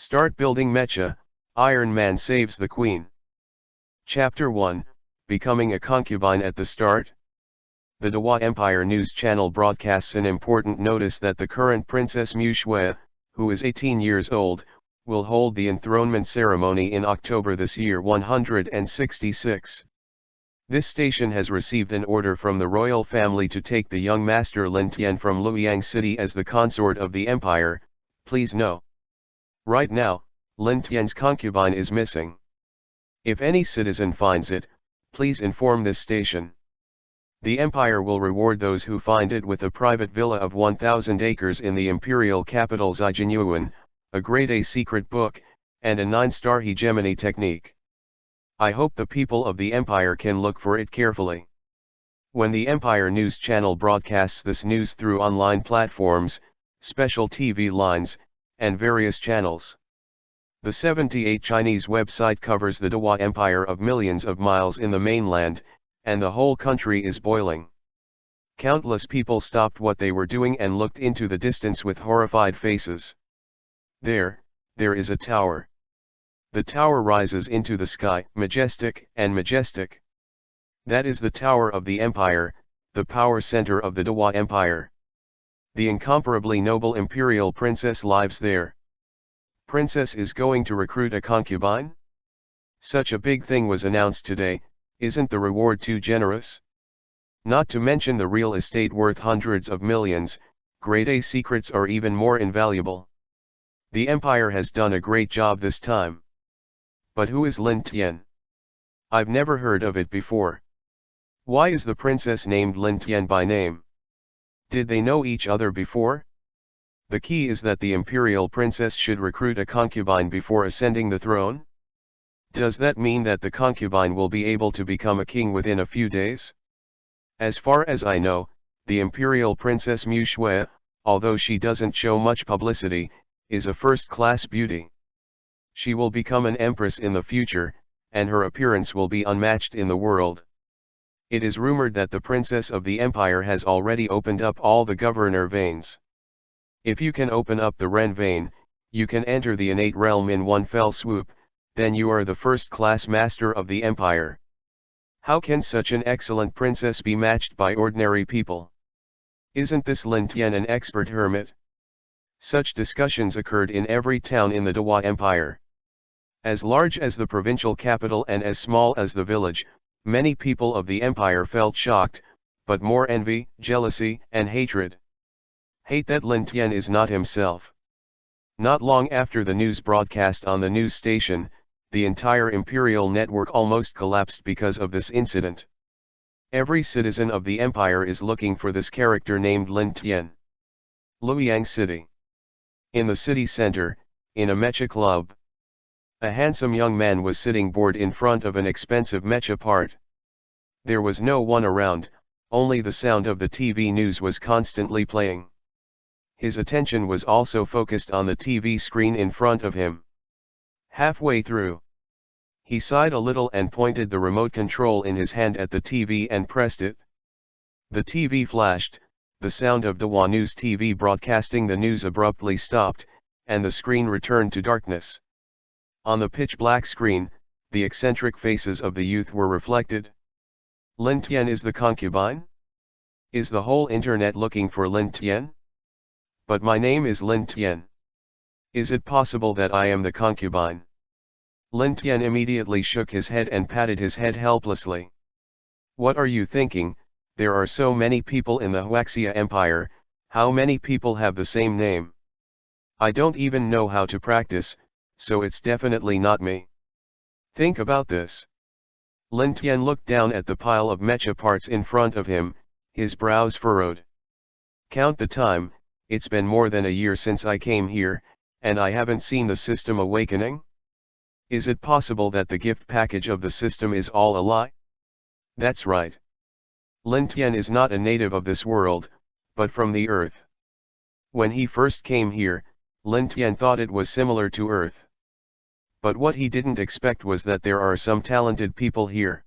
Start building MECHA, Iron Man saves the Queen. Chapter 1, Becoming a Concubine at the Start. The Dewa Empire News Channel broadcasts an important notice that the current Princess MECHA, who is 18 years old, will hold the enthronement ceremony in October this year 166. This station has received an order from the royal family to take the young master Lin Tian from Luoyang City as the consort of the empire. Please know. Right now, Lin Tian's concubine is missing. If any citizen finds it, please inform this station. The empire will reward those who find it with a private villa of 1,000 acres in the imperial capital Zaijinyuan, a grade A secret book, and a 9-star hegemony technique. I hope the people of the empire can look for it carefully. When the Empire News Channel broadcasts this news through online platforms, special TV lines, and various channels. The 78 Chinese website covers the Dewa Empire of millions of miles in the mainland, and the whole country is boiling. Countless people stopped what they were doing and looked into the distance with horrified faces. There is a tower. The tower rises into the sky, majestic and majestic. That is the tower of the empire, the power center of the Dewa Empire. The incomparably noble imperial princess lives there. Princess is going to recruit a concubine? Such a big thing was announced today. Isn't the reward too generous? Not to mention the real estate worth hundreds of millions, grade A secrets are even more invaluable. The empire has done a great job this time. But who is Lin Tian? I've never heard of it before. Why is the princess named Lin Tian by name? Did they know each other before? The key is that the imperial princess should recruit a concubine before ascending the throne? Does that mean that the concubine will be able to become a king within a few days? As far as I know, the imperial princess MECHA, although she doesn't show much publicity, is a first-class beauty. She will become an empress in the future, and her appearance will be unmatched in the world. It is rumored that the princess of the empire has already opened up all the governor veins. If you can open up the Ren vein, you can enter the innate realm in one fell swoop, then you are the first-class master of the empire. How can such an excellent princess be matched by ordinary people? Isn't this Lin Tian an expert hermit? Such discussions occurred in every town in the Dewa Empire. As large as the provincial capital and as small as the village, many people of the empire felt shocked, but more envy, jealousy, and hatred. Hate that Lin Tian is not himself. Not long after the news broadcast on the news station, the entire imperial network almost collapsed because of this incident. Every citizen of the empire is looking for this character named Lin Tian. Luoyang City. In the city center, in a MECHA club, a handsome young man was sitting bored in front of an expensive MECHA part. There was no one around, only the sound of the TV news was constantly playing. His attention was also focused on the TV screen in front of him. Halfway through, he sighed a little and pointed the remote control in his hand at the TV and pressed it. The TV flashed, the sound of Dewa News TV broadcasting the news abruptly stopped, and the screen returned to darkness. On the pitch-black screen, the eccentric faces of the youth were reflected. Lin Tian is the concubine? Is the whole internet looking for Lin Tian? But my name is Lin Tian. Is it possible that I am the concubine? Lin Tian immediately shook his head and patted his head helplessly. What are you thinking? There are so many people in the Huaxia Empire, how many people have the same name? I don't even know how to practice, so it's definitely not me. Think about this. Lin Tian looked down at the pile of MECHA parts in front of him, his brows furrowed. Count the time, it's been more than a year since I came here, and I haven't seen the system awakening? Is it possible that the gift package of the system is all a lie? That's right. Lin Tian is not a native of this world, but from the earth. When he first came here, Lin Tian thought it was similar to Earth. But what he didn't expect was that there are some talented people here.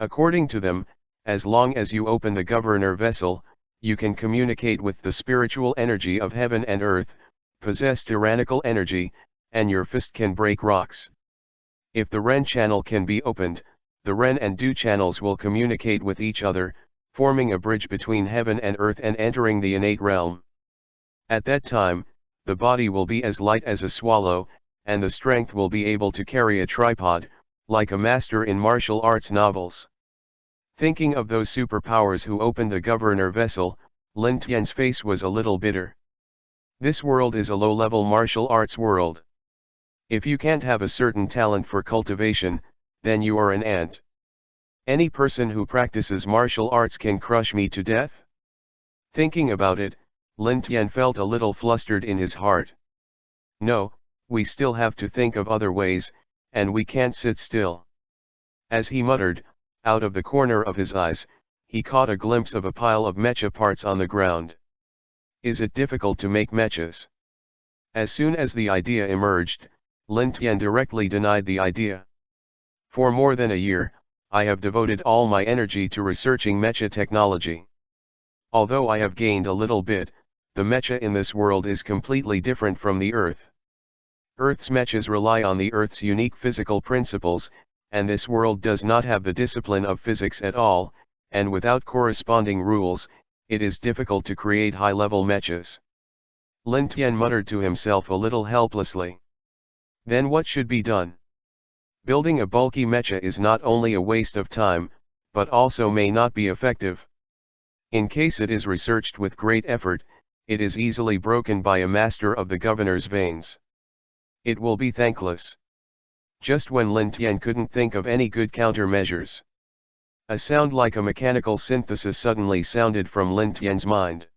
According to them, as long as you open the governor vessel, you can communicate with the spiritual energy of heaven and earth, possess tyrannical energy, and your fist can break rocks. If the Ren channel can be opened, the Ren and Du channels will communicate with each other, forming a bridge between heaven and earth and entering the innate realm. At that time, the body will be as light as a swallow, and the strength will be able to carry a tripod, like a master in martial arts novels. Thinking of those superpowers who opened the governor vessel, Lin Tian's face was a little bitter. This world is a low-level martial arts world. If you can't have a certain talent for cultivation, then you are an ant. Any person who practices martial arts can crush me to death? Thinking about it, Lin Tian felt a little flustered in his heart. No, we still have to think of other ways, and we can't sit still. As he muttered, out of the corner of his eyes, he caught a glimpse of a pile of mecha parts on the ground. Is it difficult to make mechas? As soon as the idea emerged, Lin Tian directly denied the idea. For more than a year, I have devoted all my energy to researching mecha technology. Although I have gained a little bit, the mecha in this world is completely different from the Earth. Earth's mechas rely on the Earth's unique physical principles, and this world does not have the discipline of physics at all, and without corresponding rules, it is difficult to create high-level mechas. Lin Tian muttered to himself a little helplessly. Then what should be done? Building a bulky mecha is not only a waste of time, but also may not be effective. In case it is researched with great effort, it is easily broken by a master of the governor's veins. It will be thankless. Just when Lin Tian couldn't think of any good countermeasures, a sound like a mechanical synthesis suddenly sounded from Lin Tian's mind.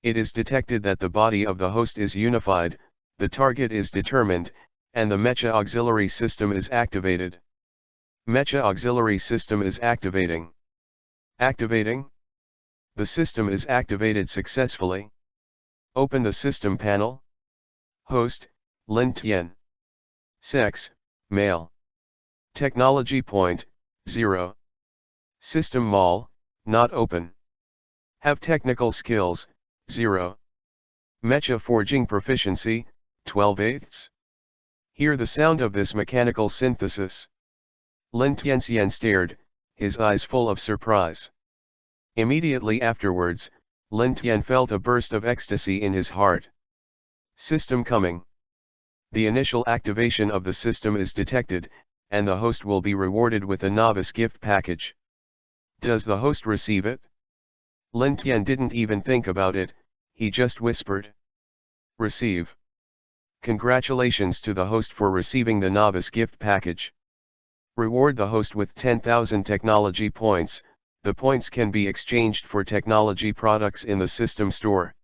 It is detected that the body of the host is unified, the target is determined, and the mecha auxiliary system is activated. Mecha auxiliary system is activating. Activating? The system is activated successfully. Open the system panel. Host, Lin Tian. Sex, male. Technology point, 0. System mall, not open. Have technical skills, 0. Mecha forging proficiency, 12/8. Hear the sound of this mechanical synthesis. Lin Tianxian stared, his eyes full of surprise. Immediately afterwards, Lin Tian felt a burst of ecstasy in his heart. System coming. The initial activation of the system is detected, and the host will be rewarded with a novice gift package. Does the host receive it? Lin Tian didn't even think about it, he just whispered. Receive. Congratulations to the host for receiving the novice gift package. Reward the host with 10,000 technology points, the points can be exchanged for technology products in the system store.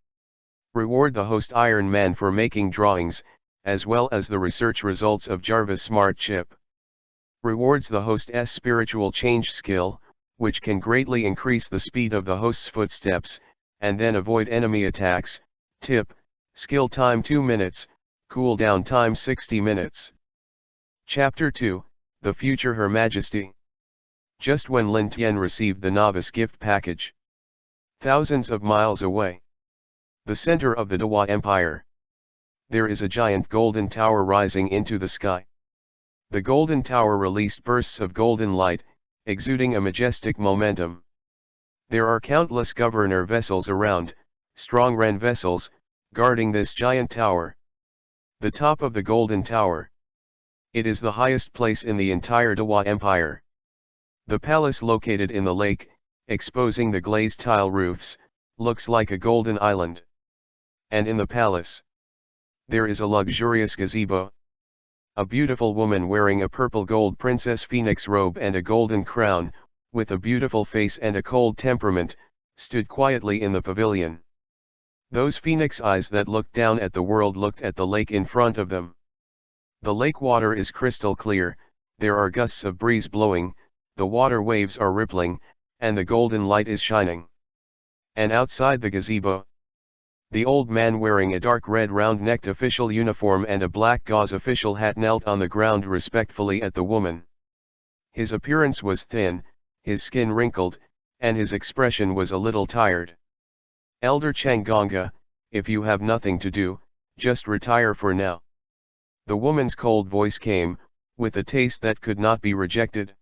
Reward the host Iron Man for making drawings, as well as the research results of Jarvis Smart Chip. Rewards the host's spiritual change skill, which can greatly increase the speed of the host's footsteps, and then avoid enemy attacks. Tip, skill time 2 minutes, cooldown time 60 minutes. Chapter 2, The Future Her Majesty. Just when Lin Tian received the novice gift package, thousands of miles away, the center of the Dewa Empire, there is a giant golden tower rising into the sky. The golden tower released bursts of golden light, exuding a majestic momentum. There are countless governor vessels around, strong Ren vessels, guarding this giant tower. The top of the golden tower. It is the highest place in the entire Dewa Empire. The palace located in the lake, exposing the glazed tile roofs, looks like a golden island. And in the palace, there is a luxurious gazebo. A beautiful woman wearing a purple gold princess phoenix robe and a golden crown, with a beautiful face and a cold temperament, stood quietly in the pavilion. Those phoenix eyes that looked down at the world looked at the lake in front of them. The lake water is crystal clear, there are gusts of breeze blowing, the water waves are rippling, and the golden light is shining. And outside the gazebo, the old man wearing a dark red round-necked official uniform and a black gauze official hat knelt on the ground respectfully at the woman. His appearance was thin, his skin wrinkled, and his expression was a little tired. Elder Changgonga, if you have nothing to do, just retire for now. The woman's cold voice came, with a taste that could not be rejected.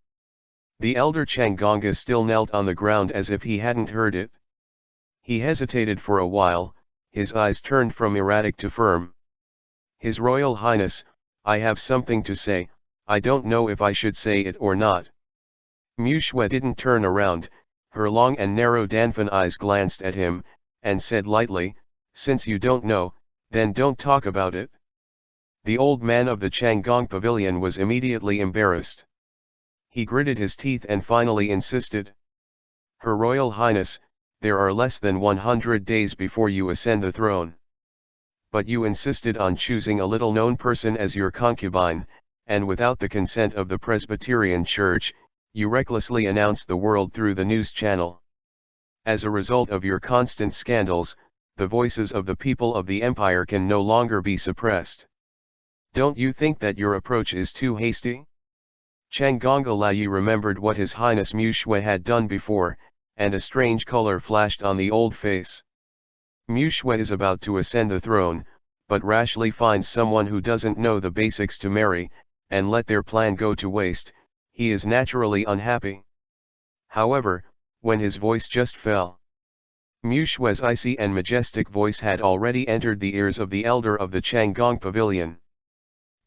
The elder Changonga still knelt on the ground as if he hadn't heard it. He hesitated for a while, his eyes turned from erratic to firm. His Royal Highness, I have something to say, I don't know if I should say it or not. Mushwe didn't turn around, her long and narrow Danfan eyes glanced at him, and said lightly, since you don't know, then don't talk about it. The old man of the Changgong pavilion was immediately embarrassed. He gritted his teeth and finally insisted. Her Royal Highness, there are less than 100 days before you ascend the throne. But you insisted on choosing a little-known person as your concubine, and without the consent of the Presbyterian Church, you recklessly announced the world through the news channel. As a result of your constant scandals, the voices of the people of the empire can no longer be suppressed. Don't you think that your approach is too hasty? Changonga Layi remembered what His Highness Mushwe had done before, and a strange color flashed on the old face. Mushwe is about to ascend the throne, but rashly finds someone who doesn't know the basics to marry, and let their plan go to waste. He is naturally unhappy. However, when his voice just fell, Mushwe's icy and majestic voice had already entered the ears of the elder of the Changgong pavilion.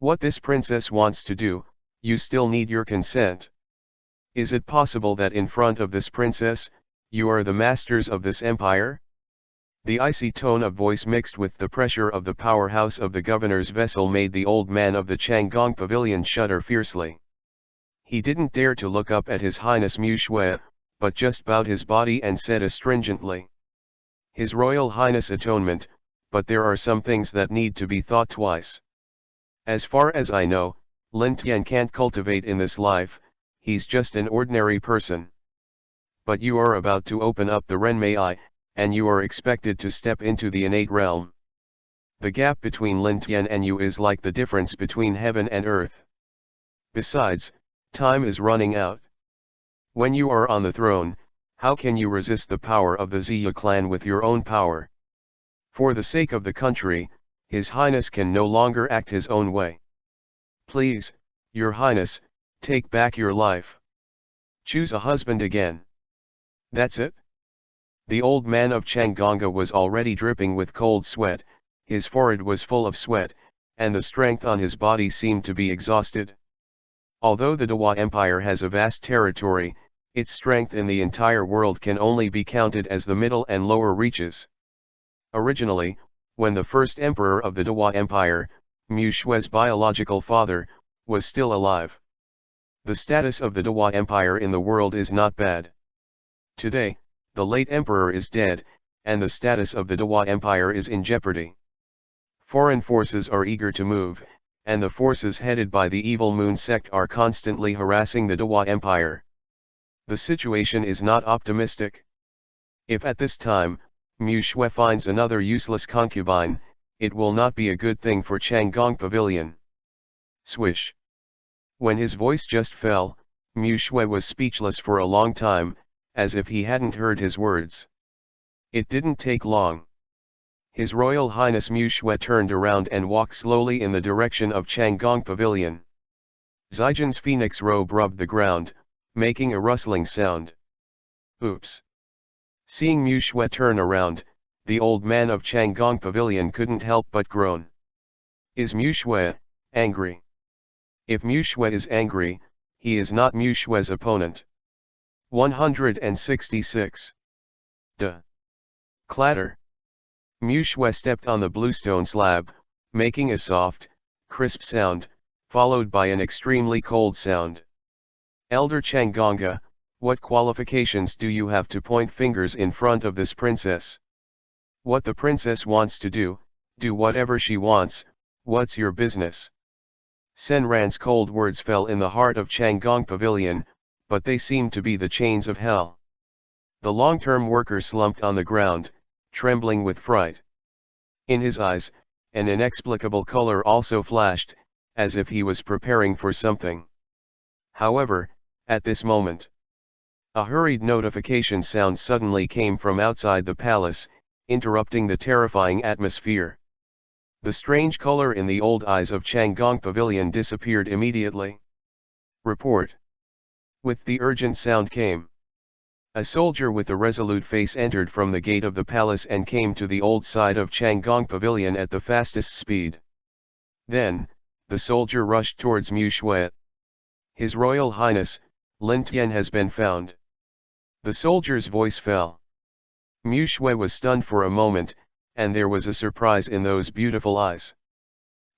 What this princess wants to do, you still need your consent. Is it possible that in front of this princess, you are the masters of this empire? The icy tone of voice mixed with the pressure of the powerhouse of the governor's vessel made the old man of the Changgong pavilion shudder fiercely. He didn't dare to look up at His Highness Mushwe, but just bowed his body and said astringently, His Royal Highness atonement, but there are some things that need to be thought twice. As far as I know, Lin Tian can't cultivate in this life, he's just an ordinary person. But you are about to open up the Renmei, and you are expected to step into the innate realm. The gap between Lin Tian and you is like the difference between heaven and earth. Besides, time is running out. When you are on the throne, how can you resist the power of the Ziya clan with your own power? For the sake of the country, His Highness can no longer act his own way. Please, Your Highness, take back your life. Choose a husband again. That's it? The old man of Changonga was already dripping with cold sweat, his forehead was full of sweat, and the strength on his body seemed to be exhausted. Although the Dewa Empire has a vast territory, its strength in the entire world can only be counted as the middle and lower reaches. Originally, when the first emperor of the Dewa Empire, Mushwe's biological father, was still alive, the status of the Dewa Empire in the world is not bad. Today, the late emperor is dead, and the status of the Dewa Empire is in jeopardy. Foreign forces are eager to move, and the forces headed by the Evil Moon sect are constantly harassing the Dewa Empire. The situation is not optimistic. If at this time, Mushwe finds another useless concubine, it will not be a good thing for Changgong Pavilion. Swish. When his voice just fell, Mushwe was speechless for a long time, as if he hadn't heard his words. It didn't take long. His Royal Highness Mushwe turned around and walked slowly in the direction of Changgong Pavilion. Zijin's phoenix robe rubbed the ground, making a rustling sound. Oops. Seeing Mushwe turn around, the old man of Changgong Pavilion couldn't help but groan. Is Mushwe angry? If Mushwe is angry, he is not Mushwe's opponent. 166. Duh. Clatter. Mushwe stepped on the bluestone slab, making a soft, crisp sound, followed by an extremely cold sound. Elder Changonga, what qualifications do you have to point fingers in front of this princess? What the princess wants to do whatever she wants, what's your business? Senran's cold words fell in the heart of Changgong Pavilion, but they seemed to be the chains of hell. The long-term worker slumped on the ground, trembling with fright. In his eyes, an inexplicable color also flashed, as if he was preparing for something. However, at this moment, a hurried notification sound suddenly came from outside the palace, interrupting the terrifying atmosphere. The strange color in the old eyes of Changgong Pavilion disappeared immediately. Report. With the urgent sound came. A soldier with a resolute face entered from the gate of the palace and came to the old side of Changgong Pavilion at the fastest speed. Then, the soldier rushed towards Mu Shui. His Royal Highness, Lin Tian has been found. The soldier's voice fell. Mu Shui was stunned for a moment, and there was a surprise in those beautiful eyes.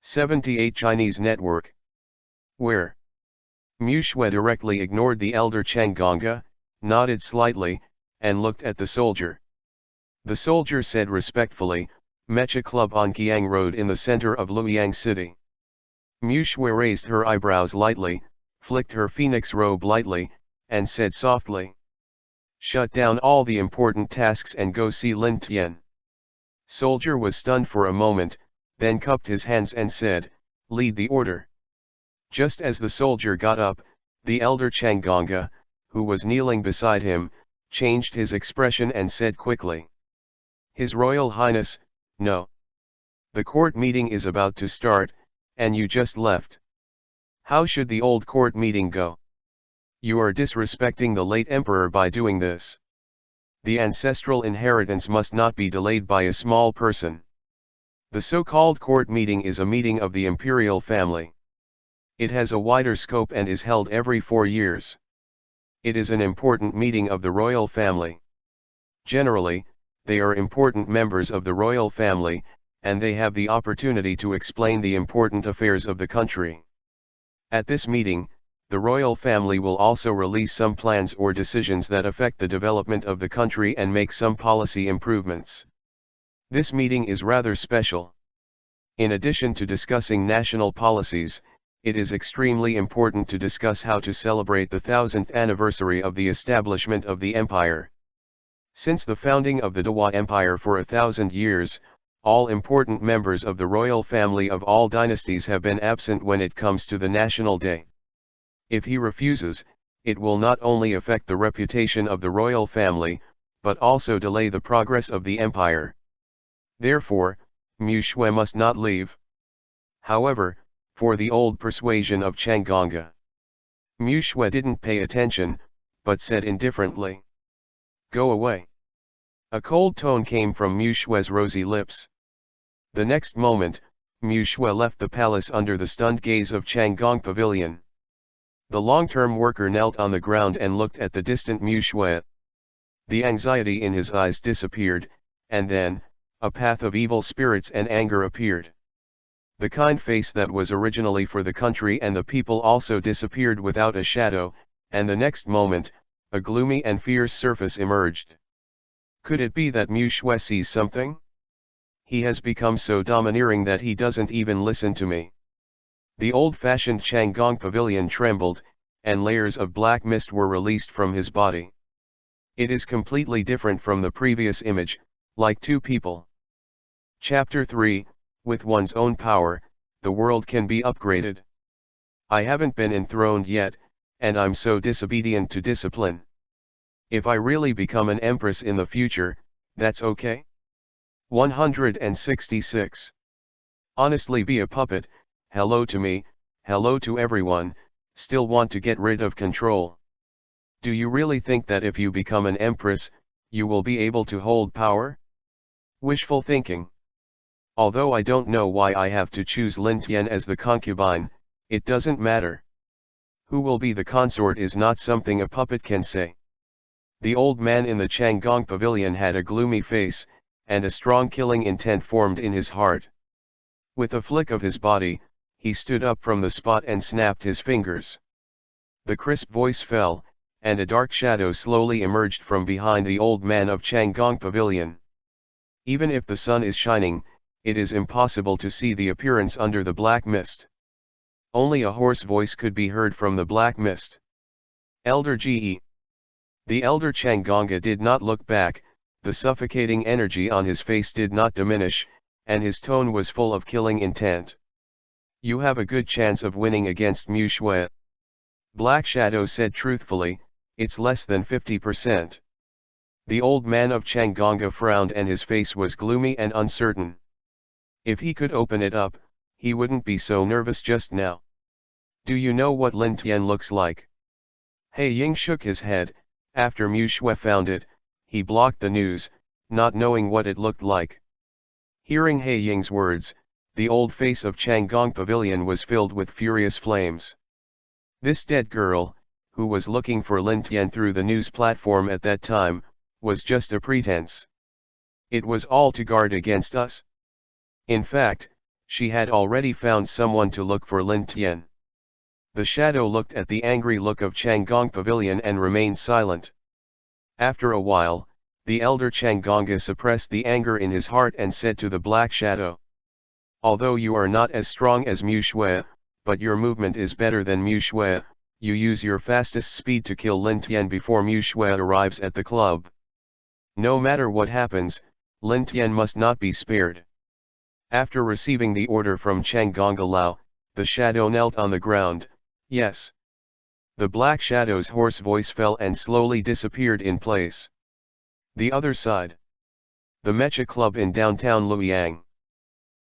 78 Chinese Network. Where? Mu Shui directly ignored the elder Changgong, nodded slightly, and looked at the soldier. The soldier said respectfully, MECHA Club on Qiang Road in the center of Luoyang City. Mu Shui raised her eyebrows lightly, flicked her phoenix robe lightly, and said softly, "Shut down all the important tasks and go see Lin Tian." Soldier was stunned for a moment, then cupped his hands and said, "Lead the order." Just as the soldier got up, the elder Changgong, who was kneeling beside him, changed his expression and said quickly, "His Royal Highness, no. The court meeting is about to start, and you just left. How should the old court meeting go? You are disrespecting the late emperor by doing this. The ancestral inheritance must not be delayed by a small person. The so-called court meeting is a meeting of the imperial family. It has a wider scope and is held every 4 years. It is an important meeting of the royal family. Generally, they are important members of the royal family, and they have the opportunity to explain the important affairs of the country. At this meeting, the royal family will also release some plans or decisions that affect the development of the country and make some policy improvements. This meeting is rather special. In addition to discussing national policies, it is extremely important to discuss how to celebrate the 1000th anniversary of the establishment of the empire. Since the founding of the Dewa Empire for 1,000 years, all important members of the royal family of all dynasties have been absent when it comes to the national day. If he refuses, it will not only affect the reputation of the royal family, but also delay the progress of the empire. Therefore, Mu Shui must not leave. However, for the old persuasion of Changgong, Mu Shui didn't pay attention, but said indifferently, "Go away." A cold tone came from Mu Shui's rosy lips. The next moment, Mu Shui left the palace under the stunned gaze of Changgong Pavilion. The long-term worker knelt on the ground and looked at the distant Mu Shui. The anxiety in his eyes disappeared, and then, a path of evil spirits and anger appeared. The kind face that was originally for the country and the people also disappeared without a shadow, and the next moment, a gloomy and fierce surface emerged. Could it be that Mu Shui sees something? He has become so domineering that he doesn't even listen to me. The old-fashioned Changgong Pavilion trembled, and layers of black mist were released from his body. It is completely different from the previous image, like two people. Chapter 3, With one's own power, the world can be upgraded. I haven't been enthroned yet, and I'm so disobedient to discipline. If I really become an empress in the future, that's okay? 166. Honestly be a puppet, hello to me, hello to everyone, still want to get rid of control. Do you really think that if you become an empress, you will be able to hold power? Wishful thinking. Although I don't know why I have to choose Lin Tian as the concubine, it doesn't matter. Who will be the consort is not something a puppet can say. The old man in the Changgong Pavilion had a gloomy face, and a strong killing intent formed in his heart. With a flick of his body, he stood up from the spot and snapped his fingers. The crisp voice fell, and a dark shadow slowly emerged from behind the old man of Changgong Pavilion. Even if the sun is shining, it is impossible to see the appearance under the black mist. Only a hoarse voice could be heard from the black mist. Elder Ge. The elder Changgong did not look back, the suffocating energy on his face did not diminish, and his tone was full of killing intent. You have a good chance of winning against Mu Shui. Black Shadow said truthfully, it's less than 50%. The old man of Changgong frowned and his face was gloomy and uncertain. If he could open it up, he wouldn't be so nervous just now. Do you know what Lin Tian looks like? He Ying shook his head. After Mu Shui found it, he blocked the news, not knowing what it looked like. Hearing He Ying's words, the old face of Changgong Pavilion was filled with furious flames. This dead girl, who was looking for Lin Tian through the news platform at that time, was just a pretense. It was all to guard against us. In fact, she had already found someone to look for Lin Tian. The shadow looked at the angry look of Changgong Pavilion and remained silent. After a while, the elder Changgonga suppressed the anger in his heart and said to the black shadow, "Although you are not as strong as Mu Shui, but your movement is better than Mu Shui, you use your fastest speed to kill Lin Tian before Mu Shui arrives at the club. No matter what happens, Lin Tian must not be spared." After receiving the order from Changgongga Lao, the shadow knelt on the ground. "Yes." The black shadow's hoarse voice fell and slowly disappeared in place. The other side. The MECHA club in downtown Luoyang.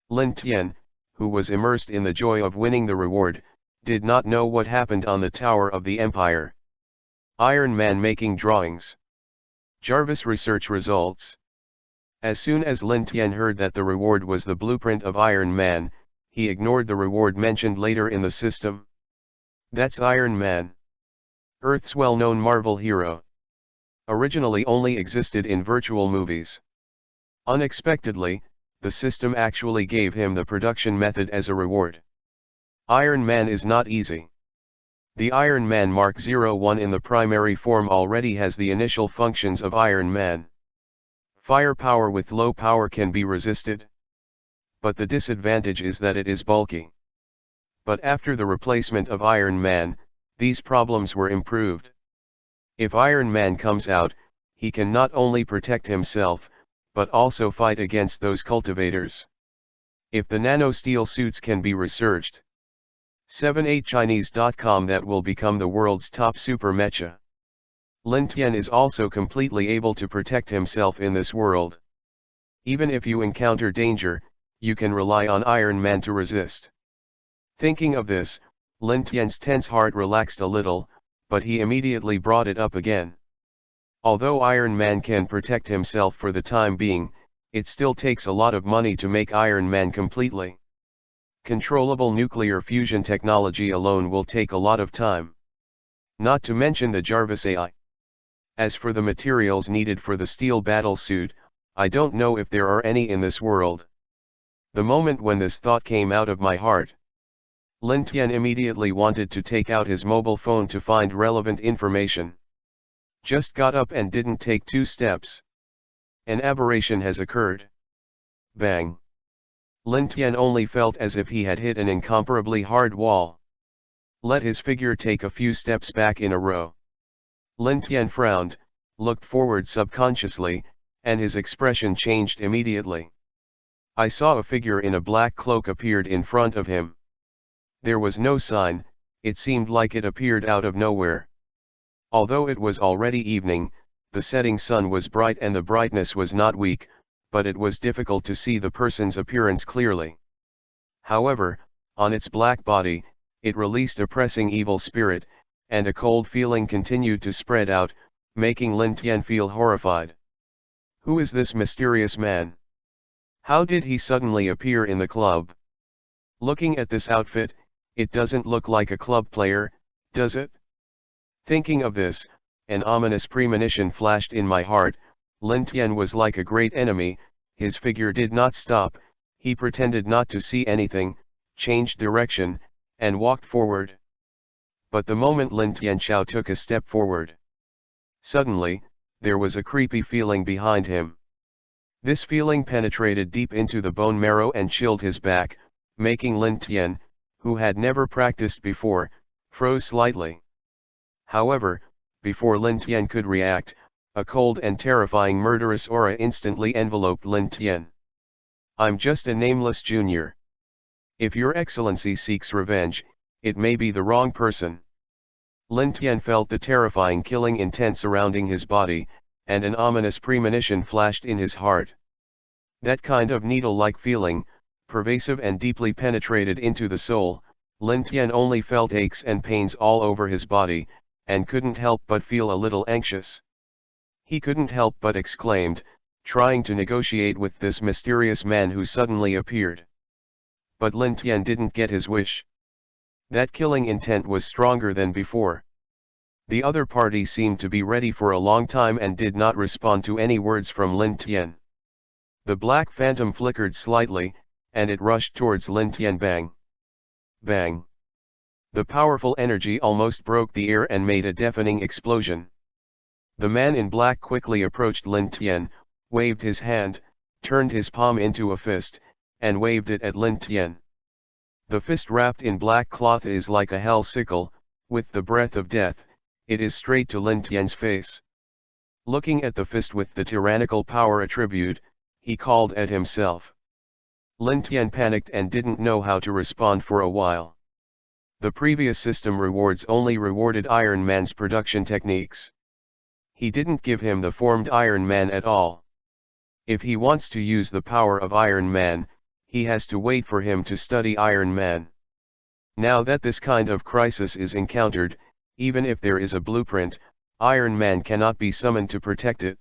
Lin Tian, who was immersed in the joy of winning the reward, did not know what happened on the Tower of the Empire. Iron Man making drawings. Jarvis research results. As soon as Lin Tian heard that the reward was the blueprint of Iron Man, he ignored the reward mentioned later in the system. That's Iron Man, Earth's well-known Marvel hero. Originally only existed in virtual movies. Unexpectedly, the system actually gave him the production method as a reward. Iron Man is not easy. The Iron Man Mark 01 in the primary form already has the initial functions of Iron Man. Firepower with low power can be resisted. But the disadvantage is that it is bulky. But after the replacement of Iron Man, these problems were improved. If Iron Man comes out, he can not only protect himself, but also fight against those cultivators. If the nanosteel suits can be researched. 78chinese.com that will become the world's top super mecha. Lin Tian is also completely able to protect himself in this world. Even if you encounter danger, you can rely on Iron Man to resist. Thinking of this, Lin Tian's tense heart relaxed a little, but he immediately brought it up again. Although Iron Man can protect himself for the time being, it still takes a lot of money to make Iron Man completely. Controllable nuclear fusion technology alone will take a lot of time. Not to mention the Jarvis AI. As for the materials needed for the steel battle suit, I don't know if there are any in this world. The moment when this thought came out of my heart, Lin Tian immediately wanted to take out his mobile phone to find relevant information. Just got up and didn't take 2 steps. An aberration has occurred. Bang! Lin Tian only felt as if he had hit an incomparably hard wall. Let his figure take a few steps back in a row. Lin Tian frowned, looked forward subconsciously, and his expression changed immediately. I saw a figure in a black cloak appeared in front of him. There was no sign, it seemed like it appeared out of nowhere. Although it was already evening, the setting sun was bright and the brightness was not weak, but it was difficult to see the person's appearance clearly. However, on its black body, it released a pressing evil spirit, and a cold feeling continued to spread out, making Lin Tian feel horrified. Who is this mysterious man? How did he suddenly appear in the club? Looking at this outfit, it doesn't look like a club player, does it? Thinking of this, an ominous premonition flashed in my heart. Lin Tian was like a great enemy. His figure did not stop, he pretended not to see anything, changed direction, and walked forward. But the moment Lin Tianxiao took a step forward, suddenly, there was a creepy feeling behind him. This feeling penetrated deep into the bone marrow and chilled his back, making Lin Tian, who had never practiced before, froze slightly. However, before Lin Tian could react, a cold and terrifying murderous aura instantly enveloped Lin Tian. I'm just a nameless junior. If your excellency seeks revenge, it may be the wrong person. Lin Tian felt the terrifying killing intent surrounding his body, and an ominous premonition flashed in his heart. That kind of needle-like feeling, pervasive and deeply penetrated into the soul. Lin Tian only felt aches and pains all over his body, and couldn't help but feel a little anxious. He couldn't help but exclaimed, trying to negotiate with this mysterious man who suddenly appeared. But Lin Tian didn't get his wish. That killing intent was stronger than before. The other party seemed to be ready for a long time and did not respond to any words from Lin Tian. The black phantom flickered slightly, and it rushed towards Lin Tian. Bang! Bang! The powerful energy almost broke the air and made a deafening explosion. The man in black quickly approached Lin Tian, waved his hand, turned his palm into a fist, and waved it at Lin Tian. The fist wrapped in black cloth is like a hell sickle, with the breath of death. It is straight to Lin Tian's face. Looking at the fist with the tyrannical power attribute, he called at himself. Lin Tian panicked and didn't know how to respond for a while. The previous system rewards only rewarded Iron Man's production techniques. He didn't give him the formed Iron Man at all. If he wants to use the power of Iron Man, he has to wait for him to study Iron Man. Now that this kind of crisis is encountered, even if there is a blueprint, Iron Man cannot be summoned to protect it.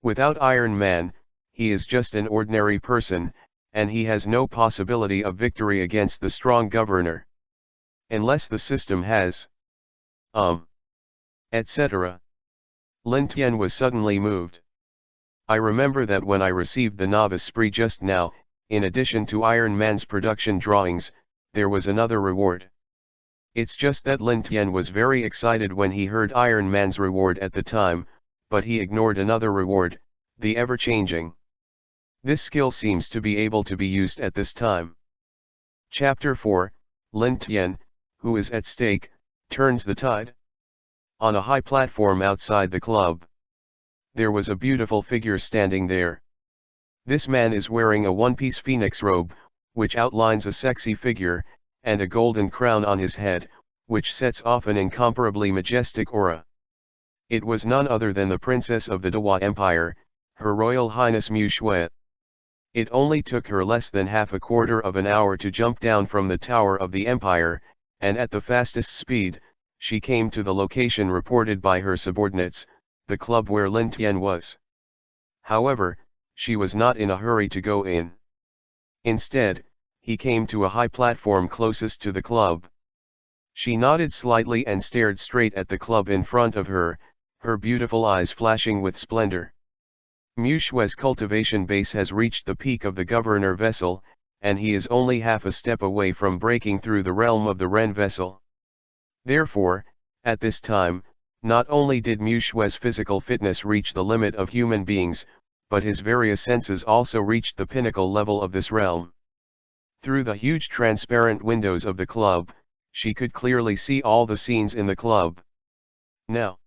Without Iron Man, he is just an ordinary person, and he has no possibility of victory against the strong governor. Unless the system has etc. Lin Tian was suddenly moved. I remember that when I received the novice spree just now, in addition to Iron Man's production drawings, there was another reward. It's just that Lin Tian was very excited when he heard Iron Man's reward at the time, but he ignored another reward, the ever-changing. This skill seems to be able to be used at this time. Chapter 4, Lin Tian, who is at stake, turns the tide. On a high platform outside the club, there was a beautiful figure standing there. This man is wearing a one-piece phoenix robe, which outlines a sexy figure, and a golden crown on his head, which sets off an incomparably majestic aura. It was none other than the princess of the Dewa Empire, Her Royal Highness Mu Shui. It only took her less than half a quarter of an hour to jump down from the tower of the empire, and at the fastest speed, she came to the location reported by her subordinates, the club where Lin Tian was. However, she was not in a hurry to go in. Instead, he came to a high platform closest to the club. She nodded slightly and stared straight at the club in front of her, her beautiful eyes flashing with splendor. Mu Shui's cultivation base has reached the peak of the governor vessel, and he is only half a step away from breaking through the realm of the Ren vessel. Therefore, at this time, not only did Mu Shui's physical fitness reach the limit of human beings, but his various senses also reached the pinnacle level of this realm. Through the huge transparent windows of the club, she could clearly see all the scenes in the club. Now,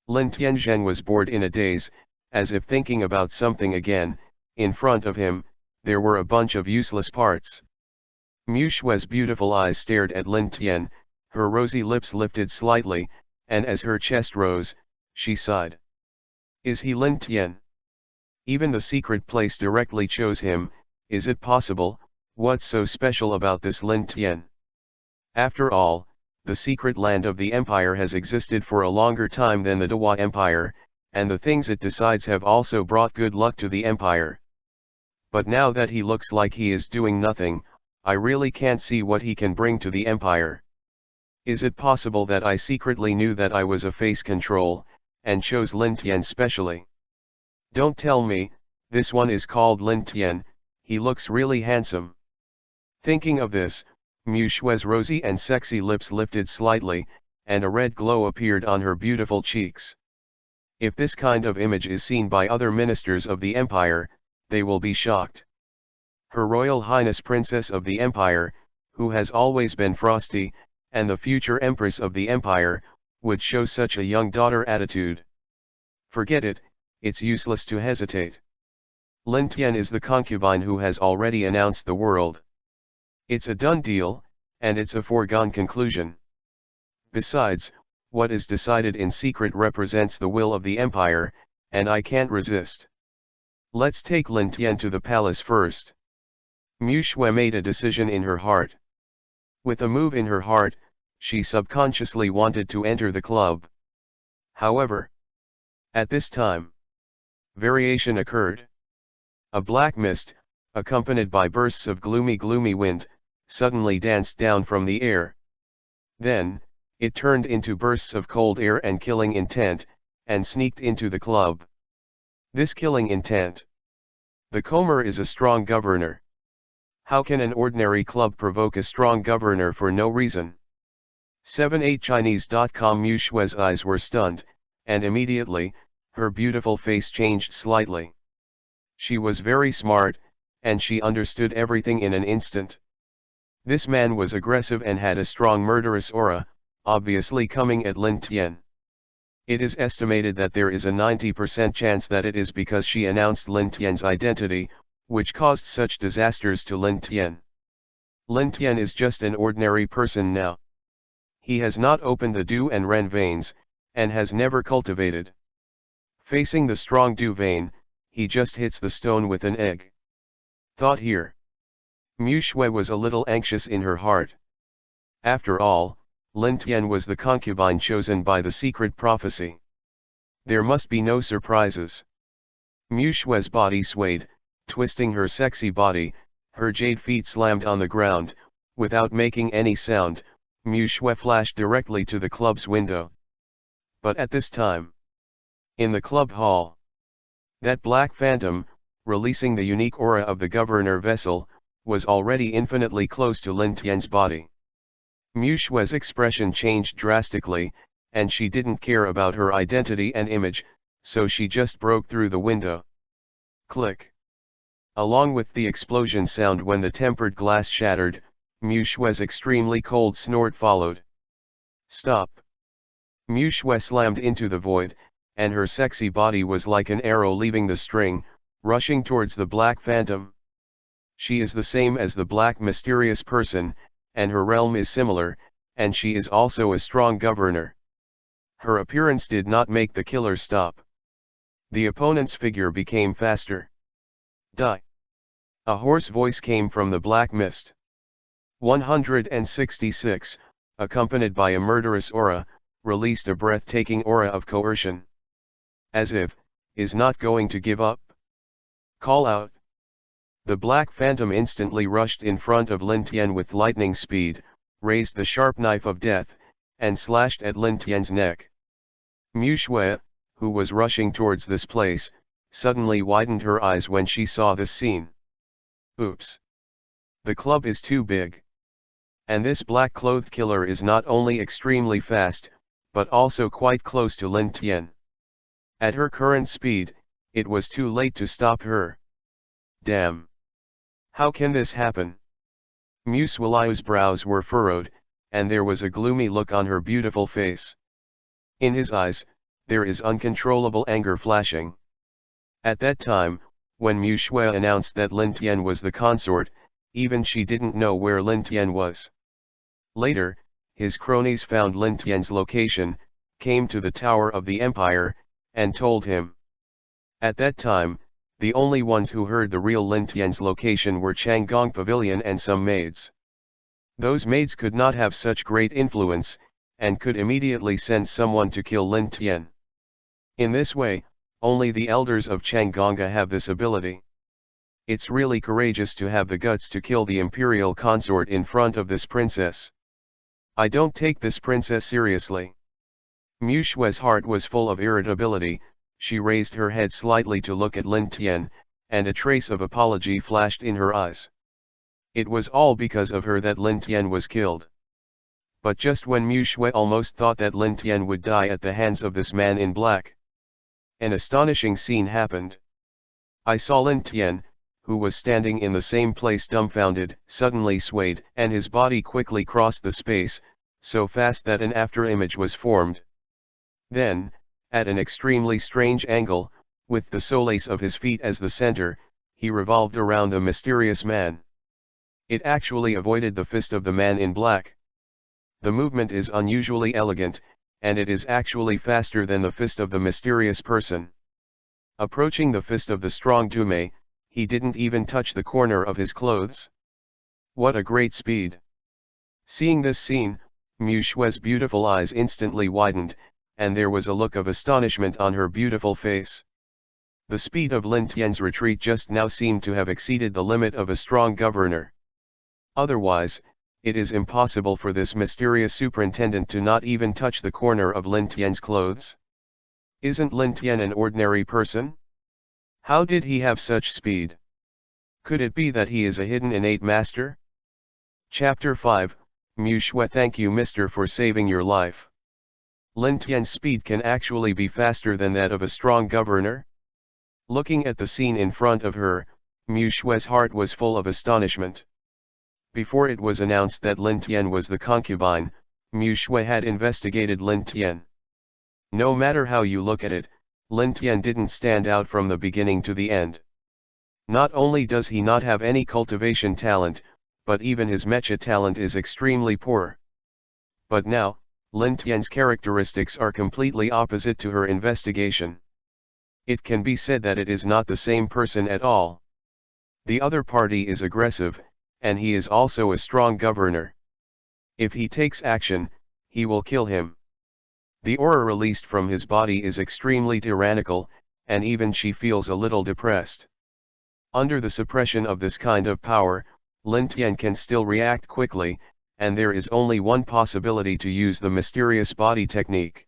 Lin Tianzhen was bored in a daze, as if thinking about something again. In front of him, there were a bunch of useless parts. Mu Shui's beautiful eyes stared at Lin Tian, her rosy lips lifted slightly, and as her chest rose, she sighed. Is he Lin Tian? Even the secret place directly chose him. Is it possible? What's so special about this Lin Tian? After all, the secret land of the empire has existed for a longer time than the Dewa Empire, and the things it decides have also brought good luck to the empire. But now that he looks like he is doing nothing, I really can't see what he can bring to the empire. Is it possible that I secretly knew that I was a face control, and chose Lin Tian specially? Don't tell me, this one is called Lin Tian, he looks really handsome. Thinking of this, Mu Shui's rosy and sexy lips lifted slightly, and a red glow appeared on her beautiful cheeks. If this kind of image is seen by other ministers of the empire, they will be shocked. Her Royal Highness Princess of the Empire, who has always been frosty, and the future Empress of the Empire, would show such a young daughter attitude. Forget it, it's useless to hesitate. Lin Tian is the concubine who has already announced the world. It's a done deal, and it's a foregone conclusion. Besides, what is decided in secret represents the will of the empire, and I can't resist. Let's take Lin Tian to the palace first. Mu Shui made a decision in her heart. With a move in her heart, she subconsciously wanted to enter the club. However, at this time, variation occurred. A black mist, accompanied by bursts of gloomy wind, suddenly danced down from the air. Then, it turned into bursts of cold air and killing intent, and sneaked into the club. This killing intent. The Comer is a strong governor. How can an ordinary club provoke a strong governor for no reason? 78chinese.com. Mu Shui's eyes were stunned, and immediately, her beautiful face changed slightly. She was very smart, and she understood everything in an instant. This man was aggressive and had a strong murderous aura, obviously coming at Lin Tian. It is estimated that there is a 90% chance that it is because she announced Lin Tian's identity, which caused such disasters to Lin Tian. Lin Tian is just an ordinary person now. He has not opened the Du and Ren veins, and has never cultivated. Facing the strong Du vein, he just hits the stone with an egg. Thought here. Mu Shui was a little anxious in her heart. After all, Lin Tian was the concubine chosen by the secret prophecy. There must be no surprises. Mu Shui's body swayed, twisting her sexy body, her jade feet slammed on the ground. Without making any sound, Mu Shui flashed directly to the club's window. But at this time, in the club hall, that black phantom, releasing the unique aura of the governor vessel, was already infinitely close to Lin Tian's body. Mu Shui's expression changed drastically, and she didn't care about her identity and image, so she just broke through the window. Click. Along with the explosion sound when the tempered glass shattered, Mu Shui's extremely cold snort followed. Stop. Mu Shui slammed into the void, and her sexy body was like an arrow leaving the string, rushing towards the black phantom. She is the same as the black mysterious person, and her realm is similar, and she is also a strong governor. Her appearance did not make the killer stop. The opponent's figure became faster. Die. A hoarse voice came from the black mist. 166, accompanied by a murderous aura, released a breathtaking aura of coercion. As if, is not going to give up. Call out. The black phantom instantly rushed in front of Lin Tian with lightning speed, raised the sharp knife of death, and slashed at Lin Tian's neck. Mu Shui, who was rushing towards this place, suddenly widened her eyes when she saw this scene. Oops. The club is too big. And this black-clothed killer is not only extremely fast, but also quite close to Lin Tian. At her current speed, it was too late to stop her. Damn. How can this happen? Mu Shui's brows were furrowed, and there was a gloomy look on her beautiful face. In his eyes, there is uncontrollable anger flashing. At that time, when Mu Shui announced that Lin Tian was the consort, even she didn't know where Lin Tian was. Later, his cronies found Lin Tian's location, came to the Tower of the Empire, and told him. At that time, the only ones who heard the real Lin Tian's location were Changgong Pavilion and some maids. Those maids could not have such great influence, and could immediately send someone to kill Lin Tian. In this way, only the elders of Changgong have this ability. It's really courageous to have the guts to kill the imperial consort in front of this princess. I don't take this princess seriously. Mu Shui's heart was full of irritability. She raised her head slightly to look at Lin Tian, and a trace of apology flashed in her eyes. It was all because of her that Lin Tian was killed. But just when Mu Shui almost thought that Lin Tian would die at the hands of this man in black, an astonishing scene happened. I saw Lin Tian, who was standing in the same place dumbfounded, suddenly swayed, and his body quickly crossed the space, so fast that an after-image was formed. Then, at an extremely strange angle, with the soles of his feet as the center, he revolved around the mysterious man. It actually avoided the fist of the man in black. The movement is unusually elegant, and it is actually faster than the fist of the mysterious person. Approaching the fist of the strong Dume, he didn't even touch the corner of his clothes. What a great speed! Seeing this scene, Mu Xue's beautiful eyes instantly widened, and there was a look of astonishment on her beautiful face. The speed of Lin Tian's retreat just now seemed to have exceeded the limit of a strong governor. Otherwise, it is impossible for this mysterious superintendent to not even touch the corner of Lin Tian's clothes. Isn't Lin Tian an ordinary person? How did he have such speed? Could it be that he is a hidden innate master? Chapter 5, Mu Xue, thank you mister for saving your life. Lin Tian's speed can actually be faster than that of a strong governor? Looking at the scene in front of her, Mu Xue's heart was full of astonishment. Before it was announced that Lin Tian was the concubine, Mu Xue had investigated Lin Tian. No matter how you look at it, Lin Tian didn't stand out from the beginning to the end. Not only does he not have any cultivation talent, but even his MECHA talent is extremely poor. But now, Lin Tian's characteristics are completely opposite to her investigation. It can be said that it is not the same person at all. The other party is aggressive, and he is also a strong governor. If he takes action, he will kill him. The aura released from his body is extremely tyrannical, and even she feels a little depressed. Under the suppression of this kind of power, Lin Tian can still react quickly, and there is only one possibility to use the mysterious body technique.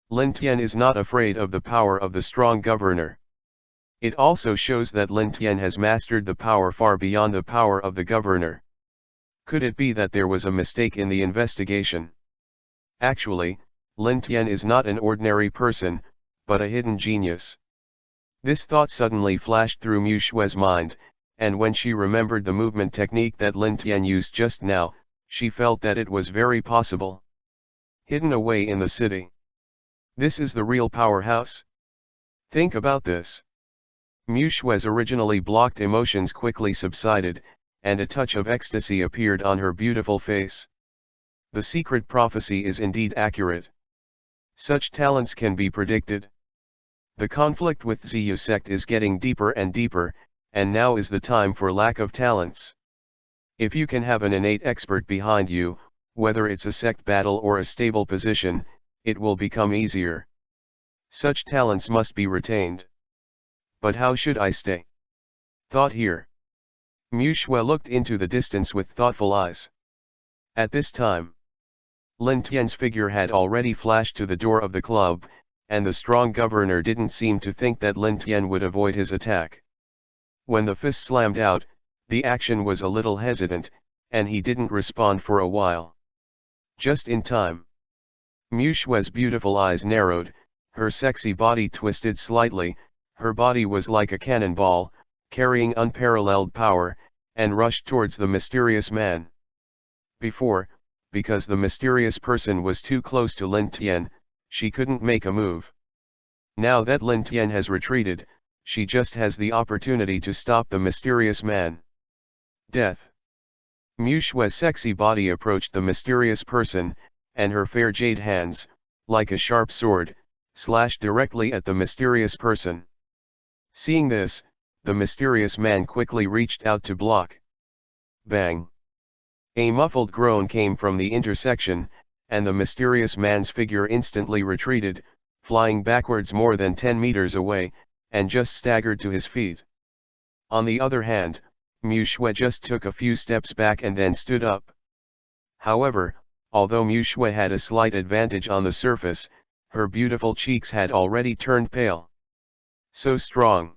Lin Tian is not afraid of the power of the strong governor. It also shows that Lin Tian has mastered the power far beyond the power of the governor. Could it be that there was a mistake in the investigation? Actually, Lin Tian is not an ordinary person, but a hidden genius. This thought suddenly flashed through Mu Xue's mind, and when she remembered the movement technique that Lin Tian used just now, she felt that it was very possible. Hidden away in the city. This is the real powerhouse? Think about this. Mu Xue's originally blocked emotions quickly subsided, and a touch of ecstasy appeared on her beautiful face. The secret prophecy is indeed accurate. Such talents can be predicted. The conflict with Ziyu sect is getting deeper and deeper, and now is the time for lack of talents. If you can have an innate expert behind you, whether it's a sect battle or a stable position, it will become easier. Such talents must be retained. But how should I stay? Thought here. Mu Xue looked into the distance with thoughtful eyes. At this time, Lin Tian's figure had already flashed to the door of the club, and the strong governor didn't seem to think that Lin Tian would avoid his attack. When the fist slammed out, the action was a little hesitant, and he didn't respond for a while. Just in time. Mu Xue's beautiful eyes narrowed, her sexy body twisted slightly, her body was like a cannonball, carrying unparalleled power, and rushed towards the mysterious man. Because the mysterious person was too close to Lin Tian, she couldn't make a move. Now that Lin Tian has retreated, she just has the opportunity to stop the mysterious man. Death. Mu Xue's sexy body approached the mysterious person, and her fair jade hands, like a sharp sword, slashed directly at the mysterious person. Seeing this, the mysterious man quickly reached out to block. Bang! A muffled groan came from the intersection, and the mysterious man's figure instantly retreated, flying backwards more than 10 meters away, and just staggered to his feet. On the other hand, Mu Xue just took a few steps back and then stood up. However, although Mu Xue had a slight advantage on the surface, her beautiful cheeks had already turned pale. So strong.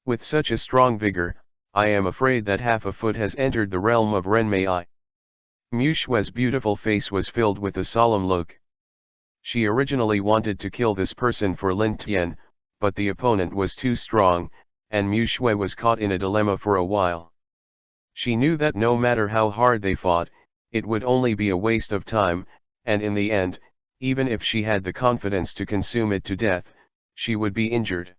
With such a strong vigor, I am afraid that half a foot has entered the realm of Renmei. Mu Xue's beautiful face was filled with a solemn look. She originally wanted to kill this person for Lin Tian, but the opponent was too strong, and Mu Xue was caught in a dilemma for a while. She knew that no matter how hard they fought, it would only be a waste of time, and in the end, even if she had the confidence to consume it to death, she would be injured.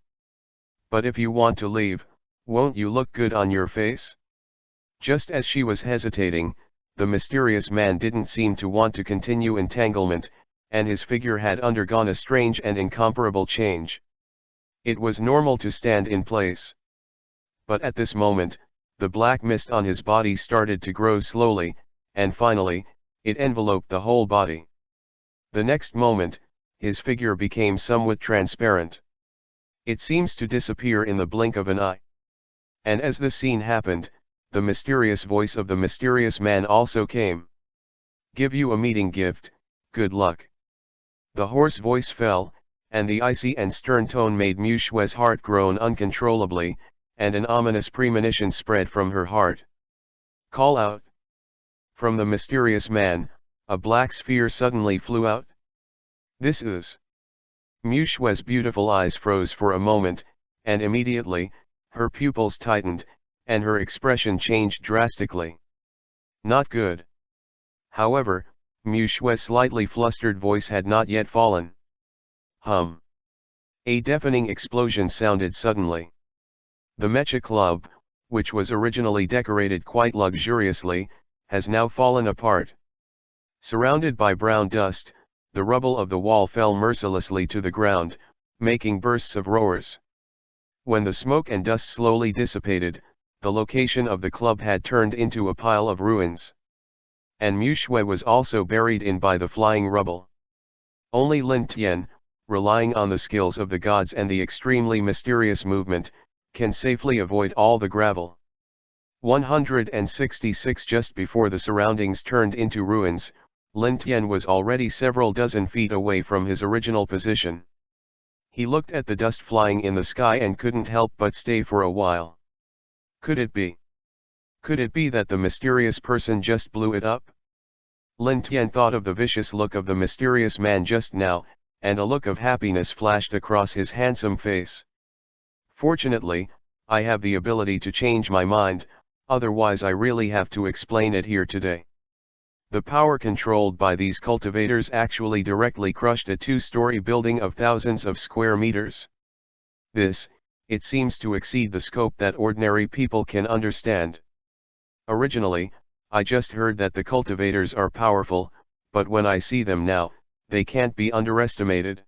But if you want to leave, won't you look good on your face? Just as she was hesitating, the mysterious man didn't seem to want to continue entanglement, and his figure had undergone a strange and incomparable change. It was normal to stand in place. but at this moment, the black mist on his body started to grow slowly, and finally, it enveloped the whole body. The next moment, his figure became somewhat transparent. It seems to disappear in the blink of an eye. And as the scene happened, the mysterious voice of the mysterious man also came. "Give you a meeting gift, good luck." The hoarse voice fell, and the icy and stern tone made Mu Shue's heart groan uncontrollably, and an ominous premonition spread from her heart. "Call out." From the mysterious man, a black sphere suddenly flew out. "This is..." Mu Shue's beautiful eyes froze for a moment, and immediately, her pupils tightened, and her expression changed drastically. "Not good." However, Mu Shue's slightly flustered voice had not yet fallen. Hum. A deafening explosion sounded suddenly. The MECHA club, which was originally decorated quite luxuriously, has now fallen apart. Surrounded by brown dust, the rubble of the wall fell mercilessly to the ground, making bursts of roars. When the smoke and dust slowly dissipated, the location of the club had turned into a pile of ruins. And Mu Shue was also buried in by the flying rubble. Only Lin Tian, relying on the skills of the gods and the extremely mysterious movement, can safely avoid all the gravel. 166 Just before the surroundings turned into ruins, Lin Tian was already several dozen feet away from his original position. He looked at the dust flying in the sky and couldn't help but stay for a while. Could it be? Could it be that the mysterious person just blew it up? Lin Tian thought of the vicious look of the mysterious man just now, and a look of happiness flashed across his handsome face. Fortunately, I have the ability to change my mind, otherwise I really have to explain it here today. The power controlled by these cultivators actually directly crushed a two-story building of thousands of square meters. This, it seems to exceed the scope that ordinary people can understand. Originally, I just heard that the cultivators are powerful, but when I see them now, they can't be underestimated.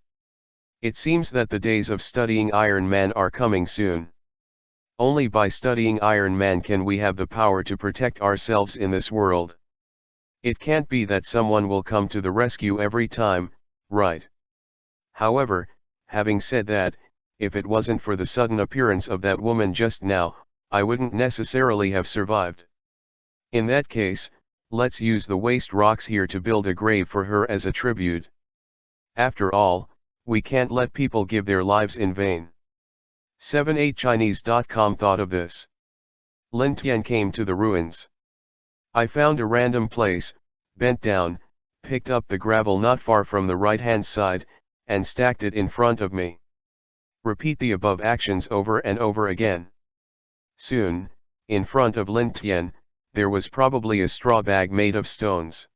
It seems that the days of studying Iron Man are coming soon. Only by studying Iron Man can we have the power to protect ourselves in this world. It can't be that someone will come to the rescue every time, right? However, having said that, if it wasn't for the sudden appearance of that woman just now, I wouldn't necessarily have survived. In that case, let's use the waste rocks here to build a grave for her as a tribute. After all, we can't let people give their lives in vain. 78chinese.com thought of this. Lin Tian came to the ruins. I found a random place, bent down, picked up the gravel not far from the right-hand side, and stacked it in front of me. Repeat the above actions over and over again. Soon, in front of Lin Tian, there was probably a straw bag made of stones.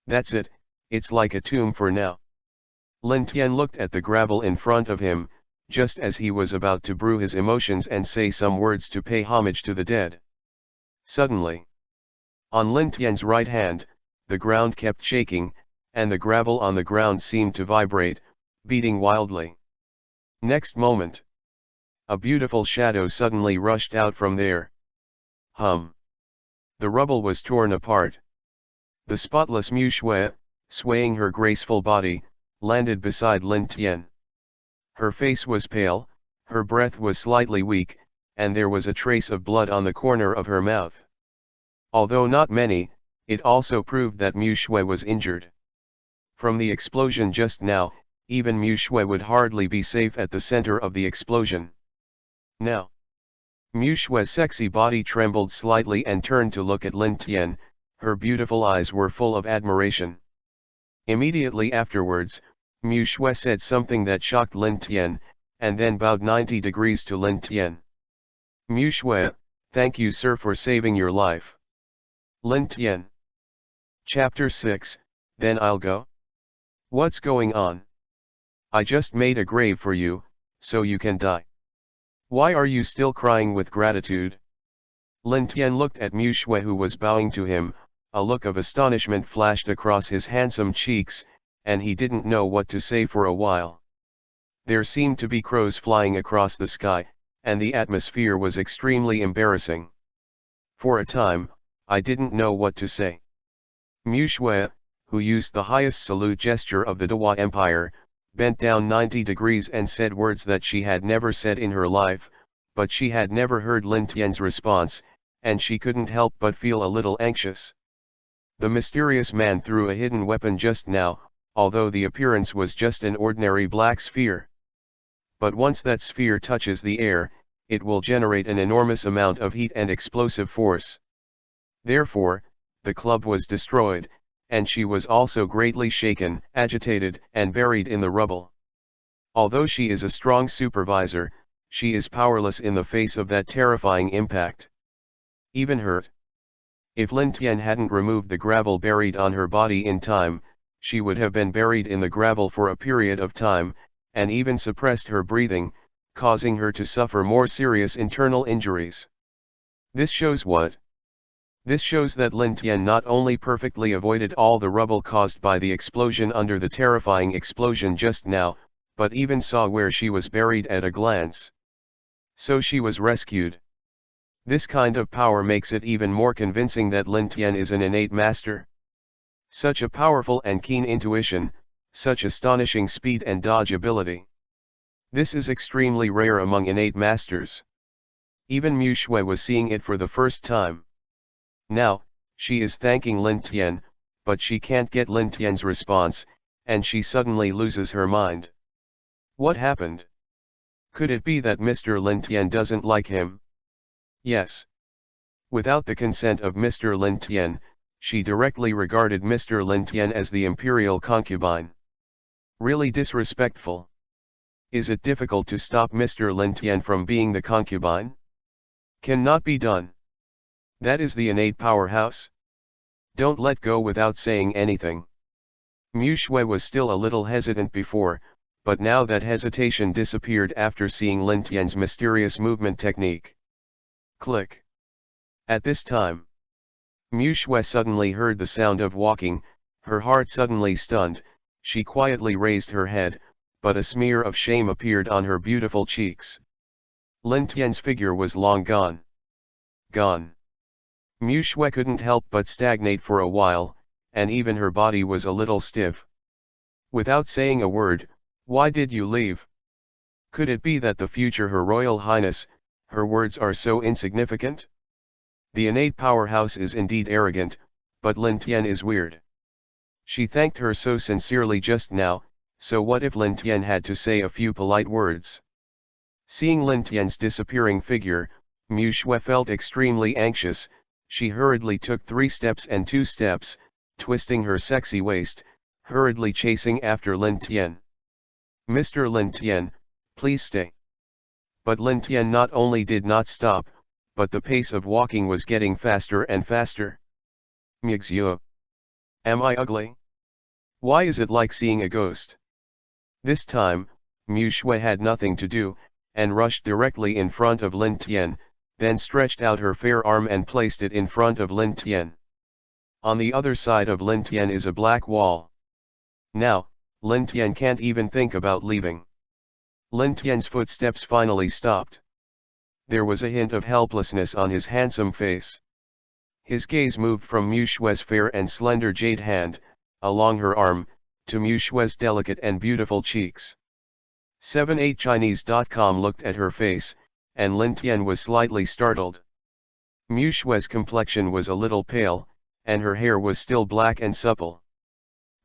That's it, it's like a tomb for now. Lin Tian looked at the gravel in front of him, just as he was about to brew his emotions and say some words to pay homage to the dead. Suddenly, on Lin Tian's right hand, the ground kept shaking, and the gravel on the ground seemed to vibrate, beating wildly. Next moment, a beautiful shadow suddenly rushed out from there. Hum. The rubble was torn apart. The spotless Mu Shue, swaying her graceful body, landed beside Lin Tian. Her face was pale, her breath was slightly weak, and there was a trace of blood on the corner of her mouth. Although not many, it also proved that Mu Shue was injured. From the explosion just now, even Mu Shue would hardly be safe at the center of the explosion. Now, Mu Shue's sexy body trembled slightly and turned to look at Lin Tian, her beautiful eyes were full of admiration. Immediately afterwards, Mu Shue said something that shocked Lin Tian, and then bowed 90 degrees to Lin Tian. Mu Shue, thank you sir for saving your life. Lin Tian. Chapter 6, Then I'll go? What's going on? I just made a grave for you, so you can die. Why are you still crying with gratitude? Lin Tian looked at Mu Shue who was bowing to him, a look of astonishment flashed across his handsome cheeks, and he didn't know what to say for a while. There seemed to be crows flying across the sky, and the atmosphere was extremely embarrassing. For a time, I didn't know what to say. Mu Shui, who used the highest salute gesture of the Dewa Empire, bent down 90 degrees and said words that she had never said in her life, but she had never heard Lin Tian's response, and she couldn't help but feel a little anxious. The mysterious man threw a hidden weapon just now, although the appearance was just an ordinary black sphere. But once that sphere touches the air, it will generate an enormous amount of heat and explosive force. Therefore, the club was destroyed, and she was also greatly shaken, agitated, and buried in the rubble. Although she is a strong supervisor, she is powerless in the face of that terrifying impact. Even hurt. If Lin Tian hadn't removed the gravel buried on her body in time, she would have been buried in the gravel for a period of time, and even suppressed her breathing, causing her to suffer more serious internal injuries. This shows what? This shows that Lin Tian not only perfectly avoided all the rubble caused by the explosion under the terrifying explosion just now, but even saw where she was buried at a glance. So she was rescued. This kind of power makes it even more convincing that Lin Tian is an innate master. Such a powerful and keen intuition, such astonishing speed and dodge ability. This is extremely rare among innate masters. Even Mu Shui was seeing it for the first time. Now, she is thanking Lin Tian, but she can't get Lin Tian's response, and she suddenly loses her mind. What happened? Could it be that Mr. Lin Tian doesn't like him? Yes. Without the consent of Mr. Lin Tian, she directly regarded Mr. Lin Tian as the imperial concubine. Really disrespectful. Is it difficult to stop Mr. Lin Tian from being the concubine? Cannot be done. That is the innate powerhouse. Don't let go without saying anything. Mu Shui was still a little hesitant before, but now that hesitation disappeared after seeing Lin Tian's mysterious movement technique. Click. At this time, Mu Shui suddenly heard the sound of walking, her heart suddenly stunned, she quietly raised her head, but a smear of shame appeared on her beautiful cheeks. Lin Tian's figure was long gone. Gone. Mu Shui couldn't help but stagnate for a while, and even her body was a little stiff. Without saying a word, why did you leave? Could it be that the future Her Royal Highness, her words are so insignificant? The innate powerhouse is indeed arrogant, but Lin Tian is weird. She thanked her so sincerely just now, so what if Lin Tian had to say a few polite words? Seeing Lin Tian's disappearing figure, Mu Shui felt extremely anxious. She hurriedly took 3 steps and 2 steps, twisting her sexy waist, hurriedly chasing after Lin Tian. Mr. Lin Tian, please stay. But Lin Tian not only did not stop, but the pace of walking was getting faster and faster. Mixue. Am I ugly? Why is it like seeing a ghost? This time, Mu Shui had nothing to do, and rushed directly in front of Lin Tian, then stretched out her fair arm and placed it in front of Lin Tian. On the other side of Lin Tian is a black wall. Now, Lin Tian can't even think about leaving. Lin Tian's footsteps finally stopped. There was a hint of helplessness on his handsome face. His gaze moved from Mu Shui's fair and slender jade hand, along her arm, to Mu Shui's delicate and beautiful cheeks. 78chinese.com looked at her face, and Lin Tian was slightly startled. Mu Shui's complexion was a little pale, and her hair was still black and supple.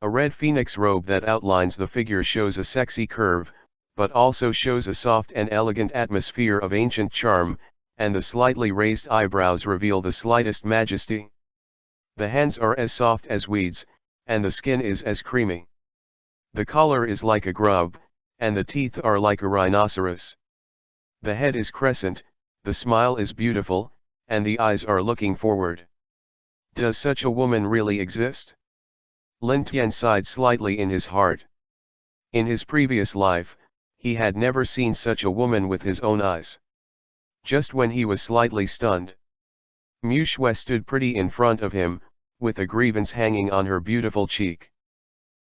A red phoenix robe that outlines the figure shows a sexy curve, but also shows a soft and elegant atmosphere of ancient charm, and the slightly raised eyebrows reveal the slightest majesty. The hands are as soft as weeds, and the skin is as creamy. The collar is like a grub, and the teeth are like a rhinoceros. The head is crescent, the smile is beautiful, and the eyes are looking forward. Does such a woman really exist? Lin Tian sighed slightly in his heart. In his previous life, he had never seen such a woman with his own eyes. Just when he was slightly stunned, Mu Shui stood pretty in front of him, with a grievance hanging on her beautiful cheek.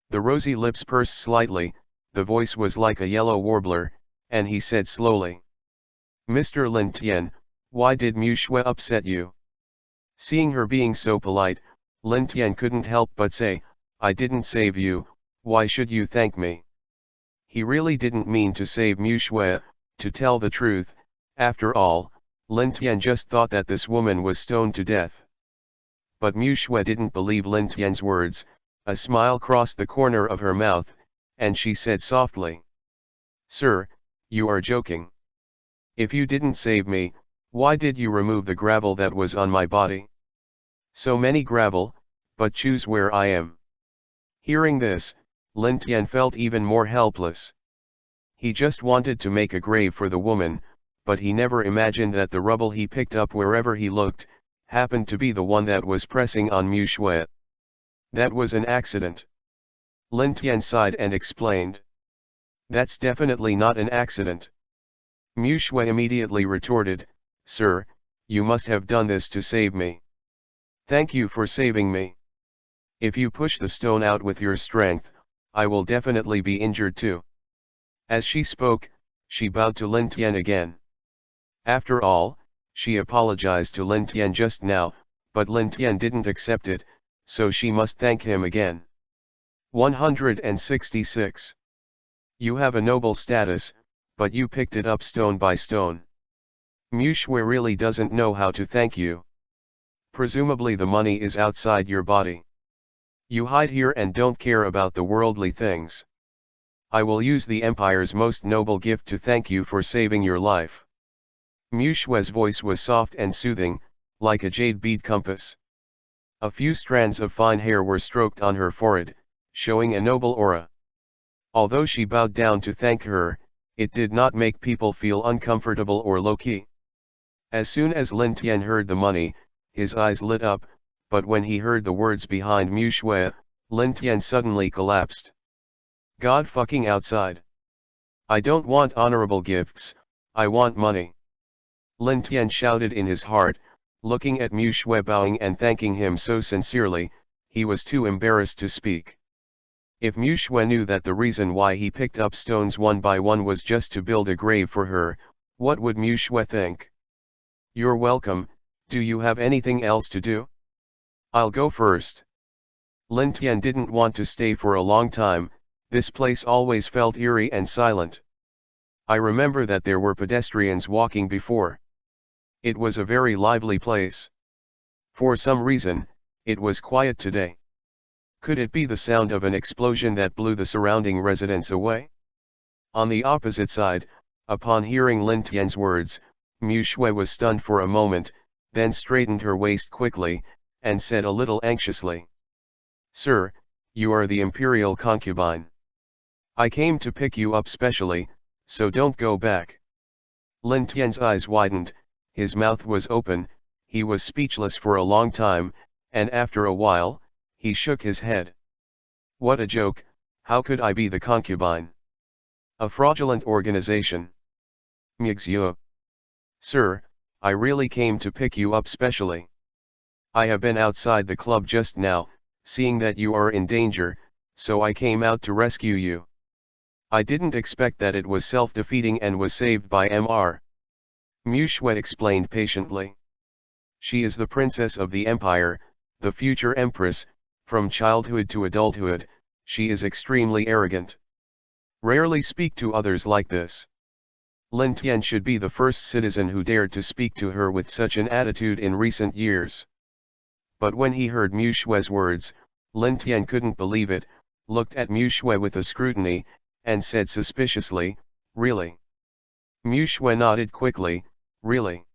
The rosy lips pursed slightly, the voice was like a yellow warbler, and he said slowly, Mr. Lin Tian, why did Mu Shui upset you? Seeing her being so polite, Lin Tian couldn't help but say, I didn't save you, why should you thank me? He really didn't mean to save Mu Shui, to tell the truth. After all, Lin Tian just thought that this woman was stoned to death. But Mu Shui didn't believe Lin Tian's words. A smile crossed the corner of her mouth, and she said softly, Sir, you are joking. If you didn't save me, why did you remove the gravel that was on my body? So many gravel, but choose where I am. Hearing this, Lin Tian felt even more helpless. He just wanted to make a grave for the woman, but he never imagined that the rubble he picked up wherever he looked, happened to be the one that was pressing on Mu Shui. That was an accident. Lin Tian sighed and explained. That's definitely not an accident. Mu Shui immediately retorted, Sir, you must have done this to save me. Thank you for saving me. If you push the stone out with your strength, I will definitely be injured too. As she spoke, she bowed to Lin Tian again. After all, she apologized to Lin Tian just now, but Lin Tian didn't accept it, so she must thank him again. 166. You have a noble status, but you picked it up stone by stone. Mu Shui really doesn't know how to thank you. Presumably the money is outside your body. You hide here and don't care about the worldly things. I will use the Empire's most noble gift to thank you for saving your life. Mu Shui's voice was soft and soothing, like a jade bead compass. A few strands of fine hair were stroked on her forehead, showing a noble aura. Although she bowed down to thank her, it did not make people feel uncomfortable or low-key. As soon as Lin Tian heard the money, his eyes lit up, but when he heard the words behind Mu Shui, Lin Tian suddenly collapsed. God fucking outside. I don't want honorable gifts, I want money. Lin Tian shouted in his heart, looking at Mu Shui bowing and thanking him so sincerely, he was too embarrassed to speak. If Mu Shui knew that the reason why he picked up stones one by one was just to build a grave for her, what would Mu Shui think? You're welcome, do you have anything else to do? I'll go first. Lin Tian didn't want to stay for a long time, this place always felt eerie and silent. I remember that there were pedestrians walking before. It was a very lively place. For some reason, it was quiet today. Could it be the sound of an explosion that blew the surrounding residents away? On the opposite side, upon hearing Lin Tian's words, Mu Shui was stunned for a moment, then straightened her waist quickly, and said a little anxiously. Sir, you are the imperial concubine. I came to pick you up specially, so don't go back. Lin Tian's eyes widened, his mouth was open, he was speechless for a long time, and after a while, he shook his head. What a joke, how could I be the concubine? A fraudulent organization. MECHA. Sir, I really came to pick you up specially. I have been outside the club just now, seeing that you are in danger, so I came out to rescue you. I didn't expect that it was self-defeating and was saved by Mr. Mu Shui explained patiently. She is the princess of the empire, the future empress. From childhood to adulthood, she is extremely arrogant. Rarely speak to others like this. Lin Tian should be the first citizen who dared to speak to her with such an attitude in recent years. But when he heard Mu Shui's words, Lin Tian couldn't believe it, looked at Mu Shui with a scrutiny, and said suspiciously, Really? Mu Shui nodded quickly, Really?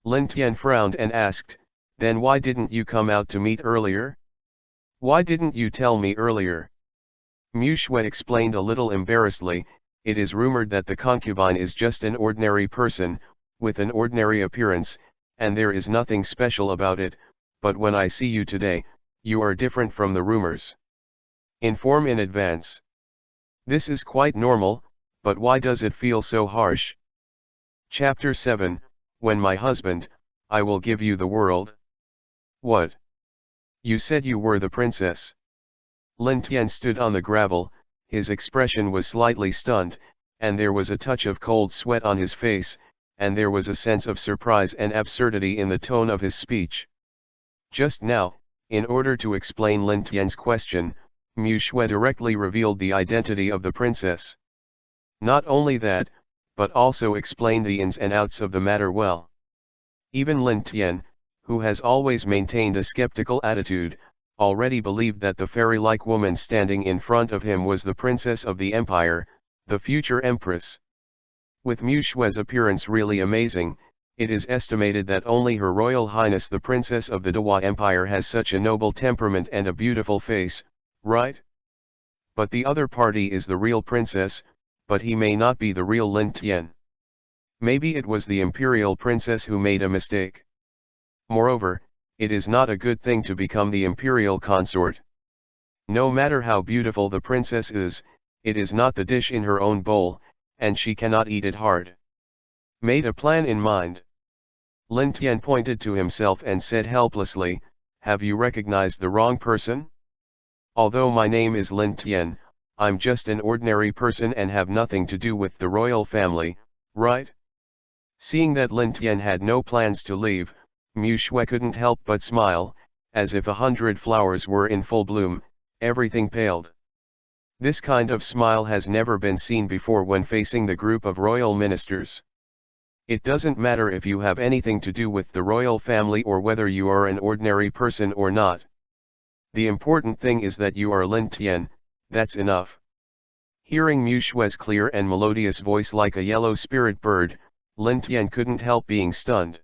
Lin Tian frowned and asked, Then why didn't you come out to meet earlier? Why didn't you tell me earlier? Mu Shui explained a little embarrassedly, It is rumored that the concubine is just an ordinary person, with an ordinary appearance, and there is nothing special about it, but when I see you today, you are different from the rumors. Inform in advance. This is quite normal, but why does it feel so harsh? Chapter 7, When my husband, I will give you the world. What? You said you were the princess. Lin Tian stood on the gravel, his expression was slightly stunned, and there was a touch of cold sweat on his face, and there was a sense of surprise and absurdity in the tone of his speech. Just now, in order to explain Lin Tian's question, Mu Shui directly revealed the identity of the princess. Not only that, but also explained the ins and outs of the matter well. Even Lin Tian, who has always maintained a skeptical attitude, already believed that the fairy-like woman standing in front of him was the princess of the empire, the future empress. With Mu Shui's appearance really amazing, it is estimated that only Her Royal Highness the Princess of the Dehua Empire has such a noble temperament and a beautiful face, right? But the other party is the real princess, but he may not be the real Lin Tian. Maybe it was the imperial princess who made a mistake. Moreover, it is not a good thing to become the imperial consort. No matter how beautiful the princess is, it is not the dish in her own bowl, and she cannot eat it hard. Made a plan in mind. Lin Tian pointed to himself and said helplessly, "Have you recognized the wrong person? Although my name is Lin Tian, I'm just an ordinary person and have nothing to do with the royal family, right?" Seeing that Lin Tian had no plans to leave, Mu Shui couldn't help but smile, as if 100 flowers were in full bloom, everything paled. This kind of smile has never been seen before when facing the group of royal ministers. It doesn't matter if you have anything to do with the royal family or whether you are an ordinary person or not. The important thing is that you are Lin Tian, that's enough. Hearing Mu Shui's clear and melodious voice like a yellow spirit bird, Lin Tian couldn't help being stunned.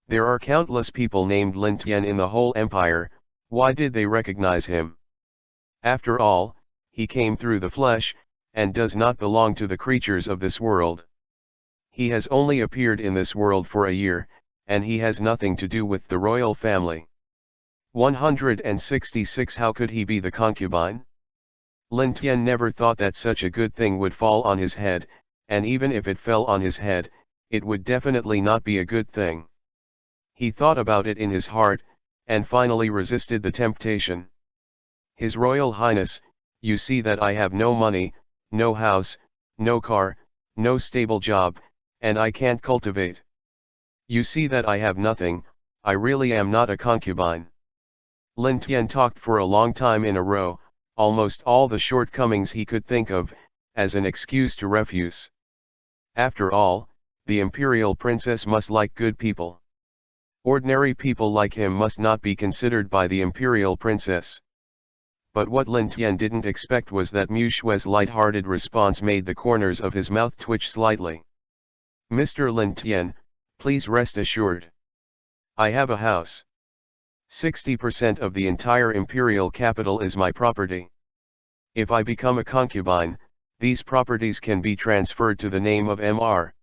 There are countless people named Lin Tian in the whole empire, why did they recognize him? After all, he came through the flesh, and does not belong to the creatures of this world. He has only appeared in this world for a year, and he has nothing to do with the royal family. 166 How could he be the concubine? Lin Tian never thought that such a good thing would fall on his head, and even if it fell on his head, it would definitely not be a good thing. He thought about it in his heart, and finally resisted the temptation. His Royal Highness, you see that I have no money, no house, no car, no stable job, and I can't cultivate. You see that I have nothing, I really am not a concubine. Lin Tian talked for a long time in a row, almost all the shortcomings he could think of, as an excuse to refuse. After all, the imperial princess must like good people. Ordinary people like him must not be considered by the imperial princess. But what Lin Tian didn't expect was that Mu Shui's light-hearted response made the corners of his mouth twitch slightly. "Mr. Lin Tian, please rest assured. I have a house. 60% of the entire imperial capital is my property. If I become a concubine, these properties can be transferred to the name of Mr.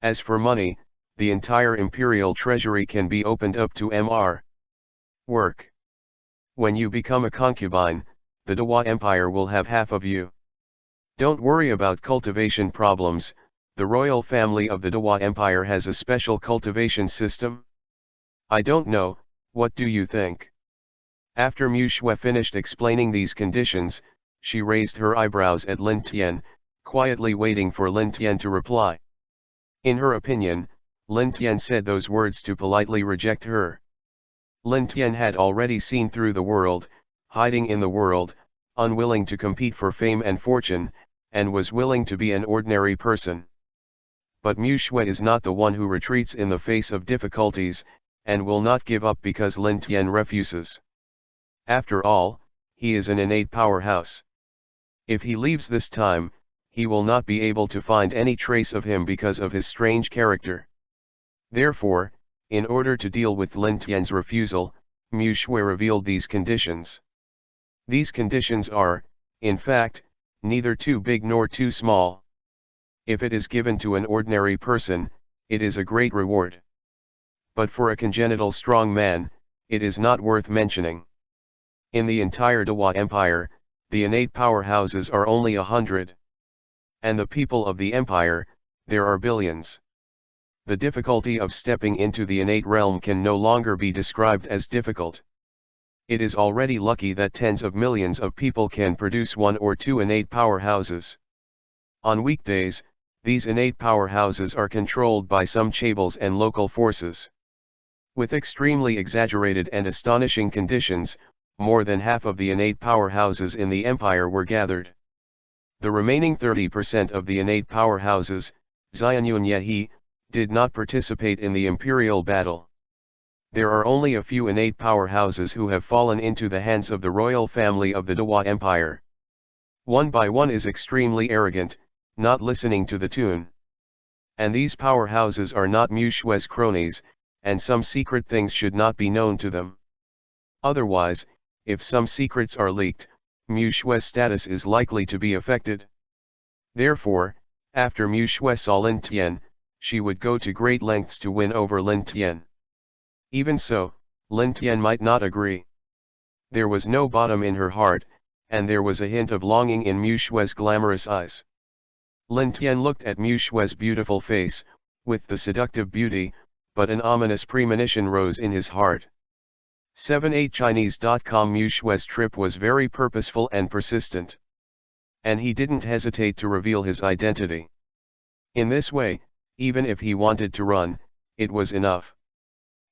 As for money, the entire imperial treasury can be opened up to Mr. Work. When you become a concubine, the Dehua Empire will have half of you. Don't worry about cultivation problems, the royal family of the Dehua Empire has a special cultivation system. I don't know, what do you think?" After Mu Shui finished explaining these conditions, she raised her eyebrows at Lin Tian, quietly waiting for Lin Tian to reply. In her opinion, Lin Tian said those words to politely reject her. Lin Tian had already seen through the world, hiding in the world, unwilling to compete for fame and fortune, and was willing to be an ordinary person. But Mu Shui is not the one who retreats in the face of difficulties, and will not give up because Lin Tian refuses. After all, he is an innate powerhouse. If he leaves this time, he will not be able to find any trace of him because of his strange character. Therefore, in order to deal with Lin Tian's refusal, Mu Shui revealed these conditions. These conditions are, in fact, neither too big nor too small. If it is given to an ordinary person, it is a great reward. But for a congenital strong man, it is not worth mentioning. In the entire Dehua Empire, the innate powerhouses are only 100. And the people of the empire, there are billions. The difficulty of stepping into the innate realm can no longer be described as difficult. It is already lucky that tens of millions of people can produce one or two innate powerhouses. On weekdays, These innate powerhouses are controlled by some chaebol and local forces. With extremely exaggerated and astonishing conditions, more than half of the innate powerhouses in the empire were gathered. The remaining 30% of the innate powerhouses, Xianyunyehi, did not participate in the imperial battle. There are only a few innate powerhouses who have fallen into the hands of the royal family of the Dawa Empire. One by one is extremely arrogant, not listening to the tune. And these powerhouses are not Mushue's cronies, and some secret things should not be known to them. Otherwise, if some secrets are leaked, Mushue's status is likely to be affected. Therefore, after Mushue saw Lin Tian, she would go to great lengths to win over Lin Tian. Even so, Lin Tian might not agree. There was no bottom in her heart, and there was a hint of longing in Mushue's glamorous eyes. Lin Tian looked at Mushue's beautiful face, with the seductive beauty, but an ominous premonition rose in his heart. 78chinese.com Mushue's trip was very purposeful and persistent. And he didn't hesitate to reveal his identity. In this way, even if he wanted to run, it was enough.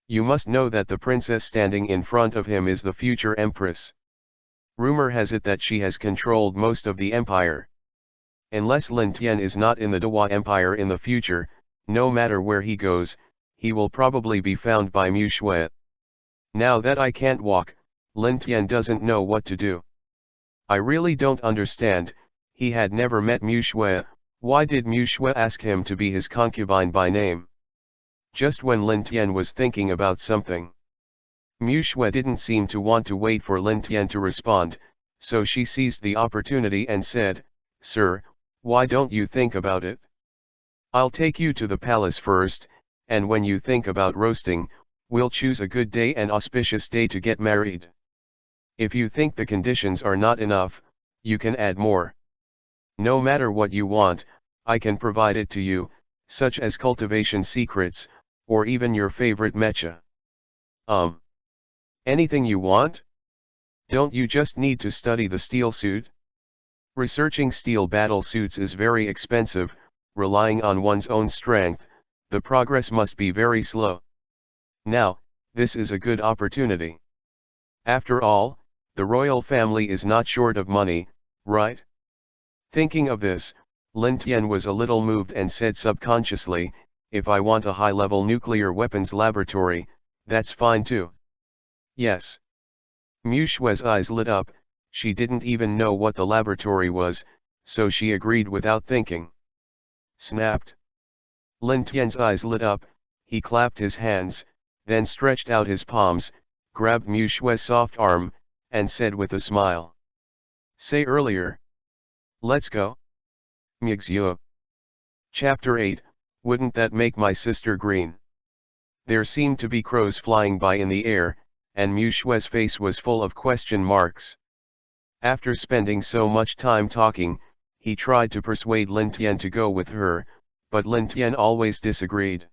You must know that the princess standing in front of him is the future empress. Rumor has it that she has controlled most of the empire. Unless Lin Tian is not in the Dawa Empire in the future, no matter where he goes, he will probably be found by Mushue. Now that I can't walk, Lin Tian doesn't know what to do. I really don't understand. He had never met Mushue. Why did Mushue ask him to be his concubine by name? Just when Lin Tian was thinking about something. Mushue didn't seem to want to wait for Lin Tian to respond, so she seized the opportunity and said, "Sir, why don't you think about it? I'll take you to the palace first, and when you think about roasting, we'll choose a good day and auspicious day to get married. If you think the conditions are not enough, you can add more. No matter what you want, I can provide it to you, such as cultivation secrets, or even your favorite mecha. Anything you want? Don't you just need to study the steel suit? Researching steel battle suits is very expensive, relying on one's own strength, the progress must be very slow. Now, this is a good opportunity. After all, the royal family is not short of money, right?" Thinking of this, Lin Tian was a little moved and said subconsciously, "If I want a high-level nuclear weapons laboratory, that's fine too." "Yes." Mushue's eyes lit up. She didn't even know what the laboratory was, so she agreed without thinking. Snapped. Lin Tian's eyes lit up. He clapped his hands, then stretched out his palms, grabbed Mushue's soft arm, and said with a smile, "Say earlier. Let's go." MECHA. Chapter 8, Wouldn't that make my sister green? There seemed to be crows flying by in the air, and Mushue's face was full of question marks. After spending so much time talking, he tried to persuade Lin Tian to go with her, but Lin Tian always disagreed.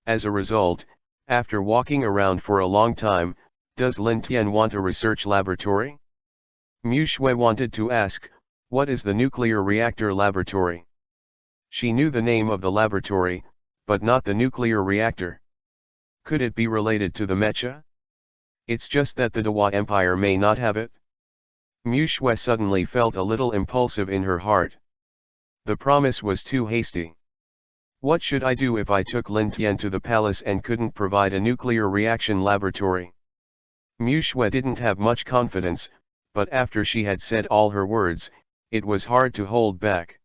As a result, after walking around for a long time, does Lin Tian want a research laboratory? Mushue wanted to ask, what is the nuclear reactor laboratory? She knew the name of the laboratory, but not the nuclear reactor. Could it be related to the MECHA? It's just that the Dawa Empire may not have it. Mushue suddenly felt a little impulsive in her heart. The promise was too hasty. What should I do if I took Lin Tian to the palace and couldn't provide a nuclear reaction laboratory? Mushue didn't have much confidence, but after she had said all her words, it was hard to hold back.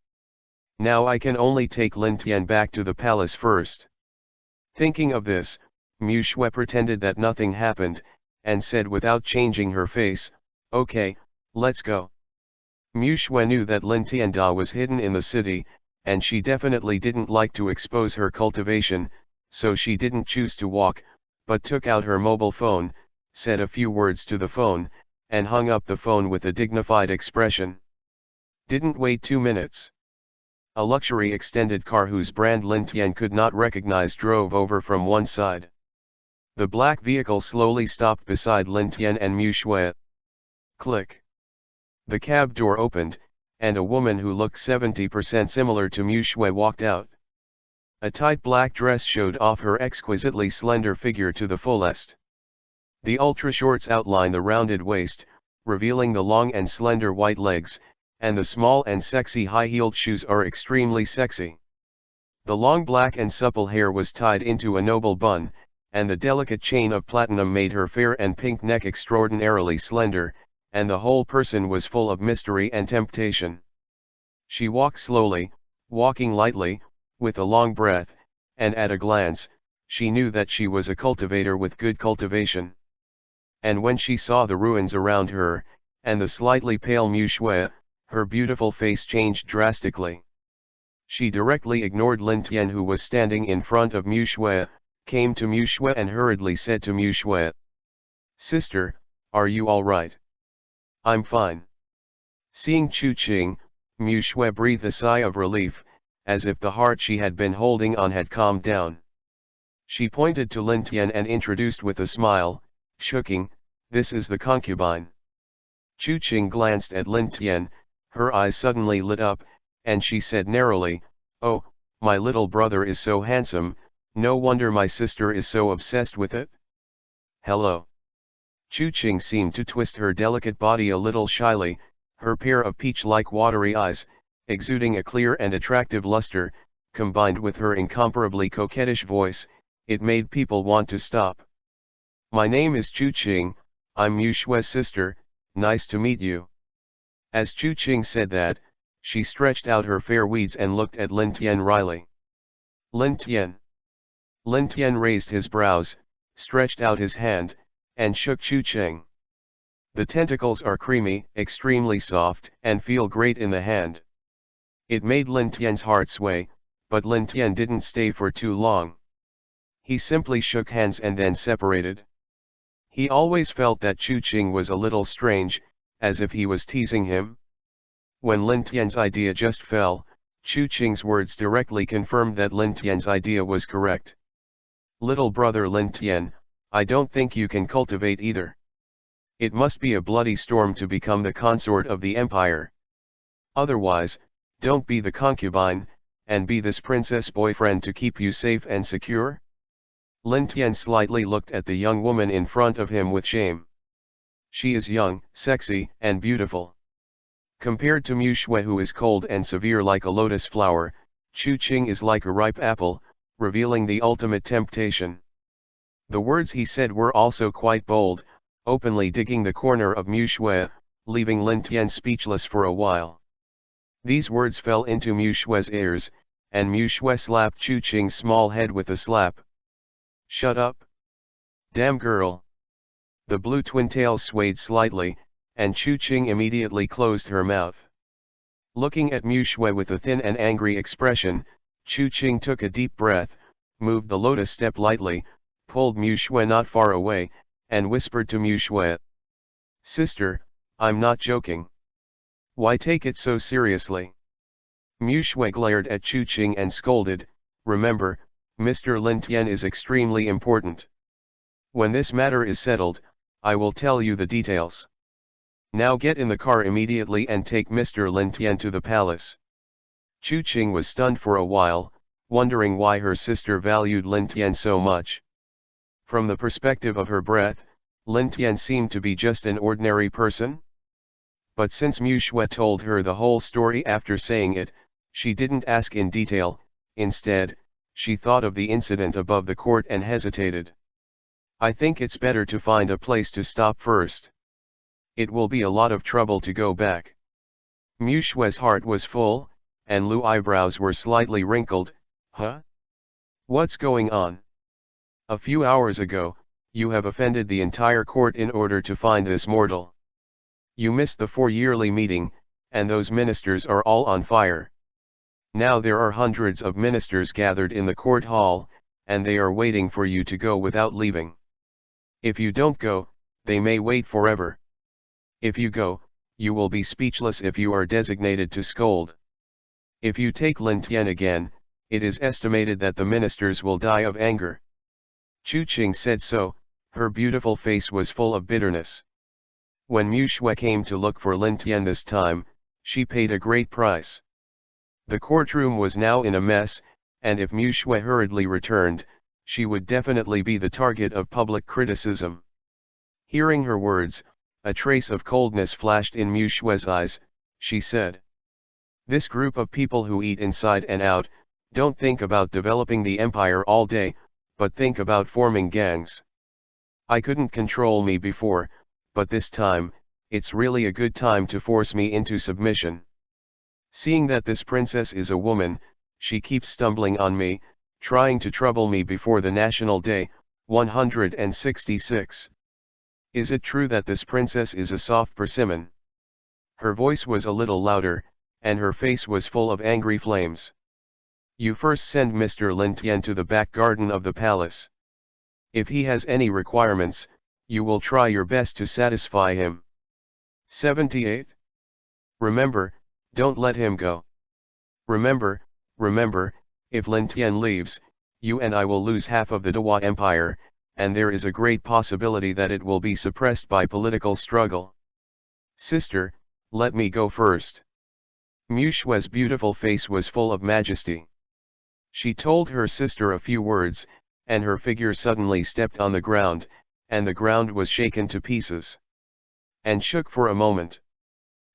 Now I can only take Lin Tian back to the palace first. Thinking of this, Mushue pretended that nothing happened, and said without changing her face, "Okay, let's go." Mushue knew that Lin Tianda was hidden in the city, and she definitely didn't like to expose her cultivation, so she didn't choose to walk, but took out her mobile phone, said a few words to the phone, and hung up the phone with a dignified expression. Didn't wait 2 minutes. A luxury extended car whose brand Lin Tian could not recognize drove over from one side. The black vehicle slowly stopped beside Lin Tian and Mushue. Click. The cab door opened, and a woman who looked 70% similar to Mu Shui walked out. A tight black dress showed off her exquisitely slender figure to the fullest. The ultra shorts outline the rounded waist, revealing the long and slender white legs, and the small and sexy high-heeled shoes are extremely sexy. The long black and supple hair was tied into a noble bun, and the delicate chain of platinum made her fair and pink neck extraordinarily slender, and the whole person was full of mystery and temptation. She walked slowly, walking lightly, with a long breath, and at a glance, she knew that she was a cultivator with good cultivation. And when she saw the ruins around her, and the slightly pale Mu Shui, her beautiful face changed drastically. She directly ignored Lin Tian, who was standing in front of Mu Shui, came to Mu Shui and hurriedly said to Mu Shui, "Sister, are you all right?" "I'm fine." Seeing Chu Qing, Mu Shui breathed a sigh of relief, as if the heart she had been holding on had calmed down. She pointed to Lin Tian and introduced with a smile, "Shuking, this is the concubine." Chu Qing glanced at Lin Tian, her eyes suddenly lit up, and she said narrowly, "Oh, my little brother is so handsome, no wonder my sister is so obsessed with it." "Hello." Chu Qing seemed to twist her delicate body a little shyly, her pair of peach-like watery eyes, exuding a clear and attractive luster, combined with her incomparably coquettish voice, it made people want to stop. "My name is Chu Qing, I'm Mu Shui's sister, nice to meet you." As Chu Qing said that, she stretched out her fair weeds and looked at Lin Tian wryly. "Lin Tian." Lin Tian raised his brows, stretched out his hand, and shook Chu Qing. "The tentacles are creamy, extremely soft, and feel great in the hand." It made Lin Tian's heart sway, but Lin Tian didn't stay for too long. He simply shook hands and then separated. He always felt that Chu Qing was a little strange, as if he was teasing him. When Lin Tian's idea just fell, Chu Qing's words directly confirmed that Lin Tian's idea was correct. "Little brother Lin Tian, I don't think you can cultivate either. It must be a bloody storm to become the consort of the empire. Otherwise, don't be the concubine, and be this princess boyfriend to keep you safe and secure." Lin Tian slightly looked at the young woman in front of him with shame. She is young, sexy, and beautiful. Compared to Mu Shui, who is cold and severe like a lotus flower, Chu Qing is like a ripe apple, revealing the ultimate temptation. The words he said were also quite bold, openly digging the corner of Mu Shui, leaving Lin Tian speechless for a while. These words fell into Mu Shui's ears, and Mu Shui slapped Chu Qing's small head with a slap. "Shut up! Damn girl!" The blue twin tails swayed slightly, and Chu Qing immediately closed her mouth. Looking at Mu Shui with a thin and angry expression, Chu Qing took a deep breath, moved the lotus step lightly, pulled Mu Shui not far away, and whispered to Mu Shui, "Sister, I'm not joking. Why take it so seriously?" Mu Shui glared at Chu Qing and scolded, "Remember, Mr. Lin Tian is extremely important. When this matter is settled, I will tell you the details. Now get in the car immediately and take Mr. Lin Tian to the palace." Chu Qing was stunned for a while, wondering why her sister valued Lin Tian so much. From the perspective of her breath, Lin Tian seemed to be just an ordinary person. But since Mu Shui told her the whole story after saying it, she didn't ask in detail. Instead, she thought of the incident above the court and hesitated. "I think it's better to find a place to stop first. It will be a lot of trouble to go back." Mu Shui's heart was full, and Lu's eyebrows were slightly wrinkled. "Huh? What's going on? A few hours ago, you have offended the entire court in order to find this mortal. You missed the 4-yearly meeting, and those ministers are all on fire. Now there are hundreds of ministers gathered in the court hall, and they are waiting for you to go without leaving. If you don't go, they may wait forever. If you go, you will be speechless if you are designated to scold. If you take Lin Tian again, it is estimated that the ministers will die of anger." Chu Qing said so, her beautiful face was full of bitterness. When Mu Shui came to look for Lin Tian this time, She paid a great price. The courtroom was now in a mess, and if Mu Shui hurriedly returned, she would definitely be the target of public criticism. Hearing her words, a trace of coldness flashed in Mu Shui's eyes. She said, "This group of people who eat inside and out, don't think about developing the empire all day, but think about forming gangs. I couldn't control me before, but this time, it's really a good time to force me into submission. Seeing that this princess is a woman, she keeps stumbling on me, trying to trouble me before the national day." 166. Is it true that this princess is a soft persimmon? Her voice was a little louder, and her face was full of angry flames. "You first send Mr. Lin Tian to the back garden of the palace. If he has any requirements, you will try your best to satisfy him." 78. Remember, don't let him go. Remember, if Lin Tian leaves, you and I will lose half of the Dewa Empire, and there is a great possibility that it will be suppressed by political struggle. Sister, let me go first. Mu Shui's beautiful face was full of majesty. She told her sister a few words, and her figure suddenly stepped on the ground, and the ground was shaken to pieces. And shook for a moment.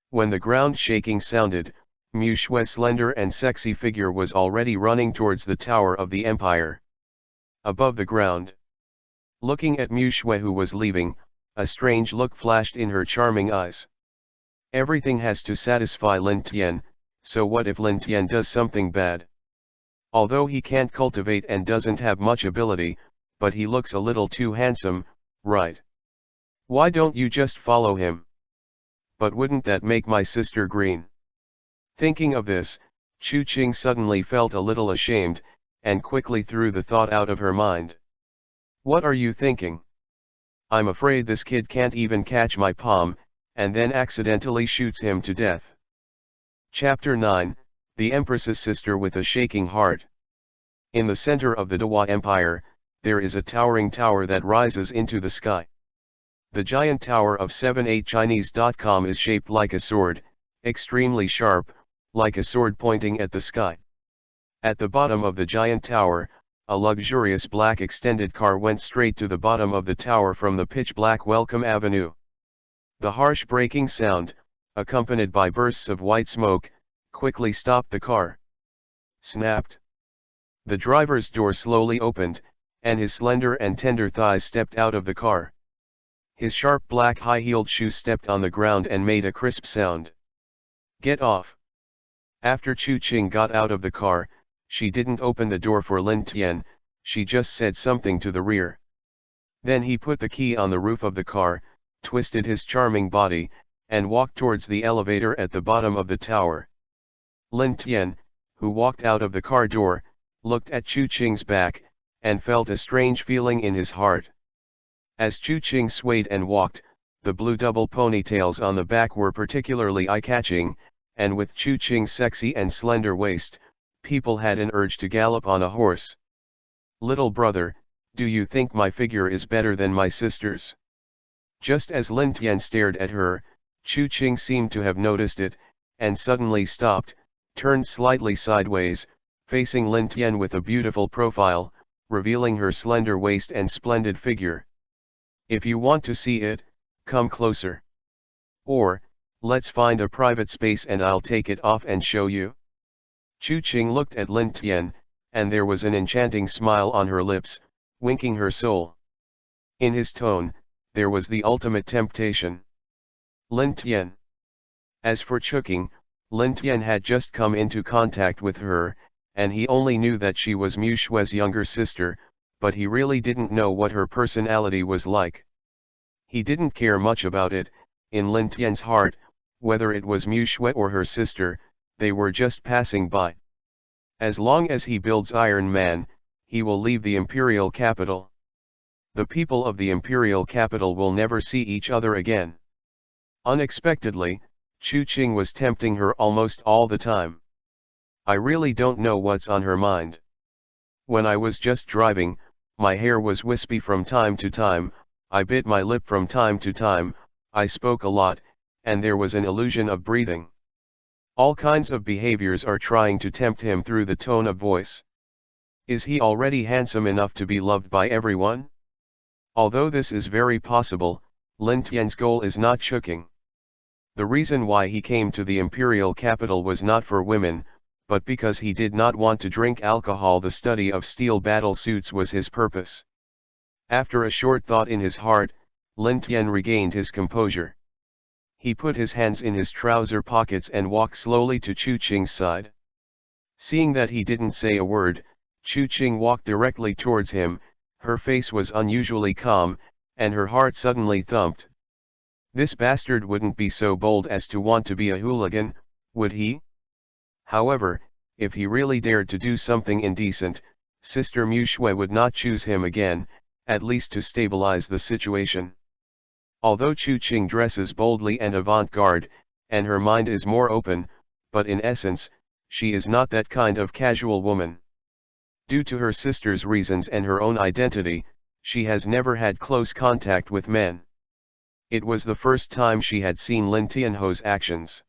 When the ground shaking sounded, Mu Shui's slender and sexy figure was already running towards the tower of the empire. Above the ground. Looking at Mu Shui who was leaving, a strange look flashed in her charming eyes. Everything has to satisfy Lin Tian, so what if Lin Tian does something bad? Although he can't cultivate and doesn't have much ability, but he looks a little too handsome, right? Why don't you just follow him? But wouldn't that make my sister green? Thinking of this, Chu Qing suddenly felt a little ashamed, and quickly threw the thought out of her mind. What are you thinking? I'm afraid this kid can't even catch my palm, and then accidentally shoots him to death. Chapter 9, The Empress's Sister with a Shaking Heart. In the center of the Dewa Empire, there is a towering tower that rises into the sky. The giant tower of 78chinese.com is shaped like a sword, extremely sharp, like a sword pointing at the sky. At the bottom of the giant tower, a luxurious black extended car went straight to the bottom of the tower from the pitch-black Welcome Avenue. The harsh braking sound, accompanied by bursts of white smoke, quickly stopped the car. Snapped. The driver's door slowly opened, and his slender and tender thighs stepped out of the car. His sharp black high-heeled shoe stepped on the ground and made a crisp sound. Get off. After Chu Qing got out of the car, she didn't open the door for Lin Tian, she just said something to the rear. Then he put the key on the roof of the car, twisted his charming body, and walked towards the elevator at the bottom of the tower. Lin Tian, who walked out of the car door, looked at Chu Qing's back, and felt a strange feeling in his heart. As Chu Qing swayed and walked, the blue double ponytails on the back were particularly eye-catching, and with Chu Qing's sexy and slender waist, people had an urge to gallop on a horse. Little brother, do you think my figure is better than my sister's? Just as Lin Tian stared at her, Chu Qing seemed to have noticed it, and suddenly stopped, turned slightly sideways, facing Lin Tian with a beautiful profile, revealing her slender waist and splendid figure. If you want to see it, come closer. Or, let's find a private space and I'll take it off and show you. Chu Qing looked at Lin Tian, and there was an enchanting smile on her lips, winking her soul. In his tone, there was the ultimate temptation. Lin Tian. As for Chu Qing, Lin Tian had just come into contact with her, and he only knew that she was Mu Shui's younger sister, but he really didn't know what her personality was like. He didn't care much about it. In Lin Tian's heart, whether it was Mu Shui or her sister, they were just passing by. As long as he builds Iron Man, he will leave the imperial capital. The people of the imperial capital will never see each other again. Unexpectedly, Chu Qing was tempting her almost all the time. I really don't know what's on her mind. When I was just driving, my hair was wispy from time to time, I bit my lip from time to time, I spoke a lot, and there was an illusion of breathing. All kinds of behaviors are trying to tempt him through the tone of voice. Is he already handsome enough to be loved by everyone? Although this is very possible, Lin Tian's goal is not choking. The reason why he came to the imperial capital was not for women, but because he did not want to drink alcohol. The study of steel battle suits was his purpose. After a short thought in his heart, Lin Tian regained his composure. He put his hands in his trouser pockets and walked slowly to Chu Qing's side. Seeing that he didn't say a word, Chu Qing walked directly towards him. Her face was unusually calm, and her heart suddenly thumped. This bastard wouldn't be so bold as to want to be a hooligan, would he? However, if he really dared to do something indecent, Sister Mu Shui would not choose him again, at least to stabilize the situation. Although Chu Qing dresses boldly and avant-garde, and her mind is more open, but in essence, she is not that kind of casual woman. Due to her sister's reasons and her own identity, she has never had close contact with men. It was the first time she had seen Lin Tianho's actions.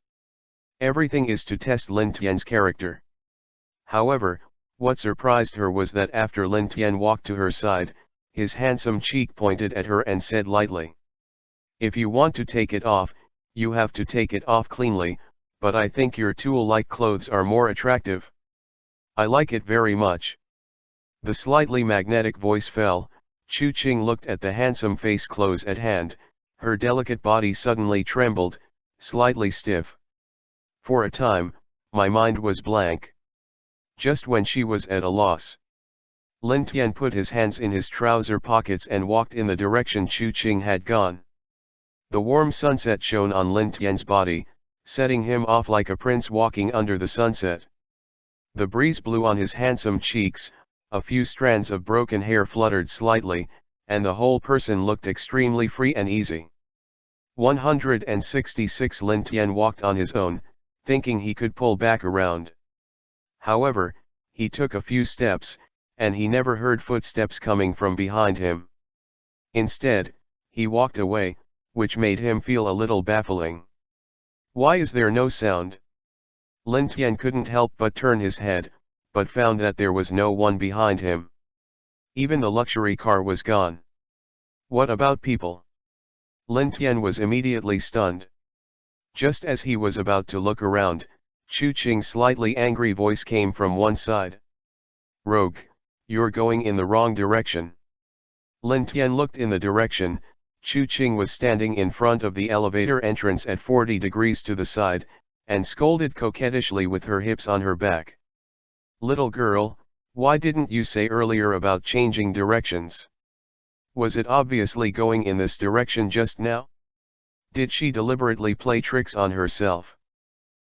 Everything is to test Lin Tian's character. However, what surprised her was that after Lin Tian walked to her side, his handsome cheek pointed at her and said lightly, "If you want to take it off, you have to take it off cleanly, but I think your tulle-like clothes are more attractive. I like it very much." The slightly magnetic voice fell. Chu Qing looked at the handsome face close at hand. Her delicate body suddenly trembled, slightly stiff. For a time, my mind was blank. Just when she was at a loss, Lin Tian put his hands in his trouser pockets and walked in the direction Chu Qing had gone. The warm sunset shone on Lin Tian's body, setting him off like a prince walking under the sunset. The breeze blew on his handsome cheeks, a few strands of broken hair fluttered slightly, and the whole person looked extremely free and easy. 166 Lin Tian walked on his own, thinking he could pull back around. However, he took a few steps, and he never heard footsteps coming from behind him. Instead, he walked away, which made him feel a little baffling. Why is there no sound? Lin Tian couldn't help but turn his head, but found that there was no one behind him. Even the luxury car was gone. What about people? Lin Tian was immediately stunned. Just as he was about to look around, Chu Qing's slightly angry voice came from one side. "Rogue, you're going in the wrong direction." Lin Tian looked in the direction. Chu Qing was standing in front of the elevator entrance at 40 degrees to the side, and scolded coquettishly with her hips on her back. "Little girl, why didn't you say earlier about changing directions? Was it obviously going in this direction just now? Did she deliberately play tricks on herself?"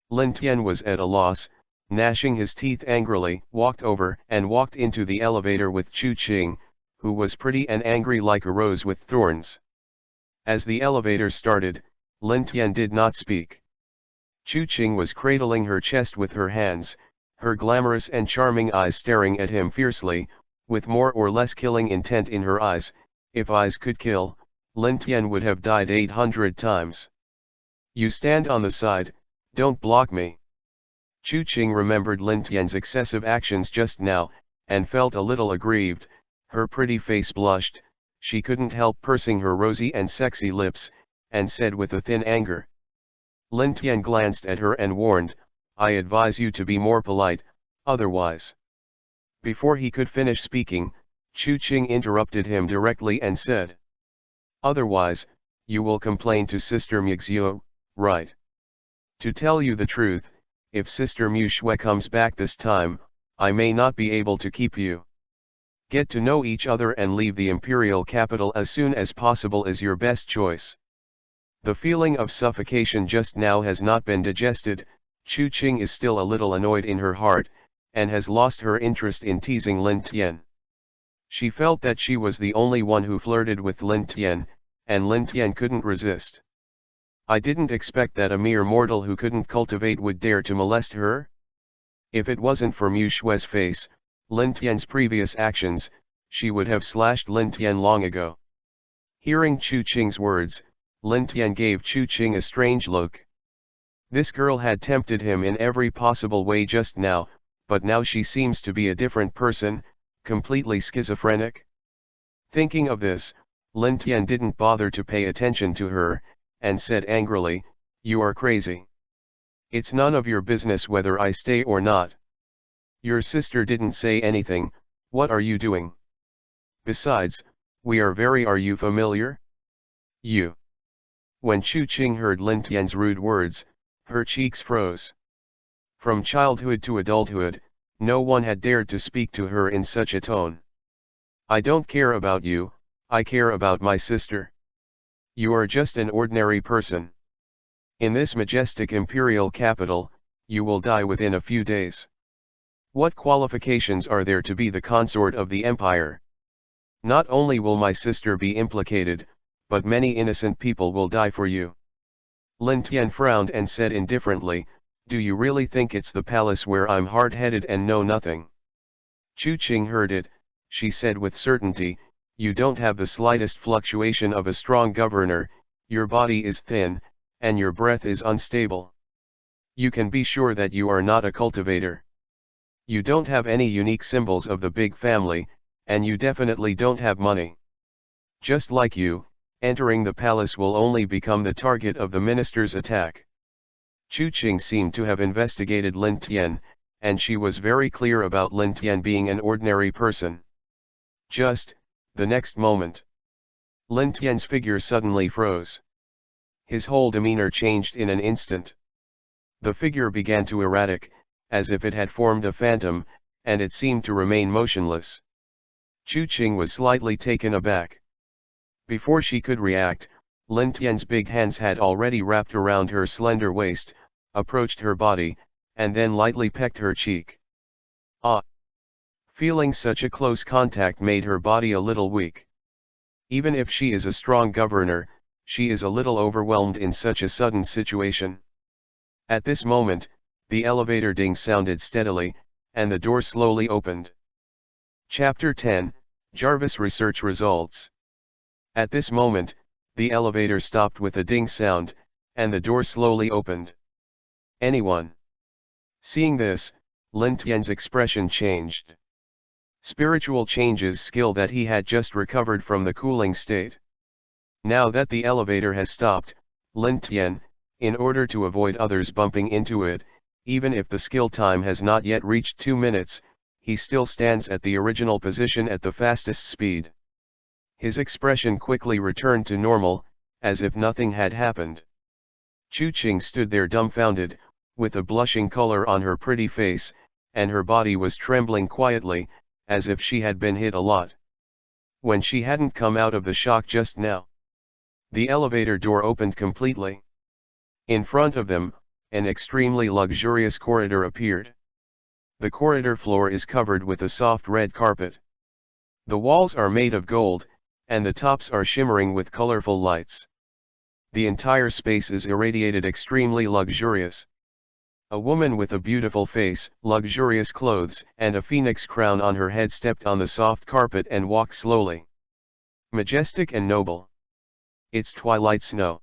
Lin Tian was at a loss, gnashing his teeth angrily, walked over and walked into the elevator with Chu Qing, who was pretty and angry like a rose with thorns. As the elevator started, Lin Tian did not speak. Chu Qing was cradling her chest with her hands, her glamorous and charming eyes staring at him fiercely, with more or less killing intent in her eyes. If eyes could kill, Lin Tian would have died 800 times. "You stand on the side, don't block me." Chu Qing remembered Lin Tian's excessive actions just now, and felt a little aggrieved. Her pretty face blushed, she couldn't help pursing her rosy and sexy lips, and said with a thin anger. Lin Tian glanced at her and warned, "I advise you to be more polite, otherwise." Before he could finish speaking, Chu Qing interrupted him directly and said, "Otherwise, you will complain to Sister Mu, right? To tell you the truth, if Sister Mu Shui comes back this time, I may not be able to keep you. Get to know each other and leave the imperial capital as soon as possible is your best choice." The feeling of suffocation just now has not been digested. Chu Qing is still a little annoyed in her heart, and has lost her interest in teasing Lin Tian. She felt that she was the only one who flirted with Lin Tian, and Lin Tian couldn't resist. "I didn't expect that a mere mortal who couldn't cultivate would dare to molest her. If it wasn't for Mu Shui's face, Lin Tian's previous actions, she would have slashed Lin Tian long ago." Hearing Chu Qing's words, Lin Tian gave Chu Qing a strange look. This girl had tempted him in every possible way just now, but now she seems to be a different person, completely schizophrenic. Thinking of this, Lin Tian didn't bother to pay attention to her, and said angrily, "You are crazy. It's none of your business whether I stay or not. Your sister didn't say anything, what are you doing? Besides, are you familiar? You." When Chu Qing heard Lin Tian's rude words, her cheeks froze. From childhood to adulthood, no one had dared to speak to her in such a tone. "I don't care about you, I care about my sister. You are just an ordinary person. In this majestic imperial capital, you will die within a few days. What qualifications are there to be the consort of the empire? Not only will my sister be implicated, but many innocent people will die for you." Lin Tian frowned and said indifferently, "Do you really think it's the palace where I'm hard-headed and know nothing?" Chu Qing heard it, she said with certainty, "You don't have the slightest fluctuation of a strong governor, your body is thin, and your breath is unstable. You can be sure that you are not a cultivator. You don't have any unique symbols of the big family, and you definitely don't have money. Just like you, entering the palace will only become the target of the minister's attack." Chu Qing seemed to have investigated Lin Tian, and she was very clear about Lin Tian being an ordinary person. Just, the next moment, Lin Tian's figure suddenly froze. His whole demeanor changed in an instant. The figure began to erratic, as if it had formed a phantom, and it seemed to remain motionless. Chu Qing was slightly taken aback. Before she could react, Lin Tian's big hands had already wrapped around her slender waist, approached her body, and then lightly pecked her cheek. Ah! Feeling such a close contact made her body a little weak. Even if she is a strong governor, she is a little overwhelmed in such a sudden situation. At this moment, the elevator ding sounded steadily, and the door slowly opened. Chapter 10, Jarvis Research Results. At this moment, the elevator stopped with a ding sound, and the door slowly opened. "Anyone?" Seeing this, Lin Tian's expression changed. Spiritual changes skill that he had just recovered from the cooling state. Now that the elevator has stopped, Lin Tian, in order to avoid others bumping into it, even if the skill time has not yet reached 2 minutes, he still stands at the original position at the fastest speed. His expression quickly returned to normal, as if nothing had happened. Chu Qing stood there dumbfounded, with a blushing color on her pretty face, and her body was trembling quietly, as if she had been hit a lot. When she hadn't come out of the shock just now. The elevator door opened completely. In front of them, an extremely luxurious corridor appeared. The corridor floor is covered with a soft red carpet. The walls are made of gold, and the tops are shimmering with colorful lights. The entire space is irradiated extremely luxurious. A woman with a beautiful face, luxurious clothes, and a phoenix crown on her head stepped on the soft carpet and walked slowly. Majestic and noble. It's twilight snow.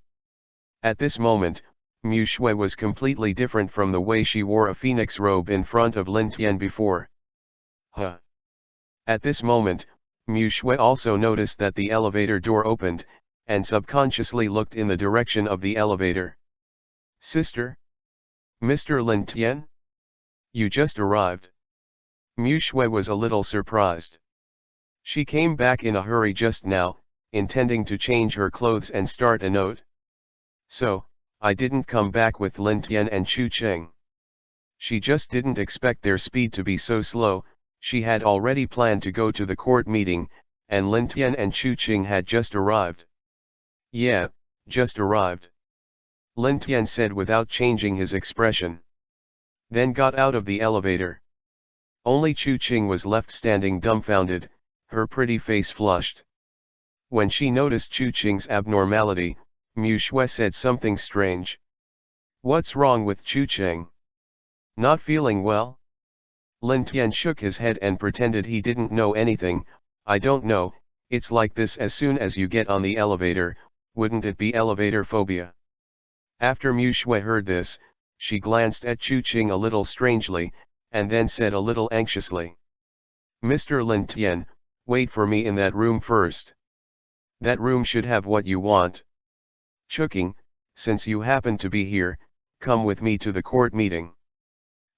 At this moment, Mu Shui was completely different from the way she wore a phoenix robe in front of Lin Tian before. Huh. At this moment, Mu Shui also noticed that the elevator door opened, and subconsciously looked in the direction of the elevator. "Sister? Mr. Lin Tian? You just arrived." Mu Shui was a little surprised. She came back in a hurry just now, intending to change her clothes and start a note. "So, I didn't come back with Lin Tian and Chu Qing." She just didn't expect their speed to be so slow. She had already planned to go to the court meeting, and Lin Tian and Chu Qing had just arrived. "Yeah, just arrived," Lin Tian said without changing his expression. Then got out of the elevator. Only Chu Qing was left standing dumbfounded, her pretty face flushed. When she noticed Chu Qing's abnormality, Mu Shui said something strange. "What's wrong with Chu Qing? Not feeling well?" Lin Tian shook his head and pretended he didn't know anything. "I don't know, it's like this as soon as you get on the elevator, wouldn't it be elevator phobia?" After Mu Shui heard this, She glanced at Chu Qing a little strangely, and then said a little anxiously. "Mr. Lin Tian, wait for me in that room first. That room should have what you want. Chuking, since you happen to be here, come with me to the court meeting."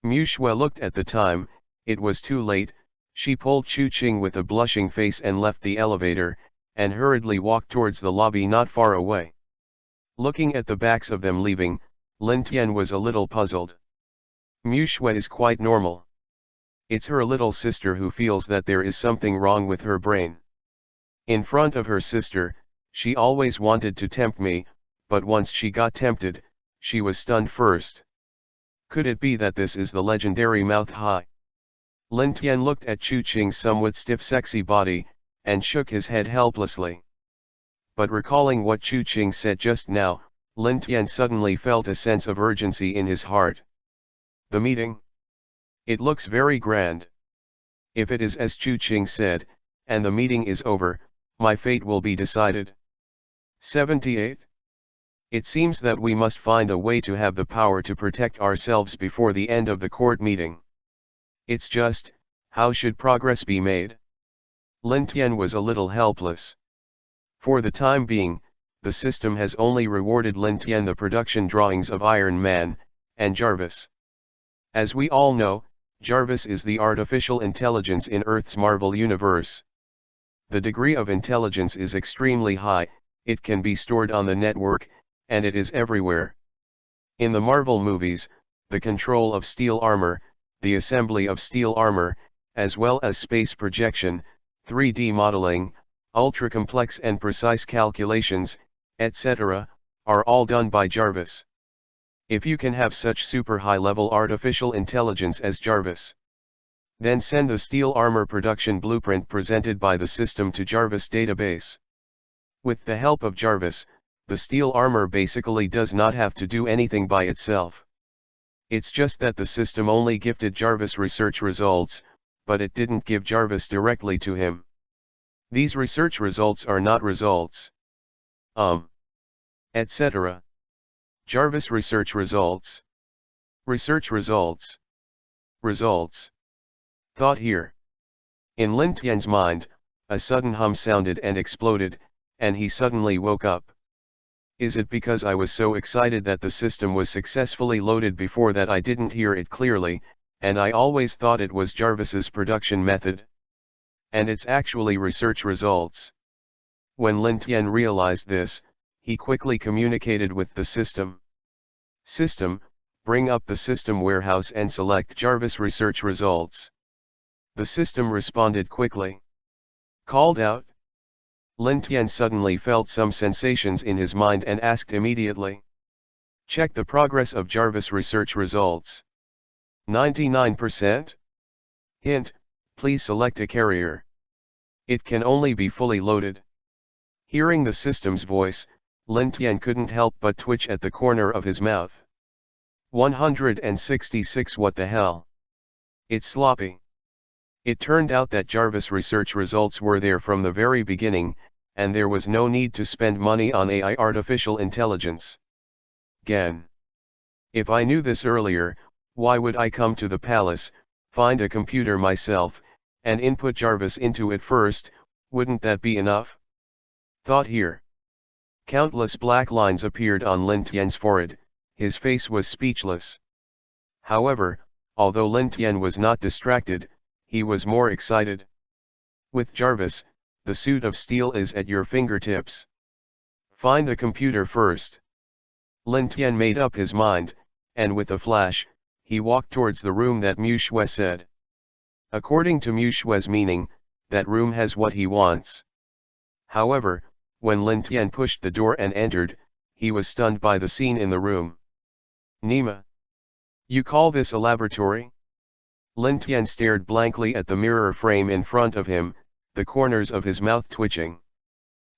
Mu Shui looked at the time. It was too late. She pulled Chu Qing with a blushing face and left the elevator, and hurriedly walked towards the lobby not far away. Looking at the backs of them leaving, Lin Tian was a little puzzled. Mu Shui is quite normal. It's her little sister who feels that there is something wrong with her brain. In front of her sister, she always wanted to tempt me, but once she got tempted, she was stunned first. Could it be that this is the legendary mouth high? Lin Tian looked at Chu Qing's somewhat stiff sexy body, and shook his head helplessly. But recalling what Chu Qing said just now, Lin Tian suddenly felt a sense of urgency in his heart. The meeting? It looks very grand. If it is as Chu Qing said, and the meeting is over, my fate will be decided. 78. It seems that we must find a way to have the power to protect ourselves before the end of the court meeting. It's just, how should progress be made? Lin Tian was a little helpless. For the time being, the system has only rewarded Lin Tian the production drawings of Iron Man, and Jarvis. As we all know, Jarvis is the artificial intelligence in Earth's Marvel universe. The degree of intelligence is extremely high, it can be stored on the network, and it is everywhere. In the Marvel movies, the control of steel armor, the assembly of steel armor, as well as space projection, 3D modeling, ultra-complex and precise calculations, etc., are all done by Jarvis. If you can have such super high-level artificial intelligence as Jarvis, then send the steel armor production blueprint presented by the system to Jarvis database. With the help of Jarvis, the steel armor basically does not have to do anything by itself. It's just that the system only gifted Jarvis research results, but it didn't give Jarvis directly to him. These research results are not results. Etc. Jarvis research results. Research results. Results. Thought here. In Lin Tian's mind, a sudden hum sounded and exploded, and he suddenly woke up. Is it because I was so excited that the system was successfully loaded before that I didn't hear it clearly, and I always thought it was Jarvis's production method? And it's actually research results. When Lin Tian realized this, he quickly communicated with the system. System, bring up the system warehouse and select Jarvis research results. The system responded quickly. Called out. Lin Tian suddenly felt some sensations in his mind and asked immediately. Check the progress of Jarvis research results. 99%? Hint, please select a carrier. It can only be fully loaded. Hearing the system's voice, Lin Tian couldn't help but twitch at the corner of his mouth. 166. What the hell? It's sloppy. It turned out that Jarvis research results were there from the very beginning, and there was no need to spend money on AI artificial intelligence. Gen. If I knew this earlier, why would I come to the palace, find a computer myself, and input Jarvis into it first? Wouldn't that be enough? Thought here. Countless black lines appeared on Lin Tian's forehead, his face was speechless. However, although Lin Tian was not distracted, he was more excited. With Jarvis, the suit of steel is at your fingertips. Find the computer first. Lin Tian made up his mind, and with a flash, he walked towards the room that Mu Shui said. According to Mu Shui's meaning, that room has what he wants. However, when Lin Tian pushed the door and entered, he was stunned by the scene in the room. Nima. You call this a laboratory? Lin Tian stared blankly at the mirror frame in front of him, the corners of his mouth twitching.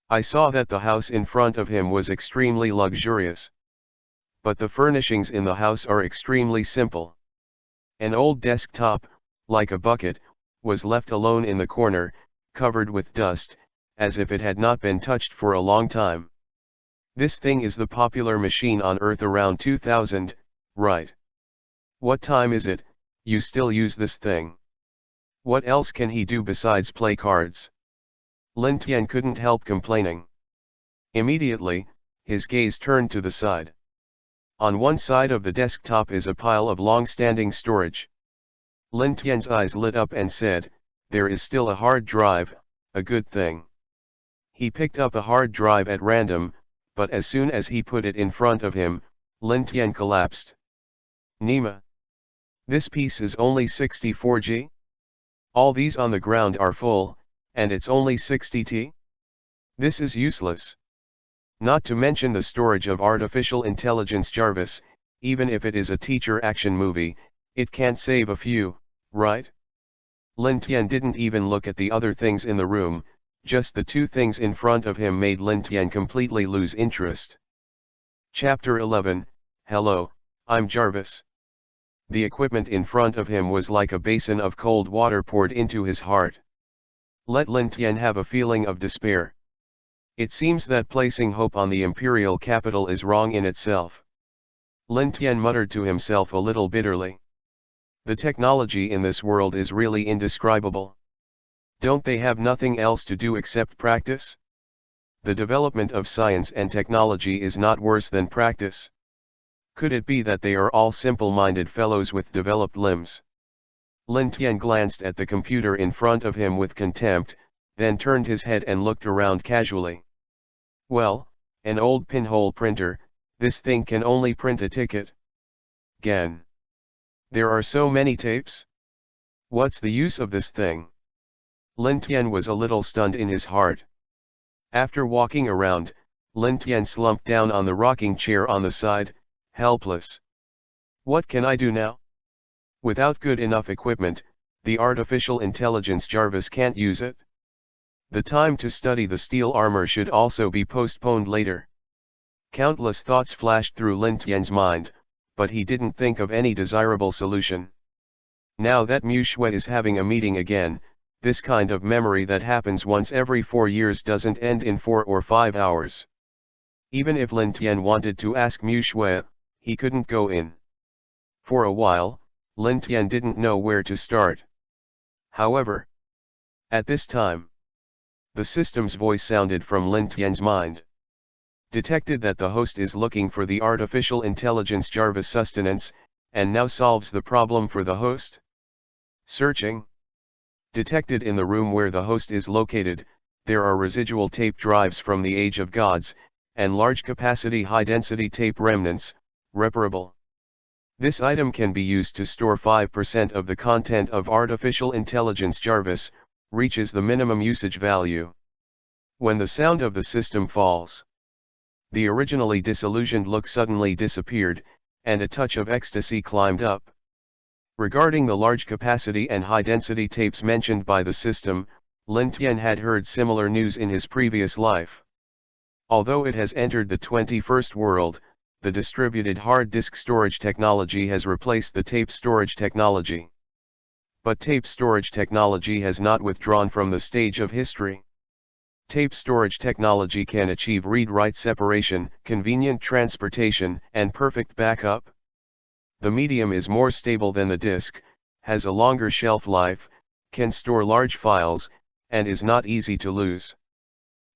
I saw that the house in front of him was extremely luxurious. But the furnishings in the house are extremely simple. An old desktop, like a bucket, was left alone in the corner, covered with dust, as if it had not been touched for a long time. This thing is the popular machine on Earth around 2000, right? What time is it? You still use this thing? What else can he do besides play cards? Lin Tian couldn't help complaining. Immediately, his gaze turned to the side. On one side of the desktop is a pile of long-standing storage. Lin Tian's eyes lit up and said, "There is still a hard drive, a good thing." He picked up a hard drive at random, but as soon as he put it in front of him, Lin Tian collapsed. "Nima, this piece is only 64 G? All these on the ground are full, and it's only 60 T? This is useless. Not to mention the storage of artificial intelligence Jarvis, even if it is a teacher action movie, it can't save a few, right?" Lin Tian didn't even look at the other things in the room, just the two things in front of him made Lin Tian completely lose interest. Chapter 11, Hello, I'm Jarvis. The equipment in front of him was like a basin of cold water poured into his heart. Let Lin Tian have a feeling of despair. It seems that placing hope on the imperial capital is wrong in itself. Lin Tian muttered to himself a little bitterly. The technology in this world is really indescribable. Don't they have nothing else to do except practice? The development of science and technology is not worse than practice. Could it be that they are all simple-minded fellows with developed limbs? Lin Tian glanced at the computer in front of him with contempt, then turned his head and looked around casually. Well, an old pinhole printer, this thing can only print a ticket. Gan. There are so many tapes? What's the use of this thing? Lin Tian was a little stunned in his heart. After walking around, Lin Tian slumped down on the rocking chair on the side, helpless. What can I do now? Without good enough equipment, the artificial intelligence Jarvis can't use it. The time to study the steel armor should also be postponed later. Countless thoughts flashed through Lin Tian's mind, but he didn't think of any desirable solution. Now that Mu Shui is having a meeting again, this kind of memory that happens once every 4 years doesn't end in 4 or 5 hours. Even if Lin Tian wanted to ask Mu Shui, he couldn't go in. For a while, Lin Tian didn't know where to start. However, at this time, the system's voice sounded from Lin Tian's mind. Detected that the host is looking for the artificial intelligence Jarvis sustenance, and now solves the problem for the host? Searching. Detected in the room where the host is located, there are residual tape drives from the Age of Gods, and large-capacity high-density tape remnants, reparable. This item can be used to store 5% of the content of artificial intelligence Jarvis, reaches the minimum usage value. When the sound of the system falls, the originally disillusioned look suddenly disappeared, and a touch of ecstasy climbed up. Regarding the large capacity and high density tapes mentioned by the system, Lin Tian had heard similar news in his previous life. Although it has entered the 21st world, the distributed hard disk storage technology has replaced the tape storage technology. But tape storage technology has not withdrawn from the stage of history. Tape storage technology can achieve read-write separation, convenient transportation, and perfect backup. The medium is more stable than the disk, has a longer shelf life, can store large files, and is not easy to lose.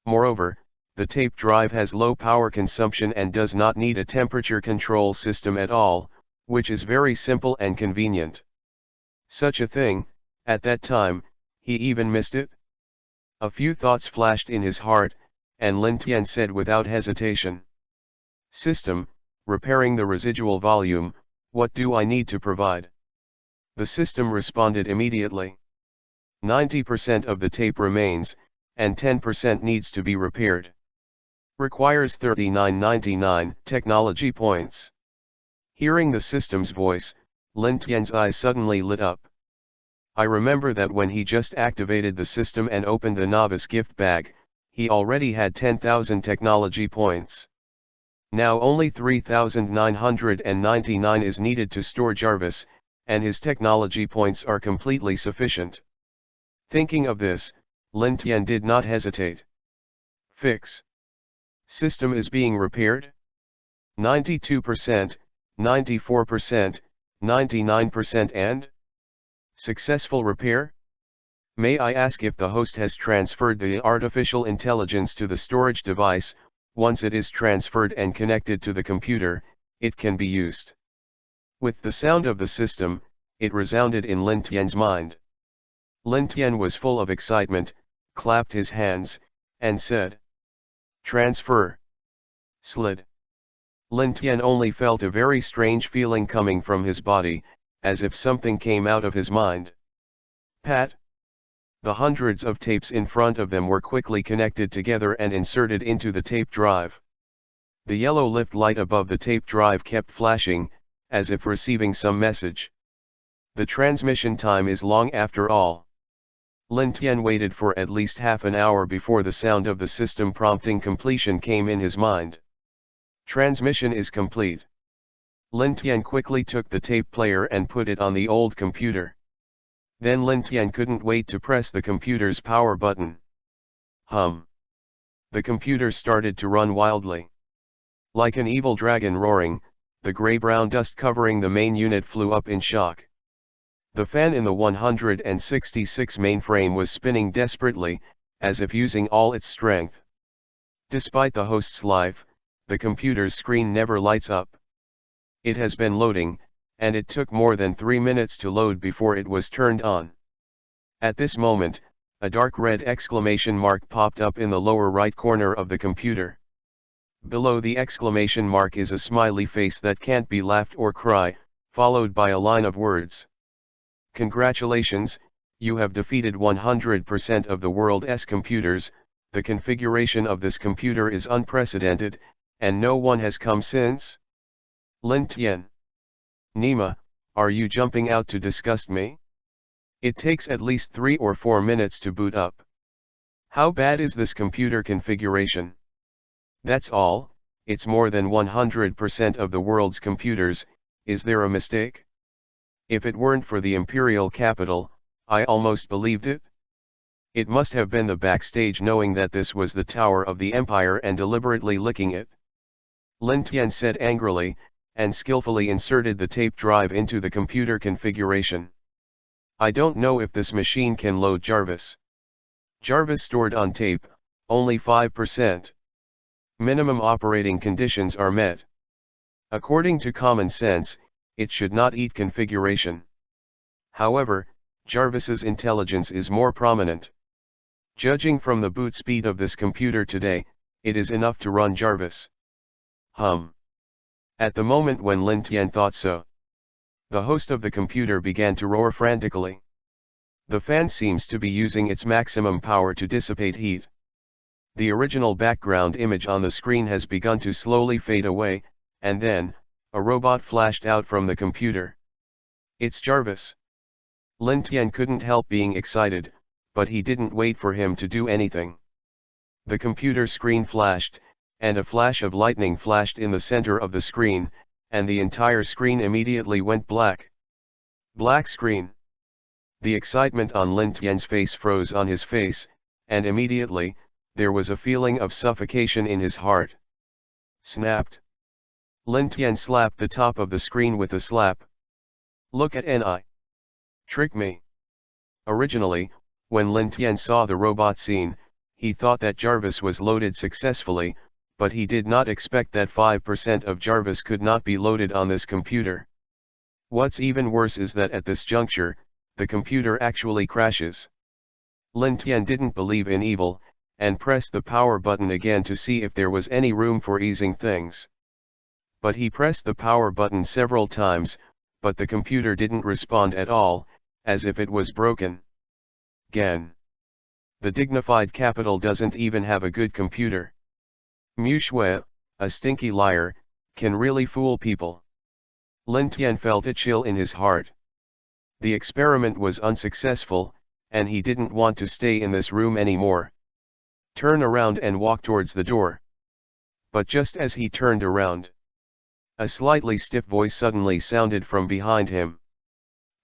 Moreover, the tape drive has low power consumption and does not need a temperature control system at all, which is very simple and convenient. Such a thing, at that time, he even missed it. A few thoughts flashed in his heart, and Lin Tian said without hesitation. System, repairing the residual volume, what do I need to provide? The system responded immediately. 90% of the tape remains, and 10% needs to be repaired. Requires 39.99 technology points. Hearing the system's voice, Lin Tian's eyes suddenly lit up. I remember that when he just activated the system and opened the novice gift bag, he already had 10,000 technology points. Now only 3,999 is needed to store Jarvis, and his technology points are completely sufficient. Thinking of this, Lin Tian did not hesitate. Fix. System is being repaired? 92%, 94%, 99% and successful repair? May I ask if the host has transferred the artificial intelligence to the storage device? Once it is transferred and connected to the computer, it can be used. With the sound of the system, it resounded in Lin Tian's mind. Lin Tian was full of excitement, clapped his hands, and said, "Transfer." Slid. Lin Tian only felt a very strange feeling coming from his body, as if something came out of his mind. Pat. The hundreds of tapes in front of them were quickly connected together and inserted into the tape drive. The yellow lift light above the tape drive kept flashing, as if receiving some message. The transmission time is long after all. Lin Tian waited for at least half an hour before the sound of the system prompting completion came in his mind. Transmission is complete. Lin Tian quickly took the tape player and put it on the old computer. Then Lin Tian couldn't wait to press the computer's power button. Hum. The computer started to run wildly. Like an evil dragon roaring, the gray-brown dust covering the main unit flew up in shock. The fan in the 166 mainframe was spinning desperately, as if using all its strength. Despite the host's life, the computer's screen never lights up. It has been loading, and it took more than 3 minutes to load before it was turned on. At this moment, a dark red exclamation mark popped up in the lower right corner of the computer. Below the exclamation mark is a smiley face that can't be laughed or cry, followed by a line of words. Congratulations, you have defeated 100% of the world's computers. The configuration of this computer is unprecedented, and no one has come since. Lin Tian. Nima, are you jumping out to disgust me? It takes at least 3 or 4 minutes to boot up. How bad is this computer configuration? That's all, it's more than 100% of the world's computers. Is there a mistake? If it weren't for the imperial capital, I almost believed it. It must have been the backstage knowing that this was the tower of the empire and deliberately licking it. Lin Tian said angrily, and skillfully inserted the tape drive into the computer configuration. I don't know if this machine can load Jarvis. Jarvis stored on tape, only 5%. Minimum operating conditions are met. According to common sense, it should not eat configuration. However, Jarvis's intelligence is more prominent. Judging from the boot speed of this computer today, it is enough to run Jarvis. Hum. At the moment when Lin Tian thought so, the host of the computer began to roar frantically. The fan seems to be using its maximum power to dissipate heat. The original background image on the screen has begun to slowly fade away, and then, a robot flashed out from the computer. It's Jarvis. Lin Tian couldn't help being excited, but he didn't wait for him to do anything. The computer screen flashed, and a flash of lightning flashed in the center of the screen, and the entire screen immediately went black. Black screen. The excitement on Lin Tian's face froze on his face, and immediately, there was a feeling of suffocation in his heart. Snapped. Lin Tian slapped the top of the screen with a slap. Look at NI. Trick me. Originally, when Lin Tian saw the robot scene, he thought that Jarvis was loaded successfully, but he did not expect that 5% of Jarvis could not be loaded on this computer. What's even worse is that at this juncture, the computer actually crashes. Lin Tian didn't believe in evil, and pressed the power button again to see if there was any room for easing things. But he pressed the power button several times, but the computer didn't respond at all, as if it was broken. Gan. The dignified capital doesn't even have a good computer. Mu Shui, a stinky liar, can really fool people. Lin Tian felt a chill in his heart. The experiment was unsuccessful, and he didn't want to stay in this room anymore. Turn around and walk towards the door. But just as he turned around, a slightly stiff voice suddenly sounded from behind him.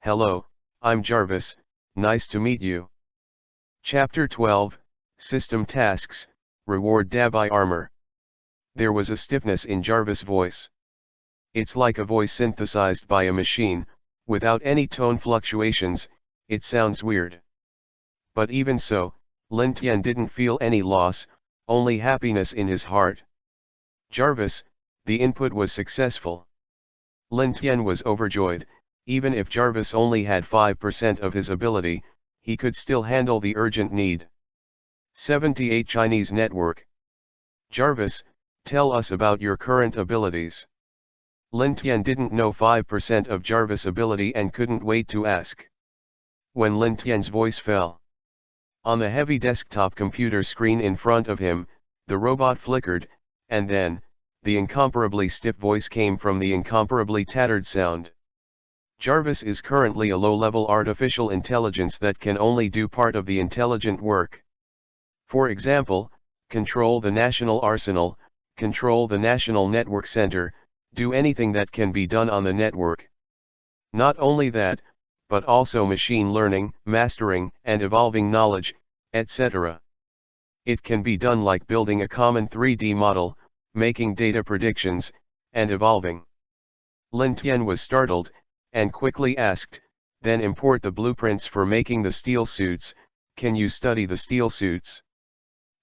Hello, I'm Jarvis, nice to meet you. Chapter 12, System Tasks, Reward Dabai Armor. There was a stiffness in Jarvis' voice. It's like a voice synthesized by a machine, without any tone fluctuations. It sounds weird. But even so, Lin Tian didn't feel any loss, only happiness in his heart. Jarvis, the input was successful. Lin Tian was overjoyed. Even if Jarvis only had 5% of his ability, he could still handle the urgent need. 78 Chinese Network. Jarvis, tell us about your current abilities. Lin Tian didn't know 5% of Jarvis' ability and couldn't wait to ask. When Lin Tian's voice fell on the heavy desktop computer screen in front of him, the robot flickered, and then, the incomparably stiff voice came from the incomparably tattered sound. Jarvis is currently a low-level artificial intelligence that can only do part of the intelligent work. For example, control the national arsenal, control the national network center, do anything that can be done on the network. Not only that, but also machine learning, mastering, and evolving knowledge, etc. It can be done like building a common 3D model, making data predictions, and evolving. Lin Tian was startled, and quickly asked, then import the blueprints for making the steel suits. Can you study the steel suits?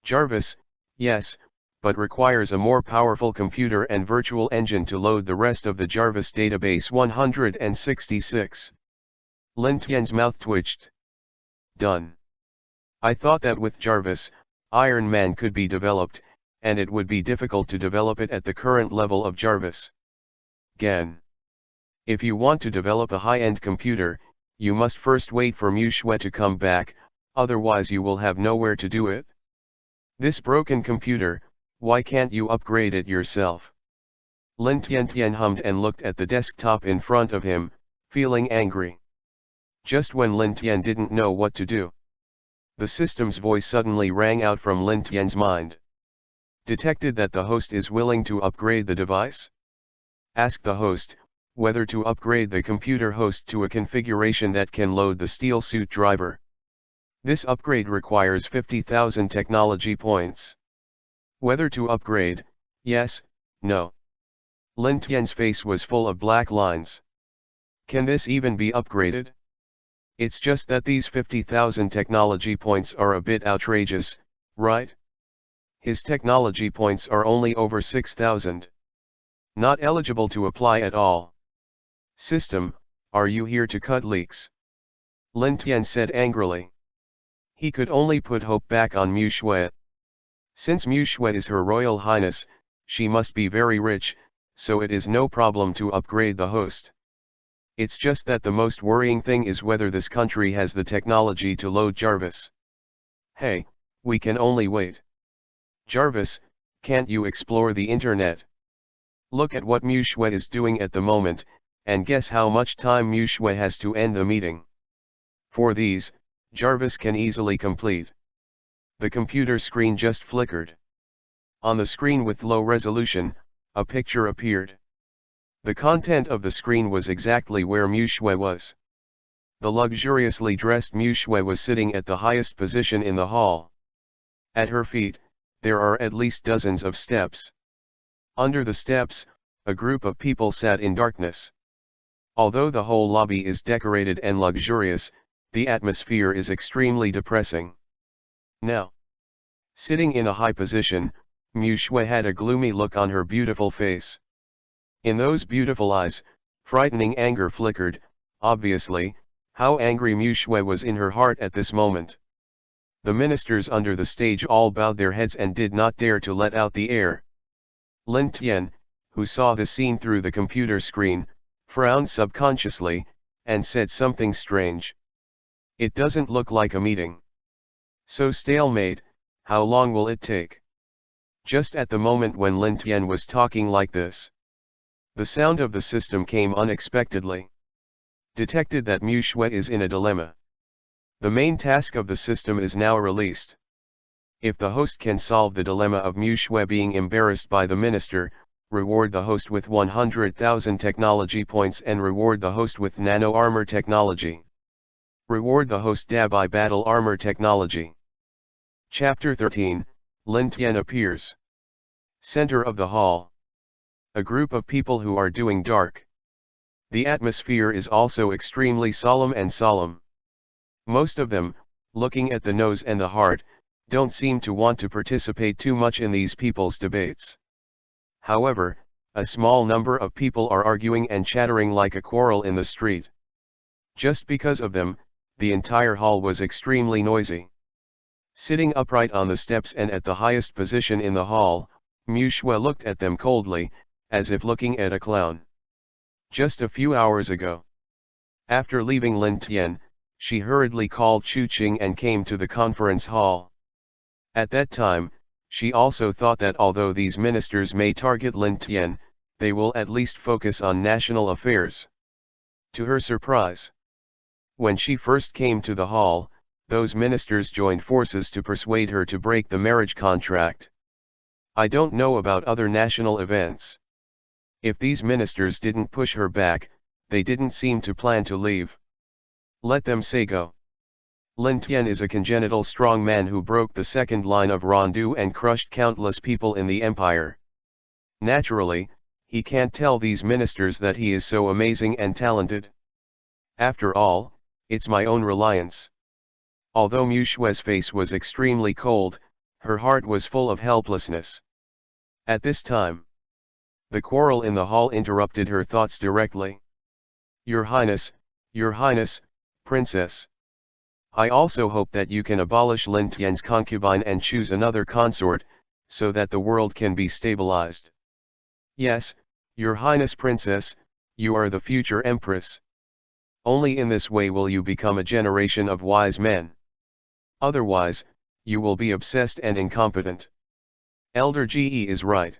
Jarvis, yes, but requires a more powerful computer and virtual engine to load the rest of the Jarvis database 166. Lin Tian's mouth twitched. Done. I thought that with Jarvis, Iron Man could be developed, and it would be difficult to develop it at the current level of Jarvis. Gan. If you want to develop a high-end computer, you must first wait for Mu Shui to come back, otherwise you will have nowhere to do it. This broken computer, why can't you upgrade it yourself? Lin Tian hummed and looked at the desktop in front of him, feeling angry. Just when Lin Tian didn't know what to do, the system's voice suddenly rang out from Lin Tian's mind. Detected that the host is willing to upgrade the device? Ask the host whether to upgrade the computer host to a configuration that can load the steel suit driver. This upgrade requires 50,000 technology points. Whether to upgrade, yes, no. Lin Tian's face was full of black lines. Can this even be upgraded? It's just that these 50,000 technology points are a bit outrageous, right? His technology points are only over 6,000. Not eligible to apply at all. System, are you here to cut leaks? Lin Tian said angrily. He could only put hope back on Mu Shui. Since Mu Shui is Her Royal Highness, she must be very rich, so it is no problem to upgrade the host. It's just that the most worrying thing is whether this country has the technology to load Jarvis. Hey, we can only wait. Jarvis, can't you explore the internet? Look at what Mu Shui is doing at the moment, and guess how much time Mu Shui has to end the meeting. For these, Jarvis can easily complete. The computer screen just flickered. On the screen with low resolution, a picture appeared. The content of the screen was exactly where Mu Shui was. The luxuriously dressed Mu Shui was sitting at the highest position in the hall. At her feet, there are at least dozens of steps. Under the steps, a group of people sat in darkness. Although the whole lobby is decorated and luxurious, the atmosphere is extremely depressing. Now, sitting in a high position, Mu Shui had a gloomy look on her beautiful face. In those beautiful eyes, frightening anger flickered. Obviously, how angry Mu Shui was in her heart at this moment. The ministers under the stage all bowed their heads and did not dare to let out the air. Lin Tian, who saw the scene through the computer screen, frowned subconsciously, and said something strange. It doesn't look like a meeting. So stalemate, how long will it take? Just at the moment when Lin Tian was talking like this, the sound of the system came unexpectedly. Detected that Mu Shui is in a dilemma. The main task of the system is now released. If the host can solve the dilemma of Mu Shui being embarrassed by the minister, reward the host with 100,000 technology points and reward the host with nano armor technology. Reward the host by battle armor technology. Chapter 13, Lin Tian appears. Center of the hall. A group of people who are doing dark. The atmosphere is also extremely solemn and solemn. Most of them, looking at the nose and the heart, don't seem to want to participate too much in these people's debates. However, a small number of people are arguing and chattering like a quarrel in the street. Just because of them, the entire hall was extremely noisy. Sitting upright on the steps and at the highest position in the hall, Mu Shui looked at them coldly, as if looking at a clown. Just a few hours ago. After leaving Lin Tian, she hurriedly called Chu Qing and came to the conference hall. At that time, she also thought that although these ministers may target Lin Tian, they will at least focus on national affairs. To her surprise, when she first came to the hall, those ministers joined forces to persuade her to break the marriage contract. I don't know about other national events. If these ministers didn't push her back, they didn't seem to plan to leave. Let them say go. Lin Tian is a congenital strong man who broke the second line of Rondu and crushed countless people in the empire. Naturally, he can't tell these ministers that he is so amazing and talented. After all, it's my own reliance. Although Mu Shui's face was extremely cold, her heart was full of helplessness. At this time, the quarrel in the hall interrupted her thoughts directly. Your Highness, Princess. I also hope that you can abolish Lin Tian's concubine and choose another consort, so that the world can be stabilized. Yes, Your Highness Princess, you are the future Empress. Only in this way will you become a generation of wise men. Otherwise, you will be obsessed and incompetent. Elder Ge is right.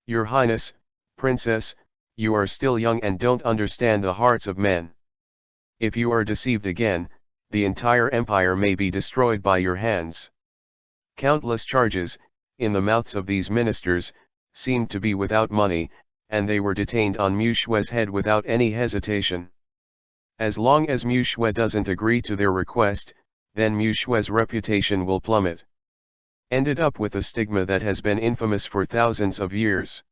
Your Highness, Princess, you are still young and don't understand the hearts of men. If you are deceived again, the entire empire may be destroyed by your hands. Countless charges, in the mouths of these ministers, seemed to be without money, and they were detained on Mu Shui's head without any hesitation. As long as Mu Shui doesn't agree to their request, then Mu Shui's reputation will plummet. Ended up with a stigma that has been infamous for thousands of years.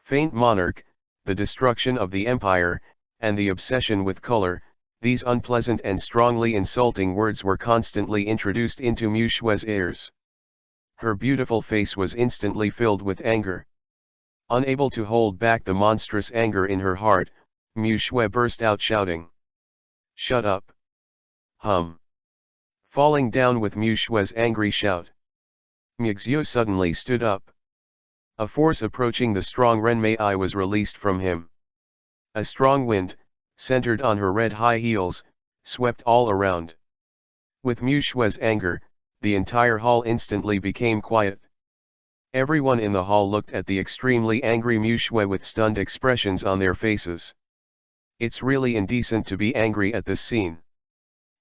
Faint monarch, the destruction of the empire, and the obsession with color, these unpleasant and strongly insulting words were constantly introduced into Mu Shui's ears. Her beautiful face was instantly filled with anger. Unable to hold back the monstrous anger in her heart, Mu Shui burst out shouting. Shut up! Hum! Falling down with Mu Shui's angry shout, Mixue suddenly stood up. A force approaching the strong Renmei was released from him. A strong wind, centered on her red high heels, swept all around. With Mu Shui's anger, the entire hall instantly became quiet. Everyone in the hall looked at the extremely angry Mu Shui with stunned expressions on their faces. It's really indecent to be angry at this scene.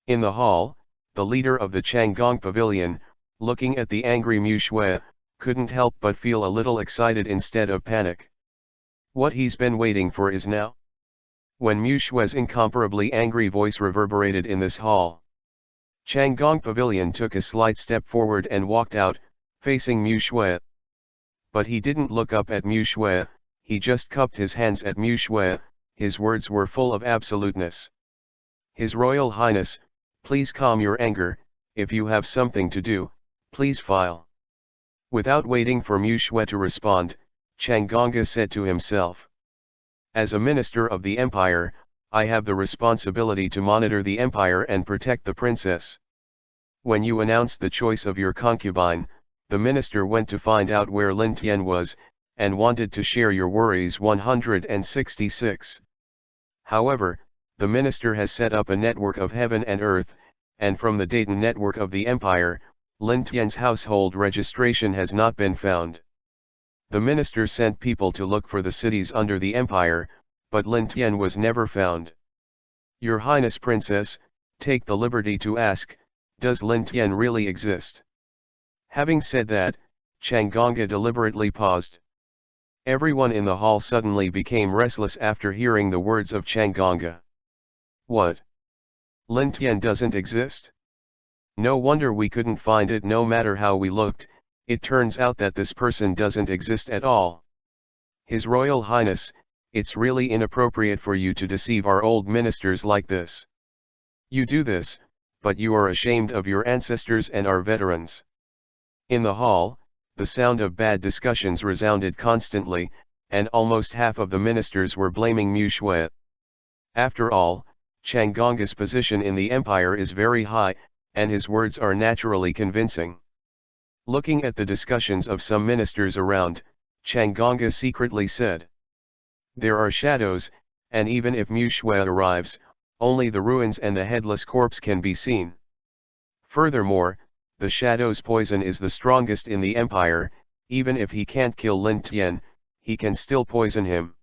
In the hall, the leader of the Changgong Pavilion, looking at the angry Mu Shui, couldn't help but feel a little excited instead of panic. What he's been waiting for is now. When Mu Shui's incomparably angry voice reverberated in this hall, Changgong Pavilion took a slight step forward and walked out, facing Mu Shui. But he didn't look up at Mu Shui, he just cupped his hands at Mu Shui, his words were full of absoluteness. His Royal Highness, please calm your anger, if you have something to do, please file. Without waiting for Mu Shui to respond, Changgong said to himself. As a minister of the empire, I have the responsibility to monitor the empire and protect the princess. When you announced the choice of your concubine, the minister went to find out where Lin Tian was, and wanted to share your worries. 166. However, the minister has set up a network of heaven and earth, and from the data network of the empire, Lin Tian's household registration has not been found. The minister sent people to look for the cities under the empire, but Lin Tian was never found. Your Highness Princess, take the liberty to ask, does Lin Tian really exist? Having said that, Changgong deliberately paused. Everyone in the hall suddenly became restless after hearing the words of Changgong. What? Lin Tian doesn't exist? No wonder we couldn't find it no matter how we looked, it turns out that this person doesn't exist at all. His Royal Highness, it's really inappropriate for you to deceive our old ministers like this. You do this, but you are ashamed of your ancestors and our veterans. In the hall, the sound of bad discussions resounded constantly, and almost half of the ministers were blaming Mu Shui. After all, Changgonga's position in the empire is very high, and his words are naturally convincing. Looking at the discussions of some ministers around, Changgonga secretly said, "There are shadows, and even if Mu Shui arrives, only the ruins and the headless corpse can be seen. Furthermore, the shadow's poison is the strongest in the empire. Even if he can't kill Lin Tian, he can still poison him.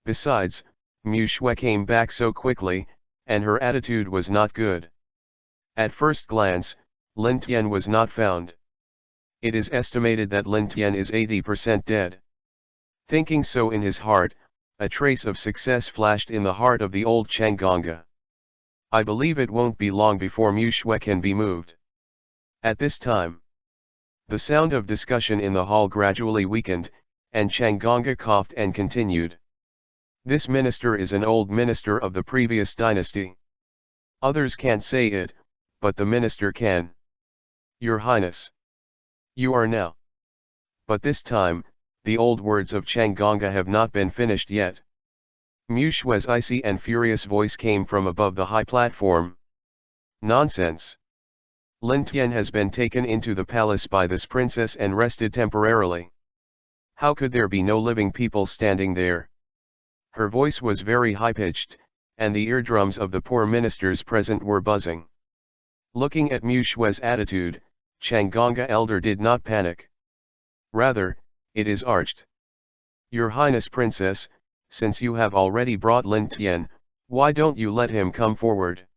Besides, Mu Shui came back so quickly, and her attitude was not good. At first glance, Lin Tian was not found. It is estimated that Lin Tian is 80% dead." Thinking so in his heart, a trace of success flashed in the heart of the old Changgonga. "I believe it won't be long before Mu Shui can be moved." At this time, the sound of discussion in the hall gradually weakened, and Changgonga coughed and continued. "This minister is an old minister of the previous dynasty. Others can't say it, but the minister can. Your Highness. You are now." But this time, the old words of Changgonga have not been finished yet. Mu Shui's icy and furious voice came from above the high platform. "Nonsense. Lin Tian has been taken into the palace by this princess and rested temporarily. How could there be no living people standing there?" Her voice was very high-pitched, and the eardrums of the poor ministers present were buzzing. Looking at Mu Shui's attitude, Changgonga Elder did not panic. Rather, it is arched. "Your Highness Princess, since you have already brought Lin Tian, why don't you let him come forward?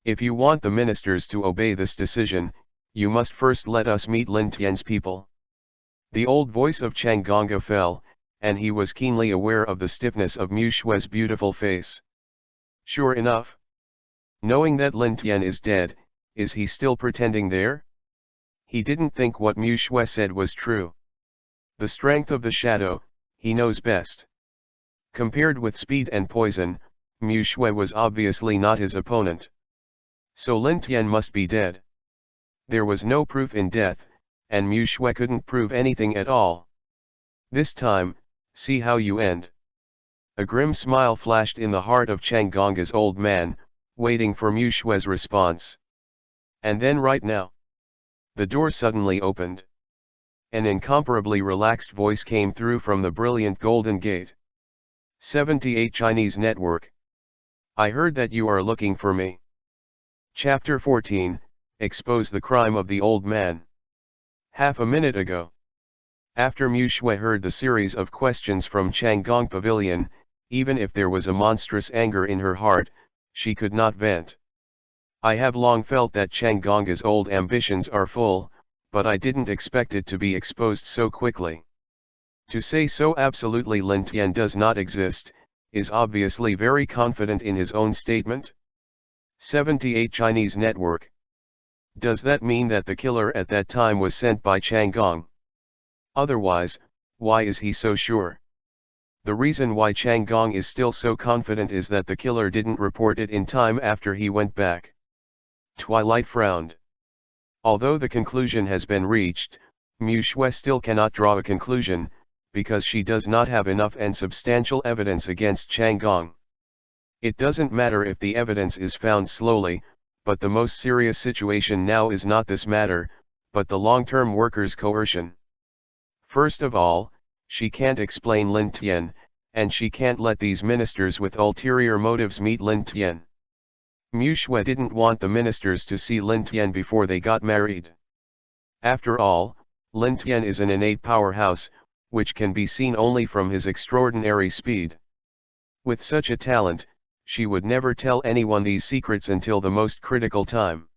If you want the ministers to obey this decision, you must first let us meet Lin Tian's people." The old voice of Changgonga fell, and he was keenly aware of the stiffness of Mu Shui's beautiful face. Sure enough. Knowing that Lin Tian is dead, is he still pretending there? He didn't think what Mu Shui said was true. The strength of the shadow, he knows best. Compared with speed and poison, Mu Shui was obviously not his opponent. So Lin Tian must be dead. There was no proof in death, and Mu Shui couldn't prove anything at all. This time, see how you end. A grim smile flashed in the heart of Changgonga's old man, waiting for Mu Shui's response. And then right now, the door suddenly opened. An incomparably relaxed voice came through from the brilliant Golden Gate. 78 Chinese Network. I heard that you are looking for me. Chapter 14, Expose the Crime of the Old Man. Half a minute ago. After Mu Shui heard the series of questions from Changgong Pavilion, even if there was a monstrous anger in her heart, she could not vent. I have long felt that Changgonga's old ambitions are full, but I didn't expect it to be exposed so quickly. To say so absolutely Lin Tian does not exist, is obviously very confident in his own statement. 78 Chinese Network. Does that mean that the killer at that time was sent by Changgong? Otherwise, why is he so sure? The reason why Changgong is still so confident is that the killer didn't report it in time after he went back. Twilight frowned. Although the conclusion has been reached, Mu Shui still cannot draw a conclusion, because she does not have enough and substantial evidence against Changgong. It doesn't matter if the evidence is found slowly, but the most serious situation now is not this matter, but the long-term workers' coercion. First of all, she can't explain Lin Tian, and she can't let these ministers with ulterior motives meet Lin Tian. Mu Shui didn't want the ministers to see Lin Tian before they got married. After all, Lin Tian is an innate powerhouse, which can be seen only from his extraordinary speed. With such a talent, she would never tell anyone these secrets until the most critical time.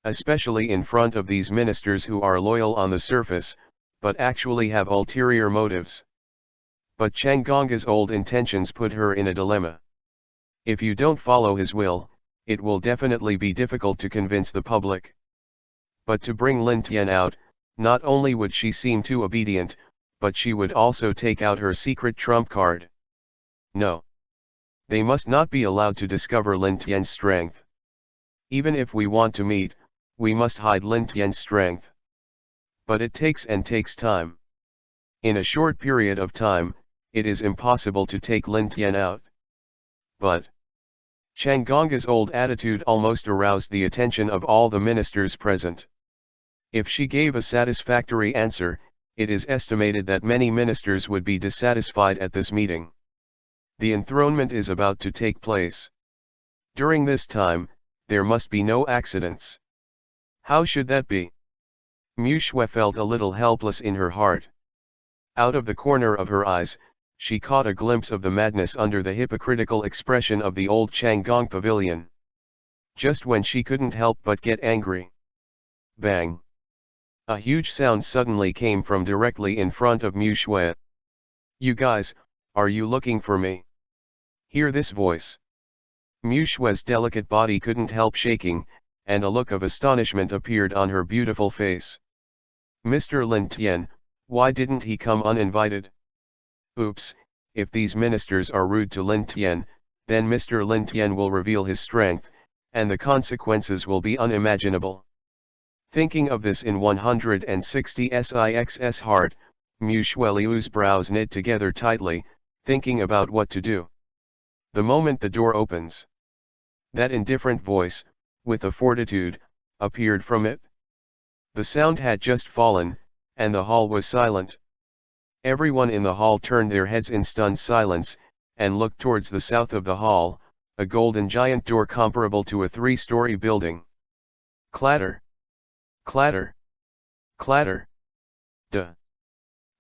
Especially in front of these ministers who are loyal on the surface, but actually have ulterior motives. But Changgonga's old intentions put her in a dilemma. If you don't follow his will, it will definitely be difficult to convince the public. But to bring Lin Tian out, not only would she seem too obedient, but she would also take out her secret trump card. No. They must not be allowed to discover Lin Tian's strength. Even if we want to meet, we must hide Lin Tian's strength. But it takes time. In a short period of time, it is impossible to take Lin Tian out. But Chang Gong's old attitude almost aroused the attention of all the ministers present. If she gave a satisfactory answer, it is estimated that many ministers would be dissatisfied at this meeting. The enthronement is about to take place. During this time, there must be no accidents. How should that be? Mu Shui felt a little helpless in her heart. Out of the corner of her eyes, she caught a glimpse of the madness under the hypocritical expression of the old Changgong pavilion. Just when she couldn't help but get angry. Bang! A huge sound suddenly came from directly in front of Mu Shui. "You guys, are you looking for me?" Hear this voice. Mu Shui's delicate body couldn't help shaking, and a look of astonishment appeared on her beautiful face. "Mr. Lin Tian, why didn't he come uninvited?" Oops, if these ministers are rude to Lin Tian, then Mr. Lin Tian will reveal his strength, and the consequences will be unimaginable. Thinking of this in 160's heart, Mu Shuiliu's brows knit together tightly, thinking about what to do. The moment the door opens, that indifferent voice, with a fortitude, appeared from it. The sound had just fallen, and the hall was silent. Everyone in the hall turned their heads in stunned silence, and looked towards the south of the hall, a golden giant door comparable to a 3-story building. Clatter! Clatter! Clatter! Duh!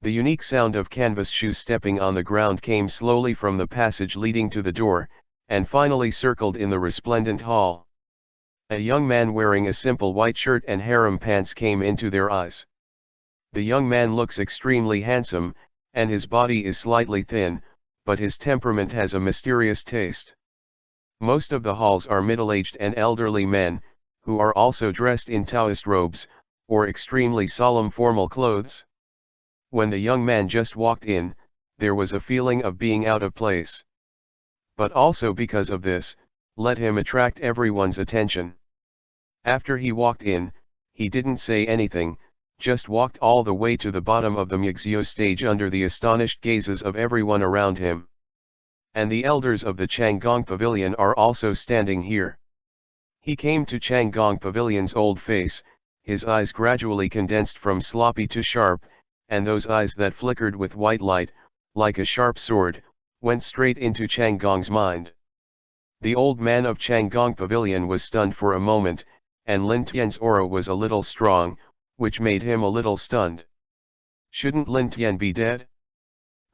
The unique sound of canvas shoes stepping on the ground came slowly from the passage leading to the door, and finally circled in the resplendent hall. A young man wearing a simple white shirt and harem pants came into their eyes. The young man looks extremely handsome, and his body is slightly thin, but his temperament has a mysterious taste. Most of the halls are middle-aged and elderly men, who are also dressed in Taoist robes, or extremely solemn formal clothes. When the young man just walked in, there was a feeling of being out of place. But also because of this, let him attract everyone's attention. After he walked in, he didn't say anything, just walked all the way to the bottom of the MECHA stage under the astonished gazes of everyone around him. And the elders of the Changgong Pavilion are also standing here. He came to Changgong Pavilion's old face, his eyes gradually condensed from sloppy to sharp, and those eyes that flickered with white light, like a sharp sword, went straight into Changgong's mind. The old man of Changgong Pavilion was stunned for a moment, and Lin Tian's aura was a little strong, which made him a little stunned. Shouldn't Lin Tian be dead?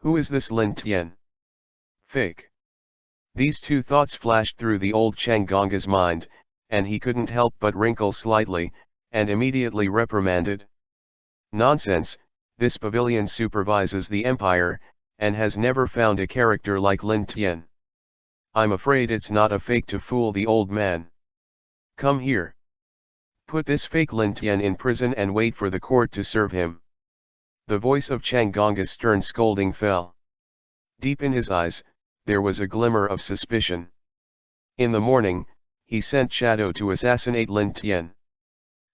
Who is this Lin Tian? Fake. These two thoughts flashed through the old Changgong's mind, and he couldn't help but wrinkle slightly, and immediately reprimanded. Nonsense, this pavilion supervises the empire, and has never found a character like Lin Tian. I'm afraid it's not a fake to fool the old man. Come here. Put this fake Lin Tian in prison and wait for the court to serve him. The voice of Changgong's stern scolding fell. Deep in his eyes, there was a glimmer of suspicion. In the morning, he sent Shadow to assassinate Lin Tian.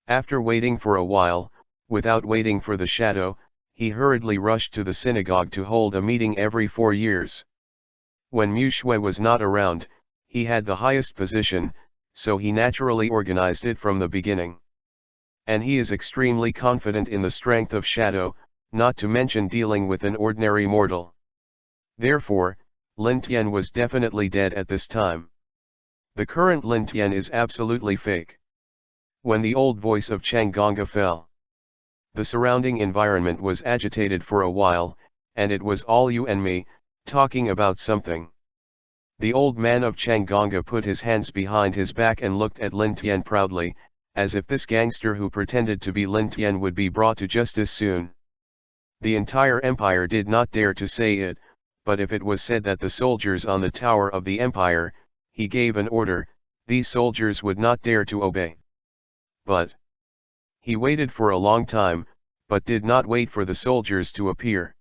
After waiting for a while, without waiting for the Shadow, he hurriedly rushed to the synagogue to hold a meeting every 4 years. When Mu Shui was not around, he had the highest position, so he naturally organized it from the beginning. And he is extremely confident in the strength of Shadow, not to mention dealing with an ordinary mortal. Therefore, Lin Tian was definitely dead at this time. The current Lin Tian is absolutely fake. When the old voice of Changgong fell, the surrounding environment was agitated for a while, and it was all you and me, talking about something. The old man of Changgong put his hands behind his back and looked at Lin Tian proudly, as if this gangster who pretended to be Lin Tian would be brought to justice soon. The entire empire did not dare to say it, but if it was said that the soldiers on the tower of the empire, he gave an order, these soldiers would not dare to obey. But he waited for a long time, but did not wait for the soldiers to appear.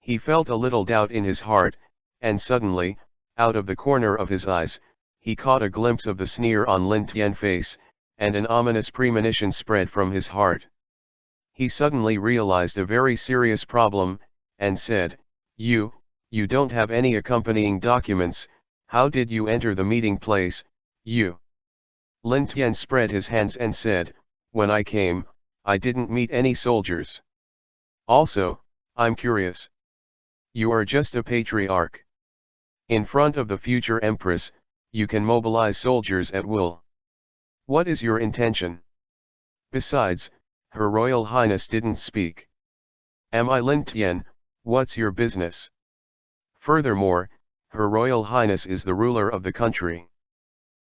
He felt a little doubt in his heart, and suddenly, out of the corner of his eyes, he caught a glimpse of the sneer on Lin Tian's face, and an ominous premonition spread from his heart. He suddenly realized a very serious problem, and said, You don't have any accompanying documents, how did you enter the meeting place, you? Lin Tian spread his hands and said, When I came, I didn't meet any soldiers. Also, I'm curious. You are just a patriarch. In front of the future empress, you can mobilize soldiers at will. What is your intention? Besides, Her Royal Highness didn't speak. Am I Lin Tian? What's your business? Furthermore, Her Royal Highness is the ruler of the country.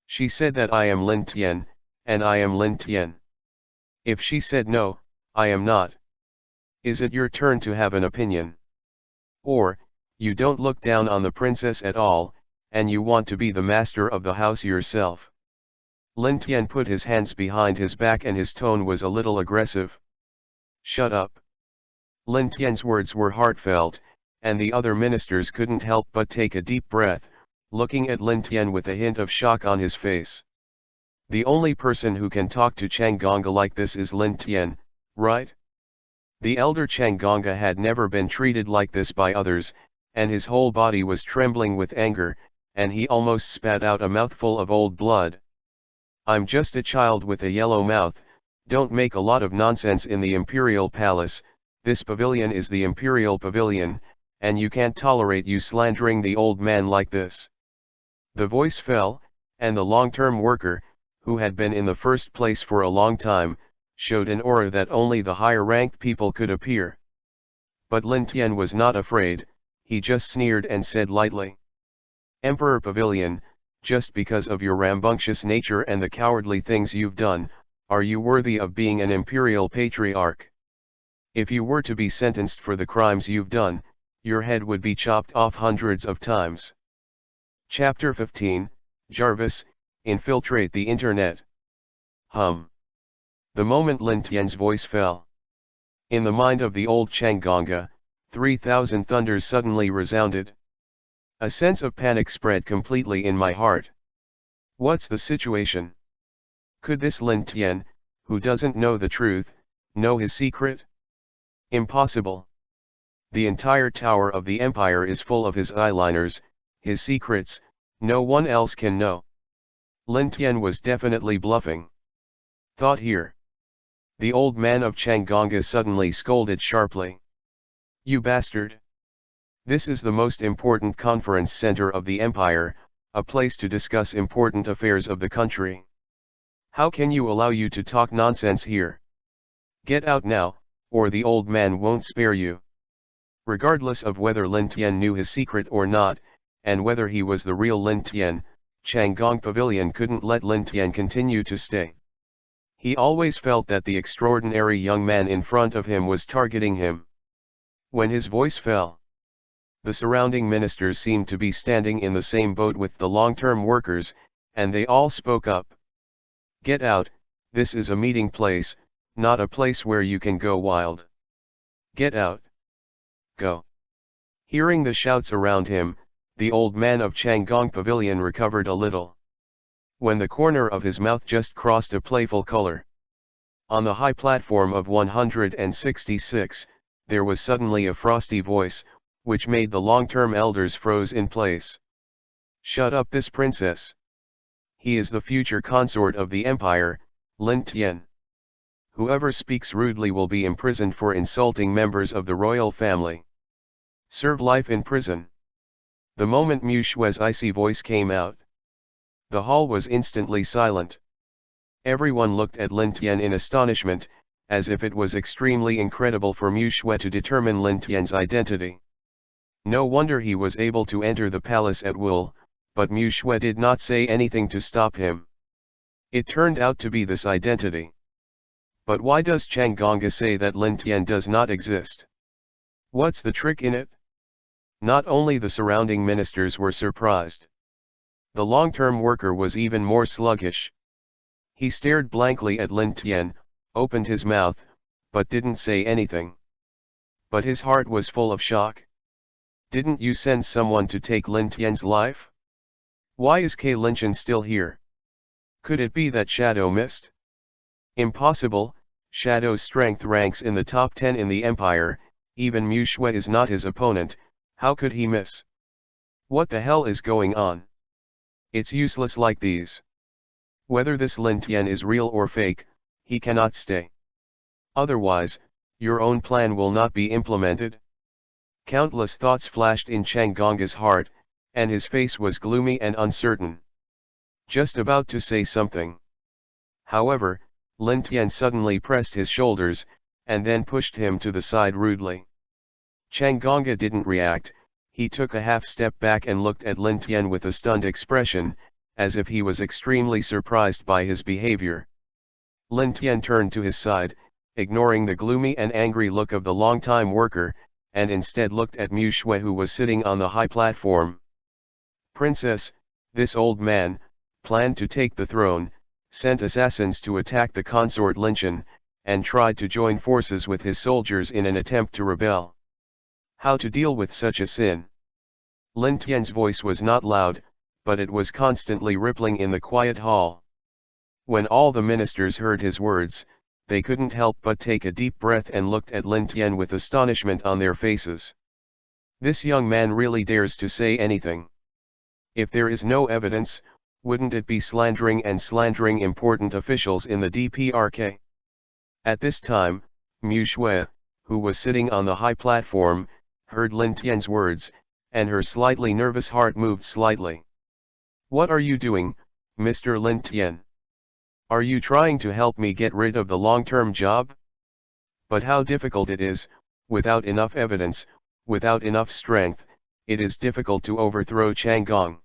She said that I am Lin Tian, and I am Lin Tian. If she said no, I am not. Is it your turn to have an opinion? Or, you don't look down on the princess at all, and you want to be the master of the house yourself? Lin Tian put his hands behind his back and his tone was a little aggressive. Shut up. Lin Tian's words were heartfelt, and the other ministers couldn't help but take a deep breath, looking at Lin Tian with a hint of shock on his face. The only person who can talk to Chang Gongga like this is Lin Tian, right? The elder Chang Gongga had never been treated like this by others, and his whole body was trembling with anger, and he almost spat out a mouthful of old blood. I'm just a child with a yellow mouth, don't make a lot of nonsense in the imperial palace, this pavilion is the imperial pavilion, and you can't tolerate you slandering the old man like this. The voice fell, and the long-term worker, who had been in the first place for a long time, showed an aura that only the higher-ranked people could appear. But Lin Tian was not afraid, he just sneered and said lightly. Emperor Pavilion, just because of your rambunctious nature and the cowardly things you've done, are you worthy of being an imperial patriarch? If you were to be sentenced for the crimes you've done, your head would be chopped off hundreds of times. Chapter 15, Jarvis, Infiltrate the Internet. The moment Lin Tian's voice fell, in the mind of the old Chang Gongga, 3,000 thunders suddenly resounded. A sense of panic spread completely in my heart. What's the situation? Could this Lin Tian, who doesn't know the truth, know his secret? Impossible. The entire tower of the empire is full of his eyeliners, his secrets, no one else can know. Lin Tian was definitely bluffing. Thought here. The old man of Chang Gongga suddenly scolded sharply. You bastard! This is the most important conference center of the empire, a place to discuss important affairs of the country. How can you allow you to talk nonsense here? Get out now, or the old man won't spare you. Regardless of whether Lin Tian knew his secret or not, and whether he was the real Lin Tian, Chang Gong Pavilion couldn't let Lin Tian continue to stay. He always felt that the extraordinary young man in front of him was targeting him. When his voice fell, the surrounding ministers seemed to be standing in the same boat with the long-term workers, and they all spoke up. Get out, this is a meeting place, not a place where you can go wild. Get out. Go. Hearing the shouts around him, the old man of Chang Gong Pavilion recovered a little. When the corner of his mouth just crossed a playful color. On the high platform of 166, there was suddenly a frosty voice, which made the long-term elders froze in place. Shut up this princess. He is the future consort of the empire, Lin Tian. Whoever speaks rudely will be imprisoned for insulting members of the royal family. Serve life in prison. The moment Mu Shui's icy voice came out, the hall was instantly silent. Everyone looked at Lin Tian in astonishment, as if it was extremely incredible for Mu Shui to determine Lin Tian's identity. No wonder he was able to enter the palace at will, but Mu Shui did not say anything to stop him. It turned out to be this identity. But why does Chang Gongga say that Lin Tian does not exist? What's the trick in it? Not only the surrounding ministers were surprised. The long-term worker was even more sluggish. He stared blankly at Lin Tian, opened his mouth, but didn't say anything. But his heart was full of shock. Didn't you send someone to take Lin Tian's life? Why is K. Lin Tian still here? Could it be that Shadow missed? Impossible, Shadow's strength ranks in the top 10 in the Empire, even Mu Shui is not his opponent, how could he miss? What the hell is going on? It's useless like these. Whether this Lin Tian is real or fake, he cannot stay. Otherwise, your own plan will not be implemented. Countless thoughts flashed in Chang Gong's heart, and his face was gloomy and uncertain. Just about to say something. However, Lin Tian suddenly pressed his shoulders, and then pushed him to the side rudely. Chang Gong didn't react, he took a half step back and looked at Lin Tian with a stunned expression, as if he was extremely surprised by his behavior. Lin Tian turned to his side, ignoring the gloomy and angry look of the long-time worker, and instead looked at Mu Shui who was sitting on the high platform. Princess, this old man, planned to take the throne, sent assassins to attack the consort Lin Tian, and tried to join forces with his soldiers in an attempt to rebel. How to deal with such a sin? Lin Tian's voice was not loud, but it was constantly rippling in the quiet hall. When all the ministers heard his words, they couldn't help but take a deep breath and looked at Lin Tian with astonishment on their faces. This young man really dares to say anything. If there is no evidence, wouldn't it be slandering and slandering important officials in the DPRK? At this time, Mu Shui, who was sitting on the high platform, heard Lin Tian's words, and her slightly nervous heart moved slightly. What are you doing, Mr. Lin Tian? Are you trying to help me get rid of the long-term job? But how difficult it is, without enough evidence, without enough strength, it is difficult to overthrow Chang Gong.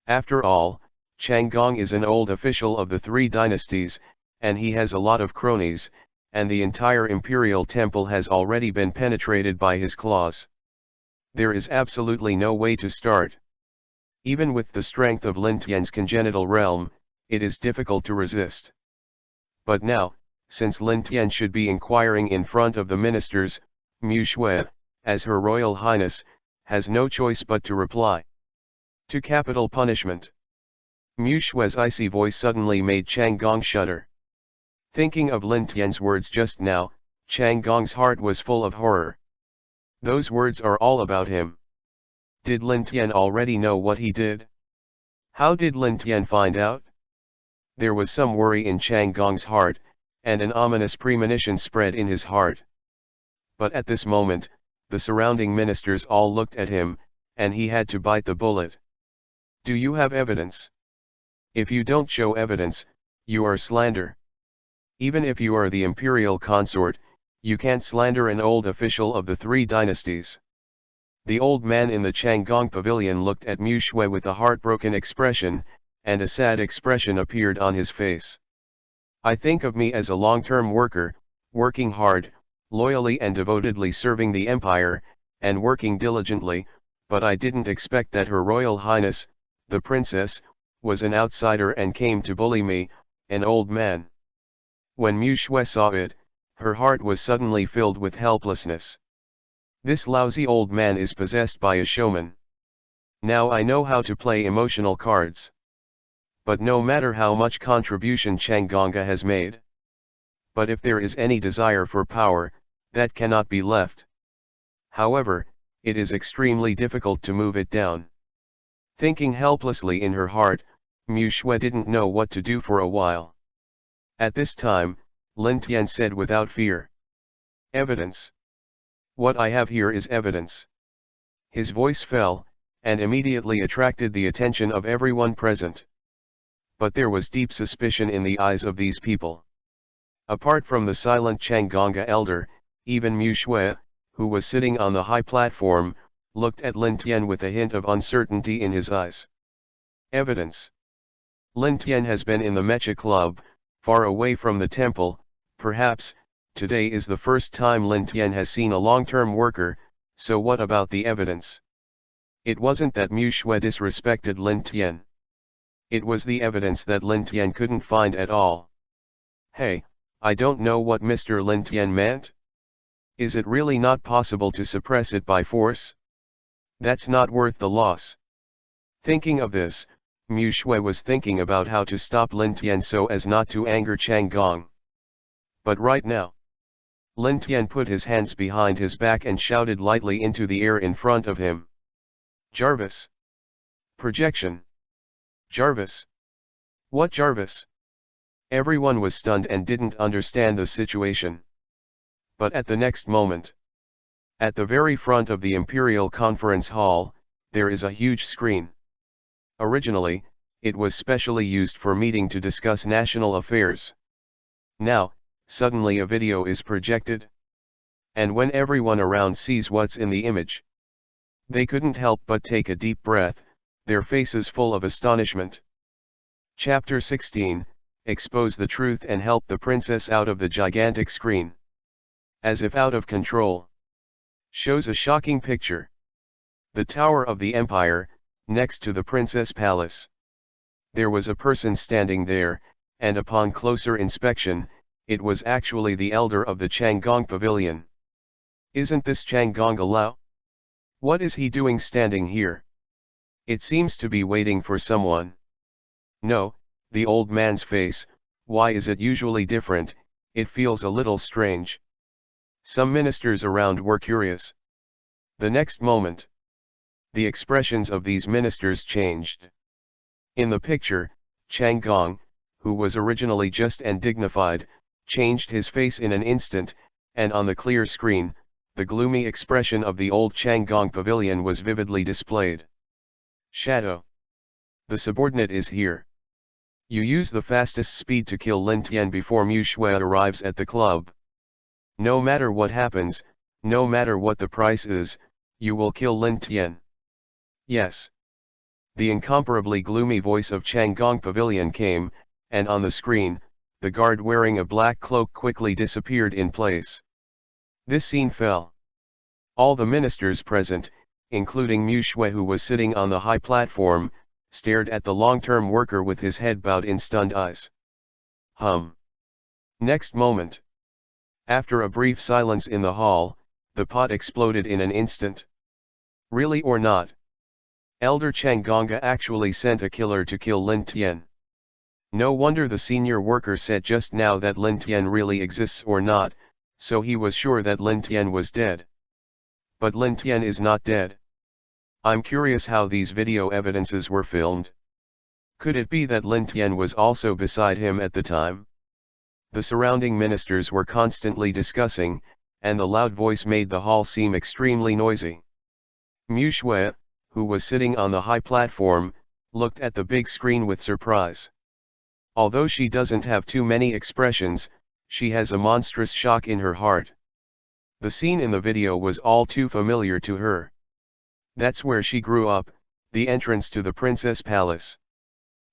After all, Chang Gong is an old official of the three dynasties, and he has a lot of cronies, and the entire imperial temple has already been penetrated by his claws. There is absolutely no way to start. Even with the strength of Lin Tian's congenital realm, it is difficult to resist. But now, since Lin Tian should be inquiring in front of the ministers, Mu Shui, as Her Royal Highness, has no choice but to reply. To capital punishment. Mu Shui's icy voice suddenly made Chang Gong shudder. Thinking of Lin Tian's words just now, Chang Gong's heart was full of horror. Those words are all about him. Did Lin Tian already know what he did? How did Lin Tian find out? There was some worry in Chang Gong's heart, and an ominous premonition spread in his heart. But at this moment, the surrounding ministers all looked at him, and he had to bite the bullet. Do you have evidence? If you don't show evidence, you are slander. Even if you are the imperial consort, you can't slander an old official of the three dynasties. The old man in the Chang Gong pavilion looked at Mu Shui with a heartbroken expression, and a sad expression appeared on his face. I think of me as a long-term worker, working hard, loyally and devotedly serving the empire, and working diligently, but I didn't expect that Her Royal Highness, the princess, was an outsider and came to bully me, an old man. When Mu Shui saw it, her heart was suddenly filled with helplessness. This lousy old man is possessed by a showman. Now I know how to play emotional cards. But no matter how much contribution Chang Gong has made. But if there is any desire for power, that cannot be left. However, it is extremely difficult to move it down. Thinking helplessly in her heart, Mu Shui didn't know what to do for a while. At this time, Lin Tian said without fear. Evidence. What I have here is evidence. His voice fell, and immediately attracted the attention of everyone present. But there was deep suspicion in the eyes of these people. Apart from the silent Chang Gong elder, even Mu Shui, who was sitting on the high platform, looked at Lin Tian with a hint of uncertainty in his eyes. Evidence. Lin Tian has been in the MECHA club, far away from the temple. Perhaps, today is the first time Lin Tian has seen a long-term worker, so what about the evidence? It wasn't that Mu Shui disrespected Lin Tian. It was the evidence that Lin Tian couldn't find at all. Hey, I don't know what Mr. Lin Tian meant. Is it really not possible to suppress it by force? That's not worth the loss. Thinking of this, Mu Shui was thinking about how to stop Lin Tian so as not to anger Chang Gong. But right now, Lin Tian put his hands behind his back and shouted lightly into the air in front of him. Jarvis! Projection! Jarvis! What Jarvis? Everyone was stunned and didn't understand the situation. But at the next moment, at the very front of the Imperial Conference Hall, there is a huge screen. Originally, it was specially used for meeting to discuss national affairs. Now, suddenly a video is projected. And when everyone around sees what's in the image, they couldn't help but take a deep breath, their faces full of astonishment. Chapter 16, Expose the Truth and Help the Princess Out of the Gigantic Screen. As if out of control. Shows a shocking picture. The Tower of the Empire, next to the Princess Palace. There was a person standing there, and upon closer inspection, it was actually the elder of the Changgong Pavilion. Isn't this Changgong Lao? What is he doing standing here? It seems to be waiting for someone. No, the old man's face, why is it usually different? It feels a little strange. Some ministers around were curious. The next moment, the expressions of these ministers changed. In the picture, Chang Gong, who was originally just and dignified, changed his face in an instant, and on the clear screen, the gloomy expression of the old Changgong Pavilion was vividly displayed. Shadow. The subordinate is here. You use the fastest speed to kill Lin Tian before Mu Shui arrives at the club. No matter what happens, no matter what the price is, you will kill Lin Tian. Yes. The incomparably gloomy voice of Changgong Pavilion came, and on the screen, the guard wearing a black cloak quickly disappeared in place. This scene fell. All the ministers present, including Mu Shui who was sitting on the high platform, stared at the long-term worker with his head bowed in stunned eyes. Next moment. After a brief silence in the hall, the pot exploded in an instant. Really or not? Elder Changgonga actually sent a killer to kill Lin Tian. No wonder the senior worker said just now that Lin Tian really exists or not, so he was sure that Lin Tian was dead. But Lin Tian is not dead. I'm curious how these video evidences were filmed. Could it be that Lin Tian was also beside him at the time? The surrounding ministers were constantly discussing, and the loud voice made the hall seem extremely noisy. Mu Shui, who was sitting on the high platform, looked at the big screen with surprise. Although she doesn't have too many expressions, she has a monstrous shock in her heart. The scene in the video was all too familiar to her. That's where she grew up, the entrance to the Princess Palace.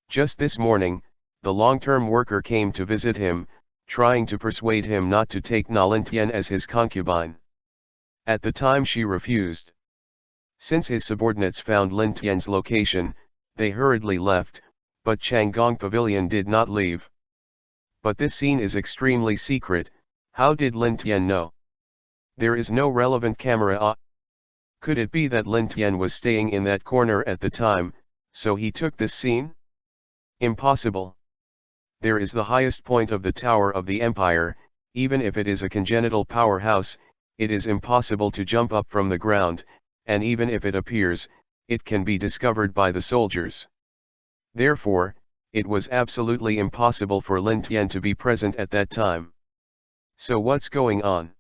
Just this morning, the long-term worker came to visit him, trying to persuade him not to take Na Lin Tian as his concubine. At the time she refused. Since his subordinates found Lin Tian's location, they hurriedly left, but Changgong Pavilion did not leave. But this scene is extremely secret. How did Lin Tian know? There is no relevant camera. Could it be that Lin Tian was staying in that corner at the time, so he took this scene? Impossible. There is the highest point of the Tower of the Empire. Even if it is a congenital powerhouse, it is impossible to jump up from the ground, and even if it appears, it can be discovered by the soldiers. Therefore, it was absolutely impossible for Lin Tian to be present at that time. So what's going on?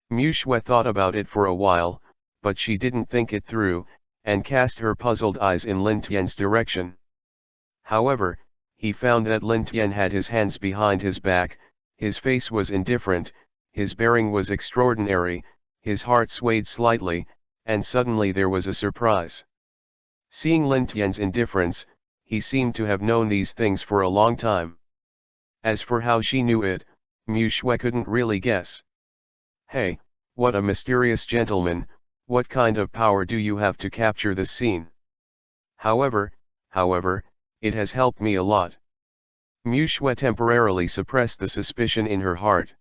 Mu Shui thought about it for a while, but she didn't think it through, and cast her puzzled eyes in Lin Tian's direction. However, he found that Lin Tian had his hands behind his back, his face was indifferent, his bearing was extraordinary, his heart swayed slightly, and suddenly there was a surprise. Seeing Lin Tian's indifference, he seemed to have known these things for a long time. As for how she knew it, Mu Shui couldn't really guess. Hey, what a mysterious gentleman, what kind of power do you have to capture this scene? However, it has helped me a lot. Mu Shui temporarily suppressed the suspicion in her heart.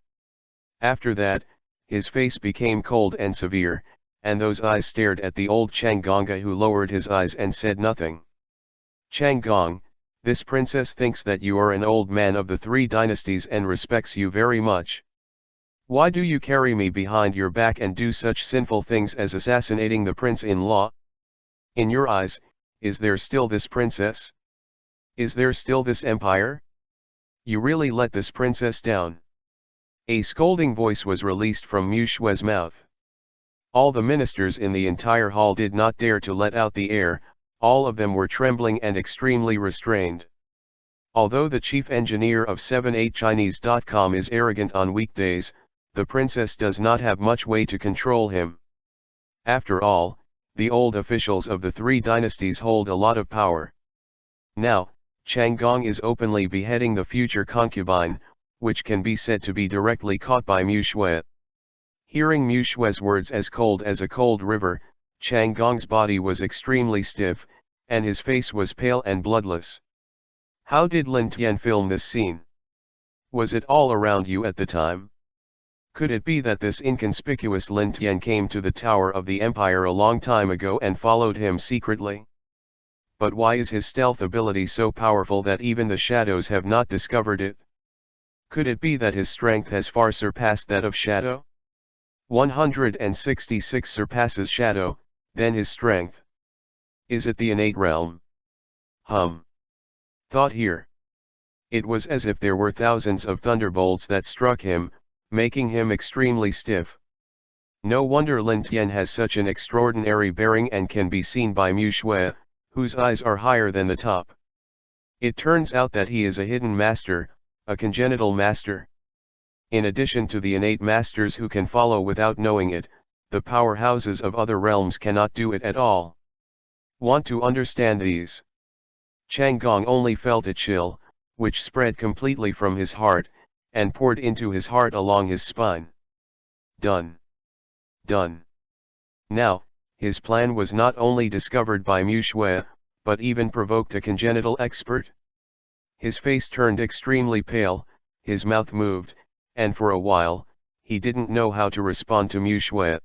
After that, his face became cold and severe, and those eyes stared at the old Chang'onga, who lowered his eyes and said nothing. Chang'ong, this princess thinks that you are an old man of the 3 dynasties and respects you very much. Why do you carry me behind your back and do such sinful things as assassinating the prince-in-law? In your eyes, is there still this princess? Is there still this empire? You really let this princess down. A scolding voice was released from Mu Shue's mouth. All the ministers in the entire hall did not dare to let out the air, all of them were trembling and extremely restrained. Although the chief engineer of 78chinese.com is arrogant on weekdays, the princess does not have much way to control him. After all, the old officials of the 3 dynasties hold a lot of power. Now, Chang'ong is openly beheading the future concubine, which can be said to be directly caught by Mu Shue. Hearing Mu Shue's words as cold as a cold river, Chang'ong's body was extremely stiff, and his face was pale and bloodless. How did Lin Tian film this scene? Was it all around you at the time? Could it be that this inconspicuous Lin Tian came to the Tower of the Empire a long time ago and followed him secretly? But why is his stealth ability so powerful that even the shadows have not discovered it? Could it be that his strength has far surpassed that of Shadow? 166 surpasses Shadow, then his strength. Is it the innate realm? Thought here. It was as if there were thousands of thunderbolts that struck him, making him extremely stiff. No wonder Lin Tian has such an extraordinary bearing and can be seen by Mu Shue, whose eyes are higher than the top. It turns out that he is a hidden master, a congenital master. In addition to the innate masters who can follow without knowing it, the powerhouses of other realms cannot do it at all. Want to understand these? Chang'ong only felt a chill, which spread completely from his heart, and poured into his heart along his spine. Done. Done. Now, his plan was not only discovered by Mu Shue, but even provoked a congenital expert. His face turned extremely pale, his mouth moved, and for a while, he didn't know how to respond to Mu Shue.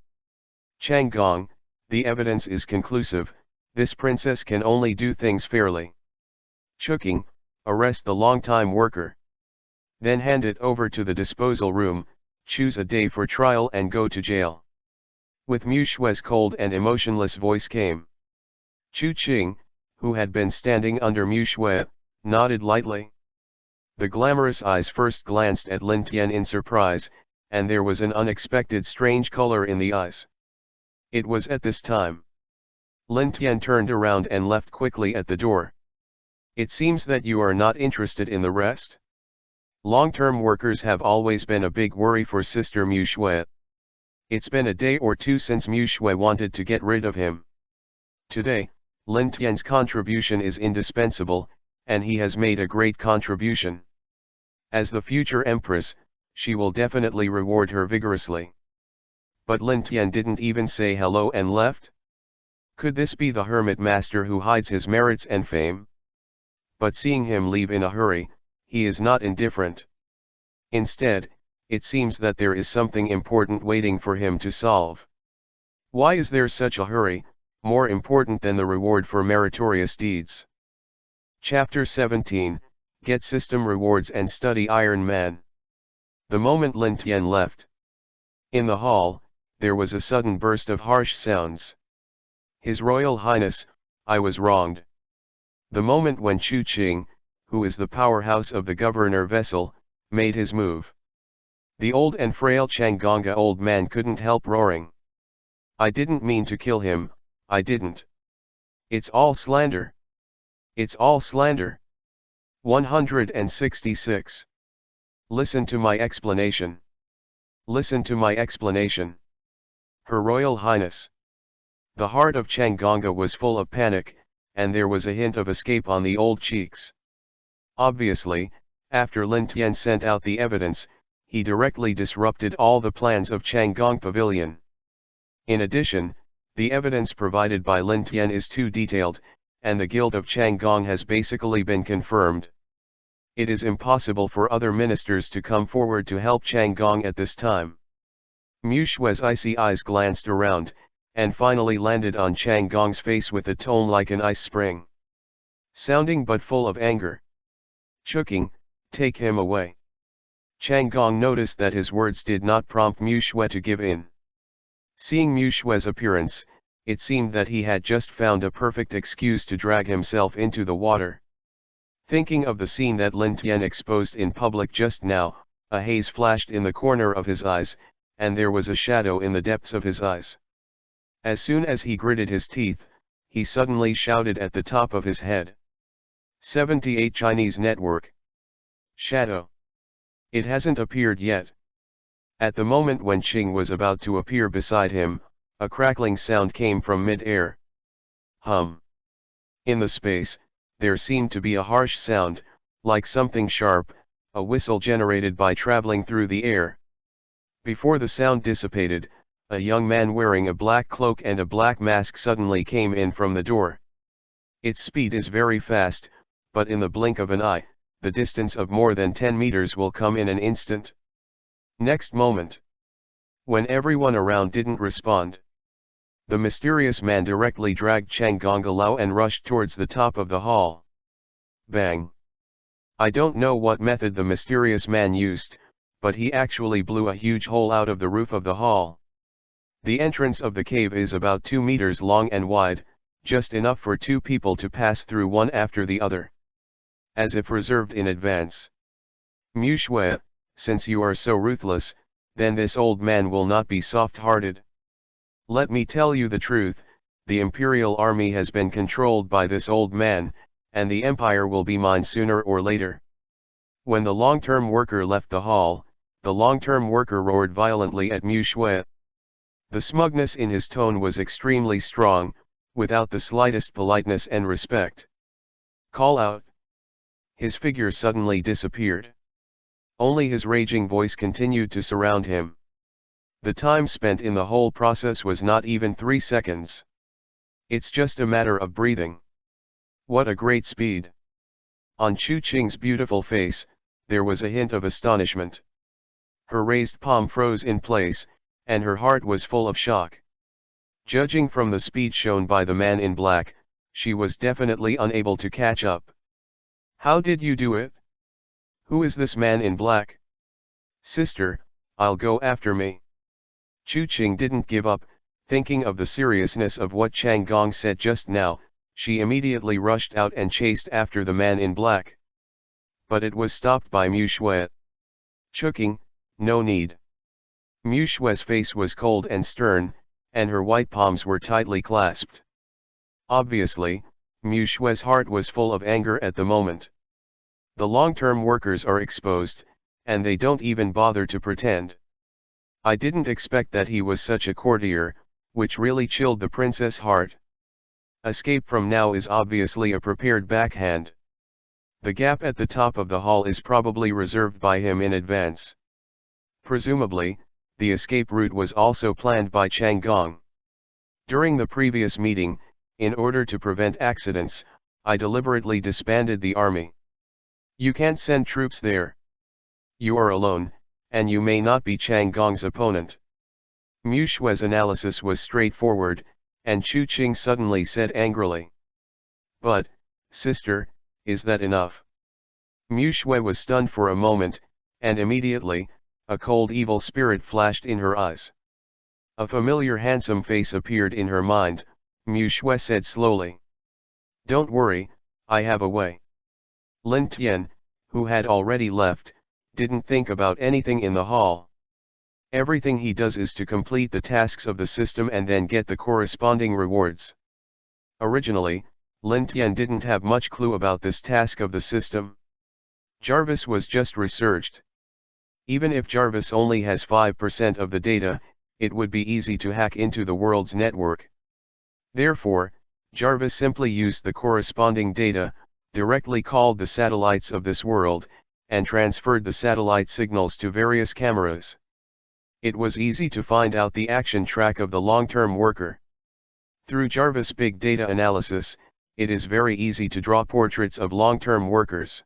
Chang'ong, the evidence is conclusive, this princess can only do things fairly. Chuking, arrest the long-time worker. Then hand it over to the disposal room, choose a day for trial and go to jail. With Mu Shue's cold and emotionless voice came. Chu Qing, who had been standing under Mu Shue, nodded lightly. The glamorous eyes first glanced at Lin Tian in surprise, and there was an unexpected strange color in the eyes. It was at this time. Lin Tian turned around and left quickly at the door. It seems that you are not interested in the rest? Long-term workers have always been a big worry for Sister Mu Shue. It's been a day or two since Mu Shue wanted to get rid of him. Today, Lin Tian's contribution is indispensable, and he has made a great contribution. As the future empress, she will definitely reward her vigorously. But Lin Tian didn't even say hello and left? Could this be the hermit master who hides his merits and fame? But seeing him leave in a hurry, he is not indifferent. Instead, it seems that there is something important waiting for him to solve. Why is there such a hurry, more important than the reward for meritorious deeds? Chapter 17, Get System Rewards and Study Iron Man. The moment Lin Tian left. In the hall, there was a sudden burst of harsh sounds. His Royal Highness, I was wronged. The moment when Chu Qing, who is the powerhouse of the governor vessel, made his move. The old and frail Chang'onga old man couldn't help roaring. I didn't mean to kill him, I didn't. It's all slander. It's all slander. 166. Listen to my explanation. Listen to my explanation. Her Royal Highness. The heart of Chang'onga was full of panic, and there was a hint of escape on the old cheeks. Obviously, after Lin Tian sent out the evidence, he directly disrupted all the plans of Chang'ong Pavilion. In addition, the evidence provided by Lin Tian is too detailed, and the guilt of Chang'ong has basically been confirmed. It is impossible for other ministers to come forward to help Chang'ong at this time. Mu Shue's icy eyes glanced around, and finally landed on Chang Gong's face with a tone like an ice spring. Sounding but full of anger. "Chuking, take him away." Chang Gong noticed that his words did not prompt Mu Shui to give in. Seeing Mu Shui's appearance, it seemed that he had just found a perfect excuse to drag himself into the water. Thinking of the scene that Lin Tian exposed in public just now, a haze flashed in the corner of his eyes, and there was a shadow in the depths of his eyes. As soon as he gritted his teeth, he suddenly shouted at the top of his head. 78 Chinese Network. Shadow. It hasn't appeared yet. At the moment when Qing was about to appear beside him, a crackling sound came from mid-air. Hum. In the space, there seemed to be a harsh sound, like something sharp, a whistle generated by traveling through the air. Before the sound dissipated, a young man wearing a black cloak and a black mask suddenly came in from the door. Its speed is very fast, but in the blink of an eye, the distance of more than 10 meters will come in an instant. Next moment, when everyone around didn't respond, the mysterious man directly dragged Chang Gong Alao and rushed towards the top of the hall. Bang! I don't know what method the mysterious man used, but he actually blew a huge hole out of the roof of the hall. The entrance of the cave is about 2 meters long and wide, just enough for 2 people to pass through one after the other. As if reserved in advance. Mu Shui, since you are so ruthless, then this old man will not be soft-hearted. Let me tell you the truth, the Imperial Army has been controlled by this old man, and the empire will be mine sooner or later. When the long-term worker left the hall, the long-term worker roared violently at Mu Shui. The smugness in his tone was extremely strong, without the slightest politeness and respect. Call out. His figure suddenly disappeared. Only his raging voice continued to surround him. The time spent in the whole process was not even 3 seconds. It's just a matter of breathing. What a great speed! On Chu Qing's beautiful face, there was a hint of astonishment. Her raised palm froze in place, and her heart was full of shock. Judging from the speed shown by the man in black, she was definitely unable to catch up. How did you do it? Who is this man in black? Sister, I'll go after me. Chu Qing didn't give up, thinking of the seriousness of what Chang Gong said just now, she immediately rushed out and chased after the man in black. But it was stopped by Mu Shui. Chuking, no need. Mu Shui's face was cold and stern, and her white palms were tightly clasped. Obviously, Mu Shui's heart was full of anger at the moment. The long-term workers are exposed, and they don't even bother to pretend. I didn't expect that he was such a courtier, which really chilled the princess' heart. Escape from now is obviously a prepared backhand. The gap at the top of the hall is probably reserved by him in advance. Presumably, the escape route was also planned by Chang Gong. During the previous meeting, in order to prevent accidents, I deliberately disbanded the army. You can't send troops there. You are alone, and you may not be Chang Gong's opponent. Mu Shui's analysis was straightforward, and Chu Qing suddenly said angrily. But, sister, is that enough? Mu Shui was stunned for a moment, and immediately, a cold evil spirit flashed in her eyes. A familiar handsome face appeared in her mind. Mu Shui said slowly. Don't worry, I have a way. Lin Tian, who had already left, didn't think about anything in the hall. Everything he does is to complete the tasks of the system and then get the corresponding rewards. Originally, Lin Tian didn't have much clue about this task of the system. Jarvis was just researched. Even if Jarvis only has 5% of the data, it would be easy to hack into the world's network. Therefore, Jarvis simply used the corresponding data, directly called the satellites of this world, and transferred the satellite signals to various cameras. It was easy to find out the action track of the long-term worker. Through Jarvis big data analysis, it is very easy to draw portraits of long-term workers.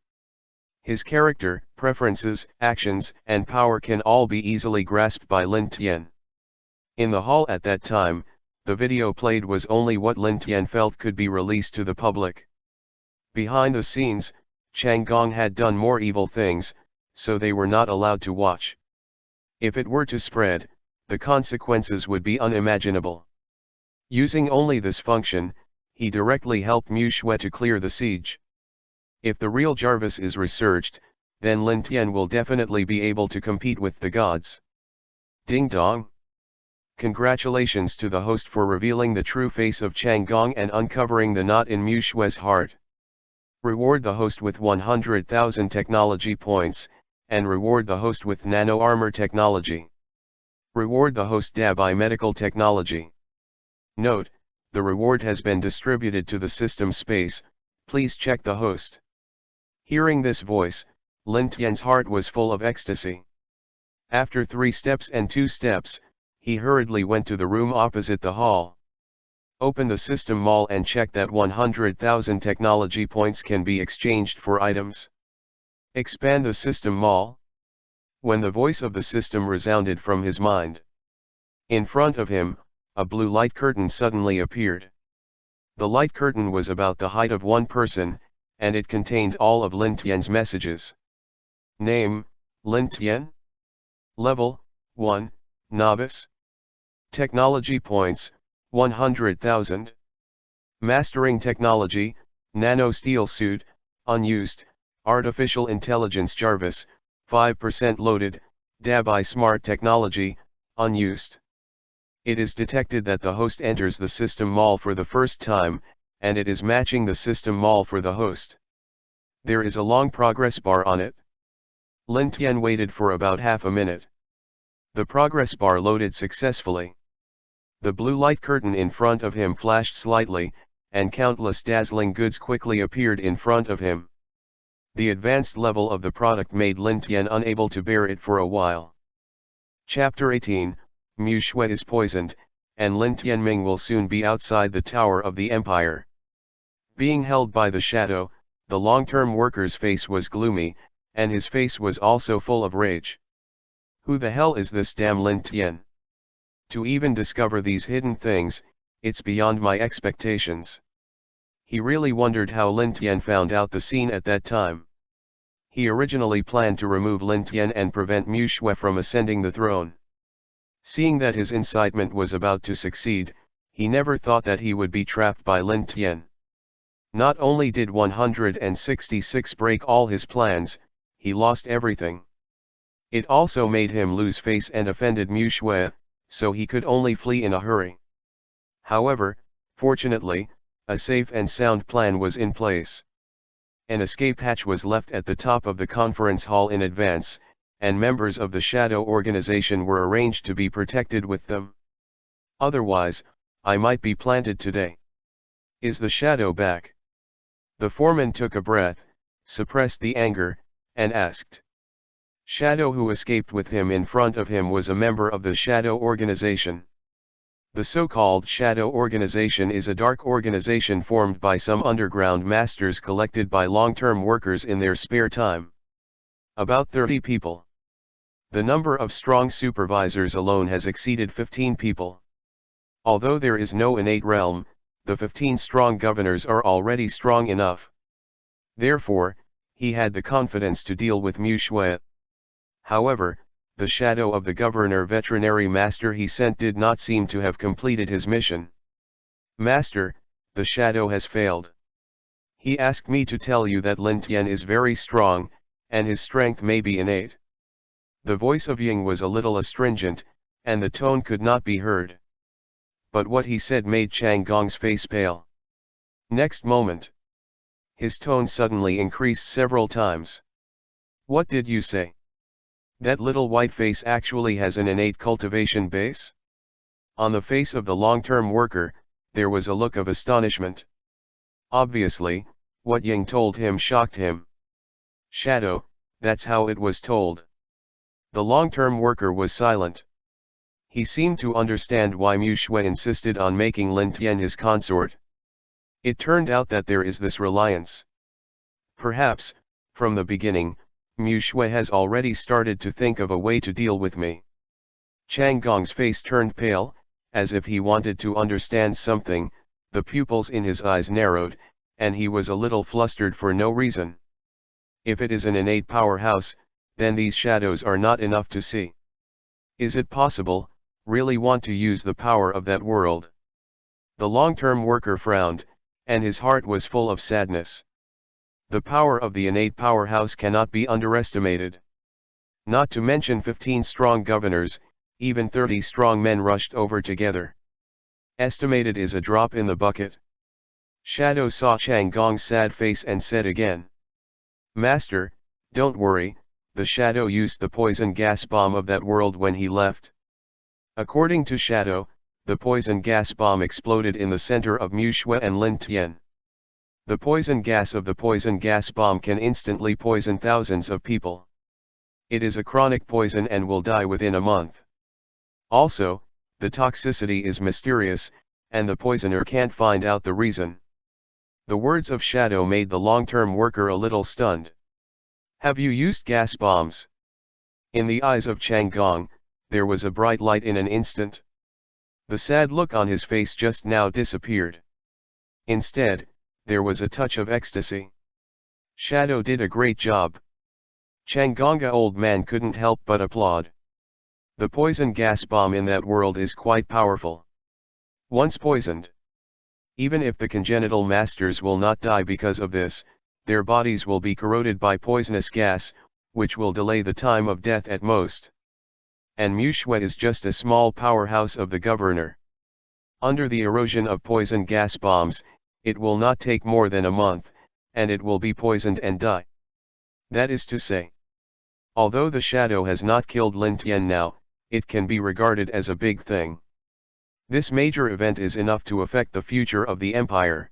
His character, preferences, actions, and power can all be easily grasped by Lin Tian. In the hall at that time, The video played was only what Lin Tian felt could be released to the public. Behind the scenes, Chang Gong had done more evil things, so they were not allowed to watch. If it were to spread, the consequences would be unimaginable. Using only this function, he directly helped Mu Shui to clear the siege. If the real Jarvis is researched, then Lin Tian will definitely be able to compete with the gods. Ding dong! Congratulations to the host for revealing the true face of Chang Gong and uncovering the knot in Mu Shui's heart. Reward the host with 100,000 technology points, and reward the host with nano armor technology. Reward the host by medical technology. Note, the reward has been distributed to the system space, please check the host. Hearing this voice, Lin Tian's heart was full of ecstasy. After 3 steps and 2 steps, he hurriedly went to the room opposite the hall. Open the system mall and check that 100,000 technology points can be exchanged for items. Expand the system mall. When the voice of the system resounded from his mind. In front of him, a blue light curtain suddenly appeared. The light curtain was about the height of one person, and it contained all of Lin Tian's messages. Name, Lin Tian. Level, 1, Novice. Technology points, 100,000. Mastering technology, Nano Steel Suit, unused, Artificial Intelligence Jarvis, 5% loaded, Dabai Smart Technology, unused. It is detected that the host enters the system mall for the first time, and it is matching the system mall for the host. There is a long progress bar on it. Lin Tian waited for about half a minute. The progress bar loaded successfully. The blue light curtain in front of him flashed slightly, and countless dazzling goods quickly appeared in front of him. The advanced level of the product made Lin Tian unable to bear it for a while. Chapter 18, Mu Shui is poisoned, and Lin Tianming will soon be outside the Tower of the Empire. Being held by the shadow, the long-term worker's face was gloomy, and his face was also full of rage. Who the hell is this damn Lin Tian? To even discover these hidden things, it's beyond my expectations. He really wondered how Lin Tian found out the scene at that time. He originally planned to remove Lin Tian and prevent Mu Shui from ascending the throne. Seeing that his incitement was about to succeed, he never thought that he would be trapped by Lin Tian. Not only did 166 break all his plans, he lost everything. It also made him lose face and offended Mu Shui, so he could only flee in a hurry. However, fortunately, a safe and sound plan was in place. An escape hatch was left at the top of the conference hall in advance, and members of the Shadow organization were arranged to be protected with them. Otherwise, I might be planted today. Is the Shadow back? The foreman took a breath, suppressed the anger, and asked. Shadow who escaped with him in front of him was a member of the Shadow organization. The so-called Shadow organization is a dark organization formed by some underground masters collected by long-term workers in their spare time. About 30 people. The number of strong supervisors alone has exceeded 15 people. Although there is no innate realm, the 15 strong governors are already strong enough. Therefore, he had the confidence to deal with Mu Shui. However, the shadow of the governor veterinary master he sent did not seem to have completed his mission. Master, the shadow has failed. He asked me to tell you that Lin Tian is very strong, and his strength may be innate. The voice of Ying was a little astringent, and the tone could not be heard. But what he said made Chang Gong's face pale. Next moment, his tone suddenly increased several times. What did you say? That little white face actually has an innate cultivation base? On the face of the long-term worker, there was a look of astonishment. Obviously, what Ying told him shocked him. Shadow, that's how it was told. The long-term worker was silent. He seemed to understand why Mu Shui insisted on making Lin Tian his consort. It turned out that there is this reliance. Perhaps, from the beginning, Mu Shui has already started to think of a way to deal with me. Chang Gong's face turned pale, as if he wanted to understand something. The pupils in his eyes narrowed, and he was a little flustered for no reason. If it is an innate powerhouse, then these shadows are not enough to see. Is it possible, really want to use the power of that world? The long-term worker frowned, and his heart was full of sadness. The power of the innate powerhouse cannot be underestimated. Not to mention 15 strong governors, even 30 strong men rushed over together. Estimated is a drop in the bucket. Shadow saw Chang Gong's sad face and said again, "Master, don't worry, the Shadow used the poison gas bomb of that world when he left." According to Shadow, the poison gas bomb exploded in the center of Mu Shui and Lin Tian. The poison gas of the poison gas bomb can instantly poison thousands of people. It is a chronic poison and will die within a month. Also, the toxicity is mysterious, and the poisoner can't find out the reason. The words of Shadow made the long-term worker a little stunned. "Have you used gas bombs?" In the eyes of Chang Gong, there was a bright light in an instant. The sad look on his face just now disappeared. Instead, there was a touch of ecstasy. Shadow did a great job. Chang Gong's old man couldn't help but applaud. The poison gas bomb in that world is quite powerful. Once poisoned, even if the congenital masters will not die because of this, their bodies will be corroded by poisonous gas, which will delay the time of death at most. And Mu Shui is just a small powerhouse of the governor. Under the erosion of poison gas bombs, it will not take more than a month, and it will be poisoned and die. That is to say, although the Shadow has not killed Lin Tian now, it can be regarded as a big thing. This major event is enough to affect the future of the empire.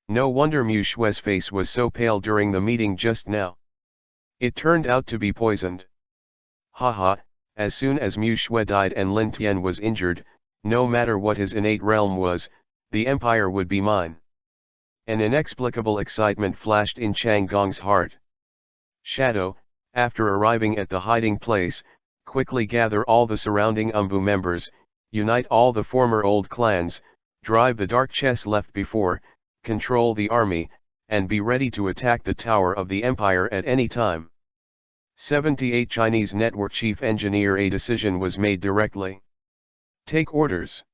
No wonder Mu Shui's face was so pale during the meeting just now. It turned out to be poisoned. Haha, as soon as Mu Shui died and Lin Tian was injured, no matter what his innate realm was, the empire would be mine. An inexplicable excitement flashed in Chang Gong's heart. Shadow, after arriving at the hiding place, quickly gather all the surrounding Umbu members, unite all the former old clans, drive the dark chess left before, control the army, and be ready to attack the tower of the empire at any time. 78 Chinese Network Chief Engineer. A decision was made directly. Take orders.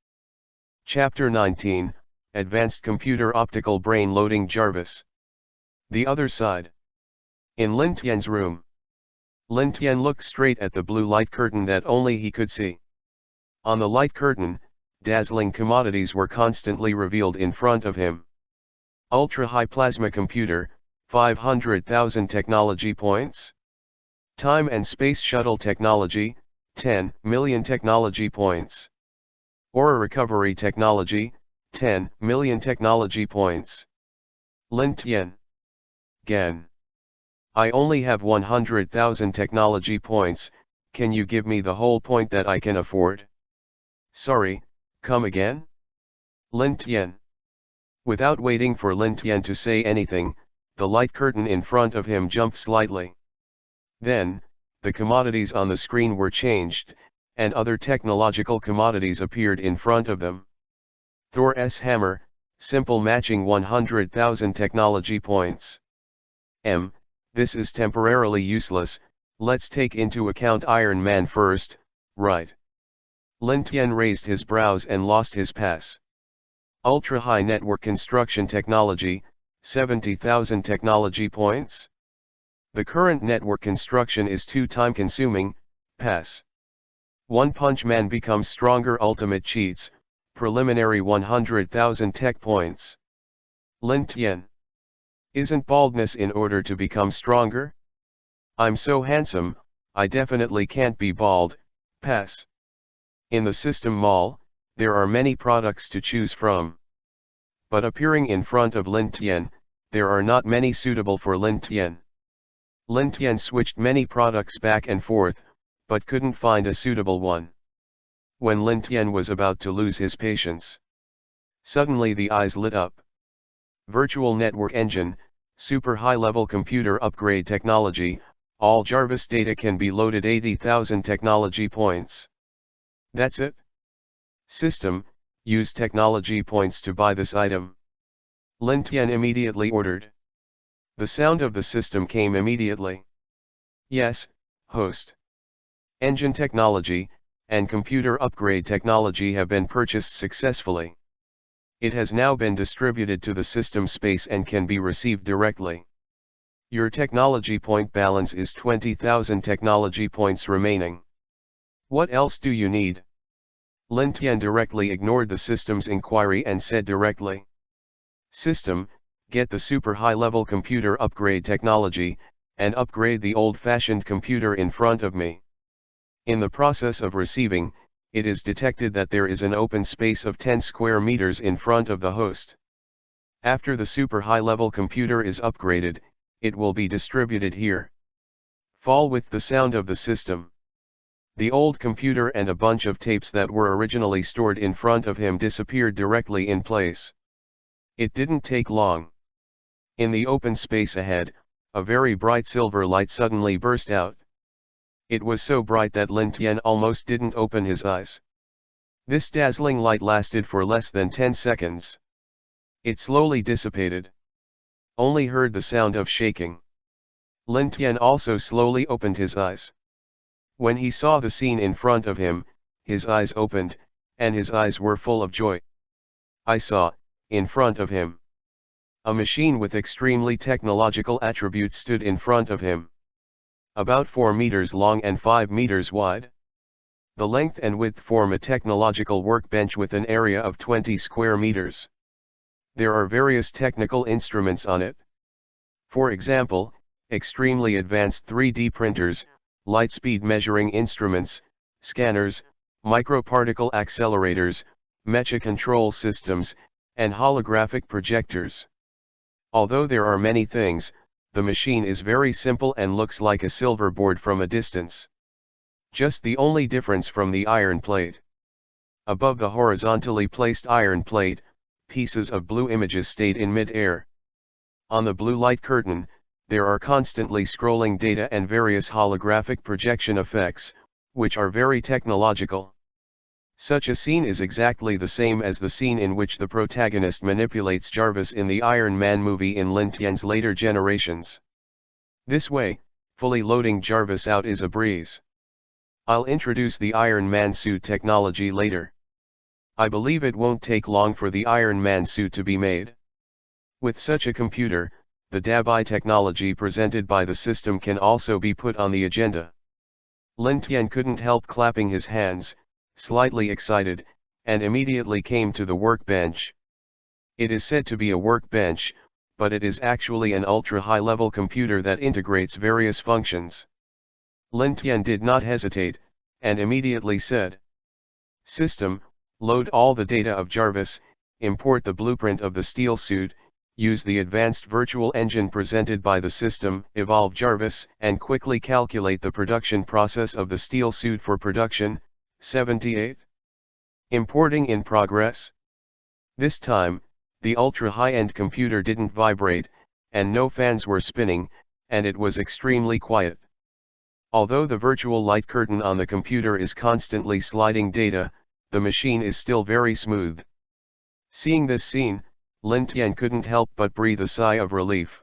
Chapter 19, Advanced Computer Optical Brain Loading Jarvis. The other side. In Lin Tian's room. Lin Tian looked straight at the blue light curtain that only he could see. On the light curtain, dazzling commodities were constantly revealed in front of him. Ultra-high plasma computer, 500,000 technology points. Time and space shuttle technology, 10 million technology points. Aura recovery technology, 10 million technology points. Lin Tian. Gan. I only have 100,000 technology points, can you give me the whole point that I can afford? Sorry, come again? Lin Tian. Without waiting for Lin Tian to say anything, the light curtain in front of him jumped slightly. Then, the commodities on the screen were changed, and other technological commodities appeared in front of them. Thor's hammer, simple matching 100,000 technology points. This is temporarily useless, let's take into account Iron Man first, right? Lin Tian raised his brows and lost his pass. Ultra-high network construction technology, 70,000 technology points? The current network construction is too time-consuming, pass. One Punch Man becomes stronger ultimate cheats, preliminary 100,000 tech points. Lin Tian. Isn't baldness in order to become stronger? I'm so handsome, I definitely can't be bald, pass. In the system mall, there are many products to choose from. But appearing in front of Lin Tian, there are not many suitable for Lin Tian. Lin Tian switched many products back and forth, but couldn't find a suitable one. When Lin Tian was about to lose his patience, suddenly the eyes lit up. Virtual network engine, super high-level computer upgrade technology, all Jarvis data can be loaded 80,000 technology points. That's it? System, use technology points to buy this item. Lin Tian immediately ordered. The sound of the system came immediately. Yes, host. Engine technology, and computer upgrade technology have been purchased successfully. It has now been distributed to the system space and can be received directly. Your technology point balance is 20,000 technology points remaining. What else do you need? Lin Tian directly ignored the system's inquiry and said directly. System, get the super high-level computer upgrade technology, and upgrade the old-fashioned computer in front of me. In the process of receiving, it is detected that there is an open space of 10 square meters in front of the host. After the super high-level computer is upgraded, it will be distributed here. Fall with the sound of the system. The old computer and a bunch of tapes that were originally stored in front of him disappeared directly in place. It didn't take long. In the open space ahead, a very bright silver light suddenly burst out. It was so bright that Lin Tian almost didn't open his eyes. This dazzling light lasted for less than 10 seconds. It slowly dissipated. Only heard the sound of shaking. Lin Tian also slowly opened his eyes. When he saw the scene in front of him, his eyes opened, and his eyes were full of joy. I saw, in front of him, a machine with extremely technological attributes stood in front of him. About 4 meters long and 5 meters wide. The length and width form a technological workbench with an area of 20 square meters. There are various technical instruments on it. For example, extremely advanced 3D printers, light speed measuring instruments, scanners, microparticle accelerators, MECHA control systems, and holographic projectors. Although there are many things, the machine is very simple and looks like a silver board from a distance. Just the only difference from the iron plate. Above the horizontally placed iron plate, pieces of blue images stayed in mid-air. On the blue light curtain, there are constantly scrolling data and various holographic projection effects, which are very technological. Such a scene is exactly the same as the scene in which the protagonist manipulates Jarvis in the Iron Man movie in Lin Tian's later generations. This way, fully loading Jarvis out is a breeze. I'll introduce the Iron Man suit technology later. I believe it won't take long for the Iron Man suit to be made. With such a computer, the DABI technology presented by the system can also be put on the agenda. Lin Tian couldn't help clapping his hands, slightly excited, and immediately came to the workbench. It is said to be a workbench, but it is actually an ultra-high-level computer that integrates various functions. Lin Tian did not hesitate, and immediately said, System, load all the data of Jarvis, import the blueprint of the steel suit, use the advanced virtual engine presented by the system, evolve Jarvis, and quickly calculate the production process of the steel suit for production. 78. Importing in progress. This time, the ultra-high-end computer didn't vibrate, and no fans were spinning, and it was extremely quiet. Although the virtual light curtain on the computer is constantly sliding data, the machine is still very smooth. Seeing this scene, Lin Tian couldn't help but breathe a sigh of relief.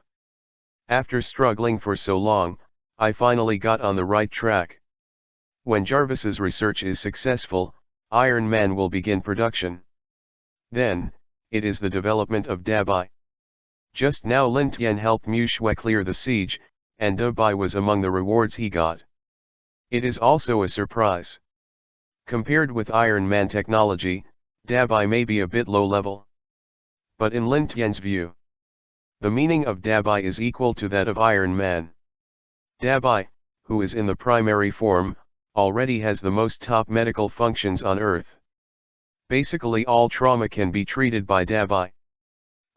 After struggling for so long, I finally got on the right track. When Jarvis's research is successful, Iron Man will begin production. Then, it is the development of DABI. Just now Lin Tian helped Mu Shui clear the siege, and DABI was among the rewards he got. It is also a surprise. Compared with Iron Man technology, DABI may be a bit low level. But in Lin Tian's view, the meaning of DABI is equal to that of Iron Man. DABI, who is in the primary form, already has the most top medical functions on Earth. Basically all trauma can be treated by DABI.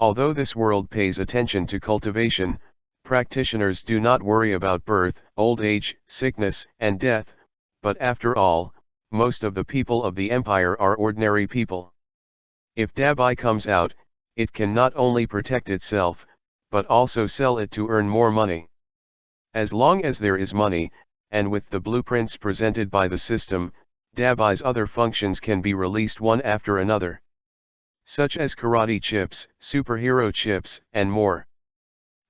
Although this world pays attention to cultivation, practitioners do not worry about birth, old age, sickness, and death, but after all, most of the people of the empire are ordinary people. If DABI comes out, it can not only protect itself, but also sell it to earn more money. As long as there is money, and with the blueprints presented by the system, Dabai's other functions can be released one after another, such as karate chips, superhero chips, and more.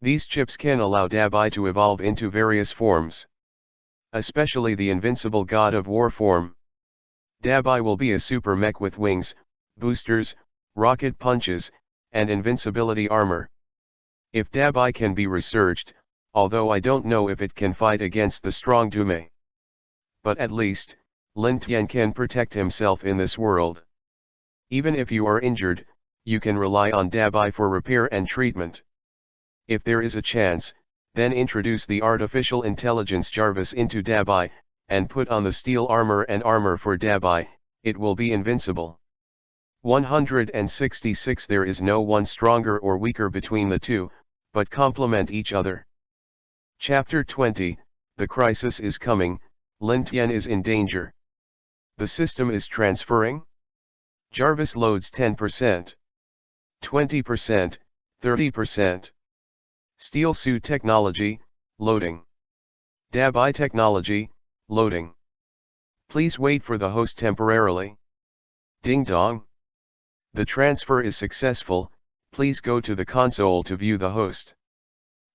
These chips can allow Dabai to evolve into various forms, especially the invincible God of War form. Dabai will be a super mech with wings, boosters, rocket punches, and invincibility armor. If Dabai can be researched, although I don't know if it can fight against the strong Dume. But at least, Lin Tian can protect himself in this world. Even if you are injured, you can rely on Dabai for repair and treatment. If there is a chance, then introduce the artificial intelligence Jarvis into Dabai, and put on the steel armor and armor for Dabai, it will be invincible. 166 There is no one stronger or weaker between the two, but complement each other. Chapter 20, The crisis is coming, Lin Tian is in danger. The system is transferring. Jarvis loads 10%, 20%, 30%. Steel suit technology, loading. Dabai technology, loading. Please wait for the host temporarily. Ding dong. The transfer is successful, please go to the console to view the host.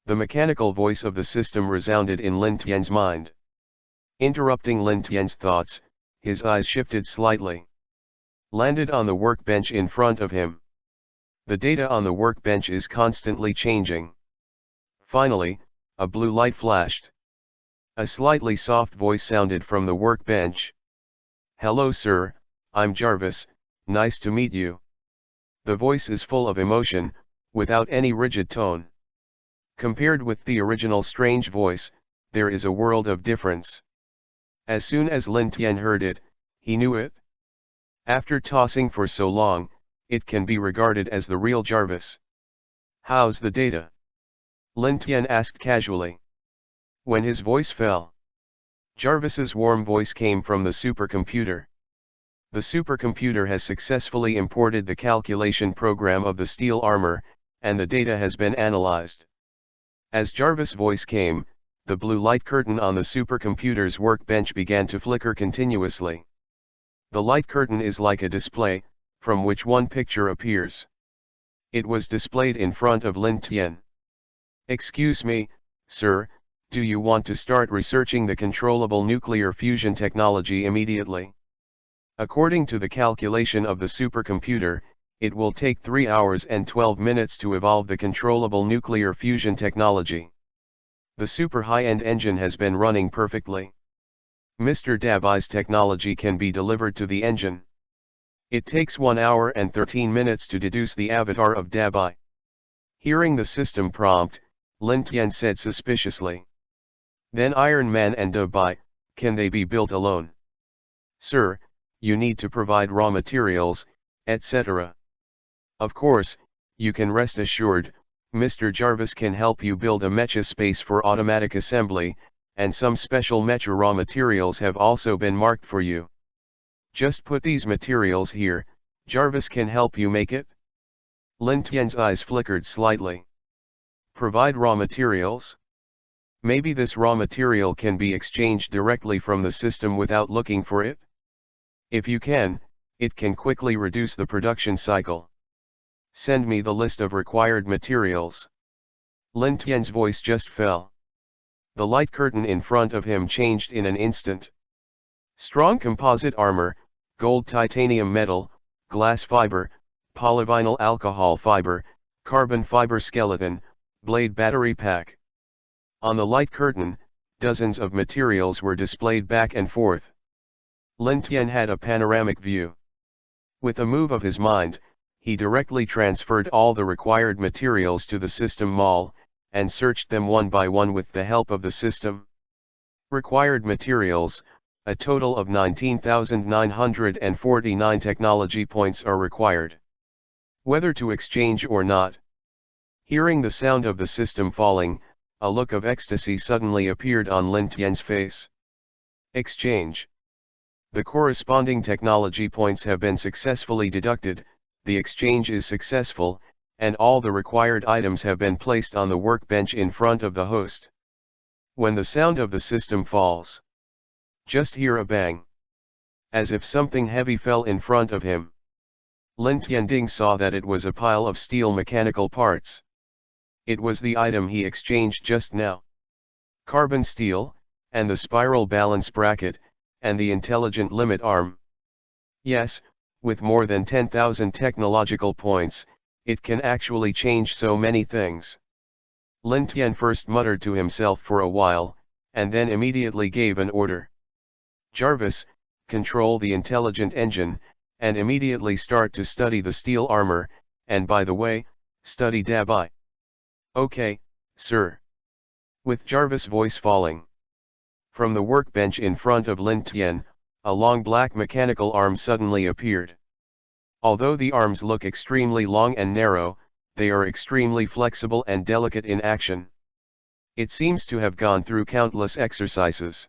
The mechanical voice of the system resounded in Lin Tian's mind. Interrupting Lin Tian's thoughts, his eyes shifted slightly. Landed on the workbench in front of him. The data on the workbench is constantly changing. Finally, a blue light flashed. A slightly soft voice sounded from the workbench. Hello sir, I'm Jarvis, nice to meet you. The voice is full of emotion, without any rigid tone. Compared with the original strange voice, there is a world of difference. As soon as Lin Tian heard it, he knew it. After tossing for so long, it can be regarded as the real Jarvis. How's the data? Lin Tian asked casually. When his voice fell, Jarvis's warm voice came from the supercomputer. The supercomputer has successfully imported the calculation program of the steel armor, and the data has been analyzed. As Jarvis' voice came, the blue light curtain on the supercomputer's workbench began to flicker continuously. The light curtain is like a display, from which one picture appears. It was displayed in front of Lin Tian. Excuse me, sir, do you want to start researching the controllable nuclear fusion technology immediately? According to the calculation of the supercomputer, it will take 3 hours and 12 minutes to evolve the controllable nuclear fusion technology. The super high-end engine has been running perfectly. Mr. Dabai's technology can be delivered to the engine. It takes 1 hour and 13 minutes to deduce the avatar of Dabai. Hearing the system prompt, Lin Tian said suspiciously. Then Iron Man and Dabai, can they be built alone? Sir, you need to provide raw materials, etc. Of course, you can rest assured, Mr. Jarvis can help you build a MECHA space for automatic assembly, and some special MECHA raw materials have also been marked for you. Just put these materials here, Jarvis can help you make it? Lin Tian's eyes flickered slightly. Provide raw materials? Maybe this raw material can be exchanged directly from the system without looking for it? If you can, it can quickly reduce the production cycle. Send me the list of required materials. Lin Tian's voice just fell. The light curtain in front of him changed in an instant. Strong composite armor, gold titanium metal, glass fiber, polyvinyl alcohol fiber, carbon fiber skeleton, blade battery pack. On the light curtain, dozens of materials were displayed back and forth. Lin Tian had a panoramic view. With a move of his mind, he directly transferred all the required materials to the system mall, and searched them one by one with the help of the system. Required materials, a total of 19,949 technology points are required. Whether to exchange or not. Hearing the sound of the system falling, a look of ecstasy suddenly appeared on Lin Tian's face. Exchange. The corresponding technology points have been successfully deducted, the exchange is successful, and all the required items have been placed on the workbench in front of the host. When the sound of the system falls, just hear a bang. as if something heavy fell in front of him. Lin Tianding saw that it was a pile of steel mechanical parts. It was the item he exchanged just now. Carbon steel, and the spiral balance bracket, and the intelligent limit arm. Yes, with more than 10,000 technological points, it can actually change so many things. Lin Tian first muttered to himself for a while, and then immediately gave an order. Jarvis, control the intelligent engine, and immediately start to study the steel armor, and by the way, study Dabai. Okay, sir. With Jarvis' voice falling from the workbench in front of Lin Tian, a long black mechanical arm suddenly appeared. Although the arms look extremely long and narrow, they are extremely flexible and delicate in action. It seems to have gone through countless exercises.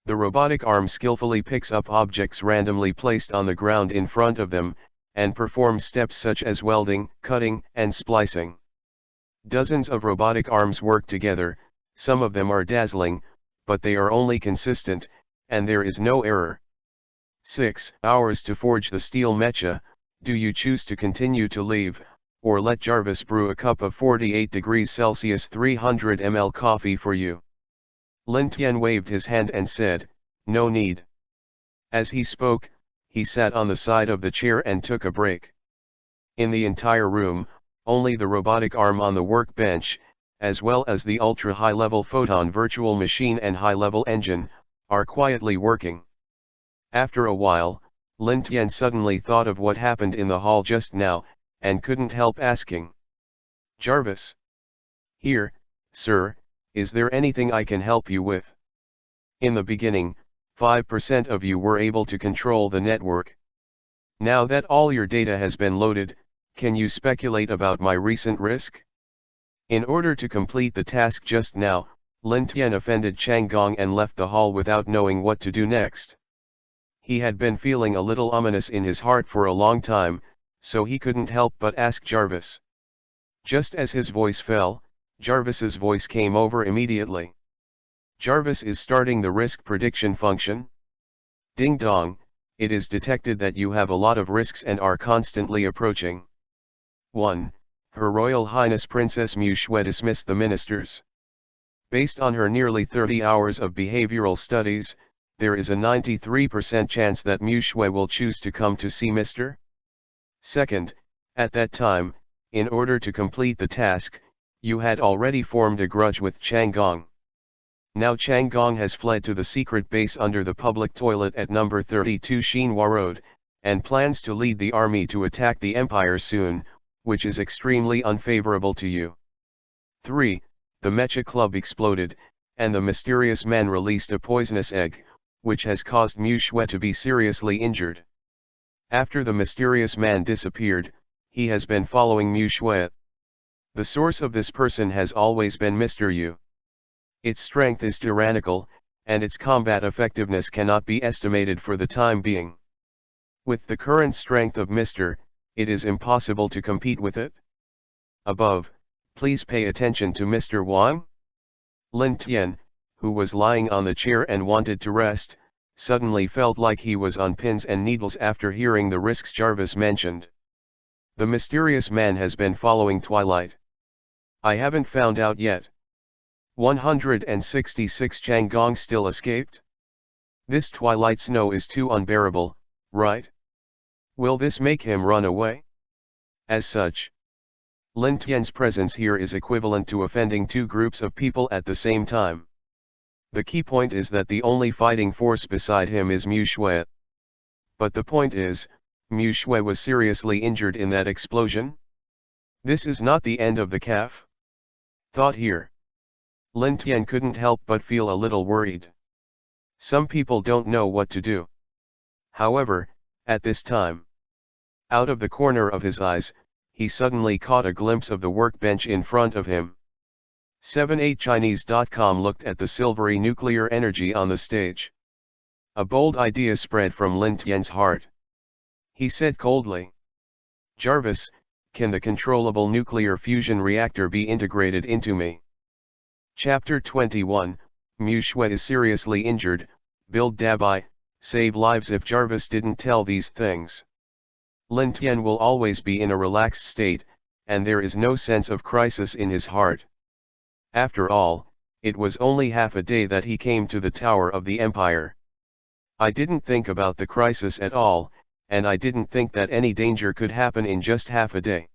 The robotic arm skillfully picks up objects randomly placed on the ground in front of them, and performs steps such as welding, cutting, and splicing. Dozens of robotic arms work together, some of them are dazzling, but they are only consistent, and there is no error. 6 hours to forge the steel mecha. Do you choose to continue to leave, or let Jarvis brew a cup of 48 degrees Celsius 300 ml coffee for you? Lin Tian waved his hand and said, no need. As he spoke, he sat on the side of the chair and took a break. In the entire room, only the robotic arm on the workbench, as well as the ultra-high-level photon virtual machine and high-level engine, are quietly working. After a while, Lin Tian suddenly thought of what happened in the hall just now, and couldn't help asking. Jarvis. Here, sir, is there anything I can help you with? In the beginning, 5% of you were able to control the network. Now that all your data has been loaded, can you speculate about my recent risk? In order to complete the task just now, Lin Tian offended Chang Gong and left the hall without knowing what to do next. He had been feeling a little ominous in his heart for a long time, so he couldn't help but ask Jarvis. Just as his voice fell, Jarvis's voice came over immediately. Jarvis is starting the risk prediction function. Ding dong, it is detected that you have a lot of risks and are constantly approaching. 1. Her Royal Highness Princess Mu Shui dismissed the ministers. Based on her nearly 30 hours of behavioral studies, there is a 93% chance that Mu Shui will choose to come to see Mr. 2nd, at that time, in order to complete the task, you had already formed a grudge with Chang Gong. Now Chang Gong has fled to the secret base under the public toilet at number 32 Xinhua Road, and plans to lead the army to attack the empire soon, which is extremely unfavorable to you. 3. The MECHA club exploded, and the mysterious man released a poisonous egg, which has caused Mu Shui to be seriously injured. After the mysterious man disappeared, he has been following Mu Shui. The source of this person has always been Mr. Yu. Its strength is tyrannical, and its combat effectiveness cannot be estimated for the time being. With the current strength of Mr., it is impossible to compete with it. Above, please pay attention to Mr. Wang. Lin Tian, who was lying on the chair and wanted to rest, suddenly felt like he was on pins and needles after hearing the risks Jarvis mentioned. The mysterious man has been following Twilight. I haven't found out yet. 166 Chang Gong still escaped? This twilight snow is too unbearable, right? Will this make him run away? As such, Lin Tian's presence here is equivalent to offending two groups of people at the same time. The key point is that the only fighting force beside him is Mu Shui. But the point is, Mu Shui was seriously injured in that explosion? This is not the end of the calf? Thought here. Lin Tian couldn't help but feel a little worried. Some people don't know what to do. However, at this time, out of the corner of his eyes, he suddenly caught a glimpse of the workbench in front of him. 78chinese.com looked at the silvery nuclear energy on the stage. A bold idea spread from Lin Tian's heart. He said coldly, Jarvis, can the controllable nuclear fusion reactor be integrated into me? Chapter 21, Mu Shui is seriously injured, build Dabai, save lives if Jarvis didn't tell these things. Lin Tian will always be in a relaxed state, and there is no sense of crisis in his heart. After all, it was only half a day that he came to the Tower of the Empire. I didn't think about the crisis at all, and I didn't think that any danger could happen in just half a day.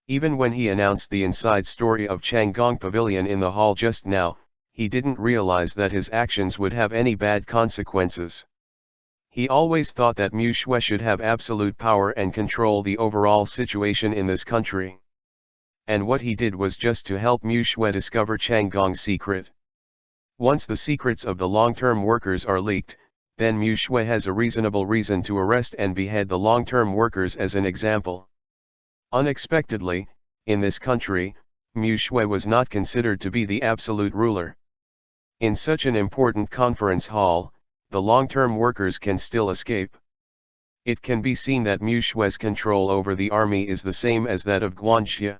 Even when he announced the inside story of Changgong Pavilion in the hall just now, he didn't realize that his actions would have any bad consequences. He always thought that Mu Shui should have absolute power and control the overall situation in this country. And what he did was just to help Mu Shui discover Changgong's secret. Once the secrets of the long-term workers are leaked, then Mu Shui has a reasonable reason to arrest and behead the long-term workers as an example. Unexpectedly, in this country, Mu Shui was not considered to be the absolute ruler. In such an important conference hall, the long-term workers can still escape. It can be seen that Mu Shui's control over the army is the same as that of Guanxia.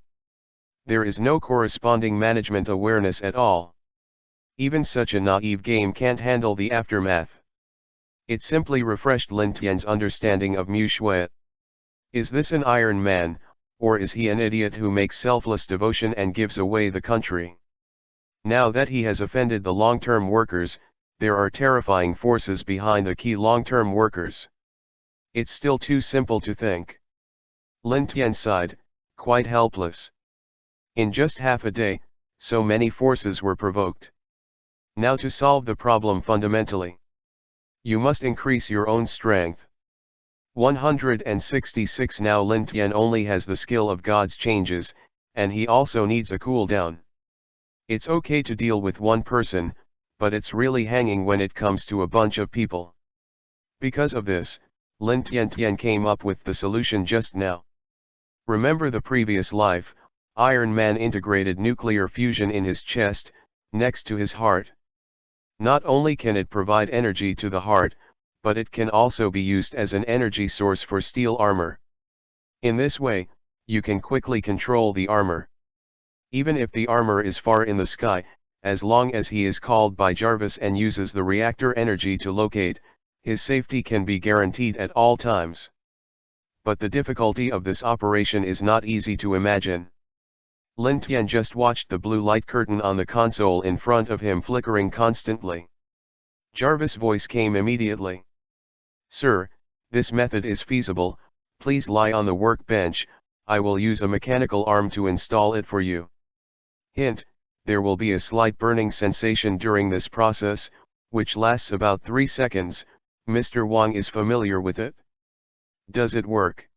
There is no corresponding management awareness at all. Even such a naive game can't handle the aftermath. It simply refreshed Lin Tian's understanding of Mu Shui. Is this an Iron Man, or is he an idiot who makes selfless devotion and gives away the country? Now that he has offended the long-term workers, there are terrifying forces behind the key long-term workers. It's still too simple to think. Lin Tian sighed, quite helpless. In just half a day, so many forces were provoked. Now to solve the problem fundamentally. You must increase your own strength. 166 Now Lin Tian only has the skill of God's changes, and he also needs a cooldown. It's okay to deal with one person, but it's really hanging when it comes to a bunch of people. Because of this, Lin Tian came up with the solution just now. Remember the previous life, Iron Man integrated nuclear fusion in his chest, next to his heart. Not only can it provide energy to the heart, but it can also be used as an energy source for steel armor. In this way, you can quickly control the armor. Even if the armor is far in the sky, as long as he is called by Jarvis and uses the reactor energy to locate, his safety can be guaranteed at all times. But the difficulty of this operation is not easy to imagine. Lin Tian just watched the blue light curtain on the console in front of him flickering constantly. Jarvis' voice came immediately. Sir, this method is feasible, please lie on the workbench, I will use a mechanical arm to install it for you. Hint, there will be a slight burning sensation during this process, which lasts about 3 seconds, Mr. Wang is familiar with it. Does it work?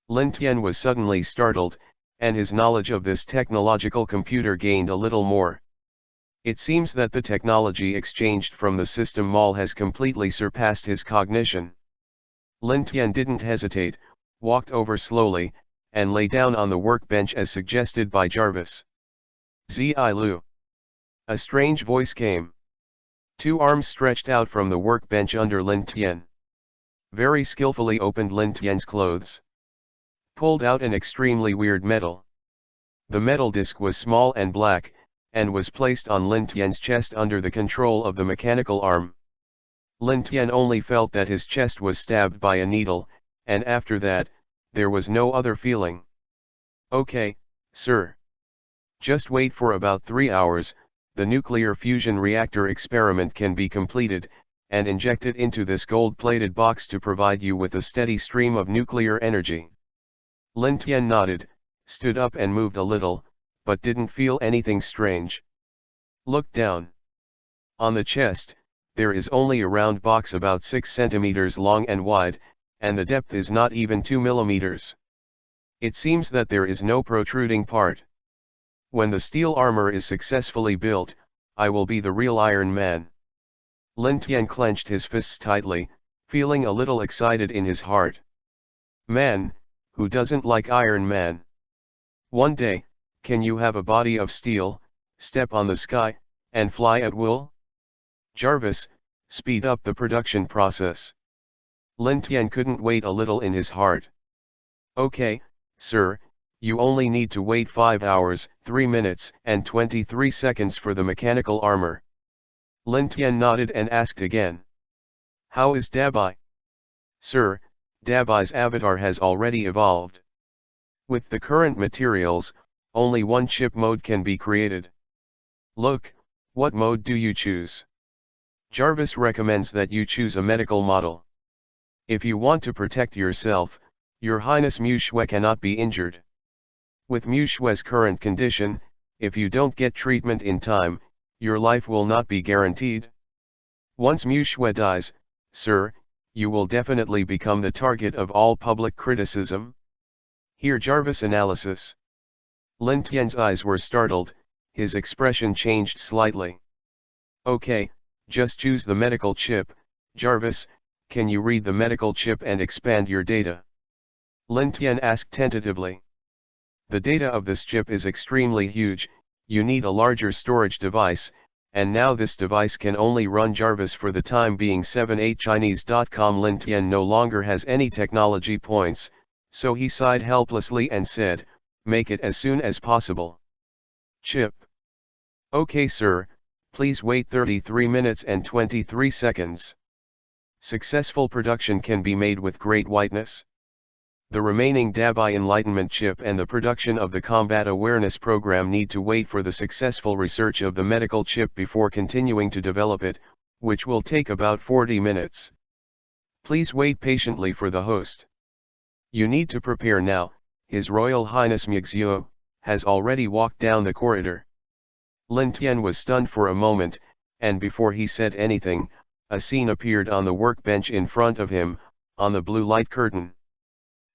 Lin Tian was suddenly startled, and his knowledge of this technological computer gained a little more. It seems that the technology exchanged from the system mall has completely surpassed his cognition. Lin Tian didn't hesitate, walked over slowly, and lay down on the workbench as suggested by Jarvis. Zi Lu. A strange voice came. 2 arms stretched out from the workbench under Lin Tian. Very skillfully opened Lin Tian's clothes. Pulled out an extremely weird metal. The metal disc was small and black, and was placed on Lin Tian's chest under the control of the mechanical arm. Lin Tian only felt that his chest was stabbed by a needle, and after that, there was no other feeling. Okay, sir. Just wait for about 3 hours, the nuclear fusion reactor experiment can be completed, and injected into this gold-plated box to provide you with a steady stream of nuclear energy. Lin Tian nodded, stood up and moved a little, but didn't feel anything strange. Looked down. On the chest, there is only a round box about 6 centimeters long and wide, and the depth is not even 2 millimeters. It seems that there is no protruding part. When the steel armor is successfully built, I will be the real Iron Man. Lin Tian clenched his fists tightly, feeling a little excited in his heart. Man, who doesn't like Iron Man? One day, can you have a body of steel, step on the sky, and fly at will? Jarvis, speed up the production process. Lin Tian couldn't wait a little in his heart. Okay, sir. You only need to wait 5 hours, 3 minutes, and 23 seconds for the mechanical armor. Lin Tian nodded and asked again. How is Dabai? Sir, Dabai's avatar has already evolved. With the current materials, only one chip mode can be created. Look, what mode do you choose? Jarvis recommends that you choose a medical model. If you want to protect yourself, Your Highness Mushwe cannot be injured. With Mushwe's current condition, if you don't get treatment in time, your life will not be guaranteed. Once Mushwe dies, sir, you will definitely become the target of all public criticism. Hear Jarvis' analysis. Lin Tian's eyes were startled, his expression changed slightly. Okay, just choose the medical chip. Jarvis, can you read the medical chip and expand your data? Lin Tian asked tentatively. The data of this chip is extremely huge, you need a larger storage device, and now this device can only run Jarvis for the time being. 78chinese.com. Lin Tian no longer has any technology points, so he sighed helplessly and said, make it as soon as possible. Chip. Okay sir, please wait 33 minutes and 23 seconds. Successful production can be made with great whiteness. The remaining Dabai Enlightenment chip and the production of the Combat Awareness program need to wait for the successful research of the medical chip before continuing to develop it, which will take about 40 minutes. Please wait patiently for the host. You need to prepare now. His Royal Highness MECHA has already walked down the corridor. Lin Tian was stunned for a moment, and before he said anything, a scene appeared on the workbench in front of him, on the blue light curtain.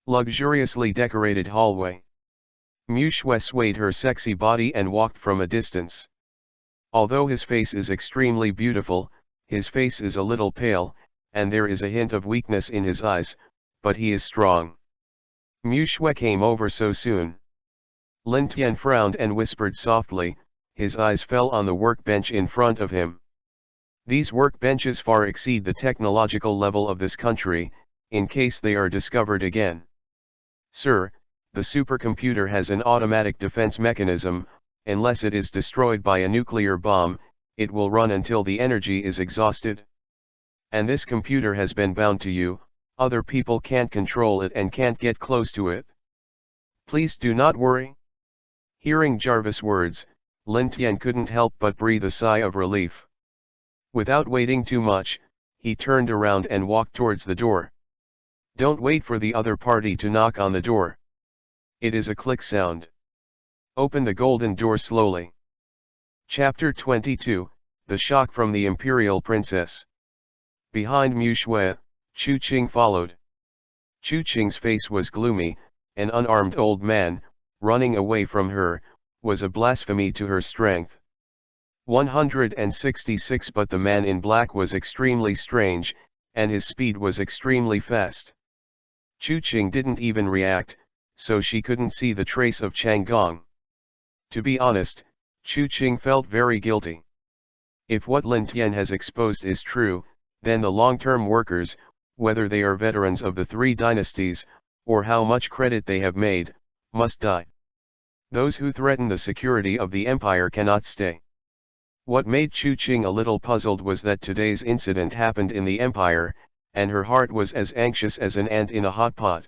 Luxuriously decorated hallway. Mushwe swayed her sexy body and walked from a distance. Although his face is extremely beautiful, his face is a little pale, and there is a hint of weakness in his eyes, but he is strong. Mushwe came over so soon. Lin Tian frowned and whispered softly, his eyes fell on the workbench in front of him. These workbenches far exceed the technological level of this country, in case they are discovered again. Sir, the supercomputer has an automatic defense mechanism. Unless it is destroyed by a nuclear bomb, it will run until the energy is exhausted. And this computer has been bound to you, other people can't control it and can't get close to it. Please do not worry. Hearing Jarvis' words, Lin Tian couldn't help but breathe a sigh of relief. Without waiting too much, he turned around and walked towards the door. Don't wait for the other party to knock on the door. It is a click sound. Open the golden door slowly. Chapter 22, The Shock from the Imperial Princess. Behind Mushwe, Chu Qing followed. Chu Qing's face was gloomy. An unarmed old man, running away from her, was a blasphemy to her strength. 166. But the man in black was extremely strange, and his speed was extremely fast. Chu Qing didn't even react, so she couldn't see the trace of Changgong. To be honest, Chu Qing felt very guilty. If what Lin Tian has exposed is true, then the long-term workers, whether they are veterans of the three dynasties, or how much credit they have made, must die. Those who threaten the security of the empire cannot stay. What made Chu Qing a little puzzled was that today's incident happened in the empire, and her heart was as anxious as an ant in a hot pot.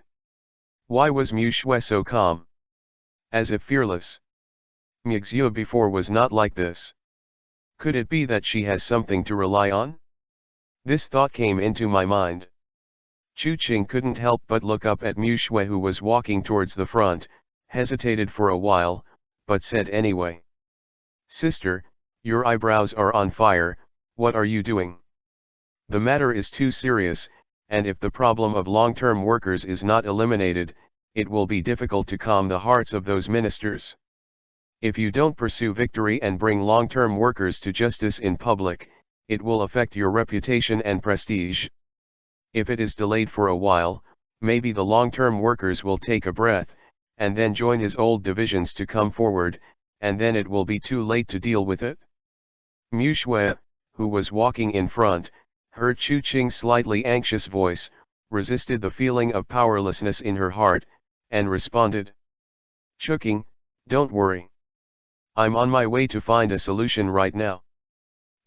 Why was Mushwe so calm? As if fearless. MECHA before was not like this. Could it be that she has something to rely on? This thought came into my mind. Chu Qing couldn't help but look up at Mushwe, who was walking towards the front, hesitated for a while, but said anyway. Sister, your eyebrows are on fire, what are you doing? The matter is too serious, and if the problem of long-term workers is not eliminated, it will be difficult to calm the hearts of those ministers. If you don't pursue victory and bring long-term workers to justice in public, it will affect your reputation and prestige. If it is delayed for a while, maybe the long-term workers will take a breath, and then join his old divisions to come forward, and then it will be too late to deal with it. Mushwe, who was walking in front, heard Chu Qing's slightly anxious voice, resisted the feeling of powerlessness in her heart, and responded. Chu Qing, don't worry. I'm on my way to find a solution right now.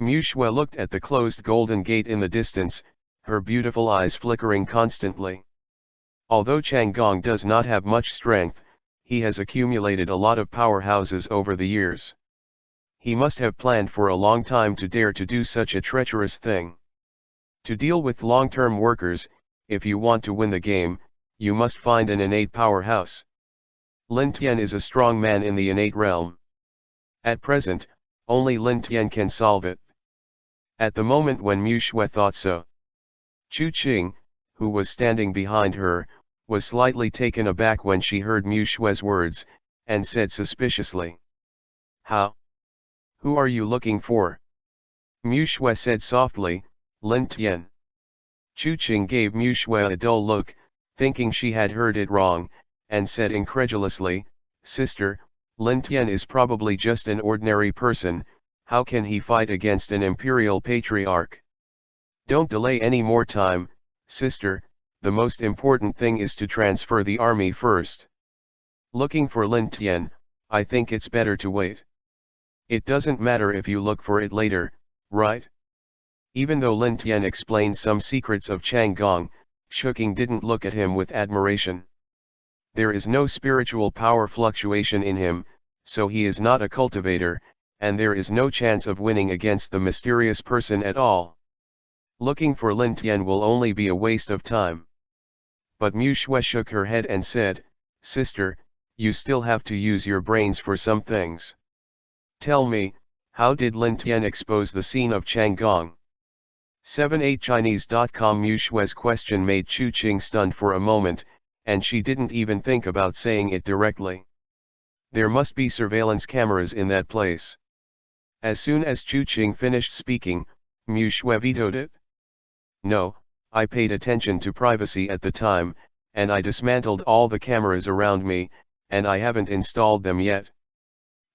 Mushwe looked at the closed golden gate in the distance, her beautiful eyes flickering constantly. Although Chang Gong does not have much strength, he has accumulated a lot of powerhouses over the years. He must have planned for a long time to dare to do such a treacherous thing. To deal with long-term workers, if you want to win the game, you must find an innate powerhouse. Lin Tian is a strong man in the innate realm. At present, only Lin Tian can solve it. At the moment when Mu Shui thought so, Chu Qing, who was standing behind her, was slightly taken aback when she heard Mu Shui's words, and said suspiciously, "How? Who are you looking for?" Mu Shui said softly, "Lin Tian." Chu Qing gave Mu Shui a dull look, thinking she had heard it wrong, and said incredulously, "Sister, Lin Tian is probably just an ordinary person. How can he fight against an imperial patriarch? Don't delay any more time, sister, the most important thing is to transfer the army first. Looking for Lin Tian, I think it's better to wait. It doesn't matter if you look for it later, right?" Even though Lin Tian explained some secrets of Chang Gong, Shuking didn't look at him with admiration. There is no spiritual power fluctuation in him, so he is not a cultivator, and there is no chance of winning against the mysterious person at all. Looking for Lin Tian will only be a waste of time. But Mu Shui shook her head and said, "Sister, you still have to use your brains for some things. Tell me, how did Lin Tian expose the scene of Chang Gong?" 78chinese.com. Mu Shui's question made Chu Qing stunned for a moment, and she didn't even think about saying it directly. There must be surveillance cameras in that place. As soon as Chu Qing finished speaking, Mu Shui vetoed it. "No, I paid attention to privacy at the time, and I dismantled all the cameras around me, and I haven't installed them yet.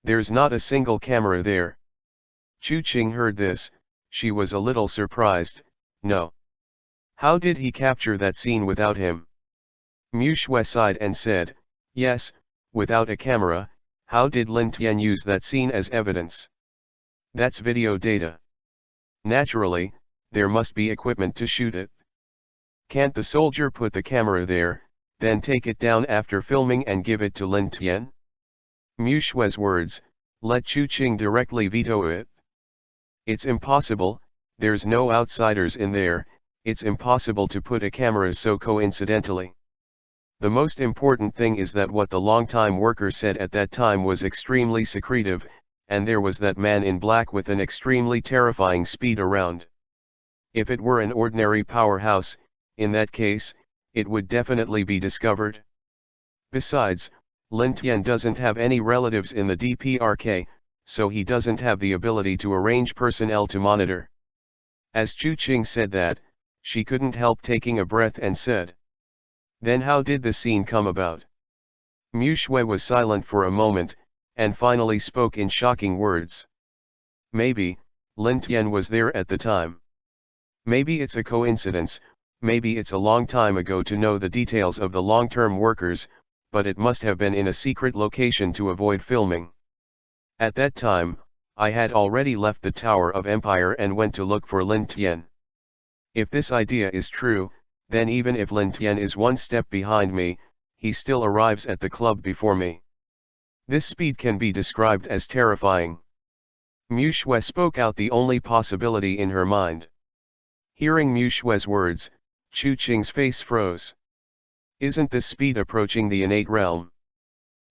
There's not a single camera there." Chu Qing heard this, she was a little surprised. "No. How did he capture that scene without him?" Mu Shui sighed and said, "Yes, without a camera, how did Lin Tian use that scene as evidence? That's video data. Naturally, there must be equipment to shoot it. Can't the soldier put the camera there, then take it down after filming and give it to Lin Tian?" Mu Shui's words, let Chu Qing directly veto it. "It's impossible, there's no outsiders in there, it's impossible to put a camera so coincidentally. The most important thing is that what the long-time worker said at that time was extremely secretive, and there was that man in black with an extremely terrifying speed around. If it were an ordinary powerhouse, in that case, it would definitely be discovered. Besides, Lin Tian doesn't have any relatives in the DPRK, so he doesn't have the ability to arrange personnel to monitor." As Chu Qing said that, she couldn't help taking a breath and said, "Then how did the scene come about?" Mu Shui was silent for a moment, and finally spoke in shocking words. "Maybe, Lin Tian was there at the time. Maybe it's a coincidence, maybe it's a long time ago to know the details of the long-term workers, but it must have been in a secret location to avoid filming. At that time, I had already left the Tower of Empire and went to look for Lin Tian. If this idea is true, then even if Lin Tian is one step behind me, he still arrives at the club before me. This speed can be described as terrifying." Mu Shui spoke out the only possibility in her mind. Hearing Mu Shui's words, Chu Qing's face froze. "Isn't this speed approaching the innate realm?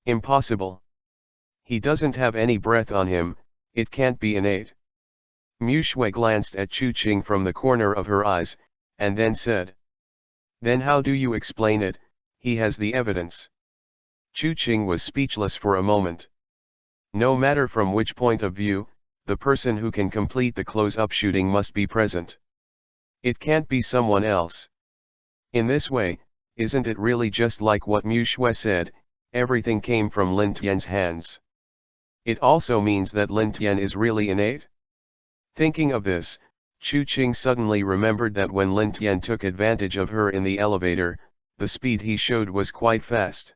Impossible. He doesn't have any breath on him, it can't be innate." Mu Shui glanced at Chu Qing from the corner of her eyes, and then said, "Then how do you explain it? He has the evidence." Chu Qing was speechless for a moment. No matter from which point of view, the person who can complete the close-up shooting must be present. It can't be someone else. In this way, isn't it really just like what Mu Shui said, everything came from Lin Tian's hands? It also means that Lin Tian is really innate? Thinking of this, Chu Qing suddenly remembered that when Lin Tian took advantage of her in the elevator, the speed he showed was quite fast.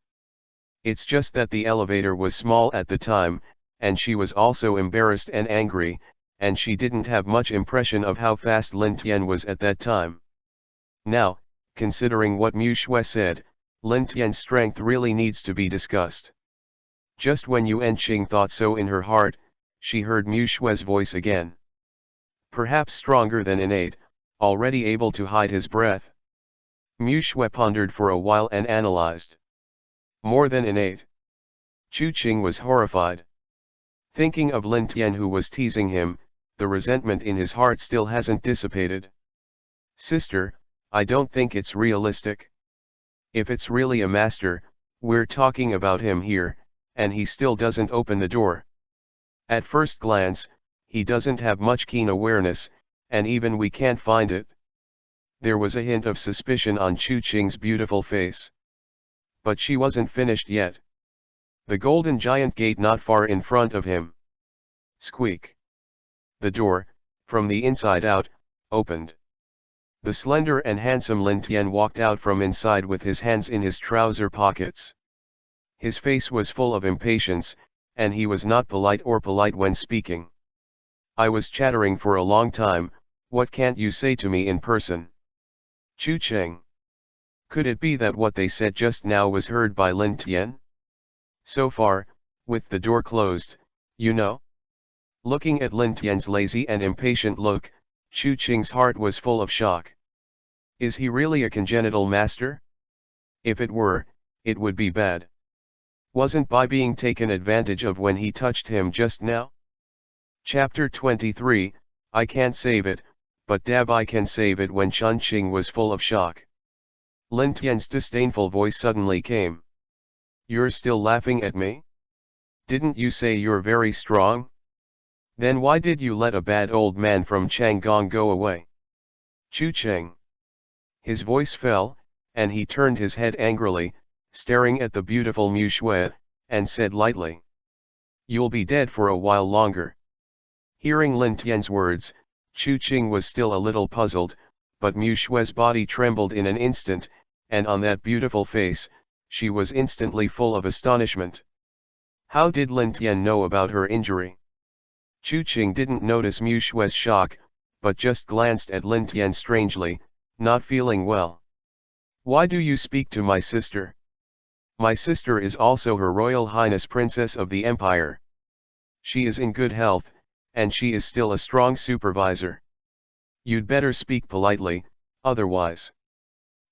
It's just that the elevator was small at the time, and she was also embarrassed and angry, and she didn't have much impression of how fast Lin Tian was at that time. Now, considering what Mu Shui said, Lin Tian's strength really needs to be discussed. Just when Yuan Qing thought so in her heart, she heard Mu Shui's voice again. Perhaps stronger than innate, already able to hide his breath. Mu Shui pondered for a while and analyzed. More than innate. Chu Qing was horrified. Thinking of Lin Tian who was teasing him, the resentment in his heart still hasn't dissipated. Sister, I don't think it's realistic. If it's really a master, we're talking about him here, and he still doesn't open the door. At first glance, he doesn't have much keen awareness, and even we can't find it. There was a hint of suspicion on Chu Qing's beautiful face. But she wasn't finished yet. The golden giant gate not far in front of him. Squeak. The door, from the inside out, opened. The slender and handsome Lin Tian walked out from inside with his hands in his trouser pockets. His face was full of impatience, and he was not polite when speaking. I was chattering for a long time, what can't you say to me in person? Chu Qing. Could it be that what they said just now was heard by Lin Tian? So far, with the door closed, you know? Looking at Lin Tian's lazy and impatient look, Chu Qing's heart was full of shock. Is he really a congenital master? If it were, it would be bad. Wasn't Bai being taken advantage of when he touched him just now? Chapter 23, I can't save it, but Bai can save it. When Chun Qing was full of shock, Lin Tian's disdainful voice suddenly came. You're still laughing at me? Didn't you say you're very strong? Then why did you let a bad old man from Changgong go away? Chu Qing. His voice fell, and he turned his head angrily, staring at the beautiful Mu Shui, and said lightly. You'll be dead for a while longer. Hearing Lin Tian's words, Chu Qing was still a little puzzled, but Mu Shui's body trembled in an instant, and on that beautiful face, she was instantly full of astonishment. How did Lin Tian know about her injury? Chu Qing didn't notice Mu Shui's shock, but just glanced at Lin Tian strangely, not feeling well. Why do you speak to my sister? My sister is also Her Royal Highness Princess of the Empire. She is in good health, and she is still a strong supervisor. You'd better speak politely, otherwise.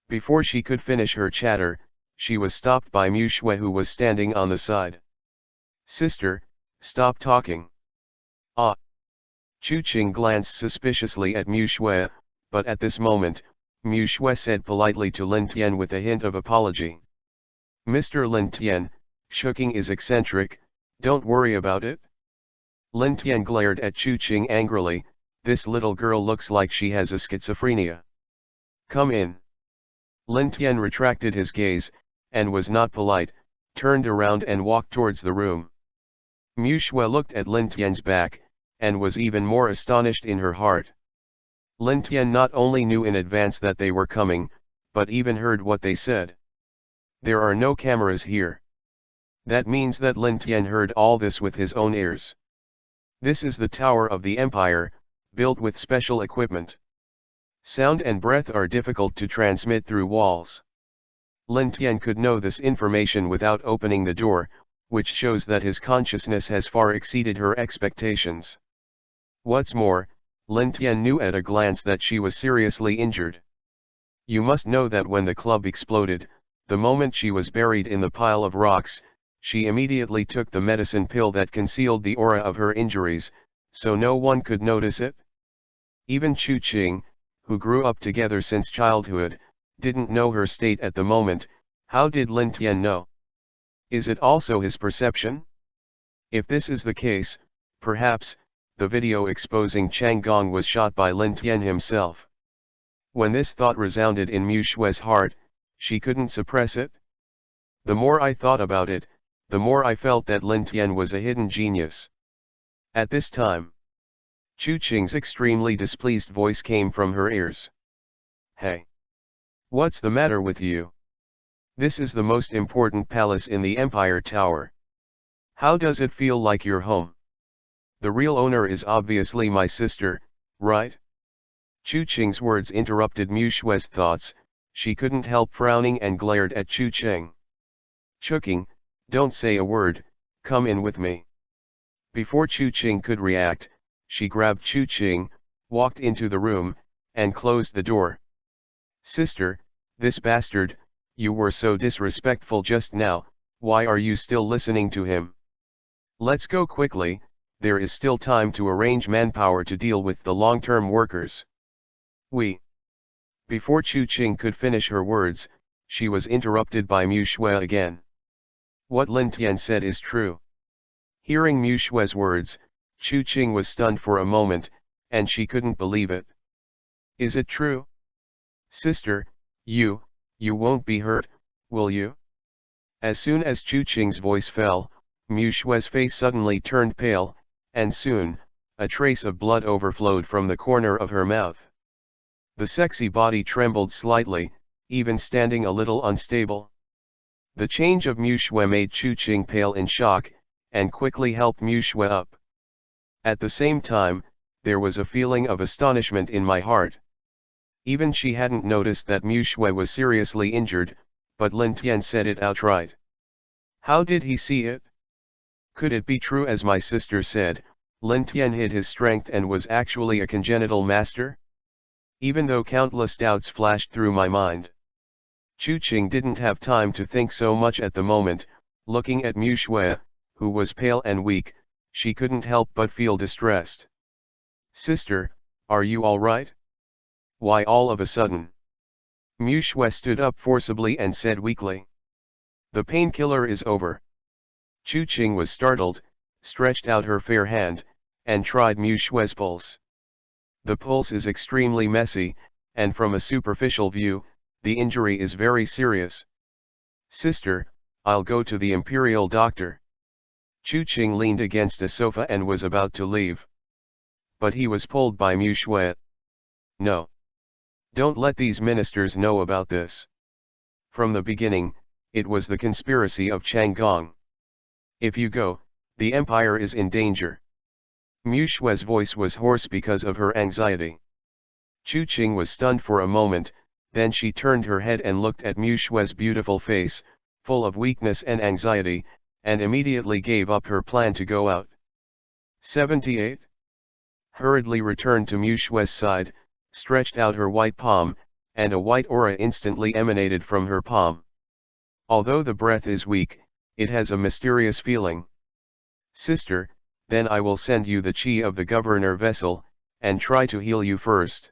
Before she could finish her chatter, she was stopped by Mu Shui who was standing on the side. Sister, stop talking. Ah. Chu Qing glanced suspiciously at Mu Shui, but at this moment, Mu Shui said politely to Lin Tian with a hint of apology. Mr. Lin Tian, Shuking is eccentric, don't worry about it. Lin Tian glared at Chu Qing angrily, this little girl looks like she has a schizophrenia. Come in. Lin Tian retracted his gaze, and was not polite, turned around and walked towards the room. Mu Shui looked at Lin Tian's back, and was even more astonished in her heart. Lin Tian not only knew in advance that they were coming, but even heard what they said. There are no cameras here. That means that Lin Tian heard all this with his own ears. This is the Tower of the Empire, built with special equipment. Sound and breath are difficult to transmit through walls. Lin Tian could know this information without opening the door, which shows that his consciousness has far exceeded her expectations. What's more, Lin Tian knew at a glance that she was seriously injured. You must know that when the club exploded, the moment she was buried in the pile of rocks, she immediately took the medicine pill that concealed the aura of her injuries, so no one could notice it. Even Chu Qing, who grew up together since childhood, didn't know her state at the moment. How did Lin Tian know? Is it also his perception? If this is the case, perhaps, the video exposing Changgong was shot by Lin Tian himself. When this thought resounded in Mu Shui's heart, she couldn't suppress it. The more I thought about it, the more I felt that Lin Tian was a hidden genius. At this time, Chu Qing's extremely displeased voice came from her ears. Hey! What's the matter with you? This is the most important palace in the Empire Tower. How does it feel like your home? The real owner is obviously my sister, right? Chu Qing's words interrupted Mu Xue's thoughts. She couldn't help frowning and glared at Chu Qing. "Chuqing, don't say a word, come in with me." Before Chu Qing could react, she grabbed Chu Qing, walked into the room, and closed the door. "Sister, this bastard, you were so disrespectful just now, why are you still listening to him? Let's go quickly, there is still time to arrange manpower to deal with the long-term workers." Before Chu Qing could finish her words, she was interrupted by Mu Xue again. "What Lin Tian said is true." Hearing Mu Xue's words, Chu Qing was stunned for a moment, and she couldn't believe it. "Is it true? Sister, you won't be hurt, will you?" As soon as Chu Qing's voice fell, Mu Xue's face suddenly turned pale, and soon, a trace of blood overflowed from the corner of her mouth. The sexy body trembled slightly, even standing a little unstable. The change of Mu Xue made Chu Qing pale in shock, and quickly helped Mu Xue up. At the same time, there was a feeling of astonishment in my heart. Even she hadn't noticed that Mu Xue was seriously injured, but Lin Tian said it outright. How did he see it? Could it be true as my sister said, Lin Tian hid his strength and was actually a congenital master? Even though countless doubts flashed through my mind, Chu Qing didn't have time to think so much at the moment. Looking at Mu Xue, who was pale and weak, she couldn't help but feel distressed. "Sister, are you all right? Why all of a sudden?" Mu Xue stood up forcibly and said weakly. "The painkiller is over." Chu Qing was startled, stretched out her fair hand, and tried Mu Xue's pulse. The pulse is extremely messy, and from a superficial view, the injury is very serious. "Sister, I'll go to the imperial doctor." Chu Qing leaned against a sofa and was about to leave. But he was pulled by Mu Xue. "No. Don't let these ministers know about this. From the beginning, it was the conspiracy of Changgong. If you go, the empire is in danger." Mu Xue's voice was hoarse because of her anxiety. Chu Qing was stunned for a moment, then she turned her head and looked at Mu Xue's beautiful face, full of weakness and anxiety, and immediately gave up her plan to go out. 78. Hurriedly returned to Mu Xue's side, stretched out her white palm, and a white aura instantly emanated from her palm. Although the breath is weak, it has a mysterious feeling. "Sister, then I will send you the chi of the governor vessel, and try to heal you first."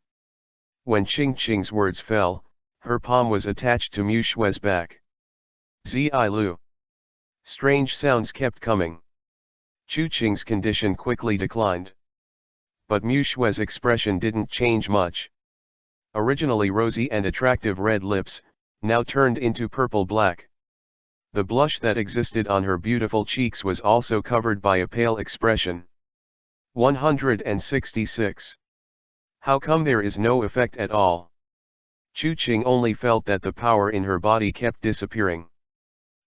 When Qing Qing's words fell, her palm was attached to Mu Xue's back. Zi Lu. Strange sounds kept coming. Chu Qing's condition quickly declined. But Mu Xue's expression didn't change much. Originally rosy and attractive red lips, now turned into purple-black. The blush that existed on her beautiful cheeks was also covered by a pale expression. 166. How come there is no effect at all? Chu Qing only felt that the power in her body kept disappearing.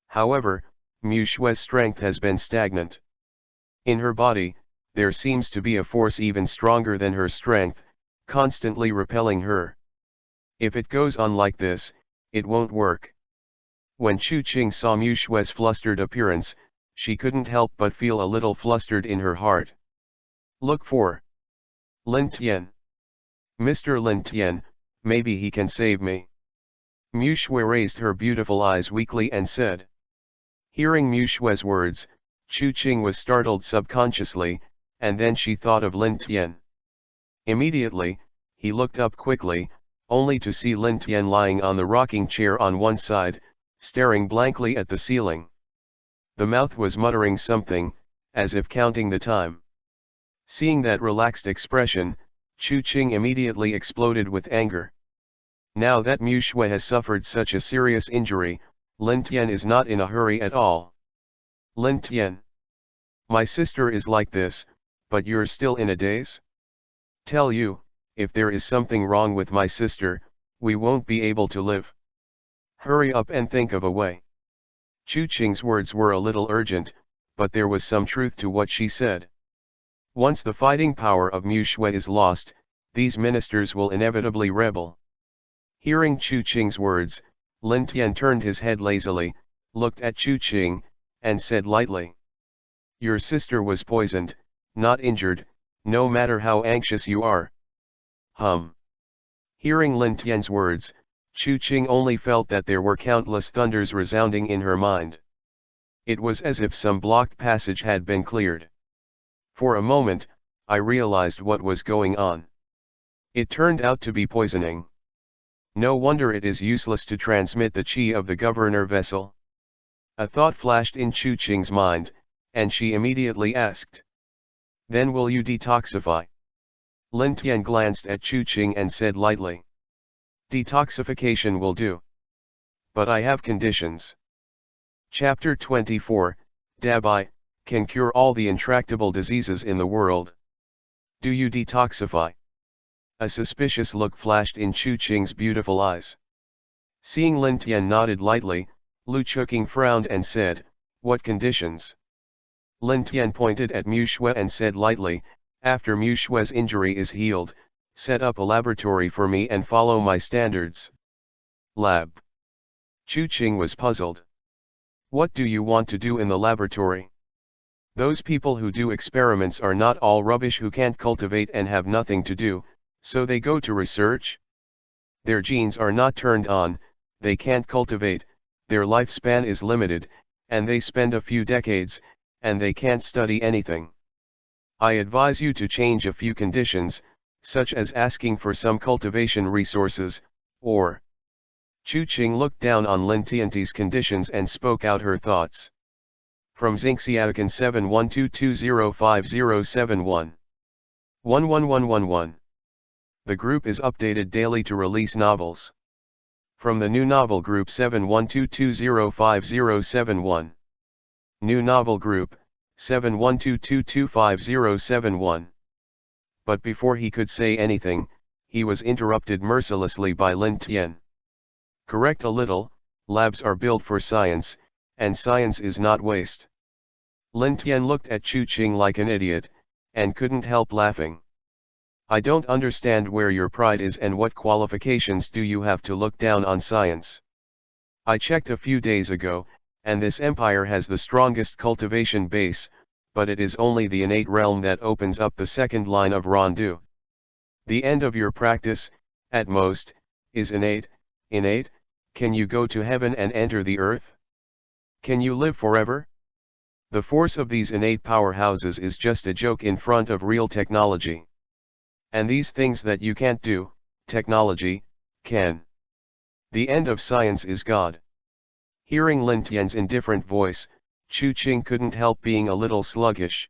However, Mu Xue's strength has been stagnant. In her body, there seems to be a force even stronger than her strength, constantly repelling her. If it goes on like this, it won't work. When Chu Qing saw Mu Xue's flustered appearance, she couldn't help but feel a little flustered in her heart. Look for Lin Tian. Mr. Lin Tian, maybe he can save me. Mu Xue raised her beautiful eyes weakly and said. Hearing Mu Xue's words, Chu Qing was startled subconsciously, and then she thought of Lin Tian. Immediately, he looked up quickly, only to see Lin Tian lying on the rocking chair on one side, staring blankly at the ceiling. The mouth was muttering something, as if counting the time. Seeing that relaxed expression, Chu Qing immediately exploded with anger. Now that Mu Xue has suffered such a serious injury, Lin Tian is not in a hurry at all. Lin Tian. My sister is like this, but you're still in a daze? Tell you, if there is something wrong with my sister, we won't be able to live. Hurry up and think of a way. Chu Qing's words were a little urgent, but there was some truth to what she said. Once the fighting power of Mu Xue is lost, these ministers will inevitably rebel. Hearing Chu Qing's words, Lin Tian turned his head lazily, looked at Chu Qing, and said lightly, "Your sister was poisoned, not injured, no matter how anxious you are." Hearing Lin Tian's words, Chu Qing only felt that there were countless thunders resounding in her mind. It was as if some blocked passage had been cleared. For a moment, I realized what was going on. It turned out to be poisoning. No wonder it is useless to transmit the qi of the governor vessel. A thought flashed in Chu Qing's mind, and she immediately asked, "Then will you detoxify?" Lin Tian glanced at Chu Qing and said lightly, "Detoxification will do. But I have conditions." Chapter 24, Dabai, can cure all the intractable diseases in the world. Do you detoxify? A suspicious look flashed in Chu Qing's beautiful eyes. Seeing Lin Tian nodded lightly, Lu Chuqing frowned and said, "What conditions?" Lin Tian pointed at Mu Shui and said lightly, "After Mu Shui's injury is healed, set up a laboratory for me and follow my standards." Lab. Chu Qing was puzzled. What do you want to do in the laboratory? Those people who do experiments are not all rubbish who can't cultivate and have nothing to do, so they go to research? Their genes are not turned on, they can't cultivate, their lifespan is limited, and they spend a few decades, and they can't study anything. I advise you to change a few conditions, such as asking for some cultivation resources, or... Chu Qing looked down on Lin Tian's conditions and spoke out her thoughts. From Xingxiaocan 7122050711. 11111. The group is updated daily to release novels. From the New Novel Group 7122050711. New Novel Group, 7122250711. But before he could say anything, he was interrupted mercilessly by Lin Tian. Correct a little, labs are built for science, and science is not waste. Lin Tian looked at Chu Qing like an idiot, and couldn't help laughing. I don't understand where your pride is and what qualifications do you have to look down on science. I checked a few days ago, and this empire has the strongest cultivation base, but it is only the innate realm that opens up the second line of Rondu. The end of your practice, at most, is innate. Innate? Can you go to heaven and enter the earth? Can you live forever? The force of these innate powerhouses is just a joke in front of real technology. And these things that you can't do, technology can. The end of science is God. Hearing Lin Tian's indifferent voice, Chu Qing couldn't help being a little sluggish.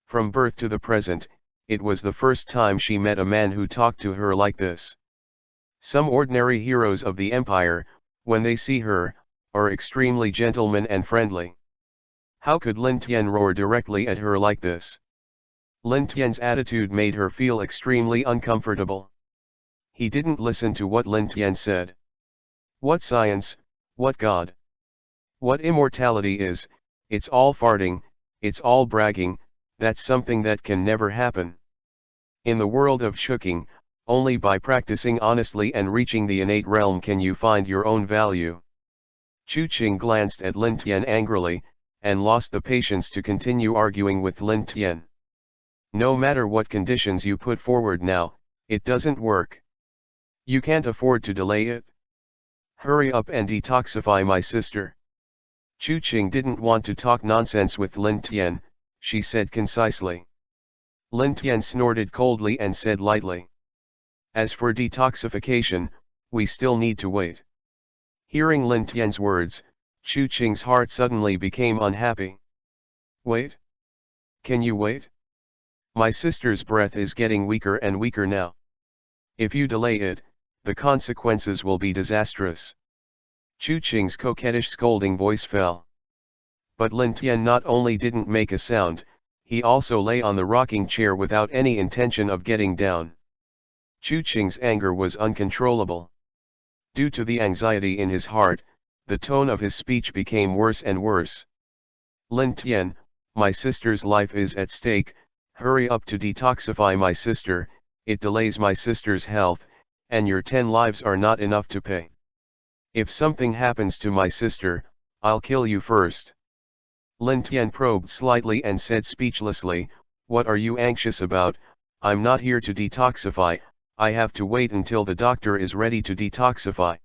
From birth to the present, it was the first time she met a man who talked to her like this. Some ordinary heroes of the empire, when they see her, are extremely gentleman and friendly. How could Lin Tian roar directly at her like this? Lin Tian's attitude made her feel extremely uncomfortable. He didn't listen to what Lin Tian said. What science, what God? What immortality is, it's all farting, it's all bragging, that's something that can never happen. In the world of shuking, only by practicing honestly and reaching the innate realm can you find your own value. Chu Qing glanced at Lin Tian angrily, and lost the patience to continue arguing with Lin Tian. No matter what conditions you put forward now, it doesn't work. You can't afford to delay it. Hurry up and detoxify my sister. Chu Qing didn't want to talk nonsense with Lin Tian, she said concisely. Lin Tian snorted coldly and said lightly, "As for detoxification, we still need to wait." Hearing Lin Tian's words, Chu Qing's heart suddenly became unhappy. Wait? Can you wait? My sister's breath is getting weaker and weaker now. If you delay it, the consequences will be disastrous. Chu Qing's coquettish scolding voice fell. But Lin Tian not only didn't make a sound, he also lay on the rocking chair without any intention of getting down. Chu Qing's anger was uncontrollable. Due to the anxiety in his heart, the tone of his speech became worse and worse. Lin Tian, my sister's life is at stake, hurry up to detoxify my sister, it delays my sister's health, and your 10 lives are not enough to pay. If something happens to my sister, I'll kill you first. Lin Tian probed slightly and said speechlessly, what are you anxious about? I'm not here to detoxify, I have to wait until the doctor is ready to detoxify.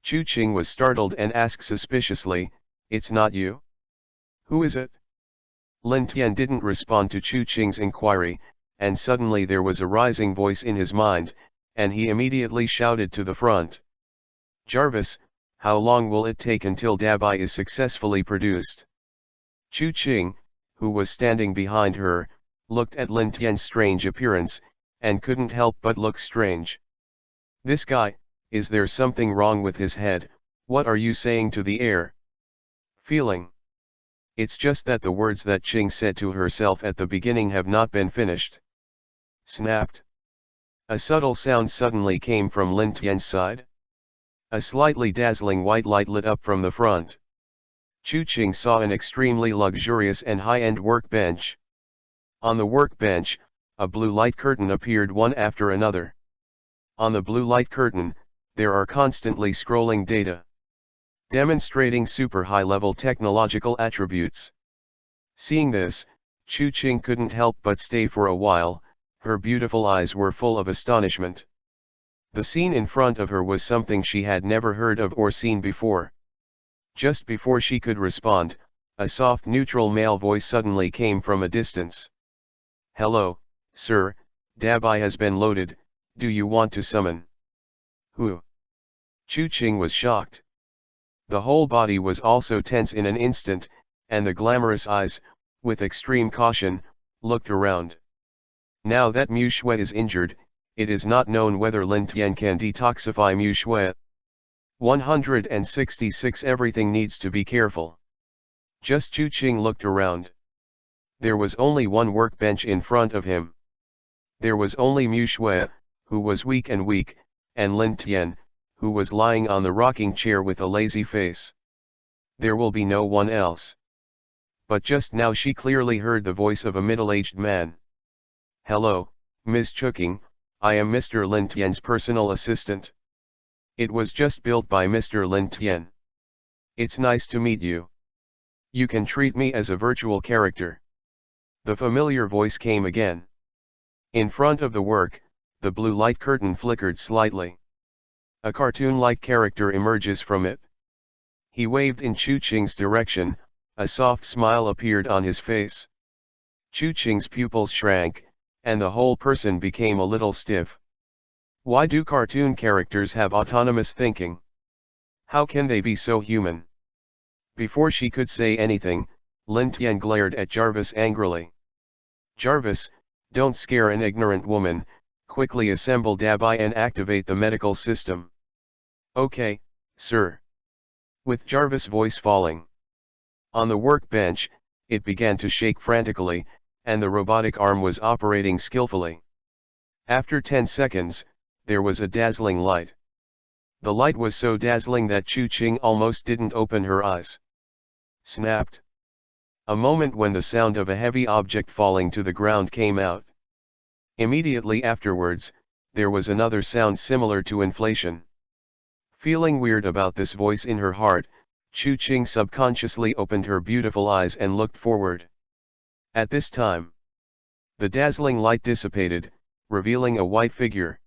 Chu Qing was startled and asked suspiciously, it's not you? Who is it? Lin Tian didn't respond to Chu Qing's inquiry, and suddenly there was a rising voice in his mind, and he immediately shouted to the front. Jarvis, how long will it take until Dabai is successfully produced? Chu Qing, who was standing behind her, looked at Lin Tian's strange appearance, and couldn't help but look strange. This guy, is there something wrong with his head? What are you saying to the air? Feeling. It's just that the words that Qing said to herself at the beginning have not been finished. Snapped. A subtle sound suddenly came from Lin Tian's side. A slightly dazzling white light lit up from the front. Chu Qing saw an extremely luxurious and high-end workbench. On the workbench, a blue light curtain appeared one after another. On the blue light curtain, there are constantly scrolling data, demonstrating super high-level technological attributes. Seeing this, Chu Qing couldn't help but stay for a while, her beautiful eyes were full of astonishment. The scene in front of her was something she had never heard of or seen before. Just before she could respond, a soft neutral male voice suddenly came from a distance. Hello, sir, Dabai has been loaded, do you want to summon? Who? Chu Qing was shocked. The whole body was also tense in an instant, and the glamorous eyes, with extreme caution, looked around. Now that Mu Shui is injured, it is not known whether Lin Tian can detoxify Mu Shui. 166 Everything needs to be careful. Just Chu Qing looked around. There was only one workbench in front of him. There was only Mu Shui, who was weak, and Lin Tian, who was lying on the rocking chair with a lazy face. There will be no one else. But just now she clearly heard the voice of a middle-aged man. Hello, Ms. Chuking, I am Mr. Lin Tian's personal assistant. It was just built by Mr. Lin Tian. It's nice to meet you. You can treat me as a virtual character. The familiar voice came again. In front of the work, the blue light curtain flickered slightly. A cartoon-like character emerges from it. He waved in Chu Qing's direction, a soft smile appeared on his face. Chu Qing's pupils shrank, and the whole person became a little stiff. Why do cartoon characters have autonomous thinking? How can they be so human? Before she could say anything, Lin Tian glared at Jarvis angrily. Jarvis, don't scare an ignorant woman, quickly assemble Dabai and activate the medical system. Okay, sir. With Jarvis' voice falling. On the workbench, it began to shake frantically, and the robotic arm was operating skillfully. After 10 seconds, there was a dazzling light. The light was so dazzling that Chu Qing almost didn't open her eyes. Snapped. A moment when the sound of a heavy object falling to the ground came out. Immediately afterwards, there was another sound similar to inflation. Feeling weird about this voice in her heart, Chu Qing subconsciously opened her beautiful eyes and looked forward. At this time, the dazzling light dissipated, revealing a white figure.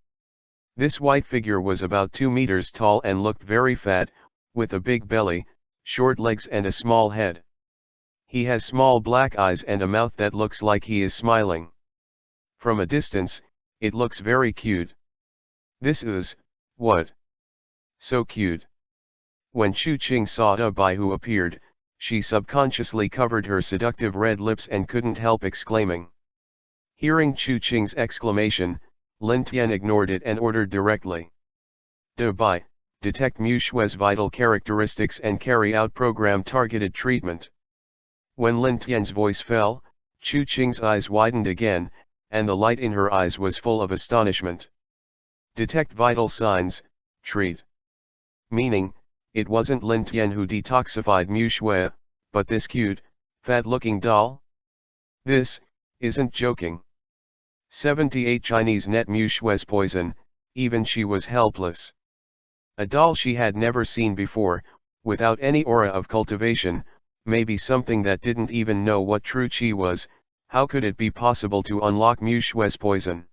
This white figure was about 2 meters tall and looked very fat, with a big belly, short legs and a small head. He has small black eyes and a mouth that looks like he is smiling. From a distance, it looks very cute. This is, what? So cute. When Chu Qing saw Dabai who appeared, she subconsciously covered her seductive red lips and couldn't help exclaiming. Hearing Chu Qing's exclamation, Lin Tian ignored it and ordered directly. Dabai, detect Mu Shui's vital characteristics and carry out program-targeted treatment. When Lin Tian's voice fell, Chu Qing's eyes widened again, and the light in her eyes was full of astonishment. Detect vital signs, treat. Meaning, it wasn't Lin Tian who detoxified Mu Shui, but this cute, fat-looking doll? This isn't joking. 78 Chinese net mu shui's poison, even she was helpless. A doll she had never seen before, without any aura of cultivation, maybe something that didn't even know what true qi was. How could it be possible to unlock mu shui's poison?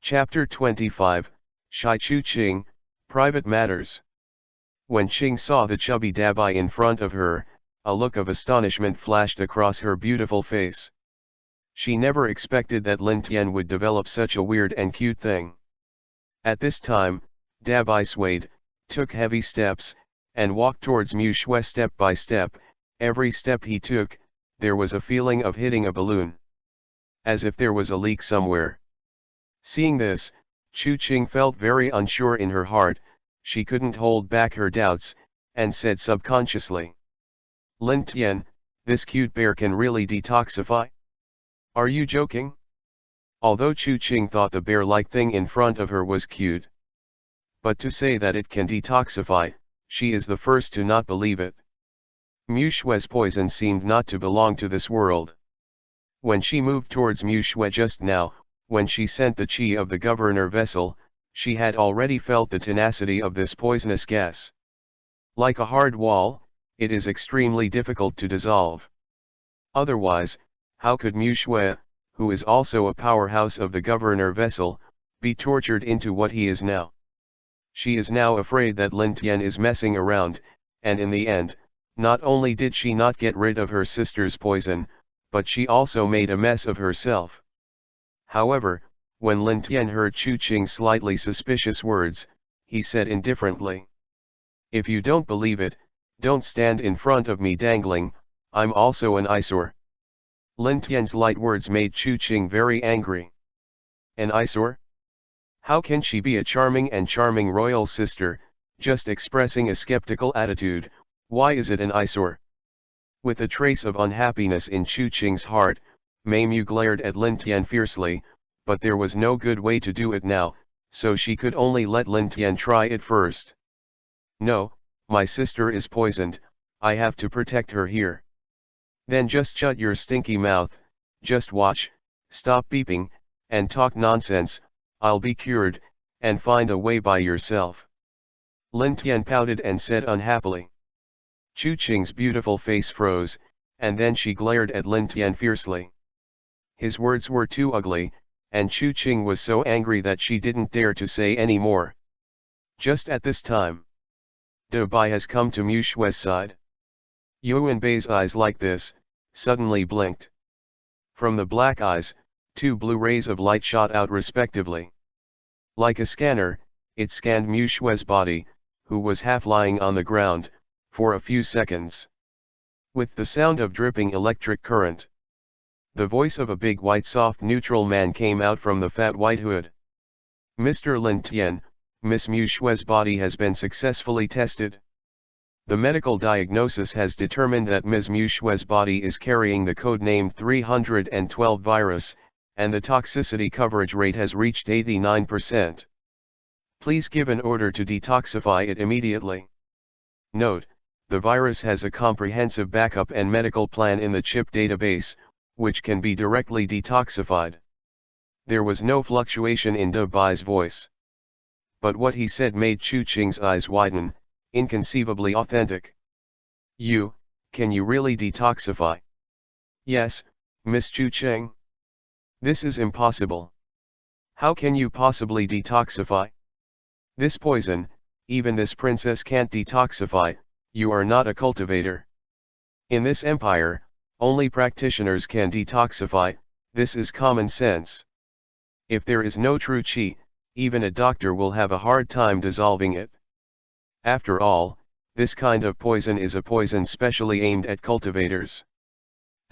Chapter 25, Shai Chu Qing, Private Matters. When Qing saw the chubby Dabai in front of her, a look of astonishment flashed across her beautiful face. She never expected that Lin Tian would develop such a weird and cute thing. At this time, Dabai swayed, took heavy steps, and walked towards Mu Shui step by step. Every step he took, there was a feeling of hitting a balloon. As if there was a leak somewhere. Seeing this, Chu Qing felt very unsure in her heart. She couldn't hold back her doubts, and said subconsciously, "Lin Tian, this cute bear can really detoxify? Are you joking?" Although Chu Qing thought the bear-like thing in front of her was cute. But to say that it can detoxify, she is the first to not believe it. Mu Shui's poison seemed not to belong to this world. When she moved towards Mu Shui just now, when she sent the qi of the governor vessel, she had already felt the tenacity of this poisonous gas. Like a hard wall, it is extremely difficult to dissolve. Otherwise, how could Mu Shui, who is also a powerhouse of the governor vessel, be tortured into what he is now? She is now afraid that Lin Tian is messing around, and in the end, not only did she not get rid of her sister's poison, but she also made a mess of herself. However, when Lin Tian heard Chu Qing's slightly suspicious words, he said indifferently, "If you don't believe it, don't stand in front of me dangling, I'm also an eyesore." Lin Tian's light words made Chu Qing very angry. An eyesore? How can she be a charming royal sister, just expressing a skeptical attitude? Why is it an eyesore? With a trace of unhappiness in Chu Qing's heart, Mei Mu glared at Lin Tian fiercely, but there was no good way to do it now, so she could only let Lin Tian try it first. "No, my sister is poisoned, I have to protect her here." "Then just shut your stinky mouth, just watch, stop beeping, and talk nonsense, I'll be cured, and find a way by yourself." Lin Tian pouted and said unhappily. Chu Qing's beautiful face froze, and then she glared at Lin Tian fiercely. His words were too ugly, and Chu Qing was so angry that she didn't dare to say any more. Just at this time, Dabai has come to Mu Shui's side. Yuanbei's eyes like this, suddenly blinked. From the black eyes, two blue rays of light shot out respectively. Like a scanner, it scanned Mu Shui's body, who was half lying on the ground, for a few seconds. With the sound of dripping electric current, the voice of a big white soft neutral man came out from the fat white hood. "Mr. Lin Tian, Miss Mu Shui's body has been successfully tested. The medical diagnosis has determined that Ms. Mu Shui's body is carrying the code-named 312 virus, and the toxicity coverage rate has reached 89%. Please give an order to detoxify it immediately. Note, the virus has a comprehensive backup and medical plan in the chip database, which can be directly detoxified." There was no fluctuation in Dabai's voice. But what he said made Chu Qing's eyes widen, inconceivably authentic. Can you really detoxify?" "Yes, Miss Chu Qing." "This is impossible. How can you possibly detoxify? This poison, even this princess can't detoxify, you are not a cultivator. In this empire, only practitioners can detoxify, this is common sense. If there is no true qi, even a doctor will have a hard time dissolving it. After all, this kind of poison is a poison specially aimed at cultivators.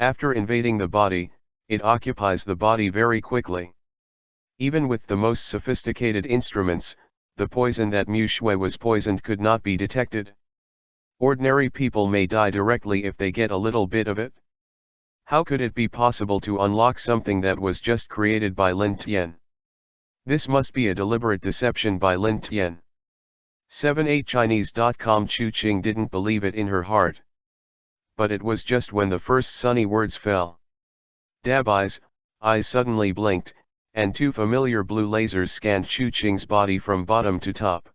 After invading the body, it occupies the body very quickly. Even with the most sophisticated instruments, the poison that Mu Shui was poisoned could not be detected. Ordinary people may die directly if they get a little bit of it. How could it be possible to unlock something that was just created by Lin Tian? This must be a deliberate deception by Lin Tian. 78chinese.com. Chu Qing didn't believe it in her heart. But it was just when the first sunny words fell. Dabai's eyes suddenly blinked, and two familiar blue lasers scanned Chu Qing's body from bottom to top.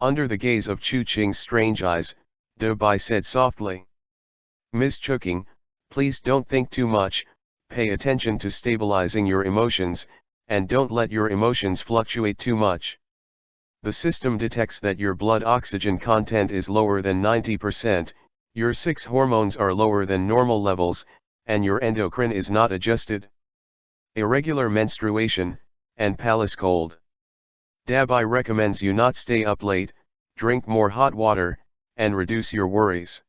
Under the gaze of Chu Qing's strange eyes, De Bai said softly, "Ms. Chuqing, please don't think too much, pay attention to stabilizing your emotions, and don't let your emotions fluctuate too much. The system detects that your blood oxygen content is lower than 90%, your 6 hormones are lower than normal levels, and your endocrine is not adjusted. Irregular menstruation, and palace cold. Dabai recommends you not stay up late, drink more hot water, and reduce your worries.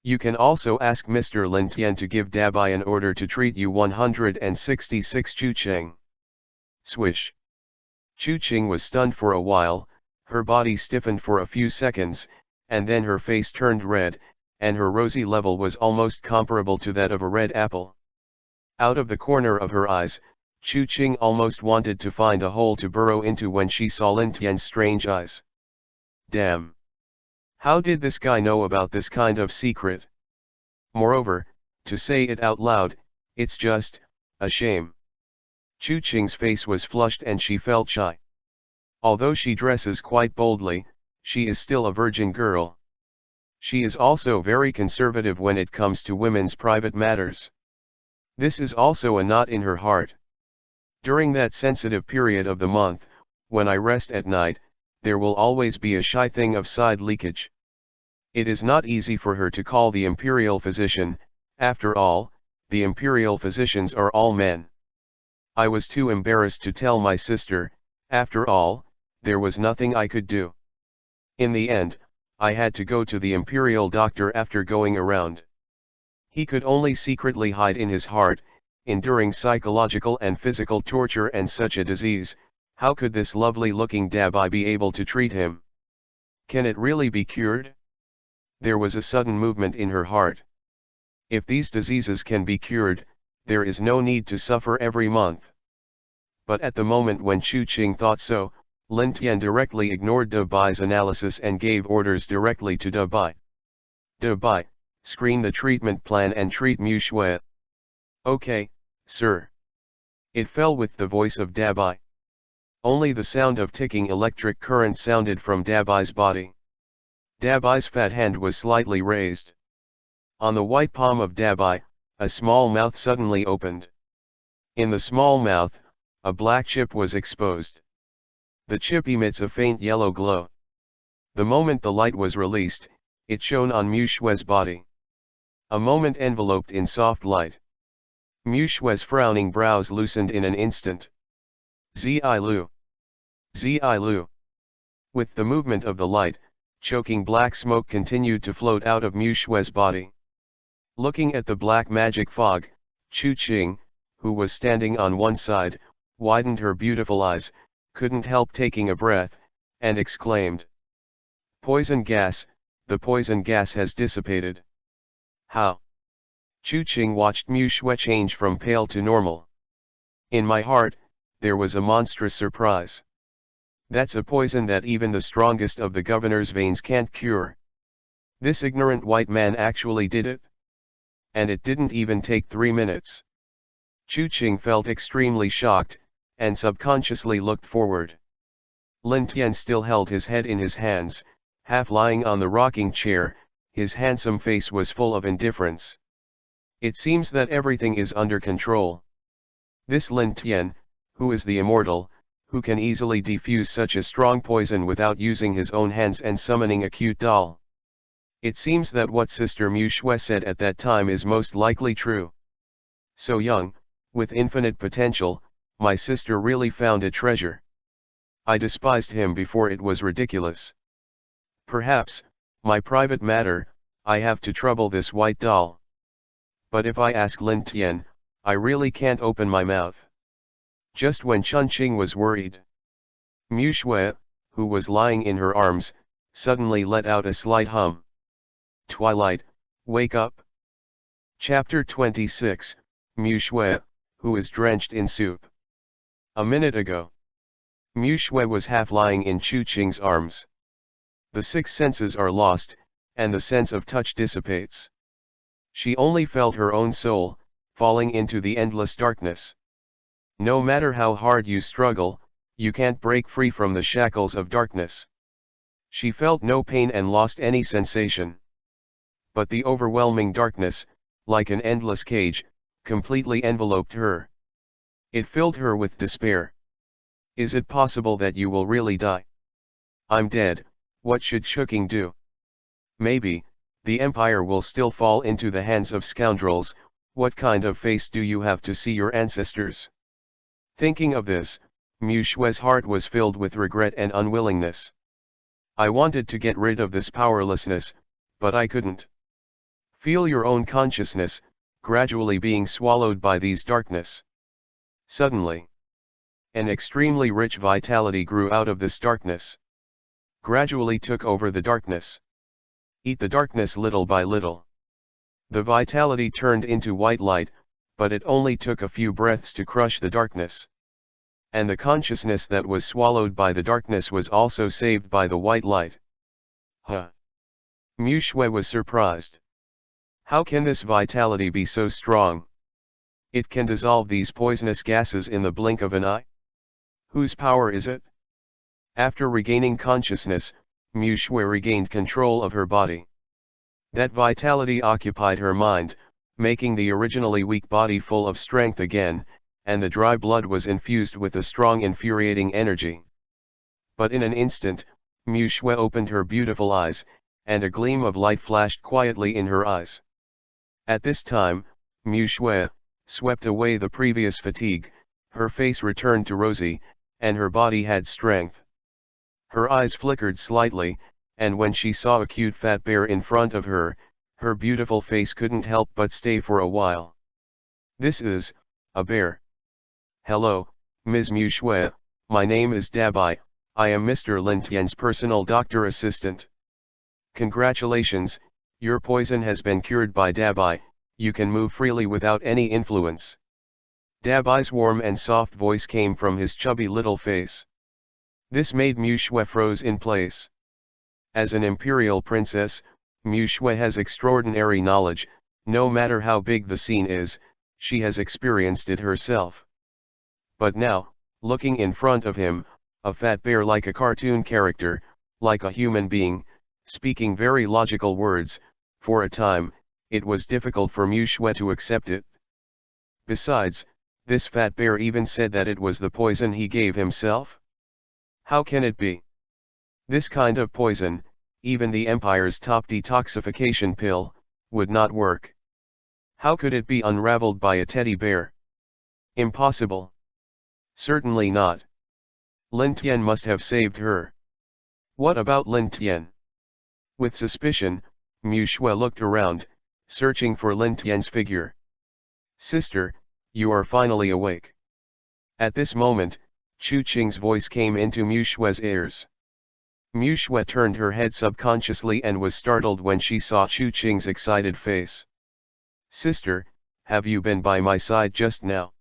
You can also ask Mr. Lin Tian to give Dabai an order to treat you 166 Chu Qing." Swish. Chu Qing was stunned for a while, her body stiffened for a few seconds, and then her face turned red, and her rosy level was almost comparable to that of a red apple. Out of the corner of her eyes, Chu Qing almost wanted to find a hole to burrow into when she saw Lin Tian's strange eyes. Damn! How did this guy know about this kind of secret? Moreover, to say it out loud, it's just a shame. Chu Qing's face was flushed and she felt shy. Although she dresses quite boldly, she is still a virgin girl. She is also very conservative when it comes to women's private matters. This is also a knot in her heart. During that sensitive period of the month, when I rest at night, there will always be a shy thing of side leakage. It is not easy for her to call the imperial physician, after all, the imperial physicians are all men. I was too embarrassed to tell my sister, after all, there was nothing I could do. In the end, I had to go to the imperial doctor after going around. He could only secretly hide in his heart, enduring psychological and physical torture and such a disease. How could this lovely-looking Dabai be able to treat him? Can it really be cured? There was a sudden movement in her heart. If these diseases can be cured, there is no need to suffer every month. But at the moment when Chu Qing thought so, Lin Tian directly ignored De Bai's analysis and gave orders directly to De Bai. De Bai, screen the treatment plan and treat Mu Shui. Okay, sir. It fell with the voice of Dabai. Only the sound of ticking electric current sounded from Dabai's body. Dabai's fat hand was slightly raised. On the white palm of Dabai, a small mouth suddenly opened. In the small mouth, a black chip was exposed. The chip emits a faint yellow glow. The moment the light was released, it shone on Mu Shui's body. A moment enveloped in soft light. Mu Shui's frowning brows loosened in an instant. Zi Lu. Zi Lu. With the movement of the light, choking black smoke continued to float out of Mu Shui's body. Looking at the black magic fog, Chu Qing, who was standing on one side, widened her beautiful eyes, couldn't help taking a breath, and exclaimed, "Poison gas, the poison gas has dissipated." How? Chu Qing watched Mu Shui change from pale to normal. In my heart, there was a monstrous surprise. That's a poison that even the strongest of the governor's veins can't cure. This ignorant white man actually did it. And it didn't even take 3 minutes. Chu Qing felt extremely shocked, and subconsciously looked forward. Lin Tian still held his head in his hands, half lying on the rocking chair, his handsome face was full of indifference. It seems that everything is under control. This Lin Tian, who is the immortal, who can easily defuse such a strong poison without using his own hands and summoning a cute doll. It seems that what Sister Mu Shui said at that time is most likely true. So young, with infinite potential, my sister really found a treasure. I despised him before it was ridiculous. Perhaps, my private matter, I have to trouble this white doll. But if I ask Lin Tian, I really can't open my mouth. Just when Chun Qing was worried, Mu Shui, who was lying in her arms, suddenly let out a slight hum. Twilight, wake up. Chapter 26, Mu Shui, who is drenched in soup. A minute ago, Mu Shui was half lying in Chu Qing's arms. The 6 senses are lost, and the sense of touch dissipates. She only felt her own soul, falling into the endless darkness. No matter how hard you struggle, you can't break free from the shackles of darkness. She felt no pain and lost any sensation. But the overwhelming darkness, like an endless cage, completely enveloped her. It filled her with despair. Is it possible that you will really die? I'm dead, what should Shuking do? Maybe, the empire will still fall into the hands of scoundrels. What kind of face do you have to see your ancestors? Thinking of this, Mu Shue's heart was filled with regret and unwillingness. I wanted to get rid of this powerlessness, but I couldn't. Feel your own consciousness, gradually being swallowed by these darkness. Suddenly, an extremely rich vitality grew out of this darkness. Gradually took over the darkness. Eat the darkness little by little. The vitality turned into white light, but it only took a few breaths to crush the darkness. And the consciousness that was swallowed by the darkness was also saved by the white light. Huh! Mu Shue was surprised. How can this vitality be so strong? It can dissolve these poisonous gases in the blink of an eye? Whose power is it? After regaining consciousness, Mu Shue regained control of her body. That vitality occupied her mind, making the originally weak body full of strength again, and the dry blood was infused with a strong infuriating energy. But in an instant, Mu Shue opened her beautiful eyes, and a gleam of light flashed quietly in her eyes. At this time, Mu Shue swept away the previous fatigue, her face returned to rosy, and her body had strength. Her eyes flickered slightly, and when she saw a cute fat bear in front of her, her beautiful face couldn't help but stay for a while. This is a bear. Hello, Ms. Mu Shue, my name is Dabai, I am Mr. Lin Tian's personal doctor assistant. Congratulations, your poison has been cured by Dabai, you can move freely without any influence. Dabai's warm and soft voice came from his chubby little face. This made Mu Shue froze in place. As an imperial princess, Mu Shue has extraordinary knowledge, no matter how big the scene is, she has experienced it herself. But now, looking in front of him, a fat bear like a cartoon character, like a human being, speaking very logical words, for a time, it was difficult for Mu Shue to accept it. Besides, this fat bear even said that it was the poison he gave himself. How can it be? This kind of poison, even the Empire's top detoxification pill, would not work. How could it be unraveled by a teddy bear? Impossible. Certainly not. Lin Tian must have saved her. What about Lin Tian? With suspicion, Mu Shue looked around, searching for Lin Tian's figure. Sister, you are finally awake. At this moment, Chu Qing's voice came into Mu Shue's ears. Mu Shue turned her head subconsciously and was startled when she saw Chu Qing's excited face. Sister, have you been by my side just now?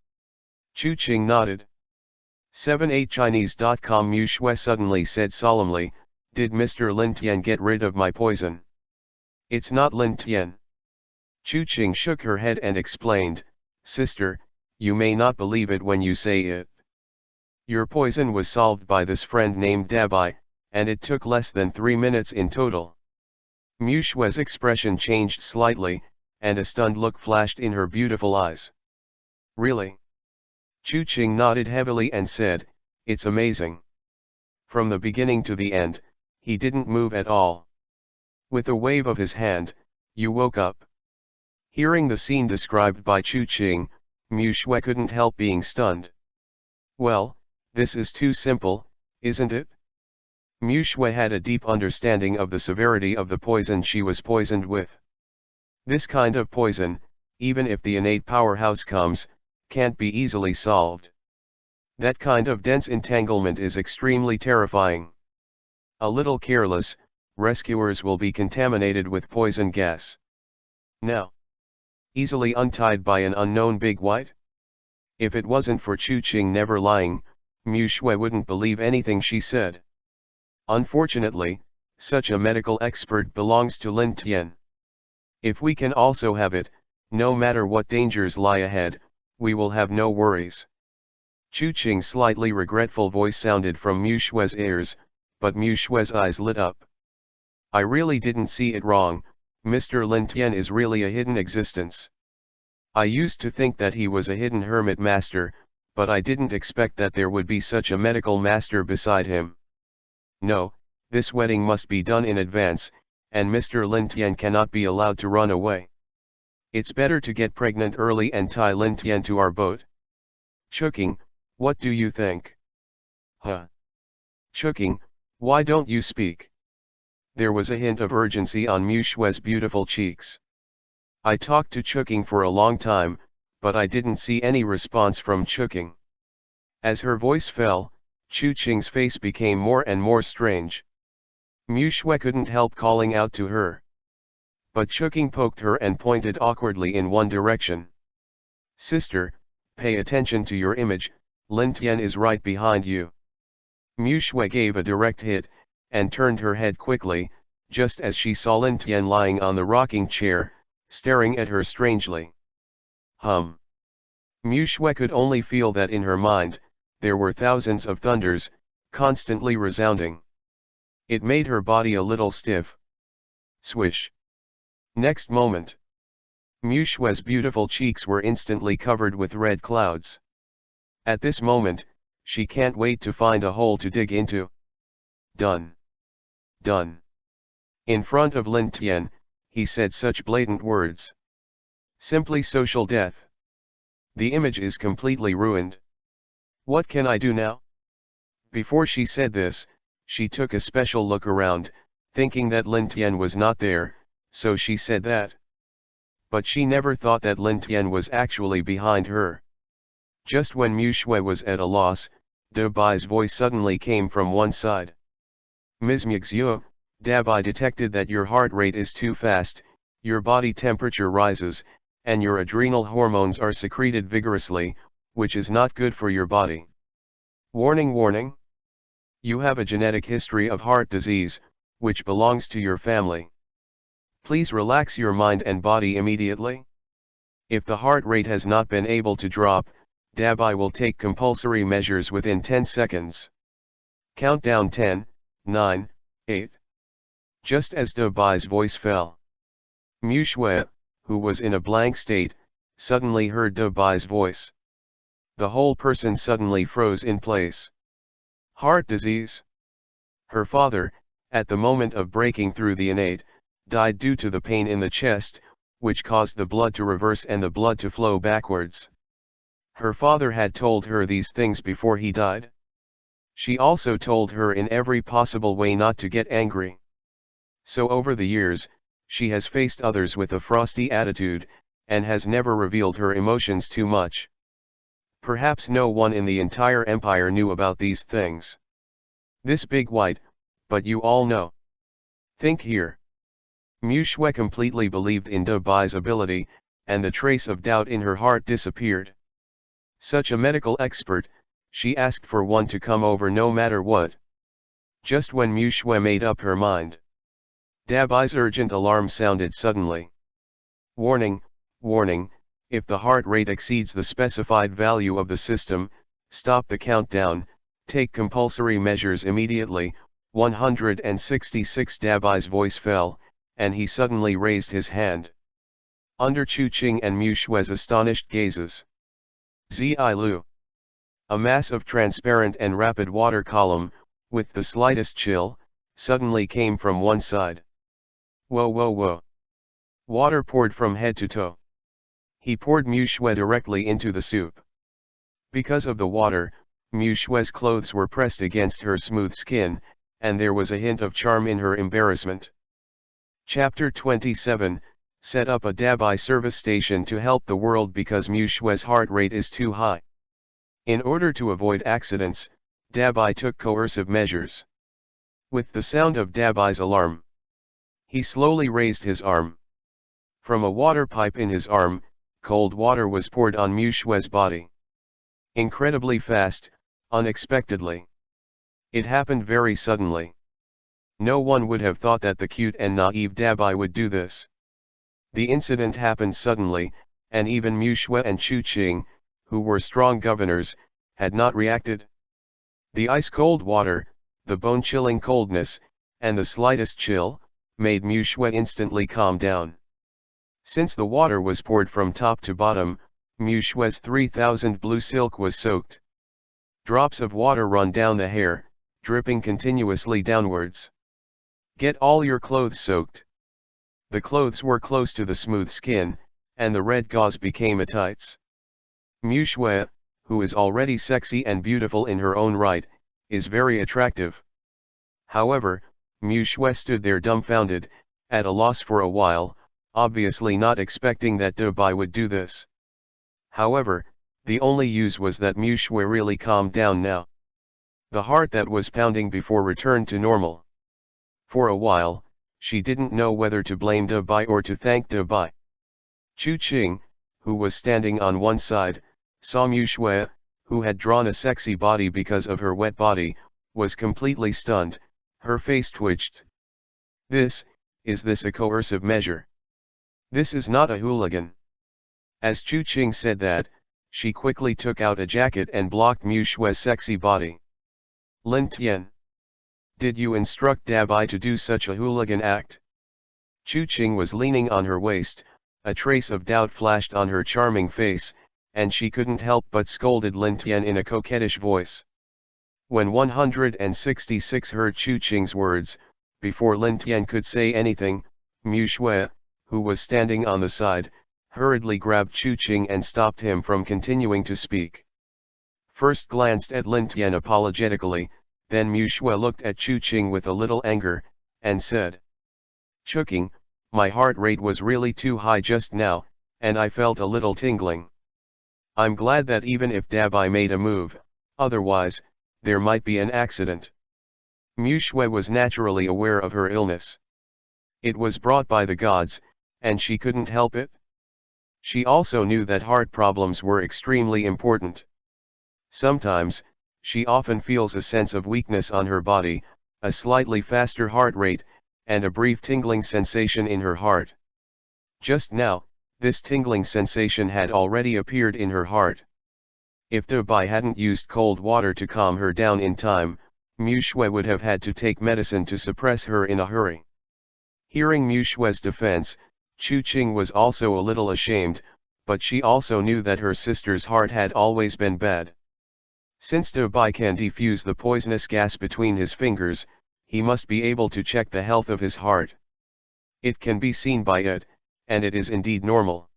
Chu Qing nodded. 78chinese.com Mu Shue suddenly said solemnly, did Mr. Lin Tian get rid of my poison? It's not Lin Tian. Chu Qing shook her head and explained, Sister, you may not believe it when you say it. Your poison was solved by this friend named Dabai, and it took less than 3 minutes in total. Mu Shue's expression changed slightly, and a stunned look flashed in her beautiful eyes. Really? Chu Qing nodded heavily and said, it's amazing. From the beginning to the end, he didn't move at all. With a wave of his hand, you woke up. Hearing the scene described by Chu Qing, Mu Shue couldn't help being stunned. Well, this is too simple, isn't it? Mu Shue had a deep understanding of the severity of the poison she was poisoned with. This kind of poison, even if the innate powerhouse comes, can't be easily solved. That kind of dense entanglement is extremely terrifying. A little careless, rescuers will be contaminated with poison gas. Now, easily untied by an unknown big white? If it wasn't for Chu Qing never lying, Mu Shue wouldn't believe anything she said. Unfortunately, such a medical expert belongs to Lin Tian. If we can also have it, no matter what dangers lie ahead, we will have no worries. Chu Qing's slightly regretful voice sounded from Mu Xue's ears, but Mu Xue's eyes lit up. I really didn't see it wrong, Mr. Lin Tian is really a hidden existence. I used to think that he was a hidden hermit master, but I didn't expect that there would be such a medical master beside him. No, this wedding must be done in advance, and Mr. Lin Tian cannot be allowed to run away. It's better to get pregnant early and tie Lin Tian to our boat. Chuking, what do you think? Huh? Chuking, why don't you speak? There was a hint of urgency on Mu Xue's beautiful cheeks. I talked to Chuking for a long time, but I didn't see any response from Chuking. As her voice fell, Chu Qing's face became more and more strange. Mu Xue couldn't help calling out to her. But Chuking poked her and pointed awkwardly in one direction. Sister, pay attention to your image, Lin Tian is right behind you. Mu Xue gave a direct hit, and turned her head quickly, just as she saw Lin Tian lying on the rocking chair, staring at her strangely. Mu Xue could only feel that in her mind, there were thousands of thunders, constantly resounding. It made her body a little stiff. Swish. Next moment, Mu Xue's beautiful cheeks were instantly covered with red clouds. At this moment, she can't wait to find a hole to dig into. Done. Done. In front of Lin Tian, he said such blatant words. Simply social death. The image is completely ruined. What can I do now? Before she said this, she took a special look around, thinking that Lin Tian was not there, so she said that. But she never thought that Lin Tian was actually behind her. Just when Mu Xue was at a loss, De Bai's voice suddenly came from one side. Ms. Mixue, Dabai detected that your heart rate is too fast, your body temperature rises, and your adrenal hormones are secreted vigorously, which is not good for your body. Warning, warning! You have a genetic history of heart disease, which belongs to your family. Please relax your mind and body immediately. If the heart rate has not been able to drop, Dabai will take compulsory measures within 10 seconds. Countdown 10, 9, 8. Just as Dabai's voice fell, Mu Xue, who was in a blank state, suddenly heard Dabai's voice. The whole person suddenly froze in place. Heart disease. Her father, at the moment of breaking through the innate, died due to the pain in the chest, which caused the blood to reverse and the blood to flow backwards. Her father had told her these things before he died. She also told her in every possible way not to get angry. So over the years, she has faced others with a frosty attitude, and has never revealed her emotions too much. Perhaps no one in the entire empire knew about these things. This big white, but you all know. Think here. Mu Xue completely believed in Dabai's ability, and the trace of doubt in her heart disappeared. Such a medical expert, she asked for one to come over no matter what. Just when Mu Xue made up her mind, Dabai's urgent alarm sounded suddenly. Warning, warning, if the heart rate exceeds the specified value of the system, stop the countdown, take compulsory measures immediately. 166. Dabai's voice fell, and he suddenly raised his hand. Under Chu Qing and Mu Xue's astonished gazes, Zi Lu, a mass of transparent and rapid water column, with the slightest chill, suddenly came from one side. Whoa whoa whoa. Water poured from head to toe. He poured Mu Xue directly into the soup. Because of the water, Mu Xue's clothes were pressed against her smooth skin, and there was a hint of charm in her embarrassment. Chapter 27, Set up a Dabai service station to help the world because Mu Xue's heart rate is too high. In order to avoid accidents, Dabai took coercive measures. With the sound of Dabai's alarm, he slowly raised his arm. From a water pipe in his arm, cold water was poured on Mu Xue's body. Incredibly fast, unexpectedly. It happened very suddenly. No one would have thought that the cute and naive Dabai would do this. The incident happened suddenly, and even Mu Xue and Chu Qing, who were strong governors, had not reacted. The ice-cold water, the bone-chilling coldness, and the slightest chill, made Mue instantly calm down. Since the water was poured from top to bottom, Mue's 3000 blue silk was soaked. Drops of water run down the hair, dripping continuously downwards. Get all your clothes soaked. The clothes were close to the smooth skin, and the red gauze became a tights. Mue, who is already sexy and beautiful in her own right, is very attractive. However, Mue stood there dumbfounded, at a loss for a while, obviously not expecting that Dubai would do this. However, the only use was that Mue really calmed down now. The heart that was pounding before returned to normal. For a while, she didn't know whether to blame Dubai or to thank Dubai. Chu Qing, who was standing on one side, saw Mue, who had drawn a sexy body because of her wet body, was completely stunned, her face twitched. Is this a coercive measure? This is not a hooligan. As Chu Qing said that, she quickly took out a jacket and blocked Mue's sexy body. Lin Tian. Did you instruct Dabai to do such a hooligan act? Chu Qing was leaning on her waist, a trace of doubt flashed on her charming face, and she couldn't help but scolded Lin Tian in a coquettish voice. When 166 heard Chu Qing's words, before Lin Tian could say anything, Mue, who was standing on the side, hurriedly grabbed Chu Qing and stopped him from continuing to speak. First glanced at Lin Tian apologetically, then Mue looked at Chu Qing with a little anger, and said, "Chu Qing, my heart rate was really too high just now, and I felt a little tingling. I'm glad that even if Dabai made a move, otherwise, there might be an accident." Mue was naturally aware of her illness. It was brought by the gods, and she couldn't help it. She also knew that heart problems were extremely important. Sometimes, she often feels a sense of weakness on her body, a slightly faster heart rate, and a brief tingling sensation in her heart. Just now, this tingling sensation had already appeared in her heart. If Dubai hadn't used cold water to calm her down in time, Mue would have had to take medicine to suppress her in a hurry. Hearing Mue's defense, Chu Qing was also a little ashamed, but she also knew that her sister's heart had always been bad. Since Dubai can defuse the poisonous gas between his fingers, he must be able to check the health of his heart. It can be seen by it, and it is indeed normal.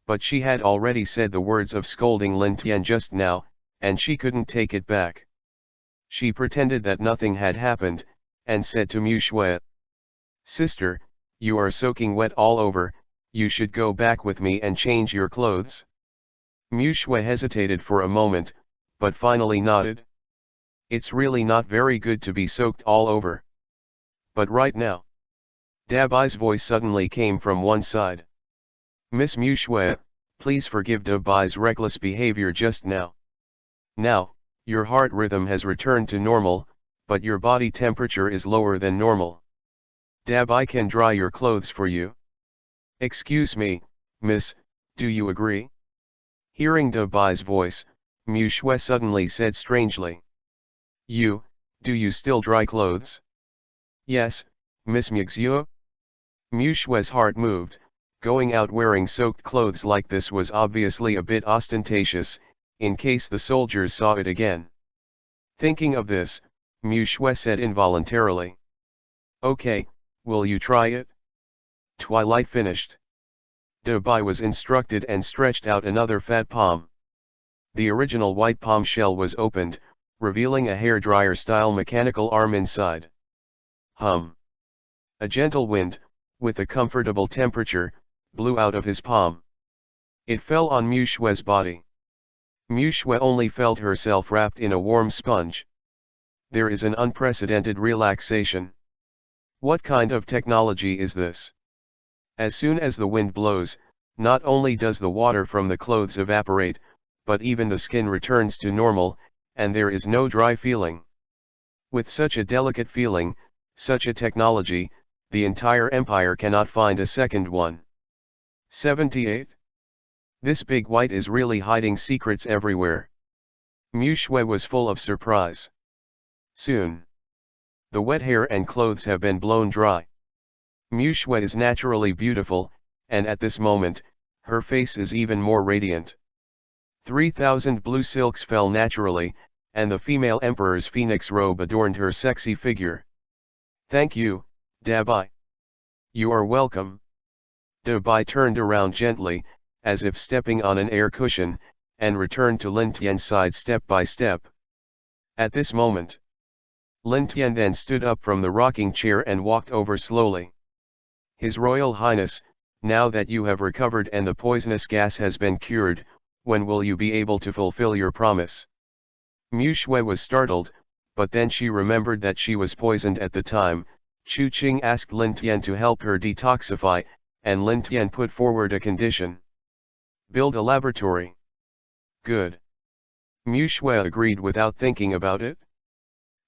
But she had already said the words of scolding Lin Tian just now, and she couldn't take it back. She pretended that nothing had happened, and said to Mue, "Sister, you are soaking wet all over, you should go back with me and change your clothes." Mue hesitated for a moment, but finally nodded. "It's really not very good to be soaked all over. But right now." Dabai's voice suddenly came from one side. "Miss Mue, please forgive Dabai's reckless behavior just now. Now, your heart rhythm has returned to normal, but your body temperature is lower than normal. Dabai can dry your clothes for you." "Excuse me, miss, do you agree?" Hearing Dabai's voice, Mue suddenly said strangely. Do you still dry clothes?" "Yes, Miss Mue." Mue's heart moved. Going out wearing soaked clothes like this was obviously a bit ostentatious, in case the soldiers saw it again. Thinking of this, Mue said involuntarily, "Okay, will you try it?" Twilight finished. Dubai was instructed and stretched out another fat palm. The original white palm shell was opened, revealing a hairdryer-style mechanical arm inside. Hum. A gentle wind, with a comfortable temperature, blew out of his palm. It fell on Mue's body. Mue only felt herself wrapped in a warm sponge. There is an unprecedented relaxation. What kind of technology is this? As soon as the wind blows, not only does the water from the clothes evaporate, but even the skin returns to normal, and there is no dry feeling. With such a delicate feeling, such a technology, the entire empire cannot find a second one. 78. This big white is really hiding secrets everywhere. Mu Shui was full of surprise. Soon. The wet hair and clothes have been blown dry. Mu Shui is naturally beautiful, and at this moment, her face is even more radiant. 3,000 blue silks fell naturally, and the female emperor's phoenix robe adorned her sexy figure. Thank you, Dabai. You are welcome. Dabai turned around gently, as if stepping on an air cushion, and returned to Lin Tian's side step by step. At this moment, Lin Tian then stood up from the rocking chair and walked over slowly. His Royal Highness, now that you have recovered and the poisonous gas has been cured, when will you be able to fulfill your promise? Mu Shui was startled, but then she remembered that she was poisoned at the time. Chu Qing asked Lin Tian to help her detoxify, and Lin Tian put forward a condition. Build a laboratory. Good. Mu Shui agreed without thinking about it.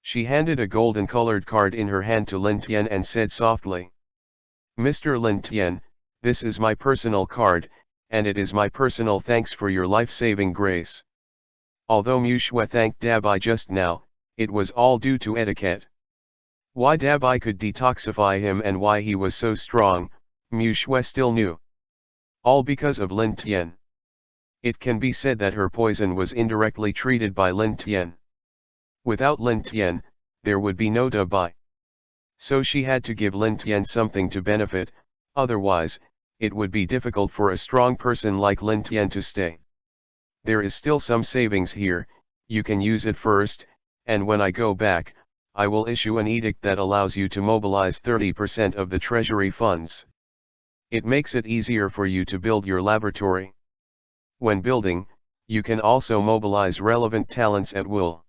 She handed a golden-colored card in her hand to Lin Tian and said softly, Mr. Lin Tian, this is my personal card, and it is my personal thanks for your life-saving grace. Although Mu Shui thanked Dabai just now, it was all due to etiquette. Why Dabai could detoxify him and why he was so strong, Mu Shui still knew. All because of Lin Tian. It can be said that her poison was indirectly treated by Lin Tian. Without Lin Tian, there would be no Dabai. So she had to give Lin Tian something to benefit, otherwise, it would be difficult for a strong person like Lin Tian to stay. There is still some savings here, you can use it first, and when I go back, I will issue an edict that allows you to mobilize 30% of the treasury funds. It makes it easier for you to build your laboratory. When building, you can also mobilize relevant talents at will.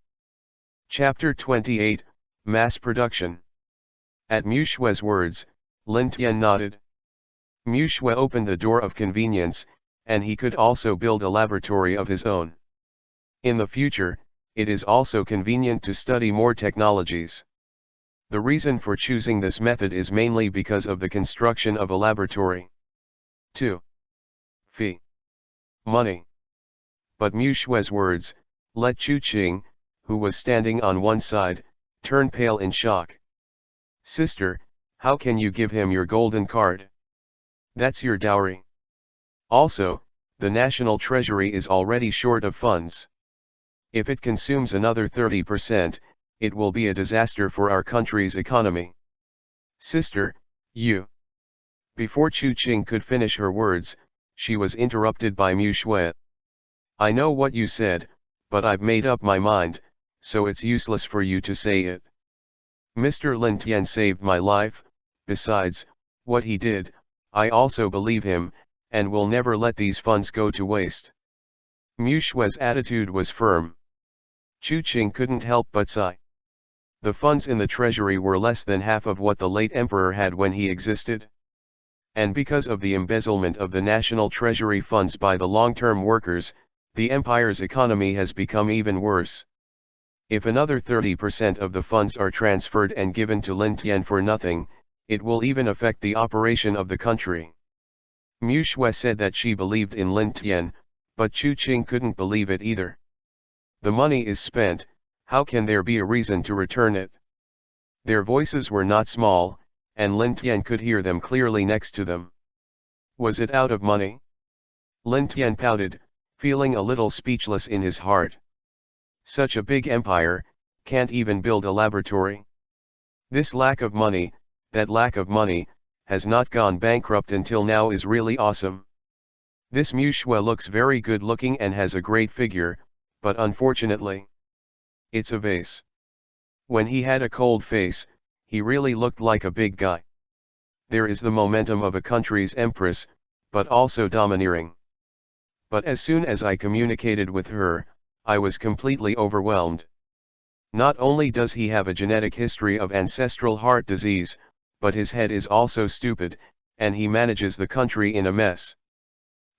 Chapter 28, Mass Production. At Mu Shui's words, Lin Tian nodded. Mu Shui opened the door of convenience, and he could also build a laboratory of his own. In the future, it is also convenient to study more technologies. The reason for choosing this method is mainly because of the construction of a laboratory. 2. Fee. Money. But Mu Shui's words, let Chu Qing, who was standing on one side, turn pale in shock. Sister, how can you give him your golden card? That's your dowry. Also, the national treasury is already short of funds. If it consumes another 30%, it will be a disaster for our country's economy. Sister, you. Before Chu Qing could finish her words, she was interrupted by Mu Shui. I know what you said, but I've made up my mind, so it's useless for you to say it. Mr. Lin Tian saved my life, besides, what he did, I also believe him, and will never let these funds go to waste. Mu Shui's attitude was firm. Chu Qing couldn't help but sigh. The funds in the treasury were less than half of what the late emperor had when he existed. And because of the embezzlement of the national treasury funds by the long-term workers, the empire's economy has become even worse. If another 30% of the funds are transferred and given to Lin Tian for nothing, it will even affect the operation of the country. Mu Shui said that she believed in Lin Tian, but Chu Qing couldn't believe it either. The money is spent, how can there be a reason to return it? Their voices were not small, and Lin Tian could hear them clearly next to them. Was it out of money? Lin Tian pouted, feeling a little speechless in his heart. Such a big empire, can't even build a laboratory. This lack of money, that lack of money, has not gone bankrupt until now is really awesome. This Mu Shui looks very good looking and has a great figure, but unfortunately, it's a vase. When he had a cold face, he really looked like a big guy. There is the momentum of a country's empress, but also domineering. But as soon as I communicated with her, I was completely overwhelmed. Not only does he have a genetic history of ancestral heart disease, but his head is also stupid, and he manages the country in a mess.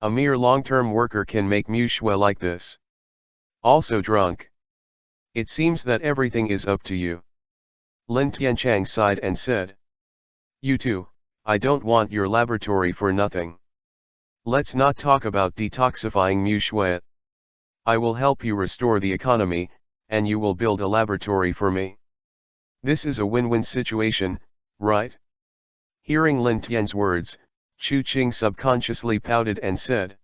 A mere long-term worker can make Mu Shui like this. Also drunk. It seems that everything is up to you. Lin Tianchang sighed and said. You too, I don't want your laboratory for nothing. Let's not talk about detoxifying Mu Shui. I will help you restore the economy, and you will build a laboratory for me. This is a win-win situation, right? Hearing Lin Tian's words, Chu Qing subconsciously pouted and said,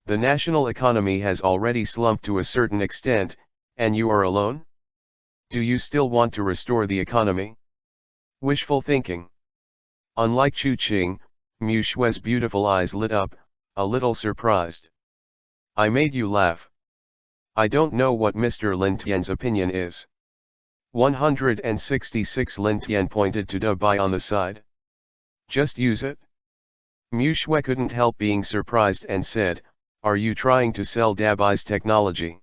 "The national economy has already slumped to a certain extent, and you are alone? Do you still want to restore the economy?" Wishful thinking. Unlike Chu Qing, Mu Shue's beautiful eyes lit up, a little surprised. "I made you laugh. I don't know what Mr. Lin Tian's opinion is." 166 Lin Tian pointed to Dabai on the side. "Just use it." Mu Shue couldn't help being surprised and said, "Are you trying to sell Dabai's technology?"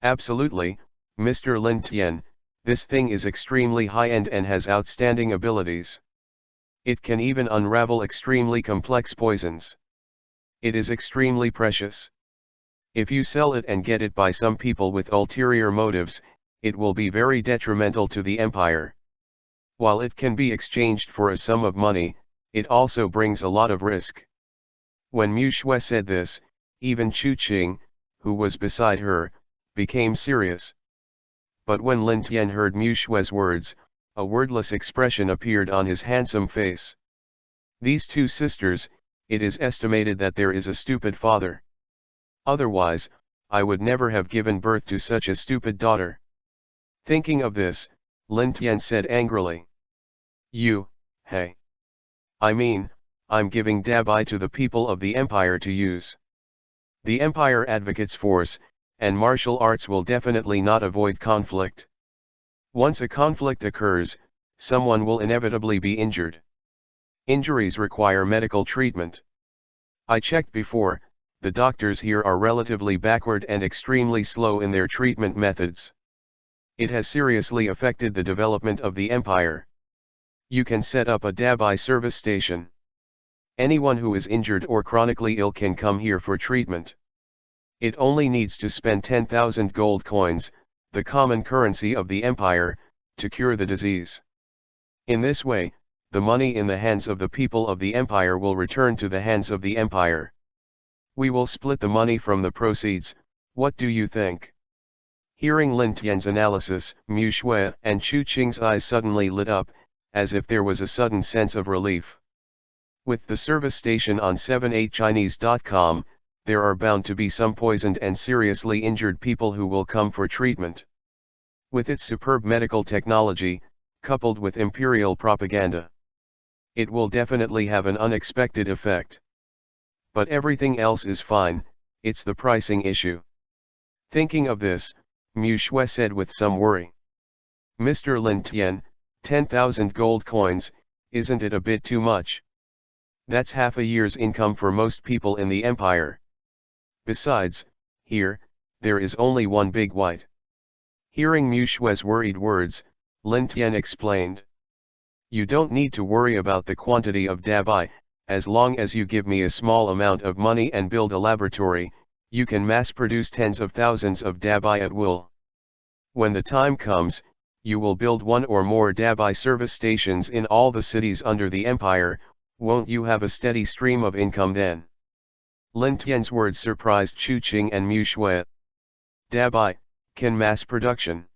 "Absolutely, Mr. Lin Tian, this thing is extremely high-end and has outstanding abilities. It can even unravel extremely complex poisons. It is extremely precious. If you sell it and get it by some people with ulterior motives, it will be very detrimental to the empire. While it can be exchanged for a sum of money, it also brings a lot of risk." When Mu Shue said this, even Chu Qing, who was beside her, became serious. But when Lin Tian heard Mu Shue's words, a wordless expression appeared on his handsome face. These two sisters, it is estimated that there is a stupid father. Otherwise, I would never have given birth to such a stupid daughter. Thinking of this, Lin Tian said angrily, Hey. I mean, I'm giving Dabai to the people of the empire to use. The empire advocates force, and martial arts will definitely not avoid conflict. Once a conflict occurs, someone will inevitably be injured. Injuries require medical treatment. I checked before, the doctors here are relatively backward and extremely slow in their treatment methods. It has seriously affected the development of the empire. You can set up a Dabai service station. Anyone who is injured or chronically ill can come here for treatment. It only needs to spend 10,000 gold coins, the common currency of the empire, to cure the disease. In this way, the money in the hands of the people of the empire will return to the hands of the empire. We will split the money from the proceeds. What do you think?" Hearing Lin Tian's analysis, Mu Shue and Chu Qing's eyes suddenly lit up, as if there was a sudden sense of relief. With the service station on 78chinese.com, there are bound to be some poisoned and seriously injured people who will come for treatment. With its superb medical technology, coupled with imperial propaganda, it will definitely have an unexpected effect. But everything else is fine, it's the pricing issue. Thinking of this, Mu Shue said with some worry, "Mr. Lin Tian, 10,000 gold coins, isn't it a bit too much? That's half a year's income for most people in the empire. Besides, here, there is only one big white." Hearing Mu Shue's worried words, Lin Tian explained, "You don't need to worry about the quantity of Dabai, as long as you give me a small amount of money and build a laboratory, you can mass produce tens of thousands of Dabai at will. When the time comes, you will build one or more Dabai service stations in all the cities under the empire. Won't you have a steady stream of income then?" Lin Tian's words surprised Chu Qing and Mu Shue. Dabai, can mass production.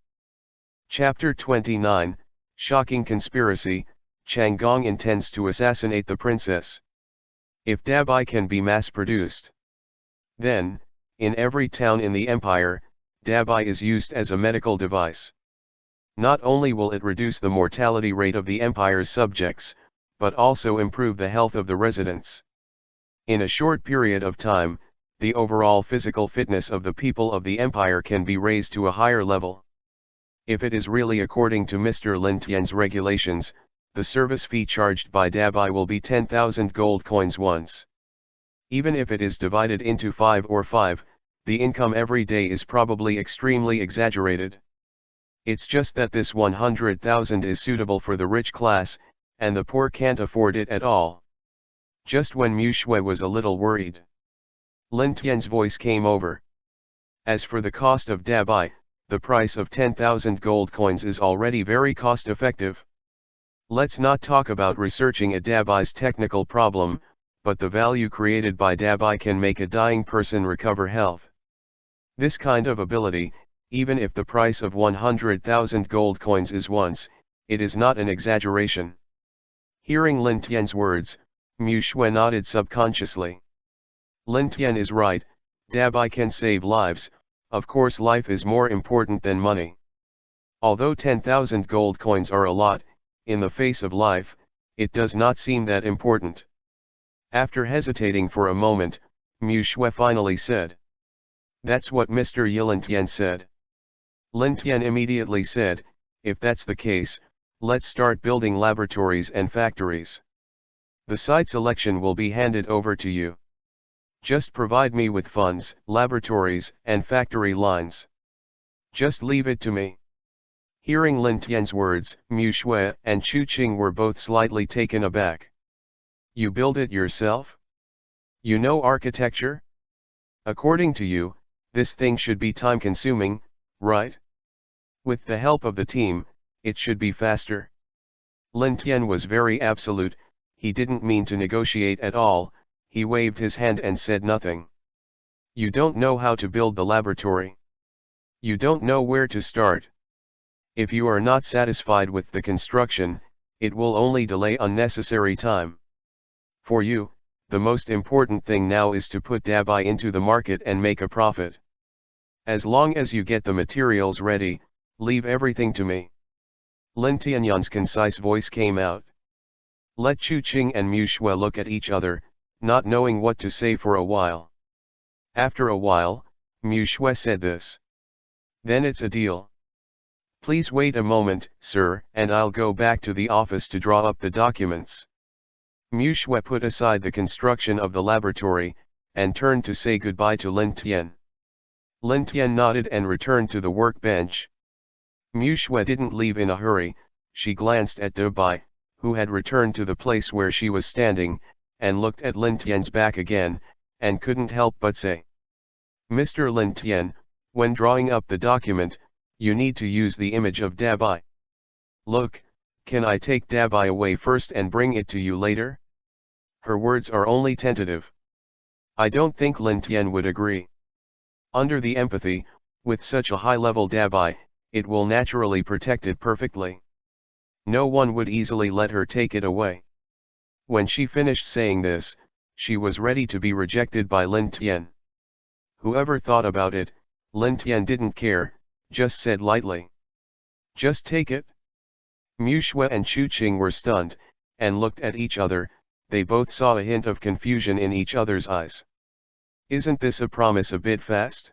Chapter 29, Shocking Conspiracy, Chang Gong intends to assassinate the princess. If Dabai can be mass produced, then, in every town in the empire, Dabai is used as a medical device. Not only will it reduce the mortality rate of the empire's subjects, but also improve the health of the residents. In a short period of time, the overall physical fitness of the people of the empire can be raised to a higher level. If it is really according to Mr. Lin Tian's regulations, the service fee charged by Dabai will be 10,000 gold coins once. Even if it is divided into 5 or 5, the income every day is probably extremely exaggerated. It's just that this 100,000 is suitable for the rich class, and the poor can't afford it at all. Just when Mu Shue was a little worried, Lin Tian's voice came over. As for the cost of Dabai, the price of 10,000 gold coins is already very cost-effective. Let's not talk about researching a Dabai's technical problem, but the value created by Dabai can make a dying person recover health. This kind of ability, even if the price of 100,000 gold coins is once, it is not an exaggeration. Hearing Lin Tian's words, Mu Shui nodded subconsciously. Lin Tian is right, Dabai can save lives, of course life is more important than money. Although 10,000 gold coins are a lot, in the face of life, it does not seem that important. After hesitating for a moment, Mu Shui finally said. That's what Mr. Lin Tian said. Lin Tian immediately said, if that's the case, let's start building laboratories and factories. The site selection will be handed over to you. Just provide me with funds, laboratories, and factory lines. Just leave it to me. Hearing Lin Tian's words, Mu Shui and Chu Qing were both slightly taken aback. You build it yourself? You know architecture? According to you, this thing should be time-consuming, right? With the help of the team, it should be faster. Lin Tian was very absolute, he didn't mean to negotiate at all, he waved his hand and said nothing. You don't know how to build the laboratory. You don't know where to start. If you are not satisfied with the construction, it will only delay unnecessary time. For you, the most important thing now is to put Dabai into the market and make a profit. As long as you get the materials ready, leave everything to me. Lin Tianyan's concise voice came out. Let Chu Qing and Mu Shui look at each other, not knowing what to say for a while. After a while, Mu Shui said this. Then it's a deal. Please wait a moment, sir, and I'll go back to the office to draw up the documents. Mu Shui put aside the construction of the laboratory, and turned to say goodbye to Lin Tian. Lin Tian nodded and returned to the workbench. Mu Shui didn't leave in a hurry, she glanced at Dabai, who had returned to the place where she was standing, and looked at Lin Tian's back again, and couldn't help but say. Mr. Lin Tian, when drawing up the document, you need to use the image of Dabai. Look, can I take Dabai away first and bring it to you later? Her words are only tentative. I don't think Lin Tian would agree. Under the empathy, with such a high-level Dabai, it will naturally protect it perfectly. No one would easily let her take it away. When she finished saying this, she was ready to be rejected by Lin Tian. Whoever thought about it, Lin Tian didn't care, just said lightly. Just take it? Mu Shui and Chu Qing were stunned, and looked at each other, they both saw a hint of confusion in each other's eyes. Isn't this a promise a bit fast?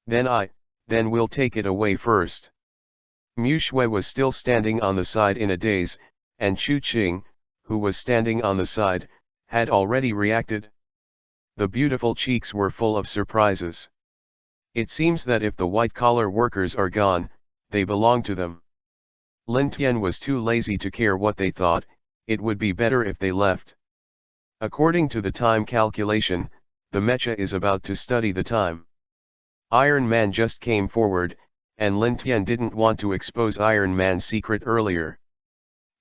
Then we'll take it away first. Mu Shui was still standing on the side in a daze, and Chu Qing, who was standing on the side, had already reacted. The beautiful cheeks were full of surprises. It seems that if the white-collar workers are gone, they belong to them. Lin Tian was too lazy to care what they thought, it would be better if they left. According to the time calculation, the MECHA is about to study the time. Iron Man just came forward, and Lin Tian didn't want to expose Iron Man's secret earlier.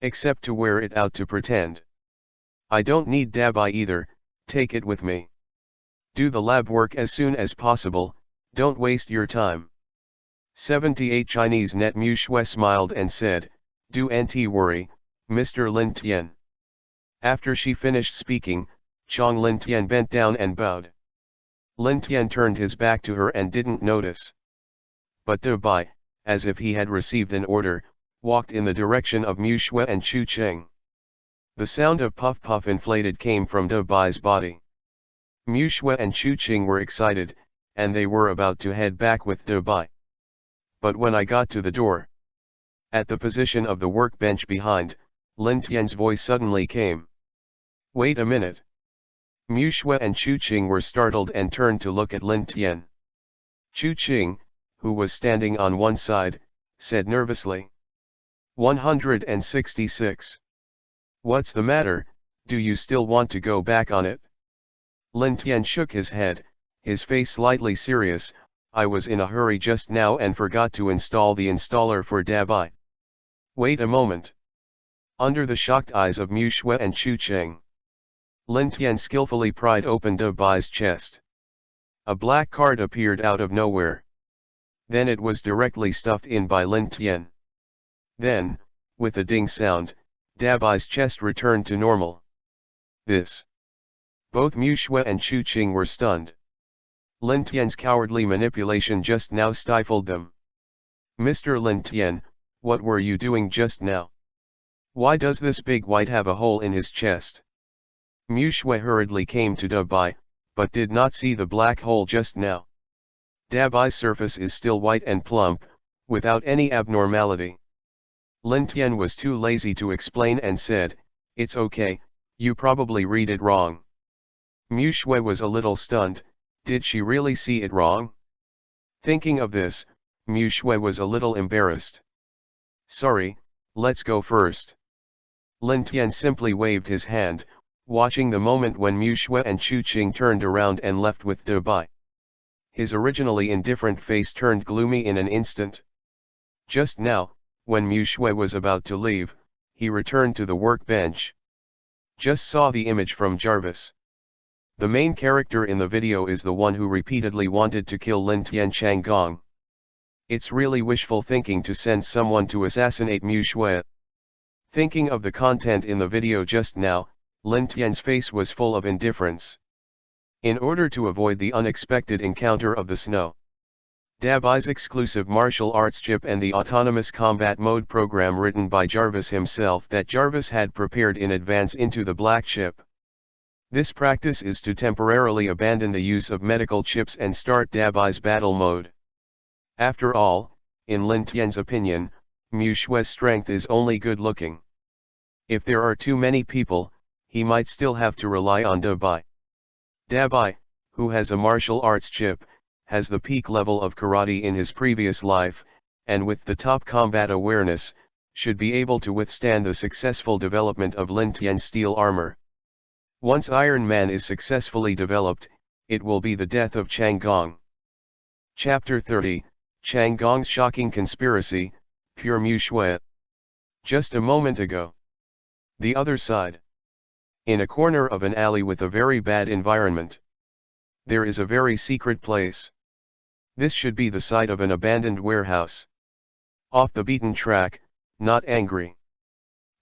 Except to wear it out to pretend. I don't need Dabai either, take it with me. Do the lab work as soon as possible, don't waste your time. 78 Chinese net. Mu Shui smiled and said, do nt worry, Mr. Lin Tian. After she finished speaking, Chong Lin Tian bent down and bowed. Lin Tian turned his back to her and didn't notice. But Dabai, as if he had received an order, walked in the direction of Mu Shui and Chu Qing. The sound of puff-puff inflated came from Dabai's body. Mu Shui and Chu Qing were excited, and they were about to head back with Dabai. But when I got to the door, at the position of the workbench behind, Lin Tian's voice suddenly came. Wait a minute. Mu Shui and Chu Qing were startled and turned to look at Lin Tian. Chu Qing, who was standing on one side, said nervously. 166. What's the matter, do you still want to go back on it? Lin Tian shook his head, his face slightly serious. I was in a hurry just now and forgot to install the installer for Dabai. Wait a moment. Under the shocked eyes of Mu Shui and Chu Qing, Lin Tian skillfully pried open Dabai's chest. A black card appeared out of nowhere. Then it was directly stuffed in by Lin Tian. Then, with a ding sound, Dabai's chest returned to normal. This. Both Mu Shui and Chu Qing were stunned. Lin Tian's cowardly manipulation just now stifled them. Mr. Lin Tian, what were you doing just now? Why does this big white have a hole in his chest? Mu Shui hurriedly came to Dabai, but did not see the black hole just now. Dabai's surface is still white and plump, without any abnormality. Lin Tian was too lazy to explain and said, "It's okay, you probably read it wrong." Mu Shui was a little stunned. Did she really see it wrong? Thinking of this, Mu Shui was a little embarrassed. "Sorry, let's go first." Lin Tian simply waved his hand, watching the moment when Mu Shui and Chu Qing turned around and left with Dabai. His originally indifferent face turned gloomy in an instant. Just now, when Mu Shui was about to leave, he returned to the workbench. Just saw the image from Jarvis. The main character in the video is the one who repeatedly wanted to kill Lin Tian Changgong. It's really wishful thinking to send someone to assassinate Mu Shui. Thinking of the content in the video just now, Lin Tian's face was full of indifference. In order to avoid the unexpected encounter of the snow, Dabai's exclusive martial arts chip and the autonomous combat mode program written by Jarvis himself that Jarvis had prepared in advance into the black chip. This practice is to temporarily abandon the use of medical chips and start Dabai's battle mode. After all, in Lin Tian's opinion, Mu Shui's strength is only good looking. If there are too many people, he might still have to rely on Dabai. Dabai, who has a martial arts chip, has the peak level of karate in his previous life, and with the top combat awareness, should be able to withstand the successful development of Lin Tian's steel armor. Once Iron Man is successfully developed, it will be the death of Changgong. Chapter 30, Changgong's Shocking Conspiracy, Pure Mu Shui. Just a moment ago. The other side. In a corner of an alley with a very bad environment. There is a very secret place. This should be the site of an abandoned warehouse. Off the beaten track, not angry.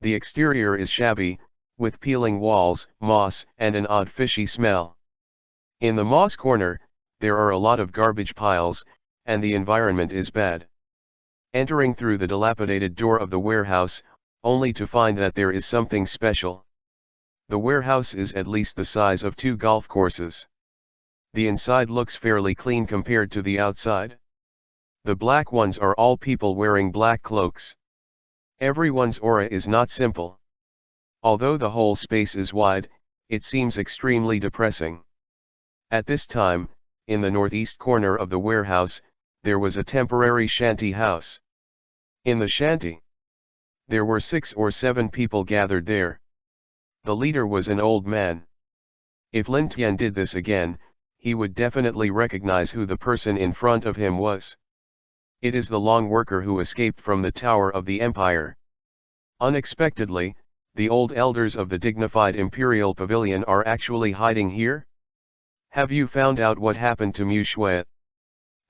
The exterior is shabby, with peeling walls, moss, and an odd fishy smell. In the moss corner, there are a lot of garbage piles, and the environment is bad. Entering through the dilapidated door of the warehouse, only to find that there is something special. The warehouse is at least the size of 2 golf courses. The inside looks fairly clean compared to the outside. The black ones are all people wearing black cloaks. Everyone's aura is not simple. Although the whole space is wide, it seems extremely depressing. At this time, in the northeast corner of the warehouse, there was a temporary shanty house. In the shanty, there were 6 or 7 people gathered there. The leader was an old man. If Lin Tian did this again, he would definitely recognize who the person in front of him was. It is the long worker who escaped from the Tower of the Empire. Unexpectedly, the old elders of the dignified Imperial Pavilion are actually hiding here? Have you found out what happened to Mu Shui?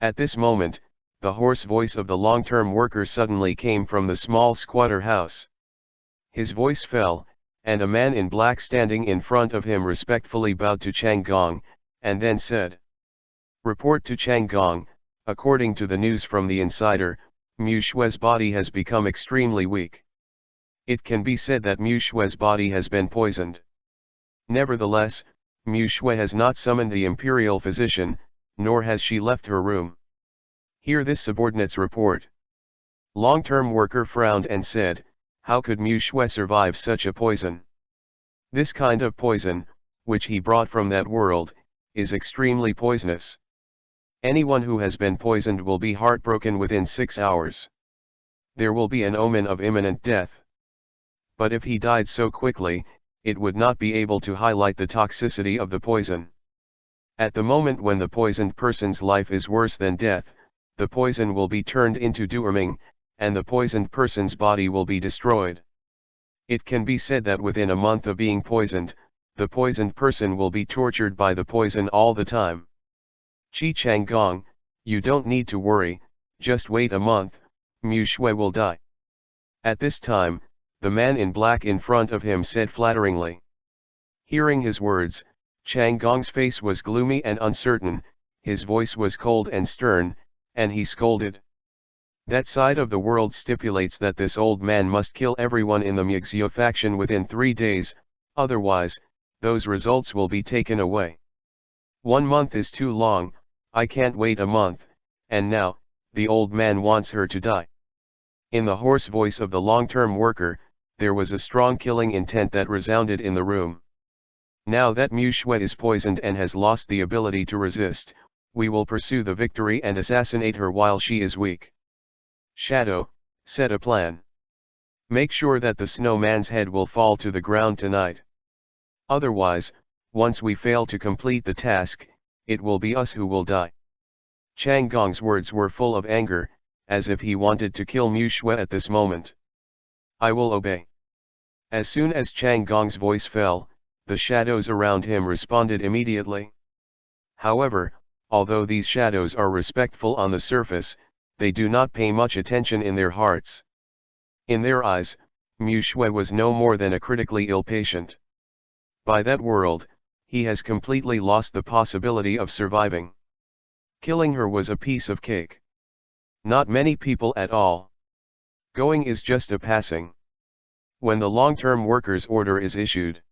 At this moment, the hoarse voice of the long-term worker suddenly came from the small squatter house. His voice fell, and a man in black standing in front of him respectfully bowed to Changgong, and then said, "Report to Changgong, according to the news from the insider, Mu Shui's body has become extremely weak. It can be said that Mu Shui's body has been poisoned. Nevertheless, Mu Shui has not summoned the imperial physician, nor has she left her room. Hear this subordinate's report." Long-term worker frowned and said, "How could Mu Shui survive such a poison? This kind of poison, which he brought from that world, is extremely poisonous. Anyone who has been poisoned will be heartbroken within 6 hours. There will be an omen of imminent death. But if he died so quickly, it would not be able to highlight the toxicity of the poison. At the moment when the poisoned person's life is worse than death, the poison will be turned into Duerming, and the poisoned person's body will be destroyed. It can be said that within a month of being poisoned, the poisoned person will be tortured by the poison all the time. Chi Chang Gong, you don't need to worry, just wait a month, Mu Shui will die. At this time, the man in black in front of him said flatteringly. Hearing his words, Chang Gong's face was gloomy and uncertain, his voice was cold and stern, and he scolded. That side of the world stipulates that this old man must kill everyone in the MECHA faction within 3 days, otherwise, those results will be taken away. 1 month is too long, I can't wait a month, and now, the old man wants her to die. In the hoarse voice of the long-term worker, there was a strong killing intent that resounded in the room. Now that Mu Shui is poisoned and has lost the ability to resist, we will pursue the victory and assassinate her while she is weak. Shadow, set a plan. Make sure that the snowman's head will fall to the ground tonight. Otherwise, once we fail to complete the task, it will be us who will die. Chang Gong's words were full of anger, as if he wanted to kill Mu Shui at this moment. I will obey. As soon as Chang Gong's voice fell, the shadows around him responded immediately. However, although these shadows are respectful on the surface, they do not pay much attention in their hearts. In their eyes, Mu Shui was no more than a critically ill patient. By that world, he has completely lost the possibility of surviving. Killing her was a piece of cake. Not many people at all. Going is just a passing. When the long-term worker's order is issued,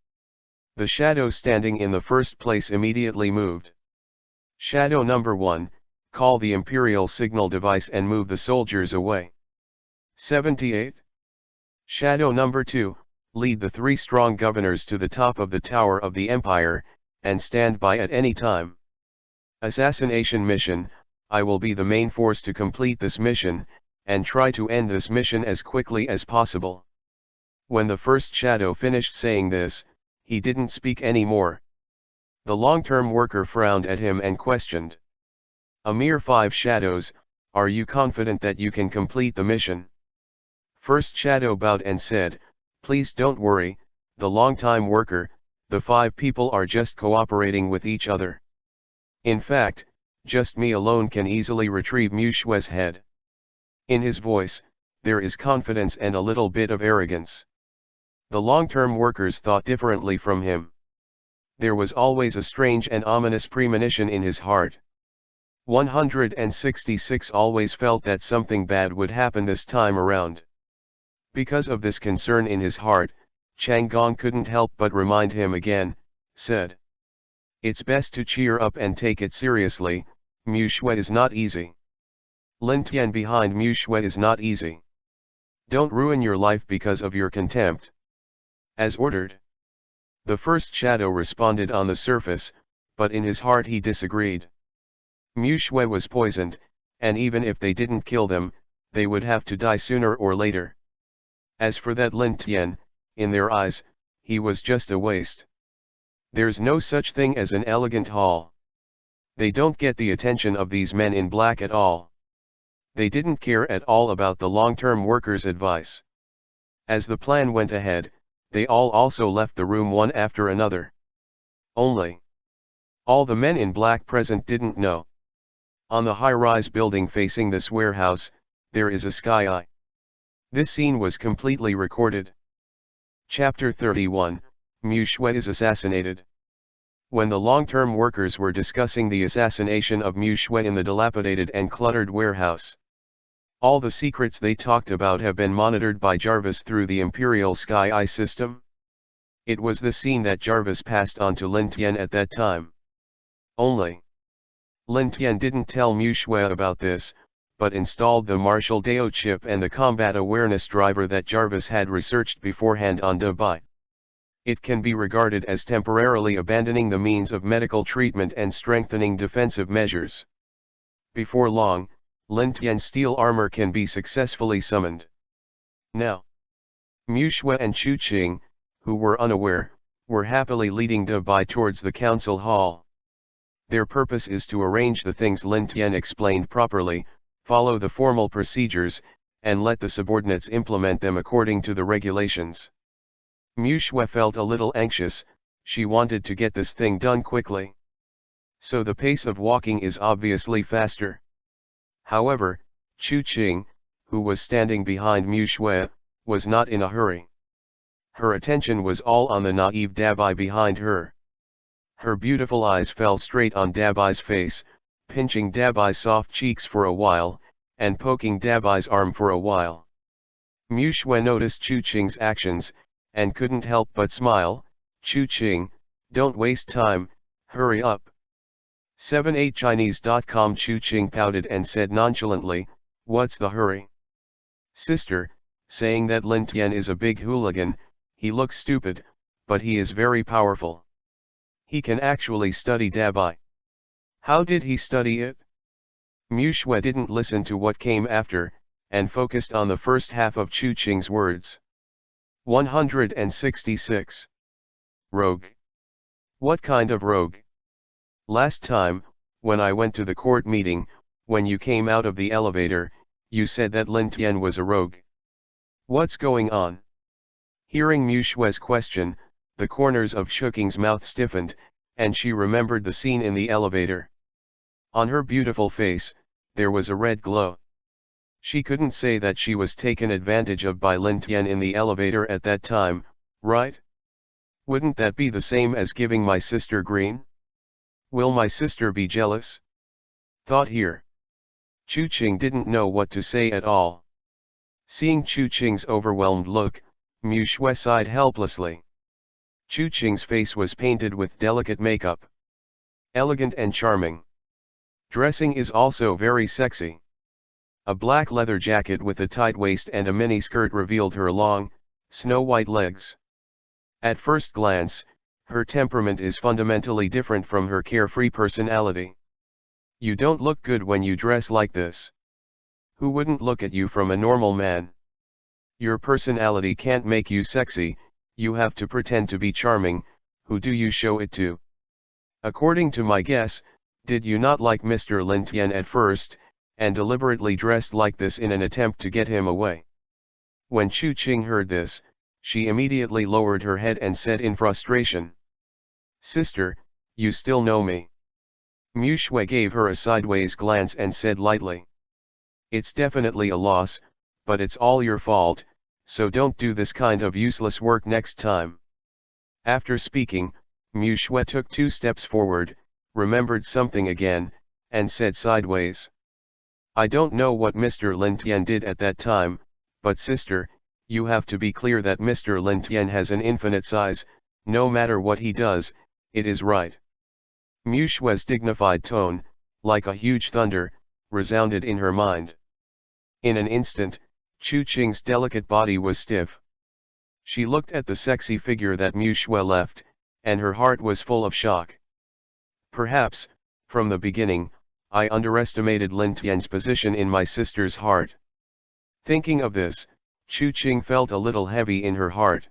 the shadow standing in the first place immediately moved. Shadow number 1, call the Imperial signal device and move the soldiers away. 78. Shadow number 2, lead the 3 strong governors to the top of the Tower of the Empire, and stand by at any time. Assassination mission, I will be the main force to complete this mission, and try to end this mission as quickly as possible. When the first shadow finished saying this, he didn't speak anymore. The long-term worker frowned at him and questioned. A mere 5 shadows, are you confident that you can complete the mission? First shadow bowed and said, please don't worry, the long-time worker, the 5 people are just cooperating with each other. In fact, just me alone can easily retrieve Mu Shui's head. In his voice, there is confidence and a little bit of arrogance. The long-term workers thought differently from him. There was always a strange and ominous premonition in his heart. 166 always felt that something bad would happen this time around. Because of this concern in his heart, Chang Gong couldn't help but remind him again, said. It's best to cheer up and take it seriously, Mu Shui is not easy. Lin Tian behind Mu Shui is not easy. Don't ruin your life because of your contempt. As ordered. The first shadow responded on the surface, but in his heart he disagreed. Mu Shui was poisoned, and even if they didn't kill them, they would have to die sooner or later. As for that Lin Tian, in their eyes, he was just a waste. There's no such thing as an elegant hall. They don't get the attention of these men in black at all. They didn't care at all about the long-term workers' advice. As the plan went ahead, they all also left the room one after another. Only all the men in black present didn't know. On the high-rise building facing this warehouse, there is a sky eye. This scene was completely recorded. Chapter 31, Mu Shui is assassinated. When the long-term workers were discussing the assassination of Mu Shui in the dilapidated and cluttered warehouse, all the secrets they talked about have been monitored by Jarvis through the Imperial Sky Eye system. It was the scene that Jarvis passed on to Lin Tian at that time. Only Lin Tian didn't tell Mu Shui about this, but installed the Marshall Dao chip and the combat awareness driver that Jarvis had researched beforehand on Dubai. It can be regarded as temporarily abandoning the means of medical treatment and strengthening defensive measures. Before long, Lin Tian's steel armor can be successfully summoned. Now, Mu Shui and Chu Qing, who were unaware, were happily leading Dubai towards the council hall. Their purpose is to arrange the things Lin Tian explained properly, follow the formal procedures, and let the subordinates implement them according to the regulations. Mu Shui felt a little anxious, she wanted to get this thing done quickly. so the pace of walking is obviously faster. However, Chu Qing, who was standing behind Mu Shui, was not in a hurry. Her attention was all on the naive Dabai behind her. Her beautiful eyes fell straight on Dabai's face, pinching Dabai's soft cheeks for a while, and poking Dabai's arm for a while. Mu Shui noticed Chu Qing's actions, and couldn't help but smile. Chu Qing, don't waste time, hurry up. 78chinese.com. Chu Qing pouted and said nonchalantly, what's the hurry? Sister, saying that Lin Tian is a big hooligan, he looks stupid, but he is very powerful. He can actually study Dabai. How did he study it? Mu Shui didn't listen to what came after, and focused on the first half of Chu Qing's words. 166. Rogue. What kind of rogue? Last time, when I went to the court meeting, when you came out of the elevator, you said that Lin Tian was a rogue. What's going on? Hearing Mu Shui's question, the corners of Chu Qing's mouth stiffened, and she remembered the scene in the elevator. On her beautiful face, there was a red glow. She couldn't say that she was taken advantage of by Lin Tian in the elevator at that time, right? Wouldn't that be the same as giving my sister green? Will my sister be jealous? Thought here. Chu Qing didn't know what to say at all. Seeing Chu Qing's overwhelmed look, Mu Shui sighed helplessly. Chu Qing's face was painted with delicate makeup. Elegant and charming. Dressing is also very sexy. A black leather jacket with a tight waist and a mini skirt revealed her long, snow-white legs. At first glance, her temperament is fundamentally different from her carefree personality. You don't look good when you dress like this. Who wouldn't look at you from a normal man? Your personality can't make you sexy, you have to pretend to be charming. Who do you show it to? According to my guess, did you not like Mr. Lin Tian at first, and deliberately dressed like this in an attempt to get him away? When Chu Qing heard this, she immediately lowered her head and said in frustration, Sister, you still know me. Mu Shui gave her a sideways glance and said lightly, it's definitely a loss, but it's all your fault, so don't do this kind of useless work next time. After speaking, Mu Shui took 2 steps forward, remembered something again, and said sideways, I don't know what Mr. Lin Tian did at that time, but sister, you have to be clear that Mr. Lin Tian has an infinite size, no matter what he does, it is right. Mu Shui's dignified tone, like a huge thunder, resounded in her mind. In an instant, Chu Qing's delicate body was stiff. She looked at the sexy figure that Mu Shui left, and her heart was full of shock. Perhaps, from the beginning, I underestimated Lin Tian's position in my sister's heart. Thinking of this, Chu Qing felt a little heavy in her heart.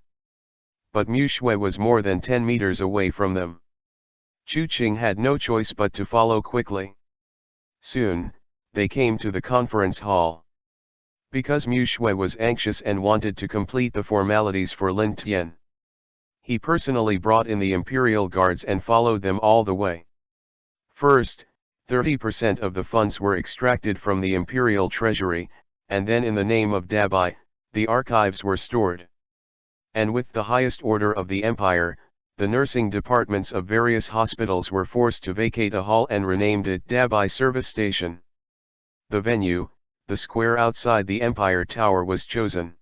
But Mu Shui was more than 10 meters away from them. Chu Qing had no choice but to follow quickly. Soon, they came to the conference hall. Because Mu Shui was anxious and wanted to complete the formalities for Lin Tian, he personally brought in the imperial guards and followed them all the way. First, 30% of the funds were extracted from the imperial treasury, and then in the name of Dabai, the archives were stored. And with the highest order of the empire, the nursing departments of various hospitals were forced to vacate a hall and renamed it Dabai Service Station. The venue, the square outside the Empire Tower, was chosen.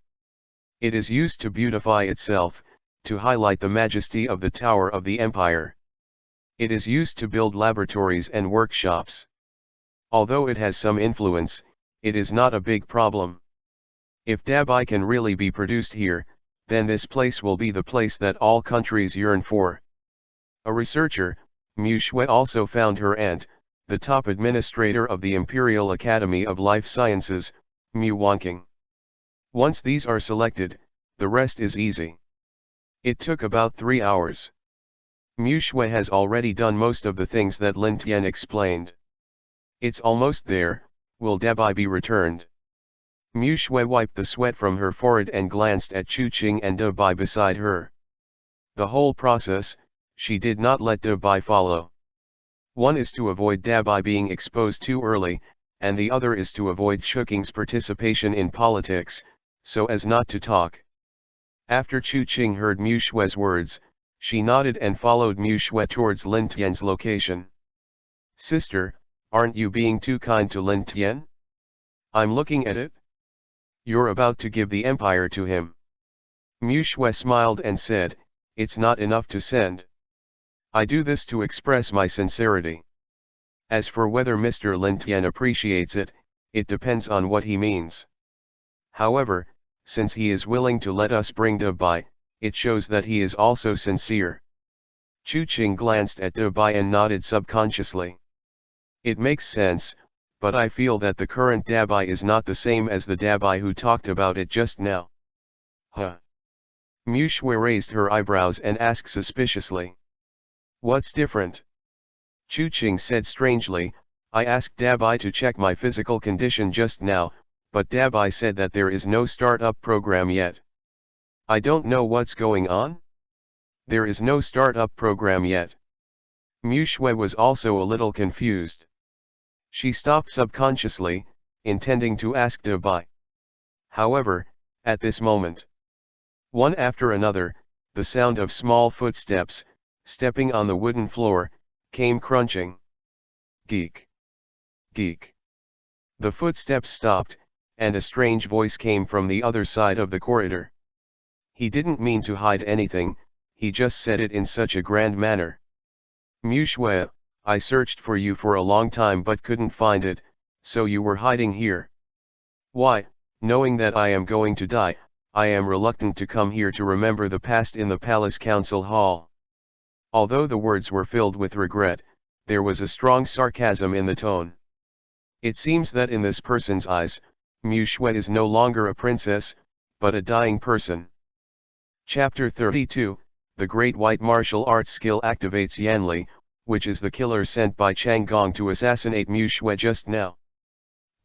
It is used to beautify itself, to highlight the majesty of the Tower of the Empire. It is used to build laboratories and workshops. Although it has some influence, it is not a big problem. If Dabai can really be produced here, then this place will be the place that all countries yearn for. A researcher, Mu Shui also found her aunt, the top administrator of the Imperial Academy of Life Sciences, Mu Wanqing. Once these are selected, the rest is easy. It took about 3 hours. Mu Shui has already done most of the things that Lin Tian explained. It's almost there. Will Dabai be returned? Mu Shui wiped the sweat from her forehead and glanced at Chu Qing and Dabai beside her. The whole process, she did not let Dabai follow. One is to avoid Dabai being exposed too early, and the other is to avoid Chuking's participation in politics, so as not to talk. After Chu Qing heard Mu Shue's words, she nodded and followed Mu Shue towards Lin Tian's location. Sister, aren't you being too kind to Lin Tian? I'm looking at it. You're about to give the empire to him. Mu Shue smiled and said, it's not enough to send. I do this to express my sincerity. As for whether Mr. Lin Tian appreciates it, it depends on what he means. However, since he is willing to let us bring Dabai, it shows that he is also sincere. Chu Qing glanced at Dabai and nodded subconsciously. It makes sense, but I feel that the current Dabai is not the same as the Dabai who talked about it just now. Huh? Mu Shue raised her eyebrows and asked suspiciously. What's different? Chu Qing said strangely, I asked Dabai to check my physical condition just now, but Dabai said that there is no startup program yet. I don't know what's going on? There is no startup program yet. Mu Shue was also a little confused. She stopped subconsciously, intending to ask Dabai. However, at this moment, one after another, the sound of small footsteps, stepping on the wooden floor, came crunching. Geek. Geek. The footsteps stopped, and a strange voice came from the other side of the corridor. He didn't mean to hide anything, he just said it in such a grand manner. Mu Shue, I searched for you for a long time but couldn't find it, so you were hiding here. Why, knowing that I am going to die, I am reluctant to come here to remember the past in the palace council hall. Although the words were filled with regret, there was a strong sarcasm in the tone. It seems that in this person's eyes, Mu Shue is no longer a princess, but a dying person. Chapter 32, The Great White Martial Arts Skill activates Yanli, which is the killer sent by Chang Gong to assassinate Mu Shue just now.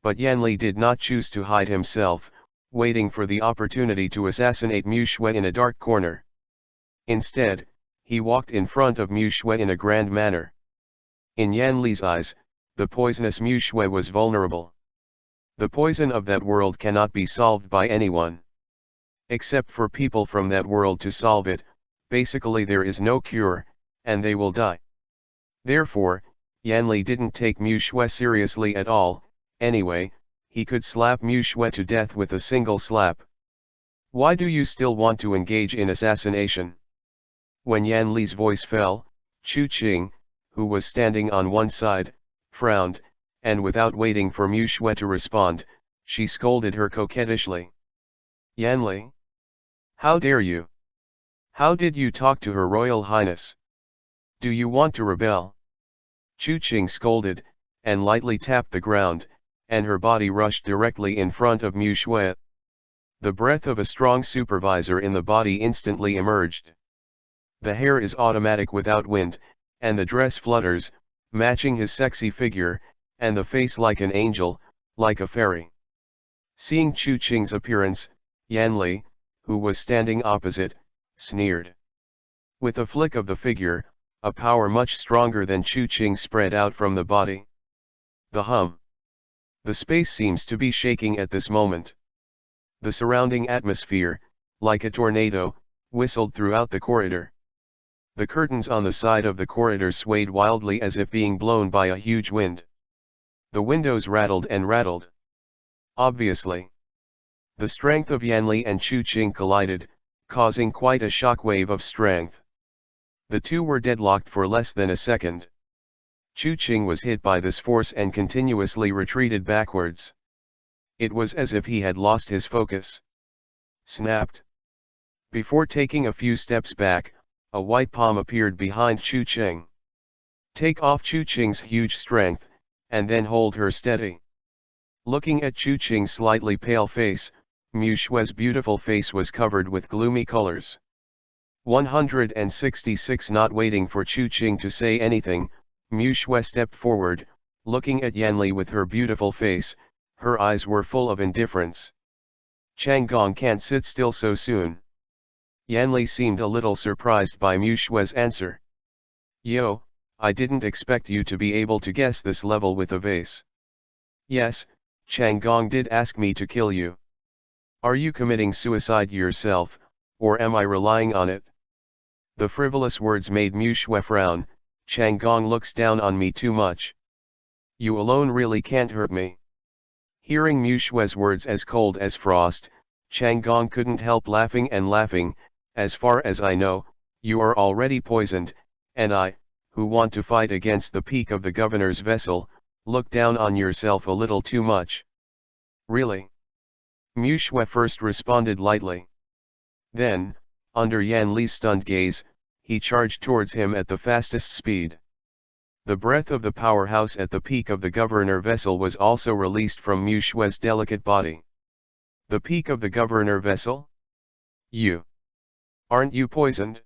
But Yanli did not choose to hide himself, waiting for the opportunity to assassinate Mu Shue in a dark corner. Instead, he walked in front of Mu Shue in a grand manner. In Yanli's eyes, the poisonous Mu Shue was vulnerable. The poison of that world cannot be solved by anyone. Except for people from that world to solve it, basically there is no cure, and they will die. Therefore, Yanli didn't take Mu Shue seriously at all. Anyway, he could slap Mu Shue to death with a single slap. Why do you still want to engage in assassination? When Yanli's voice fell, Chu Qing, who was standing on one side, frowned, and without waiting for Mu Shue to respond, she scolded her coquettishly. Yanli? How dare you? How did you talk to Her Royal Highness? Do you want to rebel? Chu Qing scolded, and lightly tapped the ground, and her body rushed directly in front of Mu Shue. The breath of a strong supervisor in the body instantly emerged. The hair is automatic without wind, and the dress flutters, matching his sexy figure, and the face like an angel, like a fairy. Seeing Chu Qing's appearance, Yanli, who was standing opposite, sneered. With a flick of the figure, a power much stronger than Chu Qing spread out from the body. The hum. The space seems to be shaking at this moment. The surrounding atmosphere, like a tornado, whistled throughout the corridor. The curtains on the side of the corridor swayed wildly as if being blown by a huge wind. The windows rattled and rattled. Obviously, the strength of Yanli and Chu Qing collided, causing quite a shockwave of strength. The two were deadlocked for less than a second. Chu Qing was hit by this force and continuously retreated backwards. It was as if he had lost his focus. Snapped. Before taking a few steps back, a white palm appeared behind Chu Qing. Take off Chu Qing's huge strength, and then hold her steady. Looking at Chu Qing's slightly pale face, Mu Shue's beautiful face was covered with gloomy colors. 166. Not waiting for Chu Qing to say anything, Mu Shue stepped forward, looking at Yanli with her beautiful face. Her eyes were full of indifference. Chang Gong can't sit still so soon. Yanli seemed a little surprised by Mu Shue's answer. Yo, I didn't expect you to be able to guess this level with a vase. Yes, Chang Gong did ask me to kill you. Are you committing suicide yourself, or am I relying on it? The frivolous words made Mu Shui frown. Chang Gong looks down on me too much. You alone really can't hurt me. Hearing Mu Shui's words as cold as frost, Chang Gong couldn't help laughing and laughing. As far as I know, you are already poisoned, and I, who want to fight against the peak of the governor's vessel, look down on yourself a little too much. Really? Mu Shui first responded lightly. Then, under Yan Li's stunned gaze, he charged towards him at the fastest speed. The breath of the powerhouse at the peak of the governor vessel was also released from Mu Shui's delicate body. The peak of the governor vessel? You. Aren't you poisoned?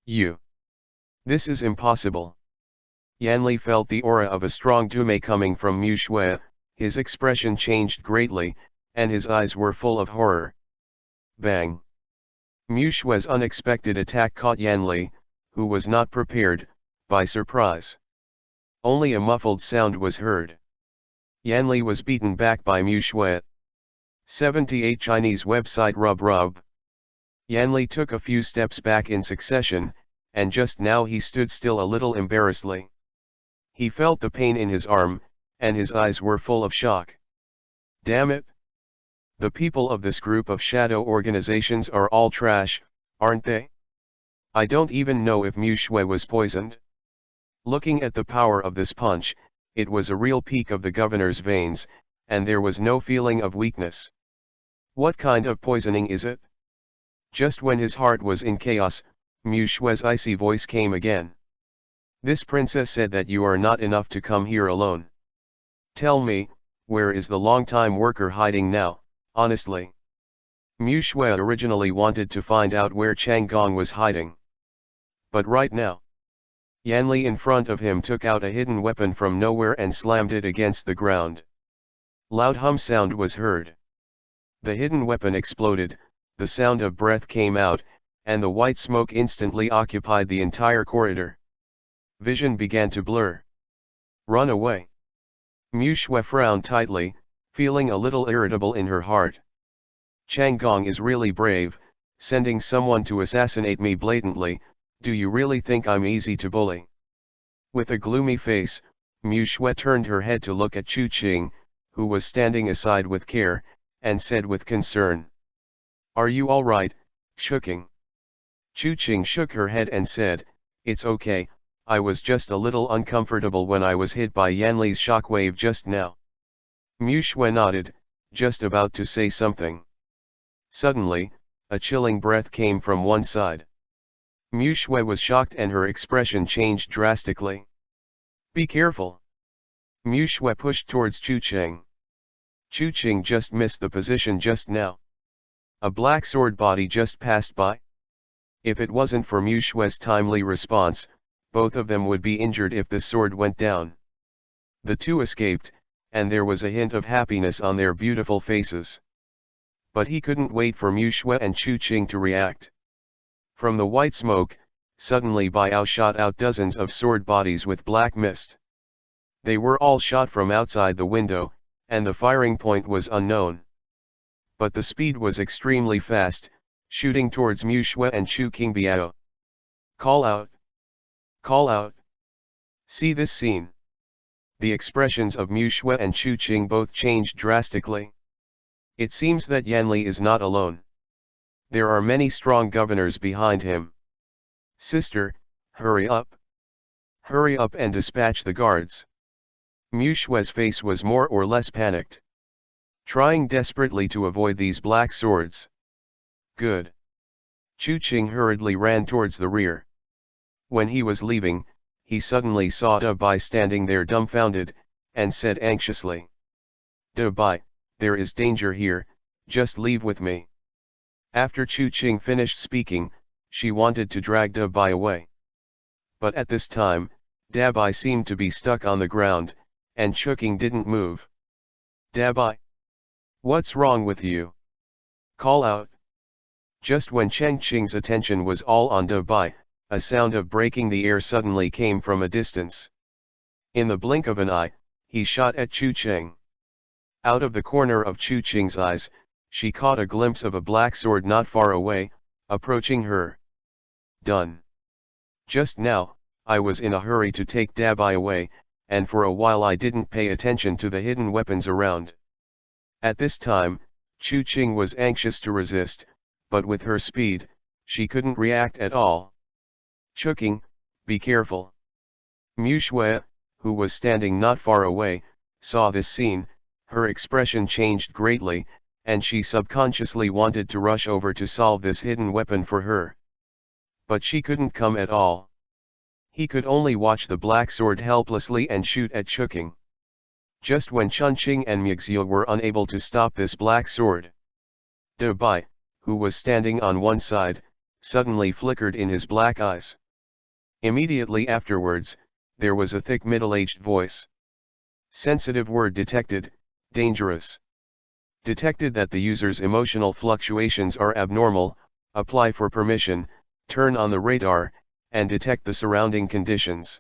You. This is impossible. Yan Li felt the aura of a strong dume coming from Mu Shui. His expression changed greatly, and his eyes were full of horror. Bang! Mu Shui's unexpected attack caught Yan Li, who was not prepared, by surprise. Only a muffled sound was heard. Yan Li was beaten back by Mu Shui. 78 Chinese website rub. Yan Li took a few steps back in succession, and just now he stood still a little embarrassedly. He felt the pain in his arm, and his eyes were full of shock. Damn it! The people of this group of shadow organizations are all trash, aren't they? I don't even know if Mu Shui was poisoned. Looking at the power of this punch, it was a real peak of the governor's veins, and there was no feeling of weakness. What kind of poisoning is it? Just when his heart was in chaos, Mu Shui's icy voice came again. This princess said that you are not enough to come here alone. Tell me, where is the long-time worker hiding now? Honestly. Mu Shui originally wanted to find out where Chang Gong was hiding. But right now, Yan Li in front of him took out a hidden weapon from nowhere and slammed it against the ground. Loud hum sound was heard. The hidden weapon exploded, the sound of breath came out, and the white smoke instantly occupied the entire corridor. Vision began to blur. Run away. Mu Shui frowned tightly, feeling a little irritable in her heart. Chang Gong is really brave, sending someone to assassinate me blatantly. Do you really think I'm easy to bully? With a gloomy face, Mu Shui turned her head to look at Chu Qing, who was standing aside with care, and said with concern. Are you all right, Shuking? Chu Qing shook her head and said, It's okay, I was just a little uncomfortable when I was hit by Yan Li's shockwave just now. Mu Shui nodded, just about to say something. Suddenly, a chilling breath came from one side. Mu Shui was shocked and her expression changed drastically. Be careful. Mu Shui pushed towards Chu Qing. Chu Qing just missed the position just now. A black sword body just passed by. If it wasn't for Mu Shui's timely response, both of them would be injured if the sword went down. The two escaped, and there was a hint of happiness on their beautiful faces. But he couldn't wait for Mu Shui and Chu Qing to react. From the white smoke, suddenly Biao shot out dozens of sword bodies with black mist. They were all shot from outside the window, and the firing point was unknown. But the speed was extremely fast, shooting towards Mu Shui and Chu Qing Biao. Call out! Call out! See this scene. The expressions of Mu Shui and Chu Qing both changed drastically. It seems that Yan Li is not alone. There are many strong governors behind him. Sister, hurry up. Hurry up and dispatch the guards. Mu Shui's face was more or less panicked. Trying desperately to avoid these black swords. Good. Chu Qing hurriedly ran towards the rear. When he was leaving, he suddenly saw Da Bai standing there dumbfounded, and said anxiously. Da Bai, there is danger here, just leave with me. After Chu Qing finished speaking, she wanted to drag Da Bai away. But at this time, Da Bai seemed to be stuck on the ground, and Chu Qing didn't move. Da Bai? What's wrong with you? Call out. Just when Cheng Qing's attention was all on Da Bai, a sound of breaking the air suddenly came from a distance. In the blink of an eye, he shot at Chu Cheng. Out of the corner of Chu Cheng's eyes, she caught a glimpse of a black sword not far away, approaching her. Done. Just now, I was in a hurry to take Dabai away, and for a while I didn't pay attention to the hidden weapons around. At this time, Chu Cheng was anxious to resist, but with her speed, she couldn't react at all. Chuking, be careful. Mu Shui, who was standing not far away, saw this scene. Her expression changed greatly, and she subconsciously wanted to rush over to solve this hidden weapon for her. But she couldn't come at all. He could only watch the black sword helplessly and shoot at Chuking. Just when Chunqing and Mixia were unable to stop this black sword, Dabai, who was standing on one side, suddenly flickered in his black eyes. Immediately afterwards, there was a thick middle-aged voice. Sensitive word detected, dangerous. Detected that the user's emotional fluctuations are abnormal, apply for permission, turn on the radar, and detect the surrounding conditions.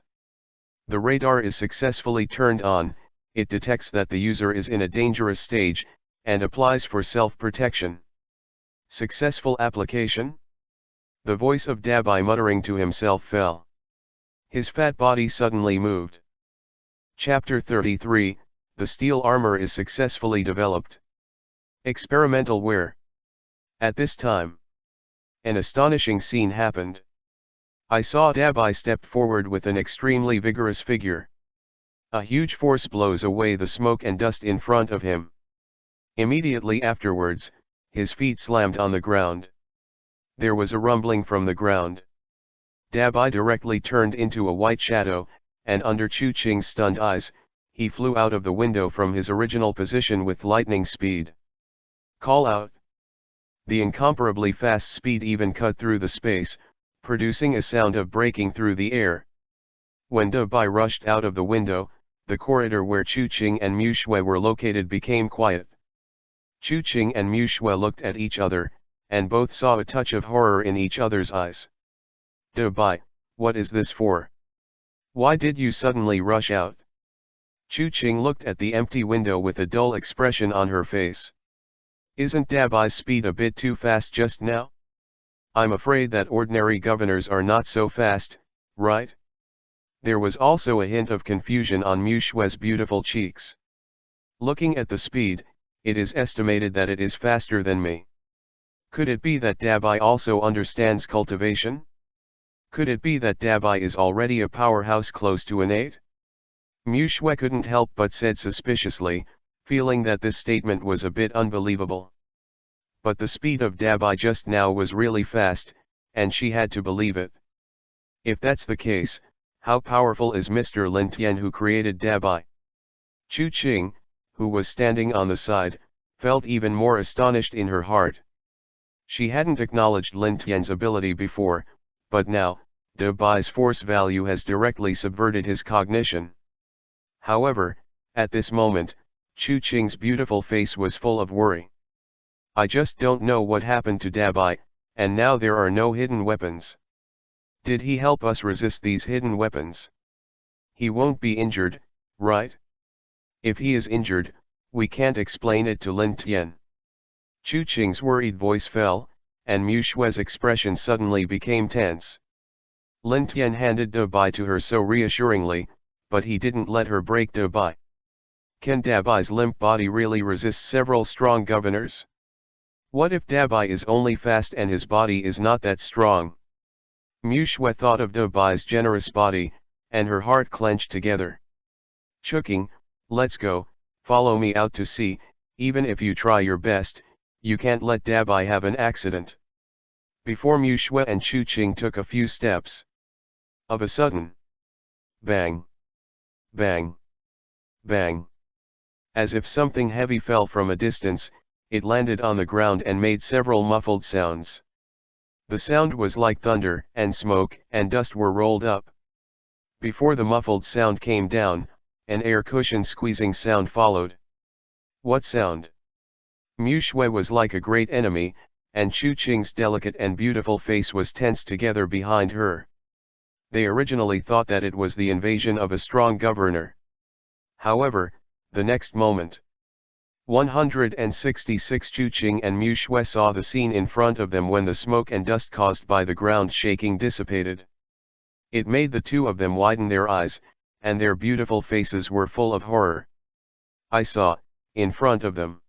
The radar is successfully turned on, it detects that the user is in a dangerous stage, and applies for self-protection. Successful application? The voice of Dabai muttering to himself fell. His fat body suddenly moved. Chapter 33, The steel armor is successfully developed. Experimental wear. At this time, an astonishing scene happened. I saw Dabai step forward with an extremely vigorous figure. A huge force blows away the smoke and dust in front of him. Immediately afterwards, his feet slammed on the ground. There was a rumbling from the ground. Dabai directly turned into a white shadow, and under Chu Cheng's stunned eyes, he flew out of the window from his original position with lightning speed. Call out. The incomparably fast speed even cut through the space, producing a sound of breaking through the air. When Dabai rushed out of the window, the corridor where Chu Cheng and Mu Shui were located became quiet. Chu Cheng and Mu Shui looked at each other, and both saw a touch of horror in each other's eyes. Dabai, what is this for? Why did you suddenly rush out? Chu Cheng looked at the empty window with a dull expression on her face. Isn't Dabai's speed a bit too fast just now? I'm afraid that ordinary governors are not so fast, right? There was also a hint of confusion on Mu Shui's beautiful cheeks. Looking at the speed, it is estimated that it is faster than me. Could it be that Dabai also understands cultivation? Could it be that Dabai is already a powerhouse close to an 8? Mu Shui couldn't help but said suspiciously, feeling that this statement was a bit unbelievable. But the speed of Dabai just now was really fast, and she had to believe it. If that's the case, how powerful is Mr. Lin Tian who created Dabai? Chu Cheng, who was standing on the side, felt even more astonished in her heart. She hadn't acknowledged Lin Tian's ability before, but now, Dabai's force value has directly subverted his cognition. However, at this moment, Chu Cheng's beautiful face was full of worry. I just don't know what happened to Dabai, and now there are no hidden weapons. Did he help us resist these hidden weapons? He won't be injured, right? If he is injured, we can't explain it to Lin Tian. Chu Cheng's worried voice fell, and Mu Shui's expression suddenly became tense. Lin Tian handed Dabai to her so reassuringly, but he didn't let her break Dabai. Can Dabai's limp body really resist several strong governors? What if Dabai is only fast and his body is not that strong? Mu Shui thought of Dabai's generous body, and her heart clenched together. Chuking, let's go, follow me out to sea. Even if you try your best, you can't let Dabai have an accident. Before Mu Shui and Chu Cheng took a few steps, of a sudden, bang, bang, bang. As if something heavy fell from a distance, it landed on the ground and made several muffled sounds. The sound was like thunder, and smoke and dust were rolled up. Before the muffled sound came down, an air cushion squeezing sound followed. What sound? Mu Shui was like a great enemy, and Chu Cheng's delicate and beautiful face was tensed together behind her. They originally thought that it was the invasion of a strong governor. However, the next moment, 166 Chuching and Mu Shui saw the scene in front of them when the smoke and dust caused by the ground shaking dissipated. It made the two of them widen their eyes, and their beautiful faces were full of horror. I saw, in front of them,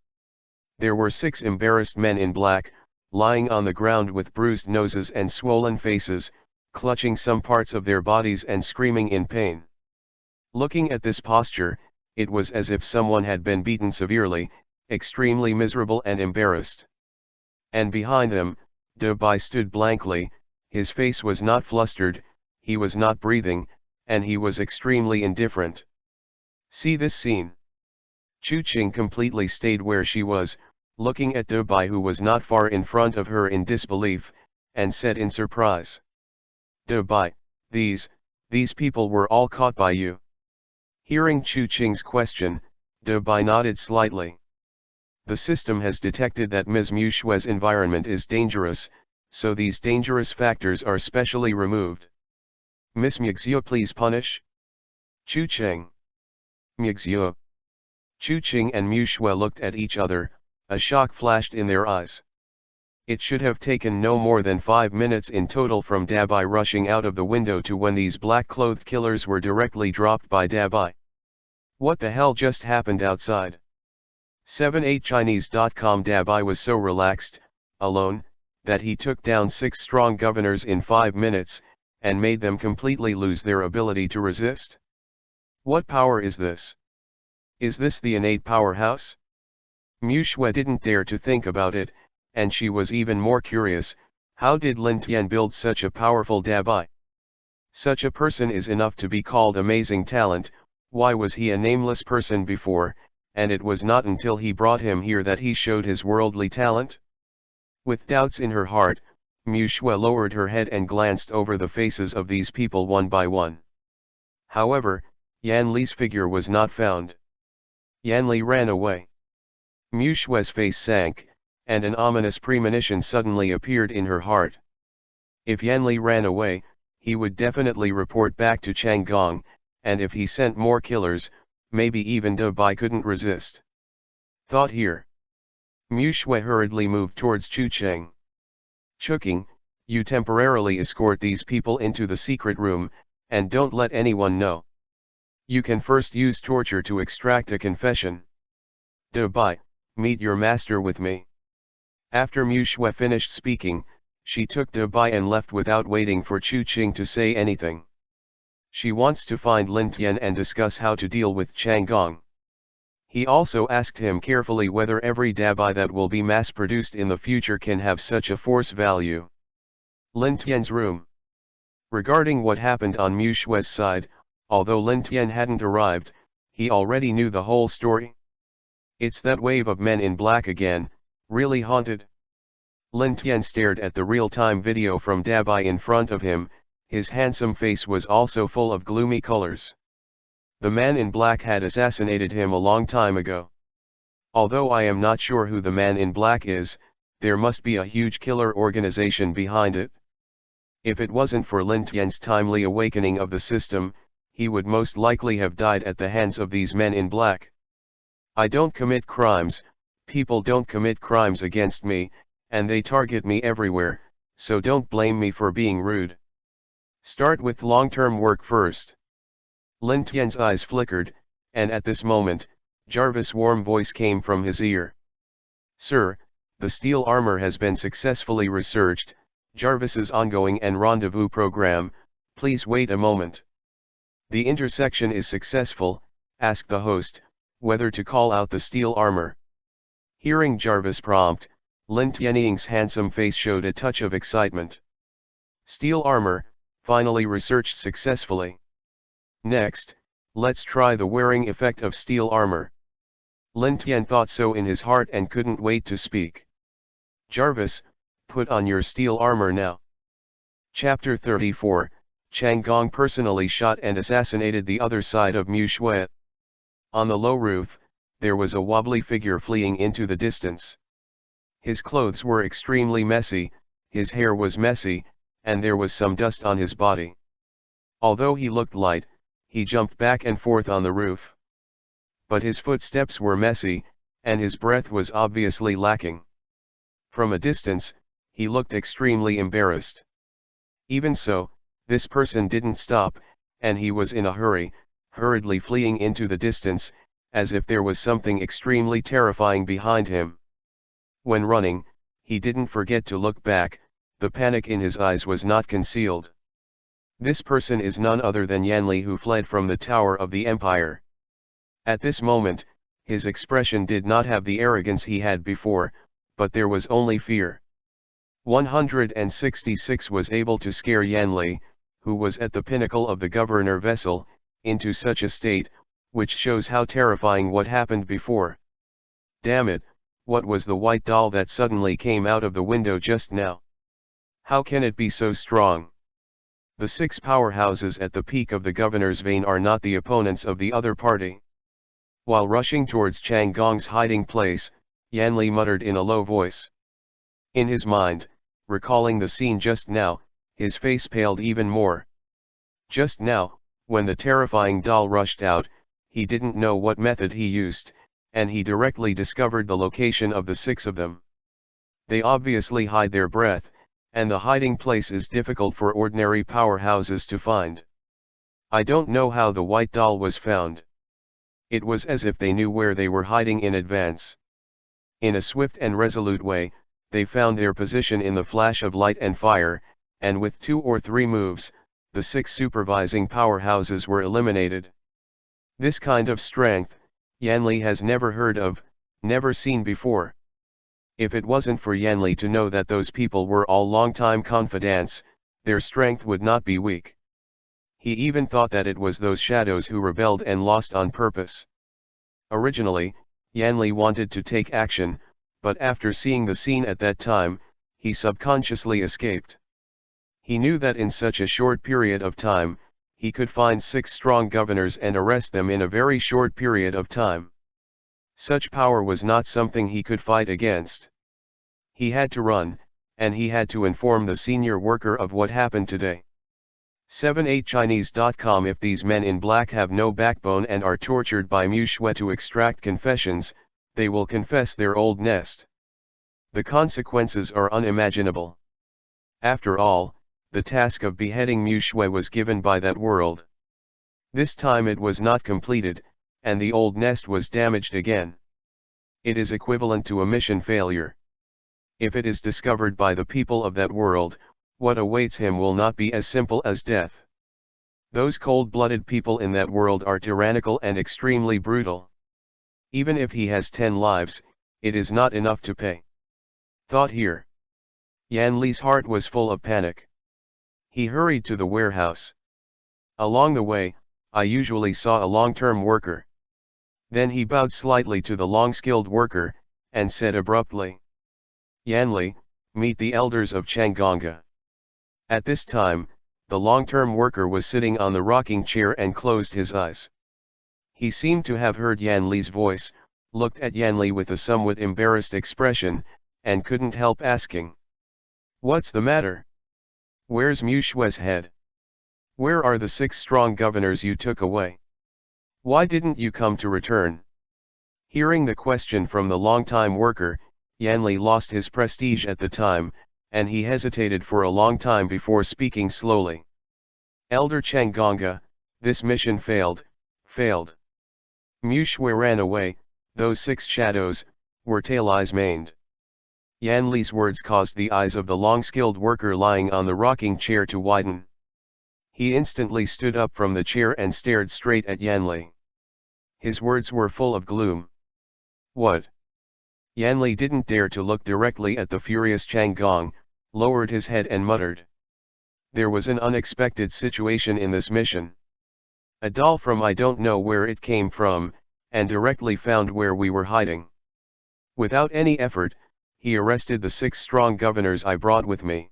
there were 6 embarrassed men in black, lying on the ground with bruised noses and swollen faces, clutching some parts of their bodies and screaming in pain. Looking at this posture, it was as if someone had been beaten severely, extremely miserable and embarrassed. And behind them, De Bai stood blankly, his face was not flustered, he was not breathing, and he was extremely indifferent. See this scene. Chuching completely stayed where she was, looking at De Bai, who was not far in front of her, in disbelief, and said in surprise, "De Bai, these people were all caught by you?" Hearing Chuching's question, De Bai nodded slightly. "The system has detected that Ms. Mu Shui's environment is dangerous, so these dangerous factors are specially removed. Miss Mugxiu, please punish." Chuching. Mugxiu. Chuching and Mu Shui looked at each other, a shock flashed in their eyes. It should have taken no more than 5 minutes in total from Dabai rushing out of the window to when these black-clothed killers were directly dropped by Dabai. What the hell just happened outside? 78chinese.com. Dabai was so relaxed, alone, that he took down 6 strong governors in 5 minutes, and made them completely lose their ability to resist. What power is this? Is this the innate powerhouse? Mu Shui didn't dare to think about it, and she was even more curious, how did Lin Tian build such a powerful Dabai? Such a person is enough to be called amazing talent. Why was he a nameless person before, and it was not until he brought him here that he showed his worldly talent? With doubts in her heart, Mu Shui lowered her head and glanced over the faces of these people one by one. However, Yan Li's figure was not found. Yan Li ran away. Mu Shui's face sank, and an ominous premonition suddenly appeared in her heart. If Yan Li ran away, he would definitely report back to Changgong, and if he sent more killers, maybe even De Bai couldn't resist. Thought here. Mu Shui hurriedly moved towards Chuching. "Chuching, you temporarily escort these people into the secret room, and don't let anyone know. You can first use torture to extract a confession. De Bai, meet your master with me." After Mu Shui finished speaking, she took De Bai and left without waiting for Chuching to say anything. She wants to find Lin Tian and discuss how to deal with Changgong. He also asked him carefully whether every Dabai that will be mass-produced in the future can have such a force value. Lin Tian's room. Regarding what happened on Mu Shui's side, although Lin Tian hadn't arrived, he already knew the whole story. It's that wave of men in black again, really haunted. Lin Tian stared at the real-time video from Dabai in front of him, his handsome face was also full of gloomy colors. The man in black had assassinated him a long time ago. Although I am not sure who the man in black is, there must be a huge killer organization behind it. If it wasn't for Lin Tian's timely awakening of the system, he would most likely have died at the hands of these men in black. I don't commit crimes, people don't commit crimes against me, and they target me everywhere, so don't blame me for being rude. Start with long-term work first. Lin Tian's eyes flickered, and at this moment, Jarvis' warm voice came from his ear. "Sir, the steel armor has been successfully researched, Jarvis's ongoing and rendezvous program, please wait a moment." "The intersection is successful," asked the host, whether to call out the steel armor. Hearing Jarvis' prompt, Lin Tianying's handsome face showed a touch of excitement. Steel armor, finally researched successfully. Next, let's try the wearing effect of steel armor. Lin Tian thought so in his heart and couldn't wait to speak. "Jarvis, put on your steel armor now." Chapter 34, Changgong personally shot and assassinated the other side of Mu Shui. On the low roof, there was a wobbly figure fleeing into the distance. His clothes were extremely messy, his hair was messy, and there was some dust on his body. Although he looked light, he jumped back and forth on the roof. But his footsteps were messy, and his breath was obviously lacking. From a distance, he looked extremely embarrassed. Even so, this person didn't stop, and he was in a hurry, hurriedly fleeing into the distance, as if there was something extremely terrifying behind him. When running, he didn't forget to look back. The panic in his eyes was not concealed. This person is none other than Yanli, who fled from the Tower of the Empire. At this moment, his expression did not have the arrogance he had before, but there was only fear. 166 was able to scare Yanli, who was at the pinnacle of the governor vessel, into such a state, which shows how terrifying what happened before. Damn it, what was the white doll that suddenly came out of the window just now? How can it be so strong? The 6 powerhouses at the peak of the governor's vein are not the opponents of the other party. While rushing towards Chang Gong's hiding place, Yanli muttered in a low voice. In his mind, recalling the scene just now, his face paled even more. Just now, when the terrifying doll rushed out, he didn't know what method he used, and he directly discovered the location of the 6 of them. They obviously hide their breath, and the hiding place is difficult for ordinary powerhouses to find. I don't know how the white doll was found. It was as if they knew where they were hiding in advance. In a swift and resolute way, they found their position in the flash of light and fire, and with 2 or 3 moves, the 6 supervising powerhouses were eliminated. This kind of strength, Yanli has never heard of, never seen before. If it wasn't for Yanli to know that those people were all long-time confidants, their strength would not be weak. He even thought that it was those shadows who rebelled and lost on purpose. Originally, Yanli wanted to take action, but after seeing the scene at that time, he subconsciously escaped. He knew that in such a short period of time, he could find 6 strong governors and arrest them in a very short period of time. Such power was not something he could fight against. He had to run, and he had to inform the senior worker of what happened today. 78chinese.com If these men in black have no backbone and are tortured by Mu Shui to extract confessions, they will confess their old nest. The consequences are unimaginable. After all, the task of beheading Mu Shui was given by that world. This time it was not completed, and the old nest was damaged again. It is equivalent to a mission failure. If it is discovered by the people of that world, what awaits him will not be as simple as death. Those cold-blooded people in that world are tyrannical and extremely brutal. Even if he has 10 lives, it is not enough to pay. Thought here. Yanli's heart was full of panic. He hurried to the warehouse. Along the way, I usually saw a long-term worker. Then he bowed slightly to the long-skilled worker, and said abruptly, Yanli, meet the elders of Changgonga. At this time, the long-term worker was sitting on the rocking chair and closed his eyes. He seemed to have heard Yanli's voice, looked at Yanli with a somewhat embarrassed expression, and couldn't help asking. What's the matter? Where's Mu Shui's head? Where are the 6 strong governors you took away? Why didn't you come to return? Hearing the question from the long-time worker, Yanli lost his prestige at the time, and he hesitated for a long time before speaking slowly. Elder Changgonga, this mission failed. Mu Shui ran away, those 6 shadows, were tail-eyes maned. Yanli's words caused the eyes of the long-skilled worker lying on the rocking chair to widen. He instantly stood up from the chair and stared straight at Yanli. His words were full of gloom. What? Yanli didn't dare to look directly at the furious Chang Gong, lowered his head and muttered. There was an unexpected situation in this mission. A doll from I don't know where it came from, and directly found where we were hiding. Without any effort, he arrested the 6 strong governors I brought with me.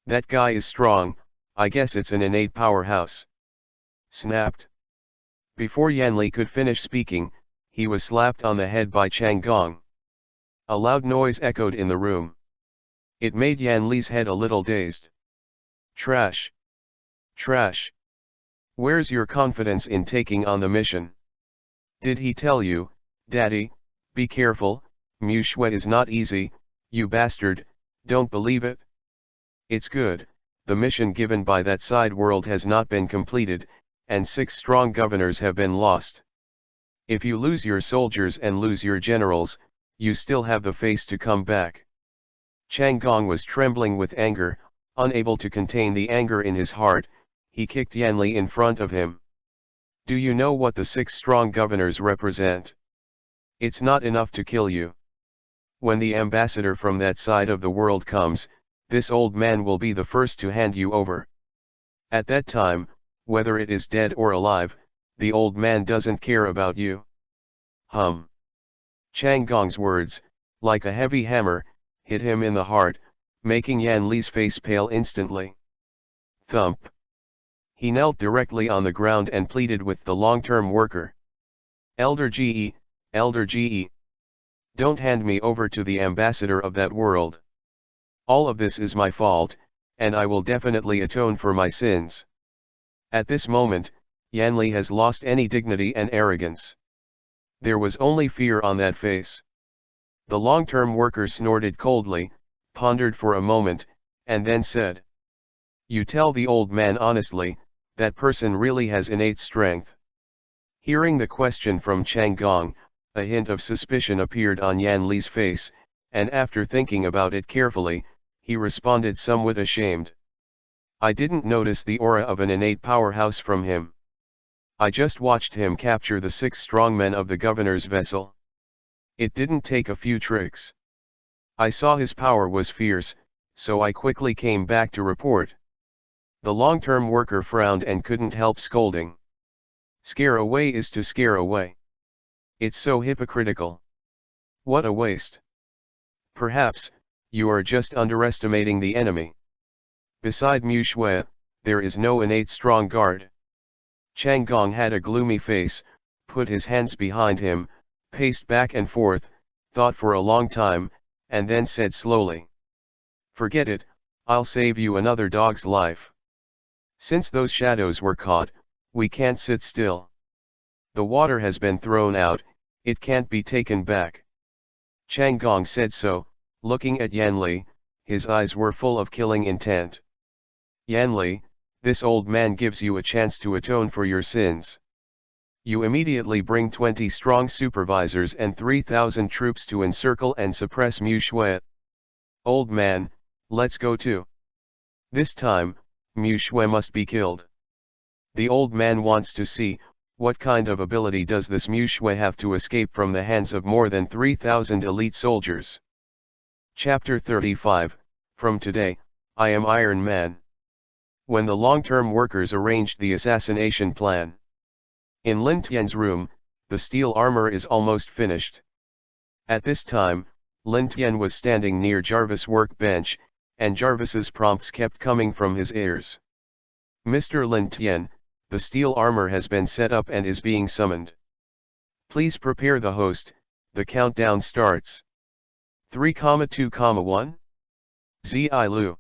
That guy is strong, I guess it's an innate powerhouse. Snapped. Before Yanli could finish speaking, he was slapped on the head by Chang Gong. A loud noise echoed in the room. It made Yanli's head a little dazed. Trash! Trash! Where's your confidence in taking on the mission? Did he tell you, Daddy, be careful, MECHA is not easy, you bastard, don't believe it? It's good, the mission given by that side world has not been completed, and 6 strong governors have been lost. If you lose your soldiers and lose your generals, you still have the face to come back. Chang Gong was trembling with anger, unable to contain the anger in his heart. He kicked Yanli in front of him. Do you know what the 6 strong governors represent? It's not enough to kill you. When the ambassador from that side of the world comes, this old man will be the first to hand you over. At that time, whether it is dead or alive, the old man doesn't care about you. Chang Gong's words, like a heavy hammer, hit him in the heart, making Yan Li's face pale instantly. Thump. He knelt directly on the ground and pleaded with the long-term worker. Elder Ge, don't hand me over to the ambassador of that world. All of this is my fault, and I will definitely atone for my sins. At this moment, Yanli has lost any dignity and arrogance. There was only fear on that face. The long-term worker snorted coldly, pondered for a moment, and then said, You tell the old man honestly, that person really has innate strength. Hearing the question from Chang Gong, a hint of suspicion appeared on Yan Li's face, and after thinking about it carefully, he responded somewhat ashamed. I didn't notice the aura of an innate powerhouse from him. I just watched him capture the 6 strong men of the governor's vessel. It didn't take a few tricks. I saw his power was fierce, so I quickly came back to report. The long-term worker frowned and couldn't help scolding. Scare away is to scare away. It's so hypocritical. What a waste. Perhaps, you are just underestimating the enemy. Beside MECHA, there is no innate strong guard. Chang Gong had a gloomy face, put his hands behind him, paced back and forth, thought for a long time, and then said slowly. Forget it, I'll save you another dog's life. Since those shadows were caught, we can't sit still. The water has been thrown out, it can't be taken back. Chang Gong said so, looking at Yanli, his eyes were full of killing intent. Yanli, this old man gives you a chance to atone for your sins. You immediately bring 20 strong supervisors and 3,000 troops to encircle and suppress MECHA. Old man, let's go too. This time, MECHA must be killed. The old man wants to see, what kind of ability does this MECHA have to escape from the hands of more than 3,000 elite soldiers. Chapter 35, From Today, I Am Iron Man. When the long-term workers arranged the assassination plan. In Lin Tian's room, the steel armor is almost finished. At this time, Lin Tian was standing near Jarvis' workbench, and Jarvis's prompts kept coming from his ears. Mr. Lin Tian, the steel armor has been set up and is being summoned. Please prepare the host, the countdown starts. 3,2,1? Zi Lu.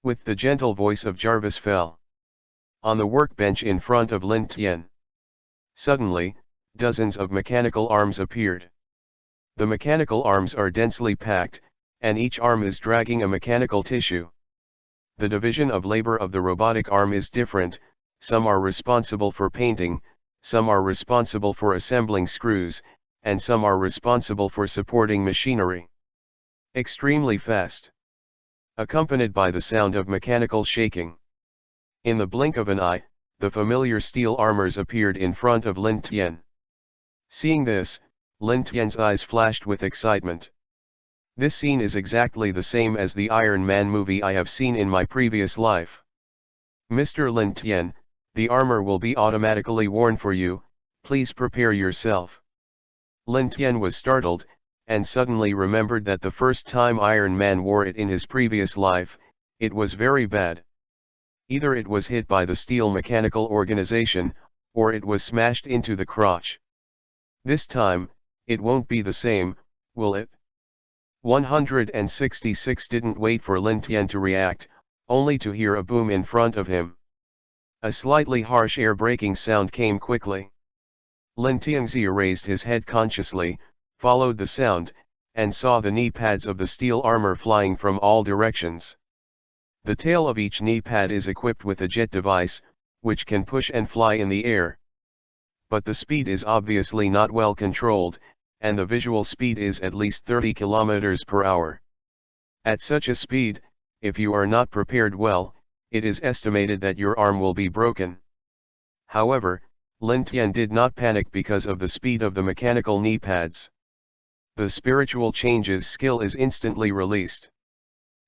With the gentle voice of Jarvis fell. On the workbench in front of Lin Tian. Suddenly, dozens of mechanical arms appeared. The mechanical arms are densely packed, and each arm is dragging a mechanical tissue. The division of labor of the robotic arm is different, some are responsible for painting, some are responsible for assembling screws, and some are responsible for supporting machinery. Extremely fast. Accompanied by the sound of mechanical shaking. In the blink of an eye, the familiar steel armors appeared in front of Lin Tian. Seeing this, Lin Tian's eyes flashed with excitement. This scene is exactly the same as the Iron Man movie I have seen in my previous life. Mr. Lin Tian, the armor will be automatically worn for you, please prepare yourself. Lin Tian was startled, and suddenly remembered that the first time Iron Man wore it in his previous life, it was very bad. Either it was hit by the steel mechanical organization, or it was smashed into the crotch. This time, it won't be the same, will it? 166 didn't wait for Lin Tian to react, only to hear a boom in front of him. A slightly harsh air-breaking sound came quickly. Lin Tianxia raised his head consciously, followed the sound, and saw the knee pads of the steel armor flying from all directions. The tail of each knee pad is equipped with a jet device, which can push and fly in the air. But the speed is obviously not well controlled, and the visual speed is at least 30 km per hour. At such a speed, if you are not prepared well, it is estimated that your arm will be broken. However, Lin Tian did not panic because of the speed of the mechanical knee pads. The spiritual changes skill is instantly released.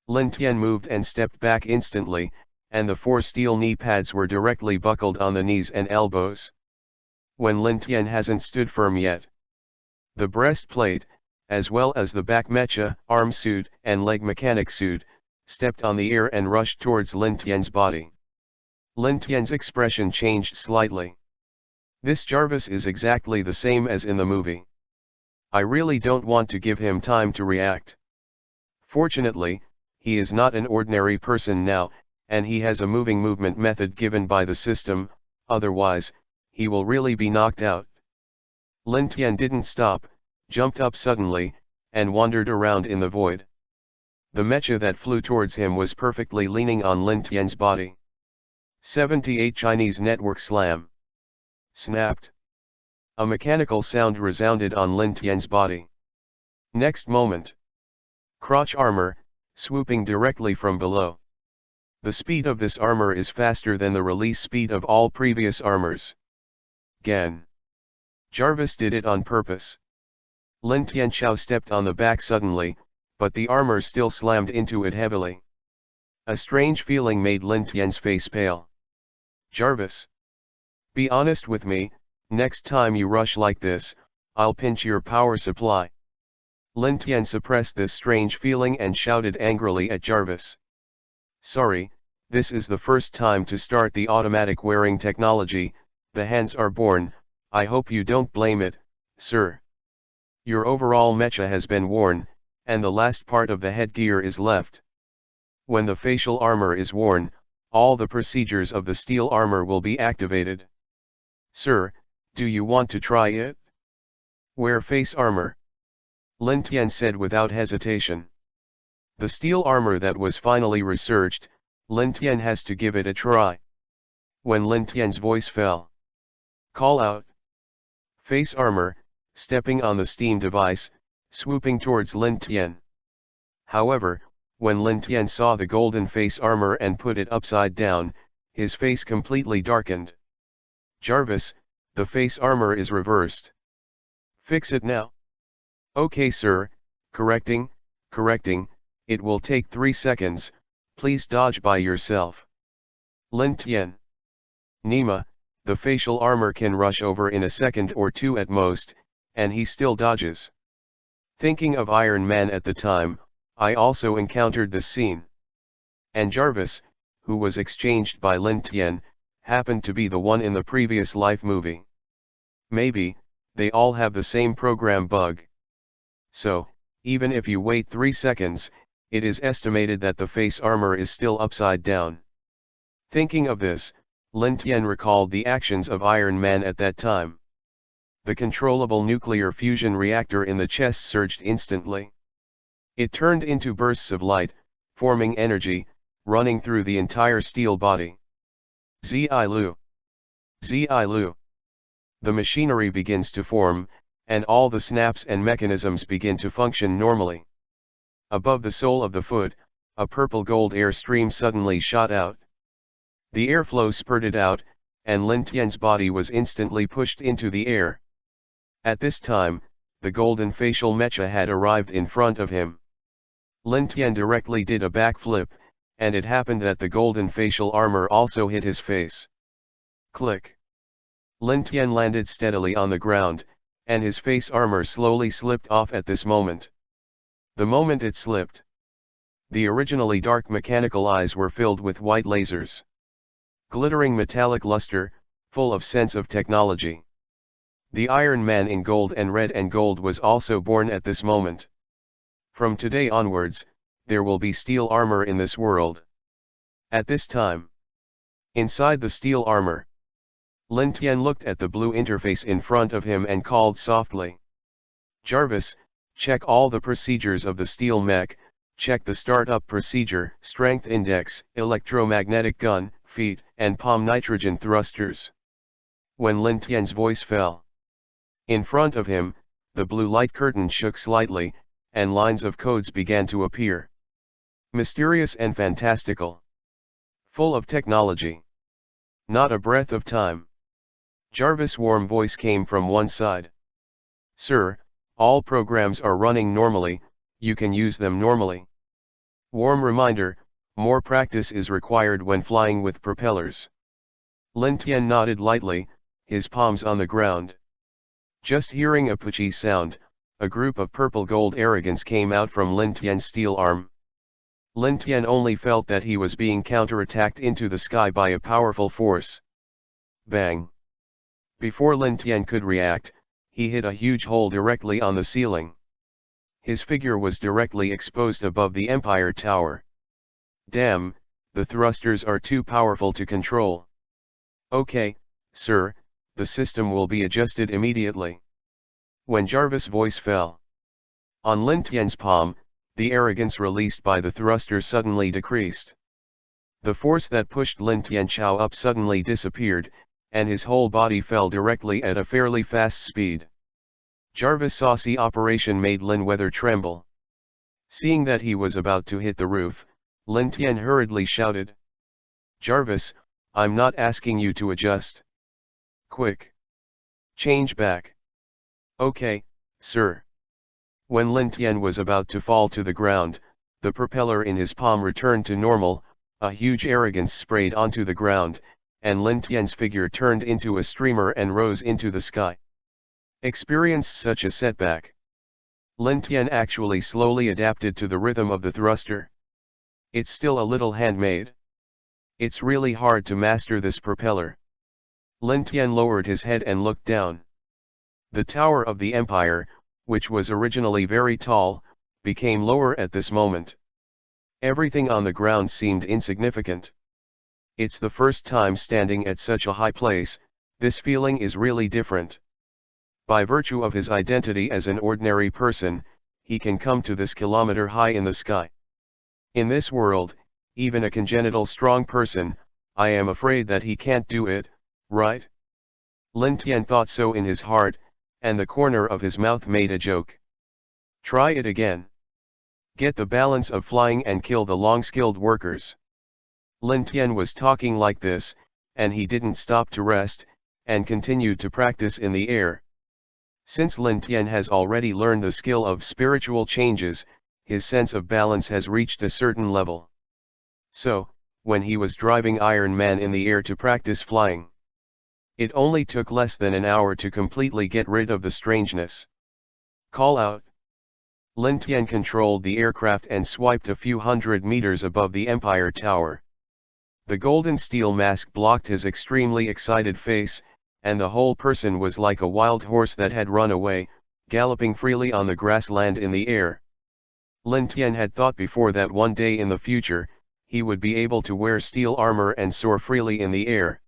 Lin Tian moved and stepped back instantly, and the 4 steel knee pads were directly buckled on the knees and elbows. When Lin Tian hasn't stood firm yet. The breastplate, as well as the back mecha, arm suit, and leg mechanic suit, stepped on the air and rushed towards Lin Tian's body. Lin Tian's expression changed slightly. This Jarvis is exactly the same as in the movie. I really don't want to give him time to react. Fortunately, he is not an ordinary person now, and he has a movement method given by the system, otherwise, he will really be knocked out. Lin Tian didn't stop, jumped up suddenly, and wandered around in the void. The mecha that flew towards him was perfectly leaning on Lin Tian's body. 78 Chinese network slam. Snapped. A mechanical sound resounded on Lin Tian's body. Next moment. Crotch armor, swooping directly from below. The speed of this armor is faster than the release speed of all previous armors. Gan. Jarvis did it on purpose. Lin Tianchao stepped on the back suddenly, but the armor still slammed into it heavily. A strange feeling made Lin Tian's face pale. Jarvis. Be honest with me, next time you rush like this, I'll pinch your power supply. Lin Tian suppressed this strange feeling and shouted angrily at Jarvis. Sorry, this is the first time to start the automatic wearing technology, the hands are born, I hope you don't blame it, sir. Your overall mecha has been worn, and the last part of the headgear is left. When the facial armor is worn, all the procedures of the steel armor will be activated. Sir, do you want to try it? Wear face armor. Lin Tian said without hesitation. The steel armor that was finally researched, Lin Tian has to give it a try. When Lin Tian's voice fell. Call out. Face armor, stepping on the steam device, swooping towards Lin Tian. However, when Lin Tian saw the golden face armor and put it upside down, his face completely darkened. Jarvis, the face armor is reversed. Fix it now. Okay sir, correcting, it will take 3 seconds, please dodge by yourself. Lin Tian. Nima, the facial armor can rush over in a second or 2 at most, and he still dodges. Thinking of Iron Man at the time, I also encountered this scene. And Jarvis, who was exchanged by Lin Tian, happened to be the one in the previous life movie. Maybe, they all have the same program bug. So, even if you wait 3 seconds, it is estimated that the face armor is still upside down. Thinking of this, Lin Tian recalled the actions of Iron Man at that time. The controllable nuclear fusion reactor in the chest surged instantly. It turned into bursts of light, forming energy, running through the entire steel body. Zilu. Zilu. The machinery begins to form, and all the snaps and mechanisms begin to function normally. Above the sole of the foot, a purple-gold air stream suddenly shot out. The airflow spurted out, and Lin Tian's body was instantly pushed into the air. At this time, the golden facial mecha had arrived in front of him. Lin Tian directly did a backflip, and it happened that the golden facial armor also hit his face. Click. Lin Tian landed steadily on the ground, and his face armor slowly slipped off at this moment. The moment it slipped, the originally dark mechanical eyes were filled with white lasers. Glittering metallic luster, full of sense of technology. The Iron Man in gold and red and gold was also born at this moment. From today onwards, there will be steel armor in this world. At this time, Inside the steel armor, Lin Tian looked at the blue interface in front of him and called softly. Jarvis, check all the procedures of the steel mech, check the startup procedure, strength index, electromagnetic gun, feet, and palm nitrogen thrusters. When Lin Tian's voice fell in front of him, the blue light curtain shook slightly, and lines of codes began to appear. Mysterious and fantastical. Full of technology. Not a breath of time. Jarvis' warm voice came from one side. Sir, all programs are running normally, you can use them normally. Warm reminder, more practice is required when flying with propellers. Lin Tian nodded lightly, his palms on the ground. Just hearing a puchy sound, a group of purple gold arrogants came out from Lin Tian's steel arm. Lin Tian only felt that he was being counterattacked into the sky by a powerful force. Bang! Before Lin Tian could react, he hit a huge hole directly on the ceiling. His figure was directly exposed above the Empire Tower. Damn, the thrusters are too powerful to control. Okay, sir, the system will be adjusted immediately. When Jarvis' voice fell on Lin Tian's palm, the arrogance released by the thruster suddenly decreased. The force that pushed Lin Tian Chao up suddenly disappeared, and his whole body fell directly at a fairly fast speed. Jarvis' saucy operation made Lin Weather tremble. Seeing that he was about to hit the roof, Lin Tian hurriedly shouted. Jarvis, I'm not asking you to adjust. Quick! Change back. Okay, sir. When Lin Tian was about to fall to the ground, the propeller in his palm returned to normal, a huge arrogance sprayed onto the ground, and Lin Tian's figure turned into a streamer and rose into the sky. Experienced such a setback, Lin Tian actually slowly adapted to the rhythm of the thruster. It's still a little handmade. It's really hard to master this propeller. Lin Tian lowered his head and looked down. The Tower of the Empire, which was originally very tall, became lower at this moment. Everything on the ground seemed insignificant. It's the first time standing at such a high place, this feeling is really different. By virtue of his identity as an ordinary person, he can come to this kilometer high in the sky. In this world, even a congenital strong person, I am afraid that he can't do it, right? Lin Tian thought so in his heart, and the corner of his mouth made a joke. Try it again. Get the balance of flying and kill the long-skilled workers. Lin Tian was talking like this, and he didn't stop to rest, and continued to practice in the air. Since Lin Tian has already learned the skill of spiritual changes, his sense of balance has reached a certain level. So, when he was driving Iron Man in the air to practice flying, it only took less than an hour to completely get rid of the strangeness. Call out. Lin Tian controlled the aircraft and swiped a few hundred meters above the Empire Tower. The golden steel mask blocked his extremely excited face, and the whole person was like a wild horse that had run away, galloping freely on the grassland in the air. Lin Tian had thought before that one day in the future, he would be able to wear steel armor and soar freely in the air.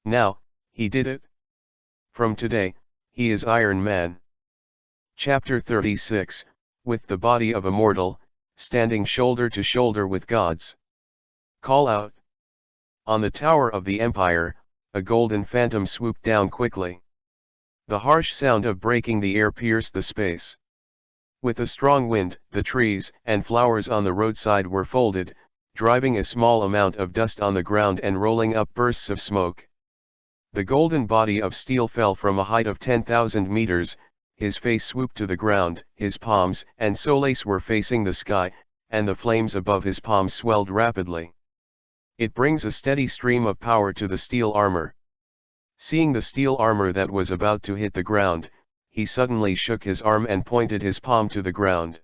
Now, he did it. From today, he is Iron Man. Chapter 36, with the body of a mortal, standing shoulder to shoulder with gods. Call out. On the tower of the Empire, a golden phantom swooped down quickly. The harsh sound of breaking the air pierced the space. With a strong wind, the trees and flowers on the roadside were folded, driving a small amount of dust on the ground and rolling up bursts of smoke. The golden body of steel fell from a height of 10,000 meters, his face swooped to the ground, his palms and soles were facing the sky, and the flames above his palms swelled rapidly. It brings a steady stream of power to the steel armor. Seeing the steel armor that was about to hit the ground, he suddenly shook his arm and pointed his palm to the ground.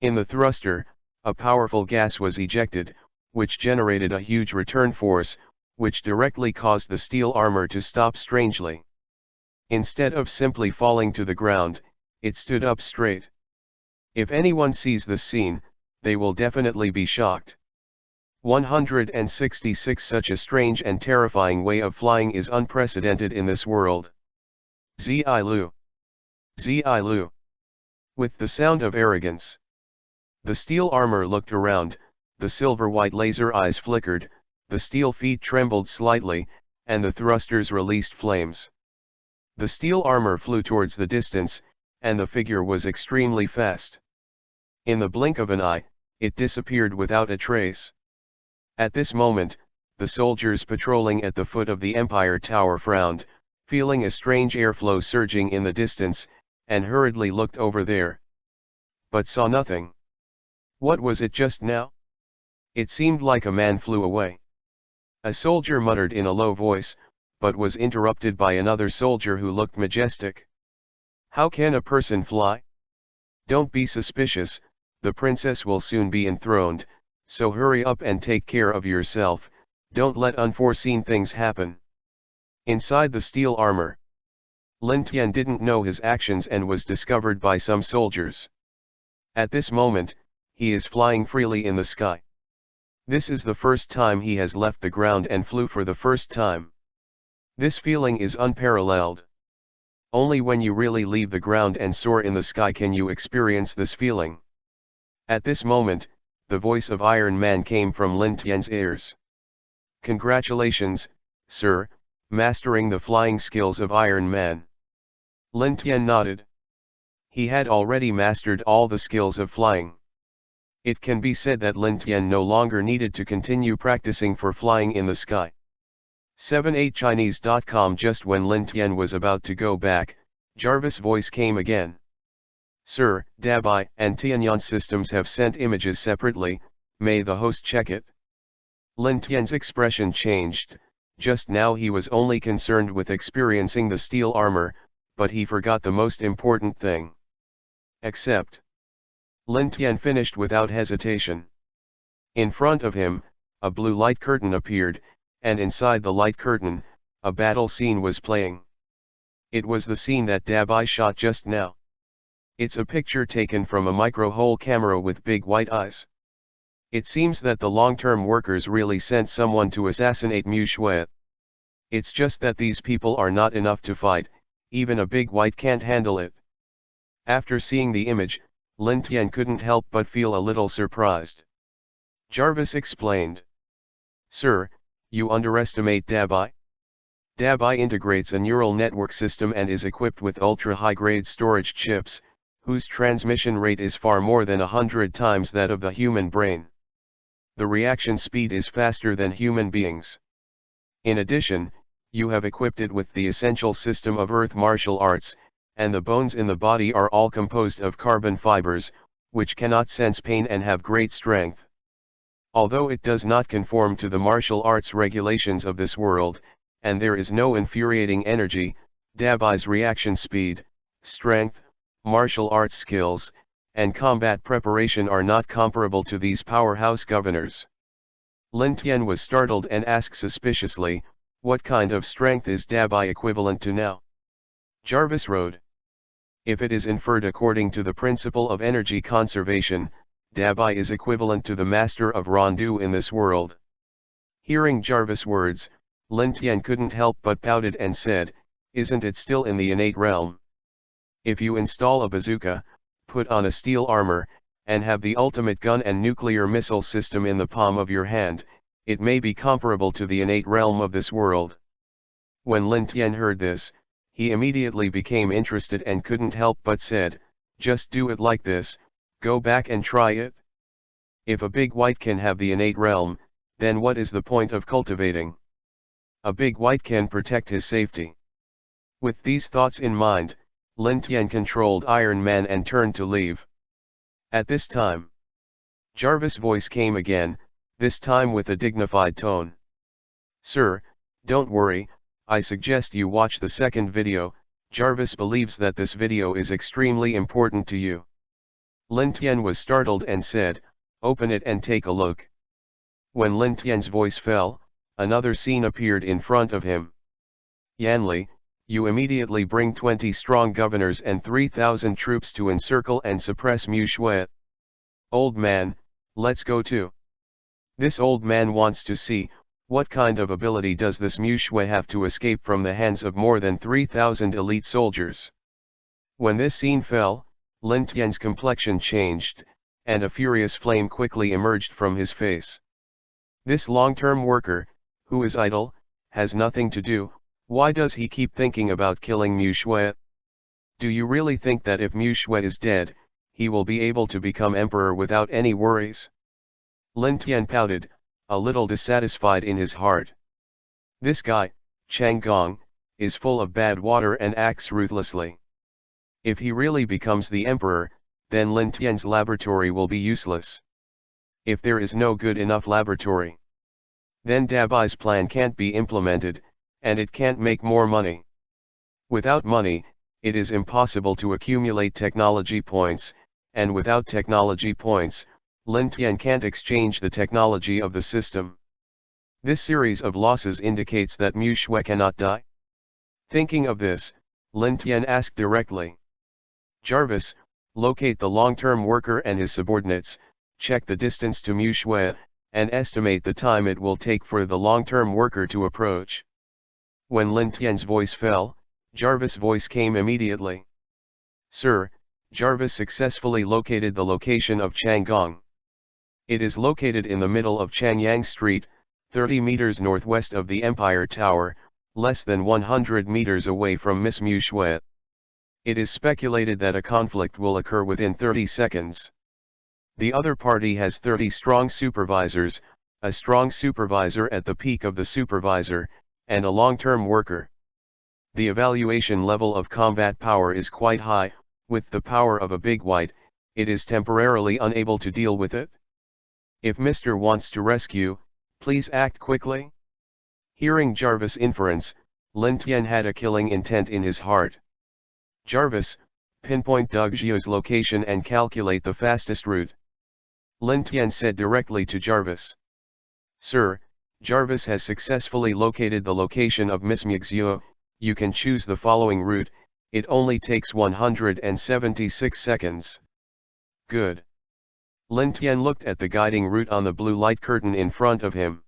In the thruster, a powerful gas was ejected, which generated a huge return force, which directly caused the steel armor to stop strangely. Instead of simply falling to the ground, it stood up straight. If anyone sees this scene, they will definitely be shocked. 166 Such a strange and terrifying way of flying is unprecedented in this world. Zi Lu. Zi Lu. With the sound of arrogance. The steel armor looked around, the silver-white laser eyes flickered, the steel feet trembled slightly, and the thrusters released flames. The steel armor flew towards the distance, and the figure was extremely fast. In the blink of an eye, it disappeared without a trace. At this moment, the soldiers patrolling at the foot of the Empire Tower frowned, feeling a strange airflow surging in the distance, and hurriedly looked over there. But saw nothing. What was it just now? It seemed like a man flew away. A soldier muttered in a low voice, but was interrupted by another soldier who looked majestic. How can a person fly? Don't be suspicious, the princess will soon be enthroned, so hurry up and take care of yourself, don't let unforeseen things happen. Inside the steel armor. Lin Tian didn't know his actions and was discovered by some soldiers. At this moment, he is flying freely in the sky. This is the first time he has left the ground and flew for the first time. This feeling is unparalleled. Only when you really leave the ground and soar in the sky can you experience this feeling. At this moment, the voice of Iron Man came from Lin Tian's ears. Congratulations, sir, mastering the flying skills of Iron Man. Lin Tian nodded. He had already mastered all the skills of flying. It can be said that Lin Tian no longer needed to continue practicing for flying in the sky. 78chinese.com. Just when Lin Tian was about to go back, Jarvis' voice came again. Sir, Dabai and Tianyan systems have sent images separately, may the host check it? Lin Tian's expression changed, just now he was only concerned with experiencing the steel armor, but he forgot the most important thing. Accept. Lin Tian finished without hesitation. In front of him, a blue light curtain appeared, and inside the light curtain, a battle scene was playing. It was the scene that Dabai shot just now. It's a picture taken from a micro-hole camera with big white eyes. It seems that the long-term workers really sent someone to assassinate Mu Shui. It's just that these people are not enough to fight, even a big white can't handle it. After seeing the image, Lin Tian couldn't help but feel a little surprised. Jarvis explained. Sir, you underestimate Dabai. Dabai integrates a neural network system and is equipped with ultra-high-grade storage chips, whose transmission rate is far more than 100 times that of the human brain. The reaction speed is faster than human beings. In addition, you have equipped it with the essential system of earth martial arts, and the bones in the body are all composed of carbon fibers, which cannot sense pain and have great strength. Although it does not conform to the martial arts regulations of this world, and there is no infuriating energy, Dabai's reaction speed, strength, martial arts skills, and combat preparation are not comparable to these powerhouse governors. Lin Tian was startled and asked suspiciously, what kind of strength is Dabai equivalent to now? Jarvis wrote. If it is inferred according to the principle of energy conservation, Dabai is equivalent to the master of Rondu in this world. Hearing Jarvis' words, Lin Tian couldn't help but pouted and said, isn't it still in the innate realm? If you install a bazooka, put on a steel armor, and have the ultimate gun and nuclear missile system in the palm of your hand, it may be comparable to the innate realm of this world. When Lin Tian heard this, he immediately became interested and couldn't help but said, just do it like this, go back and try it. If a big white can have the innate realm, then what is the point of cultivating? A big white can protect his safety. With these thoughts in mind, Lin Tian controlled Iron Man and turned to leave. At this time, Jarvis' voice came again, this time with a dignified tone. Sir, don't worry, I suggest you watch the second video. Jarvis believes that this video is extremely important to you. Lin Tian was startled and said, open it and take a look. When Lin Tian's voice fell, another scene appeared in front of him. Yanli, you immediately bring 20 strong governors and 3,000 troops to encircle and suppress Mu Shui. Old man, let's go too. This old man wants to see, what kind of ability does this Mu Shui have to escape from the hands of more than 3,000 elite soldiers. When this scene fell, Lin Tian's complexion changed, and a furious flame quickly emerged from his face. This long-term worker, who is idle, has nothing to do, why does he keep thinking about killing Mu Shui? Do you really think that if Mu Shui is dead, he will be able to become emperor without any worries? Lin Tian pouted, a little dissatisfied in his heart. This guy, Chang Gong, is full of bad water and acts ruthlessly. If he really becomes the emperor, then Lin Tian's laboratory will be useless. If there is no good enough laboratory, then Dabai's plan can't be implemented, and it can't make more money. Without money, it is impossible to accumulate technology points, and without technology points, Lin Tian can't exchange the technology of the system. This series of losses indicates that Mu Shui cannot die. Thinking of this, Lin Tian asked directly. Jarvis, locate the long-term worker and his subordinates, check the distance to Mu Shui, and estimate the time it will take for the long-term worker to approach. When Lin Tian's voice fell, Jarvis' voice came immediately. Sir, Jarvis successfully located the location of Changgong. It is located in the middle of Changyang Street, 30 meters northwest of the Empire Tower, less than 100 meters away from Miss Mu Shui. It is speculated that a conflict will occur within 30 seconds. The other party has 30 strong supervisors, a strong supervisor at the peak of the supervisor, and a long-term worker. The evaluation level of combat power is quite high. With the power of a big white, it is temporarily unable to deal with it. If Mr. wants to rescue, please act quickly. Hearing Jarvis' inference, Lin Tian had a killing intent in his heart. Jarvis, pinpoint Doug Xiu's location and calculate the fastest route. Lin Tian said directly to Jarvis. Sir, Jarvis has successfully located the location of Miss Mu Xiu. You can choose the following route, it only takes 176 seconds. Good. Lin Tian looked at the guiding route on the blue light curtain in front of him.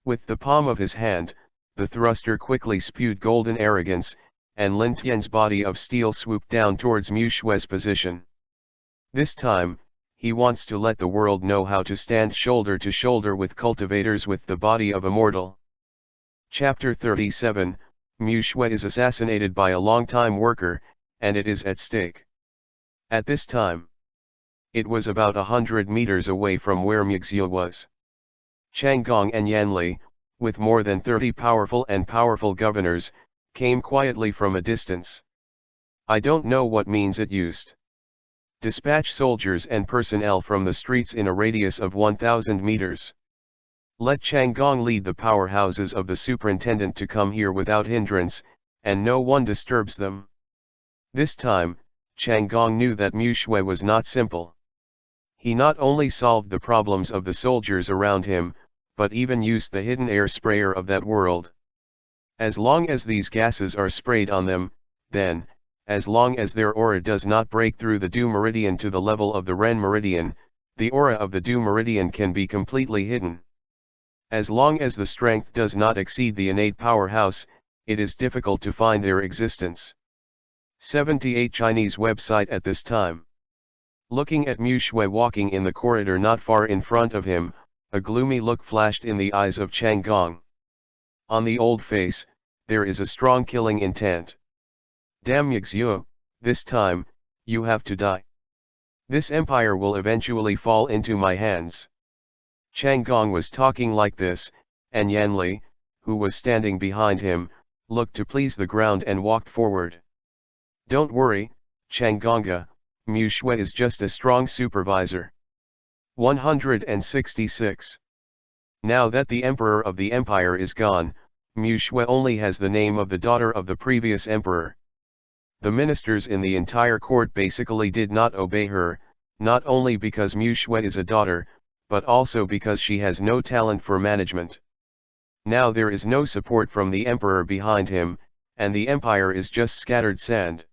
With the palm of his hand, the thruster quickly spewed golden arrogance, and Lin Tian's body of steel swooped down towards Mu Shui's position. This time, he wants to let the world know how to stand shoulder to shoulder with cultivators with the body of a mortal. Chapter 37, Mu Shui is assassinated by a long-time worker, and it is at stake. At this time, it was about 100 meters away from where Mu Xiu was. Changgong and Yanli, with more than 30 powerful governors, came quietly from a distance. I don't know what means it used. Dispatch soldiers and personnel from the streets in a radius of 1,000 meters. Let Changgong lead the powerhouses of the superintendent to come here without hindrance, and no one disturbs them. This time, Changgong knew that Mu Shui was not simple. He not only solved the problems of the soldiers around him, but even used the hidden air sprayer of that world. As long as these gases are sprayed on them, then, as long as their aura does not break through the Du Meridian to the level of the Ren Meridian, the aura of the Du Meridian can be completely hidden. As long as the strength does not exceed the innate powerhouse, it is difficult to find their existence. 78 Chinese website at this time. Looking at Mu Shui walking in the corridor not far in front of him, a gloomy look flashed in the eyes of Changgong. On the old face, there is a strong killing intent. Damn Mu Xiu, this time, you have to die. This empire will eventually fall into my hands. Changgong was talking like this, and Yanli, who was standing behind him, looked to please the ground and walked forward. Don't worry, Changgonga, Mu Shui is just a strong supervisor. 166. Now that the emperor of the empire is gone, Mu Shui only has the name of the daughter of the previous emperor. The ministers in the entire court basically did not obey her, not only because Mu Shui is a daughter, but also because she has no talent for management. Now there is no support from the emperor behind him, and the empire is just scattered sand.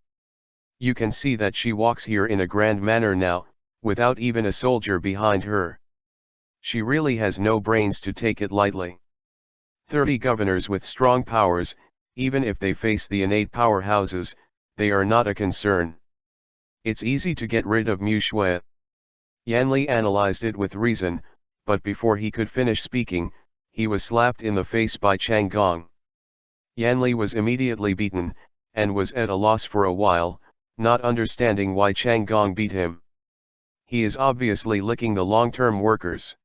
You can see that she walks here in a grand manner now, without even a soldier behind her. She really has no brains to take it lightly. 30 governors with strong powers, even if they face the innate powerhouses, they are not a concern. It's easy to get rid of Mu Shui. Yanli analyzed it with reason, but before he could finish speaking, he was slapped in the face by Chang Gong. Yanli was immediately beaten, and was at a loss for a while, not understanding why Chang Gong beat him. He is obviously licking the long-term workers.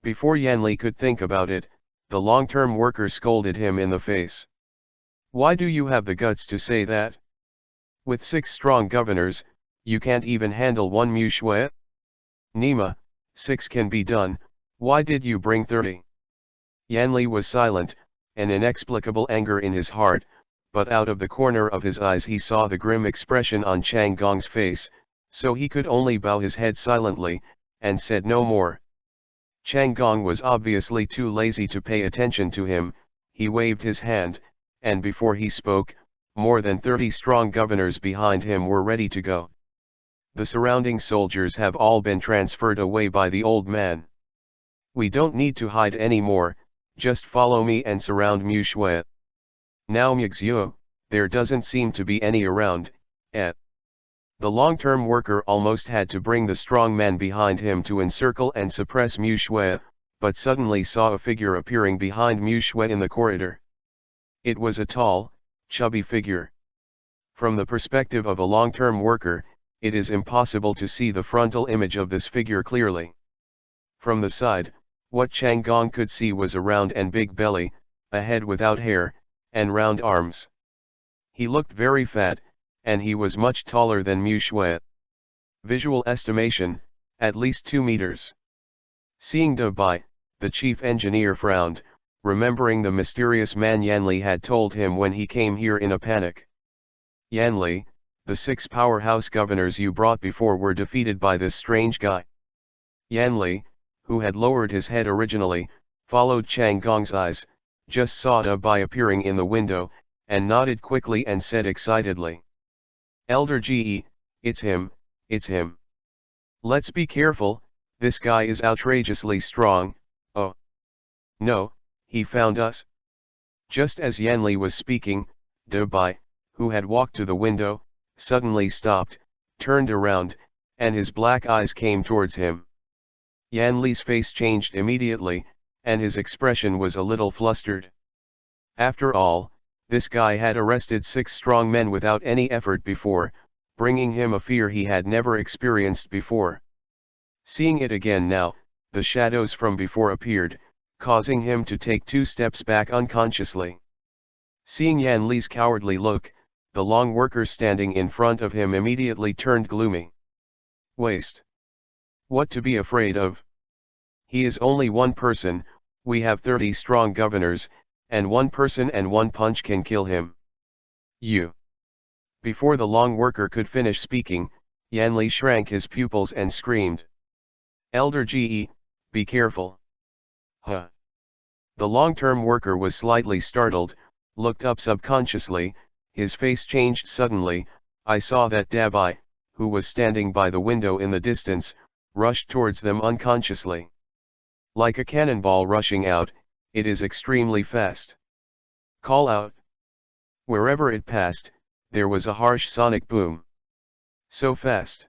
Before Yanli could think about it, the long-term worker scolded him in the face. Why do you have the guts to say that? With 6 strong governors, you can't even handle one Mu Shui? Nima, 6 can be done, why did you bring 30? Yanli was silent, an inexplicable anger in his heart, but out of the corner of his eyes he saw the grim expression on Chang Gong's face, so he could only bow his head silently, and said no more. Chang Gong was obviously too lazy to pay attention to him. He waved his hand, and before he spoke, more than 30 strong governors behind him were ready to go. The surrounding soldiers have all been transferred away by the old man. We don't need to hide anymore, just follow me and surround Mu Shui. Now Mixuo, there doesn't seem to be any around, eh? The long-term worker almost had to bring the strong man behind him to encircle and suppress Mu Shui, but suddenly saw a figure appearing behind Mu Shui in the corridor. It was a tall, chubby figure. From the perspective of a long-term worker, it is impossible to see the frontal image of this figure clearly. From the side, what Chang Gong could see was a round and big belly, a head without hair, and round arms. He looked very fat, and he was much taller than Mu Shui. Visual estimation, at least 2 meters. Seeing De Bai, the chief engineer frowned, remembering the mysterious man Yanli had told him when he came here in a panic. Yanli, the 6 powerhouse governors you brought before were defeated by this strange guy. Yanli, who had lowered his head originally, followed Chang Gong's eyes, just saw De Bai appearing in the window, and nodded quickly and said excitedly. Elder Ge, it's him, it's him. Let's be careful, this guy is outrageously strong. Oh. No, he found us. Just as Yanli was speaking, De Bai, who had walked to the window, suddenly stopped, turned around, and his black eyes came towards him. Yanli's face changed immediately, and his expression was a little flustered. After all, this guy had arrested 6 strong men without any effort before, bringing him a fear he had never experienced before. Seeing it again now, the shadows from before appeared, causing him to take 2 steps back unconsciously. Seeing Yanli's cowardly look, the long worker standing in front of him immediately turned gloomy. Waste. What to be afraid of? He is only one person, we have 30 strong governors, and one person and one punch can kill him. You. Before the long worker could finish speaking, Yanli shrank his pupils and screamed. Elder Ge, be careful. Huh. The long-term worker was slightly startled, looked up subconsciously, his face changed suddenly. I saw that De Bai, who was standing by the window in the distance, rushed towards them unconsciously. Like a cannonball rushing out, it is extremely fast. Call out. Wherever it passed, there was a harsh sonic boom. So fast.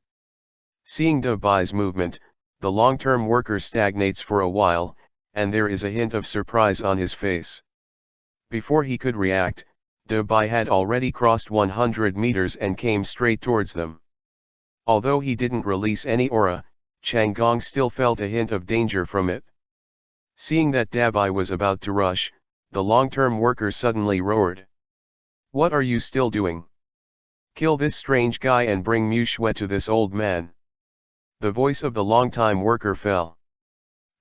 Seeing De Bai's movement, the long-term worker stagnates for a while, and there is a hint of surprise on his face. Before he could react, De Bai had already crossed 100 meters and came straight towards them. Although he didn't release any aura, Chang Gong still felt a hint of danger from it. Seeing that De Bai was about to rush, the long-term worker suddenly roared. What are you still doing? Kill this strange guy and bring Mu Shui to this old man. The voice of the long-time worker fell.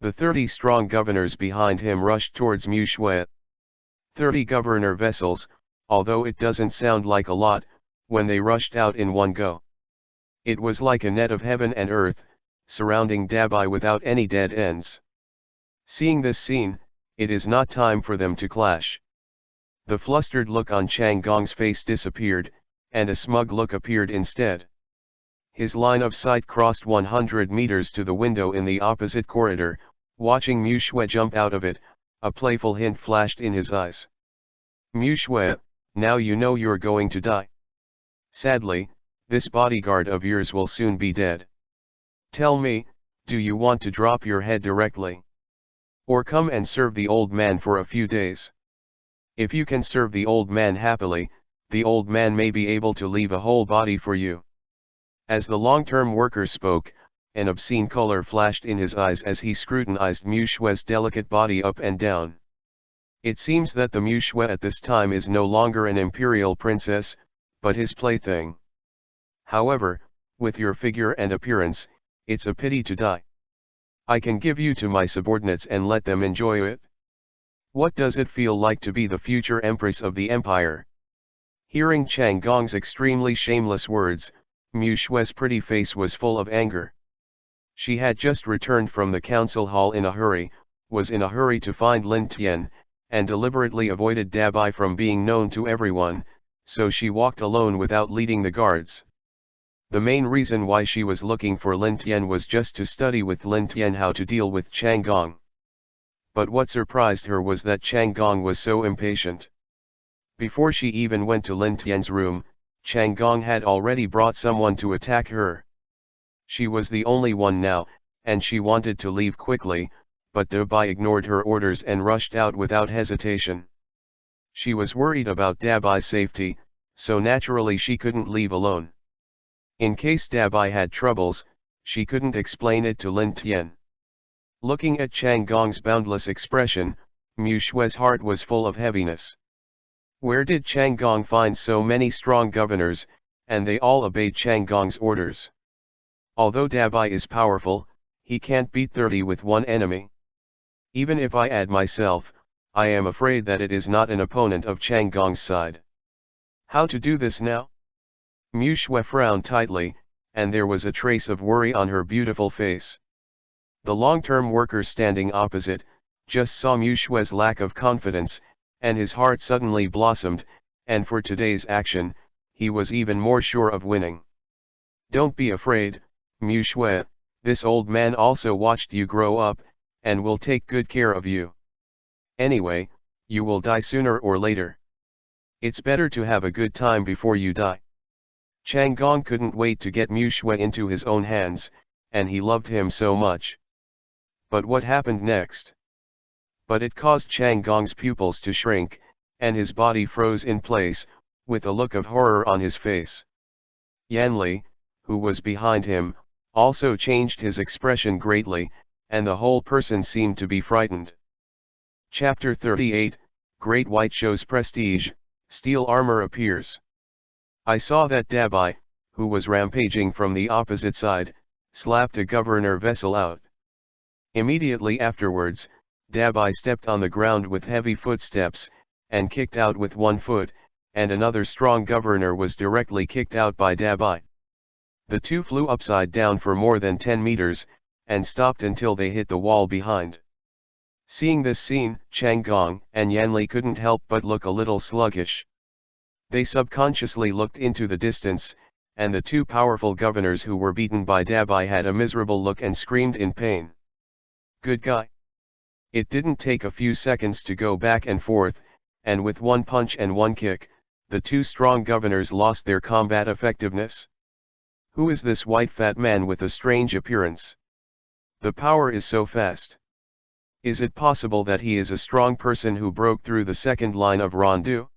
The 30 strong governors behind him rushed towards Mu Shui. 30 governor vessels, although it doesn't sound like a lot, when they rushed out in one go. It was like a net of heaven and earth, surrounding De Bai without any dead ends. Seeing this scene, it is not time for them to clash. The flustered look on Chang Gong's face disappeared, and a smug look appeared instead. His line of sight crossed 100 meters to the window in the opposite corridor, Watching Mu Shui jump out of it, a playful hint flashed in his eyes. Mu Shui, now you know you're going to die. Sadly, this bodyguard of yours will soon be dead. Tell me, do you want to drop your head directly? Or come and serve the old man for a few days? If you can serve the old man happily, the old man may be able to leave a whole body for you. As the long-term worker spoke, an obscene color flashed in his eyes as he scrutinized Mu Shui's delicate body up and down. It seems that the Mu Shui at this time is no longer an imperial princess, but his plaything. However, with your figure and appearance, it's a pity to die. I can give you to my subordinates and let them enjoy it. What does it feel like to be the future empress of the empire? Hearing Chang Gong's extremely shameless words, Mu Shui's pretty face was full of anger. She had just returned from the council hall in a hurry, was in a hurry to find Lin Tian, and deliberately avoided Dabai from being known to everyone, so she walked alone without leading the guards. The main reason why she was looking for Lin Tian was just to study with Lin Tian how to deal with Chang Gong. But what surprised her was that Chang Gong was so impatient. Before she even went to Lin Tian's room, Chang Gong had already brought someone to attack her. She was the only one now, and she wanted to leave quickly, but Dabai ignored her orders and rushed out without hesitation. She was worried about Dabai's safety, so naturally she couldn't leave alone. In case Dabai had troubles, she couldn't explain it to Lin Tian. Looking at Chang Gong's boundless expression, Mu Shui's heart was full of heaviness. Where did Chang Gong find so many strong governors, and they all obeyed Chang Gong's orders? Although Dabai is powerful, he can't beat 30 with one enemy. Even if I add myself, I am afraid that it is not an opponent of Chang Gong's side. How to do this now? Mu Shui frowned tightly, and there was a trace of worry on her beautiful face. The long-term worker standing opposite, just saw Mu Shui's lack of confidence, and his heart suddenly blossomed, and for today's action, he was even more sure of winning. Don't be afraid, Mu Shui, this old man also watched you grow up, and will take good care of you. Anyway, you will die sooner or later. It's better to have a good time before you die. Chang Gong couldn't wait to get Mu Shui into his own hands, and he loved him so much. But what happened next? But it caused Chang Gong's pupils to shrink, and his body froze in place, with a look of horror on his face. Yanli, who was behind him, also changed his expression greatly, and the whole person seemed to be frightened. Chapter 38, Great White shows prestige, steel armor appears. I saw that Dabai, who was rampaging from the opposite side, slapped a governor vessel out. Immediately afterwards, Dabai stepped on the ground with heavy footsteps, and kicked out with one foot, and another strong governor was directly kicked out by Dabai. The two flew upside down for more than 10 meters, and stopped until they hit the wall behind. Seeing this scene, Chang Gong and Yanli couldn't help but look a little sluggish. They subconsciously looked into the distance, and the two powerful governors who were beaten by Dabai had a miserable look and screamed in pain. Good guy. It didn't take a few seconds to go back and forth, and with one punch and one kick, the two strong governors lost their combat effectiveness. Who is this white fat man with a strange appearance? The power is so fast. Is it possible that he is a strong person who broke through the second line of Rondu?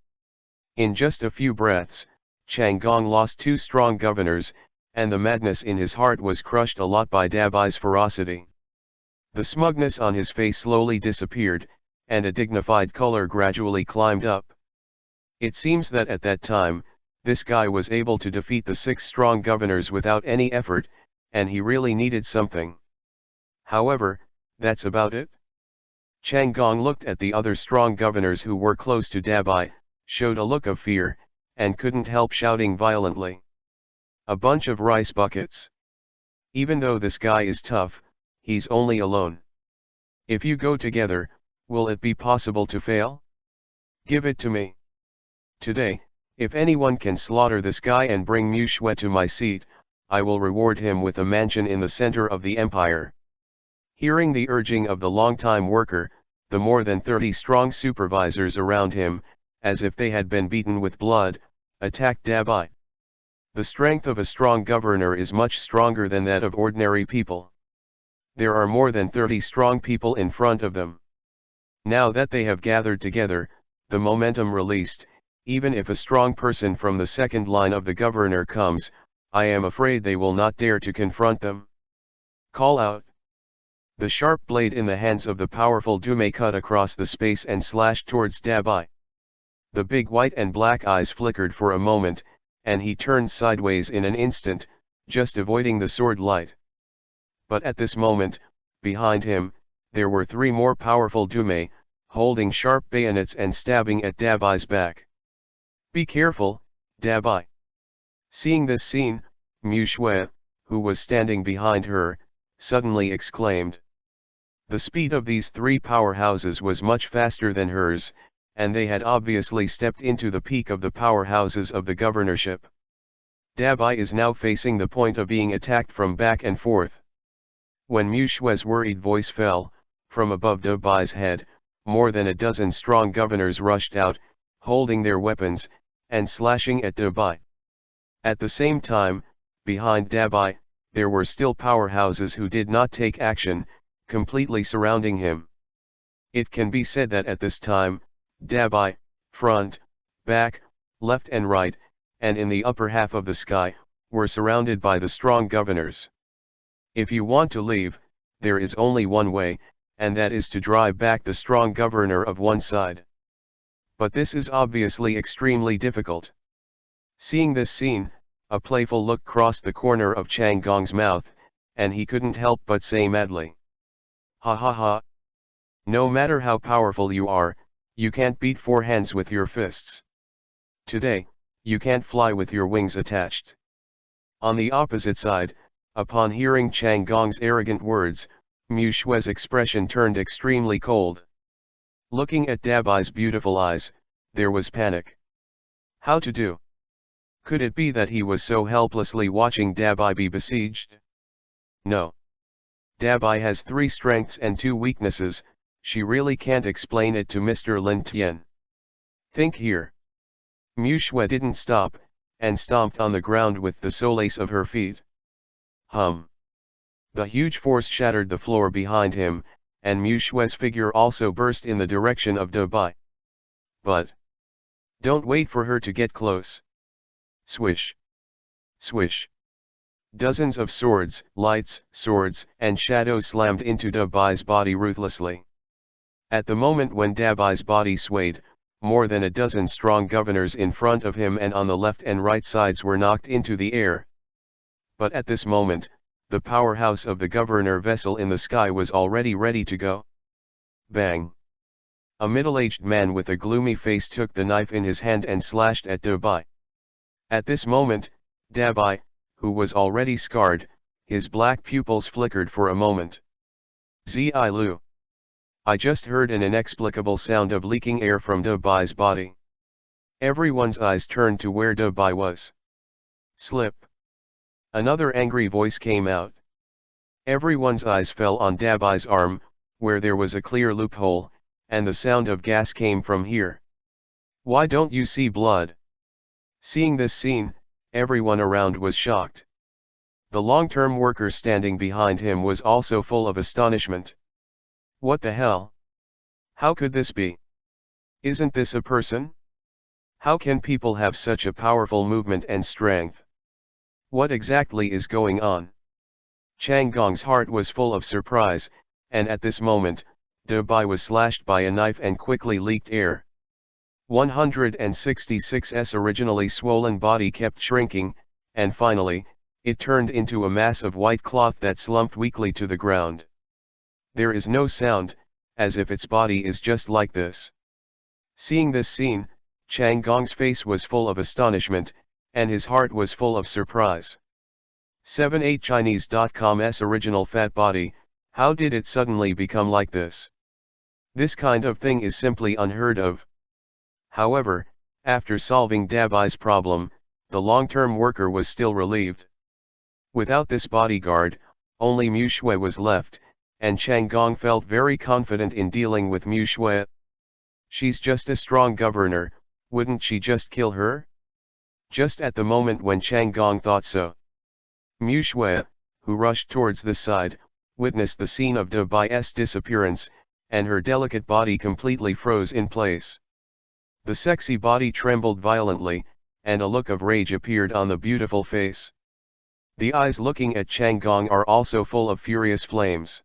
In just a few breaths, Chang Gong lost two strong governors, and the madness in his heart was crushed a lot by Dabai's ferocity. The smugness on his face slowly disappeared, and a dignified color gradually climbed up. It seems that at that time, this guy was able to defeat the 6 strong governors without any effort, and he really needed something. However, that's about it. Chang Gong looked at the other strong governors who were close to Dabai, showed a look of fear, and couldn't help shouting violently. A bunch of rice buckets. Even though this guy is tough, he's only alone. If you go together, will it be possible to fail? Give it to me. Today, if anyone can slaughter this guy and bring Mu Shui to my seat, I will reward him with a mansion in the center of the empire. Hearing the urging of the longtime worker, the more than 30 strong supervisors around him, as if they had been beaten with blood, attacked Dabai. The strength of a strong governor is much stronger than that of ordinary people. There are more than 30 strong people in front of them. Now that they have gathered together, the momentum released, even if a strong person from the second line of the governor comes, I am afraid they will not dare to confront them. Call out. The sharp blade in the hands of the powerful Dume cut across the space and slashed towards Dabai. The big white and black eyes flickered for a moment, and he turned sideways in an instant, just avoiding the sword light. But at this moment, behind him, there were 3 more powerful Dume, holding sharp bayonets and stabbing at Dabai's back. Be careful, Dabai. Seeing this scene, Mu Shui, who was standing behind her, suddenly exclaimed. The speed of these 3 powerhouses was much faster than hers, and they had obviously stepped into the peak of the powerhouses of the governorship. Dabai is now facing the point of being attacked from back and forth. When Mu Shui's worried voice fell, from above Dabai's head, more than a dozen strong governors rushed out, holding their weapons, and slashing at Dabai. At the same time, behind Dabai, there were still powerhouses who did not take action, completely surrounding him. It can be said that at this time, Dabai, front, back, left and right, and in the upper half of the sky, were surrounded by the strong governors. If you want to leave, there is only one way, and that is to drive back the strong governor of one side. But this is obviously extremely difficult. Seeing this scene, a playful look crossed the corner of Chang Gong's mouth, and he couldn't help but say madly. Ha ha ha. No matter how powerful you are, you can't beat 4 hands with your fists. Today, you can't fly with your wings attached. On the opposite side, upon hearing Chang Gong's arrogant words, Mu Shui's expression turned extremely cold. Looking at Dabai's beautiful eyes, there was panic. How to do? Could it be that he was so helplessly watching Dabai be besieged? No. Dabai has 3 strengths and 2 weaknesses, she really can't explain it to Mr. Lin Tian. Think here. Mu Shui didn't stop, and stomped on the ground with the soles of her feet. Hum. The huge force shattered the floor behind him, and Mu Shui's figure also burst in the direction of Dabai. But don't wait for her to get close. Swish. Swish. Dozens of swords, lights, swords, and shadows slammed into Dabai's body ruthlessly. At the moment when Dabai's body swayed, more than a dozen strong governors in front of him and on the left and right sides were knocked into the air. But at this moment, the powerhouse of the governor vessel in the sky was already ready to go. Bang! A middle-aged man with a gloomy face took the knife in his hand and slashed at Dabai. At this moment, Dabai, who was already scarred, his black pupils flickered for a moment. Zi Lu. I just heard an inexplicable sound of leaking air from Dabai's body. Everyone's eyes turned to where Dabai was. Slip. Another angry voice came out. Everyone's eyes fell on Dabai's arm, where there was a clear loophole, and the sound of gas came from here. Why don't you see blood? Seeing this scene, everyone around was shocked. The long-term worker standing behind him was also full of astonishment. What the hell? How could this be? Isn't this a person? How can people have such a powerful movement and strength? What exactly is going on? Chang Gong's heart was full of surprise, and at this moment, Dabai was slashed by a knife and quickly leaked air. 166's originally swollen body kept shrinking, and finally, it turned into a mass of white cloth that slumped weakly to the ground. There is no sound, as if its body is just like this. Seeing this scene, Chang Gong's face was full of astonishment, and his heart was full of surprise. 78chinese.com's original fat body, how did it suddenly become like this? This kind of thing is simply unheard of. However, after solving Dabai's problem, the long-term worker was still relieved. Without this bodyguard, only Mu Shui was left, and Chang Gong felt very confident in dealing with Mu Shui. She's just a strong governor, wouldn't she just kill her? Just at the moment when Chang Gong thought so, Mu Shui, who rushed towards the side, witnessed the scene of De Bai's disappearance, and her delicate body completely froze in place. The sexy body trembled violently, and a look of rage appeared on the beautiful face. The eyes looking at Chang Gong are also full of furious flames.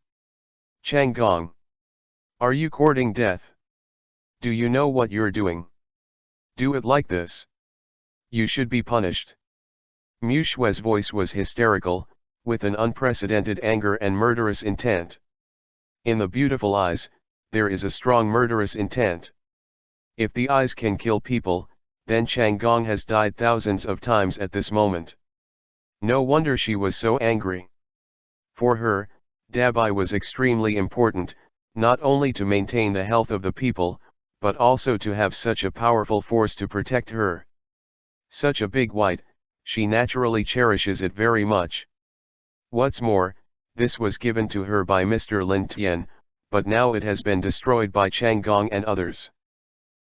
Chang Gong, are you courting death? Do you know what you're doing? Do it like this. You should be punished. Mu Shui's voice was hysterical, with an unprecedented anger and murderous intent. In the beautiful eyes, there is a strong murderous intent. If the eyes can kill people, then Chang Gong has died thousands of times at this moment. No wonder she was so angry. For her, Dabai was extremely important, not only to maintain the health of the people, but also to have such a powerful force to protect her. Such a big white, she naturally cherishes it very much. What's more, this was given to her by Mr. Lin Tian, but now it has been destroyed by Chang Gong and others.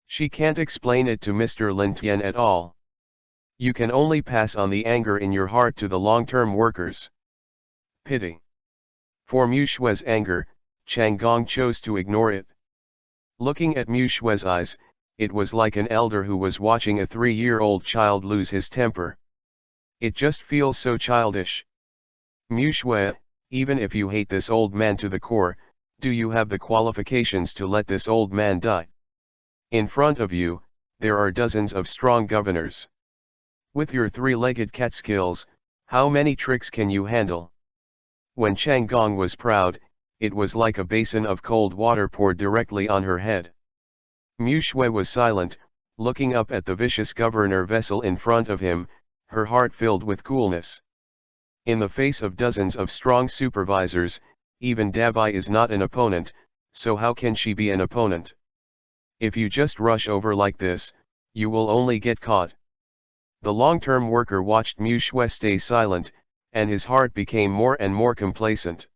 She can't explain it to Mr. Lin Tian at all. You can only pass on the anger in your heart to the long-term workers. Pity. For Mu Shui's anger, Chang Gong chose to ignore it. Looking at Mu Shui's eyes, it was like an elder who was watching a 3-year-old child lose his temper. It just feels so childish. Mu Shui, even if you hate this old man to the core, do you have the qualifications to let this old man die? In front of you, there are dozens of strong governors. With your 3-legged cat skills, how many tricks can you handle? When Chang Gong was proud, it was like a basin of cold water poured directly on her head. Mu Shui was silent, looking up at the vicious governor vessel in front of him, her heart filled with coolness. In the face of dozens of strong supervisors, even Dabai is not an opponent, so how can she be an opponent? If you just rush over like this, you will only get caught. The long-term worker watched Mu Shui stay silent, and his heart became more and more complacent.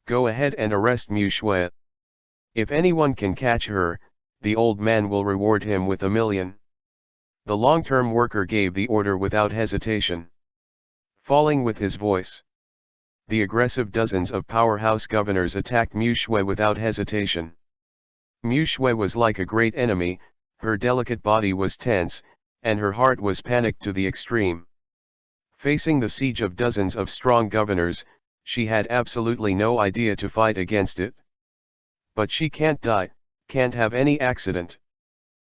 Go ahead and arrest Mu Shui. If anyone can catch her, the old man will reward him with 1,000,000. The long-term worker gave the order without hesitation. Falling with his voice, the aggressive dozens of powerhouse governors attacked Mu Shui without hesitation. Mu Shui was like a great enemy, her delicate body was tense, and her heart was panicked to the extreme. Facing the siege of dozens of strong governors, she had absolutely no idea to fight against it. But she can't die, can't have any accident.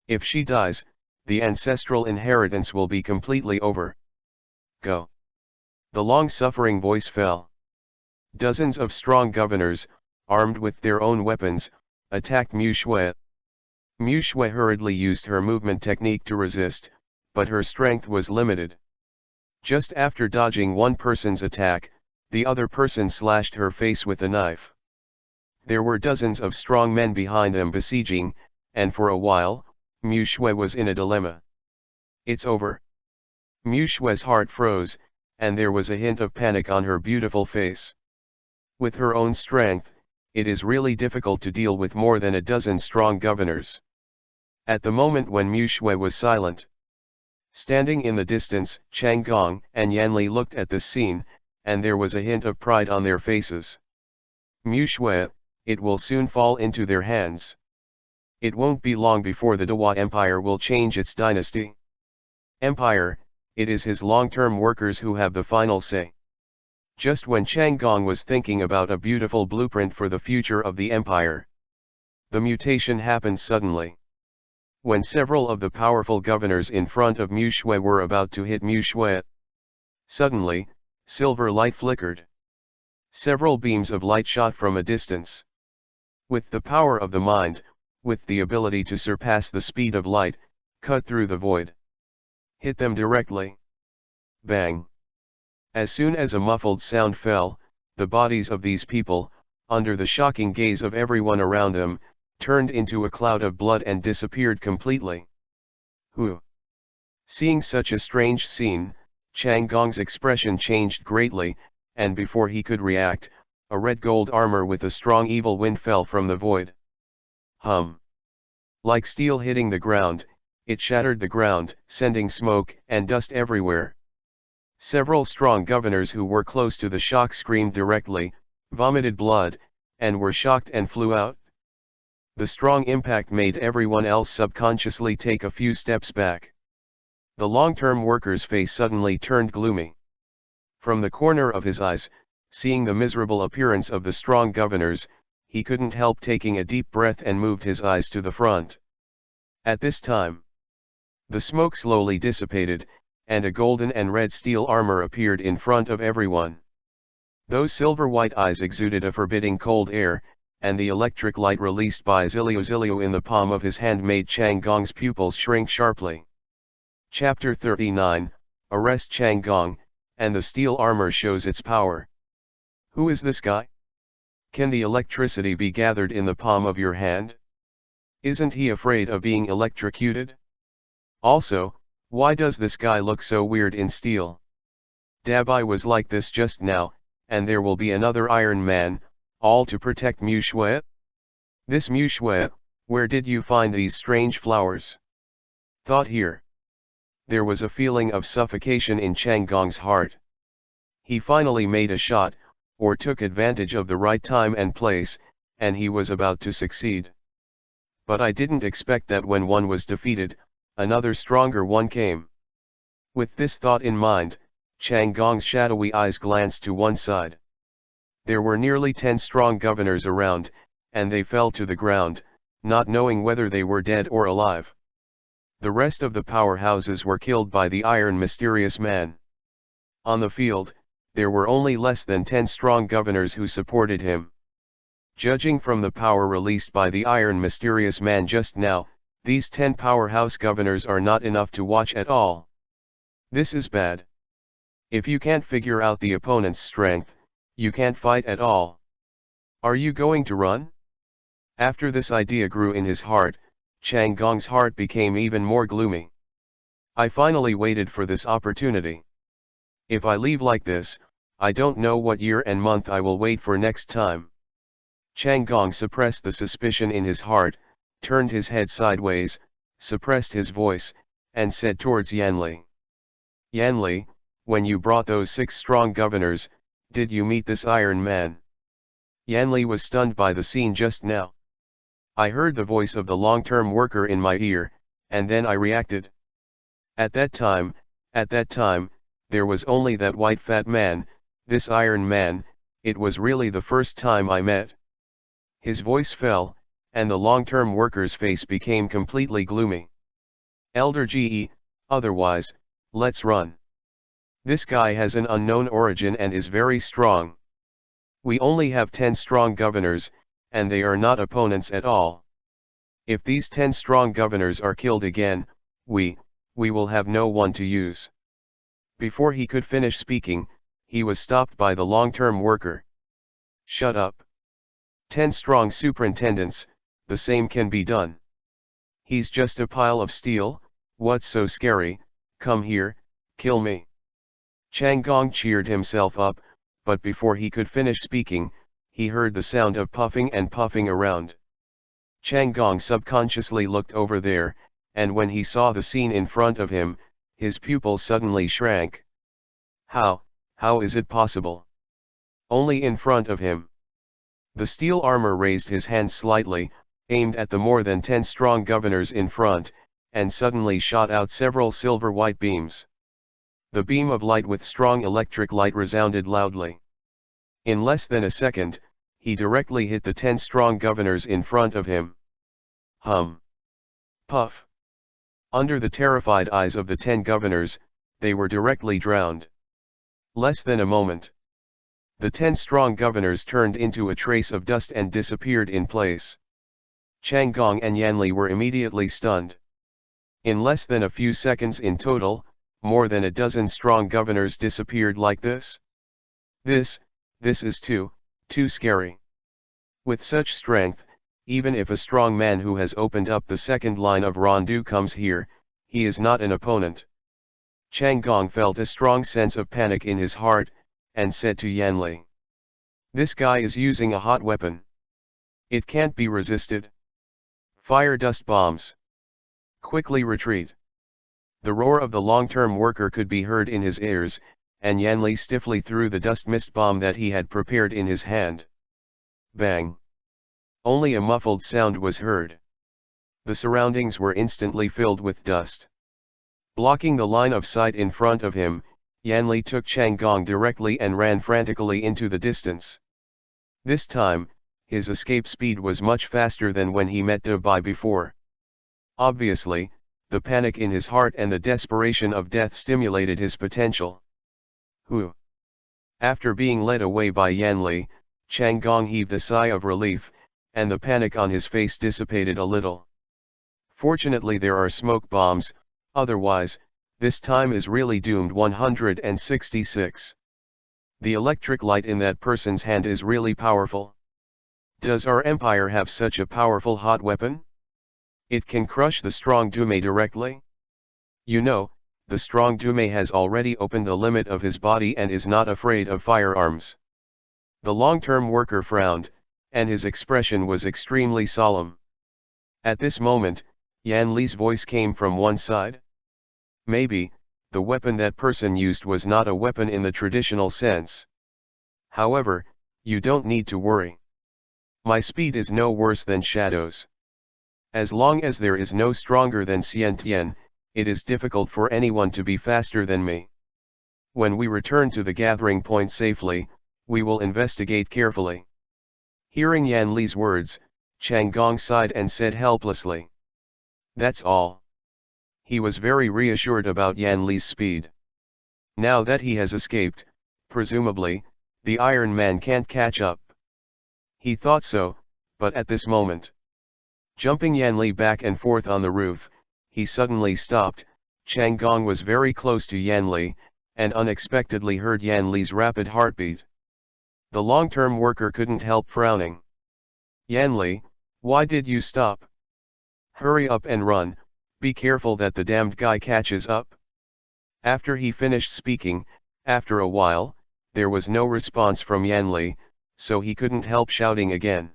If she dies, the ancestral inheritance will be completely over. Go. The long-suffering voice fell. Dozens of strong governors, armed with their own weapons, attacked Mu Shui. Mu Shui hurriedly used her movement technique to resist, but her strength was limited. Just after dodging one person's attack, the other person slashed her face with a knife. There were dozens of strong men behind them besieging, and for a while, Mu Shui was in a dilemma. It's over. Mu Shui's heart froze, and there was a hint of panic on her beautiful face. With her own strength, it is really difficult to deal with more than a dozen strong governors. At the moment when Mu Shui was silent, standing in the distance, Chang Gong and Yanli looked at this scene, and there was a hint of pride on their faces. Mu Shui, it will soon fall into their hands. It won't be long before the Dua Empire will change its dynasty. Empire, it is his long-term workers who have the final say. Just when Chang Gong was thinking about a beautiful blueprint for the future of the empire, the mutation happened suddenly. When several of the powerful governors in front of Mu Shui were about to hit Mu Shui, suddenly, silver light flickered. Several beams of light shot from a distance. With the power of the mind, with the ability to surpass the speed of light, cut through the void. Hit them directly. Bang. As soon as a muffled sound fell, the bodies of these people, under the shocking gaze of everyone around them, turned into a cloud of blood and disappeared completely. Who? Seeing such a strange scene, Chang Gong's expression changed greatly, and before he could react, a red gold armor with a strong evil wind fell from the void. Hum. Like steel hitting the ground, it shattered the ground, sending smoke and dust everywhere. Several strong governors who were close to the shock screamed directly, vomited blood, and were shocked and flew out. The strong impact made everyone else subconsciously take a few steps back. The long-term worker's face suddenly turned gloomy. From the corner of his eyes, seeing the miserable appearance of the strong governors, he couldn't help taking a deep breath and moved his eyes to the front. At this time, the smoke slowly dissipated, and a golden and red steel armor appeared in front of everyone. Those silver-white eyes exuded a forbidding cold air, and the electric light released by Zilio in the palm of his hand made Chang Gong's pupils shrink sharply. Chapter 39, Arrest Chang Gong, and the steel armor shows its power. Who is this guy? Can the electricity be gathered in the palm of your hand? Isn't he afraid of being electrocuted? Also, why does this guy look so weird in steel? Dabai was like this just now, and there will be another Iron Man, all to protect Mu Shui? This Mu Shui, where did you find these strange flowers? Thought here. There was a feeling of suffocation in Chang Gong's heart. He finally made a shot, or took advantage of the right time and place, and he was about to succeed. But I didn't expect that when one was defeated, another stronger one came. With this thought in mind, Chang Gong's shadowy eyes glanced to one side. There were nearly 10 strong governors around, and they fell to the ground, not knowing whether they were dead or alive. The rest of the powerhouses were killed by the Iron Mysterious Man. On the field, there were only less than 10 strong governors who supported him. Judging from the power released by the Iron Mysterious Man just now, these 10 powerhouse governors are not enough to watch at all. This is bad. If you can't figure out the opponent's strength, you can't fight at all. Are you going to run? After this idea grew in his heart, Chang Gong's heart became even more gloomy. I finally waited for this opportunity. If I leave like this, I don't know what year and month I will wait for next time. Chang Gong suppressed the suspicion in his heart, turned his head sideways, suppressed his voice, and said towards Yanli. Yanli, when you brought those 6 strong governors, did you meet this Iron Man? Yanli was stunned by the scene just now. I heard the voice of the long-term worker in my ear, and then I reacted. At that time, there was only that white fat man, this Iron Man. It was really the first time I met. His voice fell, and the long-term worker's face became completely gloomy. Elder GE, otherwise, let's run. This guy has an unknown origin and is very strong. We only have 10 strong governors, and they are not opponents at all. If these 10 strong governors are killed again, we will have no one to use. Before he could finish speaking, he was stopped by the long-term worker. Shut up. 10 strong superintendents, the same can be done. He's just a pile of steel, what's so scary? Come here, kill me. Chang Gong cheered himself up, but before he could finish speaking, he heard the sound of puffing and puffing around. Chang Gong subconsciously looked over there, and when he saw the scene in front of him, his pupils suddenly shrank. How is it possible? Only in front of him. The steel armor raised his hand slightly, aimed at the more than 10 strong governors in front, and suddenly shot out several silver-white beams. The beam of light with strong electric light resounded loudly. In less than a second, he directly hit the 10 strong governors in front of him. Hum. Puff. Under the terrified eyes of the 10 governors, they were directly drowned. Less than a moment. The 10 strong governors turned into a trace of dust and disappeared in place. Chang Gong and Yanli were immediately stunned. In less than a few seconds in total, more than a dozen strong governors disappeared like this. This is too scary. With such strength, even if a strong man who has opened up the second line of Rondu comes here, he is not an opponent. Chang Gong felt a strong sense of panic in his heart, and said to Yanli. This guy is using a hot weapon. It can't be resisted. Fire dust bombs. Quickly retreat. The roar of the long-term worker could be heard in his ears, and Yanli stiffly threw the dust mist bomb that he had prepared in his hand. Bang! Only a muffled sound was heard. The surroundings were instantly filled with dust. Blocking the line of sight in front of him, Yanli took Changgong directly and ran frantically into the distance. This time, his escape speed was much faster than when he met De Bai before. Obviously, the panic in his heart and the desperation of death stimulated his potential. Who? After being led away by Yanli, Changgong heaved a sigh of relief, and the panic on his face dissipated a little. Fortunately there are smoke bombs, otherwise, this time is really doomed. 166. The electric light in that person's hand is really powerful. Does our empire have such a powerful hot weapon? It can crush the strong Dume directly? You know, the strong Dume has already opened the limit of his body and is not afraid of firearms. The long-term worker frowned, and his expression was extremely solemn. At this moment, Yan Li's voice came from one side. Maybe, the weapon that person used was not a weapon in the traditional sense. However, you don't need to worry. My speed is no worse than Shadow's. As long as there is no stronger than Xiantian, it is difficult for anyone to be faster than me. When we return to the gathering point safely, we will investigate carefully. Hearing Yan Li's words, Changgong sighed and said helplessly. That's all. He was very reassured about Yan Li's speed. Now that he has escaped, presumably, the Iron Man can't catch up. He thought so, but at this moment, jumping Yan Li back and forth on the roof, he suddenly stopped. Changgong was very close to Yan Li, and unexpectedly heard Yan Li's rapid heartbeat. The long-term worker couldn't help frowning. Yan Li, why did you stop? Hurry up and run, be careful that the damned guy catches up. After he finished speaking, after a while, there was no response from Yan Li, so he couldn't help shouting again.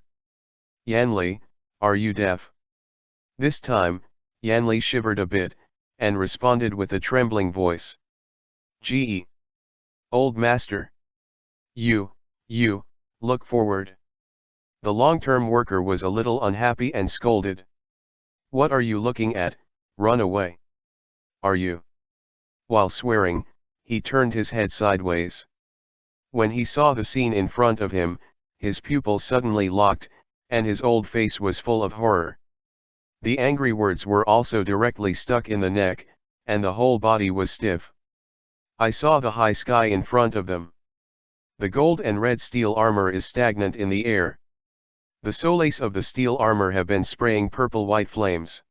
Yan Li, are you deaf? This time, Yan Li shivered a bit, and responded with a trembling voice. Gee! Old master! You, look forward. The long-term worker was a little unhappy and scolded. What are you looking at? Run away. Are you? While swearing, he turned his head sideways. When he saw the scene in front of him, his pupils suddenly locked, and his old face was full of horror. The angry words were also directly stuck in the neck, and the whole body was stiff. I saw the high sky in front of them. The gold and red steel armor is stagnant in the air. The soles of the steel armor have been spraying purple-white flames.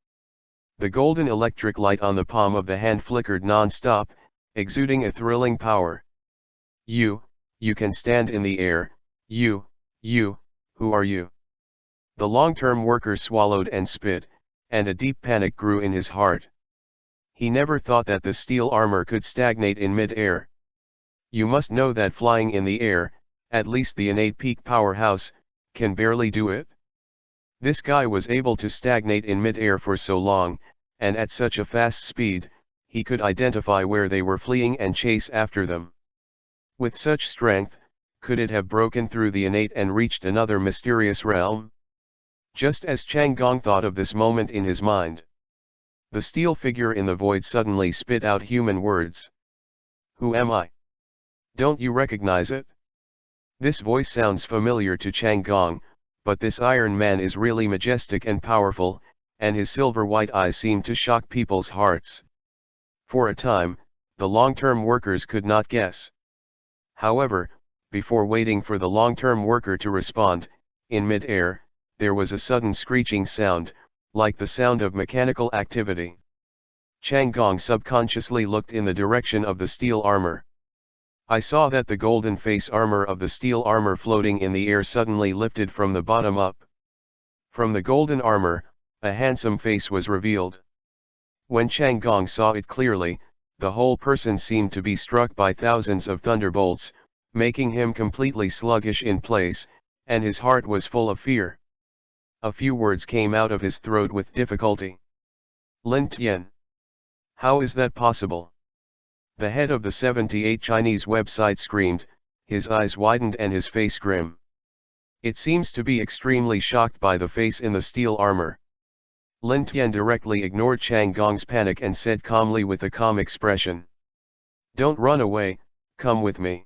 The golden electric light on the palm of the hand flickered non-stop, exuding a thrilling power. You can stand in the air. You, who are you? The long-term worker swallowed and spit, and a deep panic grew in his heart. He never thought that the steel armor could stagnate in mid-air. You must know that flying in the air, at least the innate peak powerhouse, can barely do it. This guy was able to stagnate in mid-air for so long, and at such a fast speed, he could identify where they were fleeing and chase after them. With such strength, could it have broken through the innate and reached another mysterious realm? Just as Changgong thought of this moment in his mind, the steel figure in the void suddenly spit out human words. Who am I? Don't you recognize it? This voice sounds familiar to Changgong, but this Iron Man is really majestic and powerful, and his silver-white eyes seem to shock people's hearts. For a time, the long-term workers could not guess. However, before waiting for the long-term worker to respond, in mid-air, there was a sudden screeching sound, like the sound of mechanical activity. Changgong subconsciously looked in the direction of the steel armor. I saw that the golden face armor of the steel armor floating in the air suddenly lifted from the bottom up. From the golden armor, a handsome face was revealed. When Changgong saw it clearly, the whole person seemed to be struck by thousands of thunderbolts, making him completely sluggish in place, and his heart was full of fear. A few words came out of his throat with difficulty. Lin Tian. How is that possible? The head of the 78 Chinese website screamed, his eyes widened and his face grim. It seems to be extremely shocked by the face in the steel armor. Lin Tian directly ignored Chang Gong's panic and said calmly with a calm expression. Don't run away, come with me.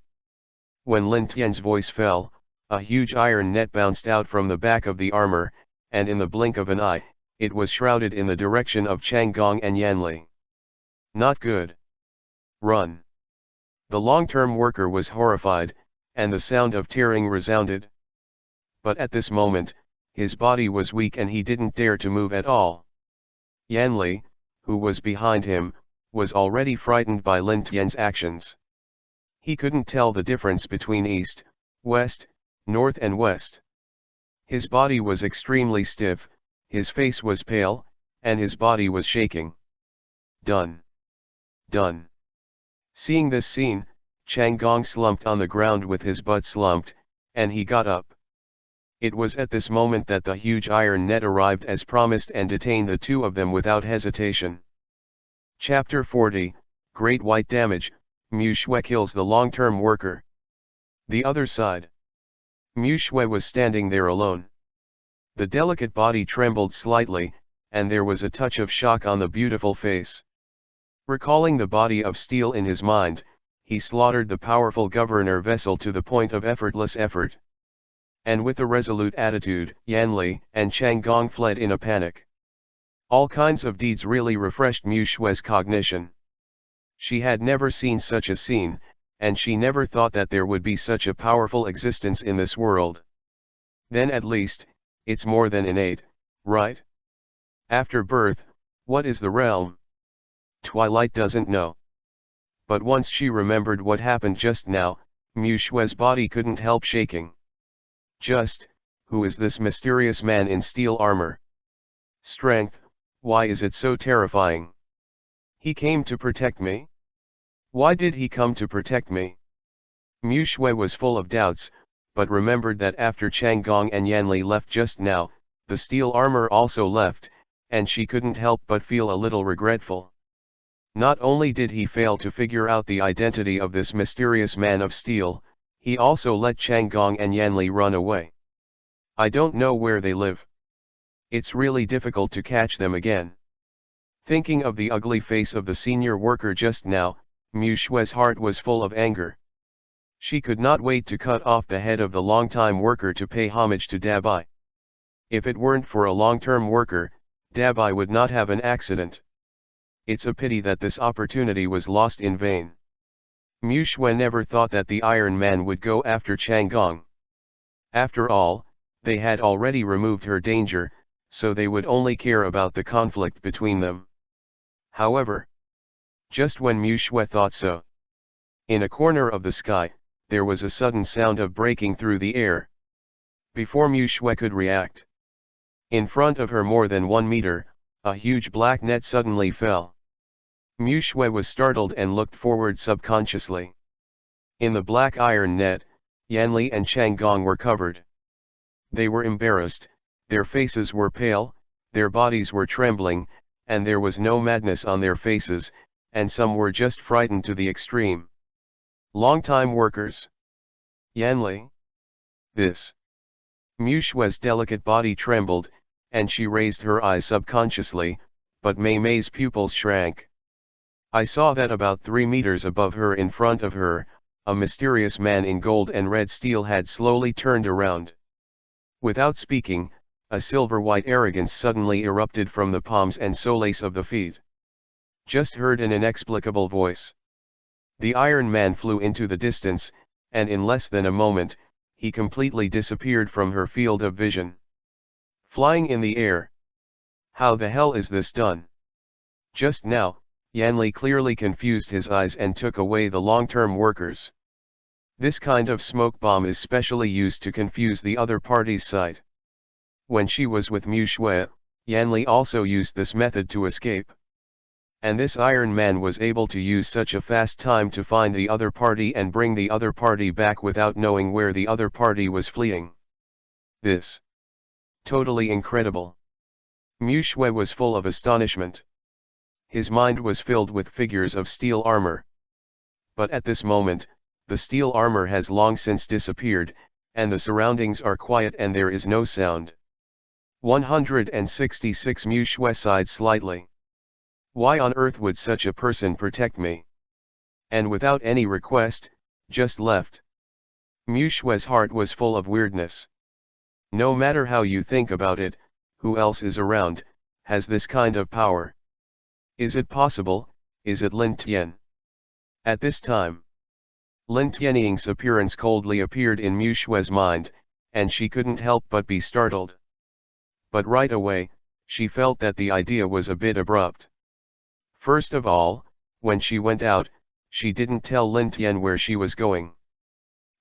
When Lin Tian's voice fell, a huge iron net bounced out from the back of the armor, and in the blink of an eye, it was shrouded in the direction of Chang Gong and Yanli. Not good. Run. The long-term worker was horrified, and the sound of tearing resounded. But at this moment, his body was weak and he didn't dare to move at all. Yanli, who was behind him, was already frightened by Lin Tian's actions. He couldn't tell the difference between east, west, north and west. His body was extremely stiff, his face was pale, and his body was shaking. Done. Done. Seeing this scene, Chang Gong slumped on the ground with his butt slumped, and he got up. It was at this moment that the huge iron net arrived as promised and detained the two of them without hesitation. Chapter 40, Great White Damage, Mu Shui kills the long-term worker. The other side. Mu Shui was standing there alone. The delicate body trembled slightly, and there was a touch of shock on the beautiful face. Recalling the body of steel in his mind, he slaughtered the powerful governor vessel to the point of effortless effort. And with a resolute attitude, Yanli and Chang Gong fled in a panic. All kinds of deeds really refreshed Mu Shui's cognition. She had never seen such a scene, and she never thought that there would be such a powerful existence in this world. Then at least, it's more than innate, right? After birth, what is the realm? Twilight doesn't know. But once she remembered what happened just now, Mu Shui's body couldn't help shaking. Who is this mysterious man in steel armor? Strength, why is it so terrifying? He came to protect me? Why did he come to protect me? Mu Shui was full of doubts, but remembered that after Chang Gong and Yanli left just now, the steel armor also left, and she couldn't help but feel a little regretful. Not only did he fail to figure out the identity of this mysterious man of steel, he also let Chang Gong and Yanli run away. I don't know where they live. It's really difficult to catch them again. Thinking of the ugly face of the senior worker just now, Mu Shui's heart was full of anger. She could not wait to cut off the head of the long-time worker to pay homage to Dabai. If it weren't for a long-term worker, Dabai would not have an accident. It's a pity that this opportunity was lost in vain. Mu Shui never thought that the Iron Man would go after Chang Gong. After all, they had already removed her danger, so they would only care about the conflict between them. However, just when Mu Shui thought so, in a corner of the sky, there was a sudden sound of breaking through the air. Before Mu Shui could react, in front of her more than 1 meter, a huge black net suddenly fell. Mu Shui was startled and looked forward subconsciously. In the black iron net, Yanli and Chang Gong were covered. They were embarrassed, their faces were pale, their bodies were trembling, and there was no madness on their faces, and some were just frightened to the extreme. Long-time workers. Yanli? This. Mu Shui's delicate body trembled, and she raised her eyes subconsciously, but Mei Mei's pupils shrank. I saw that about 3 meters above her in front of her, a mysterious man in gold and red steel had slowly turned around. Without speaking, a silver-white arrogance suddenly erupted from the palms and soles of the feet. Just heard an inexplicable voice. The Iron Man flew into the distance, and in less than a moment, he completely disappeared from her field of vision. Flying in the air. How the hell is this done? Just now, Yanli clearly confused his eyes and took away the long-term workers. This kind of smoke bomb is specially used to confuse the other party's sight. When she was with Mu Shui, Yanli also used this method to escape. And this Iron Man was able to use such a fast time to find the other party and bring the other party back without knowing where the other party was fleeing. This. Totally incredible. Mu Shui was full of astonishment. His mind was filled with figures of steel armor. But at this moment, the steel armor has long since disappeared, and the surroundings are quiet and there is no sound. 166 Mu Shui sighed slightly. Why on earth would such a person protect me? And without any request, just left. Mu Shui's heart was full of weirdness. No matter how you think about it, who else is around, has this kind of power? Is it possible? Is it Lin Tian? At this time, Lin Tianying's appearance coldly appeared in Mu Shui's mind, and she couldn't help but be startled. But right away, she felt that the idea was a bit abrupt. First of all, when she went out, she didn't tell Lin Tian where she was going.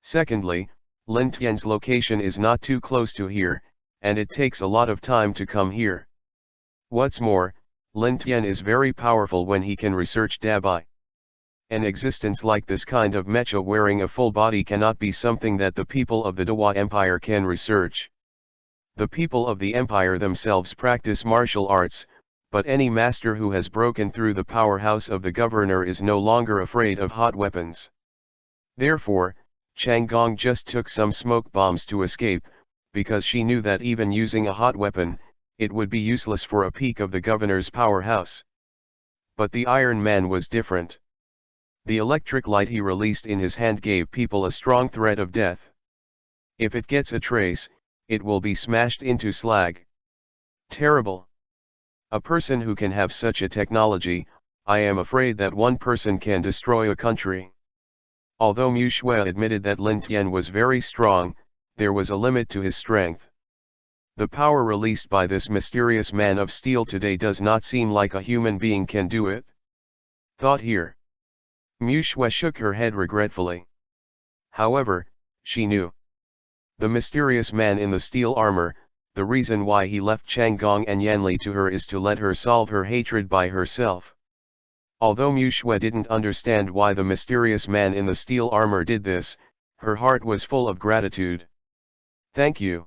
Secondly, Lin Tian's location is not too close to here, and it takes a lot of time to come here. What's more, Lin Tian is very powerful when he can research Dabai. An existence like this kind of mecha wearing a full body cannot be something that the people of the Dawa Empire can research. The people of the empire themselves practice martial arts, but any master who has broken through the powerhouse of the governor is no longer afraid of hot weapons. Therefore, Chang Gong just took some smoke bombs to escape, because she knew that even using a hot weapon, it would be useless for a peak of the governor's powerhouse. But the Iron Man was different. The electric light he released in his hand gave people a strong threat of death. If it gets a trace, it will be smashed into slag. Terrible. A person who can have such a technology, I am afraid that one person can destroy a country. Although Mu Shui admitted that Lin Tian was very strong, there was a limit to his strength. The power released by this mysterious man of steel today does not seem like a human being can do it. Thought here. Mu Shui shook her head regretfully. However, she knew. The mysterious man in the steel armor, the reason why he left Chang Gong and Yanli to her is to let her solve her hatred by herself. Although Mu Shui didn't understand why the mysterious man in the steel armor did this, her heart was full of gratitude. Thank you.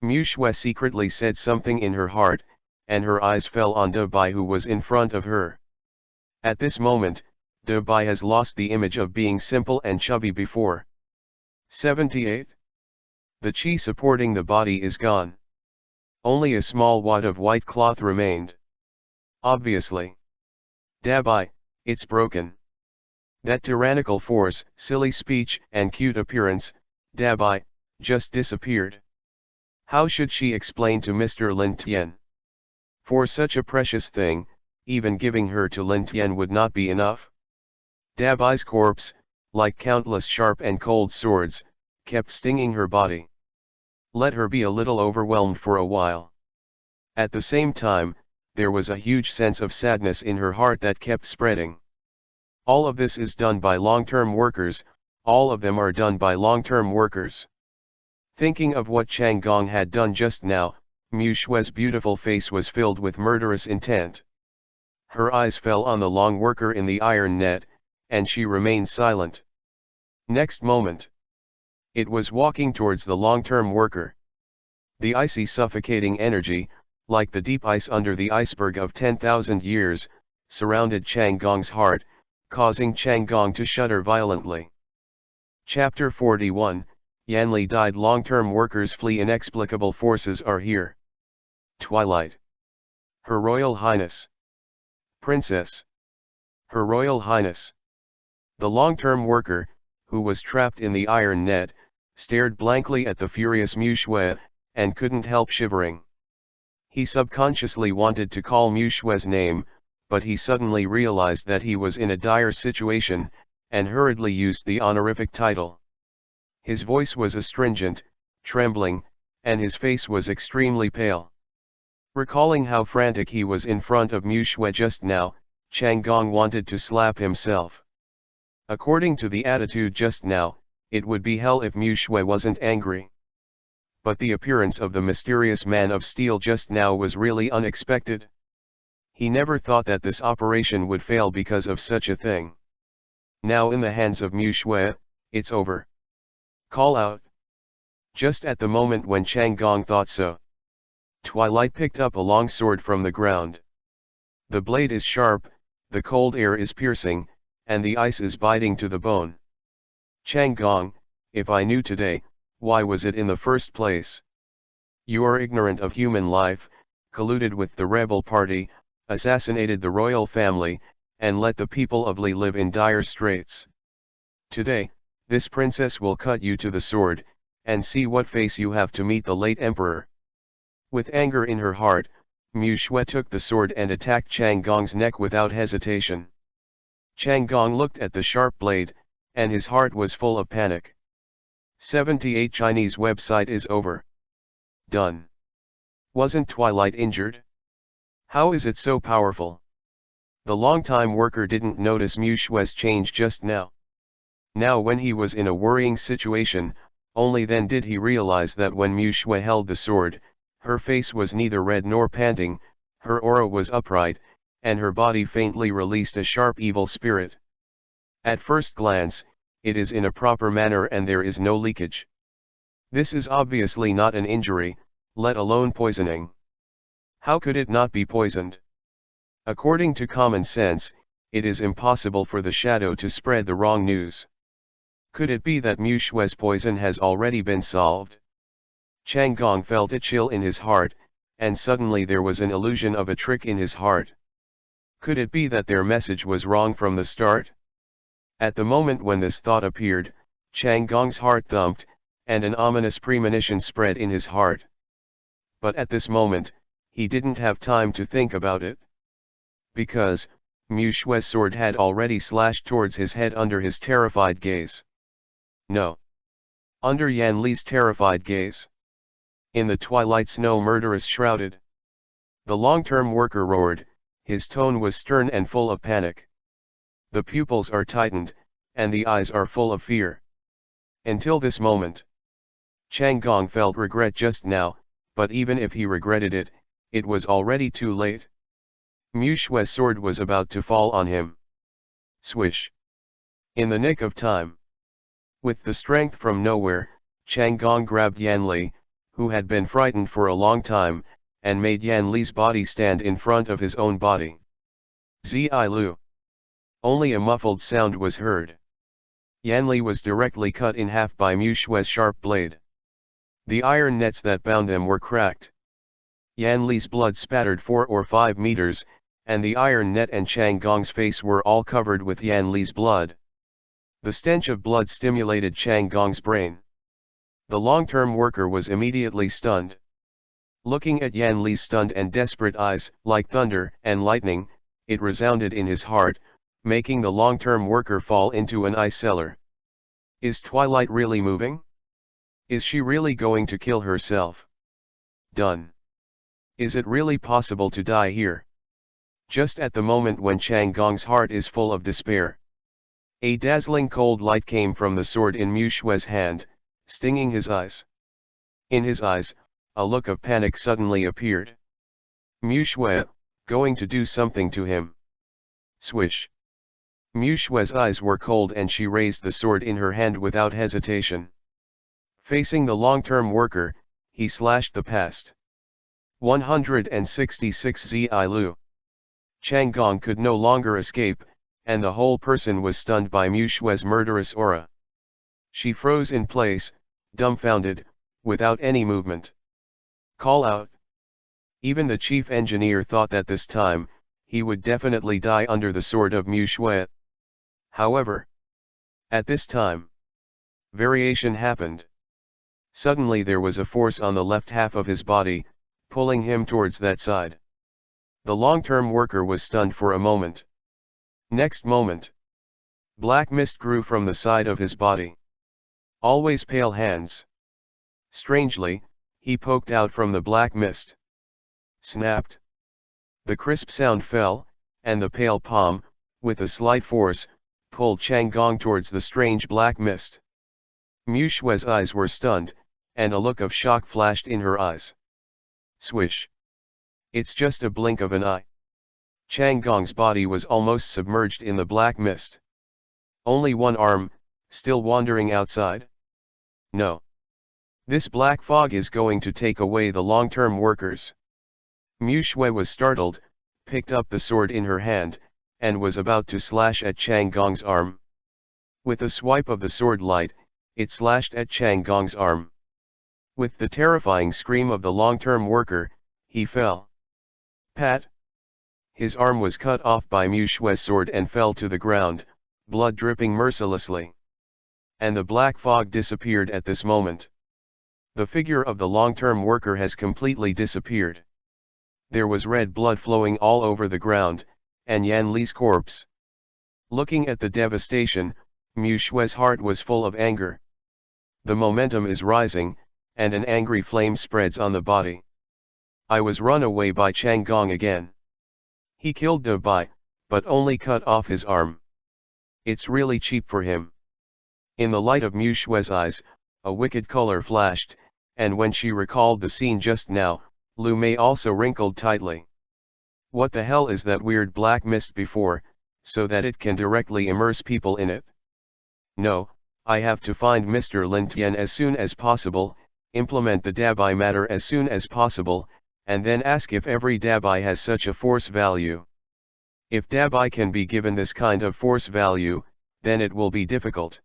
Mu Shui secretly said something in her heart, and her eyes fell on De Bai who was in front of her. At this moment, De Bai has lost the image of being simple and chubby before. 78. The chi supporting the body is gone. Only a small wad of white cloth remained. Obviously. Dabai, it's broken. That tyrannical force, silly speech, and cute appearance, Dabai, just disappeared. How should she explain to Mr. Lin Tian? For such a precious thing, even giving her to Lin Tian would not be enough. Dabai's corpse, like countless sharp and cold swords, kept stinging her body. Let her be a little overwhelmed for a while. At the same time, there was a huge sense of sadness in her heart that kept spreading. All of this is done by long-term workers, all of them are done by long-term workers. Thinking of what Chang Gong had done just now, Mu Shui's beautiful face was filled with murderous intent. Her eyes fell on the long worker in the iron net, and she remained silent. Next moment, it was walking towards the long-term worker. The icy suffocating energy, like the deep ice under the iceberg of 10,000 years, surrounded Chang Gong's heart, causing Chang Gong to shudder violently. Chapter 41, Yanli died. Long-term workers flee. Inexplicable forces are here. Twilight. Her Royal Highness. Princess. Her Royal Highness. The long-term worker, who was trapped in the iron net, stared blankly at the furious Mu Shui, and couldn't help shivering. He subconsciously wanted to call Mu Shui's name, but he suddenly realized that he was in a dire situation, and hurriedly used the honorific title. His voice was astringent, trembling, and his face was extremely pale. Recalling how frantic he was in front of Mu Shui just now, Chang Gong wanted to slap himself. According to the attitude just now, it would be hell if Mu Shui wasn't angry. But the appearance of the mysterious man of steel just now was really unexpected. He never thought that this operation would fail because of such a thing. Now in the hands of Mu Shui, it's over. Call out. Just at the moment when Chang Gong thought so, Twilight picked up a long sword from the ground. The blade is sharp, the cold air is piercing, and the ice is biting to the bone. Chang Gong, if I knew today, why was it in the first place? You are ignorant of human life, colluded with the rebel party, assassinated the royal family, and let the people of Li live in dire straits. Today, this princess will cut you to the sword, and see what face you have to meet the late emperor. With anger in her heart, Mu Shui took the sword and attacked Chang Gong's neck without hesitation. Chang Gong looked at the sharp blade, and his heart was full of panic. 78 Chinese website is over. Done. Wasn't Twilight injured? How is it so powerful? The long-time worker didn't notice Mu Shui's change just now. Now when he was in a worrying situation, only then did he realize that when Mu Shui held the sword, her face was neither red nor panting, her aura was upright, and her body faintly released a sharp evil spirit. At first glance, it is in a proper manner and there is no leakage. This is obviously not an injury, let alone poisoning. How could it not be poisoned? According to common sense, it is impossible for the shadow to spread the wrong news. Could it be that Mu Shui's poison has already been solved? Chang Gong felt a chill in his heart, and suddenly there was an illusion of a trick in his heart. Could it be that their message was wrong from the start? At the moment when this thought appeared, Chang Gong's heart thumped, and an ominous premonition spread in his heart. But at this moment, he didn't have time to think about it. Because, Mu Shui's sword had already slashed towards his head under his terrified gaze. No. Under Yan Li's terrified gaze. In the twilight snow murderous shrouded. The long-term worker roared, his tone was stern and full of panic. The pupils are tightened, and the eyes are full of fear. Until this moment, Chang Gong felt regret just now, but even if he regretted it, it was already too late. Mu Shui's sword was about to fall on him. Swish! In the nick of time. With the strength from nowhere, Chang Gong grabbed Yan Li, who had been frightened for a long time, and made Yan Li's body stand in front of his own body. Zi Lu. Only a muffled sound was heard. Yan Li was directly cut in half by Mu Shui's sharp blade. The iron nets that bound them were cracked. Yan Li's blood spattered 4 or 5 meters, and the iron net and Chang Gong's face were all covered with Yan Li's blood. The stench of blood stimulated Chang Gong's brain. The long-term worker was immediately stunned. Looking at Yan Li's stunned and desperate eyes, like thunder and lightning, it resounded in his heart, making the long-term worker fall into an ice cellar. Is Twilight really moving? Is she really going to kill herself? Done. Is it really possible to die here? Just at the moment when Chang Gong's heart is full of despair. A dazzling cold light came from the sword in Mu Shui's hand, stinging his eyes. In his eyes, a look of panic suddenly appeared. Mu Shui, going to do something to him. Swish. Mu Shui's eyes were cold and she raised the sword in her hand without hesitation. Facing the long-term worker, he slashed the past. 166 Zi Lu. Chang Gong could no longer escape, and the whole person was stunned by Mu Shui's murderous aura. She froze in place, dumbfounded, without any movement. Call out. Even the chief engineer thought that this time, he would definitely die under the sword of Mu Shui. However, at this time, variation happened. Suddenly there was a force on the left half of his body, pulling him towards that side. The long-term worker was stunned for a moment. Next moment, black mist grew from the side of his body. Always pale hands. Strangely, he poked out from the black mist. Snapped. The crisp sound fell, and the pale palm, with a slight force, pulled Chang Gong towards the strange black mist. Mu Shui's eyes were stunned, and a look of shock flashed in her eyes. Swish. It's just a blink of an eye. Chang Gong's body was almost submerged in the black mist. Only one arm, still wandering outside. No. This black fog is going to take away the long-term workers. Mu Shui was startled, picked up the sword in her hand, and was about to slash at Chang Gong's arm. With a swipe of the sword light, it slashed at Chang Gong's arm. With the terrifying scream of the long-term worker, he fell. Pat! His arm was cut off by Mu Shui's sword and fell to the ground, blood dripping mercilessly. And the black fog disappeared at this moment. The figure of the long-term worker has completely disappeared. There was red blood flowing all over the ground, and Yan Li's corpse. Looking at the devastation, Mu Shui's heart was full of anger. The momentum is rising, and an angry flame spreads on the body. I was run away by Chang Gong again. He killed De Bai, but only cut off his arm. It's really cheap for him. In the light of Mu Shui's eyes, a wicked color flashed, and when she recalled the scene just now, Lu Mei also wrinkled tightly. What the hell is that weird black mist before, so that it can directly immerse people in it? No, I have to find Mr. Lin Tian as soon as possible, implement the Dabai matter as soon as possible, and then ask if every Dabai has such a force value. If Dabai can be given this kind of force value, then it will be difficult.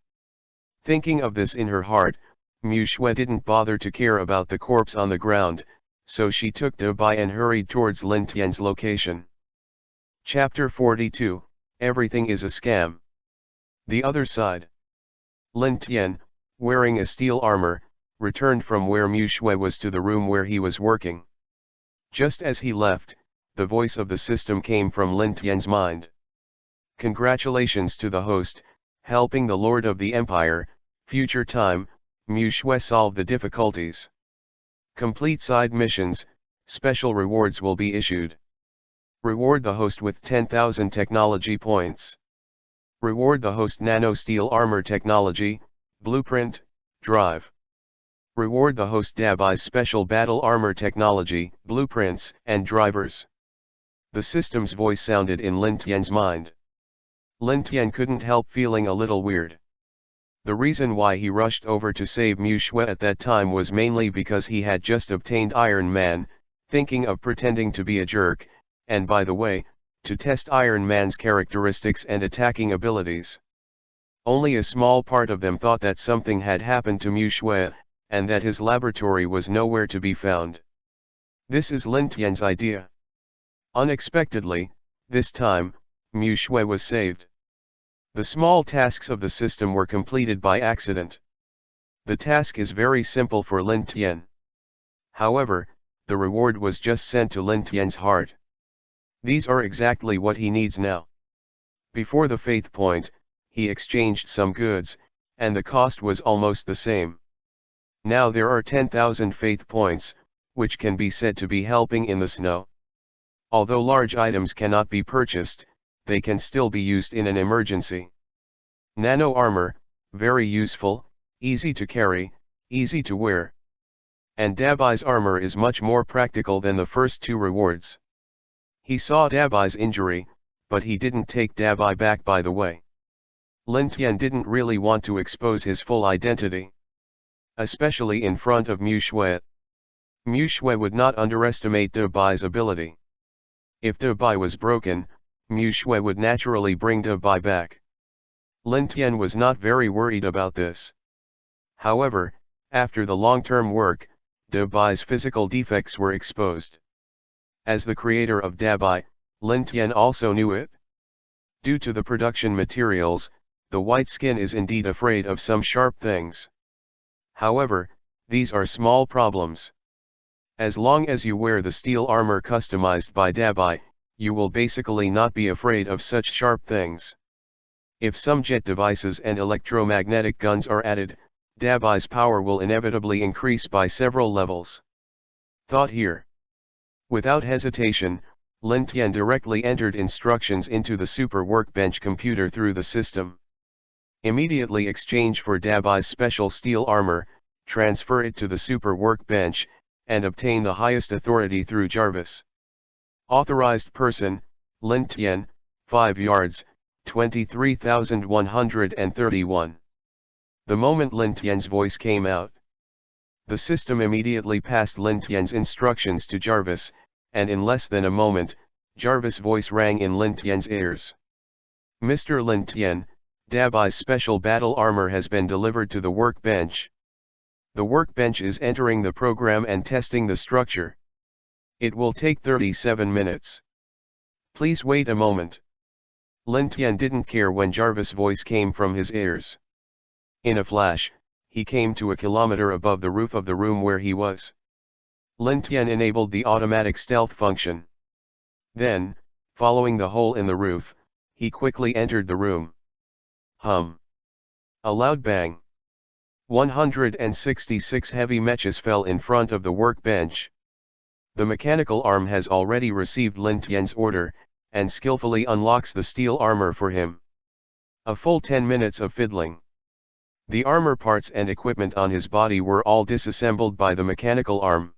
Thinking of this in her heart, Mu Shui didn't bother to care about the corpse on the ground, so she took Dabai and hurried towards Lin Tian's location. Chapter 42, Everything is a Scam. The other side. Lin Tian, wearing a steel armor, returned from where Mu Shui was to the room where he was working. Just as he left, the voice of the system came from Lin Tian's mind. Congratulations to the host, helping the Lord of the Empire, future time, Mu Shui solved the difficulties. Complete side missions, special rewards will be issued. Reward the host with 10,000 technology points. Reward the host nano steel armor technology, blueprint, drive. Reward the host Dabai's special battle armor technology, blueprints, and drivers. The system's voice sounded in Lin Tian's mind. Lin Tian couldn't help feeling a little weird. The reason why he rushed over to save Mu Shui at that time was mainly because he had just obtained Iron Man, thinking of pretending to be a jerk, and by the way, to test Iron Man's characteristics and attacking abilities. Only a small part of them thought that something had happened to Mu Shui, and that his laboratory was nowhere to be found. This is Lin Tian's idea. Unexpectedly, this time, Mu Shui was saved. The small tasks of the system were completed by accident. The task is very simple for Lin Tian. However, the reward was just sent to Lin Tian's heart. These are exactly what he needs now. Before the faith point, he exchanged some goods, and the cost was almost the same. Now there are 10,000 faith points, which can be said to be helping in the snow. Although large items cannot be purchased, they can still be used in an emergency. Nano armor, very useful, easy to carry, easy to wear. And Dabai's armor is much more practical than the first two rewards. He saw Dabai's injury, but he didn't take Dabai back by the way. Lin Tian didn't really want to expose his full identity. Especially in front of Mu Shui. Mu Shui would not underestimate Dabai's ability. If Dabai was broken, Mu Shui would naturally bring Dabai back. Lin Tian was not very worried about this. However, after the long-term work, Dabai's physical defects were exposed. As the creator of Dabai, Lin Tian also knew it. Due to the production materials, the white skin is indeed afraid of some sharp things. However, these are small problems. As long as you wear the steel armor customized by Dabai, you will basically not be afraid of such sharp things. If some jet devices and electromagnetic guns are added, Dabai's power will inevitably increase by several levels. Thought here. Without hesitation, Lin Tian directly entered instructions into the super workbench computer through the system. Immediately exchange for Dabai's special steel armor, transfer it to the super workbench, and obtain the highest authority through Jarvis. Authorized person, Lin Tian, 5 yards, 23,131. The moment Lin Tian's voice came out, the system immediately passed Lin Tian's instructions to Jarvis, and in less than a moment, Jarvis' voice rang in Lin Tian's ears. Mr. Lin Tian, Dabai's special battle armor has been delivered to the workbench. The workbench is entering the program and testing the structure. It will take 37 minutes. Please wait a moment. Lin Tian didn't care when Jarvis' voice came from his ears. In a flash, he came to a kilometer above the roof of the room where he was. Lin Tian enabled the automatic stealth function. Then, following the hole in the roof, he quickly entered the room. Hum. A loud bang. 166 heavy MECHAs fell in front of the workbench. The mechanical arm has already received Lin Tian's order, and skillfully unlocks the steel armor for him. A full 10 minutes of fiddling. The armor parts and equipment on his body were all disassembled by the mechanical arm.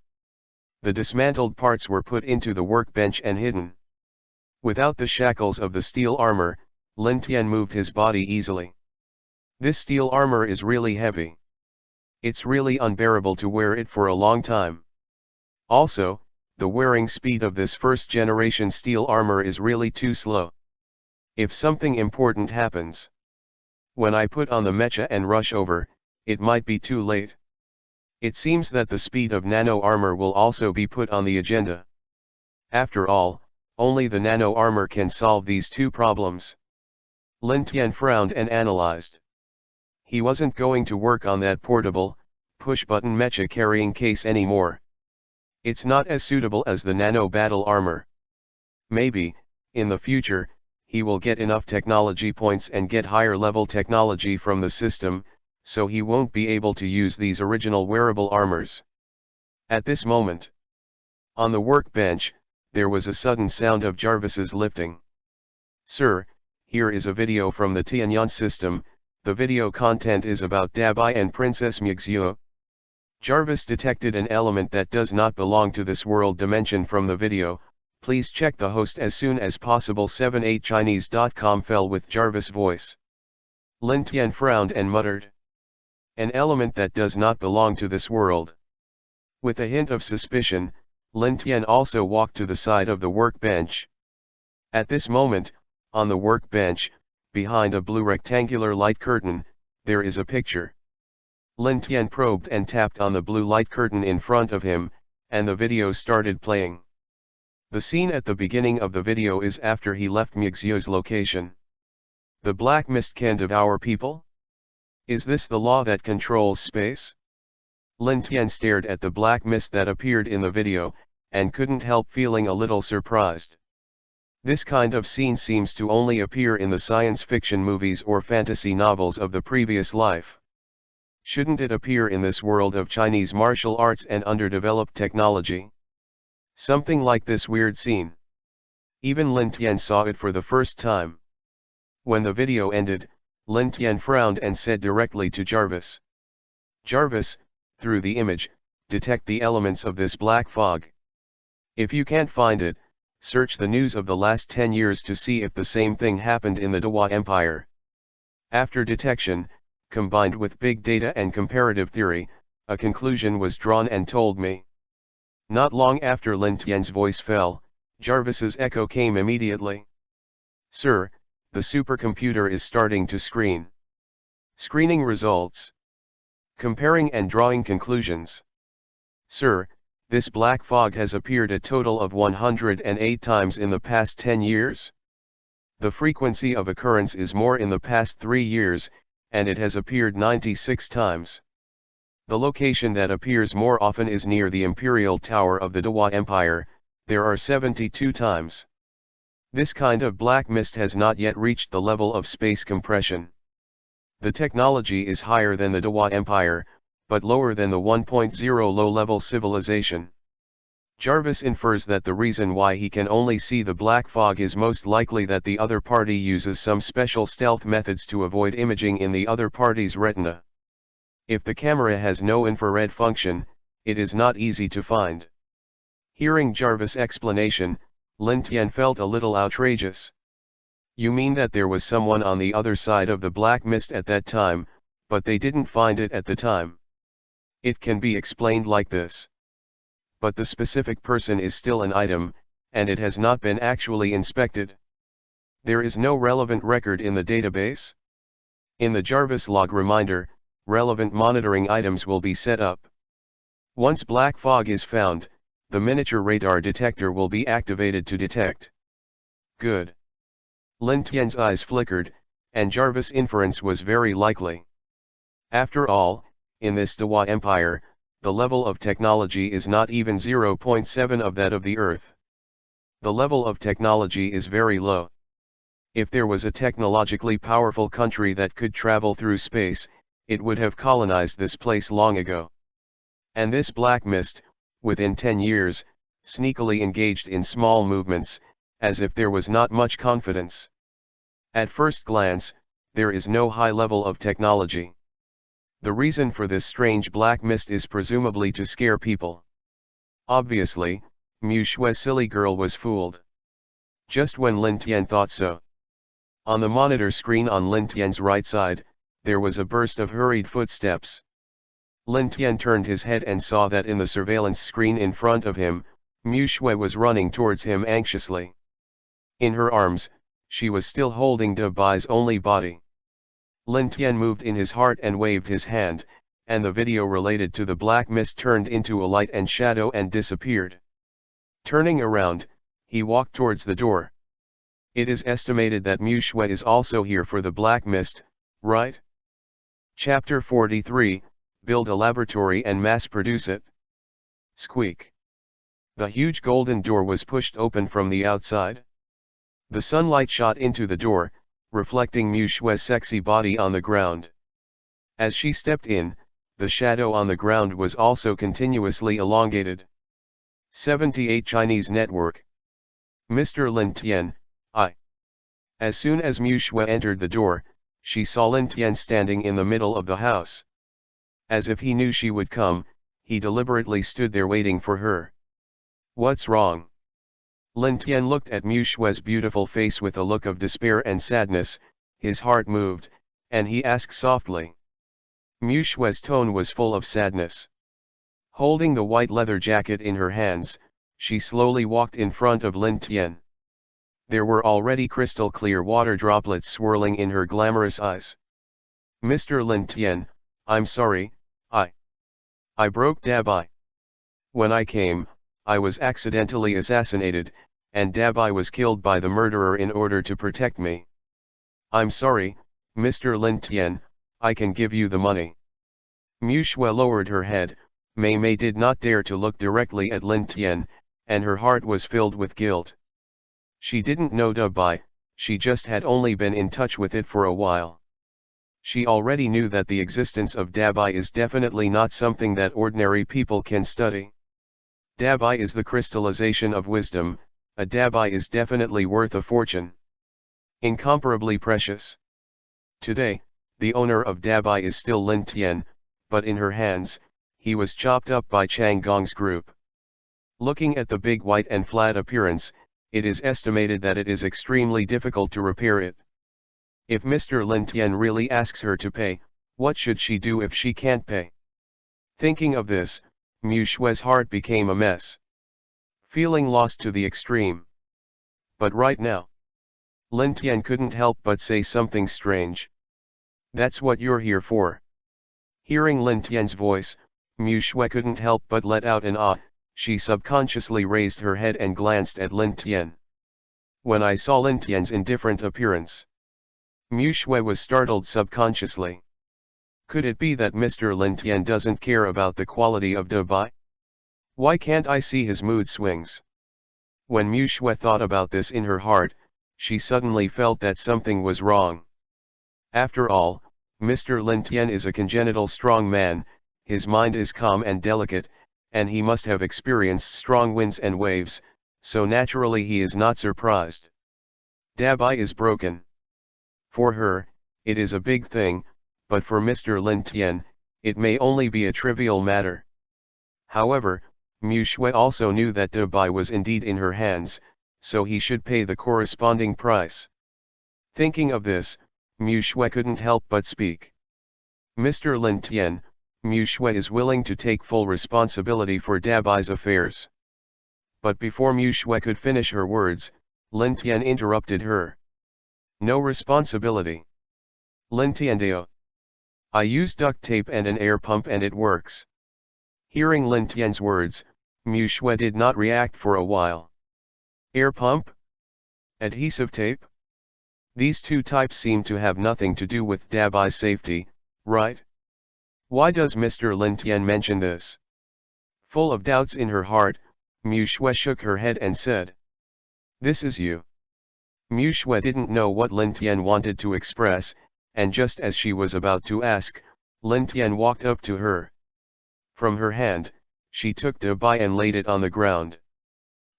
The dismantled parts were put into the workbench and hidden. Without the shackles of the steel armor, Lin Tian moved his body easily. This steel armor is really heavy. It's really unbearable to wear it for a long time. Also, the wearing speed of this first-generation steel armor is really too slow. If something important happens, when I put on the MECHA and rush over, it might be too late. It seems that the speed of nano armor will also be put on the agenda. After all, only the nano armor can solve these two problems. Lin Tian frowned and analyzed. He wasn't going to work on that portable, push-button MECHA carrying case anymore. It's not as suitable as the nano battle armor. Maybe, in the future, he will get enough technology points and get higher level technology from the system, so he won't be able to use these original wearable armors. At this moment, on the workbench, there was a sudden sound of Jarvis's lifting. Sir, here is a video from the Tianyan system. The video content is about Dabai and Princess MECHA. Jarvis detected an element that does not belong to this world dimension from the video. Please check the host as soon as possible. 78chinese.com fell with Jarvis' voice. Lin Tian frowned and muttered. An element that does not belong to this world. With a hint of suspicion, Lin Tian also walked to the side of the workbench. At this moment, on the workbench, behind a blue rectangular light curtain, there is a picture. Lin Tian probed and tapped on the blue light curtain in front of him, and the video started playing. The scene at the beginning of the video is after he left MECHA's location. The black mist can devour people? Is this the law that controls space? Lin Tian stared at the black mist that appeared in the video, and couldn't help feeling a little surprised. This kind of scene seems to only appear in the science fiction movies or fantasy novels of the previous life. Shouldn't it appear in this world of Chinese martial arts and underdeveloped technology? Something like this weird scene. Even Lin Tian saw it for the first time. When the video ended, Lin Tian frowned and said directly to Jarvis. Jarvis, through the image, detect the elements of this black fog. If you can't find it, search the news of the last 10 years to see if the same thing happened in the Dua Empire. After detection, combined with big data and comparative theory, a conclusion was drawn and told me. Not long after Lin Tian's voice fell, Jarvis's echo came immediately. Sir, the supercomputer is starting to screen. Screening results. Comparing and drawing conclusions. Sir, this black fog has appeared a total of 108 times in the past 10 years. The frequency of occurrence is more in the past 3 years, and it has appeared 96 times. The location that appears more often is near the Imperial Tower of the Dua Empire. There are 72 times. This kind of black mist has not yet reached the level of space compression. The technology is higher than the Dua Empire, but lower than the 1.0 low-level civilization. Jarvis infers that the reason why he can only see the black fog is most likely that the other party uses some special stealth methods to avoid imaging in the other party's retina. If the camera has no infrared function, it is not easy to find. Hearing Jarvis' explanation, Lin Tian felt a little outrageous. You mean that there was someone on the other side of the black mist at that time, but they didn't find it at the time? It can be explained like this. But the specific person is still an item, and it has not been actually inspected. There is no relevant record in the database. In the Jarvis log reminder, relevant monitoring items will be set up. Once black fog is found, the miniature radar detector will be activated to detect. Good. Lin Tian's eyes flickered, and Jarvis' inference was very likely. After all, in this Dewa Empire, the level of technology is not even 0.7 of that of the Earth. The level of technology is very low. If there was a technologically powerful country that could travel through space, it would have colonized this place long ago. And this black mist, within 10 years, sneakily engaged in small movements, as if there was not much confidence. At first glance, there is no high level of technology. The reason for this strange black mist is presumably to scare people. Obviously, Mu Shue's silly girl was fooled. Just when Lin Tian thought so. On the monitor screen on Lin Tian's right side, there was a burst of hurried footsteps. Lin Tian turned his head and saw that in the surveillance screen in front of him, Mu Shue was running towards him anxiously. In her arms, she was still holding De Bai's only body. Lin Tian moved in his heart and waved his hand, and the video related to the black mist turned into a light and shadow and disappeared. Turning around, he walked towards the door. It is estimated that Mu Shue is also here for the black mist, right? Chapter 43, Build a laboratory and mass produce it. Squeak. The huge golden door was pushed open from the outside. The sunlight shot into the door, reflecting Mu Shue's sexy body on the ground. As she stepped in, the shadow on the ground was also continuously elongated. 78 Chinese Network. Mr. Lin Tian, I. As soon as Mu Shue entered the door, she saw Lin Tian standing in the middle of the house. As if he knew she would come, he deliberately stood there waiting for her. What's wrong? Lin Tian looked at Mu Shue's beautiful face with a look of despair and sadness. His heart moved, and he asked softly. Mu Shue's tone was full of sadness. Holding the white leather jacket in her hands, she slowly walked in front of Lin Tian. There were already crystal clear water droplets swirling in her glamorous eyes. Mr. Lin Tian, I'm sorry, I broke Dabai. When I came, I was accidentally assassinated, and Dabai was killed by the murderer in order to protect me. I'm sorry, Mr. Lin Tian, I can give you the money. Mu Shue lowered her head. Mei Mei did not dare to look directly at Lin Tian, and her heart was filled with guilt. She didn't know Dabai, she just had only been in touch with it for a while. She already knew that the existence of Dabai is definitely not something that ordinary people can study. Dabai is the crystallization of wisdom. A Dabai is definitely worth a fortune. Incomparably precious. Today, the owner of Dabai is still Lin Tian, but in her hands, he was chopped up by Chang Gong's group. Looking at the big white and flat appearance, it is estimated that it is extremely difficult to repair it. If Mr. Lin Tian really asks her to pay, what should she do if she can't pay? Thinking of this, Mu Shue's heart became a mess. Feeling lost to the extreme. But right now, Lin Tian couldn't help but say something strange. That's what you're here for. Hearing Lin Tian's voice, Mu Shue couldn't help but let out an ah. She subconsciously raised her head and glanced at Lin Tian. When I saw Lin Tian's indifferent appearance, Mu Shue was startled subconsciously. Could it be that Mr. Lin Tian doesn't care about the quality of Dabai? Why can't I see his mood swings? When Mu Shue thought about this in her heart, she suddenly felt that something was wrong. After all, Mr. Lin Tian is a congenital strong man, his mind is calm and delicate, and he must have experienced strong winds and waves, so naturally he is not surprised. Dabai is broken. For her, it is a big thing, but for Mr. Lin Tian, it may only be a trivial matter. However, Mu Shue also knew that Dabai was indeed in her hands, so he should pay the corresponding price. Thinking of this, Mu Shui couldn't help but speak. Mr. Lin Tian, Mu Shui is willing to take full responsibility for Dabai's affairs. But before Mu Shui could finish her words, Lin Tian interrupted her. No responsibility. Lin Tiandeo. I use duct tape and an air pump and it works. Hearing Lin Tian's words, Mu Shui did not react for a while. Air pump? Adhesive tape? These two types seem to have nothing to do with Dabai's safety, right? Why does Mr. Lin Tian mention this? Full of doubts in her heart, Mu Shui shook her head and said. This is you. Mu Shui didn't know what Lin Tian wanted to express, and just as she was about to ask, Lin Tian walked up to her. From her hand, she took Dabai and laid it on the ground.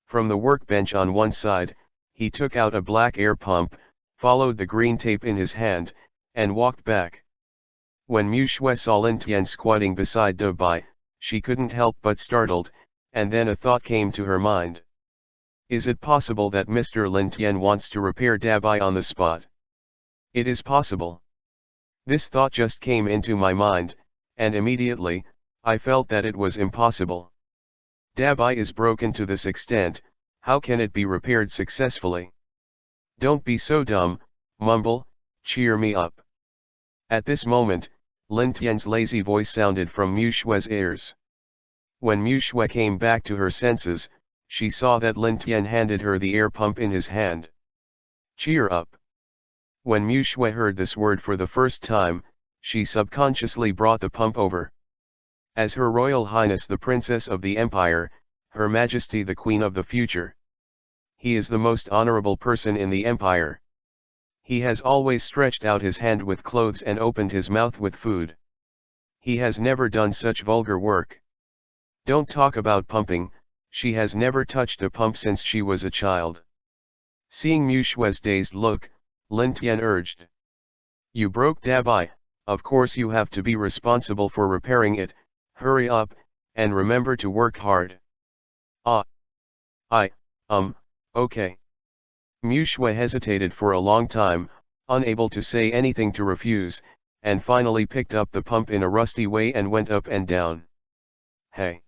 From the workbench on one side, he took out a black air pump, followed the green tape in his hand, and walked back. When Mu Shui saw Lin Tian squatting beside Dabai, she couldn't help but startled, and then a thought came to her mind. Is it possible that Mr. Lin Tian wants to repair Dabai on the spot? It is possible. This thought just came into my mind, and immediately, I felt that it was impossible. Dabai is broken to this extent, how can it be repaired successfully? Don't be so dumb, mumble, cheer me up. At this moment, Lin Tian's lazy voice sounded from Mu Shui's ears. When Mu Shui came back to her senses, she saw that Lin Tian handed her the air pump in his hand. Cheer up. When Mu Shui heard this word for the first time, she subconsciously brought the pump over. As Her Royal Highness the Princess of the Empire, Her Majesty the Queen of the Future. He is the most honorable person in the Empire. He has always stretched out his hand with clothes and opened his mouth with food. He has never done such vulgar work. Don't talk about pumping, she has never touched a pump since she was a child. Seeing Mu Shui's dazed look, Lin Tian urged. You broke Dabai, of course you have to be responsible for repairing it, hurry up, and remember to work hard. Okay. Mu Shui hesitated for a long time, unable to say anything to refuse, and finally picked up the pump in a rusty way and went up and down. Hey!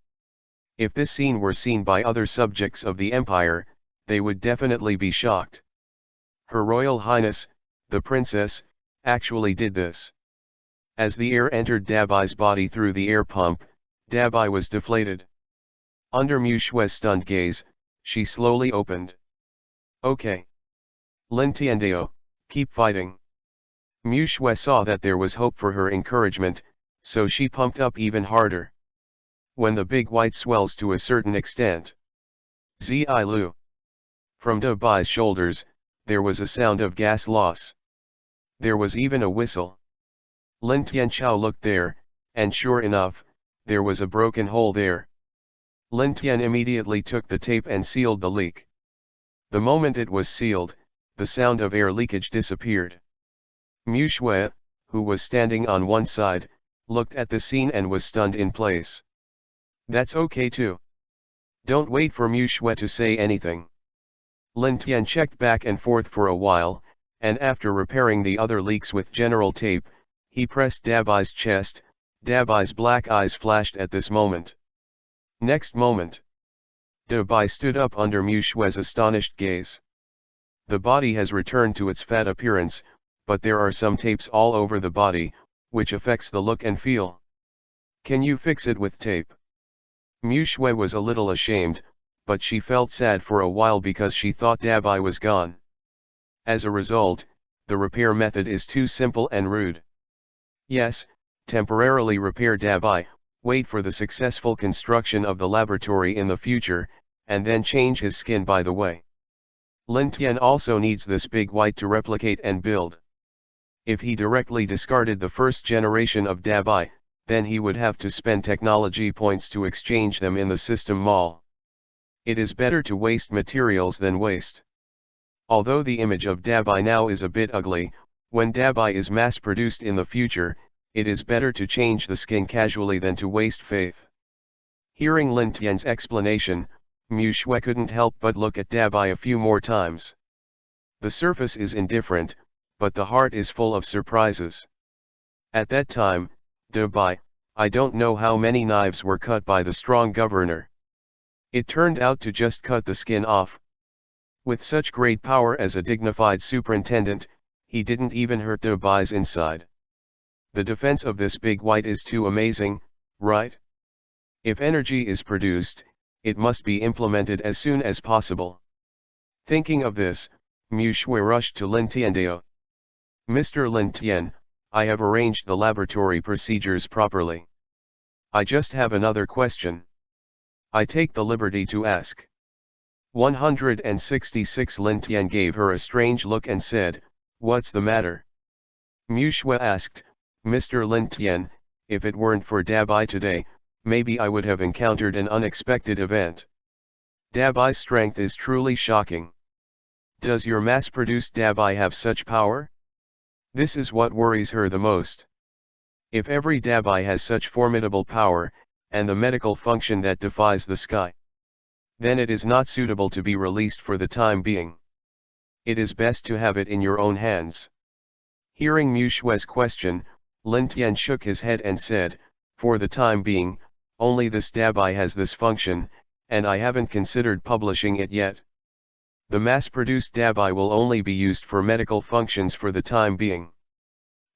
If this scene were seen by other subjects of the Empire, they would definitely be shocked. Her Royal Highness, the Princess, actually did this. As the air entered Dabai's body through the air pump, Dabai was deflated. Under Mu Shui's stunned gaze, she slowly opened. Okay. Lin Tiandeo, keep fighting. Mu Shui saw that there was hope for her encouragement, so she pumped up even harder. When the big white swells to a certain extent. Zi Lu. From Dabai's shoulders, there was a sound of gas loss. There was even a whistle. Lin Tianchao looked there, and sure enough, there was a broken hole there. Lin Tian immediately took the tape and sealed the leak. The moment it was sealed, the sound of air leakage disappeared. Mu Shui, who was standing on one side, looked at the scene and was stunned in place. That's okay too. Don't wait for Mu Shui to say anything. Lin Tian checked back and forth for a while, and after repairing the other leaks with general tape, he pressed Dabai's chest. Dabai's black eyes flashed at this moment. Next moment, Dabai stood up under Mu Shui's astonished gaze. The body has returned to its fat appearance, but there are some tapes all over the body, which affects the look and feel. Can you fix it with tape? Mu Shui was a little ashamed, but she felt sad for a while because she thought Dabai was gone. As a result, the repair method is too simple and rude. Yes, temporarily repair Dabai, wait for the successful construction of the laboratory in the future, and then change his skin by the way. Lin Tian also needs this big white to replicate and build. If he directly discarded the first generation of Dabai, then he would have to spend technology points to exchange them in the system mall. It is better to waste materials than waste. Although the image of Dabai now is a bit ugly, when Dabai is mass-produced in the future, it is better to change the skin casually than to waste faith. Hearing Lin Tian's explanation, Mu Shui couldn't help but look at Dabai a few more times. The surface is indifferent, but the heart is full of surprises. At that time, Dabai, I don't know how many knives were cut by the strong governor. It turned out to just cut the skin off. With such great power as a dignified superintendent, he didn't even hurt Dabai's inside. The defense of this big white is too amazing, right? If energy is produced, it must be implemented as soon as possible. Thinking of this, Mu Shui rushed to Lin Tiandao. Mr. Lin Tian, I have arranged the laboratory procedures properly. I just have another question. I take the liberty to ask. 166 Lin Tian gave her a strange look and said, "What's the matter?" Mu Shui asked, "Mr. Lin Tian, if it weren't for Dabai today, maybe I would have encountered an unexpected event. Dabai's strength is truly shocking. Does your mass-produced Dabai have such power? This is what worries her the most. If every Dabai has such formidable power, and the medical function that defies the sky, then it is not suitable to be released for the time being. It is best to have it in your own hands." Hearing Mu Shui's question, Lin Tian shook his head and said, "For the time being, only this Dabai has this function, and I haven't considered publishing it yet. The mass-produced Dabai will only be used for medical functions for the time being."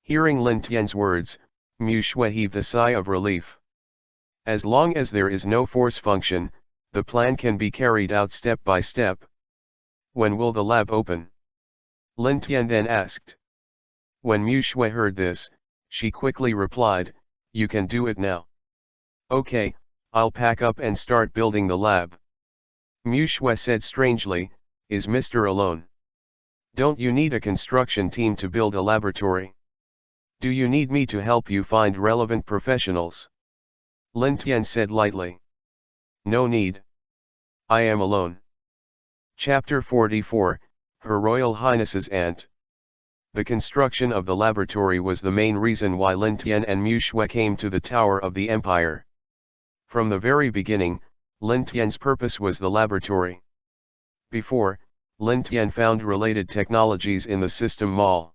Hearing Lin Tian's words, Mu Shui heaved a sigh of relief. As long as there is no force function, the plan can be carried out step by step. "When will the lab open?" Lin Tian then asked. When Mu Shui heard this, she quickly replied, "You can do it now." "Okay, I'll pack up and start building the lab." Mu Shui said strangely, "Is Mr. alone? Don't you need a construction team to build a laboratory? Do you need me to help you find relevant professionals?" Lin Tian said lightly, "No need. I am alone." Chapter 44, Her Royal Highness's Aunt. The construction of the laboratory was the main reason why Lin Tian and Mu Shui came to the Tower of the Empire. From the very beginning, Lin Tian's purpose was the laboratory. Before, Lin Tian found related technologies in the system mall.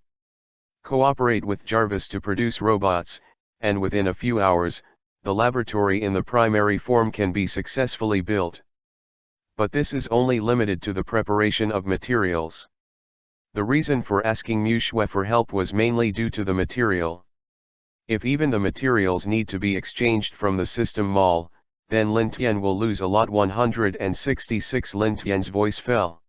Cooperate with Jarvis to produce robots, and within a few hours, the laboratory in the primary form can be successfully built. But this is only limited to the preparation of materials. The reason for asking Mu Shui for help was mainly due to the material. If even the materials need to be exchanged from the system mall, then Lin Tian will lose a lot. 166 Lin Tian's voice fell.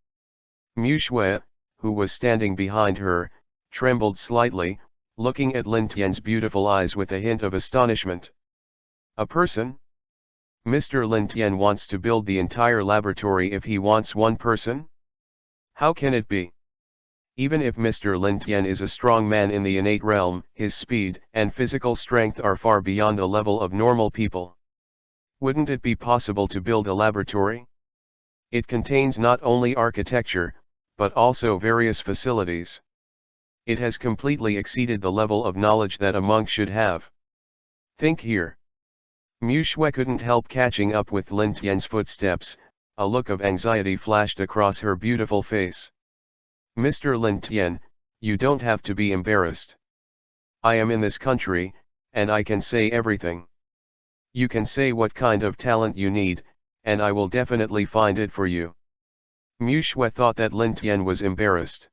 Mu Shui, who was standing behind her, trembled slightly, looking at Lin Tian's beautiful eyes with a hint of astonishment. "A person? Mr. Lin Tian wants to build the entire laboratory if he wants one person? How can it be? Even if Mr. Lin Tian is a strong man in the innate realm, his speed and physical strength are far beyond the level of normal people. Wouldn't it be possible to build a laboratory? It contains not only architecture, but also various facilities. It has completely exceeded the level of knowledge that a monk should have. Think here." Mu Shui couldn't help catching up with Lin Tian's footsteps. A look of anxiety flashed across her beautiful face. "Mr. Lin Tian, you don't have to be embarrassed. I am in this country, and I can say everything. You can say what kind of talent you need, and I will definitely find it for you." Mu Shui thought that Lin Tian was embarrassed.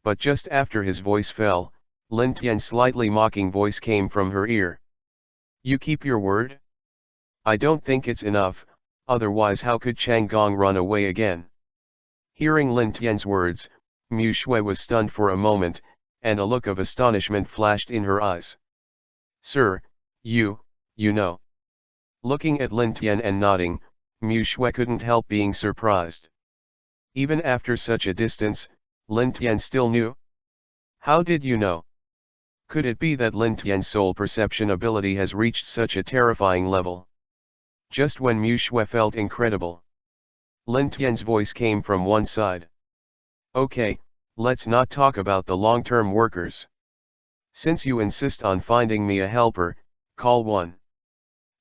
But just after his voice fell, Lin Tian's slightly mocking voice came from her ear. "You keep your word? I don't think it's enough, otherwise how could Chang Gong run away again?" Hearing Lin Tian's words, Mu Shui was stunned for a moment, and a look of astonishment flashed in her eyes. "Sir, you know." Looking at Lin Tian and nodding, Mu Shui couldn't help being surprised. Even after such a distance, Lin Tian still knew? "How did you know? Could it be that Lin Tian's soul perception ability has reached such a terrifying level?" Just when Mu Shui felt incredible, Lin Tian's voice came from one side. "Okay, let's not talk about the long-term workers. Since you insist on finding me a helper, call one.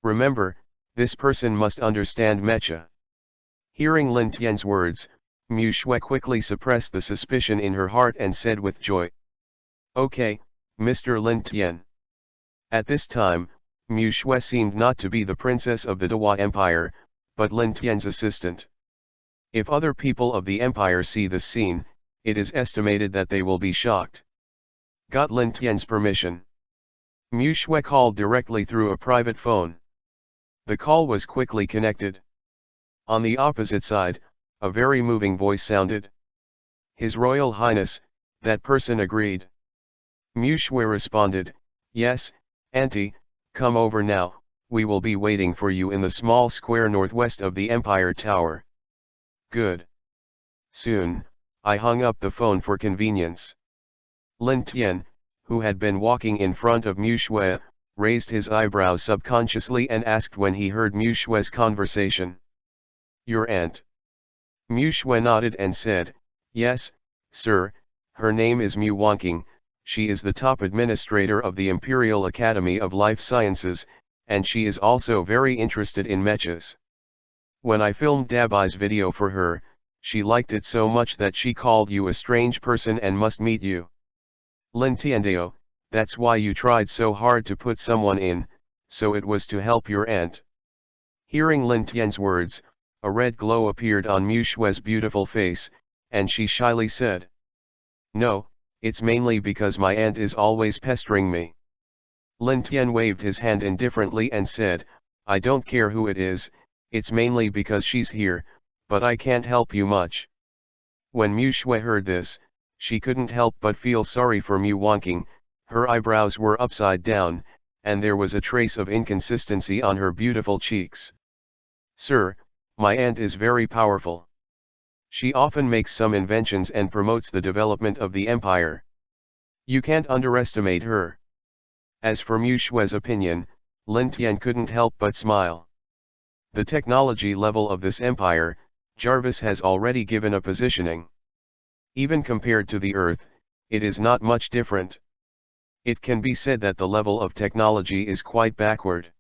Remember, this person must understand MECHA. Hearing Lin Tian's words, Mu Shui quickly suppressed the suspicion in her heart and said with joy, "Okay, Mr. Lin Tian." At this time, Mu Shui seemed not to be the princess of the Dehua Empire, but Lin Tian's assistant. If other people of the empire see this scene, it is estimated that they will be shocked. Got Lin Tian's permission. Mu Shui called directly through a private phone. The call was quickly connected. On the opposite side, a very moving voice sounded. "His Royal Highness," that person agreed. Mu Shui responded, "Yes, Auntie, come over now, we will be waiting for you in the small square northwest of the Empire Tower." Good. Soon, I hung up the phone for convenience. Lin Tian, who had been walking in front of Mu Shui, raised his eyebrows subconsciously and asked when he heard Mu Shui's conversation. "Your aunt?" Mu Shui nodded and said, "Yes, sir, her name is Mu Wanqing, she is the top administrator of the Imperial Academy of Life Sciences, and she is also very interested in mechas. When I filmed Dabai's video for her, she liked it so much that she called you a strange person and must meet you. Lin Tiandeo, that's why you tried so hard to put someone in, so it was to help your aunt." Hearing Lin Tian's words, a red glow appeared on Mu Shui's beautiful face, and she shyly said, "No, it's mainly because my aunt is always pestering me." Lin Tian waved his hand indifferently and said, "I don't care who it is, it's mainly because she's here, but I can't help you much." When Mu Shui heard this, she couldn't help but feel sorry for Mu Wanqing. Her eyebrows were upside down, and there was a trace of inconsistency on her beautiful cheeks. "Sir, my aunt is very powerful. She often makes some inventions and promotes the development of the empire. You can't underestimate her." As for Mu Shui's opinion, Lin Tian couldn't help but smile. The technology level of this empire, Jarvis has already given a positioning. Even compared to the Earth, it is not much different. It can be said that the level of technology is quite backward.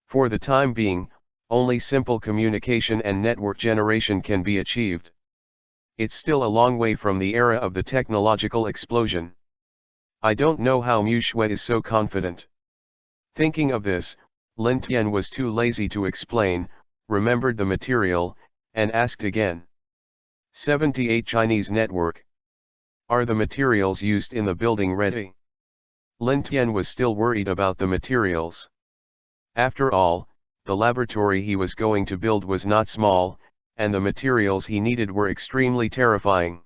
For the time being, only simple communication and network generation can be achieved. It's still a long way from the era of the technological explosion. I don't know how Mu Shui is so confident. Thinking of this, Lin Tian was too lazy to explain, remembered the material, and asked again. 78 Chinese network. Are the materials used in the building ready? Lin Tian was still worried about the materials. After all, the laboratory he was going to build was not small, and the materials he needed were extremely terrifying.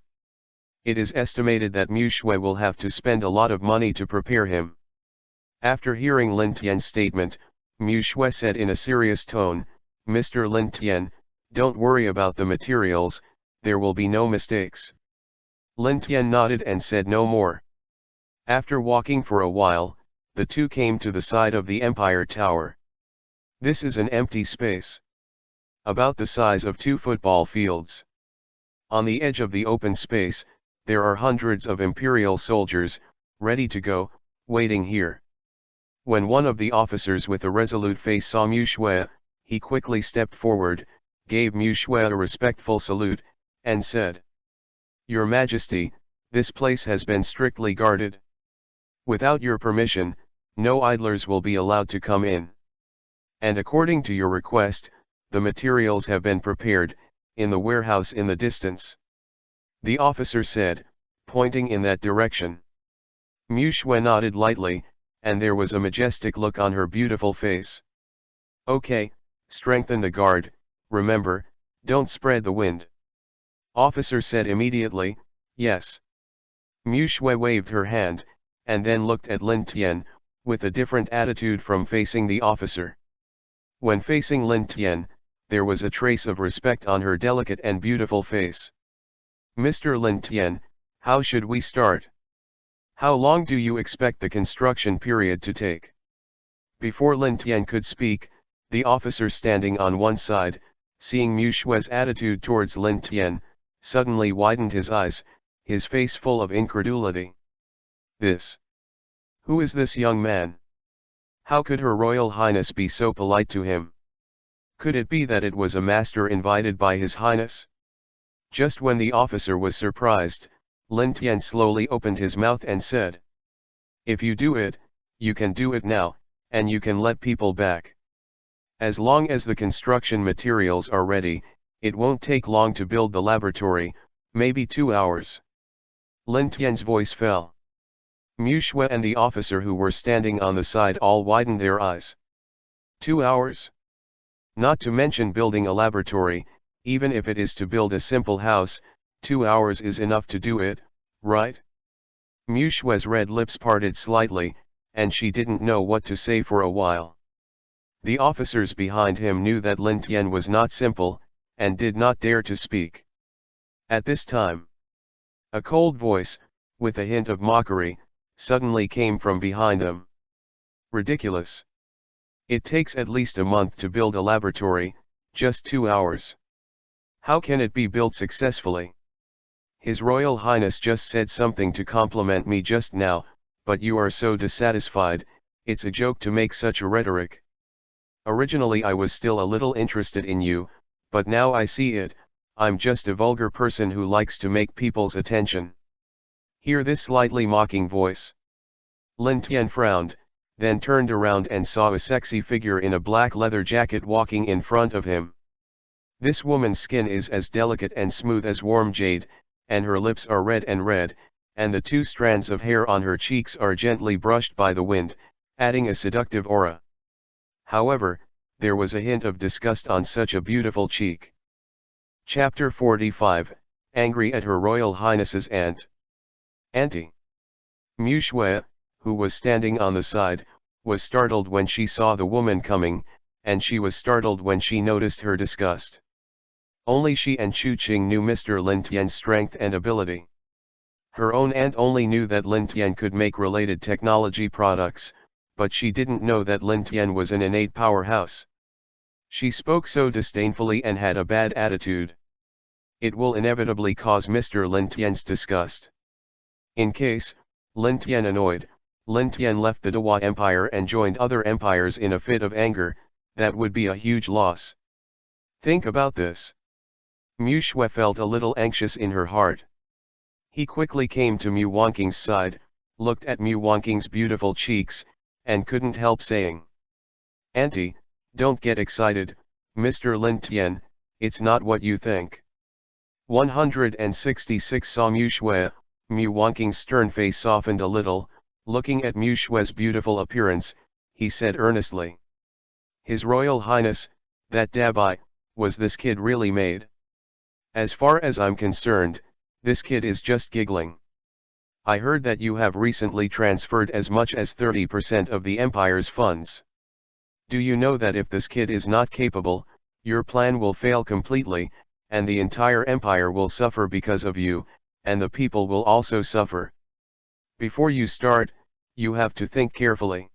It is estimated that Mu Shui will have to spend a lot of money to prepare him. After hearing Lin Tian's statement, Mu Shui said in a serious tone, "Mr. Lin Tian, don't worry about the materials, there will be no mistakes." Lin Tian nodded and said no more. After walking for a while, the two came to the side of the Empire Tower. This is an empty space, about the size of 2 football fields. On the edge of the open space, there are hundreds of Imperial soldiers, ready to go, waiting here. When one of the officers with a resolute face saw Mu Shui, he quickly stepped forward, gave Mu Shui a respectful salute, and said, "Your Majesty, this place has been strictly guarded. Without your permission, no idlers will be allowed to come in. And according to your request, the materials have been prepared, in the warehouse in the distance." The officer said, pointing in that direction. Mu Shui nodded lightly, and there was a majestic look on her beautiful face. "Okay, strengthen the guard, remember, don't spread the wind." Officer said immediately, "Yes." Mu Shui waved her hand, and then looked at Lin Tian, with a different attitude from facing the officer. When facing Lin Tian, there was a trace of respect on her delicate and beautiful face. "Mr. Lin Tian, how should we start? How long do you expect the construction period to take?" Before Lin Tian could speak, the officer standing on one side, seeing Mu Shui's attitude towards Lin Tian, suddenly widened his eyes, his face full of incredulity. Who is this young man? How could Her Royal Highness be so polite to him? Could it be that it was a master invited by His Highness? Just when the officer was surprised, Lin Tian slowly opened his mouth and said, "If you do it, you can do it now, and you can let people back. As long as the construction materials are ready, it won't take long to build the laboratory, maybe 2 hours." Lin Tian's voice fell. Mu Shui and the officer who were standing on the side all widened their eyes. 2 hours? Not to mention building a laboratory, even if it is to build a simple house, 2 hours is enough to do it, right? Mu Shui's red lips parted slightly, and she didn't know what to say for a while. The officers behind him knew that Lin Tian was not simple, and did not dare to speak. At this time, a cold voice, with a hint of mockery, suddenly came from behind them. "Ridiculous. It takes at least a month to build a laboratory, just 2 hours. How can it be built successfully? His Royal Highness just said something to compliment me just now, but you are so dissatisfied, it's a joke to make such a rhetoric. Originally I was still a little interested in you, but now I see it, I'm just a vulgar person who likes to make people's attention." Hear this slightly mocking voice. Lin Tian frowned, then turned around and saw a sexy figure in a black leather jacket walking in front of him. This woman's skin is as delicate and smooth as warm jade, and her lips are red, and the 2 strands of hair on her cheeks are gently brushed by the wind, adding a seductive aura. However, there was a hint of disgust on such a beautiful cheek. Chapter 45, Angry at Her Royal Highness's Aunt. Auntie. Mu Shui, who was standing on the side, was startled when she saw the woman coming, and she was startled when she noticed her disgust. Only she and Chu Qing knew Mr. Lin Tian's strength and ability. Her own aunt only knew that Lin Tian could make related technology products, but she didn't know that Lin Tian was an innate powerhouse. She spoke so disdainfully and had a bad attitude. It will inevitably cause Mr. Lin Tian's disgust. In case, Lin Tian annoyed, Lin Tian left the Dewa Empire and joined other empires in a fit of anger, that would be a huge loss. Think about this. Mu Shui felt a little anxious in her heart. He quickly came to Mu Wangqing's side, looked at Mu Wangqing's beautiful cheeks, and couldn't help saying, "Auntie, don't get excited, Mr. Lin Tian, it's not what you think." 166 saw Mu Shui, Mu Wangqing's stern face softened a little, looking at Mu Shui's beautiful appearance, he said earnestly, "His Royal Highness, that Dabai, was this kid really made? As far as I'm concerned, this kid is just giggling. I heard that you have recently transferred as much as 30% of the Empire's funds. Do you know that if this kid is not capable, your plan will fail completely, and the entire Empire will suffer because of you, and the people will also suffer? Before you start, you have to think carefully."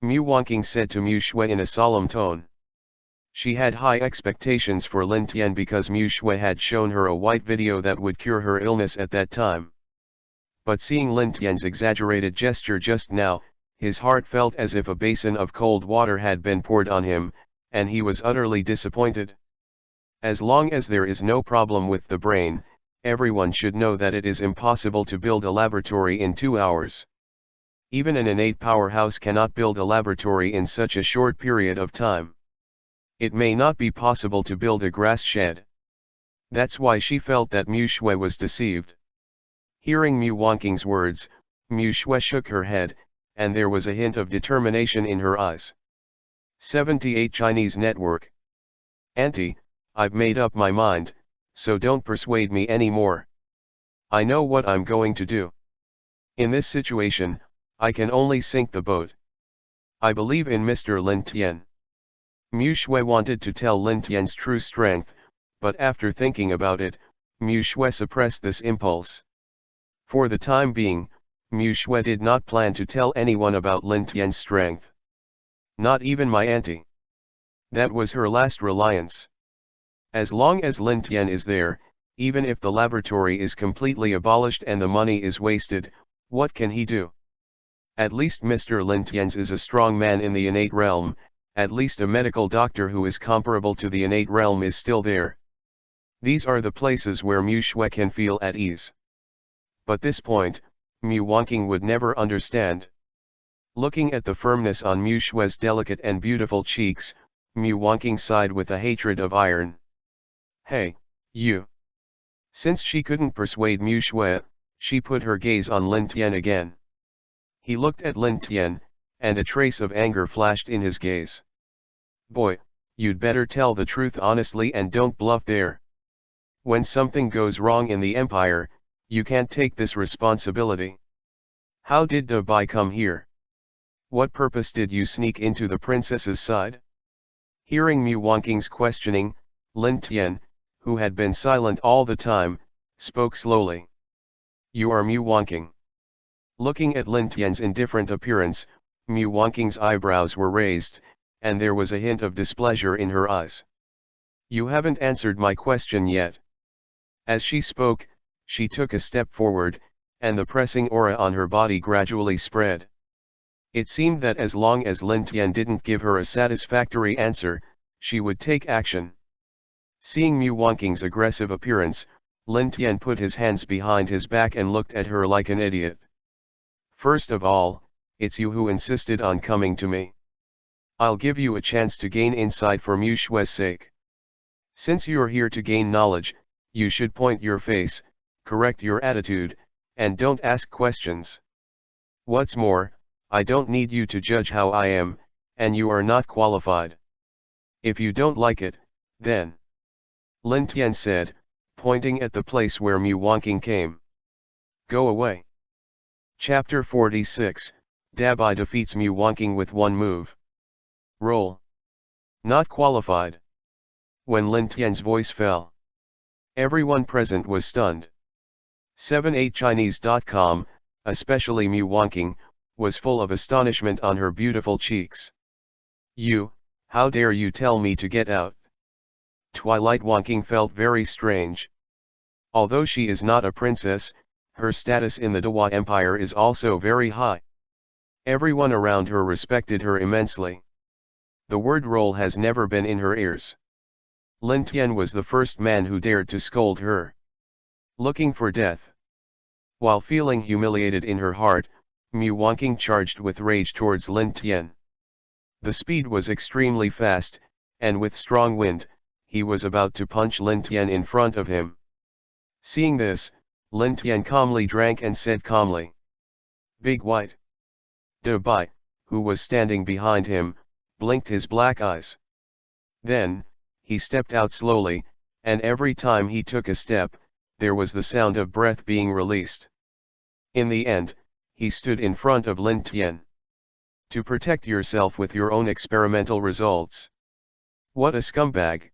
Mu Wangqing said to Mu Shui in a solemn tone. She had high expectations for Lin Tian because Mu Shui had shown her a white video that would cure her illness at that time. But seeing Lin Tian's exaggerated gesture just now, his heart felt as if a basin of cold water had been poured on him, and he was utterly disappointed. As long as there is no problem with the brain, everyone should know that it is impossible to build a laboratory in 2 hours. Even an innate powerhouse cannot build a laboratory in such a short period of time. It may not be possible to build a grass shed. That's why she felt that Mu Shui was deceived. Hearing Mu Wangqing's words, Mu Shui shook her head, and there was a hint of determination in her eyes. 78 Chinese Network. Auntie, I've made up my mind, so don't persuade me anymore. I know what I'm going to do. In this situation, I can only sink the boat. I believe in Mr. Lin Tian. Mu Shui wanted to tell Lin Tian's true strength, but after thinking about it, Mu Shui suppressed this impulse. For the time being, Mu Shui did not plan to tell anyone about Lin Tian's strength. Not even my auntie. That was her last reliance. As long as Lin Tian is there, even if the laboratory is completely abolished and the money is wasted, what can he do? At least Mr. Lin Tian's is a strong man in the innate realm, at least a medical doctor who is comparable to the innate realm is still there. These are the places where Mu Shui can feel at ease. But this point, Mu Wanqing would never understand. Looking at the firmness on Mu Shui's delicate and beautiful cheeks, Mu Wanqing sighed with a hatred of iron. Hey, you! Since she couldn't persuade Mu Shui, she put her gaze on Lin Tian again. He looked at Lin Tian, and a trace of anger flashed in his gaze. Boy, you'd better tell the truth honestly and don't bluff there. When something goes wrong in the empire, you can't take this responsibility. How did De Bai come here? What purpose did you sneak into the princess's side? Hearing Mu Wanqing's questioning, Lin Tian, who had been silent all the time, spoke slowly. You are Mu Wanqing. Looking at Lin Tian's indifferent appearance, Mu Wanqing's eyebrows were raised, and there was a hint of displeasure in her eyes. You haven't answered my question yet. As she spoke, she took a step forward, and the pressing aura on her body gradually spread. It seemed that as long as Lin Tian didn't give her a satisfactory answer, she would take action. Seeing Mu Wanqing's aggressive appearance, Lin Tian put his hands behind his back and looked at her like an idiot. First of all, it's you who insisted on coming to me. I'll give you a chance to gain insight for Mu Shui's sake. Since you're here to gain knowledge, you should point your face, correct your attitude, and don't ask questions. What's more, I don't need you to judge how I am, and you are not qualified. If you don't like it, then... Lin Tian said, pointing at the place where Mu Wanqing came. Go away. Chapter 46, Da Bai defeats Mu Wanqing with one move. Roll. Not qualified. When Lin Tian's voice fell, everyone present was stunned. 78chinese.com, especially Mu Wanqing, was full of astonishment on her beautiful cheeks. You, how dare you tell me to get out? Twilight Wanqing felt very strange. Although she is not a princess, her status in the Dewa Empire is also very high. Everyone around her respected her immensely. The word roll has never been in her ears. Lin Tian was the first man who dared to scold her. Looking for death. While feeling humiliated in her heart, Mu Wanqing charged with rage towards Lin Tian. The speed was extremely fast, and with strong wind, he was about to punch Lin Tian in front of him. Seeing this, Lin Tian calmly drank and said calmly. Big White. De Bai, who was standing behind him, blinked his black eyes. Then, he stepped out slowly, and every time he took a step, there was the sound of breath being released. In the end, he stood in front of Lin Tian. To protect yourself with your own experimental results. What a scumbag!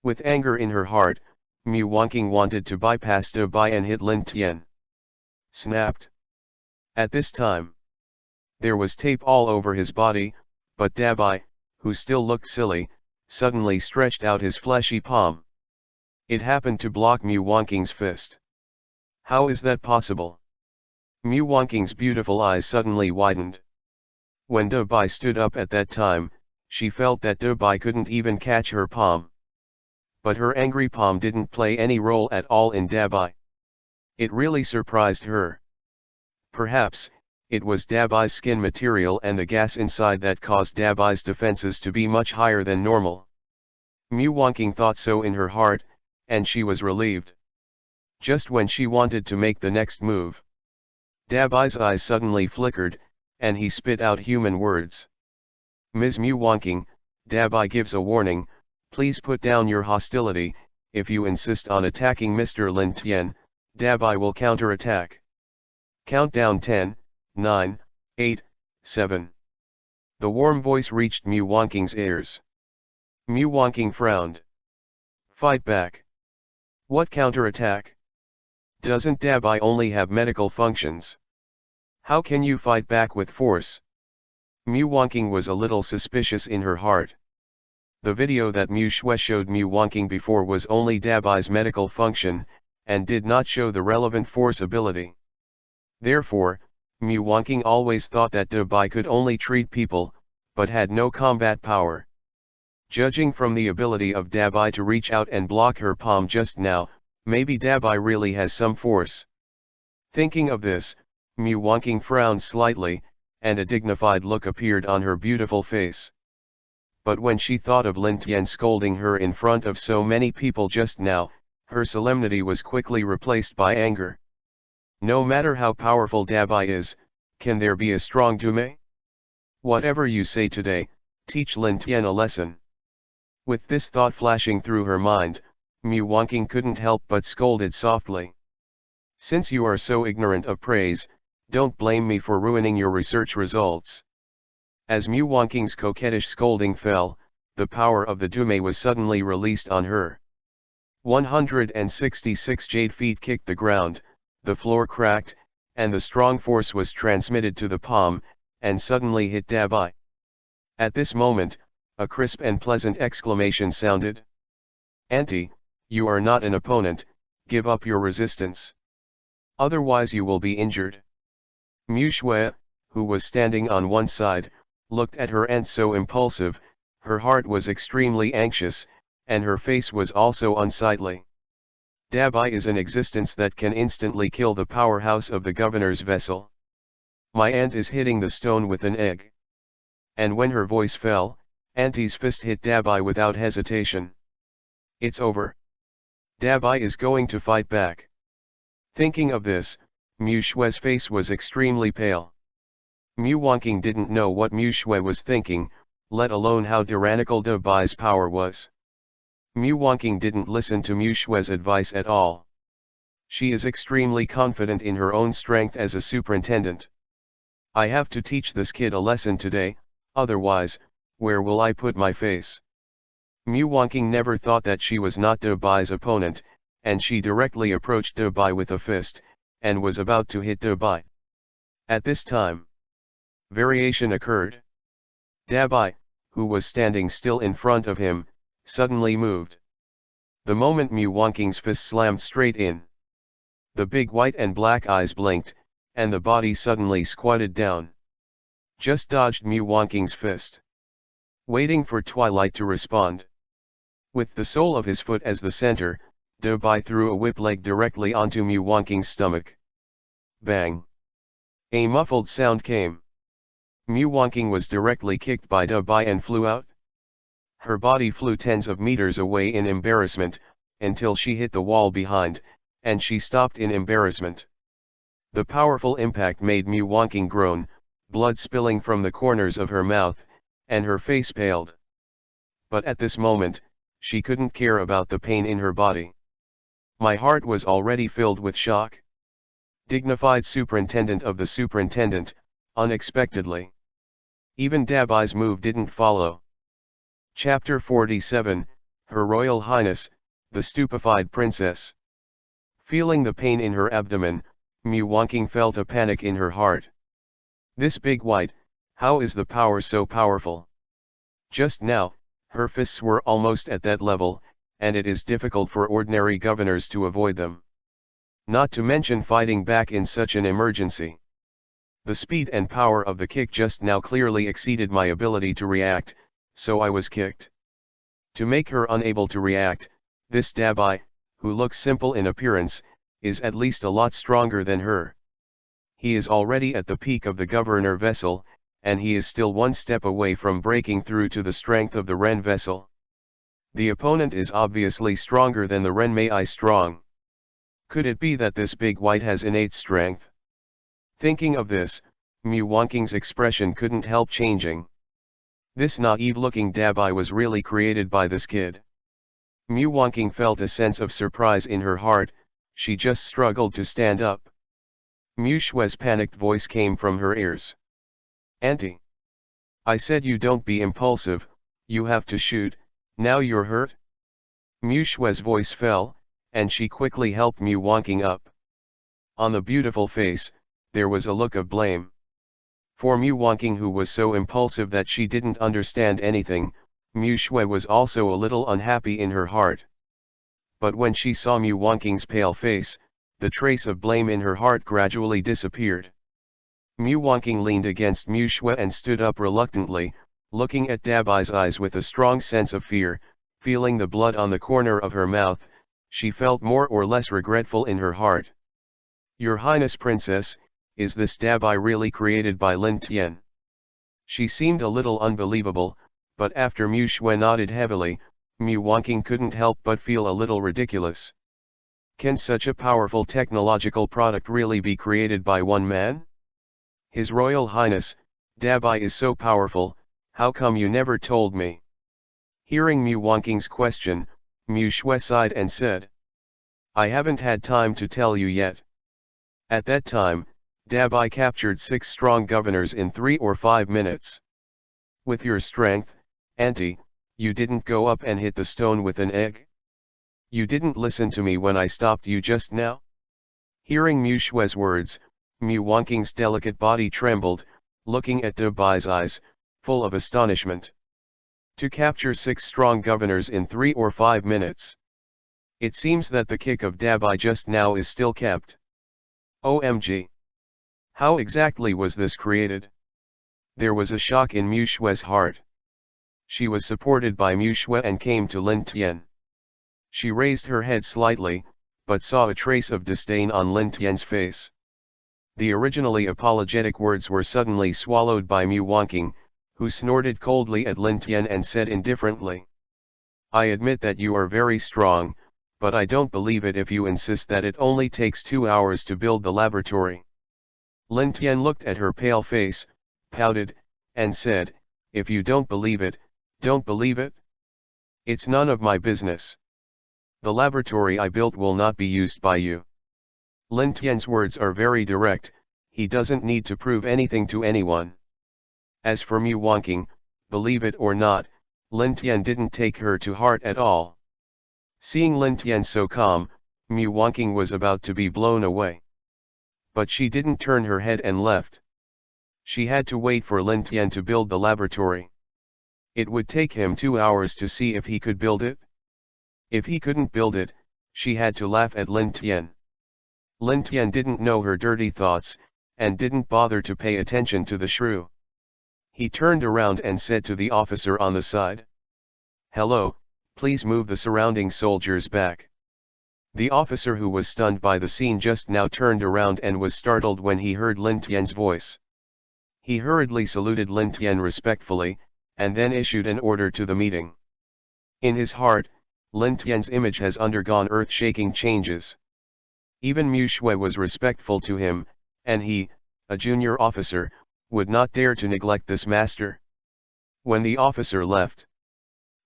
With anger in her heart, Mu Wanqing wanted to bypass De Bai and hit Lin Tian. Snapped. At this time, there was tape all over his body, but Da Bai, who still looked silly, suddenly stretched out his fleshy palm. It happened to block Mu Wanqing's fist. How is that possible? Mu Wanqing's beautiful eyes suddenly widened. When De Bai stood up at that time, she felt that De Bai couldn't even catch her palm. But her angry palm didn't play any role at all in Da Bai. It really surprised her. Perhaps, it was Da Bai's skin material and the gas inside that caused Da Bai's defenses to be much higher than normal. Mu Wanqing thought so in her heart, and she was relieved. Just when she wanted to make the next move, Da Bai's eyes suddenly flickered, and he spit out human words. Ms. Mu Wanqing, Da Bai gives a warning, please put down your hostility. If you insist on attacking Mr. Lin Tian, Da Bai will counterattack. Countdown 10, 9, 8, 7. The warm voice reached Mu Wanqing's ears. Mu Wanqing frowned. Fight back. What counterattack? Doesn't Da Bai only have medical functions? How can you fight back with force? Mu Wanqing was a little suspicious in her heart. The video that Mu Shui showed Mu Wanqing before was only Da Bai's medical function, and did not show the relevant force ability. Therefore, Mu Wanqing always thought that Da Bai could only treat people, but had no combat power. Judging from the ability of Dabai to reach out and block her palm just now, maybe Dabai really has some force. Thinking of this, Mu Wanking frowned slightly, and a dignified look appeared on her beautiful face. But when she thought of Lin Tian scolding her in front of so many people just now, her solemnity was quickly replaced by anger. No matter how powerful Dabai is, can there be a strong Dume? Whatever you say today, teach Lin Tian a lesson. With this thought flashing through her mind, Mu Wanking couldn't help but scolded softly. Since you are so ignorant of praise, don't blame me for ruining your research results. As Mu Wanking's coquettish scolding fell, the power of the Dume was suddenly released on her. 166 jade feet kicked the ground, the floor cracked, and the strong force was transmitted to the palm, and suddenly hit Dabai. At this moment, a crisp and pleasant exclamation sounded. Auntie, you are not an opponent, give up your resistance. Otherwise you will be injured. Mu Shui, who was standing on one side, looked at her aunt so impulsive, her heart was extremely anxious, and her face was also unsightly. Dabai is an existence that can instantly kill the powerhouse of the governor's vessel. My aunt is hitting the stone with an egg. And when her voice fell, Auntie's fist hit Dabai without hesitation. It's over. Dabai is going to fight back. Thinking of this, Mu Shui's face was extremely pale. Mu Wanking didn't know what Mu Shui was thinking, let alone how tyrannical Dabai's power was. Mu Wanking didn't listen to Mu Shui's advice at all. She is extremely confident in her own strength as a superintendent. I have to teach this kid a lesson today, otherwise, where will I put my face? Mu Wanking never thought that she was not Dabai's opponent, and she directly approached Dabai with a fist, and was about to hit Dabai. At this time, variation occurred. Dabai, who was standing still in front of him, suddenly moved. The moment Mu Wanking's fist slammed straight in, the big white and black eyes blinked, and the body suddenly squatted down. Just dodged Mu Wanking's fist. Waiting for Twilight to respond. With the sole of his foot as the center, Dabai threw a whip leg directly onto Mu Wanking's stomach. Bang! A muffled sound came. Mu Wanking was directly kicked by Dabai and flew out. Her body flew tens of meters away in embarrassment, until she hit the wall behind, and she stopped in embarrassment. The powerful impact made Mu Wanking groan, blood spilling from the corners of her mouth, and her face paled. But at this moment, she couldn't care about the pain in her body. My heart was already filled with shock. Dignified superintendent of the superintendent, unexpectedly. Even Dabai's move didn't follow. Chapter 47, Her Royal Highness, the Stupefied Princess. Feeling the pain in her abdomen, Mu Wanking felt a panic in her heart. This big white, how is the power so powerful? Just now, her fists were almost at that level, and it is difficult for ordinary governors to avoid them. Not to mention fighting back in such an emergency. The speed and power of the kick just now clearly exceeded my ability to react, so I was kicked. To make her unable to react, this Dabai, who looks simple in appearance, is at least a lot stronger than her. He is already at the peak of the governor vessel, and he is still one step away from breaking through to the strength of the Ren vessel. The opponent is obviously stronger than the Ren Mei strong. Could it be that this big white has innate strength? Thinking of this, Mu Wanking's expression couldn't help changing. This naive-looking Dabai was really created by this kid. Mu Wanking felt a sense of surprise in her heart, she just struggled to stand up. Mu Shui's panicked voice came from her ears. Auntie! I said you don't be impulsive, you have to shoot, now you're hurt? Mu Shui's voice fell, and she quickly helped Mu Wanking up. On the beautiful face, there was a look of blame. For Mu Wanking, who was so impulsive that she didn't understand anything, Mu Shui was also a little unhappy in her heart. But when she saw Mu Wanking's pale face, the trace of blame in her heart gradually disappeared. Mu Wanking leaned against Mu Shui and stood up reluctantly, Looking at Dabai's eyes with a strong sense of fear, feeling the blood on the corner of her mouth, she felt more or less regretful in her heart. Your Highness Princess, is this Dabai really created by Lin Tian? She seemed a little unbelievable, but after Mu Shui nodded heavily, Mu Wanqing couldn't help but feel a little ridiculous. Can such a powerful technological product really be created by one man? His Royal Highness, Dabai is so powerful, how come you never told me? Hearing Mu Wanqing's question, Mu Shui sighed and said, I haven't had time to tell you yet. At that time, Dabai captured 6 strong governors in 3 or 5 minutes. With your strength, Auntie, you didn't go up and hit the stone with an egg? You didn't listen to me when I stopped you just now? Hearing Mu Shui's words, Mu Wanqing's delicate body trembled, looking at Dabai's eyes, full of astonishment. To capture 6 strong governors in 3 or 5 minutes. It seems that the kick of Dabai just now is still kept. OMG! How exactly was this created? There was a shock in Mu Shui's heart. She was supported by Mu Shui and came to Lin Tian. She raised her head slightly, but saw a trace of disdain on Lin Tian's face. The originally apologetic words were suddenly swallowed by Mu Wanqing, who snorted coldly at Lin Tian and said indifferently, I admit that you are very strong, but I don't believe it if you insist that it only takes 2 hours to build the laboratory. Lin Tian looked at her pale face, pouted, and said, if you don't believe it, don't believe it? It's none of my business. The laboratory I built will not be used by you. Lin Tian's words are very direct, he doesn't need to prove anything to anyone. As for Mu Wanqing, believe it or not, Lin Tian didn't take her to heart at all. Seeing Lin Tian so calm, Mu Wanqing was about to be blown away. But she didn't turn her head and left. She had to wait for Lin Tian to build the laboratory. It would take him 2 hours to see if he could build it. If he couldn't build it, she had to laugh at Lin Tian. Lin Tian didn't know her dirty thoughts, and didn't bother to pay attention to the shrew. He turned around and said to the officer on the side, Hello, please move the surrounding soldiers back. The officer, who was stunned by the scene just now, turned around and was startled when he heard Lin Tian's voice. He hurriedly saluted Lin Tian respectfully, and then issued an order to the meeting. In his heart, Lin Tian's image has undergone earth-shaking changes. Even Mu Shui was respectful to him, and he, a junior officer, would not dare to neglect this master. When the officer left,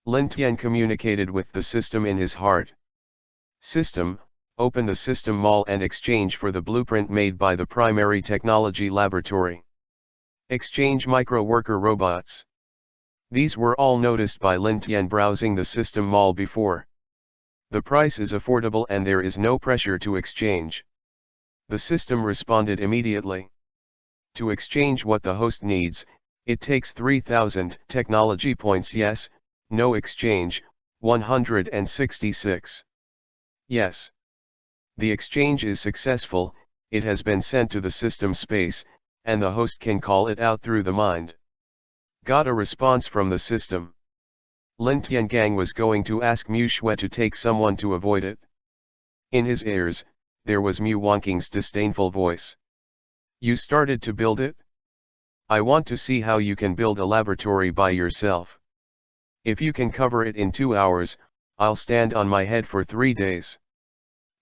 Lin Tian communicated with the system in his heart. System, open the system mall and exchange for the blueprint made by the primary technology laboratory. Exchange micro-worker robots. These were all noticed by Lin Tian browsing the system mall before. The price is affordable and there is no pressure to exchange. The system responded immediately. To exchange what the host needs, it takes 3,000 technology points. Yes, no exchange, 166. Yes. The exchange is successful, it has been sent to the system space, and the host can call it out through the mind. Got a response from the system. Lin Tiangang was going to ask Mu Shui to take someone to avoid it. In his ears, there was Mu Wanqing's disdainful voice. You started to build it? I want to see how you can build a laboratory by yourself. If you can cover it in 2 hours, I'll stand on my head for 3 days.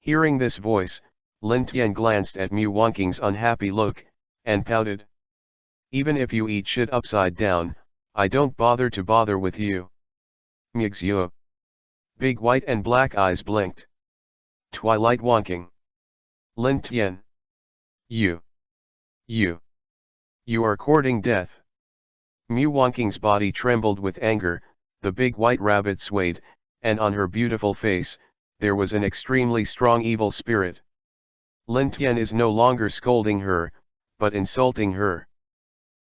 Hearing this voice, Lin Tian glanced at Mu Wanqing's unhappy look, and pouted. Even if you eat shit upside down, I don't bother with you. Mixue. Big white and black eyes blinked. Twilight Wanqing. Lin Tian. You are courting death. Mu Wanqing's body trembled with anger, the big white rabbit swayed, and on her beautiful face, there was an extremely strong evil spirit. Lin Tian is no longer scolding her, but insulting her.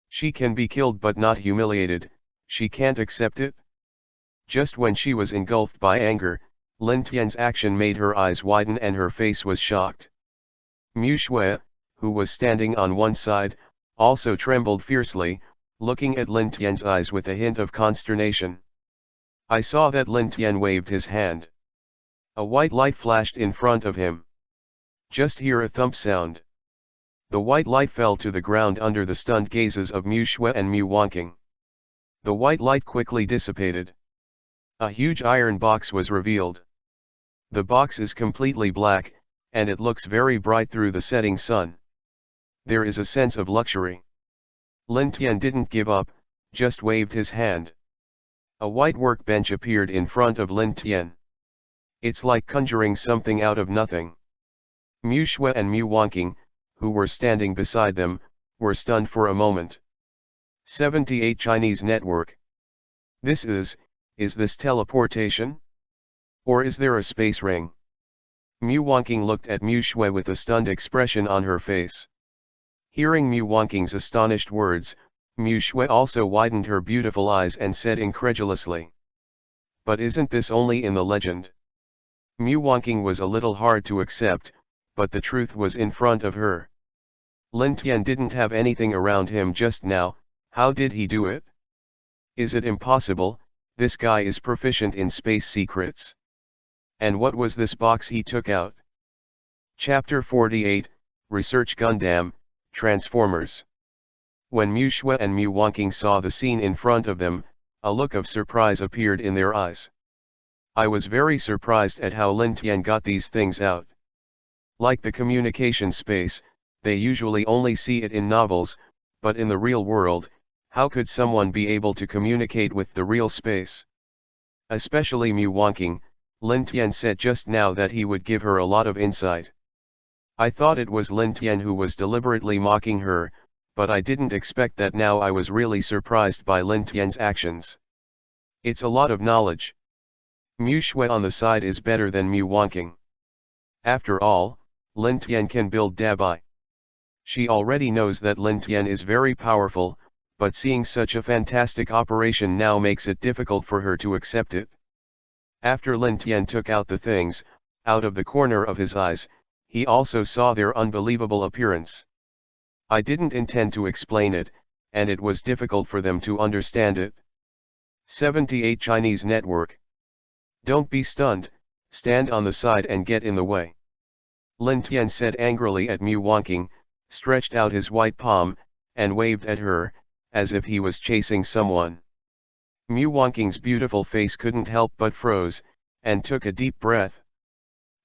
She can be killed but not humiliated, she can't accept it. Just when she was engulfed by anger, Lin Tian's action made her eyes widen and her face was shocked. Mu Shui, who was standing on one side, also trembled fiercely, looking at Lin Tian's eyes with a hint of consternation. I saw that Lin Tian waved his hand. A white light flashed in front of him. Just hear a thump sound. The white light fell to the ground under the stunned gazes of Mu Shui and Mu Wanqing. The white light quickly dissipated. A huge iron box was revealed. The box is completely black, and it looks very bright through the setting sun. There is a sense of luxury. Lin Tian didn't give up, just waved his hand. A white workbench appeared in front of Lin Tian. It's like conjuring something out of nothing. Mu Shui and Mu Wanqing, who were standing beside them, were stunned for a moment. 78 Chinese network. Is this teleportation? Or is there a space ring? Mu Wanqing looked at Mu Shui with a stunned expression on her face. Hearing Mu Wanqing's astonished words, Mu Shui also widened her beautiful eyes and said incredulously. But isn't this only in the legend? Mu Wanqing was a little hard to accept, but the truth was in front of her. Lin Tian didn't have anything around him just now. How did he do it? Is it impossible? This guy is proficient in space secrets. And what was this box he took out? Chapter 48, Research Gundam, Transformers. When Mu Shui and Mu Wanqing saw the scene in front of them, a look of surprise appeared in their eyes. I was very surprised at how Lin Tian got these things out. Like the communication space, they usually only see it in novels, but in the real world, how could someone be able to communicate with the real space? Especially Mu Wanqing. Lin Tian said just now that he would give her a lot of insight. I thought it was Lin Tian who was deliberately mocking her, but I didn't expect that. Now I was really surprised by Lin Tian's actions. It's a lot of knowledge. Mu Shui on the side is better than Mu Wanqing. After all, Lin Tian can build Dabai. She already knows that Lin Tian is very powerful, but seeing such a fantastic operation now makes it difficult for her to accept it. After Lin Tian took out the things, out of the corner of his eyes, he also saw their unbelievable appearance. I didn't intend to explain it, and it was difficult for them to understand it. 78 Chinese network. Don't be stunned, stand on the side and get in the way. Lin Tian said angrily at Mu Wanqing, stretched out his white palm, and waved at her, as if he was chasing someone. Mu Wanqing's beautiful face couldn't help but froze, and took a deep breath.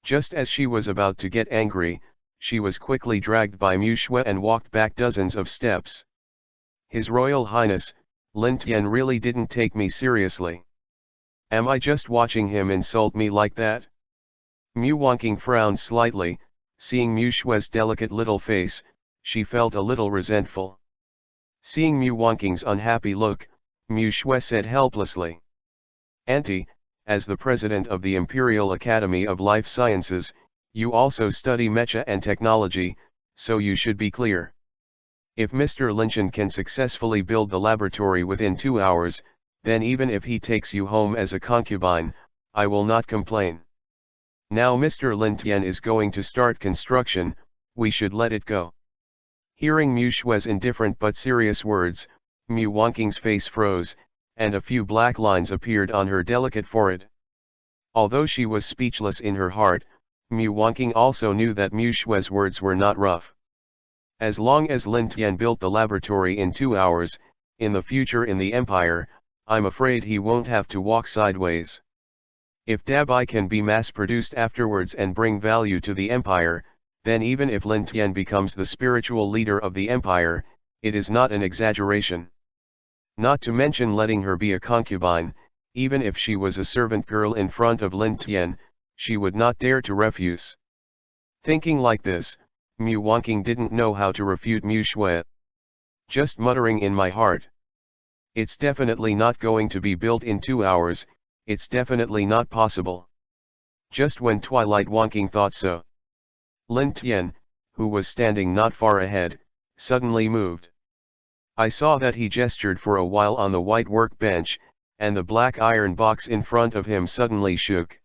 Just as she was about to get angry, she was quickly dragged by Mu Shui and walked back dozens of steps. His Royal Highness, Lin Tian really didn't take me seriously. Am I just watching him insult me like that? Mu Wanqing frowned slightly. Seeing Mu Shui's delicate little face, she felt a little resentful. Seeing Mu Wanqing's unhappy look, Mu Shui said helplessly. Auntie, as the president of the Imperial Academy of Life Sciences, you also study MECHA and technology, so you should be clear. If Mr. Lin can successfully build the laboratory within 2 hours, then even if he takes you home as a concubine, I will not complain. Now Mr. Lin Tian is going to start construction, we should let it go. Hearing Mu Shui's indifferent but serious words, Mu Wanqing's face froze, and a few black lines appeared on her delicate forehead. Although she was speechless in her heart, Mu Wanqing also knew that Mu Shui's words were not rough. As long as Lin Tian built the laboratory in 2 hours, in the future in the Empire, I'm afraid he won't have to walk sideways. If Dabai can be mass-produced afterwards and bring value to the Empire, then even if Lin Tian becomes the spiritual leader of the Empire, it is not an exaggeration. Not to mention letting her be a concubine, even if she was a servant girl in front of Lin Tian, she would not dare to refuse. Thinking like this, Mu Wanqing didn't know how to refute Mu Shui. Just muttering in my heart. It's definitely not going to be built in 2 hours, it's definitely not possible. Just when Twilight Wanqing thought so, Lin Tian, who was standing not far ahead, suddenly moved. I saw that he gestured for a while on the white workbench, and the black iron box in front of him suddenly shook.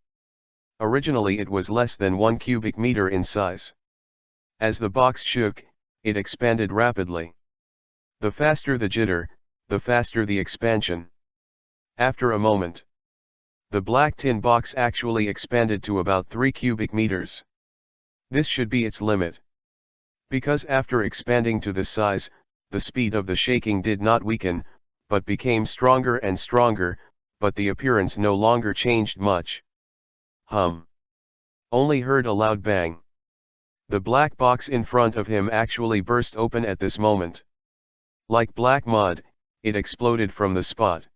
Originally it was less than 1 cubic meter in size. As the box shook, it expanded rapidly. The faster the jitter, the faster the expansion. After a moment, the black tin box actually expanded to about 3 cubic meters. This should be its limit. Because after expanding to this size, the speed of the shaking did not weaken, but became stronger and stronger, but the appearance no longer changed much. Only heard a loud bang. The black box in front of him actually burst open at this moment. Like black mud, it exploded from the spot.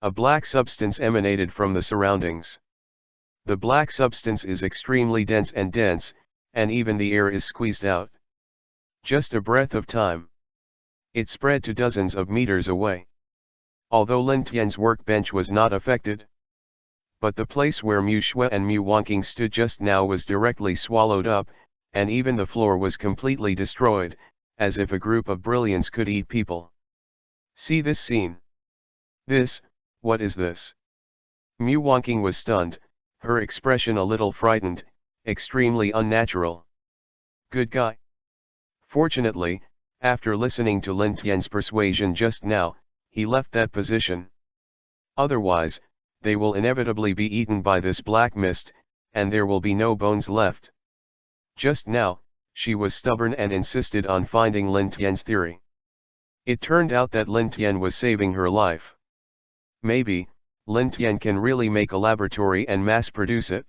A black substance emanated from the surroundings. The black substance is extremely dense, and even the air is squeezed out. Just a breath of time. It spread to dozens of meters away. Although Lin Tian's workbench was not affected, but the place where Mu Shui and Mu Wanqing stood just now was directly swallowed up, and even the floor was completely destroyed, as if a group of brilliants could eat people. See this scene. What is this? Mu Wanqing was stunned, her expression a little frightened, extremely unnatural. Good guy. Fortunately, after listening to Lin Tian's persuasion just now, he left that position. Otherwise, they will inevitably be eaten by this black mist, and there will be no bones left. Just now, she was stubborn and insisted on finding Lin Tian's theory. It turned out that Lin Tian was saving her life. Maybe, Lin Tian can really make a laboratory and mass-produce it.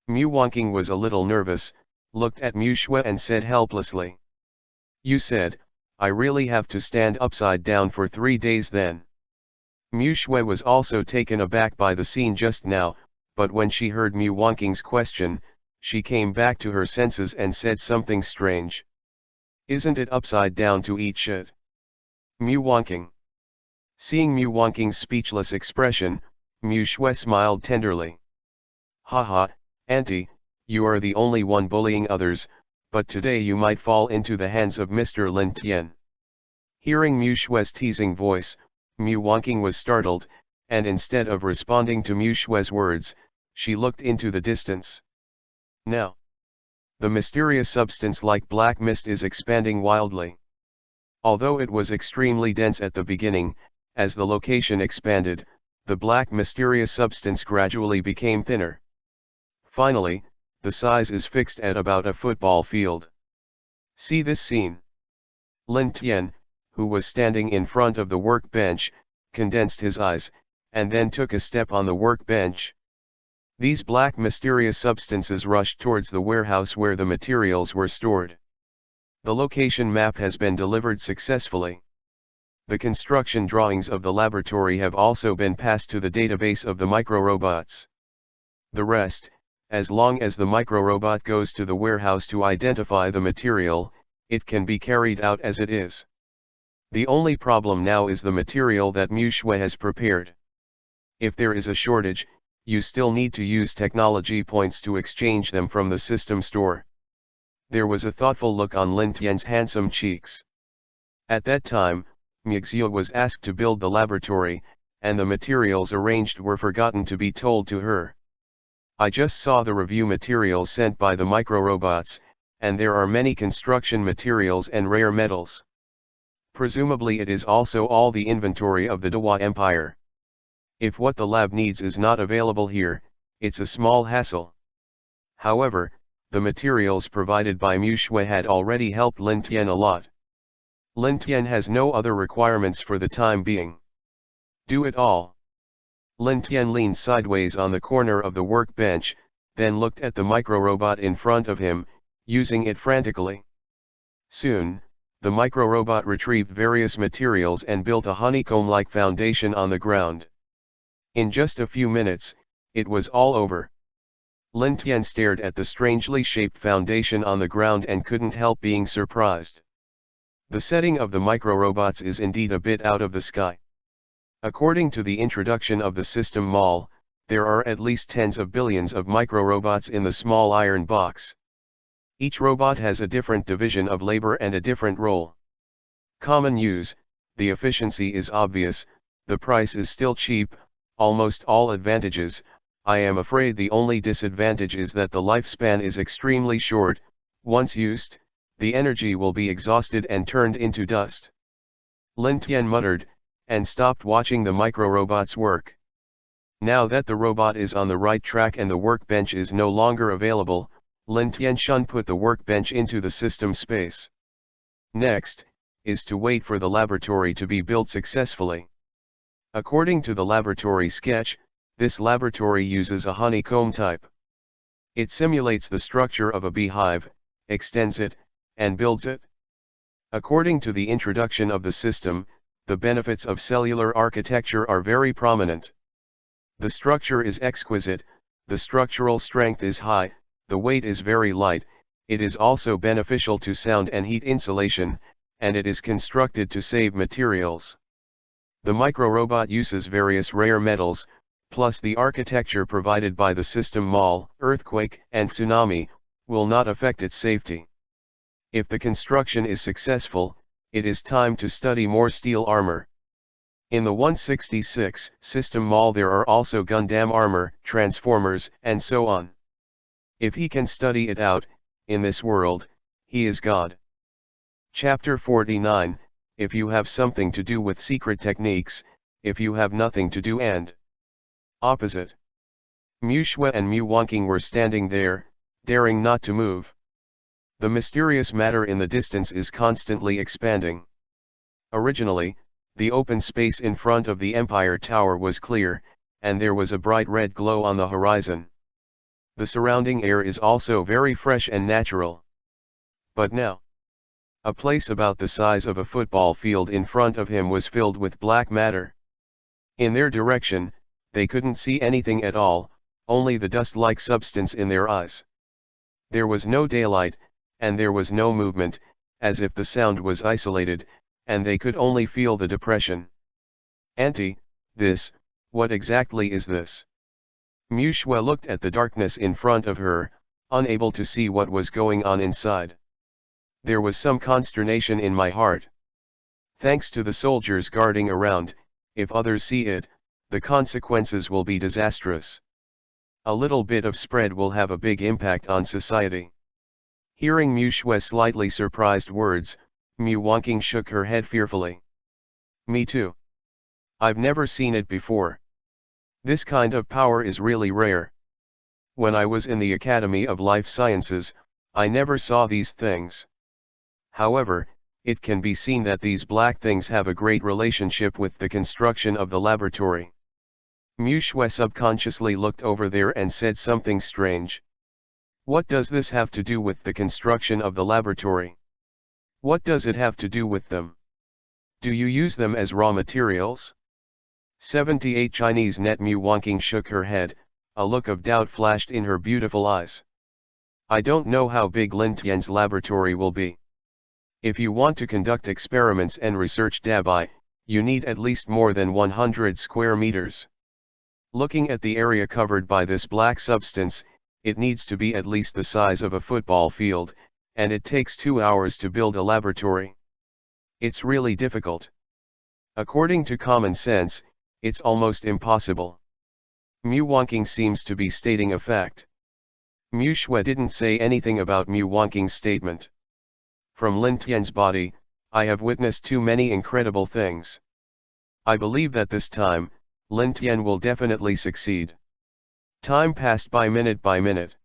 Mu Wanqing was a little nervous, looked at Mu Shui and said helplessly. You said, I really have to stand upside down for 3 days then. Mu Shui was also taken aback by the scene just now, but when she heard Mu Wanqing's question, she came back to her senses and said something strange. Isn't it upside down to eat shit? Mu Wanqing. Seeing Mu Wanqing's speechless expression, Mu Shui smiled tenderly. Haha, Auntie, you are the only one bullying others, but today you might fall into the hands of Mr. Lin Tian. Hearing Mu Shui's teasing voice, Mu Wanqing was startled, and instead of responding to Mu Shui's words, she looked into the distance. Now, the mysterious substance like black mist is expanding wildly. Although it was extremely dense at the beginning, as the location expanded, the black mysterious substance gradually became thinner. Finally, the size is fixed at about a football field. See this scene. Lin Tian, who was standing in front of the workbench, condensed his eyes, and then took a step on the workbench. These black mysterious substances rushed towards the warehouse where the materials were stored. The location map has been delivered successfully. The construction drawings of the laboratory have also been passed to the database of the microrobots. The rest, as long as the microrobot goes to the warehouse to identify the material, it can be carried out as it is. The only problem now is the material that Mu Shui has prepared. If there is a shortage, you still need to use technology points to exchange them from the system store. There was a thoughtful look on Lin Tian's handsome cheeks. At that time, MECHA was asked to build the laboratory, and the materials arranged were forgotten to be told to her. I just saw the review materials sent by the microrobots, and there are many construction materials and rare metals. Presumably it is also all the inventory of the Dewa Empire. If what the lab needs is not available here, it's a small hassle. However, the materials provided by Mu Shui had already helped Lin Tian a lot. Lin Tian has no other requirements for the time being. Do it all. Lin Tian leaned sideways on the corner of the workbench, then looked at the microrobot in front of him, using it frantically. Soon, the microrobot retrieved various materials and built a honeycomb-like foundation on the ground. In just a few minutes, it was all over. Lin Tian stared at the strangely shaped foundation on the ground and couldn't help being surprised. The setting of the microrobots is indeed a bit out of the sky. According to the introduction of the system mall, there are at least tens of billions of microrobots in the small iron box. Each robot has a different division of labor and a different role. Common use, the efficiency is obvious, the price is still cheap, almost all advantages. I am afraid the only disadvantage is that the lifespan is extremely short. Once used, the energy will be exhausted and turned into dust. Lin Tian muttered, and stopped watching the micro-robots work. Now that the robot is on the right track and the workbench is no longer available, Lin Tianxun put the workbench into the system space. Next, is to wait for the laboratory to be built successfully. According to the laboratory sketch, this laboratory uses a honeycomb type. It simulates the structure of a beehive, extends it, and builds it. According to the introduction of the system, the benefits of cellular architecture are very prominent. The structure is exquisite, the structural strength is high, the weight is very light, it is also beneficial to sound and heat insulation, and it is constructed to save materials. The micro-robot uses various rare metals, plus the architecture provided by the system MAL, earthquake, and tsunami, will not affect its safety. If the construction is successful, it is time to study more steel armor. In the 166 system MAL there are also Gundam armor, transformers, and so on. If he can study it out, in this world, he is God. Chapter 49, If you have something to do with secret techniques, if you have nothing to do and opposite. Mu Shui and Mu Wanqing were standing there, daring not to move. The mysterious matter in the distance is constantly expanding. Originally, the open space in front of the Empire Tower was clear, and there was a bright red glow on the horizon. The surrounding air is also very fresh and natural. But now, a place about the size of a football field in front of him was filled with black matter. In their direction, they couldn't see anything at all, only the dust-like substance in their eyes. There was no daylight, and there was no movement, as if the sound was isolated, and they could only feel the depression. Auntie, what exactly is this? Mu Shui looked at the darkness in front of her, unable to see what was going on inside. There was some consternation in my heart. Thanks to the soldiers guarding around, if others see it, the consequences will be disastrous. A little bit of spread will have a big impact on society. Hearing Mu Shui's slightly surprised words, Mu Wanqing shook her head fearfully. Me too. I've never seen it before. This kind of power is really rare. When I was in the Academy of Life Sciences, I never saw these things. However, it can be seen that these black things have a great relationship with the construction of the laboratory. Mu Shui subconsciously looked over there and said something strange. What does this have to do with the construction of the laboratory? What does it have to do with them? Do you use them as raw materials? 78 Chinese net. Mu Wanqing shook her head, a look of doubt flashed in her beautiful eyes. I don't know how big Lin Tian's laboratory will be. If you want to conduct experiments and research dabai, you need at least more than 100 square meters. Looking at the area covered by this black substance, it needs to be at least the size of a football field, and it takes 2 hours to build a laboratory. It's really difficult. According to common sense, it's almost impossible. Mu Wanqing seems to be stating a fact. Mu Shui didn't say anything about Mu Wanqing's statement. From Lin Tian's body, I have witnessed too many incredible things. I believe that this time, Lin Tian will definitely succeed. Time passed by minute.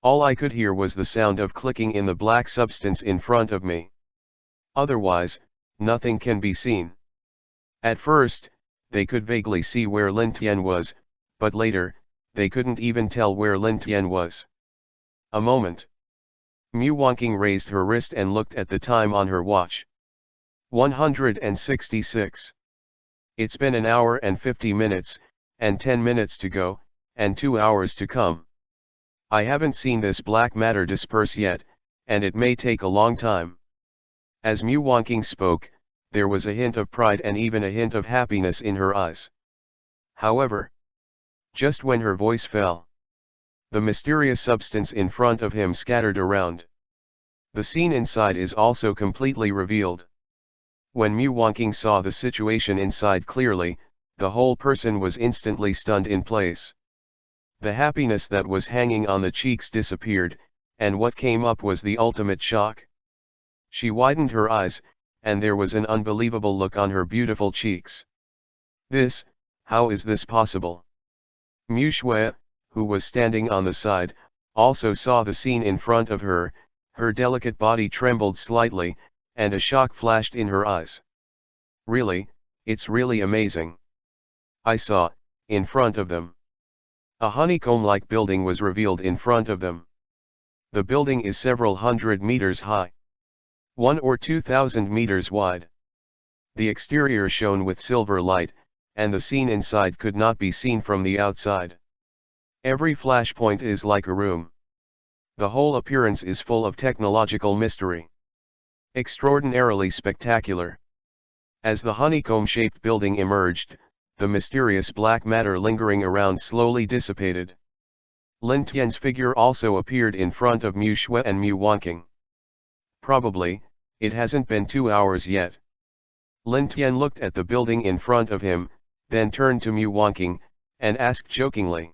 All I could hear was the sound of clicking in the black substance in front of me. Otherwise, nothing can be seen. At first, they could vaguely see where Lin Tian was, but later, they couldn't even tell where Lin Tian was. A moment. Mu Wanqing raised her wrist and looked at the time on her watch. 166. It's been an hour and 50 minutes, and 10 minutes to go, and 2 hours to come. I haven't seen this black matter disperse yet, and it may take a long time. As Mu Wanqing spoke, there was a hint of pride and even a hint of happiness in her eyes. However, just when her voice fell, the mysterious substance in front of him scattered around. The scene inside is also completely revealed. When Mu Wanqing saw the situation inside clearly, the whole person was instantly stunned in place. The happiness that was hanging on the cheeks disappeared, and what came up was the ultimate shock. She widened her eyes, and there was an unbelievable look on her beautiful cheeks. How is this possible? Mu Shui, who was standing on the side, also saw the scene in front of her. Her delicate body trembled slightly, and a shock flashed in her eyes. Really, it's really amazing. I saw, in front of them. A honeycomb-like building was revealed in front of them. The building is several hundred meters high. 1 or 2,000 meters wide. The exterior shone with silver light, and the scene inside could not be seen from the outside. Every flashpoint is like a room. The whole appearance is full of technological mystery. Extraordinarily spectacular. As the honeycomb-shaped building emerged, the mysterious black matter lingering around slowly dissipated. Lin Tian's figure also appeared in front of Mu Shui and Mu Wanqing. Probably, it hasn't been 2 hours yet. Lin Tian looked at the building in front of him, then turned to Mu Wanqing, and asked jokingly.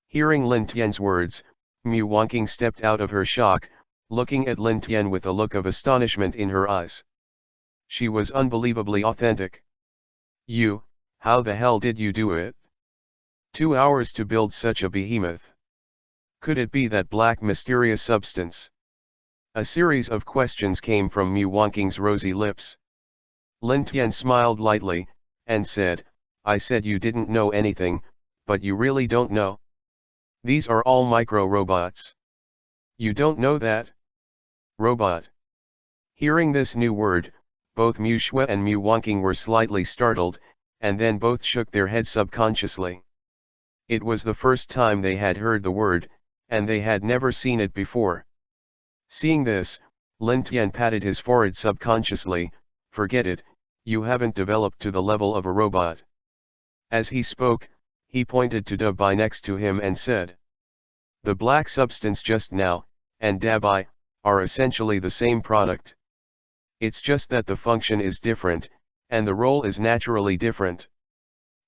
Hearing Lin Tian's words, Mu Wanqing stepped out of her shock, looking at Lin Tian with a look of astonishment in her eyes. She was unbelievably authentic. How the hell did you do it? 2 hours to build such a behemoth. Could it be that black mysterious substance? A series of questions came from Mu Wanqing's rosy lips. Lin Tian smiled lightly, and said, I said you didn't know anything, but you really don't know? These are all micro-robots. You don't know that? Robot. Hearing this new word, both Mu Shui and Mu Wanqing were slightly startled, and then both shook their heads subconsciously. It was the first time they had heard the word, and they had never seen it before. Seeing this, Lin Tian patted his forehead subconsciously. Forget it, you haven't developed to the level of a robot. As he spoke, he pointed to Dabai next to him and said. The black substance just now, and Dabai, are essentially the same product. It's just that the function is different, and the role is naturally different.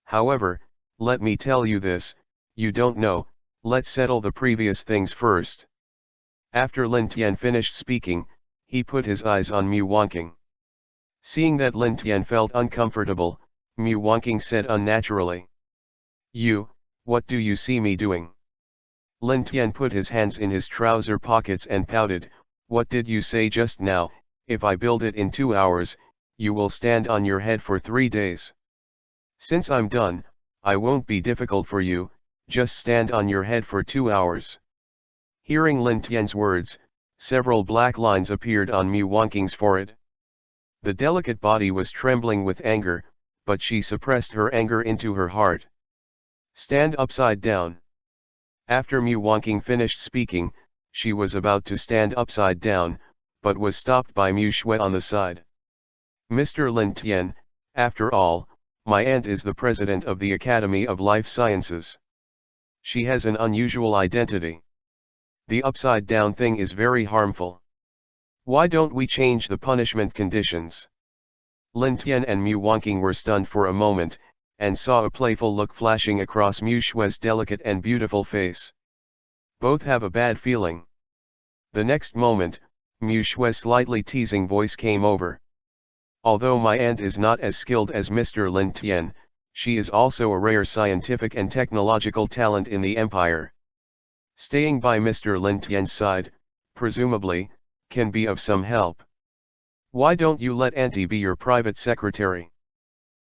However, let me tell you this, you don't know, let's settle the previous things first. After Lin Tian finished speaking, he put his eyes on Mu Wanqing. Seeing that Lin Tian felt uncomfortable, Mu Wanqing said unnaturally. What do you see me doing? Lin Tian put his hands in his trouser pockets and pouted. What did you say just now? If I build it in 2 hours, you will stand on your head for 3 days. Since I'm done, I won't be difficult for you, just stand on your head for 2 hours. Hearing Lin Tian's words, several black lines appeared on Mu Wanqing's forehead. The delicate body was trembling with anger, but she suppressed her anger into her heart. Stand upside down. After Mu Wanqing finished speaking, she was about to stand upside down, but was stopped by Mu Shui on the side. Mr. Lin Tian, after all, my aunt is the president of the Academy of Life Sciences. She has an unusual identity. The upside down thing is very harmful. Why don't we change the punishment conditions? Lin Tian and Mu Wanqing were stunned for a moment, and saw a playful look flashing across Mu Shui's delicate and beautiful face. Both have a bad feeling. The next moment, Mu Shui's slightly teasing voice came over. Although my aunt is not as skilled as Mr. Lin Tian, she is also a rare scientific and technological talent in the empire. Staying by Mr. Lin Tian's side, presumably, can be of some help. Why don't you let Auntie be your private secretary?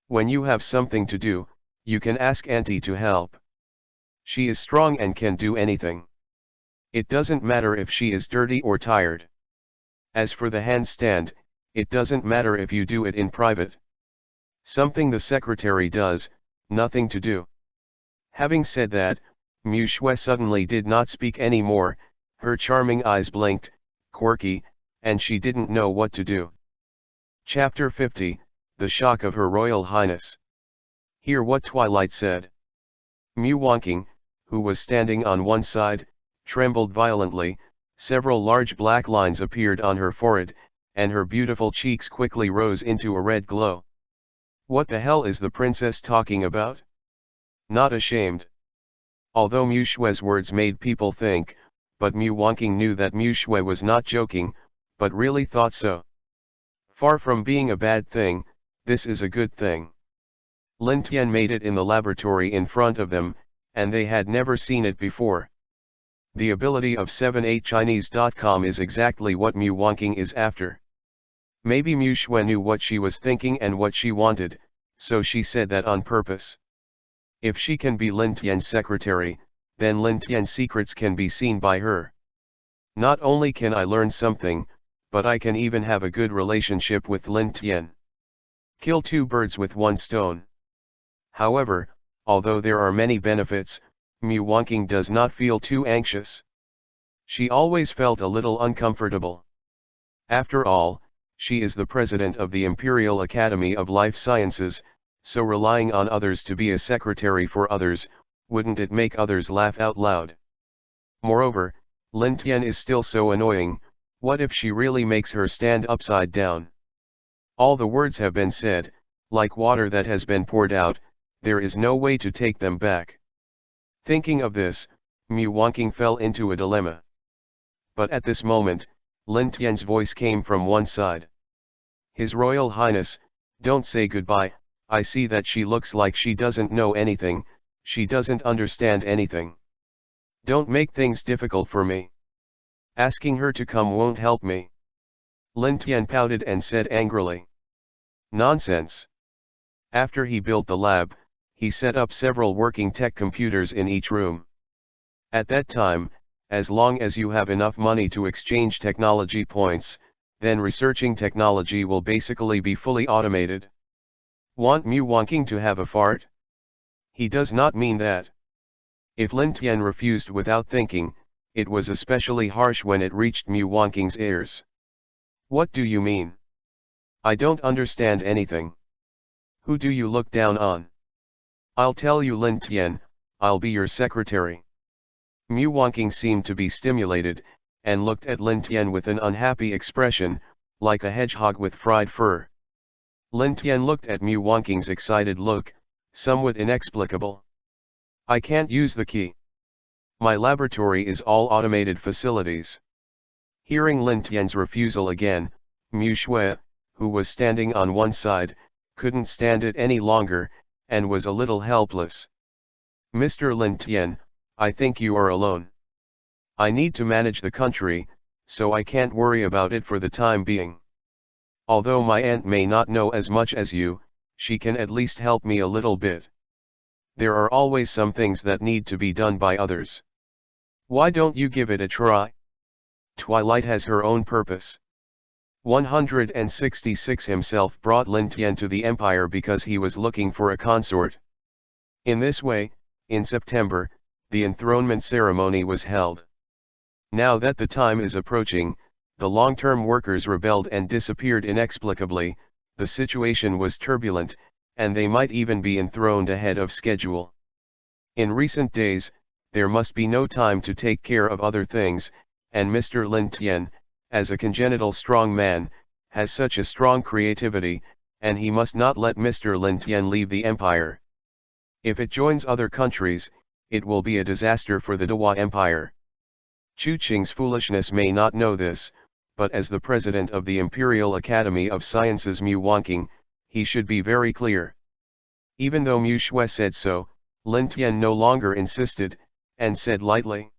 When you have something to do, you can ask Auntie to help. She is strong and can do anything. It doesn't matter if she is dirty or tired. As for the handstand, it doesn't matter if you do it in private. Something the secretary does, nothing to do. Having said that, Mu Shui suddenly did not speak anymore. Her charming eyes blinked, quirky, and she didn't know what to do. Chapter 50, The Shock of Her Royal Highness. Hear what Twilight said. Mu Wanqing, who was standing on one side, trembled violently. Several large black lines appeared on her forehead, and her beautiful cheeks quickly rose into a red glow. What the hell is the princess talking about? Not ashamed. Although Mu Shui's words made people think, but Mu Wanqing knew that Mu Shui was not joking, but really thought so. Far from being a bad thing, this is a good thing. Lin Tian made it in the laboratory in front of them, and they had never seen it before. The ability of 78chinese.com is exactly what Mu Wanqing is after. Maybe Mu Shui knew what she was thinking and what she wanted, so she said that on purpose. If she can be Lin Tian's secretary, then Lin Tian's secrets can be seen by her. Not only can I learn something, but I can even have a good relationship with Lin Tian. Kill two birds with one stone. However, although there are many benefits, Mu Wanqing does not feel too anxious. She always felt a little uncomfortable. After all, she is the president of the Imperial Academy of Life Sciences, so relying on others to be a secretary for others, wouldn't it make others laugh out loud? Moreover, Lin Tian is still so annoying, what if she really makes her stand upside down? All the words have been said, like water that has been poured out, there is no way to take them back. Thinking of this, Mu Wanqing fell into a dilemma. But at this moment, Lin Tian's voice came from one side. His Royal Highness, don't say goodbye, I see that she looks like she doesn't know anything, she doesn't understand anything. Don't make things difficult for me. Asking her to come won't help me. Lin Tian pouted and said angrily. Nonsense. After he built the lab, he set up several working tech computers in each room. At that time, as long as you have enough money to exchange technology points, then researching technology will basically be fully automated. Want Mu Wanqing to have a fart? He does not mean that. If Lin Tian refused without thinking, it was especially harsh when it reached Mu Wanqing's ears. What do you mean? I don't understand anything. Who do you look down on? I'll tell you, Lin Tian, I'll be your secretary. Mu Wanqing seemed to be stimulated, and looked at Lin Tian with an unhappy expression, like a hedgehog with fried fur. Lin Tian looked at Mu Wanqing's excited look, somewhat inexplicable. I can't use the key. My laboratory is all automated facilities. Hearing Lin Tian's refusal again, Mu Shui, who was standing on one side, couldn't stand it any longer, and was a little helpless. Mr. Lin Tian, I think you are alone. I need to manage the country, so I can't worry about it for the time being. Although my aunt may not know as much as you, she can at least help me a little bit. There are always some things that need to be done by others. Why don't you give it a try? Twilight has her own purpose. 166 himself brought Lin Tian to the empire because he was looking for a consort. In this way, in September, the enthronement ceremony was held. Now that the time is approaching, the long-term workers rebelled and disappeared inexplicably, the situation was turbulent, and they might even be enthroned ahead of schedule. In recent days, there must be no time to take care of other things, and Mr. Lin Tian, as a congenital strong man, has such a strong creativity, and he must not let Mr. Lin Tian leave the empire. If it joins other countries, it will be a disaster for the Dewa Empire. Chu Qing's foolishness may not know this, but as the president of the Imperial Academy of Sciences Mu Wanqing, he should be very clear. Even though Mu Shui said so, Lin Tian no longer insisted, and said lightly.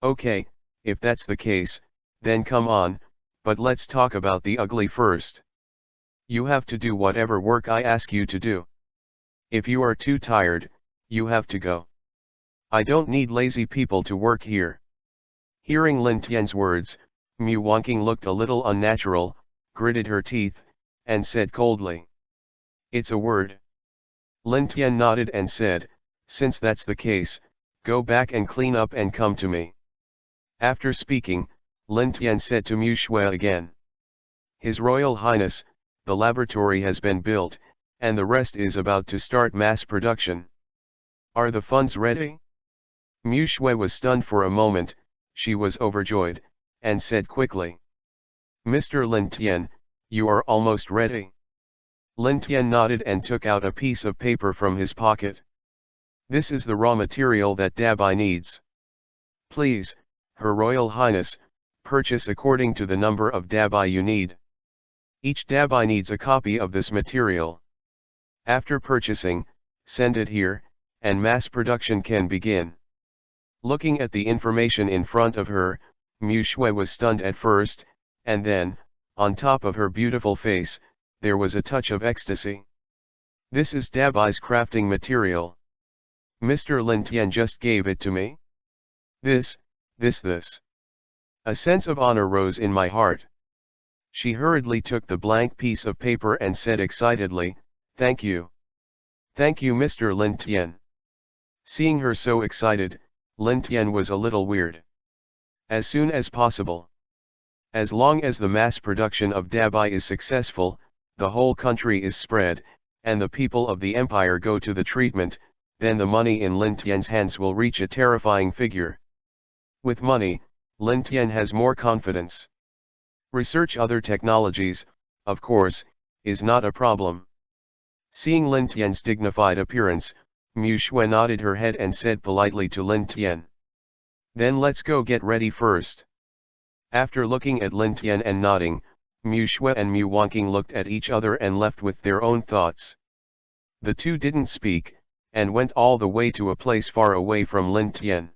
Okay, if that's the case, then come on, but let's talk about the ugly first. You have to do whatever work I ask you to do. If you are too tired, you have to go. I don't need lazy people to work here. Hearing Lin Tian's words, Mu Wanqing looked a little unnatural, gritted her teeth, and said coldly. It's a word. Lin Tian nodded and said, since that's the case, go back and clean up and come to me. After speaking, Lin Tian said to Mu Shui again. His Royal Highness, the laboratory has been built, and the rest is about to start mass production. Are the funds ready? Mu Shui was stunned for a moment, she was overjoyed, and said quickly. Mr. Lin Tian, you are almost ready. Lin Tian nodded and took out a piece of paper from his pocket. This is the raw material that Dabai needs. Please, Her Royal Highness, purchase according to the number of Dabai you need. Each Dabai needs a copy of this material. After purchasing, send it here, and mass production can begin. Looking at the information in front of her, Mu Shui was stunned at first, and then, on top of her beautiful face, there was a touch of ecstasy. This is Dabai's crafting material. Mr. Lin Tian just gave it to me. This. A sense of honor rose in my heart. She hurriedly took the blank piece of paper and said excitedly, "Thank you. Thank you, Mr. Lin Tian." Seeing her so excited, Lin Tian was a little weird. As soon as possible. As long as the mass production of Dabai is successful, the whole country is spread, and the people of the empire go to the treatment, then the money in Lin Tian's hands will reach a terrifying figure. With money, Lin Tian has more confidence. Research other technologies, of course, is not a problem. Seeing Lin Tian's dignified appearance, Mu Shui nodded her head and said politely to Lin Tian, "Then let's go get ready first." After looking at Lin Tian and nodding, Mu Shui and Mu Wanqing looked at each other and left with their own thoughts. The two didn't speak, and went all the way to a place far away from Lin Tian.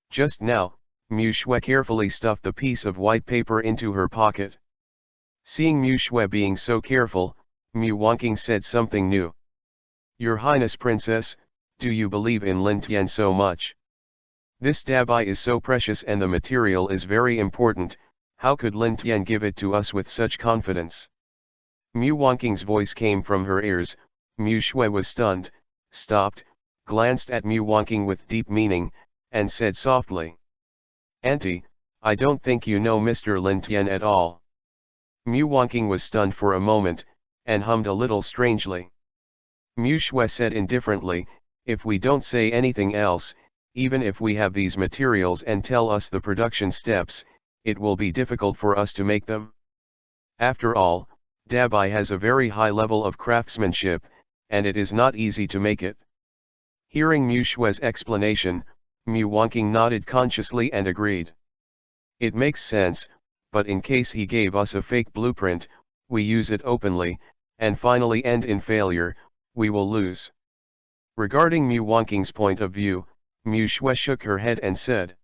Just now, Mu Shui carefully stuffed the piece of white paper into her pocket. Seeing Mu Shui being so careful, Mu Wanqing said something new. "Your Highness Princess, do you believe in Lin Tian so much? This Dabai is so precious and the material is very important, how could Lin Tian give it to us with such confidence?" Mu Wanqing's voice came from her ears. Mu Shui was stunned, stopped, glanced at Mu Wanqing with deep meaning, and said softly, "Auntie, I don't think you know Mr. Lin Tian at all." Mu Wanqing was stunned for a moment, and hummed a little strangely. Mu Shui said indifferently, "If we don't say anything else, even if we have these materials and tell us the production steps, it will be difficult for us to make them. After all, Dabai has a very high level of craftsmanship, and it is not easy to make it." Hearing Mu Shui's explanation, Mu Wanqing nodded consciously and agreed. "It makes sense, but in case he gave us a fake blueprint, we use it openly, and finally end in failure, we will lose." Regarding Mu Wanqing's point of view, Mu Shui shook her head and said,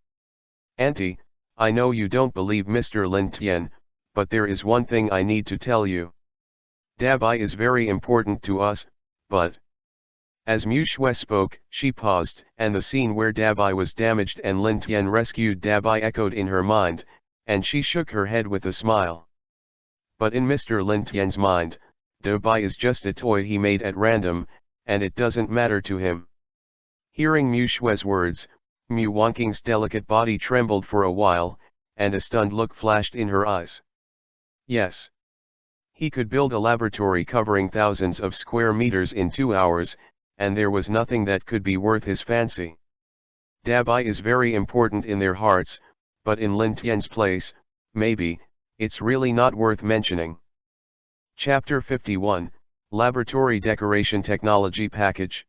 "Auntie, I know you don't believe Mr. Lin Tian, but there is one thing I need to tell you. Dabai is very important to us, but..." As Mu Shui spoke, she paused, and the scene where Dabai was damaged and Lin Tian rescued Dabai echoed in her mind, and she shook her head with a smile. But in Mr. Lin Tian's mind, Dabai is just a toy he made at random, and it doesn't matter to him. Hearing Mu Shui's words, Mu Wanqing's delicate body trembled for a while, and a stunned look flashed in her eyes. Yes. He could build a laboratory covering thousands of square meters in 2 hours, and there was nothing that could be worth his fancy. Dabai is very important in their hearts, but in Lin Tian's place, maybe, it's really not worth mentioning. Chapter 51, Laboratory Decoration Technology Package.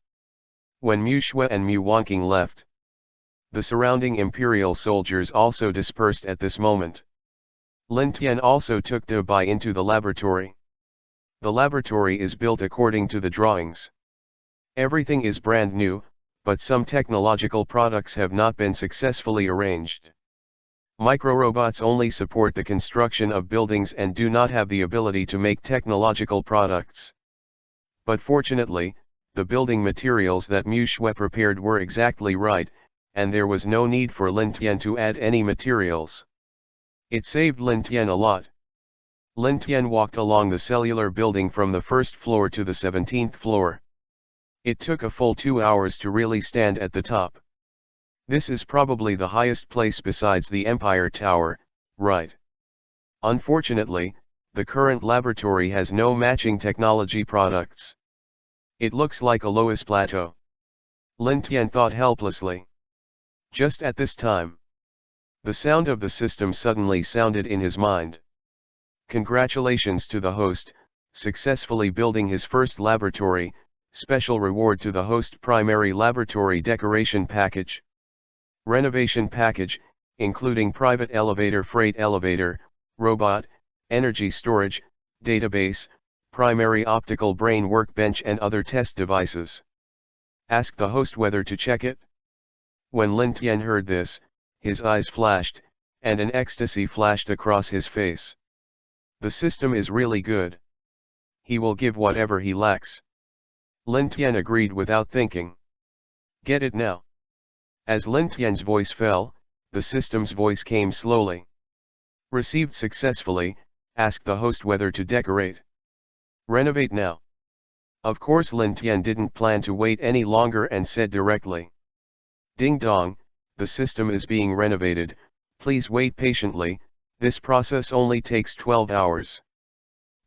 When Mu Shui and Mu Wanqing left, the surrounding imperial soldiers also dispersed at this moment. Lin Tian also took Dabai into the laboratory. The laboratory is built according to the drawings. Everything is brand new, but some technological products have not been successfully arranged. Microrobots only support the construction of buildings and do not have the ability to make technological products. But fortunately, the building materials that Mu Shui prepared were exactly right, and there was no need for Lin Tian to add any materials. It saved Lin Tian a lot. Lin Tian walked along the cellular building from the first floor to the 17th floor. It took a full 2 hours to really stand at the top. This is probably the highest place besides the Empire Tower, right? Unfortunately, the current laboratory has no matching technology products. It looks like a Loess plateau. Lin Tian thought helplessly. Just at this time, the sound of the system suddenly sounded in his mind. Congratulations to the host, successfully building his first laboratory, special reward to the host primary laboratory decoration package. Renovation package, including private elevator, freight elevator, robot, energy storage, database, primary optical brain workbench and other test devices. Ask the host whether to check it. When Lin Tian heard this, his eyes flashed, and an ecstasy flashed across his face. The system is really good. He will give whatever he lacks. Lin Tian agreed without thinking. Get it now. As Lin Tian's voice fell, the system's voice came slowly. Received successfully, ask the host whether to decorate. Renovate now. Of course Lin Tian didn't plan to wait any longer and said directly. Ding dong, the system is being renovated, please wait patiently, this process only takes 12 hours.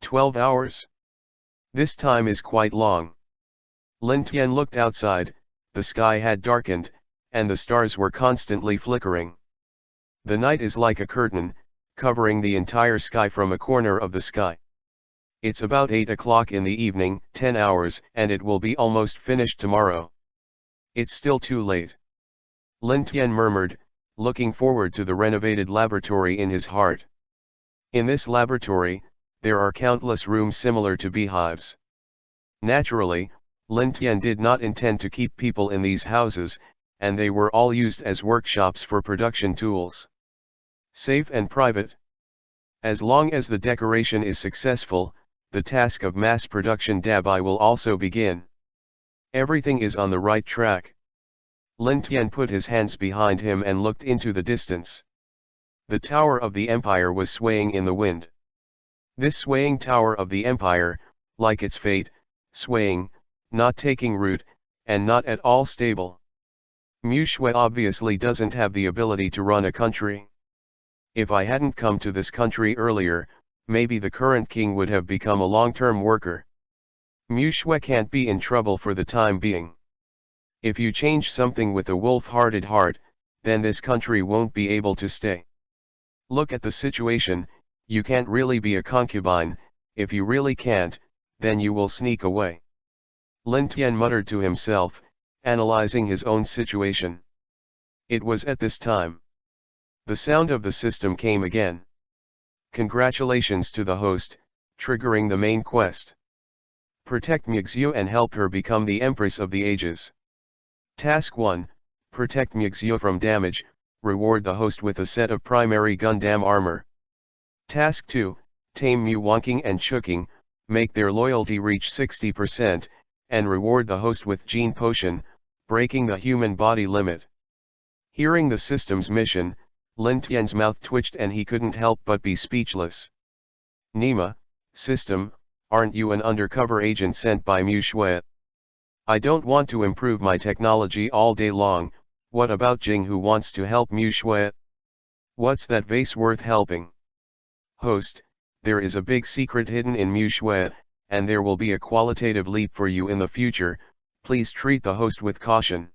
12 hours? This time is quite long. Lin Tian looked outside, the sky had darkened, and the stars were constantly flickering. The night is like a curtain, covering the entire sky from a corner of the sky. It's about 8 o'clock in the evening, 10 hours, and it will be almost finished tomorrow. It's still too late. Lin Tian murmured, looking forward to the renovated laboratory in his heart. In this laboratory, there are countless rooms similar to beehives. Naturally, Lin Tian did not intend to keep people in these houses, and they were all used as workshops for production tools. Safe and private. As long as the decoration is successful, the task of mass production dabai will also begin. Everything is on the right track. Lin Tian put his hands behind him and looked into the distance. The tower of the empire was swaying in the wind. This swaying tower of the empire, like its fate, swaying, not taking root, and not at all stable. Mu Shui obviously doesn't have the ability to run a country. If I hadn't come to this country earlier, maybe the current king would have become a long-term worker. Mu Shui can't be in trouble for the time being. If you change something with a wolf-hearted heart, then this country won't be able to stay. Look at the situation, you can't really be a concubine, if you really can't, then you will sneak away. Lin Tian muttered to himself, analyzing his own situation. It was at this time. The sound of the system came again. Congratulations to the host, triggering the main quest. Protect Mixue and help her become the Empress of the Ages. Task 1, Protect Mixue from damage, reward the host with a set of primary Gundam armor. Task 2, Tame Mu Wonking and Chuking, make their loyalty reach 60%, and reward the host with Gene Potion, breaking the human body limit. Hearing the system's mission, Lin Tian's mouth twitched and he couldn't help but be speechless. Nima, system, aren't you an undercover agent sent by Mu Shui? I don't want to improve my technology all day long, what about Jing who wants to help Mu Shui? What's that vase worth helping? Host, there is a big secret hidden in Mu Shui, and there will be a qualitative leap for you in the future, please treat the host with caution.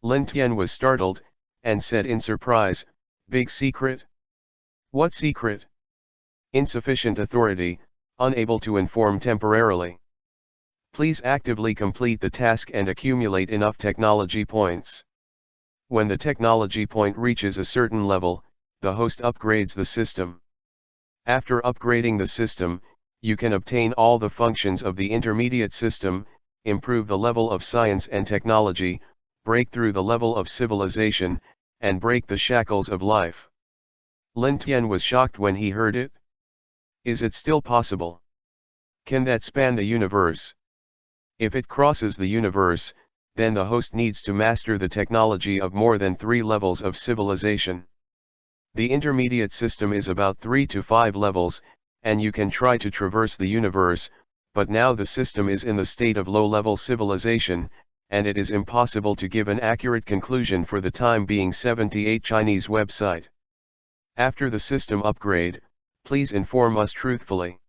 Lin Tian was startled, and said in surprise, big secret? What secret? Insufficient authority, unable to inform temporarily. Please actively complete the task and accumulate enough technology points. When the technology point reaches a certain level, the host upgrades the system. After upgrading the system, you can obtain all the functions of the intermediate system, improve the level of science and technology, break through the level of civilization, and break the shackles of life. Lin Tian was shocked when he heard it. Is it still possible? Can that span the universe? If it crosses the universe, then the host needs to master the technology of more than 3 levels of civilization. The intermediate system is about 3 to 5 levels, and you can try to traverse the universe, but now the system is in the state of low-level civilization, and it is impossible to give an accurate conclusion for the time being. 78 Chinese website. After the system upgrade, please inform us truthfully.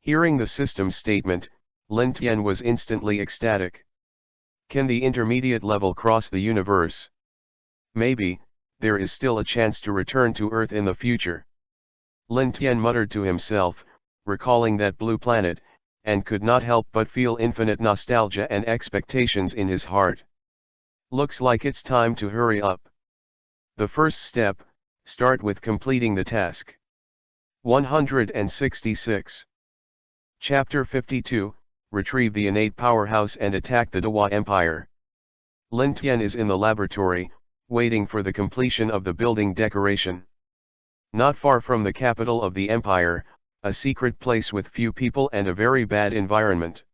Hearing the system's statement, Lin Tian was instantly ecstatic. Can the intermediate level cross the universe? Maybe, there is still a chance to return to Earth in the future. Lin Tian muttered to himself, recalling that blue planet, and could not help but feel infinite nostalgia and expectations in his heart. Looks like it's time to hurry up. The first step, start with completing the task. 166. Chapter 52, Retrieve the innate powerhouse and attack the Dewa Empire. Lin Tian is in the laboratory, waiting for the completion of the building decoration. Not far from the capital of the empire, a secret place with few people and a very bad environment.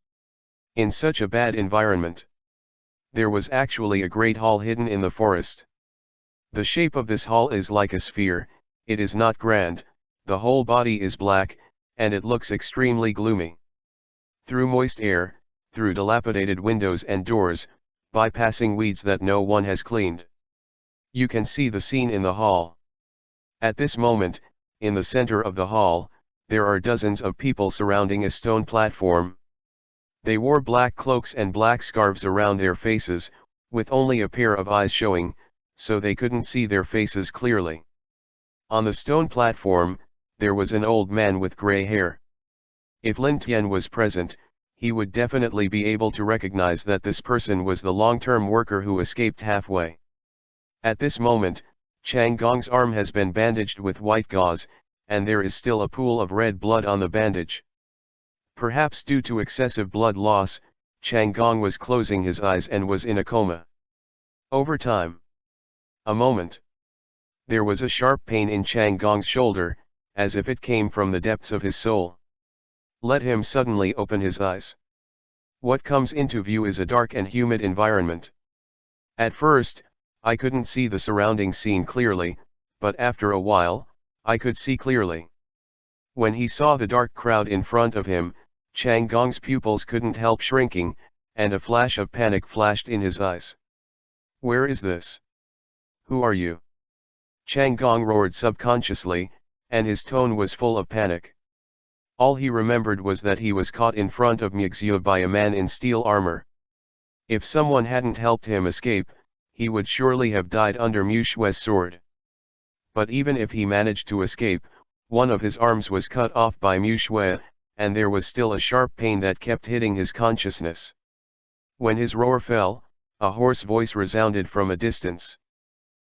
In such a bad environment, there was actually a great hall hidden in the forest. The shape of this hall is like a sphere, it is not grand, the whole body is black, and it looks extremely gloomy. Through moist air, through dilapidated windows and doors, bypassing weeds that no one has cleaned, you can see the scene in the hall. At this moment, in the center of the hall, there are dozens of people surrounding a stone platform. They wore black cloaks and black scarves around their faces, with only a pair of eyes showing, so they couldn't see their faces clearly. On the stone platform, there was an old man with gray hair. If Lin Tian was present, he would definitely be able to recognize that this person was the long-term worker who escaped halfway. At this moment, Chang Gong's arm has been bandaged with white gauze, and there is still a pool of red blood on the bandage. Perhaps due to excessive blood loss, Chang Gong was closing his eyes and was in a coma. Over time. A moment. There was a sharp pain in Chang Gong's shoulder, as if it came from the depths of his soul. Let him suddenly open his eyes. What comes into view is a dark and humid environment. At first, I couldn't see the surrounding scene clearly, but after a while, I could see clearly. When he saw the dark crowd in front of him, Chang Gong's pupils couldn't help shrinking, and a flash of panic flashed in his eyes. Where is this? Who are you? Chang Gong roared subconsciously, and his tone was full of panic. All he remembered was that he was caught in front of MECHA by a man in steel armor. If someone hadn't helped him escape, he would surely have died under MECHA's sword. But even if he managed to escape, one of his arms was cut off by MECHA, and there was still a sharp pain that kept hitting his consciousness. When his roar fell, a hoarse voice resounded from a distance.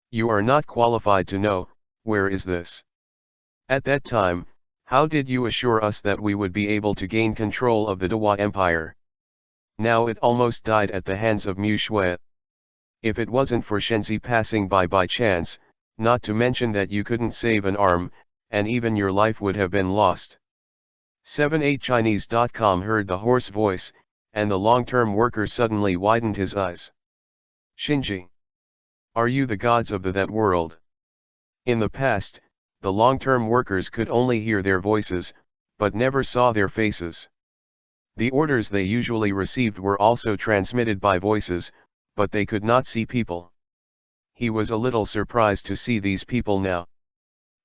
You are not qualified to know, where is this? At that time, how did you assure us that we would be able to gain control of the Dewa Empire? Now it almost died at the hands of MECHA. If it wasn't for Shenzi passing by chance, not to mention that you couldn't save an arm, and even your life would have been lost. 78chinese.com heard the hoarse voice, and the long-term worker suddenly widened his eyes. Shinji. Are you the gods of that world? In the past, the long-term workers could only hear their voices, but never saw their faces. The orders they usually received were also transmitted by voices, but they could not see people. He was a little surprised to see these people now.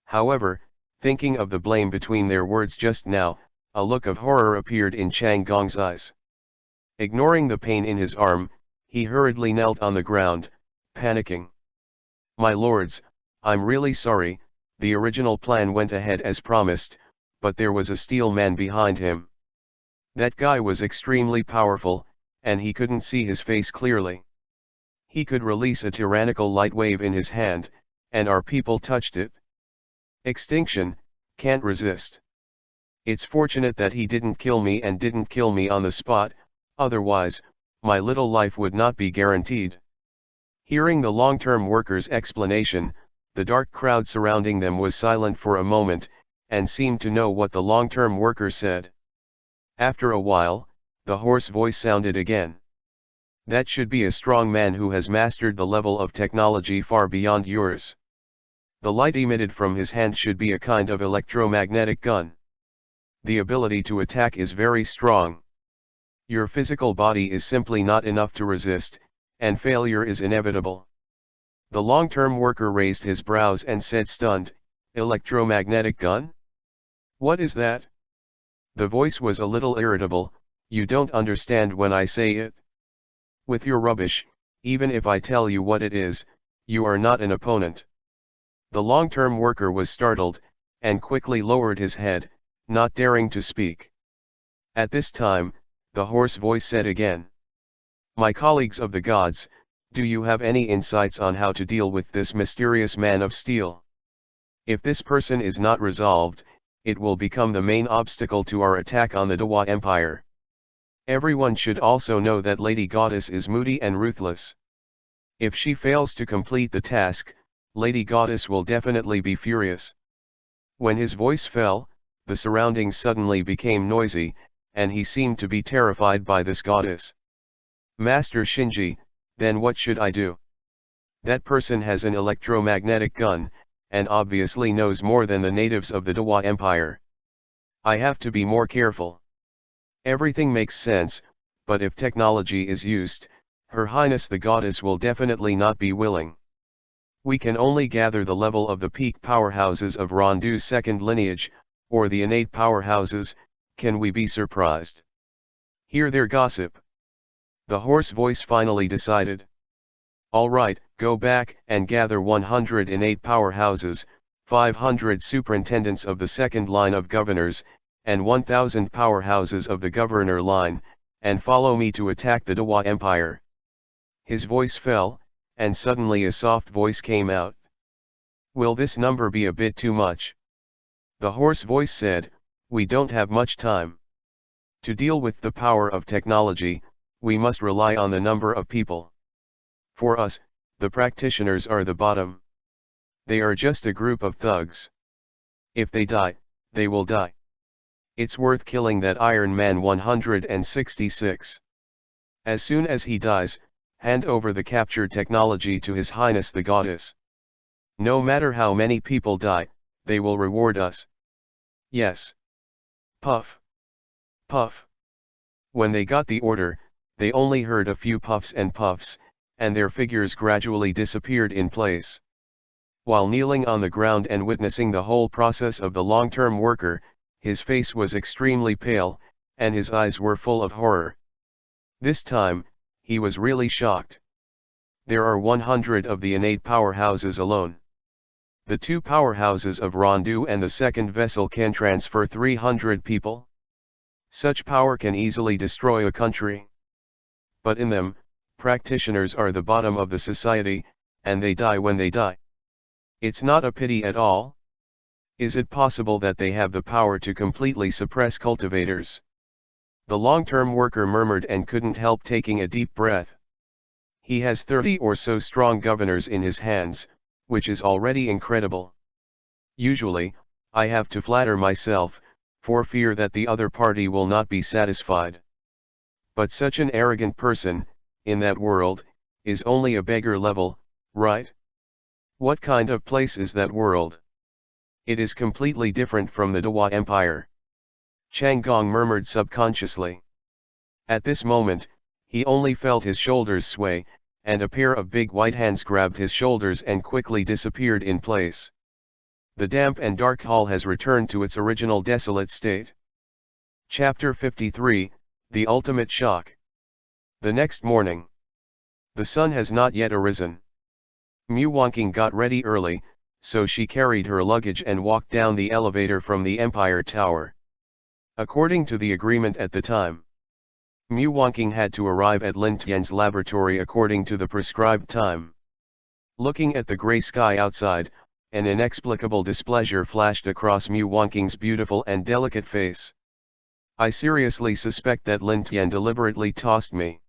However, thinking of the blame between their words just now, a look of horror appeared in Chang Gong's eyes. Ignoring the pain in his arm, he hurriedly knelt on the ground, panicking. My lords, I'm really sorry, the original plan went ahead as promised, but there was a steel man behind him. That guy was extremely powerful, and he couldn't see his face clearly. He could release a tyrannical light wave in his hand, and our people touched it. Extinction, can't resist. It's fortunate that he didn't kill me and didn't kill me on the spot, otherwise, my little life would not be guaranteed. Hearing the long-term worker's explanation, the dark crowd surrounding them was silent for a moment, and seemed to know what the long-term worker said. After a while, the hoarse voice sounded again. That should be a strong man who has mastered the level of technology far beyond yours. The light emitted from his hand should be a kind of electromagnetic gun. The ability to attack is very strong. Your physical body is simply not enough to resist, and failure is inevitable. The long-term worker raised his brows and said stunned, electromagnetic gun? What is that? The voice was a little irritable, you don't understand when I say it. With your rubbish, even if I tell you what it is, you are not an opponent. The long-term worker was startled, and quickly lowered his head, not daring to speak. At this time, the hoarse voice said again. My colleagues of the gods, do you have any insights on how to deal with this mysterious man of steel? If this person is not resolved, it will become the main obstacle to our attack on the Dawa Empire. Everyone should also know that Lady Goddess is moody and ruthless. If she fails to complete the task, Lady Goddess will definitely be furious. When his voice fell, the surroundings suddenly became noisy, and he seemed to be terrified by this goddess. Master Shinji, then what should I do? That person has an electromagnetic gun, and obviously knows more than the natives of the Dawa Empire. I have to be more careful. Everything makes sense, but if technology is used, Her Highness the Goddess will definitely not be willing. We can only gather the level of the peak powerhouses of Rondu's second lineage, or the innate powerhouses. Can we be surprised? Hear their gossip. The hoarse voice finally decided. All right, go back and gather 100 innate powerhouses, 500 superintendents of the second line of governors, and 1,000 powerhouses of the governor line, and follow me to attack the Dawa Empire. His voice fell, and suddenly a soft voice came out. Will this number be a bit too much? The hoarse voice said, we don't have much time. To deal with the power of technology, we must rely on the number of people. For us, the practitioners are the bottom. They are just a group of thugs. If they die, they will die. It's worth killing that Iron Man 166. As soon as he dies, hand over the captured technology to His Highness the Goddess. No matter how many people die, they will reward us. Yes. Puff. Puff. When they got the order, they only heard a few puffs, and their figures gradually disappeared in place. While kneeling on the ground and witnessing the whole process of the long-term worker, his face was extremely pale, and his eyes were full of horror. This time, he was really shocked. There are 100 of the innate powerhouses alone. The two powerhouses of Rondu and the second vessel can transfer 300 people. Such power can easily destroy a country. But in them, practitioners are the bottom of the society, and they die when they die. It's not a pity at all. Is it possible that they have the power to completely suppress cultivators? The long-term worker murmured and couldn't help taking a deep breath. He has 30 or so strong governors in his hands, which is already incredible. Usually, I have to flatter myself, for fear that the other party will not be satisfied. But such an arrogant person, in that world, is only a beggar level, right? What kind of place is that world? It is completely different from the Dawa Empire. Chang Gong murmured subconsciously. At this moment, he only felt his shoulders sway, and a pair of big white hands grabbed his shoulders and quickly disappeared in place. The damp and dark hall has returned to its original desolate state. Chapter 53, The Ultimate Shock. The next morning. The sun has not yet arisen. Mu Wanqing got ready early, so she carried her luggage and walked down the elevator from the Empire Tower. According to the agreement at the time, Mu Wanqing had to arrive at Lin Tian's laboratory according to the prescribed time. Looking at the gray sky outside, an inexplicable displeasure flashed across Mu Wanqing's beautiful and delicate face. I seriously suspect that Lin Tian deliberately tossed me.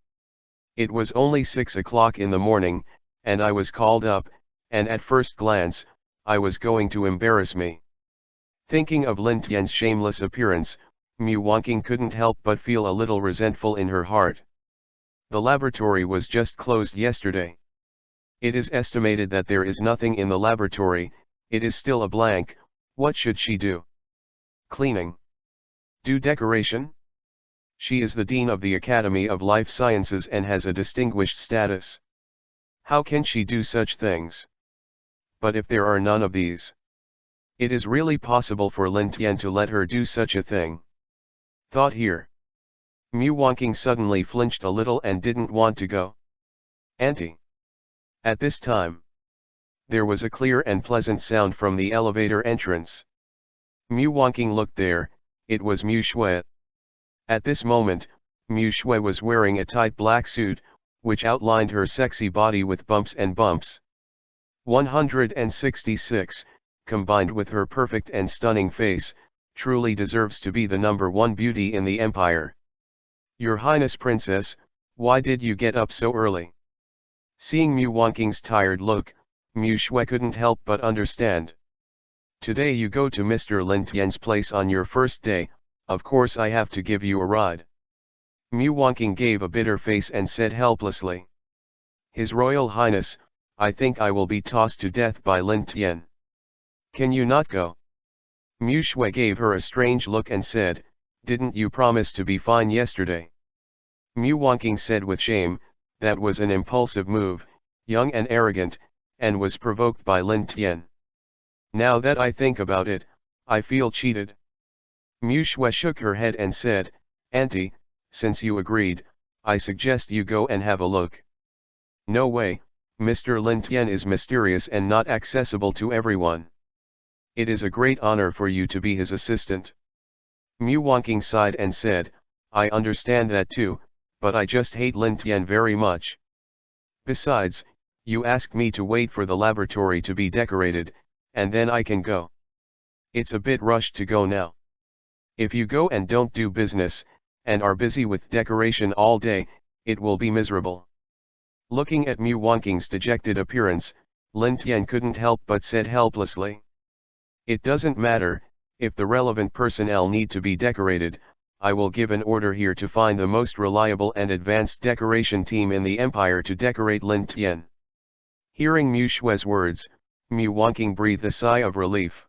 It was only 6 o'clock in the morning, and I was called up, and at first glance, I was going to embarrass me. Thinking of Lin Tian's shameless appearance, Mu Wanqing couldn't help but feel a little resentful in her heart. The laboratory was just closed yesterday. It is estimated that there is nothing in the laboratory, it is still a blank. What should she do? Cleaning? Do decoration? She is the Dean of the Academy of Life Sciences and has a distinguished status. How can she do such things? But if there are none of these, it is really possible for Lin Tian to let her do such a thing. Thought here. Mu Wanqing suddenly flinched a little and didn't want to go. Auntie. At this time, there was a clear and pleasant sound from the elevator entrance. Mu Wanqing looked there, it was Mu Shui. At this moment, Mu Shui was wearing a tight black suit, which outlined her sexy body with bumps and bumps. 166, combined with her perfect and stunning face, truly deserves to be the #1 beauty in the empire. Your Highness Princess, why did you get up so early? Seeing Mu Wonking's tired look, Mu Shui couldn't help but understand. Today you go to Mr. Lin Tian's place on your first day, of course I have to give you a ride. Mu Wonking gave a bitter face and said helplessly. His Royal Highness, I think I will be tossed to death by Lin Tian. Can you not go? Mu Shui gave her a strange look and said, didn't you promise to be fine yesterday? Mu Wonking said with shame, that was an impulsive move, young and arrogant, and was provoked by Lin Tian. Now that I think about it, I feel cheated. Mu Shui shook her head and said, Auntie, since you agreed, I suggest you go and have a look. No way, Mr. Lin Tian is mysterious and not accessible to everyone. It is a great honor for you to be his assistant. Mu Wonking sighed and said, I understand that too, but I just hate Lin Tian very much. Besides, you asked me to wait for the laboratory to be decorated, and then I can go. It's a bit rushed to go now. If you go and don't do business, and are busy with decoration all day, it will be miserable. Looking at Mu Wonking's dejected appearance, Lin Tian couldn't help but said helplessly. It doesn't matter, if the relevant personnel need to be decorated, I will give an order here to find the most reliable and advanced decoration team in the empire to decorate Lin Tian. Hearing Mu Shui's words, Mu Wonking breathed a sigh of relief.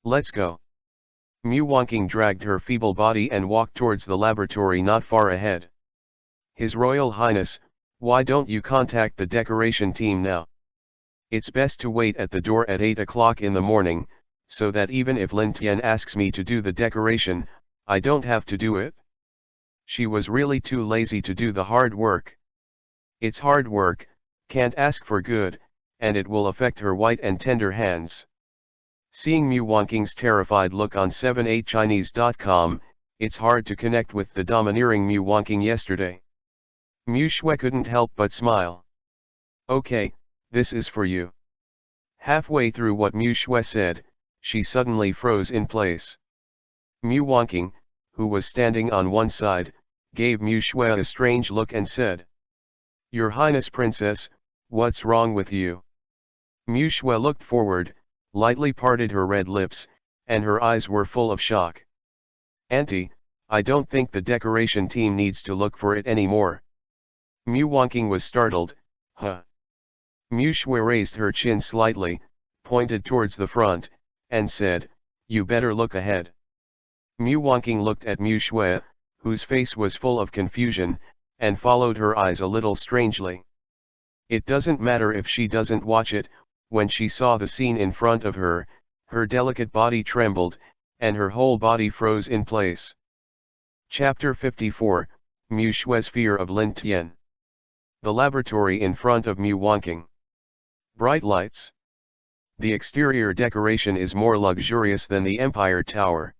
Let's go. Mu Wonking dragged her feeble body and walked towards the laboratory not far ahead. His Royal Highness, why don't you contact the decoration team now? It's best to wait at the door at 8 o'clock in the morning, so that even if Lin Tian asks me to do the decoration, I don't have to do it. She was really too lazy to do the hard work. It's hard work, can't ask for good, and it will affect her white and tender hands. Seeing Mu Wonking's terrified look on 78chinese.com, it's hard to connect with the domineering Mu Wonking yesterday. Mu Shui couldn't help but smile. Okay, this is for you. Halfway through what Mu Shui said, she suddenly froze in place. Mu Wonking, who was standing on one side, gave Mu Shui a strange look and said, Your Highness Princess, what's wrong with you? Mu Shui looked forward, lightly parted her red lips, and her eyes were full of shock. Auntie, I don't think the decoration team needs to look for it anymore. Mu Wonking was startled, huh? Mu Shui raised her chin slightly, pointed towards the front, and said, You better look ahead. Mu Wonking looked at Mu Shui, whose face was full of confusion, and followed her eyes a little strangely. It doesn't matter if she doesn't watch it. When she saw the scene in front of her, her delicate body trembled, and her whole body froze in place. Chapter 54, Mu Shui's Fear of Lin Tian. The laboratory in front of Mu Wonking. Bright lights. The exterior decoration is more luxurious than the Empire Tower.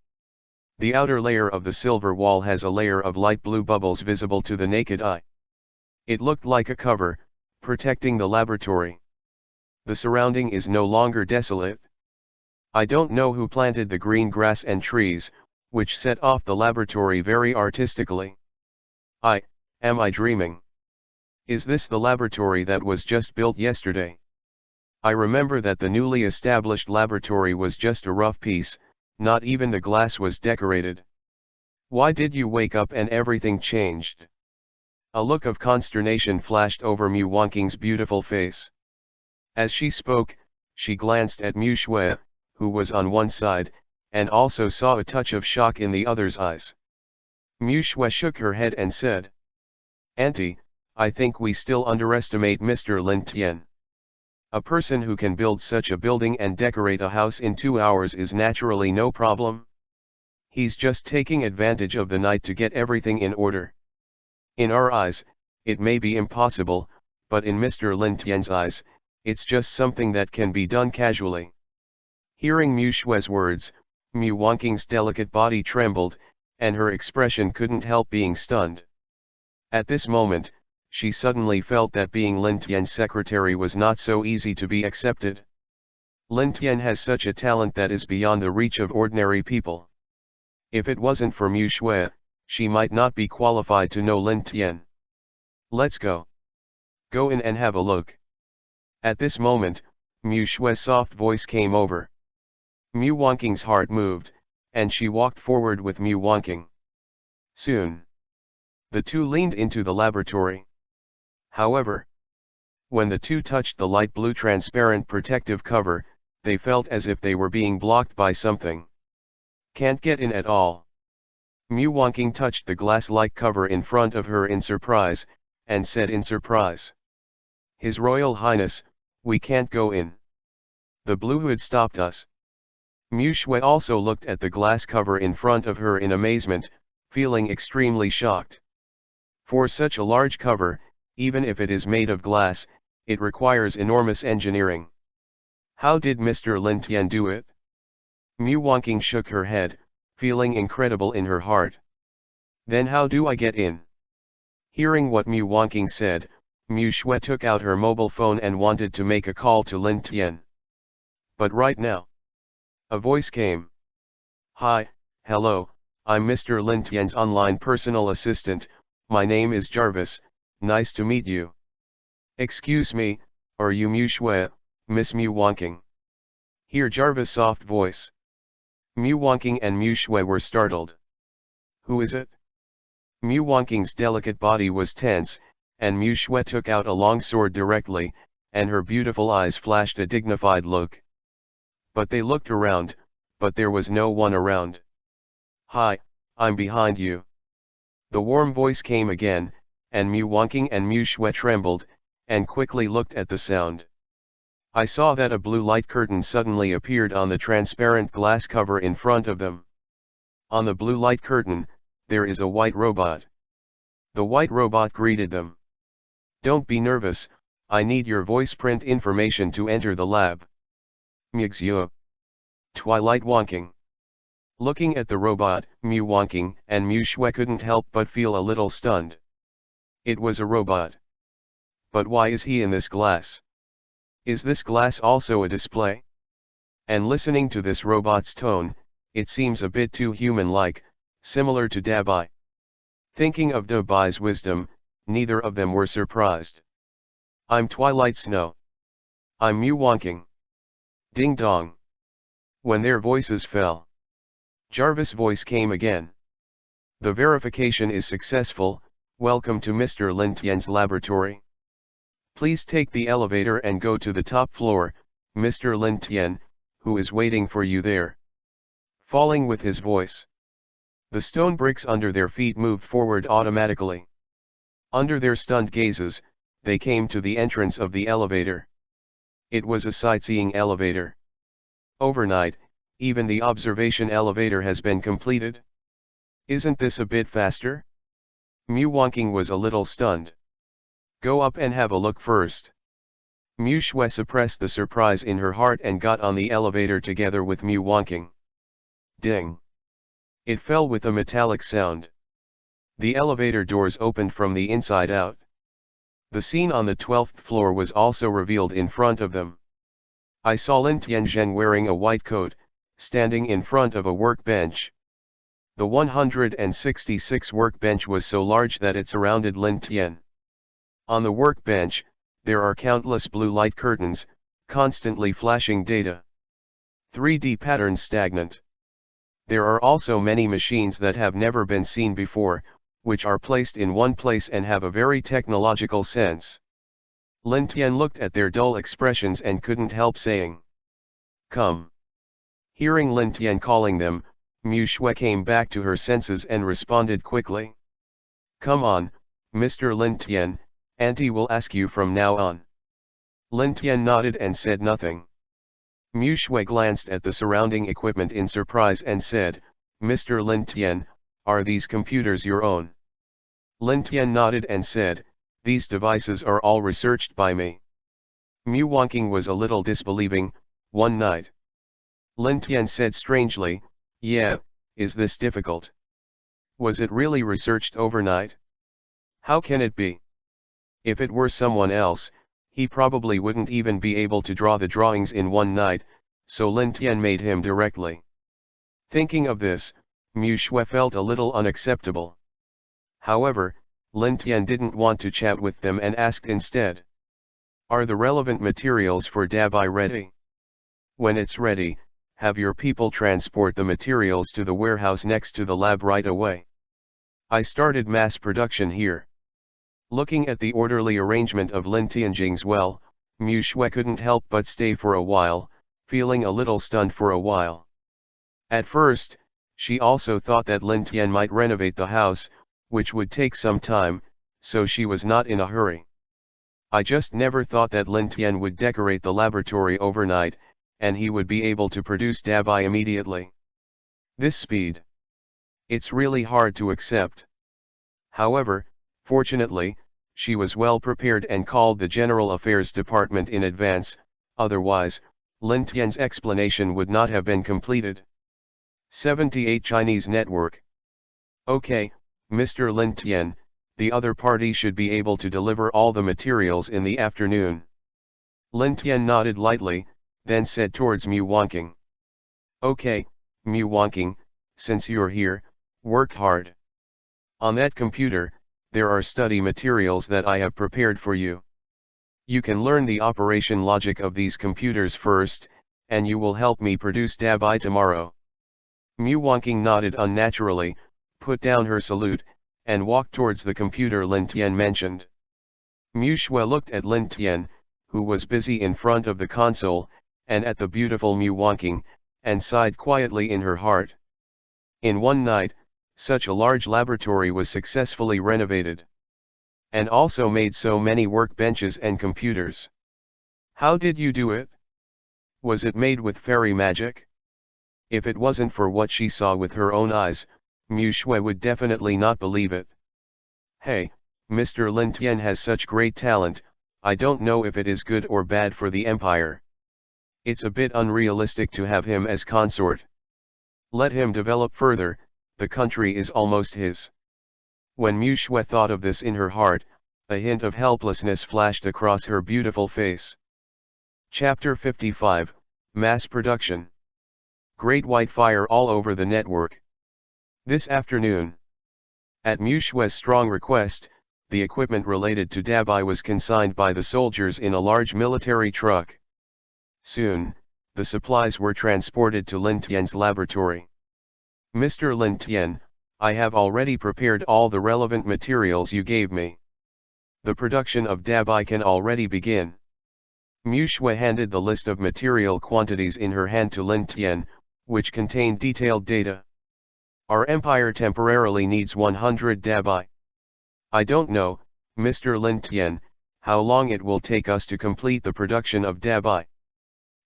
The outer layer of the silver wall has a layer of light blue bubbles visible to the naked eye. It looked like a cover, protecting the laboratory. The surrounding is no longer desolate. I don't know who planted the green grass and trees, which set off the laboratory very artistically. Am I dreaming? Is this the laboratory that was just built yesterday? I remember that the newly established laboratory was just a rough piece, not even the glass was decorated. Why did you wake up and everything changed? A look of consternation flashed over Mu Wonking's beautiful face. As she spoke, she glanced at Mu Shui, who was on one side, and also saw a touch of shock in the other's eyes. Mu Shui shook her head and said, Auntie, I think we still underestimate Mr. Lin Tian. A person who can build such a building and decorate a house in 2 hours is naturally no problem. He's just taking advantage of the night to get everything in order. In our eyes, it may be impossible, but in Mr. Lin Tian's eyes, it's just something that can be done casually. Hearing Mu Shui's words, Mu Wonking's delicate body trembled, and her expression couldn't help being stunned. At this moment, she suddenly felt that being Lin Tian's secretary was not so easy to be accepted. Lin Tian has such a talent that is beyond the reach of ordinary people. If it wasn't for Mu Shui, she might not be qualified to know Lin Tian. Let's go. Go in and have a look. At this moment, Mu Shui's soft voice came over. Mu Wanqing's heart moved, and she walked forward with Mu Wanqing. Soon, the two leaned into the laboratory. However, when the two touched the light blue transparent protective cover, they felt as if they were being blocked by something. Can't get in at all. Mu Wanqing touched the glass-like cover in front of her in surprise, and said in surprise, "His Royal Highness, we can't go in. The blue hood stopped us." Mu Shui also looked at the glass cover in front of her in amazement, feeling extremely shocked. For such a large cover, even if it is made of glass, it requires enormous engineering. How did Mr. Lin Tian do it? Mu Wanqing shook her head, feeling incredible in her heart. Then how do I get in? Hearing what Mu Wanqing said, Mu Shui took out her mobile phone and wanted to make a call to Lin Tian. But right now, a voice came. "Hi, hello, I'm Mr. Lin Tian's online personal assistant, my name is Jarvis, nice to meet you." "Excuse me, are you Mu Shui, Miss Mu Wanqing?" Hear Jarvis' soft voice. Mu Wanqing and Mu Shui were startled. "Who is it?" Mu Wanqing's delicate body was tense, and Mu Shui took out a long sword directly, and her beautiful eyes flashed a dignified look. But they looked around, but there was no one around. "Hi, I'm behind you." The warm voice came again, and Mu Wanqing and Mu Shui trembled, and quickly looked at the sound. I saw that a blue light curtain suddenly appeared on the transparent glass cover in front of them. On the blue light curtain, there is a white robot. The white robot greeted them. "Don't be nervous, I need your voice print information to enter the lab." "Mixue." Twilight Wanqing. Looking at the robot, Mu Wanqing and Mu Shui couldn't help but feel a little stunned. It was a robot. But why is he in this glass? Is this glass also a display? And listening to this robot's tone, it seems a bit too human-like, similar to Dabai. Thinking of Dabai's wisdom, neither of them were surprised. "I'm Twilight Snow." "I'm Mu Wanqing." Ding dong. When their voices fell, Jarvis' voice came again. "The verification is successful, welcome to Mr. Lin Tian's laboratory. Please take the elevator and go to the top floor, Mr. Lin Tian, who is waiting for you there." Falling with his voice, the stone bricks under their feet moved forward automatically. Under their stunned gazes, they came to the entrance of the elevator. It was a sightseeing elevator. Overnight, even the observation elevator has been completed. Isn't this a bit faster? Mu Wanqing was a little stunned. "Go up and have a look first." Mu Shui suppressed the surprise in her heart and got on the elevator together with Mu Wanqing. Ding! It fell with a metallic sound. The elevator doors opened from the inside out. The scene on the 12th floor was also revealed in front of them. I saw Lin Tianzhen wearing a white coat, standing in front of a workbench. The 166 workbench was so large that it surrounded Lin Tian. On the workbench, there are countless blue light curtains, constantly flashing data. 3D patterns stagnant. There are also many machines that have never been seen before, which are placed in one place and have a very technological sense. Lin Tian looked at their dull expressions and couldn't help saying, "Come." Hearing Lin Tian calling them, Mu Shui came back to her senses and responded quickly. "Come on, Mr. Lin Tian, Auntie will ask you from now on." Lin Tian nodded and said nothing. Mu Shui glanced at the surrounding equipment in surprise and said, "Mr. Lin Tian, are these computers your own?" Lin Tian nodded and said, "These devices are all researched by me." Mu Wanqing was a little disbelieving. "One night?" Lin Tian said strangely, "Yeah, is this difficult? Was it really researched overnight? How can it be? If it were someone else, he probably wouldn't even be able to draw the drawings in one night, so Lin Tian made him directly." Thinking of this, Mu Shui felt a little unacceptable. However, Lin Tian didn't want to chat with them and asked instead, "Are the relevant materials for Dabai ready? When it's ready, have your people transport the materials to the warehouse next to the lab right away. I started mass production here." Looking at the orderly arrangement of Lin Tianjing's well, Mu Shui couldn't help but stay for a while, feeling a little stunned for a while. At first, she also thought that Lin Tian might renovate the house, which would take some time, so she was not in a hurry. "I just never thought that Lin Tian would decorate the laboratory overnight, and he would be able to produce Dabai immediately. This speed. It's really hard to accept." However, fortunately, she was well prepared and called the General Affairs Department in advance, otherwise, Lin Tian's explanation would not have been completed. 78 Chinese Network. "Okay, Mr. Lin Tian, the other party should be able to deliver all the materials in the afternoon." Lin Tian nodded lightly, then said towards Mu Wanqing, "Okay, Mu Wanqing, since you're here, work hard. On that computer, there are study materials that I have prepared for you. You can learn the operation logic of these computers first, and you will help me produce Dabai tomorrow." Mu Wanqing nodded unnaturally, put down her salute, and walked towards the computer Lin Tian mentioned. Mu Shui looked at Lin Tian, who was busy in front of the console, and at the beautiful Mu Wanqing, and sighed quietly in her heart. In one night, such a large laboratory was successfully renovated. And also made so many workbenches and computers. How did you do it? Was it made with fairy magic? If it wasn't for what she saw with her own eyes, Mu Shui would definitely not believe it. "Hey, Mr. Lin Tian has such great talent, I don't know if it is good or bad for the empire. It's a bit unrealistic to have him as consort. Let him develop further, the country is almost his." When Mu Shui thought of this in her heart, a hint of helplessness flashed across her beautiful face. Chapter 55, Mass Production. Great white fire all over the network. This afternoon, at Mu Shui's strong request, the equipment related to Dabai was consigned by the soldiers in a large military truck. Soon, the supplies were transported to Lin Tian's laboratory. "Mr. Lin Tian, I have already prepared all the relevant materials you gave me. The production of Dabai can already begin." Mu Shui handed the list of material quantities in her hand to Lin Tian, which contained detailed data. "Our empire temporarily needs 100 Dabai. I don't know, Mr. Lin Tian, how long it will take us to complete the production of Dabai."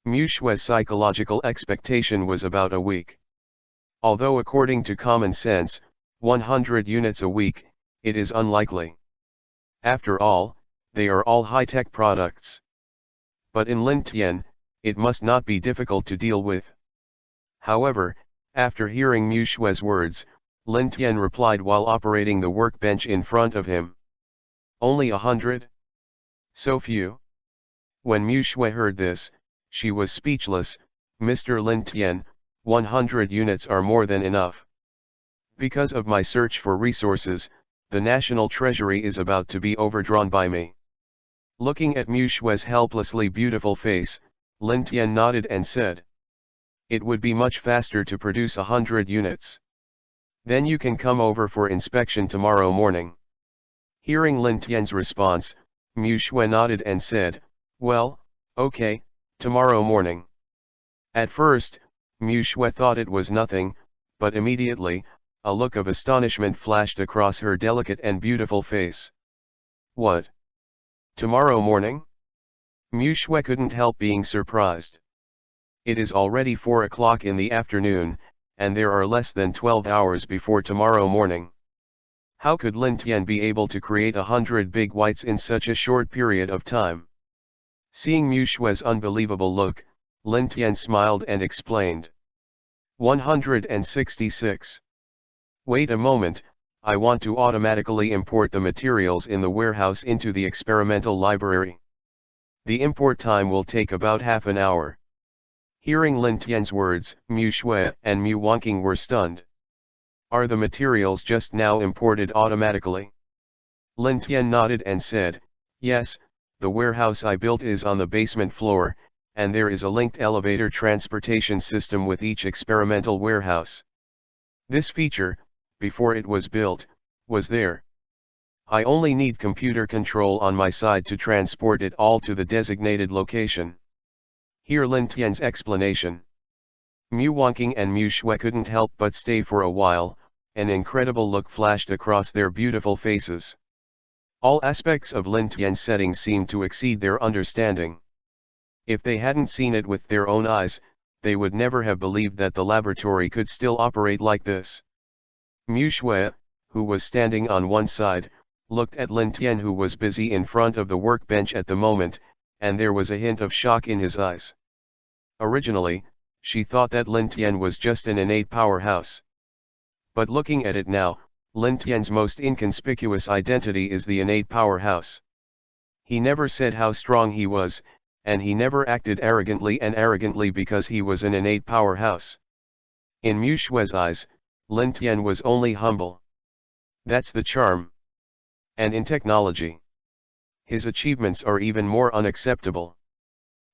Mu Shui's psychological expectation was about a week. Although according to common sense, 100 units a week, it is unlikely. After all, they are all high-tech products. But in Lin Tian, it must not be difficult to deal with. However, after hearing Mu Shui's words, Lin Tian replied while operating the workbench in front of him. "Only 100? So few?" When Mu Shui heard this, she was speechless. "Mr. Lin Tian, 100 units are more than enough. Because of my search for resources, the national treasury is about to be overdrawn by me." Looking at Mu Shui's helplessly beautiful face, Lin Tian nodded and said, "It would be much faster to produce 100 units. Then you can come over for inspection tomorrow morning." Hearing Lin Tian's response, Mu Shui nodded and said, "Well, okay, tomorrow morning." At first, Mu Shui thought it was nothing, but immediately, a look of astonishment flashed across her delicate and beautiful face. "What? Tomorrow morning?" Mu Shui couldn't help being surprised. It is already 4 o'clock in the afternoon, and there are less than 12 hours before tomorrow morning. How could Lin Tian be able to create 100 big whites in such a short period of time? Seeing Mu Shui's unbelievable look, Lin Tian smiled and explained. 166. Wait a moment, I want to automatically import the materials in the warehouse into the experimental library. The import time will take about half an hour. Hearing Lin Tian's words, Mu Shui and Mu Wanqing were stunned. Are the materials just now imported automatically? Lin Tian nodded and said, yes, the warehouse I built is on the basement floor, and there is a linked elevator transportation system with each experimental warehouse. This feature, before it was built, was there. I only need computer control on my side to transport it all to the designated location. Hear Lin Tian's explanation. Mu Wanqing and Mu Shui couldn't help but stay for a while. An incredible look flashed across their beautiful faces. All aspects of Lin Tian's setting seemed to exceed their understanding. If they hadn't seen it with their own eyes, they would never have believed that the laboratory could still operate like this. Mu Shui, who was standing on one side, looked at Lin Tian, who was busy in front of the workbench at the moment, and there was a hint of shock in his eyes. Originally, she thought that Lin Tian was just an innate powerhouse. But looking at it now, Lin Tian's most inconspicuous identity is the innate powerhouse. He never said how strong he was, and he never acted arrogantly because he was an innate powerhouse. In Mu Shui's eyes, Lin Tian was only humble. That's the charm. And in technology, his achievements are even more unacceptable.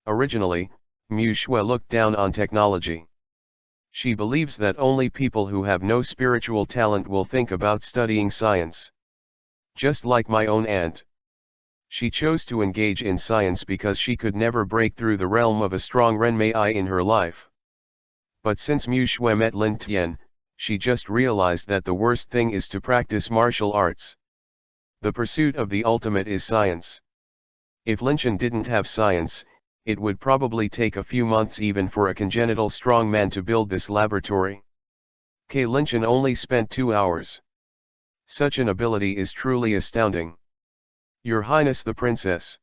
Originally, Mu Shui looked down on technology. She believes that only people who have no spiritual talent will think about studying science. Just like my own aunt. She chose to engage in science because she could never break through the realm of a strong Renmei in her life. But since Mu Shui met Lin Tian, she just realized that the worst thing is to practice martial arts. The pursuit of the ultimate is science. If Lin Tian didn't have science, it would probably take a few months even for a congenital strong man to build this laboratory. Lin Tian only spent 2 hours. Such an ability is truly astounding. Your Highness the Princess.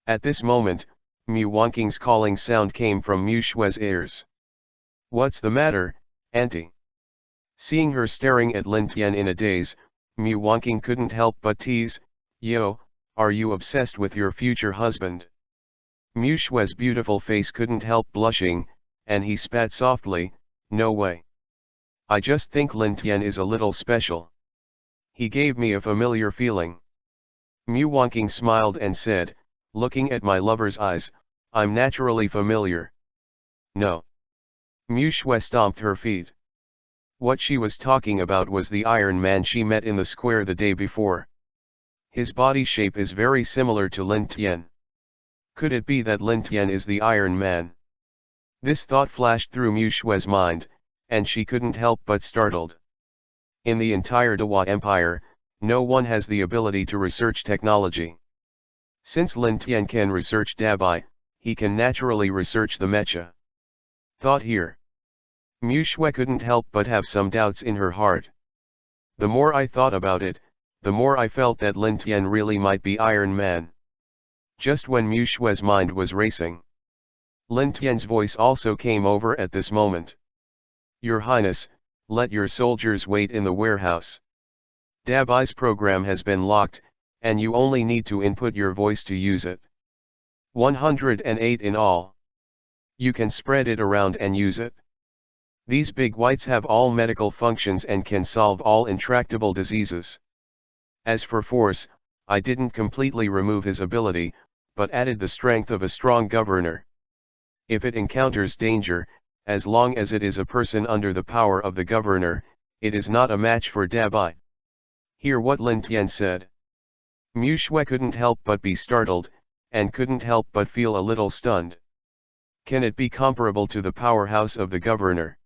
At this moment, Mu Wanqing's calling sound came from Mu Shui's ears. What's the matter, Auntie? Seeing her staring at Lin Tian in a daze, Mu Wanqing couldn't help but tease, Yo, are you obsessed with your future husband? Mu Shui's beautiful face couldn't help blushing, and he spat softly, no way. I just think Lin Tian is a little special. He gave me a familiar feeling. Mu Wanqing smiled and said, looking at my lover's eyes, I'm naturally familiar. No. Mu Shui stomped her feet. What she was talking about was the Iron Man she met in the square the day before. His body shape is very similar to Lin Tian. Could it be that Lin Tian is the Iron Man? This thought flashed through Mu Shui's mind, and she couldn't help but startled. In the entire Dewa Empire, no one has the ability to research technology. Since Lin Tian can research Dabai, he can naturally research the MECHA. Thought here. Mu Shui couldn't help but have some doubts in her heart. The more I thought about it, the more I felt that Lin Tian really might be Iron Man. Just when Mu Shui's mind was racing, Lin Tian's voice also came over at this moment. Your Highness, let your soldiers wait in the warehouse. Dabai's program has been locked, and you only need to input your voice to use it. 108 in all. You can spread it around and use it. These big whites have all medical functions and can solve all intractable diseases. As for force, I didn't completely remove his ability, but added the strength of a strong governor. If it encounters danger, as long as it is a person under the power of the governor, it is not a match for Dabai. Hear what Lin Tian said. Mu Shui couldn't help but be startled, and couldn't help but feel a little stunned. Can it be comparable to the powerhouse of the governor?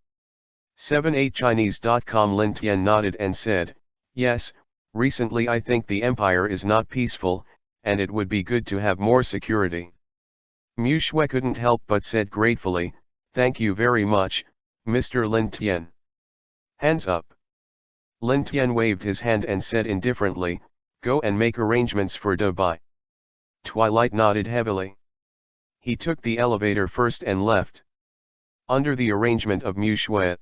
78chinese.com. Lin Tian nodded and said, yes, recently I think the empire is not peaceful, and it would be good to have more security. Mu Shui couldn't help but said gratefully, thank you very much, Mr. Lin Tian. Hands up. Lin Tian waved his hand and said indifferently, go and make arrangements for Dabai. Twilight nodded heavily. He took the elevator first and left. Under the arrangement of Mu Shui,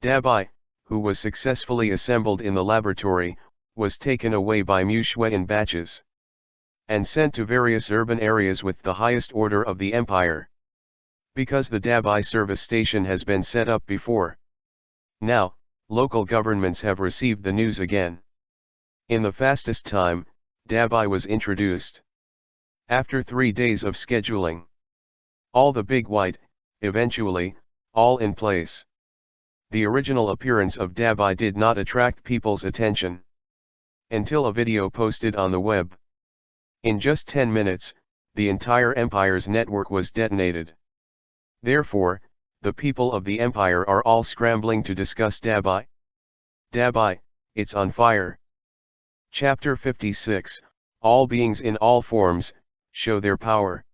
Dabai, who was successfully assembled in the laboratory, was taken away by Mu Shui in batches, and sent to various urban areas with the highest order of the empire. Because the Dabai service station has been set up before. Now, Local governments have received the news again. In the fastest time, Dabai was introduced. After 3 days of scheduling. All the big white, eventually, all in place. The original appearance of Dabai did not attract people's attention. Until a video posted on the web. In just 10 minutes, the entire empire's network was detonated. Therefore, the people of the empire are all scrambling to discuss Dabai. Dabai, it's on fire. Chapter 56, All beings in all forms, show their power.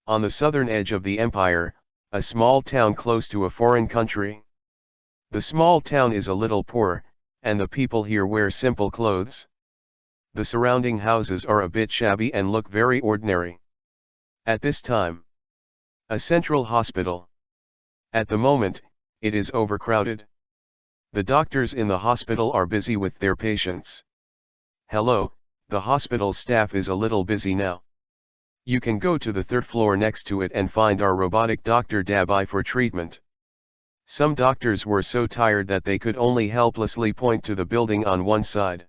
On the southern edge of the empire, a small town close to a foreign country. The small town is a little poor, and the people here wear simple clothes. The surrounding houses are a bit shabby and look very ordinary. At this time, a central hospital. At the moment, it is overcrowded. The doctors in the hospital are busy with their patients. Hello, the hospital staff is a little busy now. You can go to the 3rd floor next to it and find our robotic Dr. Dabai for treatment. Some doctors were so tired that they could only helplessly point to the building on one side.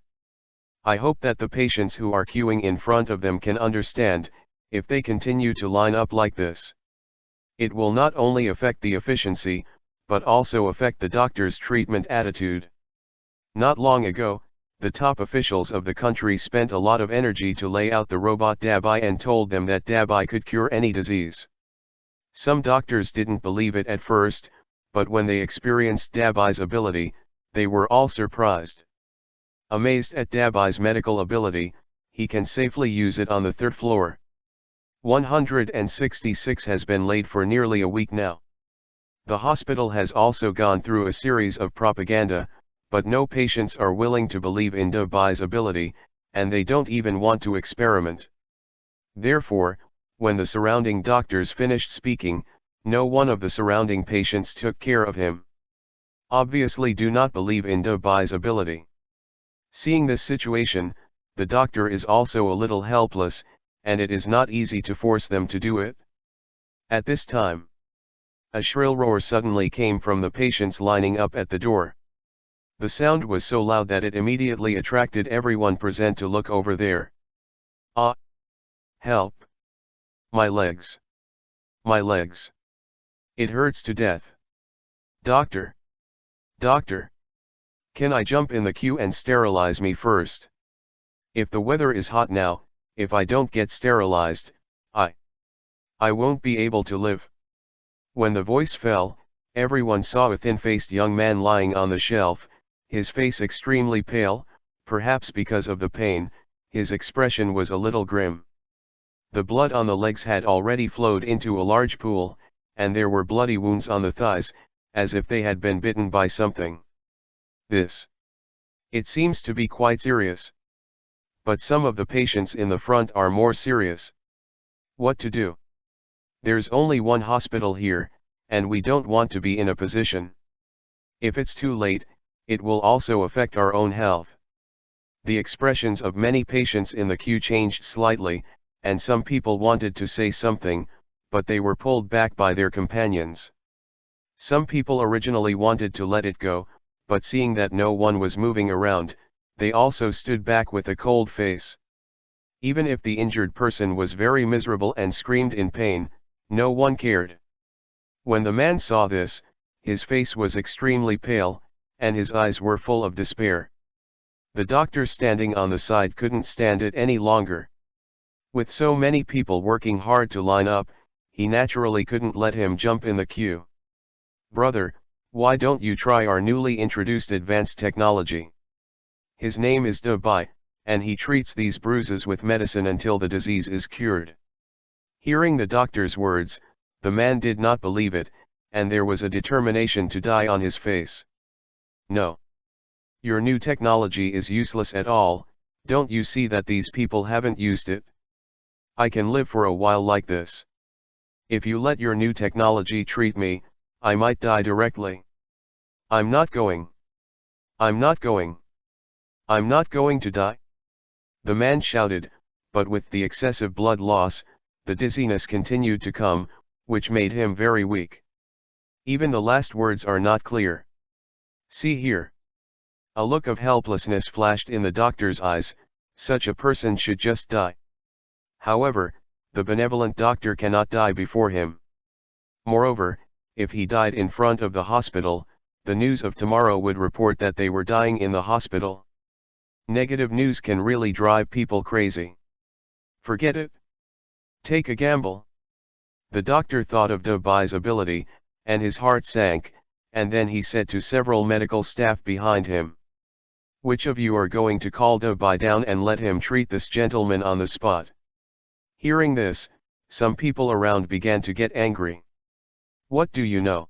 I hope that the patients who are queuing in front of them can understand, if they continue to line up like this. It will not only affect the efficiency, but also affect the doctor's treatment attitude. Not long ago, the top officials of the country spent a lot of energy to lay out the robot Dabai and told them that Dabai could cure any disease. Some doctors didn't believe it at first, but when they experienced Dabai's ability, they were all surprised. Amazed at Dabai's medical ability, he can safely use it on the 3rd floor. 166 has been laid for nearly a week now. The hospital has also gone through a series of propaganda, but no patients are willing to believe in Dabai's ability, and they don't even want to experiment. Therefore, when the surrounding doctors finished speaking, no one of the surrounding patients took care of him. Obviously do not believe in Dabai's ability. Seeing this situation, the doctor is also a little helpless, and it is not easy to force them to do it. At this time, a shrill roar suddenly came from the patients lining up at the door. The sound was so loud that it immediately attracted everyone present to look over there. Ah! Help! My legs! My legs! It hurts to death. Doctor! Doctor! Can I jump in the queue and sterilize me first? If the weather is hot now, if I don't get sterilized, I won't be able to live. When the voice fell, everyone saw a thin-faced young man lying on the shelf, his face extremely pale, perhaps because of the pain, his expression was a little grim. The blood on the legs had already flowed into a large pool, and there were bloody wounds on the thighs, as if they had been bitten by something. It seems to be quite serious. But some of the patients in the front are more serious. What to do? There's only one hospital here, and we don't want to be in a position. If it's too late, it will also affect our own health. The expressions of many patients in the queue changed slightly, and some people wanted to say something, but they were pulled back by their companions. Some people originally wanted to let it go, but seeing that no one was moving around, they also stood back with a cold face. Even if the injured person was very miserable and screamed in pain, no one cared. When the man saw this, his face was extremely pale, and his eyes were full of despair. The doctor standing on the side couldn't stand it any longer. With so many people working hard to line up, he naturally couldn't let him jump in the queue. Brother, why don't you try our newly introduced advanced technology? His name is Dabai, and he treats these bruises with medicine until the disease is cured. Hearing the doctor's words, the man did not believe it, and there was a determination to die on his face. No. Your new technology is useless at all, don't you see that these people haven't used it? I can live for a while like this. If you let your new technology treat me, I might die directly. I'm not going. I'm not going. I'm not going to die. The man shouted, but with the excessive blood loss, the dizziness continued to come, which made him very weak. Even the last words are not clear. See here. A look of helplessness flashed in the doctor's eyes. Such a person should just die. However, the benevolent doctor cannot die before him. Moreover, if he died in front of the hospital, the news of tomorrow would report that they were dying in the hospital. Negative news can really drive people crazy. Forget it. Take a gamble. The doctor thought of Dubai's ability, and his heart sank, and then he said to several medical staff behind him, "Which of you are going to call Dubai down and let him treat this gentleman on the spot?" Hearing this, some people around began to get angry. What do you know?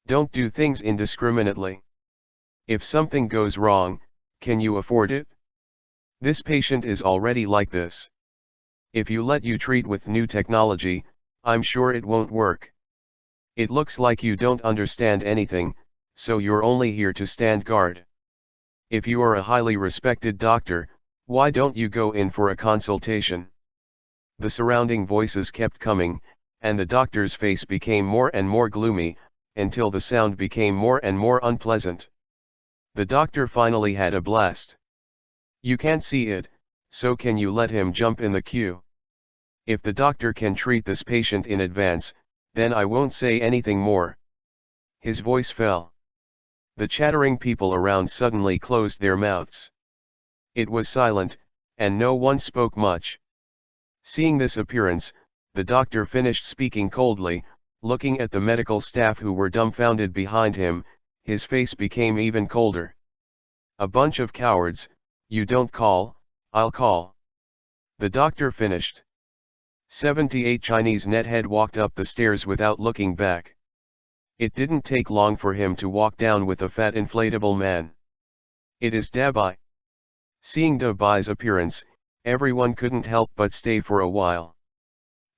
Don't do things indiscriminately. If something goes wrong, can you afford it? This patient is already like this. If you let you treat with new technology, I'm sure it won't work. It looks like you don't understand anything, so you're only here to stand guard. If you are a highly respected doctor, why don't you go in for a consultation? The surrounding voices kept coming, and the doctor's face became more and more gloomy, until the sound became more and more unpleasant. The doctor finally had a blast. You can't see it, so can you let him jump in the queue? If the doctor can treat this patient in advance, then I won't say anything more. His voice fell. The chattering people around suddenly closed their mouths. It was silent, and no one spoke much. Seeing this appearance, the doctor finished speaking coldly, looking at the medical staff who were dumbfounded behind him. His face became even colder. A bunch of cowards, you don't call, I'll call. The doctor finished. 78 Chinese nethead walked up the stairs without looking back. It didn't take long for him to walk down with a fat inflatable man. It is Dabai. Seeing Dabai's appearance, everyone couldn't help but stay for a while.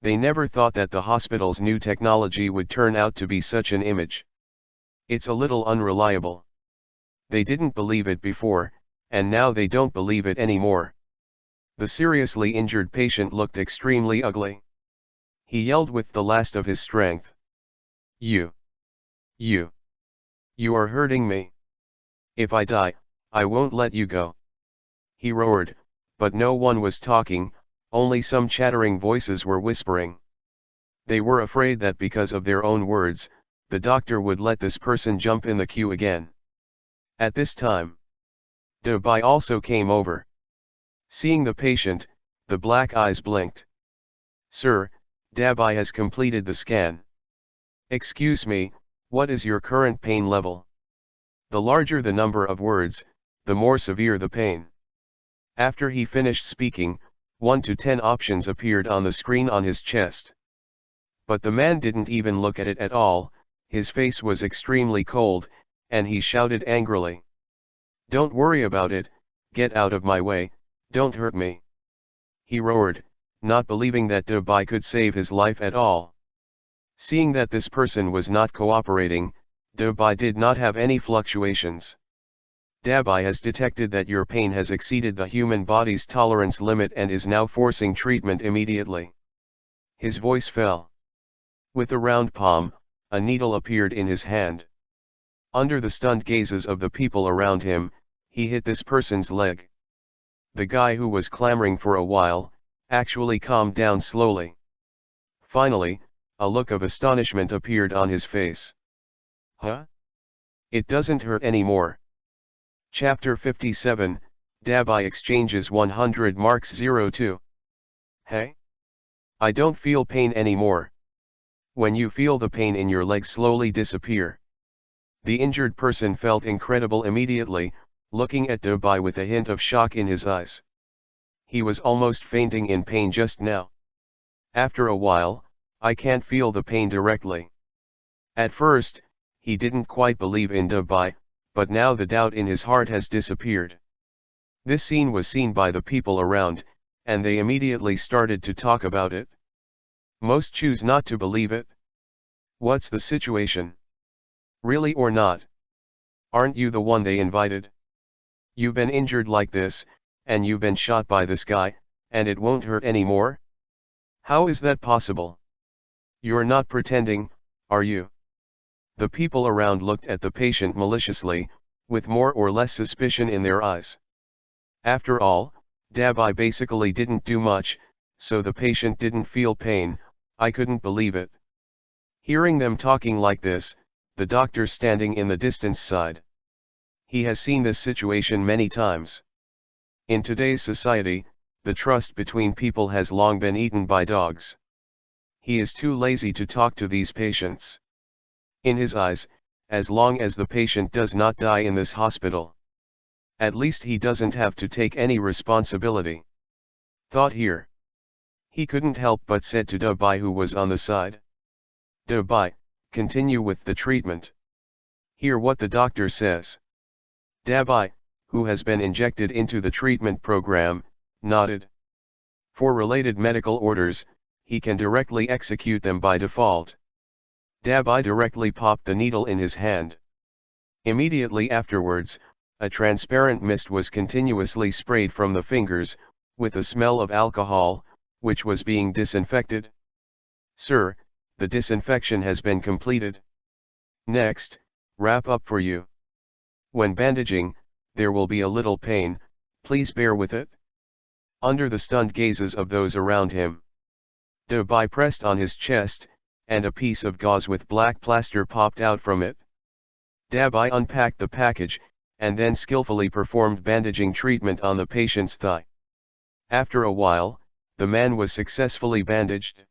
They never thought that the hospital's new technology would turn out to be such an image. It's a little unreliable. They didn't believe it before, and now they don't believe it anymore. The seriously injured patient looked extremely ugly. He yelled with the last of his strength. You are hurting me. If I die, I won't let you go. He roared, but no one was talking, only some chattering voices were whispering. They were afraid that because of their own words, the doctor would let this person jump in the queue again. At this time, Dabai also came over. Seeing the patient, the black eyes blinked. Sir, Dabai has completed the scan. Excuse me, what is your current pain level? The larger the number of words, the more severe the pain. After he finished speaking, 1 to 10 options appeared on the screen on his chest. But the man didn't even look at it at all. His face was extremely cold, and he shouted angrily. Don't worry about it, get out of my way, don't hurt me. He roared, not believing that Dabai could save his life at all. Seeing that this person was not cooperating, Dabai did not have any fluctuations. Dabai has detected that your pain has exceeded the human body's tolerance limit and is now forcing treatment immediately. His voice fell. With a round palm, a needle appeared in his hand. Under the stunned gazes of the people around him, he hit this person's leg. The guy who was clamoring for a while, actually calmed down slowly. Finally, a look of astonishment appeared on his face. Huh? It doesn't hurt anymore. Chapter 57, Dabai exchanges 100 marks 02. Hey? I don't feel pain anymore. When you feel the pain in your leg slowly disappear. The injured person felt incredible immediately, looking at Dabai with a hint of shock in his eyes. He was almost fainting in pain just now. After a while, I can't feel the pain directly. At first, he didn't quite believe in Dabai, but now the doubt in his heart has disappeared. This scene was seen by the people around, and they immediately started to talk about it. Most choose not to believe it. What's the situation? Really or not? Aren't you the one they invited? You've been injured like this, and you've been shot by this guy, and it won't hurt anymore? How is that possible? You're not pretending, are you? The people around looked at the patient maliciously, with more or less suspicion in their eyes. After all, Dabai basically didn't do much, so the patient didn't feel pain. I couldn't believe it. Hearing them talking like this, the doctor standing in the distance sighed. He has seen this situation many times. In today's society, the trust between people has long been eaten by dogs. He is too lazy to talk to these patients. In his eyes, as long as the patient does not die in this hospital, at least he doesn't have to take any responsibility. Thought here. He couldn't help but said to Dabai, who was on the side. Dabai, continue with the treatment. Hear what the doctor says. Dabai, who has been injected into the treatment program, nodded. For related medical orders, he can directly execute them by default. Dabai directly popped the needle in his hand. Immediately afterwards, a transparent mist was continuously sprayed from the fingers, with a smell of alcohol, which was being disinfected. Sir, the disinfection has been completed. Next, wrap up for you. When bandaging, there will be a little pain, please bear with it. Under the stunned gazes of those around him, Dabai pressed on his chest, and a piece of gauze with black plaster popped out from it. Dabai unpacked the package, and then skillfully performed bandaging treatment on the patient's thigh. After a while, the man was successfully bandaged.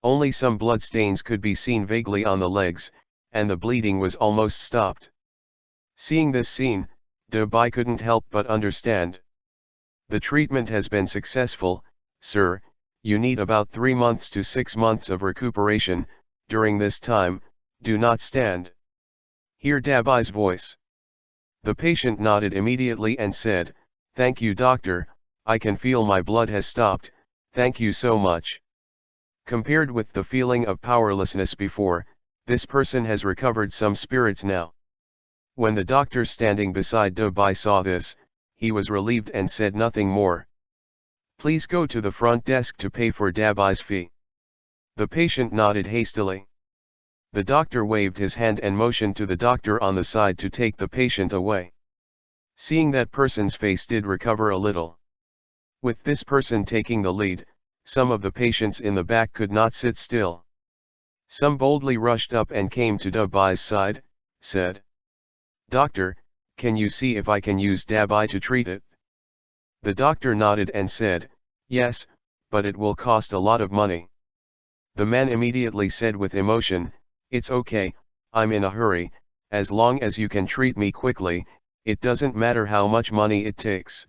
Only some blood stains could be seen vaguely on the legs, and the bleeding was almost stopped. Seeing this scene, Dabai couldn't help but understand. The treatment has been successful, sir. You need about 3 months to 6 months of recuperation. During this time, do not stand. Hear Dabai's voice. The patient nodded immediately and said, "Thank you, doctor, I can feel my blood has stopped, thank you so much." Compared with the feeling of powerlessness before, this person has recovered some spirits now. When the doctor standing beside Dabai saw this, he was relieved and said nothing more. "Please go to the front desk to pay for Dabai's fee." The patient nodded hastily. The doctor waved his hand and motioned to the doctor on the side to take the patient away. Seeing that person's face did recover a little. With this person taking the lead, some of the patients in the back could not sit still. Some boldly rushed up and came to Dabai's side, said, "Doctor, can you see if I can use Dabai to treat it?" The doctor nodded and said, "Yes, but it will cost a lot of money." The man immediately said with emotion, "It's okay, I'm in a hurry, as long as you can treat me quickly, it doesn't matter how much money it takes."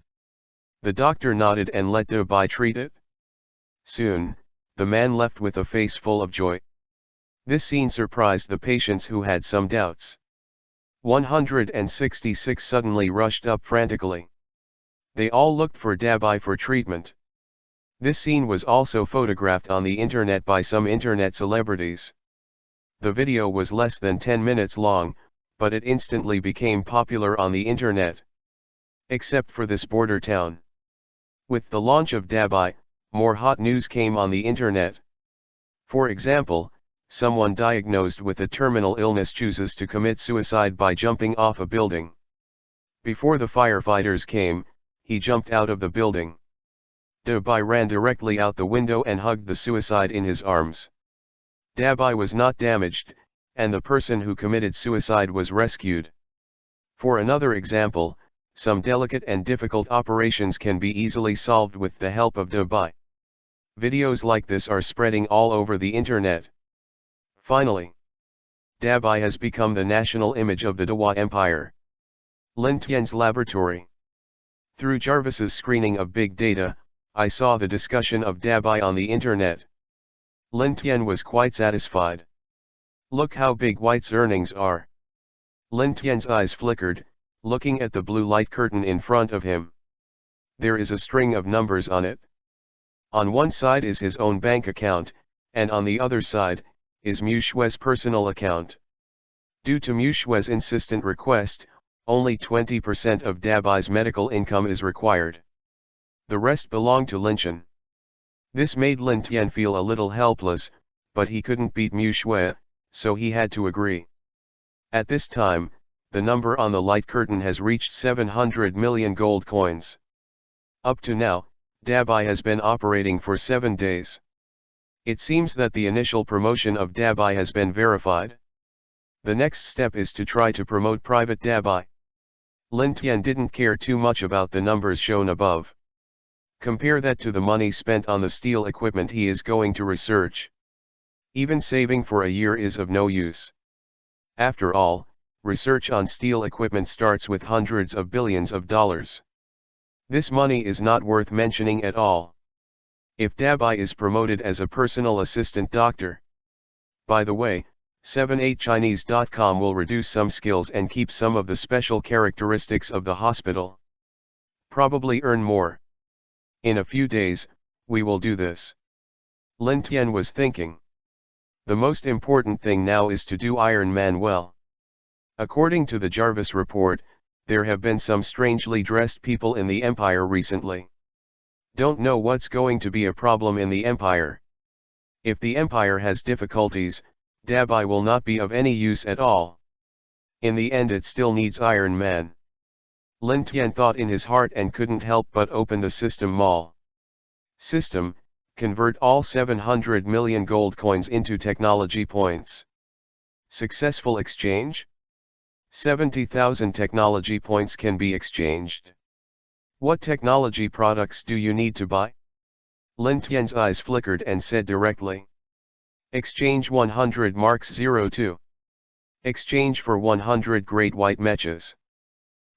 The doctor nodded and let Dabai treat it. Soon, the man left with a face full of joy. This scene surprised the patients who had some doubts. 166 suddenly rushed up frantically. They all looked for Dabai for treatment. This scene was also photographed on the internet by some internet celebrities. The video was less than 10 minutes long, but it instantly became popular on the internet. Except for this border town. With the launch of Dabai, more hot news came on the internet. For example, someone diagnosed with a terminal illness chooses to commit suicide by jumping off a building. Before the firefighters came, he jumped out of the building. Dabai ran directly out the window and hugged the suicide in his arms. Dabai was not damaged, and the person who committed suicide was rescued. For another example, some delicate and difficult operations can be easily solved with the help of Dabai. Videos like this are spreading all over the internet. Finally, Dabai has become the national image of the Dawa Empire. Lin Tian's laboratory. Through Jarvis's screening of big data, I saw the discussion of Dabai on the internet. Lin Tian was quite satisfied. "Look how big White's earnings are." Lin Tian's eyes flickered, looking at the blue light curtain in front of him. There is a string of numbers on it. On one side is his own bank account, and on the other side, is Mu Shui's personal account. Due to Mu Shui's insistent request, only 20% of Dabai's medical income is required. The rest belong to Lin Tian. This made Lin Tian feel a little helpless, but he couldn't beat Mu Shui, so he had to agree. At this time, the number on the light curtain has reached 700 million gold coins. Up to now, Dabai has been operating for 7 days. It seems that the initial promotion of Dabai has been verified. The next step is to try to promote private Dabai. Lin Tian didn't care too much about the numbers shown above. Compare that to the money spent on the steel equipment he is going to research. Even saving for a year is of no use. After all, research on steel equipment starts with hundreds of billions of dollars. This money is not worth mentioning at all. If Dabai is promoted as a personal assistant doctor. By the way, 78chinese.com will reduce some skills and keep some of the special characteristics of the hospital. Probably earn more. In a few days, we will do this. Lin Tian was thinking. The most important thing now is to do Iron Man well. According to the Jarvis report, there have been some strangely dressed people in the Empire recently. Don't know what's going to be a problem in the Empire. If the Empire has difficulties, Dabai will not be of any use at all. In the end it still needs Iron Man. Lin Tian thought in his heart and couldn't help but open the system mall. System, convert all 700 million gold coins into technology points. Successful exchange? 70,000 technology points can be exchanged. What technology products do you need to buy? Lin Tian's eyes flickered and said directly. Exchange 100 marks 02. Exchange for 100 great white mechas.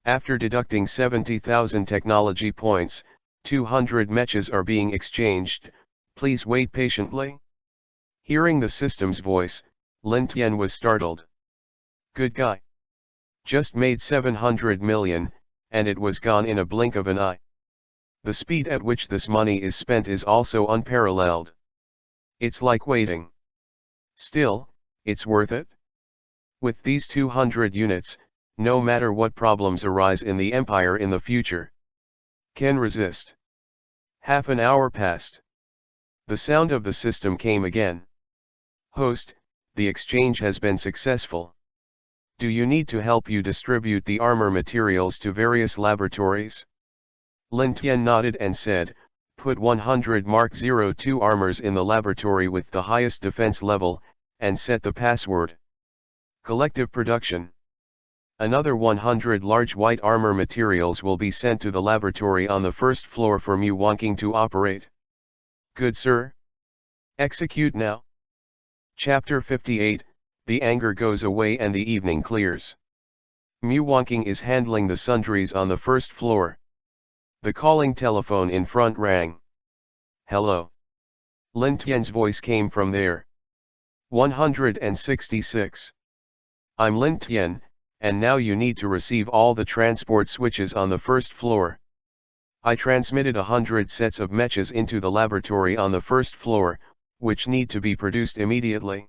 After deducting 70,000 technology points, 200 mechas are being exchanged, please wait patiently. Hearing the system's voice, Lin Tian was startled. Good guy. Just made 700 million, and it was gone in a blink of an eye. The speed at which this money is spent is also unparalleled. It's like waiting. Still, it's worth it. With these 200 units, no matter what problems arise in the Empire in the future, can resist. Half an hour passed. The sound of the system came again. Host, the exchange has been successful. Do you need to help you distribute the armor materials to various laboratories? Lin Tian nodded and said, put 100 Mark 02 armors in the laboratory with the highest defense level, and set the password. Collective production. Another 100 large white armor materials will be sent to the laboratory on the first floor for Mu Wonking to operate. Good sir. Execute now. Chapter 58, The anger goes away and the evening clears. Mu Wonking is handling the sundries on the first floor. The calling telephone in front rang. Hello. Lin Tian's voice came from there. 166. I'm Lin Tian, and now you need to receive all the transport switches on the first floor. I transmitted 100 sets of mechas into the laboratory on the first floor, which need to be produced immediately.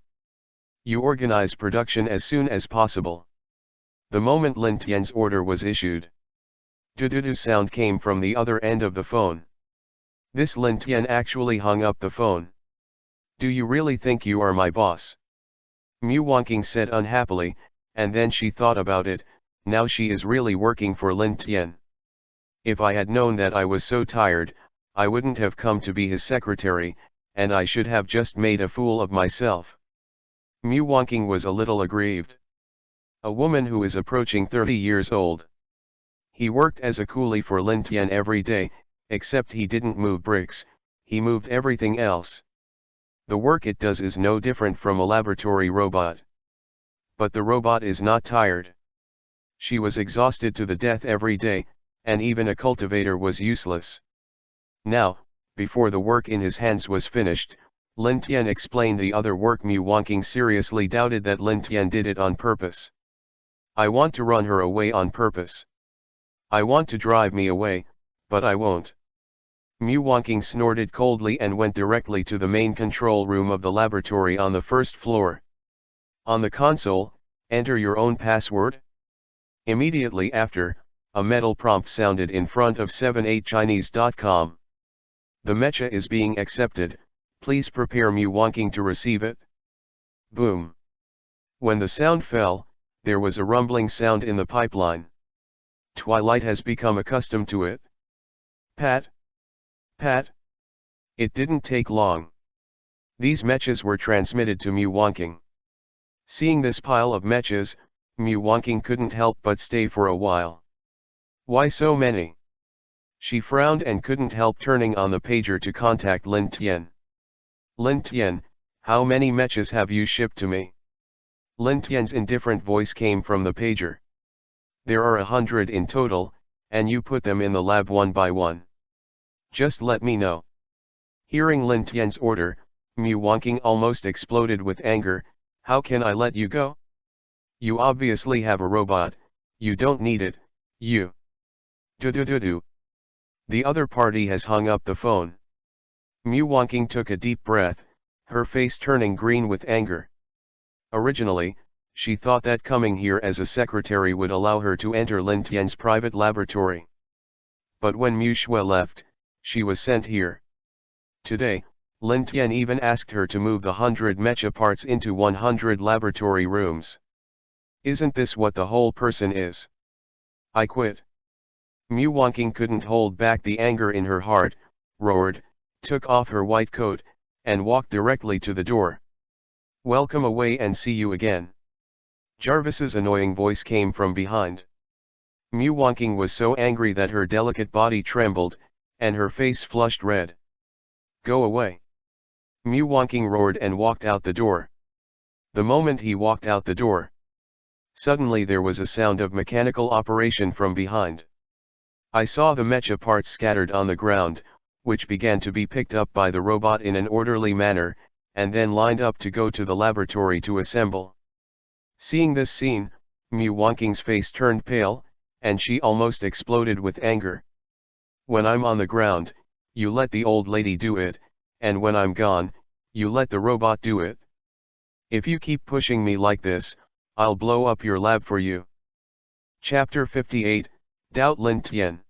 You organize production as soon as possible. The moment Lin Tian's order was issued, doo-doo-doo sound came from the other end of the phone. This Lin Tian actually hung up the phone. Do you really think you are my boss? Mu Wonking said unhappily, and then she thought about it. Now she is really working for Lin Tian. If I had known that I was so tired, I wouldn't have come to be his secretary, and I should have just made a fool of myself. Mu Wonking was a little aggrieved. A woman who is approaching 30 years old. He worked as a coolie for Lin Tian every day, except he didn't move bricks, he moved everything else. The work it does is no different from a laboratory robot. But the robot is not tired. She was exhausted to the death every day, and even a cultivator was useless. Now, before the work in his hands was finished, Lin Tian explained the other work. Mu Wonking seriously doubted that Lin Tian did it on purpose. I want to run her away on purpose. I want to drive me away, but I won't. Mu Wonking snorted coldly and went directly to the main control room of the laboratory on the first floor. On the console, enter your own password. Immediately after, a metal prompt sounded in front of 78chinese.com. The MECHA is being accepted, please prepare Mu Wonking to receive it. Boom. When the sound fell, there was a rumbling sound in the pipeline. Twilight has become accustomed to it. Pat. Pat. It didn't take long. These mechas were transmitted to Mu Wonking. Seeing this pile of mechas, Mu Wonking couldn't help but stay for a while. Why so many? She frowned and couldn't help turning on the pager to contact Lin Tian. Lin Tian, how many mechas have you shipped to me? Lin Tian's indifferent voice came from the pager. There are 100 in total, and you put them in the lab one by one. Just let me know. Hearing Lin Tian's order, Mu Wonking almost exploded with anger. How can I let you go? You obviously have a robot, you don't need it, you. Do. The other party has hung up the phone. Mu Wonking took a deep breath, her face turning green with anger. Originally, she thought that coming here as a secretary would allow her to enter Lin Tian's private laboratory. But when Mu Shui left, she was sent here. Today, Lin Tian even asked her to move the 100 mecha parts into 100 laboratory rooms. Isn't this what the whole person is? I quit. Mu Wonking couldn't hold back the anger in her heart, roared, took off her white coat, and walked directly to the door. Welcome away and see you again. Jarvis's annoying voice came from behind. Mu Wonking was so angry that her delicate body trembled, and her face flushed red. Go away. Mu Wonking roared and walked out the door. The moment he walked out the door, suddenly there was a sound of mechanical operation from behind. I saw the mecha parts scattered on the ground, which began to be picked up by the robot in an orderly manner, and then lined up to go to the laboratory to assemble. Seeing this scene, Mu Wonking's face turned pale, and she almost exploded with anger. When I'm on the ground, you let the old lady do it, and when I'm gone, you let the robot do it. If you keep pushing me like this, I'll blow up your lab for you. Chapter 58, Doubt Lin Tian.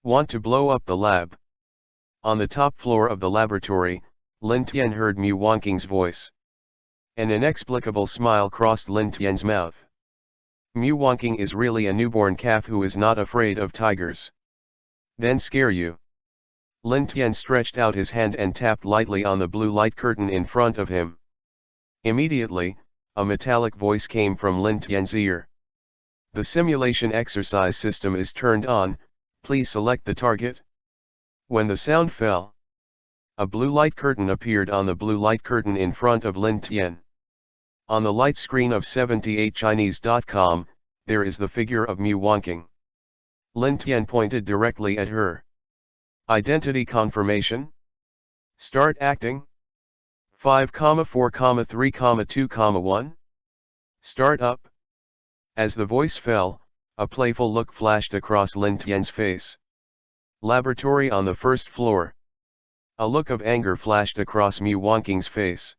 Want to blow up the lab? On the top floor of the laboratory, Lin Tian heard Mu Wonking's voice. An inexplicable smile crossed Lin Tian's mouth. Mu Wonking is really a newborn calf who is not afraid of tigers. Then scare you. Lin Tian stretched out his hand and tapped lightly on the blue light curtain in front of him. Immediately, a metallic voice came from Lin Tian's ear. The simulation exercise system is turned on, please select the target. When the sound fell, a blue light curtain appeared on the blue light curtain in front of Lin Tian. On the light screen of 78chinese.com, there is the figure of Mu Wonking. Lin Tian pointed directly at her. Identity confirmation? Start acting? 5, 4, 3, 2, 1? Start up? As the voice fell, a playful look flashed across Lin Tian's face. Laboratory on the first floor. A look of anger flashed across Mu Wonking's face.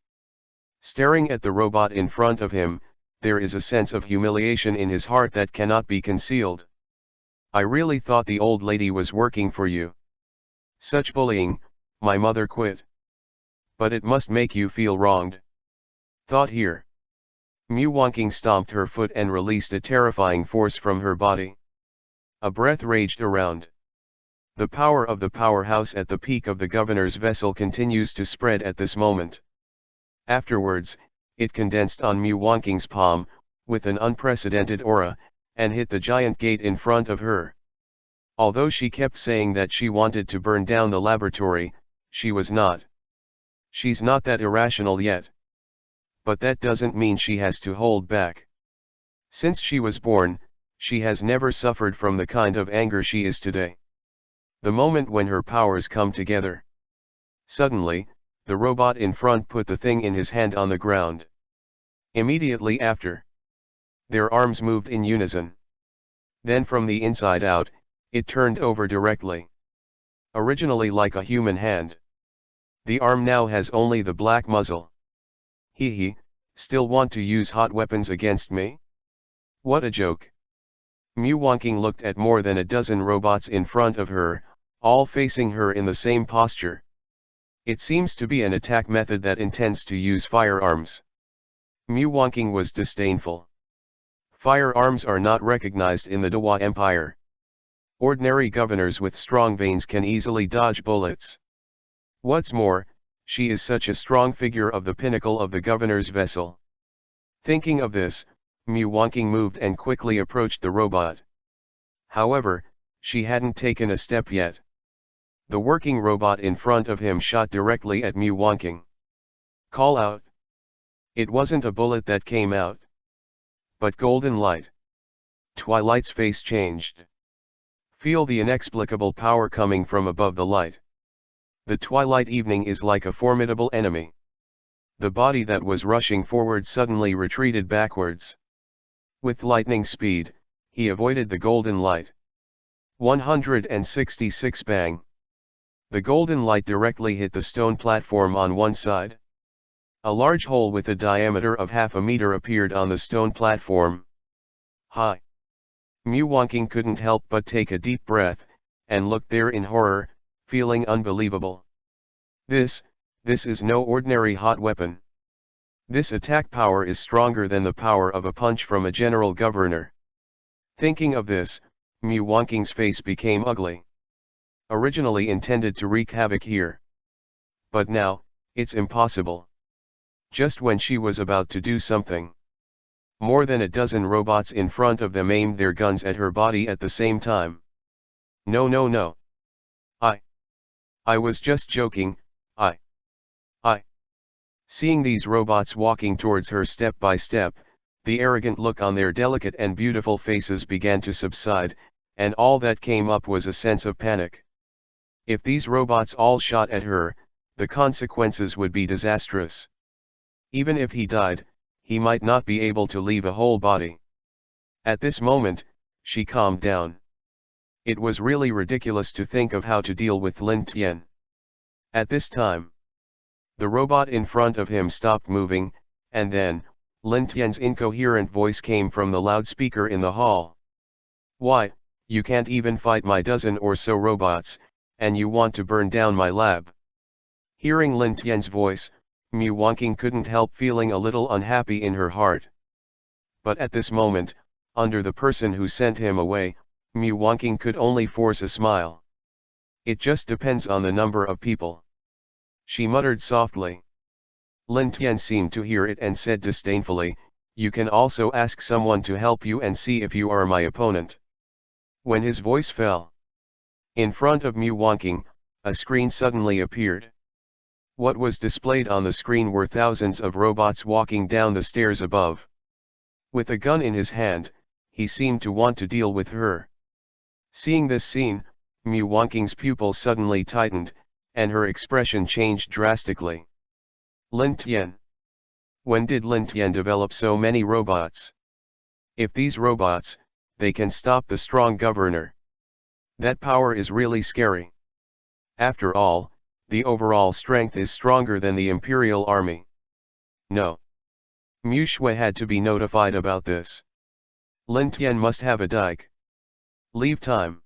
Staring at the robot in front of him, there is a sense of humiliation in his heart that cannot be concealed. I really thought the old lady was working for you. Such bullying, my mother quit. But it must make you feel wronged. Thought here. Mu Wonking stomped her foot and released a terrifying force from her body. A breath raged around. The power of the powerhouse at the peak of the governor's vessel continues to spread at this moment. Afterwards, it condensed on Mu Wonking's palm, with an unprecedented aura, and hit the giant gate in front of her. Although she kept saying that she wanted to burn down the laboratory, she was not. She's not that irrational yet. But that doesn't mean she has to hold back. Since she was born, she has never suffered from the kind of anger she is today. The moment when her powers come together. Suddenly, the robot in front put the thing in his hand on the ground. Immediately after, their arms moved in unison. Then from the inside out, it turned over directly. Originally like a human hand. The arm now has only the black muzzle. Hee, still want to use hot weapons against me? What a joke. Mu Wonking looked at more than a dozen robots in front of her, all facing her in the same posture. It seems to be an attack method that intends to use firearms. Mu Wonking was disdainful. Firearms are not recognized in the Dewa Empire. Ordinary governors with strong veins can easily dodge bullets. What's more, she is such a strong figure of the pinnacle of the governor's vessel. Thinking of this, Mu Wanking moved and quickly approached the robot. However, she hadn't taken a step yet. The working robot in front of him shot directly at Mu Wanking. Call out. It wasn't a bullet that came out, but golden light. Twilight's face changed. Feel the inexplicable power coming from above the light. The twilight evening is like a formidable enemy. The body that was rushing forward suddenly retreated backwards. With lightning speed, he avoided the golden light. 166 bang. The golden light directly hit the stone platform on one side. A large hole with a diameter of half a meter appeared on the stone platform. Hi! Mu Wanking couldn't help but take a deep breath, and looked there in horror, feeling unbelievable. This is no ordinary hot weapon. This attack power is stronger than the power of a punch from a general governor. Thinking of this, Mu Wanking's face became ugly. Originally intended to wreak havoc here. But now, it's impossible. Just when she was about to do something, more than a dozen robots in front of them aimed their guns at her body at the same time. No, no, no. I was just joking. I. Seeing these robots walking towards her step by step, the arrogant look on their delicate and beautiful faces began to subside, and all that came up was a sense of panic. If these robots all shot at her, the consequences would be disastrous. Even if he died, he might not be able to leave a whole body. At this moment, she calmed down. It was really ridiculous to think of how to deal with Lin Tian. At this time, the robot in front of him stopped moving, and then, Lin Tian's incoherent voice came from the loudspeaker in the hall. Why, you can't even fight my dozen or so robots, and you want to burn down my lab. Hearing Lin Tian's voice, Mu Wanking couldn't help feeling a little unhappy in her heart. But at this moment, under the person who sent him away, Mu Wanking could only force a smile. It just depends on the number of people. She muttered softly. Lin Tian seemed to hear it and said disdainfully, you can also ask someone to help you and see if you are my opponent. When his voice fell, in front of Mu Wanking, a screen suddenly appeared. What was displayed on the screen were thousands of robots walking down the stairs above. With a gun in his hand, he seemed to want to deal with her. Seeing this scene, Mu Wanking's pupils suddenly tightened, and her expression changed drastically. Lin Tian. When did Lin Tian develop so many robots? If these robots, they can stop the strong governor. That power is really scary. After all, the overall strength is stronger than the Imperial Army. No. Mu Shui had to be notified about this. Lin Tian must have a dike. Leave time.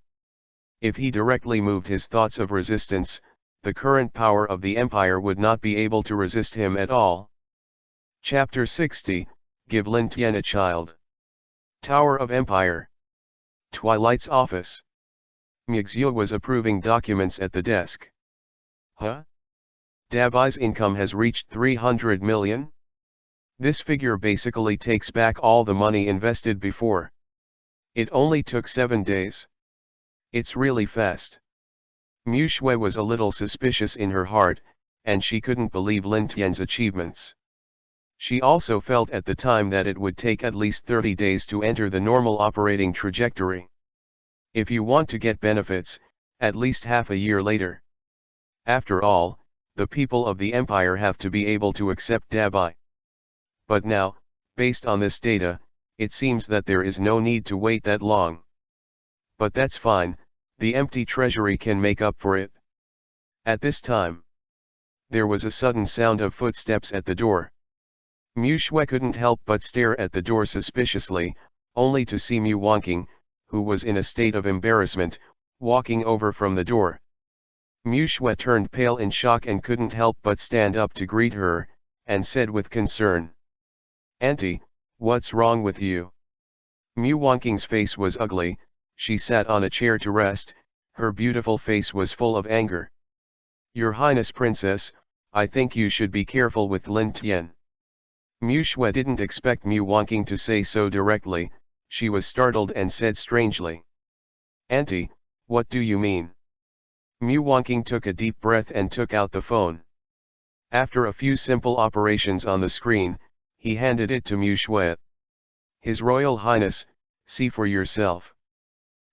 If he directly moved his thoughts of resistance, the current power of the Empire would not be able to resist him at all. Chapter 60, Give Lin Tian a Child. Tower of Empire. Twilight's office. Mixia was approving documents at the desk. Huh? Dabai's income has reached 300 million? This figure basically takes back all the money invested before. It only took 7 days. It's really fast. Mu Shui was a little suspicious in her heart, and she couldn't believe Lin Tian's achievements. She also felt at the time that it would take at least 30 days to enter the normal operating trajectory. If you want to get benefits, at least half a year later. After all, the people of the Empire have to be able to accept Dabai. But now, based on this data, it seems that there is no need to wait that long. But that's fine, the empty treasury can make up for it. At this time, there was a sudden sound of footsteps at the door. Mu Shui couldn't help but stare at the door suspiciously, only to see Mu Wanking, who was in a state of embarrassment, walking over from the door. Mu Shui turned pale in shock and couldn't help but stand up to greet her, and said with concern, "Auntie, what's wrong with you? Mu Wangqing's face was ugly. She sat on a chair to rest, her beautiful face was full of anger. Your Highness Princess, I think you should be careful with Lin Tian. Mu Shui didn't expect Mu Wangqing to say so directly. She was startled and said strangely. Auntie, what do you mean? Mu Wangqing took a deep breath and took out the phone. After a few simple operations on the screen, he handed it to Mu Shui. His Royal Highness, see for yourself.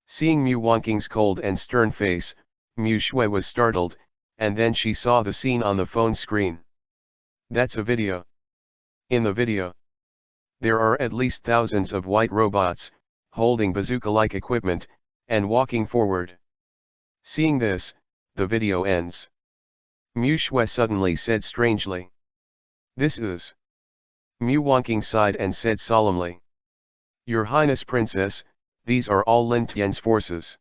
Seeing Mu Wangqing's cold and stern face, Mu Shui was startled, and then she saw the scene on the phone screen. That's a video. In the video, there are at least thousands of white robots, holding bazooka-like equipment, and walking forward. Seeing this, the video ends. Mu Shui suddenly said strangely. This is. Mu Wangqing sighed and said solemnly. Your Highness Princess, these are all Lin Tian's forces.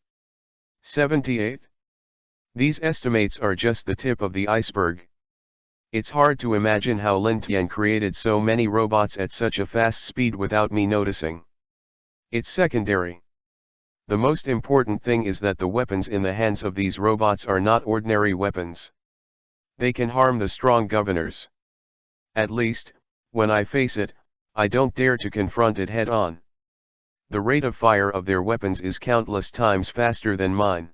78? These estimates are just the tip of the iceberg. It's hard to imagine how Lin Tian created so many robots at such a fast speed without me noticing. It's secondary. The most important thing is that the weapons in the hands of these robots are not ordinary weapons. They can harm the strong governors. At least, when I face it, I don't dare to confront it head-on. The rate of fire of their weapons is countless times faster than mine.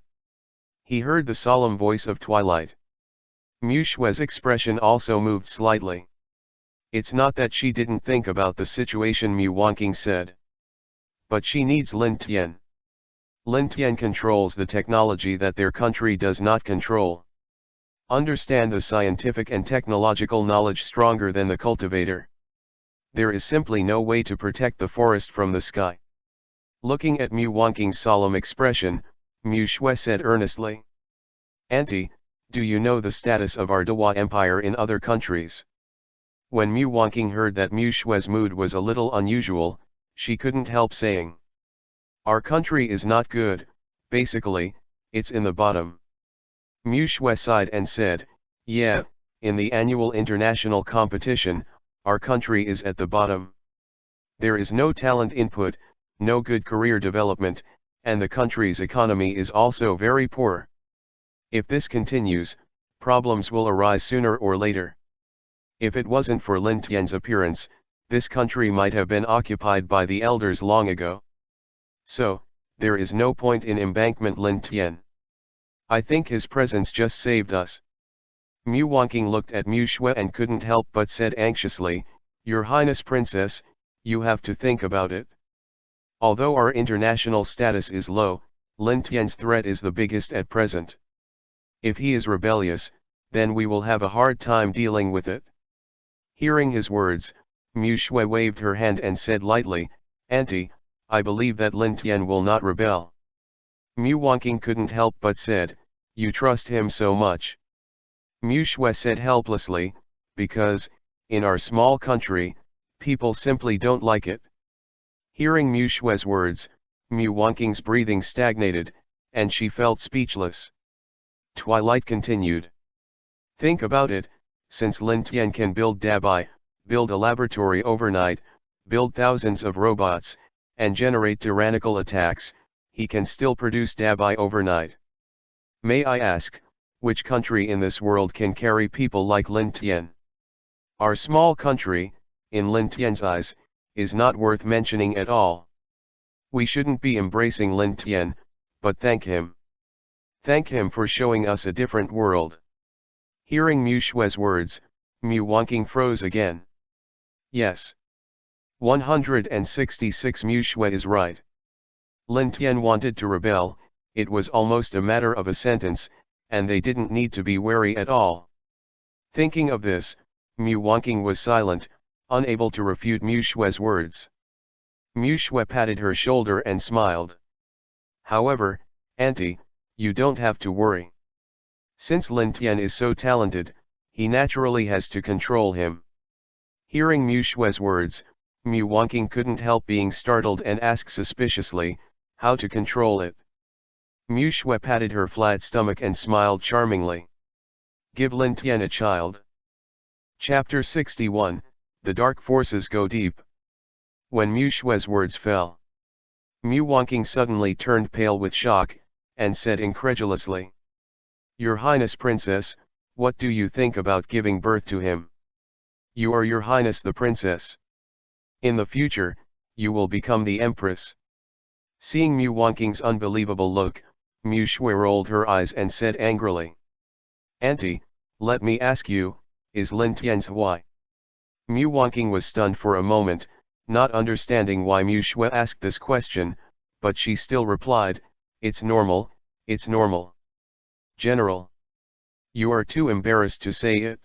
He heard the solemn voice of Twilight. Mu Shui's expression also moved slightly. It's not that she didn't think about the situation, Mu Wangqing said. But she needs Lin Tian. Lin Tian controls the technology that their country does not control. Understand the scientific and technological knowledge stronger than the cultivator. There is simply no way to protect the forest from the sky. Looking at Mu Wangqing's solemn expression, Mu Shui said earnestly. Auntie, do you know the status of our Dewa Empire in other countries? When Mu Wangqing heard that Mu Shui's mood was a little unusual, she couldn't help saying. Our country is not good, basically, it's in the bottom. Mu Shui sighed and said, yeah, in the annual international competition, our country is at the bottom. There is no talent input, no good career development, and the country's economy is also very poor. If this continues, problems will arise sooner or later. If it wasn't for Lin Tian's appearance, this country might have been occupied by the elders long ago. So, there is no point in embankment Lin Tian. I think his presence just saved us. Mu Wangqing looked at Mu Shui and couldn't help but said anxiously, Your Highness Princess, you have to think about it. Although our international status is low, Lin Tian's threat is the biggest at present. If he is rebellious, then we will have a hard time dealing with it. Hearing his words, Mu Shui waved her hand and said lightly, Auntie, I believe that Lin Tian will not rebel. Mu Wangqing couldn't help but said, You trust him so much. Mu Shui said helplessly, Because, in our small country, people simply don't like it. Hearing Mu Shui's words, Mu Wangqing's breathing stagnated, and she felt speechless. Twilight continued. Think about it, since Lin Tian can build Dabai, build a laboratory overnight, build thousands of robots, and generate tyrannical attacks, he can still produce Dabai overnight. May I ask, which country in this world can carry people like Lin Tian? Our small country, in Lin Tian's eyes, is not worth mentioning at all. We shouldn't be embracing Lin Tian, but thank him. Thank him for showing us a different world. Hearing Mu Shui's words, Mu Wangqing froze again. Yes. 166 Mu Shui is right. Lin Tian wanted to rebel, it was almost a matter of a sentence, and they didn't need to be wary at all. Thinking of this, Mu Wangqing was silent, unable to refute Mu Shui's words. Mu Shui patted her shoulder and smiled. However, Auntie, you don't have to worry. Since Lin Tian is so talented, he naturally has to control him. Hearing Mu Shui's words, Mu Wangqing couldn't help being startled and asked suspiciously, how to control it? Mu Shui patted her flat stomach and smiled charmingly. Give Lin Tian a child. Chapter 61, The Dark Forces Go Deep. When Mu Shui's words fell, Muwonking suddenly turned pale with shock, and said incredulously, "Your Highness Princess, what do you think about giving birth to him? You are Your Highness the Princess. In the future, you will become the Empress." Seeing Muwonking's unbelievable look, Mu Shui rolled her eyes and said angrily, "Auntie, let me ask you, is Lin Tian's Huai?" Muwonking was stunned for a moment, not understanding why Mu Shui asked this question, but she still replied, "It's normal, it's normal. General. You are too embarrassed to say it."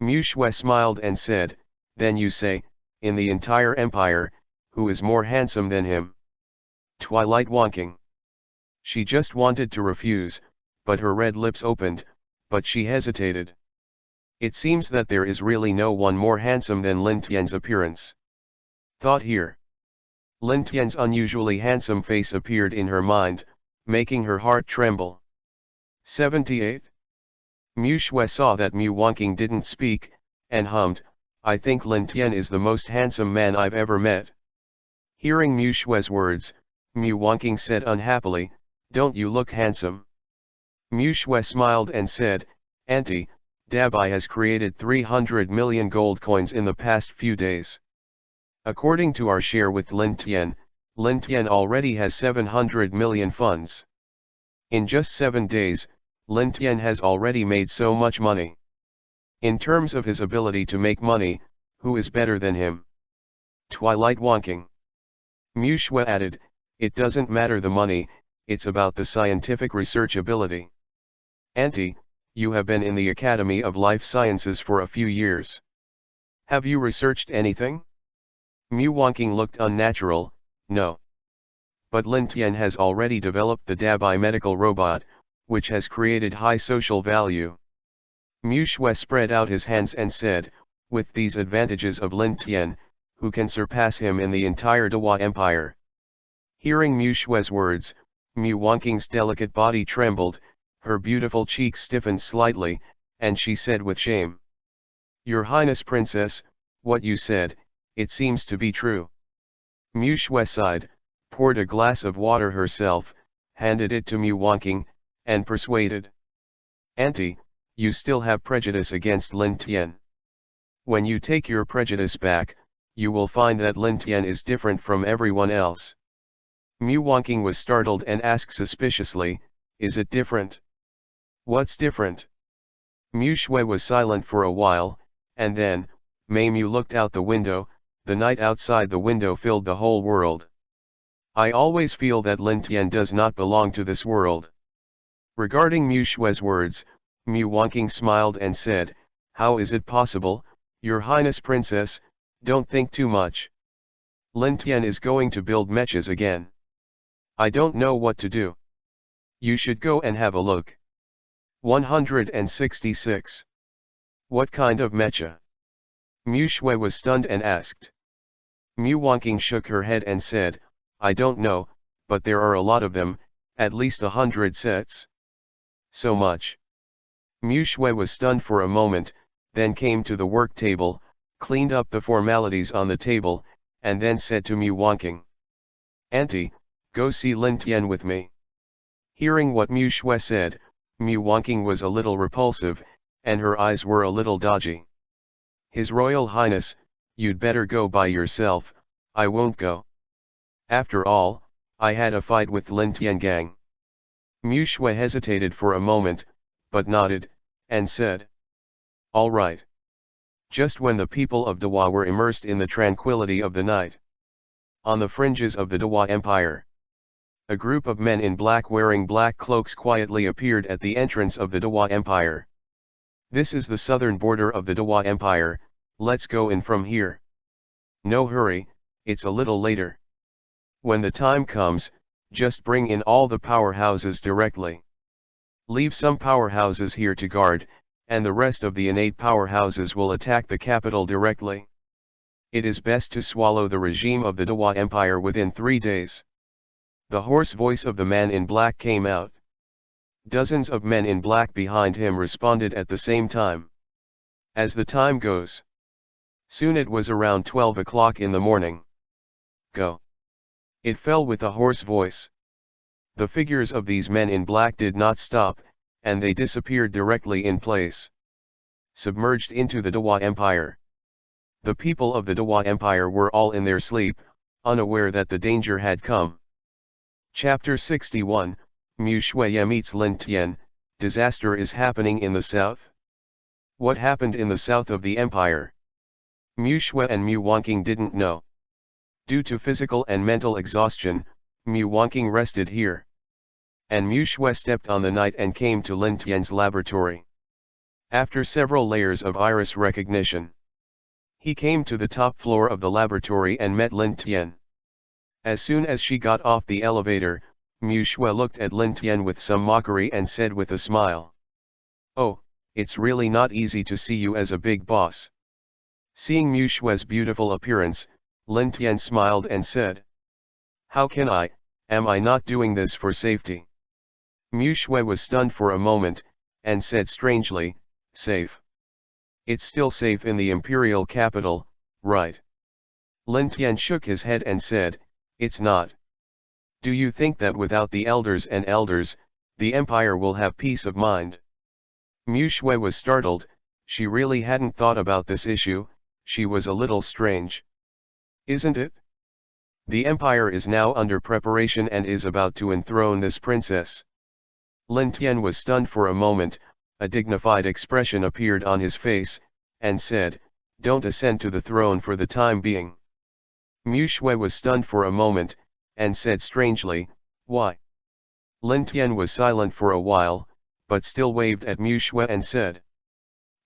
Mu Shui smiled and said, "Then you say, in the entire empire, who is more handsome than him?" Twilight Wonking. She just wanted to refuse, but her red lips opened, but she hesitated. It seems that there is really no one more handsome than Lin Tian's appearance. Thought here. Lin Tian's unusually handsome face appeared in her mind, making her heart tremble. 78. Mu Shui saw that Muwonking didn't speak, and hummed, "I think Lin Tian is the most handsome man I've ever met." Hearing Mu Shui's words, Muwonking said unhappily, "Don't you look handsome?" Mu Shui smiled and said, "Auntie, Dabai has created 300 million gold coins in the past few days. According to our share with Lin Tian already has 700 million funds. In just 7 days, Lin Tian has already made so much money. In terms of his ability to make money, who is better than him?" Twilight Wonking. Mu Shui added, "It doesn't matter the money, it's about the scientific research ability. Auntie, you have been in the Academy of Life Sciences for a few years. Have you researched anything?" Muwonking looked unnatural, "No. But Lin Tian has already developed the Dabai medical robot, which has created high social value." Mu Shui spread out his hands and said, "With these advantages of Lin Tian, who can surpass him in the entire Dawa Empire?" Hearing Mu Shui's words, Muwonking's delicate body trembled, her beautiful cheeks stiffened slightly, and she said with shame, "Your Highness Princess, what you said, it seems to be true." Mu Shui sighed, poured a glass of water herself, handed it to Muwonking, and persuaded, "Auntie, you still have prejudice against Lin Tian. When you take your prejudice back, you will find that Lin Tian is different from everyone else." Muwonking was startled and asked suspiciously, "Is it different? What's different?" Mu Shui was silent for a while, and then, Mu looked out the window. The night outside the window filled the whole world. "I always feel that Lin Tian does not belong to this world." Regarding Mu Shui's words, Muwonking smiled and said, "How is it possible, Your Highness Princess? Don't think too much. Lin Tian is going to build mechas again. I don't know what to do. You should go and have a look." 166. What kind of mecha? Mu Shui was stunned and asked. Muwonking shook her head and said, "I don't know, but there are a lot of them, at least 100 sets." "So much?" Mu Shui was stunned for a moment, then came to the work table, cleaned up the formalities on the table, and then said to Muwonking, "Auntie, go see Lin Tian with me." Hearing what Mu Shui said, Muwonking was a little repulsive, and her eyes were a little dodgy. "His Royal Highness, you'd better go by yourself, I won't go. After all, I had a fight with Lin Tian gang." Mu Shui hesitated for a moment, but nodded, and said, "All right." Just when the people of Dawa were immersed in the tranquility of the night, on the fringes of the Dawa Empire, a group of men in black wearing black cloaks quietly appeared at the entrance of the Dawa Empire. "This is the southern border of the Dawa Empire, let's go in from here." "No hurry, it's a little later. When the time comes, just bring in all the powerhouses directly. Leave some powerhouses here to guard, and the rest of the innate powerhouses will attack the capital directly. It is best to swallow the regime of the Dawa Empire within 3 days." The hoarse voice of the man in black came out. Dozens of men in black behind him responded at the same time. As the time goes. Soon it was around 12 o'clock in the morning. "Go. It fell with a hoarse voice. The figures of these men in black did not stop, and they disappeared directly in place. Submerged into the Dawa Empire. The people of the Dawa Empire were all in their sleep, unaware that the danger had come. Chapter 61, Mu Shuye meets Lin Tian, disaster is happening in the south. What happened in the south of the empire? Mu Shuye and Mu Wanqing didn't know. Due to physical and mental exhaustion, Mu Wanqing rested here. And Mu Shuye stepped on the night and came to Lin Tian's laboratory. After several layers of iris recognition, he came to the top floor of the laboratory and met Lin Tian. As soon as she got off the elevator, Mu Shuye looked at Lin Tian with some mockery and said with a smile, "Oh, it's really not easy to see you as a big boss." Seeing Mu Shuye's beautiful appearance, Lin Tian smiled and said, "How can I, am I not doing this for safety?" Mu Shuye was stunned for a moment, and said strangely, "Safe? It's still safe in the imperial capital, right?" Lin Tian shook his head and said, "It's not. Do you think that without the elders and elders, the empire will have peace of mind?" Mu Shuye was startled. She really hadn't thought about this issue. She was a little strange. Isn't it? The empire is now under preparation and is about to enthrone this princess. Lin Tian was stunned for a moment. A dignified expression appeared on his face, and said, "Don't ascend to the throne for the time being." Mu Shuye was stunned for a moment, and said strangely, "Why?" Lin Tian was silent for a while, but still waved at Mu Shuye and said,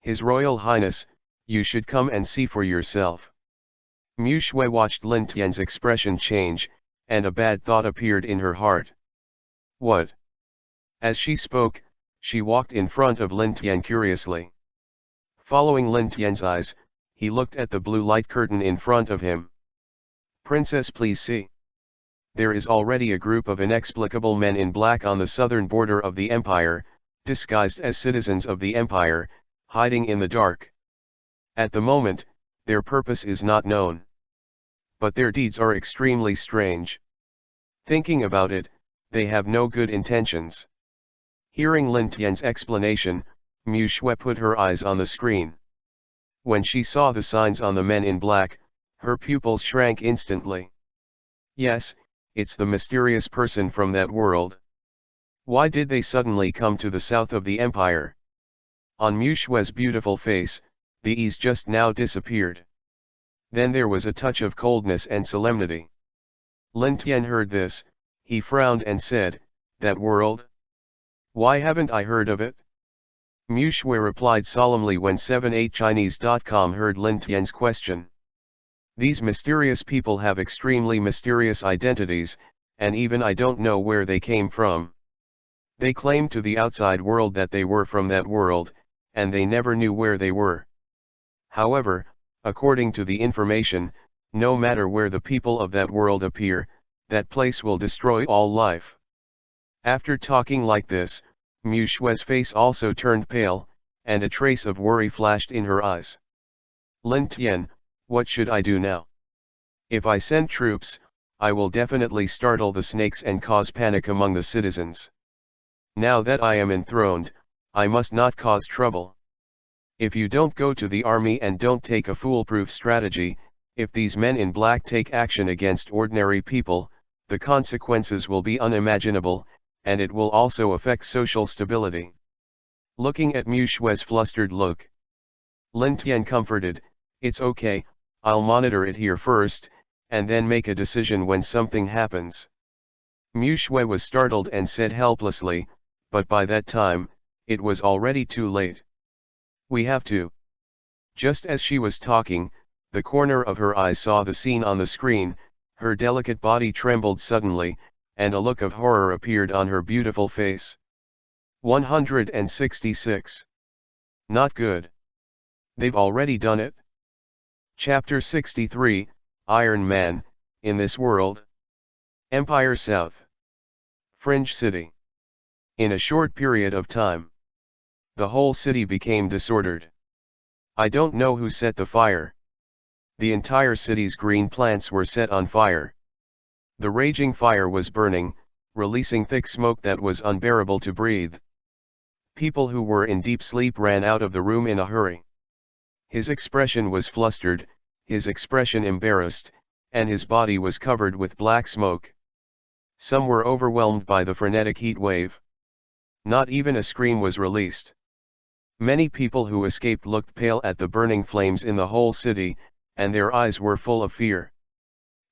"His Royal Highness, you should come and see for yourself." Mu Shuye watched Lin Tian's expression change, and a bad thought appeared in her heart. What? As she spoke, she walked in front of Lin Tian curiously. Following Lin Tian's eyes, he looked at the blue light curtain in front of him. "Princess, please see. There is already a group of inexplicable men in black on the southern border of the empire, disguised as citizens of the empire, hiding in the dark. At the moment, their purpose is not known. But their deeds are extremely strange. Thinking about it, they have no good intentions." Hearing Lin Tian's explanation, Mu Shuye put her eyes on the screen. When she saw the signs on the men in black, her pupils shrank instantly. Yes, it's the mysterious person from that world. Why did they suddenly come to the south of the empire? On Mu Shuye's beautiful face, the ease just now disappeared. Then there was a touch of coldness and solemnity. Lin Tian heard this, he frowned and said, "That world? Why haven't I heard of it?" Mu Shuye replied solemnly when 78chinese.com heard Lin Tian's question. "These mysterious people have extremely mysterious identities, and even I don't know where they came from. They claim to the outside world that they were from that world, and they never knew where they were. However, according to the information, no matter where the people of that world appear, that place will destroy all life." After talking like this, Mu Shuye's face also turned pale, and a trace of worry flashed in her eyes. "Lin Tian, what should I do now? If I send troops, I will definitely startle the snakes and cause panic among the citizens. Now that I am enthroned, I must not cause trouble. If you don't go to the army and don't take a foolproof strategy, if these men in black take action against ordinary people, the consequences will be unimaginable, and it will also affect social stability." Looking at Mu Shuye's flustered look, Lin Tian comforted, "It's okay, I'll monitor it here first, and then make a decision when something happens." Mu Shuye was startled and said helplessly, but by that time, it was already too late. "We have to." Just as she was talking, the corner of her eye saw the scene on the screen, her delicate body trembled suddenly, and a look of horror appeared on her beautiful face. 166. Not good. They've already done it? Chapter 63, Iron Man, in this world? Empire South. Fringe City. In a short period of time, the whole city became disordered. I don't know who set the fire. The entire city's green plants were set on fire. The raging fire was burning, releasing thick smoke that was unbearable to breathe. People who were in deep sleep ran out of the room in a hurry. His expression was flustered, his expression embarrassed, and his body was covered with black smoke. Some were overwhelmed by the frenetic heat wave. Not even a scream was released. Many people who escaped looked pale at the burning flames in the whole city, and their eyes were full of fear.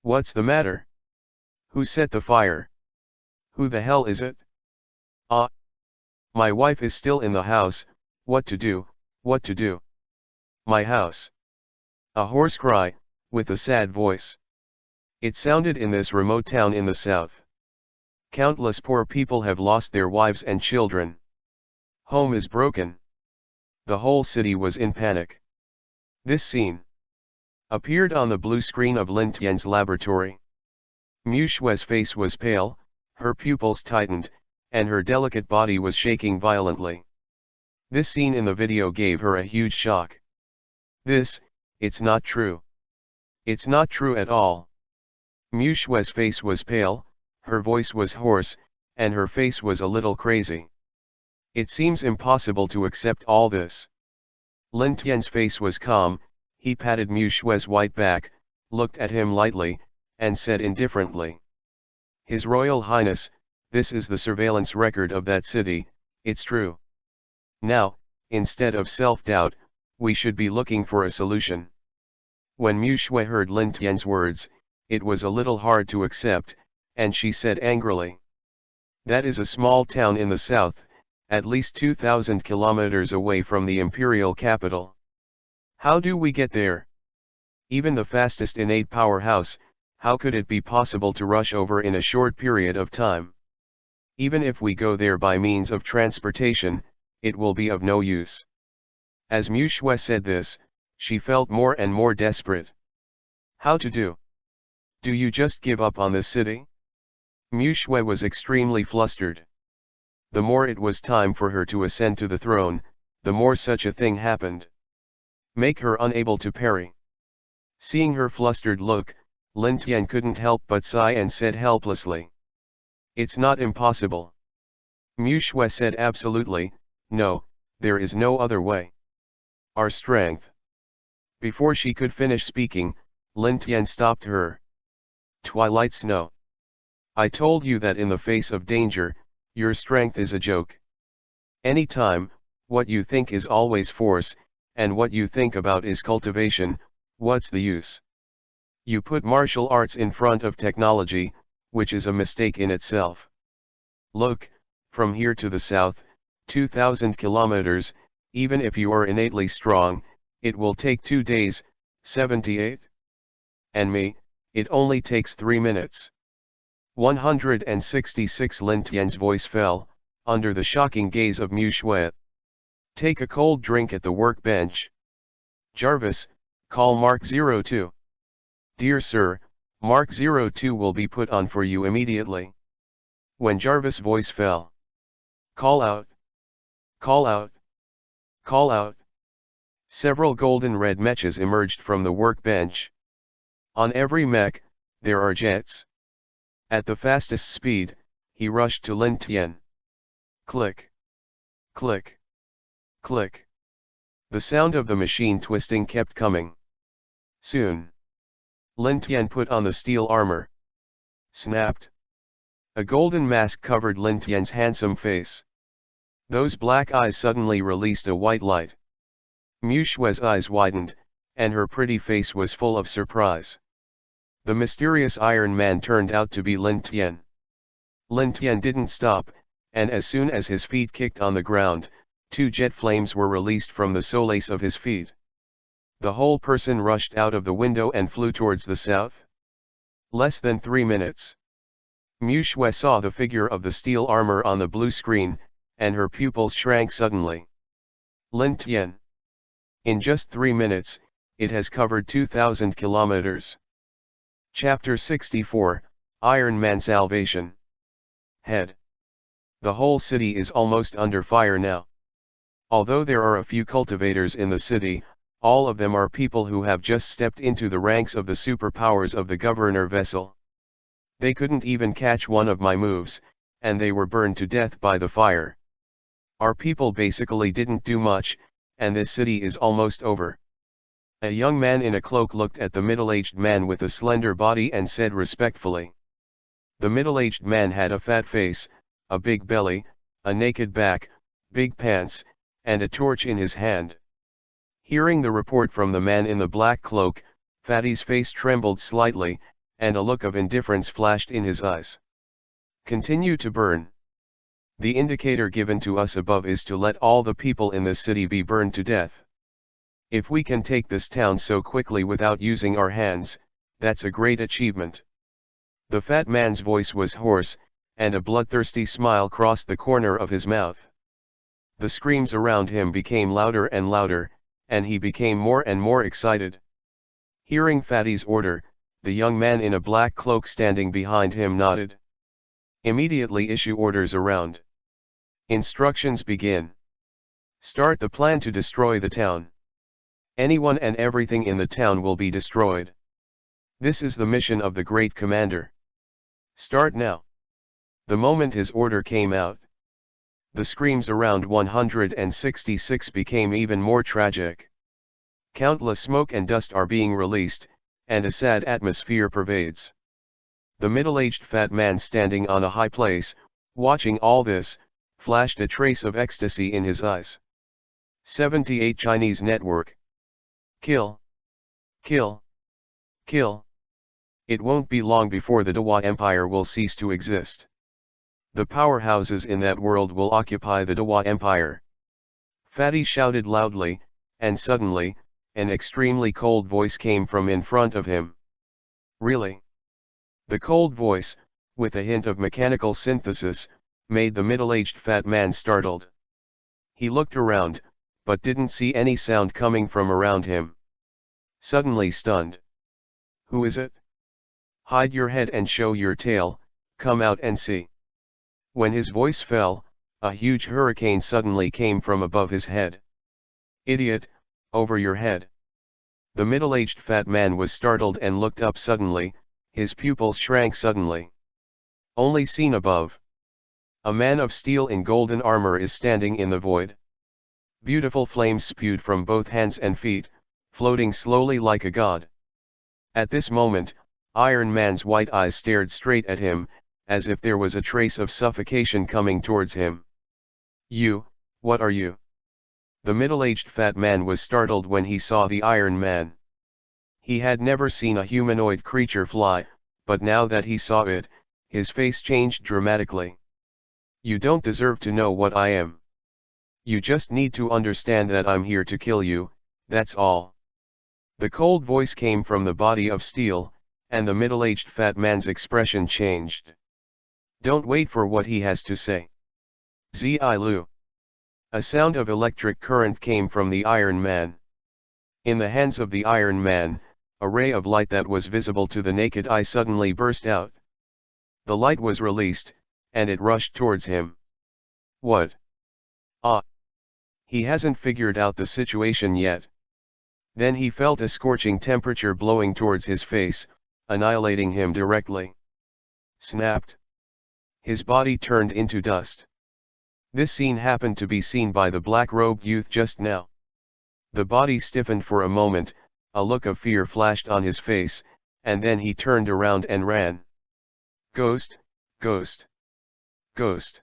"What's the matter? Who set the fire? Who the hell is it? Ah! My wife is still in the house, what to do, what to do? My house!" A hoarse cry, with a sad voice. It sounded in this remote town in the south. Countless poor people have lost their wives and children. Home is broken. The whole city was in panic. This scene appeared on the blue screen of Lin Tian's laboratory. Mu Shue's face was pale, her pupils tightened, and her delicate body was shaking violently. This scene in the video gave her a huge shock. It's not true. It's not true at all. Mu Shue's face was pale, her voice was hoarse, and her face was a little crazy. It seems impossible to accept all this. Lin Tian's face was calm, he patted Mu Shue's white back, looked at him lightly, and said indifferently, "His Royal Highness, this is the surveillance record of that city, it's true. Now, instead of self-doubt, we should be looking for a solution." When Mu Shue heard Lin Tian's words, it was a little hard to accept, and she said angrily, "That is a small town in the south, at least 2,000 kilometers away from the imperial capital. How do we get there? Even the fastest innate powerhouse, how could it be possible to rush over in a short period of time? Even if we go there by means of transportation, it will be of no use." As Mu Shue said this, she felt more and more desperate. How to do? Do you just give up on this city? Mu Shue was extremely flustered. The more it was time for her to ascend to the throne, the more such a thing happened. Make her unable to parry. Seeing her flustered look, Lin Tian couldn't help but sigh and said helplessly, "It's not impossible." Mu Shue said absolutely, "No, there is no other way. Our strength." Before she could finish speaking, Lin Tian stopped her. "Twilight Snow. I told you that in the face of danger, your strength is a joke. Anytime, what you think is always force, and what you think about is cultivation, what's the use? You put martial arts in front of technology, which is a mistake in itself. Look, from here to the south, 2,000 kilometers, even if you are innately strong, it will take 2 days, 78? And me, it only takes 3 minutes." 166 Lin Tian's voice fell, under the shocking gaze of Mu Shue. "Take a cold drink at the workbench. Jarvis, call Mark 02. Dear sir, Mark 02 will be put on for you immediately." When Jarvis' voice fell, "Call out! Call out! Call out!" Several golden-red mechas emerged from the workbench. On every mech, there are jets. At the fastest speed, he rushed to Lin Tian. Click! Click! Click! The sound of the machine twisting kept coming. Soon, Lin Tian put on the steel armor. Snapped! A golden mask covered Lin Tian's handsome face. Those black eyes suddenly released a white light. Mu Shue's eyes widened, and her pretty face was full of surprise. The mysterious Iron Man turned out to be Lin Tian. Lin Tian didn't stop, and as soon as his feet kicked on the ground, 2 jet flames were released from the soles of his feet. The whole person rushed out of the window and flew towards the south. Less than 3 minutes. Mu Shue saw the figure of the steel armor on the blue screen, and her pupils shrank suddenly. Lin Tian. In just 3 minutes, it has covered 2,000 kilometers. Chapter 64, Iron Man Salvation. Head. The whole city is almost under fire now. Although there are a few cultivators in the city, all of them are people who have just stepped into the ranks of the superpowers of the governor vessel. They couldn't even catch one of my moves, and they were burned to death by the fire. Our people basically didn't do much, and this city is almost over. A young man in a cloak looked at the middle-aged man with a slender body and said respectfully. The middle-aged man had a fat face, a big belly, a naked back, big pants, and a torch in his hand. Hearing the report from the man in the black cloak, Fatty's face trembled slightly, and a look of indifference flashed in his eyes. Continue to burn. The indicator given to us above is to let all the people in this city be burned to death. If we can take this town so quickly without using our hands, that's a great achievement. The fat man's voice was hoarse, and a bloodthirsty smile crossed the corner of his mouth. The screams around him became louder and louder, and he became more and more excited. Hearing Fatty's order, the young man in a black cloak standing behind him nodded. Immediately issue orders around. Instructions begin. Start the plan to destroy the town. Anyone and everything in the town will be destroyed. This is the mission of the great commander. Start now. The moment his order came out, the screams around 166 became even more tragic. Countless smoke and dust are being released, and a sad atmosphere pervades. The middle-aged fat man standing on a high place, watching all this, flashed a trace of ecstasy in his eyes. 78 Chinese network. Kill. Kill. Kill. It won't be long before the Dewa Empire will cease to exist. The powerhouses in that world will occupy the Dewa Empire. Fatty shouted loudly, and suddenly, an extremely cold voice came from in front of him. Really? The cold voice, with a hint of mechanical synthesis, made the middle-aged fat man startled. He looked around, but didn't see any sound coming from around him. Suddenly stunned. Who is it? Hide your head and show your tail, come out and see. When his voice fell, a huge hurricane suddenly came from above his head. Idiot, over your head. The middle-aged fat man was startled and looked up suddenly, his pupils shrank suddenly. Only seen above. A man of steel in golden armor is standing in the void. Beautiful flames spewed from both hands and feet, floating slowly like a god. At this moment, Iron Man's white eyes stared straight at him, as if there was a trace of suffocation coming towards him. You, what are you? The middle-aged fat man was startled when he saw the Iron Man. He had never seen a humanoid creature fly, but now that he saw it, his face changed dramatically. You don't deserve to know what I am. You just need to understand that I'm here to kill you, that's all. The cold voice came from the body of steel, and the middle-aged fat man's expression changed. Don't wait for what he has to say. Zi Lu. A sound of electric current came from the Iron Man. In the hands of the Iron Man, a ray of light that was visible to the naked eye suddenly burst out. The light was released, and it rushed towards him. What? Ah! He hasn't figured out the situation yet. Then he felt a scorching temperature blowing towards his face, annihilating him directly. Snapped. His body turned into dust. This scene happened to be seen by the black-robed youth just now. The body stiffened for a moment, a look of fear flashed on his face, and then he turned around and ran. Ghost, ghost, ghost.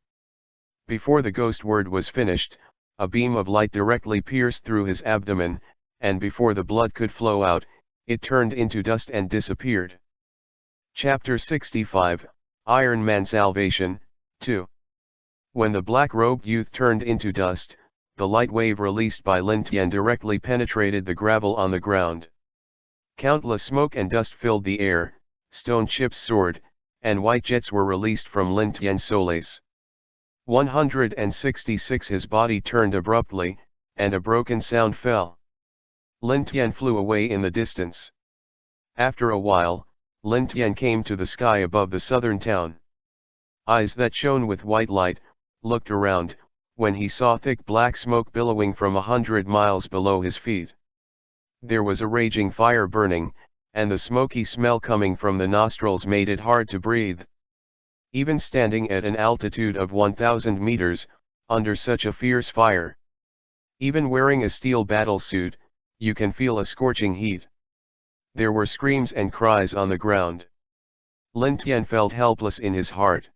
Before the ghost word was finished, a beam of light directly pierced through his abdomen, and before the blood could flow out, it turned into dust and disappeared. Chapter 65, Iron Man Salvation, 2. When the black-robed youth turned into dust, the light wave released by Lin Tian directly penetrated the gravel on the ground. Countless smoke and dust filled the air, stone chips soared, and white jets were released from Lin Tian's soles. 166 His body turned abruptly, and a broken sound fell. Lin Tian flew away in the distance. After a while, Lin Tian came to the sky above the southern town. Eyes that shone with white light, looked around, when he saw thick black smoke billowing from 100 miles below his feet. There was a raging fire burning, and the smoky smell coming from the nostrils made it hard to breathe. Even standing at an altitude of 1,000 meters, under such a fierce fire. Even wearing a steel battlesuit, you can feel a scorching heat. There were screams and cries on the ground. Lin Tian felt helpless in his heart.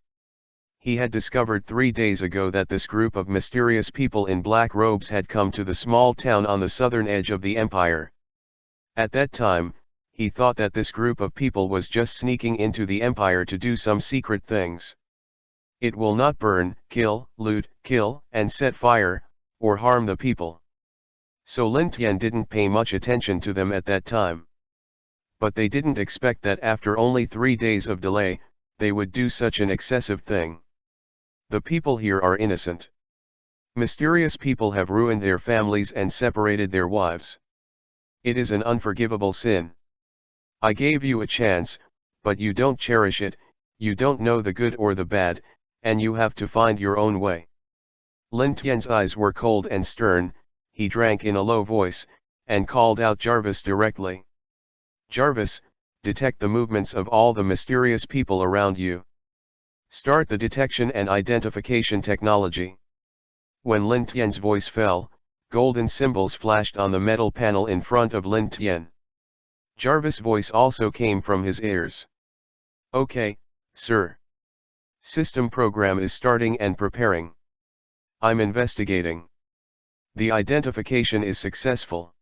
He had discovered 3 days ago that this group of mysterious people in black robes had come to the small town on the southern edge of the empire. At that time, he thought that this group of people was just sneaking into the empire to do some secret things. It will not burn, kill, loot, kill, and set fire, or harm the people. So Lin Tian didn't pay much attention to them at that time. But they didn't expect that after only 3 days of delay, they would do such an excessive thing. The people here are innocent. Mysterious people have ruined their families and separated their wives. It is an unforgivable sin. I gave you a chance, but you don't cherish it, you don't know the good or the bad, and you have to find your own way. Lin Tian's eyes were cold and stern. He drank in a low voice, and called out Jarvis directly. Jarvis, detect the movements of all the mysterious people around you. Start the detection and identification technology. When Lin Tian's voice fell, golden symbols flashed on the metal panel in front of Lin Tian. Jarvis' voice also came from his ears. Okay, sir. System program is starting and preparing. I'm investigating. The identification is successful.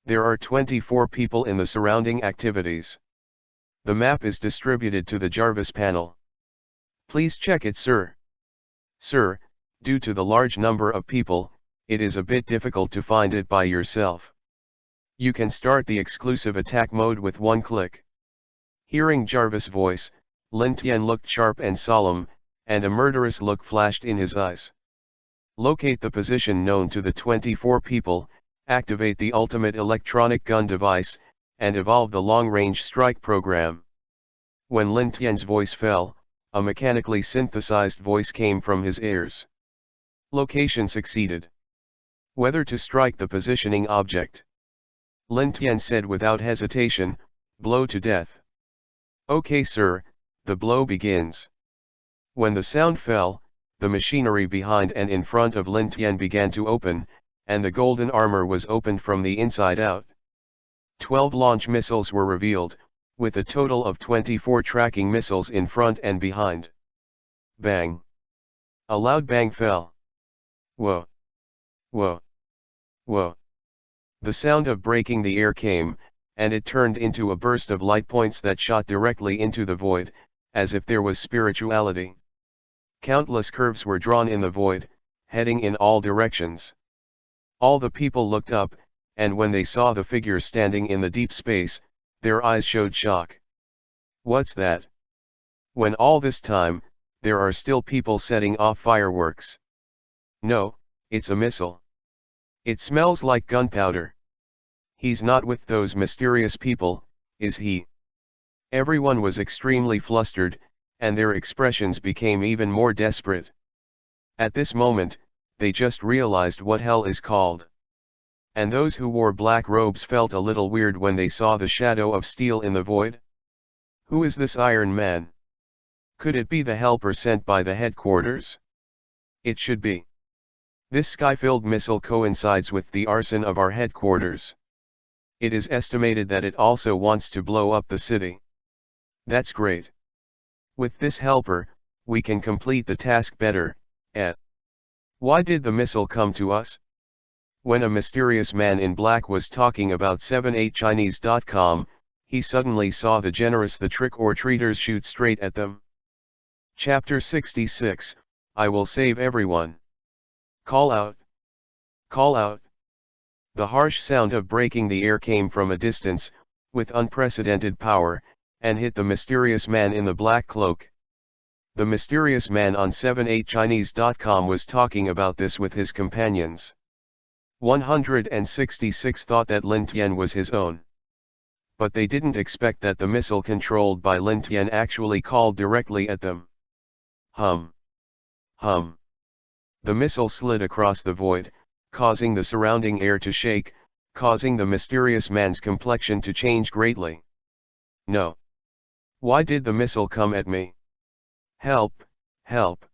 There are 24 people in the surrounding activities. The map is distributed to the Jarvis panel. Please check it, sir. Sir, due to the large number of people, it is a bit difficult to find it by yourself. You can start the exclusive attack mode with one click. Hearing Jarvis' voice, Lin Tian looked sharp and solemn, and a murderous look flashed in his eyes. Locate the position known to the 24 people, activate the ultimate electronic gun device, and evolve the long-range strike program. When Lin Tian's voice fell, a mechanically synthesized voice came from his ears. Location succeeded. Whether to strike the positioning object. Lin Tian said without hesitation, blow to death. Okay, sir, the blow begins. When the sound fell, the machinery behind and in front of Lin Tian began to open, and the golden armor was opened from the inside out. 12 launch missiles were revealed, with a total of 24 tracking missiles in front and behind. Bang! A loud bang fell. Whoa! Whoa! Whoa! The sound of breaking the air came, and it turned into a burst of light points that shot directly into the void, as if there was spirituality. Countless curves were drawn in the void, heading in all directions. All the people looked up, and when they saw the figure standing in the deep space, their eyes showed shock. What's that? When all this time, there are still people setting off fireworks. No, it's a missile. It smells like gunpowder. He's not with those mysterious people, is he? Everyone was extremely flustered, and their expressions became even more desperate. At this moment, they just realized what hell is called. And those who wore black robes felt a little weird when they saw the shadow of steel in the void. Who is this Iron Man? Could it be the helper sent by the headquarters? It should be. This sky-filled missile coincides with the arson of our headquarters. It is estimated that it also wants to blow up the city. That's great. With this helper, we can complete the task better. Why did the missile come to us? When a mysterious man in black was talking about 78chinese.com, he suddenly saw the generous the trick-or-treaters shoot straight at them. Chapter 66, I will save everyone. Call out. Call out. The harsh sound of breaking the air came from a distance, with unprecedented power, and hit the mysterious man in the black cloak. The mysterious man on 78chinese.com was talking about this with his companions. 166 thought that Lin Tian was his own. But they didn't expect that the missile controlled by Lin Tian actually called directly at them. Hum. Hum. The missile slid across the void, causing the surrounding air to shake, causing the mysterious man's complexion to change greatly. No. Why did the missile come at me? Help, help.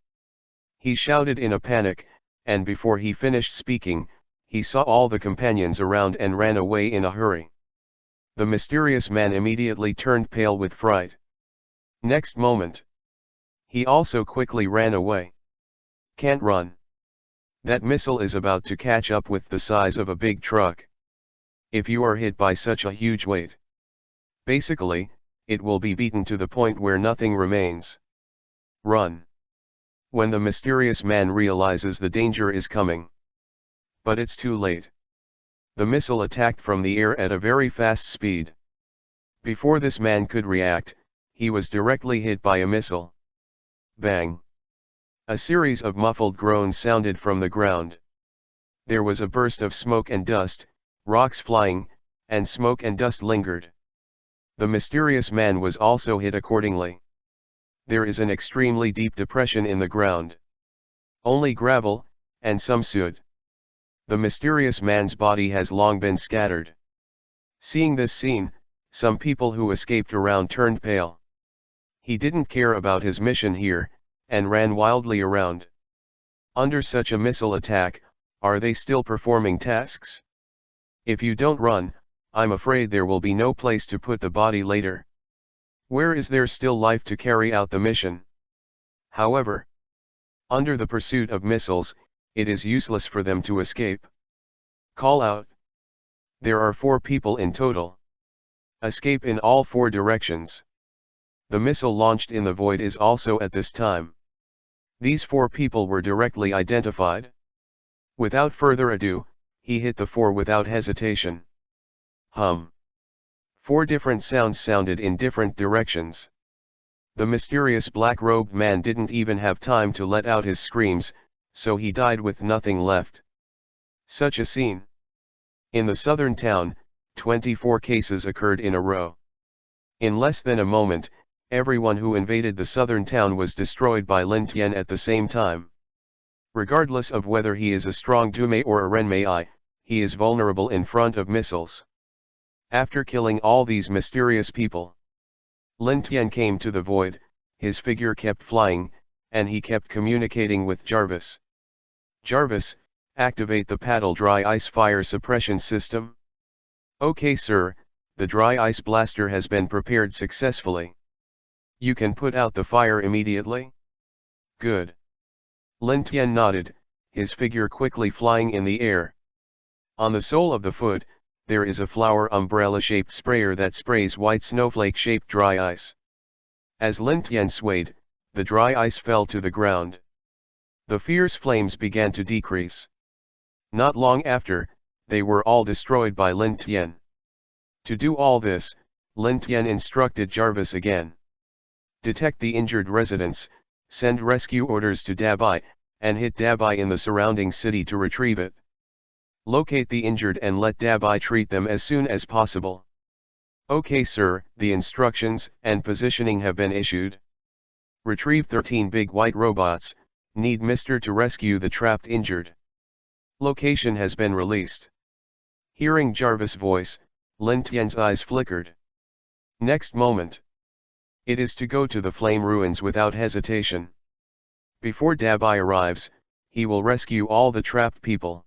He shouted in a panic, and before he finished speaking, he saw all the companions around and ran away in a hurry. The mysterious man immediately turned pale with fright. Next moment, he also quickly ran away. Can't run. That missile is about to catch up with the size of a big truck. If you are hit by such a huge weight, basically, it will be beaten to the point where nothing remains. Run. When the mysterious man realizes the danger is coming. But it's too late. The missile attacked from the air at a very fast speed. Before this man could react, he was directly hit by a missile. Bang! A series of muffled groans sounded from the ground. There was a burst of smoke and dust, rocks flying, and smoke and dust lingered. The mysterious man was also hit accordingly. There is an extremely deep depression in the ground. Only gravel, and some soot. The mysterious man's body has long been scattered. Seeing this scene, some people who escaped around turned pale. He didn't care about his mission here, and ran wildly around. Under such a missile attack, are they still performing tasks? If you don't run, I'm afraid there will be no place to put the body later. Where is there still life to carry out the mission? However, under the pursuit of missiles, it is useless for them to escape. Call out. There are 4 people in total. Escape in all 4 directions. The missile launched in the void is also at this time. These 4 people were directly identified. Without further ado, he hit the 4 without hesitation. Hum. 4 different sounds sounded in different directions. The mysterious black-robed man didn't even have time to let out his screams, so he died with nothing left. Such a scene. In the southern town, 24 cases occurred in a row. In less than a moment, everyone who invaded the southern town was destroyed by Lin Tian at the same time. Regardless of whether he is a strong Dumei or a Renmei, he is vulnerable in front of missiles. After killing all these mysterious people, Lin Tian came to the void, his figure kept flying, and he kept communicating with Jarvis. Jarvis, activate the paddle dry ice fire suppression system. Okay sir, the dry ice blaster has been prepared successfully. You can put out the fire immediately? Good. Lin Tian nodded, his figure quickly flying in the air. On the sole of the foot, there is a flower umbrella-shaped sprayer that sprays white snowflake-shaped dry ice. As Lin Tian swayed, the dry ice fell to the ground. The fierce flames began to decrease. Not long after, they were all destroyed by Lin Tian. To do all this, Lin Tian instructed Jarvis again. Detect the injured residents, send rescue orders to Dabai, and hit Dabai in the surrounding city to retrieve it. Locate the injured and let Dabai treat them as soon as possible. Okay sir, the instructions and positioning have been issued. Retrieve 13 big white robots, need Mr. to rescue the trapped injured. Location has been released. Hearing Jarvis' voice, Lin Tian's eyes flickered. Next moment. It is to go to the flame ruins without hesitation. Before Dabai arrives, he will rescue all the trapped people.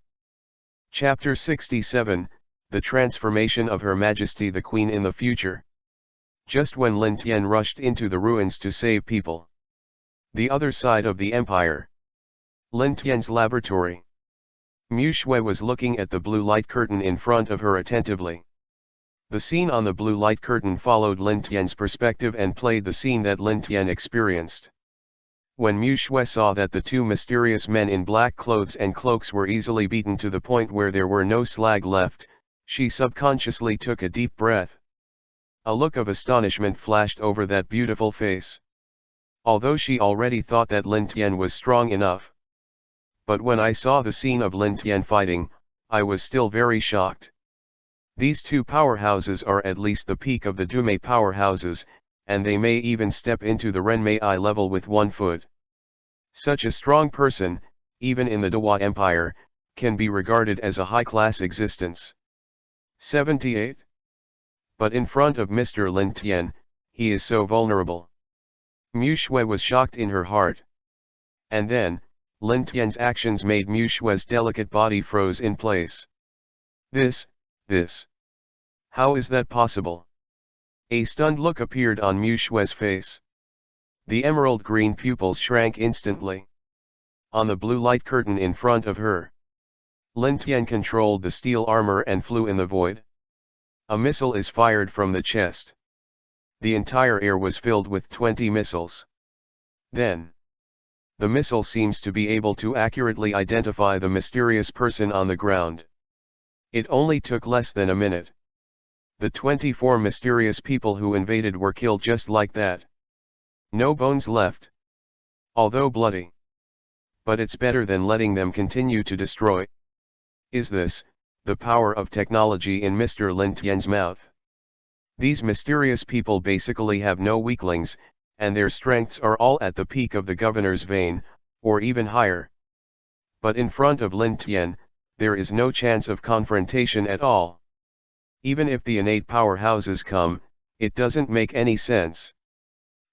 Chapter 67, The Transformation of Her Majesty the Queen in the Future. Just when Lin Tian rushed into the ruins to save people. The other side of the empire. Lin Tian's laboratory. Mu Shui was looking at the blue light curtain in front of her attentively. The scene on the blue light curtain followed Lin Tian's perspective and played the scene that Lin Tian experienced. When Mu Shui saw that the 2 mysterious men in black clothes and cloaks were easily beaten to the point where there were no slag left, she subconsciously took a deep breath. A look of astonishment flashed over that beautiful face. Although she already thought that Lin Tian was strong enough. But when I saw the scene of Lin Tian fighting, I was still very shocked. These 2 powerhouses are at least the peak of the Dumei powerhouses, and they may even step into the Renmei level with 1 foot. Such a strong person, even in the Dewa Empire, can be regarded as a high-class existence. 78. But in front of Mr. Lin Tian, he is so vulnerable. Mu Shui was shocked in her heart. And then, Lin Tian's actions made Mu Shui's delicate body froze in place. This. How is that possible? A stunned look appeared on Mu Shui's face. The emerald green pupils shrank instantly. On the blue light curtain in front of her, Lin Tian controlled the steel armor and flew in the void. A missile is fired from the chest. The entire air was filled with 20 missiles. Then, the missile seems to be able to accurately identify the mysterious person on the ground. It only took less than a minute. The 24 mysterious people who invaded were killed just like that. No bones left. Although bloody. But it's better than letting them continue to destroy. Is this the power of technology in Mr. Lin Tian's mouth? These mysterious people basically have no weaklings, and their strengths are all at the peak of the governor's vein, or even higher. But in front of Lin Tian, there is no chance of confrontation at all. Even if the innate powerhouses come, it doesn't make any sense.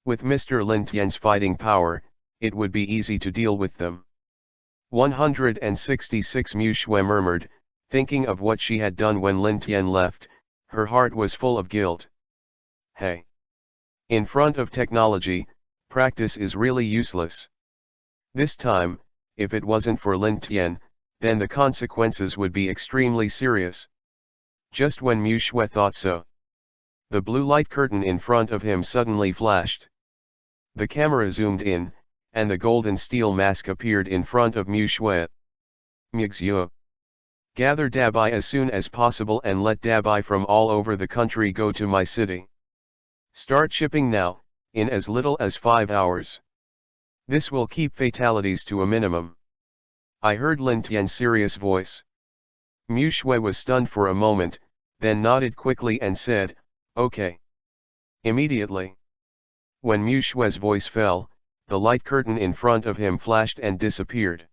With Mr. Lin Tian's fighting power, it would be easy to deal with them. 166 Mu Shui murmured, thinking of what she had done when Lin Tian left. Her heart was full of guilt. Hey! In front of technology, practice is really useless. This time, if it wasn't for Lin Tian, then the consequences would be extremely serious. Just when Mu Shui thought so, the blue light curtain in front of him suddenly flashed. The camera zoomed in, and the golden steel mask appeared in front of Mu Shui. Mixue. Gather Dabai as soon as possible and let Dabai from all over the country go to my city. Start shipping now, in as little as 5 hours. This will keep fatalities to a minimum. I heard Lin Tian's serious voice. Mu Shui was stunned for a moment, then nodded quickly and said, "Okay." Immediately. When Mu Shui's voice fell, the light curtain in front of him flashed and disappeared.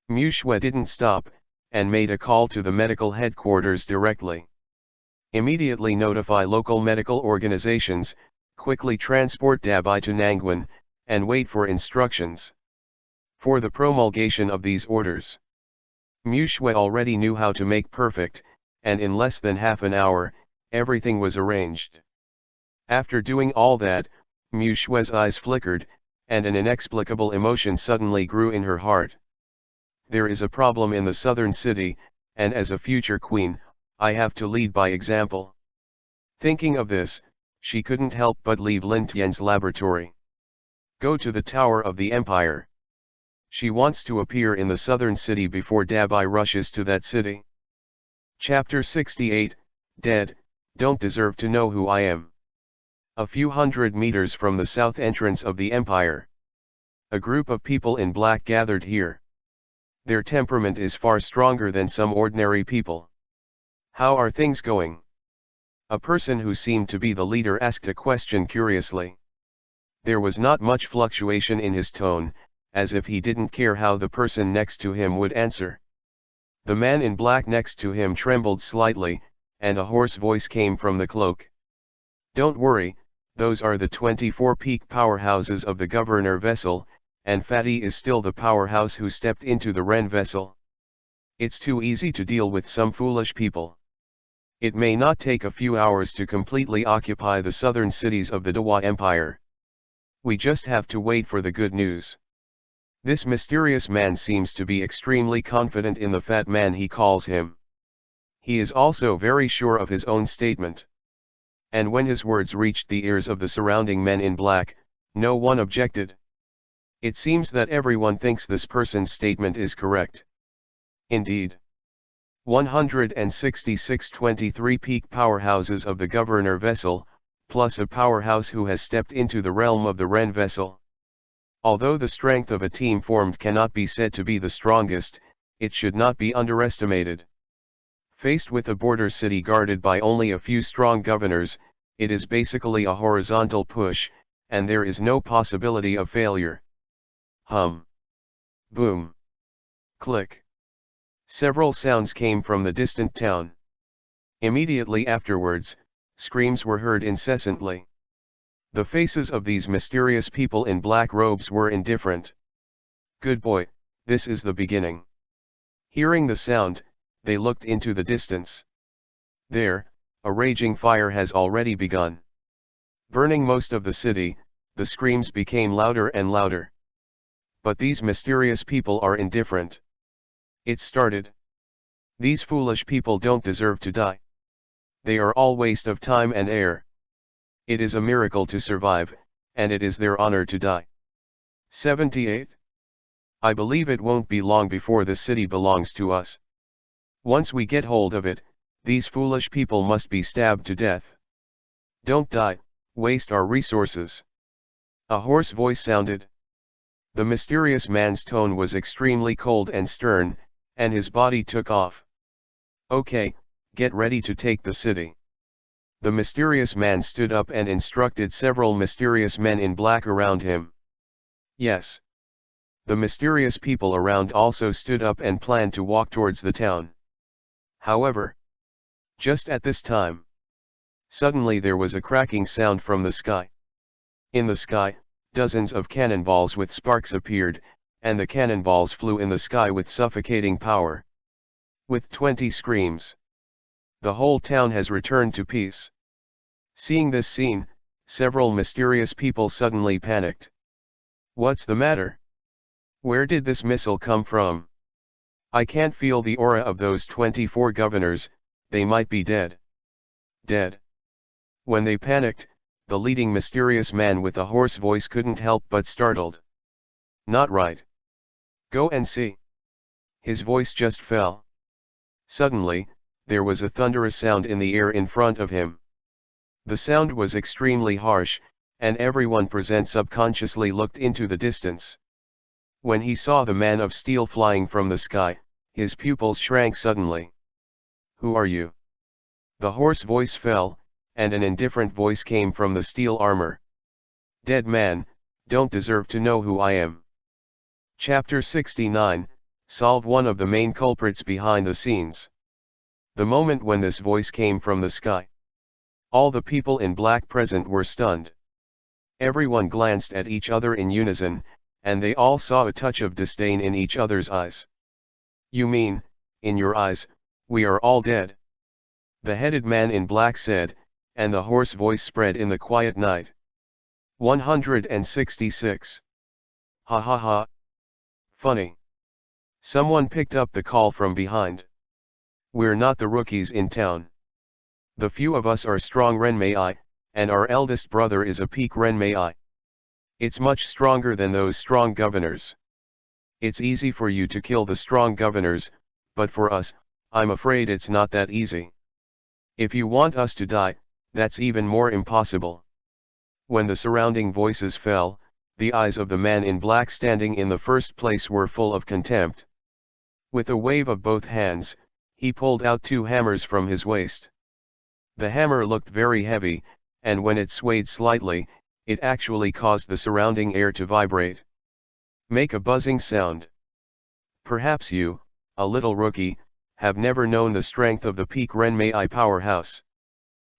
Mu Shui didn't stop, and made a call to the medical headquarters directly. Immediately notify local medical organizations, quickly transport Dabai to Nangguan, and wait for instructions. For the promulgation of these orders. Mu Shui already knew how to make perfect, and in less than half an hour, everything was arranged. After doing all that, Mu Shui's eyes flickered, and an inexplicable emotion suddenly grew in her heart. There is a problem in the southern city, and as a future queen, I have to lead by example. Thinking of this, she couldn't help but leave Lin Tian's laboratory. Go to the Tower of the Empire. She wants to appear in the southern city before Dabai rushes to that city. Chapter 68, Dead, Don't Deserve to Know Who I Am. A few hundred meters from the south entrance of the Empire. A group of people in black gathered here. Their temperament is far stronger than some ordinary people. How are things going? A person who seemed to be the leader asked a question curiously. There was not much fluctuation in his tone, as if he didn't care how the person next to him would answer. The man in black next to him trembled slightly, and a hoarse voice came from the cloak. Don't worry, those are the 24 peak powerhouses of the governor vessel, and Fatty is still the powerhouse who stepped into the Ren vessel. It's too easy to deal with some foolish people. It may not take a few hours to completely occupy the southern cities of the Dewa Empire. We just have to wait for the good news. This mysterious man seems to be extremely confident in the fat man he calls him. He is also very sure of his own statement. And when his words reached the ears of the surrounding men in black, no one objected. It seems that everyone thinks this person's statement is correct. Indeed. 166 23 peak powerhouses of the governor vessel, plus a powerhouse who has stepped into the realm of the Ren vessel. Although the strength of a team formed cannot be said to be the strongest, it should not be underestimated. Faced with a border city guarded by only a few strong governors, it is basically a horizontal push, and there is no possibility of failure. Hum. Boom. Click. Several sounds came from the distant town. Immediately afterwards, Screams were heard incessantly. The faces of these mysterious people in black robes were indifferent. Good boy, this is the beginning. Hearing the sound, they looked into the distance. There, a raging fire has already begun. Burning most of the city, the screams became louder and louder. But these mysterious people are indifferent. It started. These foolish people don't deserve to die. They are all waste of time and air. It is a miracle to survive, and it is their honor to die. 78. I believe it won't be long before the city belongs to us. Once we get hold of it, these foolish people must be stabbed to death. Don't die, waste our resources. A hoarse voice sounded. The mysterious man's tone was extremely cold and stern, and his body took off. Okay, get ready to take the city. The mysterious man stood up and instructed several mysterious men in black around him. Yes. The mysterious people around also stood up and planned to walk towards the town. However, just at this time, suddenly there was a cracking sound from the sky. In the sky, dozens of cannonballs with sparks appeared, and the cannonballs flew in the sky with suffocating power. With 20 screams, the whole town has returned to peace. Seeing this scene, several mysterious people suddenly panicked. What's the matter? Where did this missile come from? I can't feel the aura of those 24 governors, they might be dead. Dead. When they panicked, the leading mysterious man with a hoarse voice couldn't help but startled. Not right. Go and see. His voice just fell. Suddenly, there was a thunderous sound in the air in front of him. The sound was extremely harsh, and everyone present subconsciously looked into the distance. When he saw the man of steel flying from the sky, his pupils shrank suddenly. Who are you? The hoarse voice fell, and an indifferent voice came from the steel armor. Dead man, don't deserve to know who I am. Chapter 69, Solve one of the main culprits behind the scenes. The moment when this voice came from the sky, all the people in black present were stunned. Everyone glanced at each other in unison, and they all saw a touch of disdain in each other's eyes. You mean, in your eyes, we are all dead? The headed man in black said, and the hoarse voice spread in the quiet night. 166. Ha ha ha. Funny. Someone picked up the call from behind. We're not the rookies in town. The few of us are strong Renmei, and our eldest brother is a peak Renmei. It's much stronger than those strong governors. It's easy for you to kill the strong governors, but for us, I'm afraid it's not that easy. If you want us to die, that's even more impossible. When the surrounding voices fell, the eyes of the man in black standing in the first place were full of contempt. With a wave of both hands, he pulled out 2 hammers from his waist. The hammer looked very heavy, and when it swayed slightly, it actually caused the surrounding air to vibrate. Make a buzzing sound. Perhaps you, a little rookie, have never known the strength of the peak Renmei powerhouse.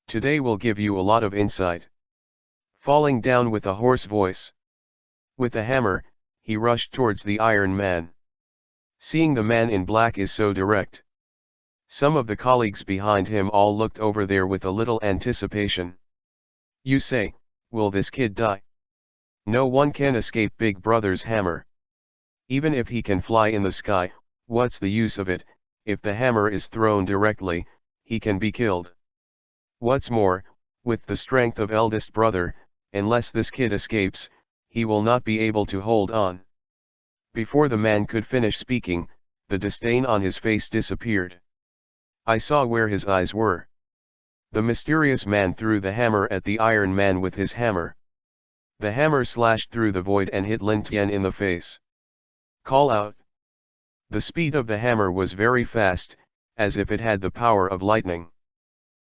Today will give you a lot of insight. Falling down with a hoarse voice. With a hammer, he rushed towards the Iron Man. Seeing the man in black is so direct, some of the colleagues behind him all looked over there with a little anticipation. You say, will this kid die? No one can escape Big Brother's hammer. Even if he can fly in the sky, what's the use of it? If the hammer is thrown directly, he can be killed. What's more, with the strength of eldest brother, unless this kid escapes, he will not be able to hold on. Before the man could finish speaking, the disdain on his face disappeared. I saw where his eyes were. The mysterious man threw the hammer at the Iron Man with his hammer. The hammer slashed through the void and hit Lin Tian in the face. Call out. The speed of the hammer was very fast, as if it had the power of lightning.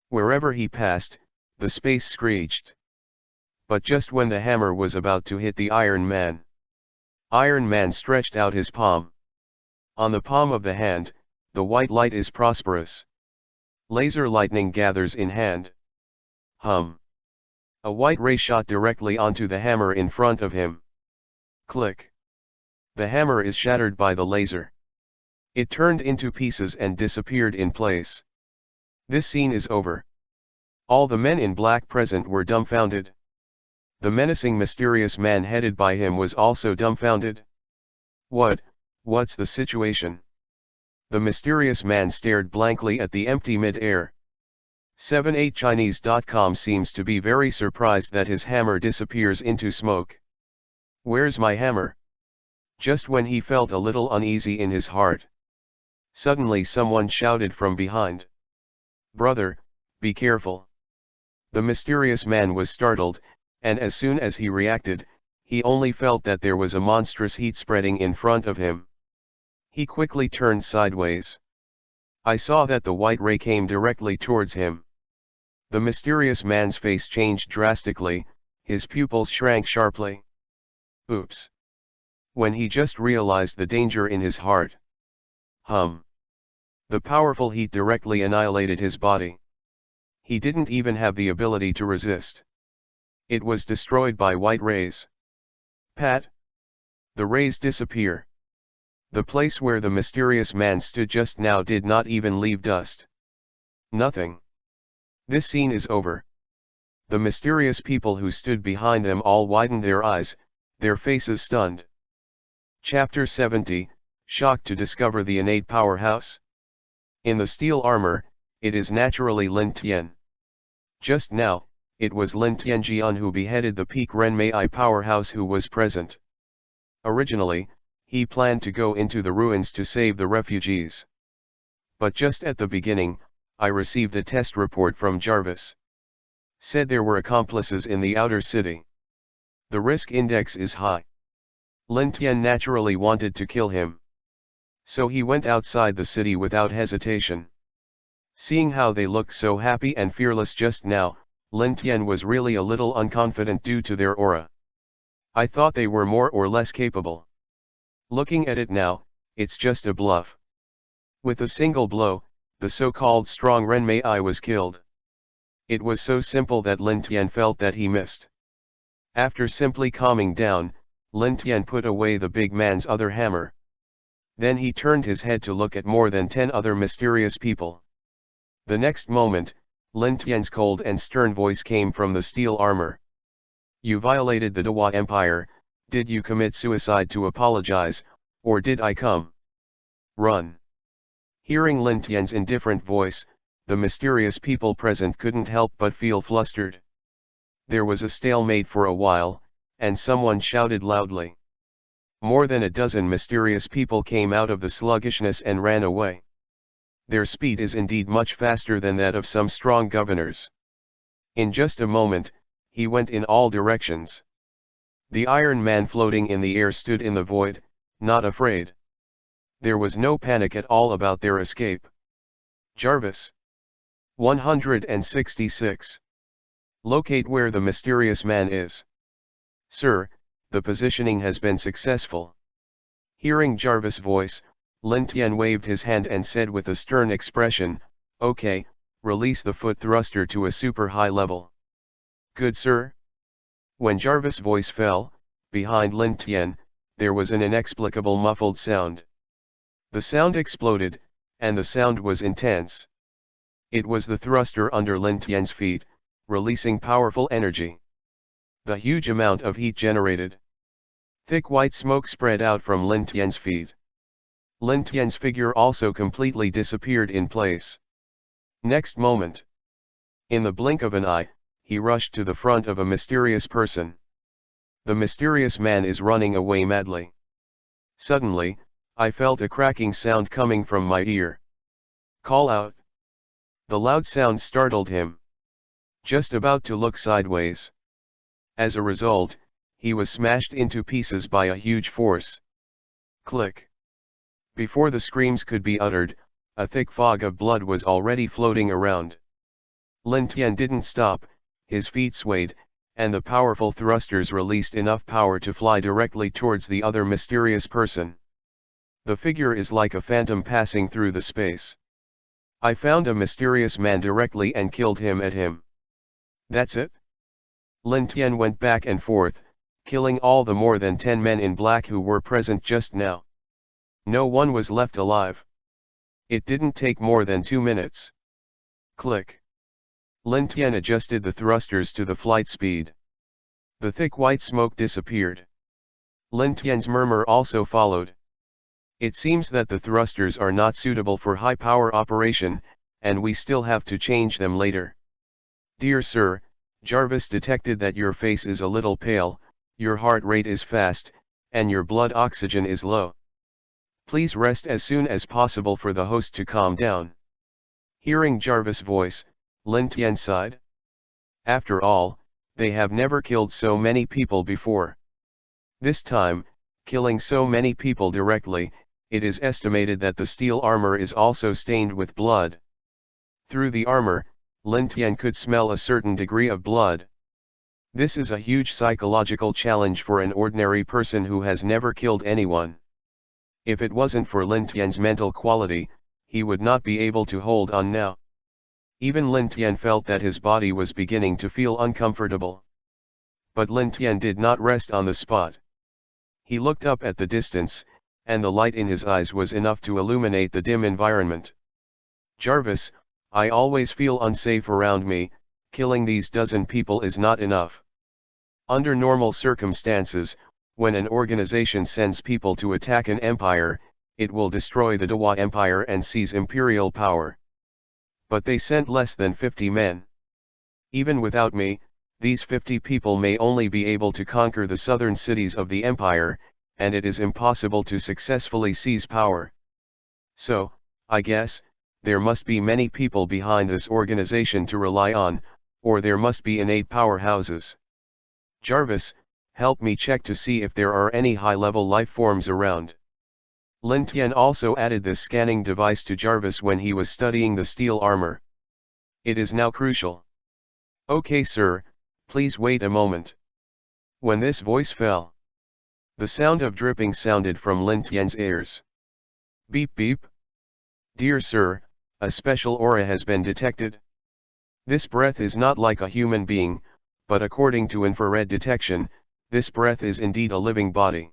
Wherever he passed, the space screeched. But just when the hammer was about to hit the Iron Man stretched out his palm. On the palm of the hand, the white light is prosperous. Laser lightning gathers in hand. Hum. A white ray shot directly onto the hammer in front of him. Click. The hammer is shattered by the laser. It turned into pieces and disappeared in place. This scene is over. All the men in black present were dumbfounded. The menacing mysterious man headed by him was also dumbfounded. What's the situation? The mysterious man stared blankly at the empty mid-air. 78chinese.com seems to be very surprised that his hammer disappears into smoke. Where's my hammer? Just when he felt a little uneasy in his heart. Suddenly someone shouted from behind. Brother, be careful. The mysterious man was startled, and as soon as he reacted, he only felt that there was a monstrous heat spreading in front of him. He quickly turned sideways. I saw that the white ray came directly towards him. The mysterious man's face changed drastically, his pupils shrank sharply. Oops. When he just realized the danger in his heart. Hum. The powerful heat directly annihilated his body. He didn't even have the ability to resist. It was destroyed by white rays. Pat. The rays disappear. The place where the mysterious man stood just now did not even leave dust. Nothing. This scene is over. The mysterious people who stood behind them all widened their eyes, their faces stunned. Chapter 70, Shocked to discover the innate powerhouse. In the steel armor, it is naturally Lin Tian. Just now, it was Lin Tianjian who beheaded the peak Renmei powerhouse who was present. Originally, he planned to go into the ruins to save the refugees. But just at the beginning, I received a test report from Jarvis. Said there were accomplices in the outer city. The risk index is high. Lin Tian naturally wanted to kill him. So he went outside the city without hesitation. Seeing how they looked so happy and fearless just now, Lin Tian was really a little unconfident due to their aura. I thought they were more or less capable. Looking at it now, it's just a bluff. With a single blow, the so-called strong Renmei was killed. It was so simple that Lin Tian felt that he missed. After simply calming down, Lin Tian put away the big man's other hammer. Then he turned his head to look at more than 10 other mysterious people. The next moment, Lin Tian's cold and stern voice came from the steel armor. You violated the Dewa Empire. Did you commit suicide to apologize, or did I come? Run. Hearing Lin Tian's indifferent voice, the mysterious people present couldn't help but feel flustered. There was a stalemate for a while, and someone shouted loudly. More than a dozen mysterious people came out of the sluggishness and ran away. Their speed is indeed much faster than that of some strong governors. In just a moment, he went in all directions. The Iron Man floating in the air stood in the void, not afraid. There was no panic at all about their escape. Jarvis. 166. Locate where the mysterious man is. Sir, the positioning has been successful. Hearing Jarvis' voice, Lin Tian waved his hand and said with a stern expression, Okay, release the foot thruster to a super high level. Good sir. When Jarvis' voice fell, behind Lin Tian, there was an inexplicable muffled sound. The sound exploded, and the sound was intense. It was the thruster under Lin Tian's feet, releasing powerful energy. The huge amount of heat generated. Thick white smoke spread out from Lin Tian's feet. Lin Tian's figure also completely disappeared in place. Next moment. In the blink of an eye, he rushed to the front of a mysterious person. The mysterious man is running away madly. Suddenly, I felt a cracking sound coming from my ear. Call out. The loud sound startled him. Just about to look sideways. As a result, he was smashed into pieces by a huge force. Click. Before the screams could be uttered, a thick fog of blood was already floating around. Lin Tian didn't stop, his feet swayed, and the powerful thrusters released enough power to fly directly towards the other mysterious person. The figure is like a phantom passing through the space. I found a mysterious man directly and killed him at him. That's it? Lin Tian went back and forth, killing all the more than 10 men in black who were present just now. No one was left alive. It didn't take more than 2 minutes. Click. Lin Tian adjusted the thrusters to the flight speed. The thick white smoke disappeared. Lin Tian's murmur also followed. It seems that the thrusters are not suitable for high-power operation, and we still have to change them later. Dear sir, Jarvis detected that your face is a little pale, your heart rate is fast, and your blood oxygen is low. Please rest as soon as possible for the host to calm down. Hearing Jarvis' voice, Lin Tian sighed. After all, they have never killed so many people before. This time, killing so many people directly, it is estimated that the steel armor is also stained with blood. Through the armor, Lin Tian could smell a certain degree of blood. This is a huge psychological challenge for an ordinary person who has never killed anyone. If it wasn't for Lin Tian's mental quality, he would not be able to hold on now. Even Lin Tian felt that his body was beginning to feel uncomfortable. But Lin Tian did not rest on the spot. He looked up at the distance, and the light in his eyes was enough to illuminate the dim environment. Jarvis, I always feel unsafe around me, killing these dozen people is not enough. Under normal circumstances, when an organization sends people to attack an empire, it will destroy the Dewa Empire and seize imperial power. But they sent less than 50 men. Even without me, these 50 people may only be able to conquer the southern cities of the empire, and it is impossible to successfully seize power. So, I guess, there must be many people behind this organization to rely on, or there must be innate powerhouses. Jarvis, help me check to see if there are any high-level life forms around. Lin Tian also added this scanning device to Jarvis when he was studying the steel armor. It is now crucial. Okay sir, please wait a moment. When this voice fell, the sound of dripping sounded from Lin Tian's ears. Beep beep. Dear sir, a special aura has been detected. This breath is not like a human being, but according to infrared detection, this breath is indeed a living body.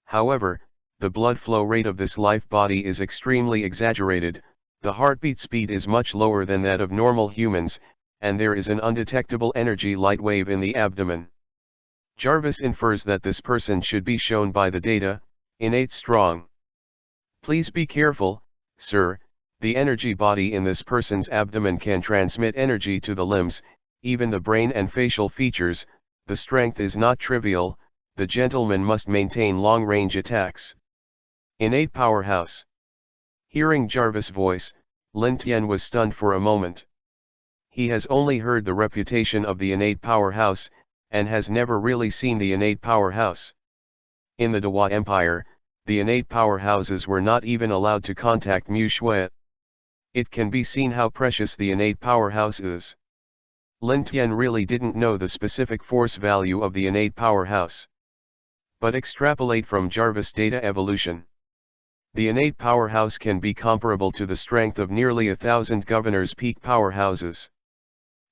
However, the blood flow rate of this life body is extremely exaggerated, the heartbeat speed is much lower than that of normal humans, and there is an undetectable energy light wave in the abdomen. Jarvis infers that this person should be shown by the data, innate strong. Please be careful, sir, the energy body in this person's abdomen can transmit energy to the limbs, even the brain and facial features, the strength is not trivial, the gentleman must maintain long-range attacks. Innate powerhouse. Hearing Jarvis' voice, Lin Tian was stunned for a moment. He has only heard the reputation of the innate powerhouse, and has never really seen the innate powerhouse. In the Dewa Empire, the innate powerhouses were not even allowed to contact Mu Shui. It can be seen how precious the innate powerhouse is. Lin Tian really didn't know the specific force value of the innate powerhouse. But extrapolate from Jarvis' data evolution. The innate powerhouse can be comparable to the strength of nearly 1,000 governors' peak powerhouses.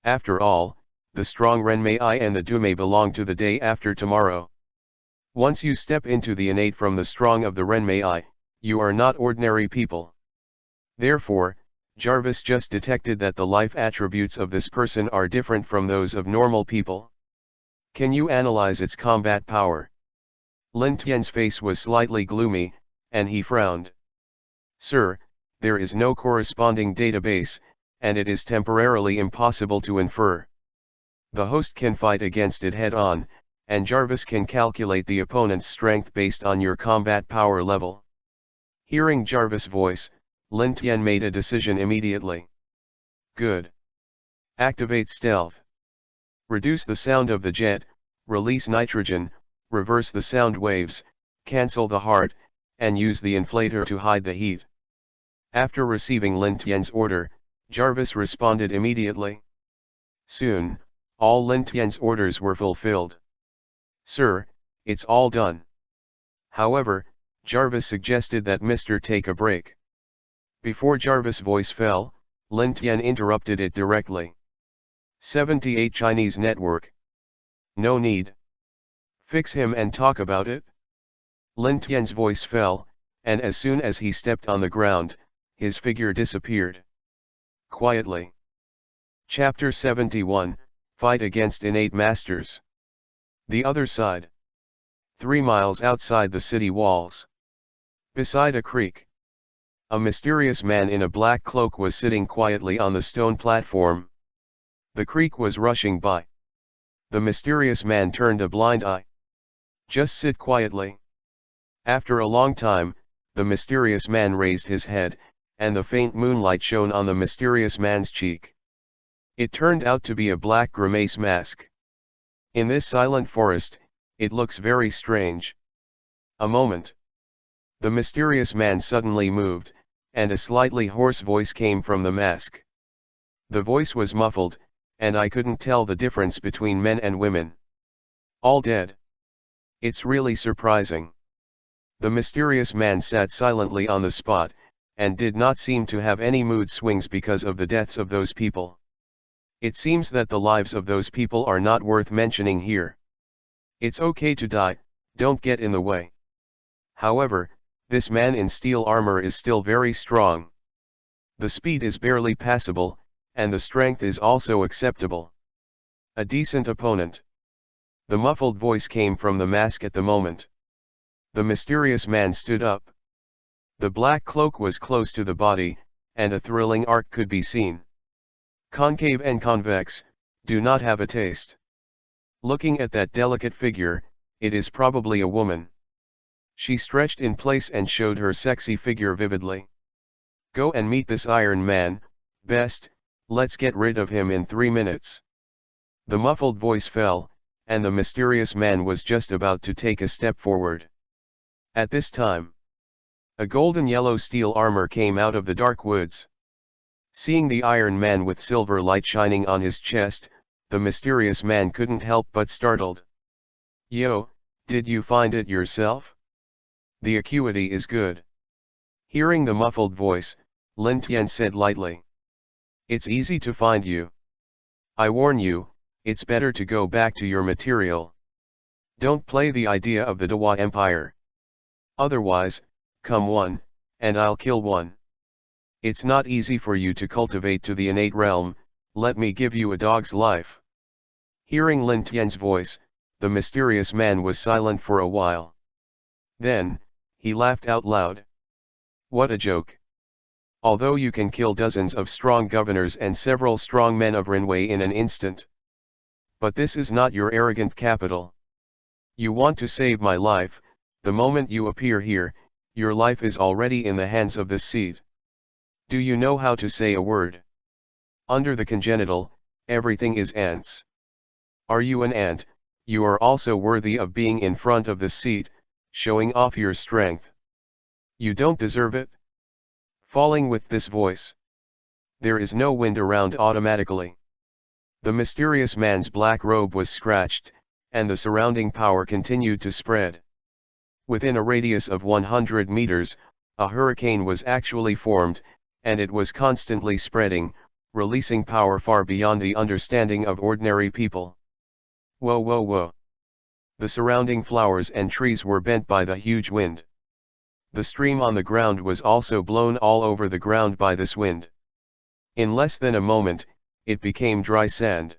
After all, the strong Renmei and the Dumei belong to the day after tomorrow. Once you step into the innate from the strong of the Renmei, you are not ordinary people. Therefore, Jarvis just detected that the life attributes of this person are different from those of normal people. Can you analyze its combat power? Lin Tian's face was slightly gloomy, and he frowned. Sir, there is no corresponding database, and it is temporarily impossible to infer. The host can fight against it head-on, and Jarvis can calculate the opponent's strength based on your combat power level. Hearing Jarvis' voice, Lin Tian made a decision immediately. Good. Activate stealth. Reduce the sound of the jet, release nitrogen, reverse the sound waves, cancel the heart, and use the inflator to hide the heat. After receiving Lin Tian's order, Jarvis responded immediately. Soon, all Lin Tian's orders were fulfilled. Sir, it's all done. However, Jarvis suggested that Mr. take a break. Before Jarvis' voice fell, Lin Tian interrupted it directly. 78 Chinese network. No need. Fix him and talk about it. Lin Tian's voice fell, and as soon as he stepped on the ground, his figure disappeared. Quietly. Chapter 71, Fight Against Innate Masters. The other side. 3 miles outside the city walls. Beside a creek. A mysterious man in a black cloak was sitting quietly on the stone platform. The creek was rushing by. The mysterious man turned a blind eye. Just sit quietly. After a long time, the mysterious man raised his head, and the faint moonlight shone on the mysterious man's cheek. It turned out to be a black grimace mask. In this silent forest, it looks very strange. A moment. The mysterious man suddenly moved, and a slightly hoarse voice came from the mask. The voice was muffled, and I couldn't tell the difference between men and women. All dead. It's really surprising. The mysterious man sat silently on the spot, and did not seem to have any mood swings because of the deaths of those people. It seems that the lives of those people are not worth mentioning here. It's okay to die, don't get in the way. However, this man in steel armor is still very strong. The speed is barely passable, and the strength is also acceptable. A decent opponent. The muffled voice came from the mask at the moment. The mysterious man stood up. The black cloak was close to the body, and a thrilling arc could be seen. Concave and convex, do not have a taste. Looking at that delicate figure, it is probably a woman. She stretched in place and showed her sexy figure vividly. Go and meet this Iron Man, best, let's get rid of him in 3 minutes. The muffled voice fell, and the mysterious man was just about to take a step forward. At this time, a golden yellow steel armor came out of the dark woods. Seeing the Iron Man with silver light shining on his chest, the mysterious man couldn't help but startled. Yo, did you find it yourself? The acuity is good. Hearing the muffled voice, Lin Tian said lightly. It's easy to find you. I warn you, it's better to go back to your material. Don't play the idea of the Dewa Empire. Otherwise, come one, and I'll kill one. It's not easy for you to cultivate to the innate realm, let me give you a dog's life. Hearing Lin Tian's voice, the mysterious man was silent for a while. Then, he laughed out loud. What a joke. Although you can kill dozens of strong governors and several strong men of Renwei in an instant. But this is not your arrogant capital. You want to save my life, the moment you appear here, your life is already in the hands of this seed. Do you know how to say a word? Under the congenital, everything is ants. Are you an ant? You are also worthy of being in front of the seat, showing off your strength. You don't deserve it? Falling with this voice. There is no wind around automatically. The mysterious man's black robe was scratched, and the surrounding power continued to spread. Within a radius of 100 meters, a hurricane was actually formed, and it was constantly spreading, releasing power far beyond the understanding of ordinary people. Whoa whoa whoa. The surrounding flowers and trees were bent by the huge wind. The stream on the ground was also blown all over the ground by this wind. In less than a moment, it became dry sand.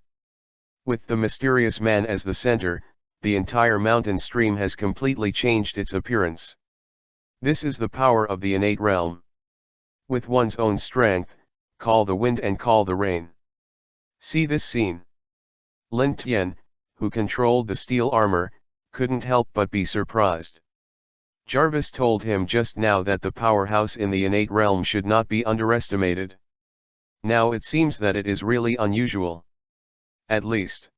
With the mysterious man as the center, the entire mountain stream has completely changed its appearance. This is the power of the innate realm. With one's own strength, call the wind and call the rain. See this scene. Lin Tian, who controlled the steel armor, couldn't help but be surprised. Jarvis told him just now that the powerhouse in the innate realm should not be underestimated. Now it seems that it is really unusual. At least,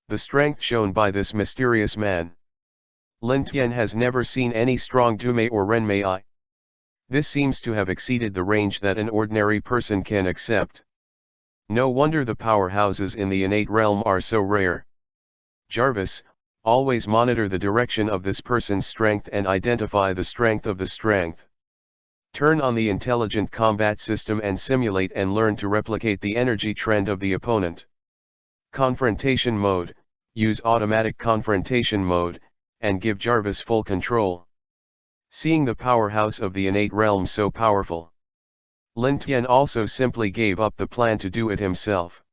the strength shown by this mysterious man. Lin Tian has never seen any strong Dumei or Renmei. This seems to have exceeded the range that an ordinary person can accept. No wonder the powerhouses in the innate realm are so rare. Jarvis, always monitor the direction of this person's strength and identify the strength of the strength. Turn on the intelligent combat system and simulate and learn to replicate the energy trend of the opponent. Confrontation mode, use automatic confrontation mode, and give Jarvis full control. Seeing the powerhouse of the innate realm so powerful, Lin Tian also simply gave up the plan to do it himself.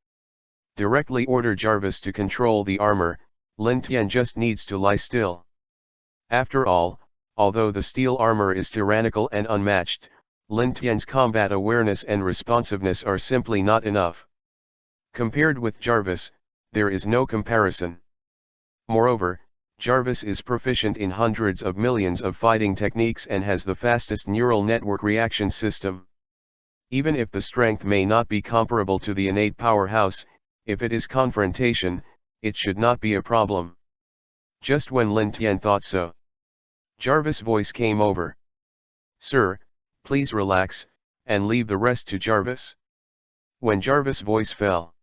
Directly order Jarvis to control the armor, Lin Tian just needs to lie still. After all, although the steel armor is tyrannical and unmatched, Lin Tian's combat awareness and responsiveness are simply not enough. Compared with Jarvis, there is no comparison. Moreover, Jarvis is proficient in hundreds of millions of fighting techniques and has the fastest neural network reaction system. Even if the strength may not be comparable to the innate powerhouse, if it is confrontation, it should not be a problem. Just when Lin Tian thought so, Jarvis' voice came over. "Sir, please relax, and leave the rest to Jarvis." When Jarvis' voice fell,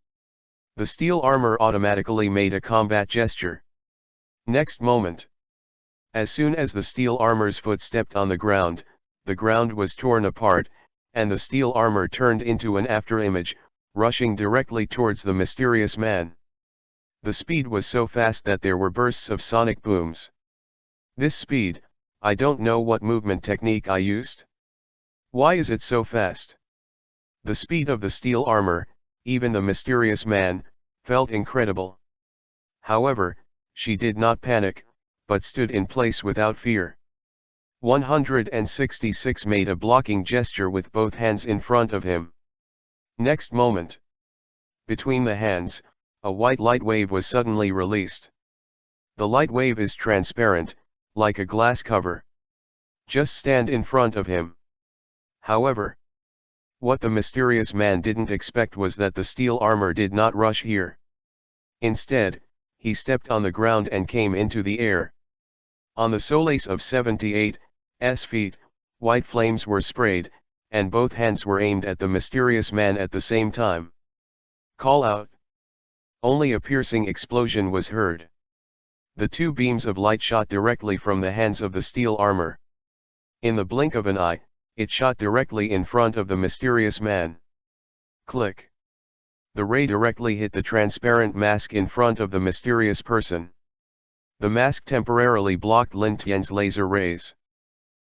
the steel armor automatically made a combat gesture. Next moment, as soon as the steel armor's foot stepped on the ground was torn apart, and the steel armor turned into an afterimage, rushing directly towards the mysterious man. The speed was so fast that there were bursts of sonic booms. This speed, I don't know what movement technique I used. Why is it so fast? The speed of the steel armor, even the mysterious man, felt incredible. However, she did not panic, but stood in place without fear. 166 made a blocking gesture with both hands in front of him. Next moment, between the hands, a white light wave was suddenly released. The light wave is transparent, like a glass cover. Just stand in front of him. However, what the mysterious man didn't expect was that the steel armor did not rush here. Instead, he stepped on the ground and came into the air. On the solace of 78's feet, white flames were sprayed, and both hands were aimed at the mysterious man at the same time. Call out. Only a piercing explosion was heard. The two beams of light shot directly from the hands of the steel armor. In the blink of an eye, it shot directly in front of the mysterious man. Click. The ray directly hit the transparent mask in front of the mysterious person. The mask temporarily blocked Lin Tian's laser rays.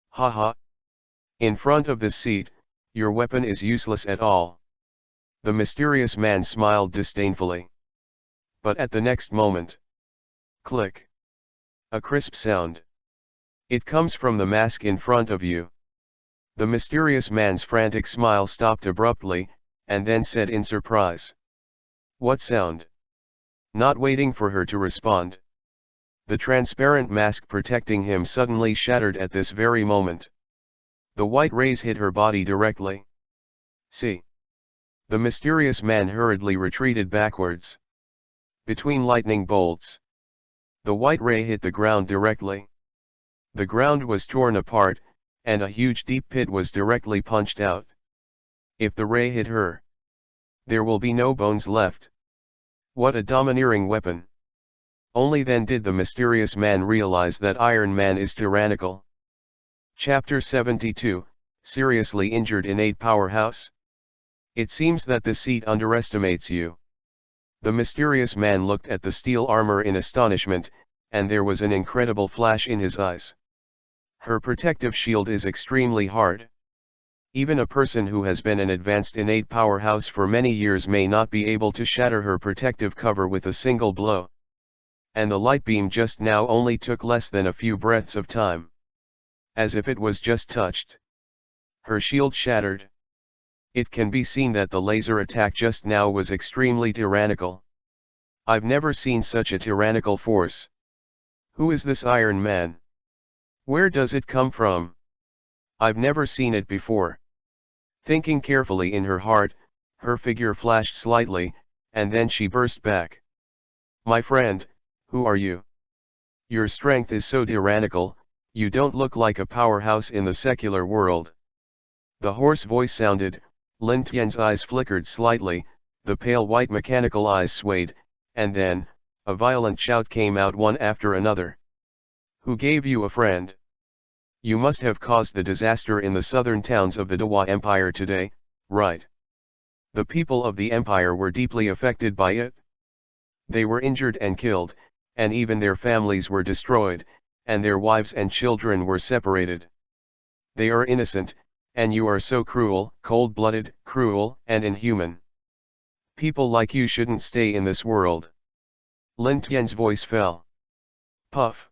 Haha. In front of this seat, your weapon is useless at all. The mysterious man smiled disdainfully. But at the next moment, click. A crisp sound. It comes from the mask in front of you. The mysterious man's frantic smile stopped abruptly, and then said in surprise. What sound? Not waiting for her to respond, the transparent mask protecting him suddenly shattered at this very moment. The white rays hit her body directly. See. The mysterious man hurriedly retreated backwards. Between lightning bolts, the white ray hit the ground directly. The ground was torn apart, and a huge deep pit was directly punched out. If the ray hit her, there will be no bones left. What a domineering weapon! Only then did the mysterious man realize that Iron Man is tyrannical. Chapter 72, Seriously Injured Innate Powerhouse. It seems that the seat underestimates you. The mysterious man looked at the steel armor in astonishment, and there was an incredible flash in his eyes. Her protective shield is extremely hard. Even a person who has been an advanced innate powerhouse for many years may not be able to shatter her protective cover with a single blow. And the light beam just now only took less than a few breaths of time. As if it was just touched. Her shield shattered. It can be seen that the laser attack just now was extremely tyrannical. I've never seen such a tyrannical force. Who is this Iron Man? Where does it come from? I've never seen it before. Thinking carefully in her heart, her figure flashed slightly, and then she burst back. My friend, who are you? Your strength is so tyrannical, you don't look like a powerhouse in the secular world. The hoarse voice sounded, Lin Tian's eyes flickered slightly, the pale white mechanical eyes swayed, and then, a violent shout came out one after another. Who gave you a friend? You must have caused the disaster in the southern towns of the Dewa Empire today, right? The people of the empire were deeply affected by it? They were injured and killed, and even their families were destroyed, and their wives and children were separated. They are innocent, and you are so cruel, cold-blooded, cruel, and inhuman. People like you shouldn't stay in this world. Lin Tian's voice fell. Puff.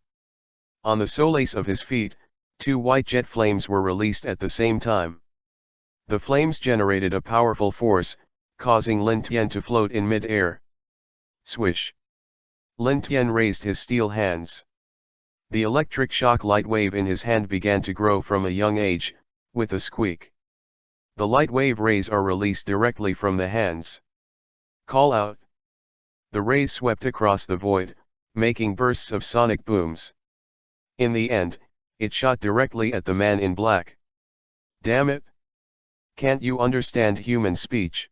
On the solace of his feet, 2 white jet flames were released at the same time. The flames generated a powerful force, causing Lin Tian to float in mid-air. Swish. Lin Tian raised his steel hands. The electric shock light wave in his hand began to grow from a young age, with a squeak. The light wave rays are released directly from the hands. Call out. The rays swept across the void, making bursts of sonic booms. In the end, it shot directly at the man in black. Damn it! Can't you understand human speech?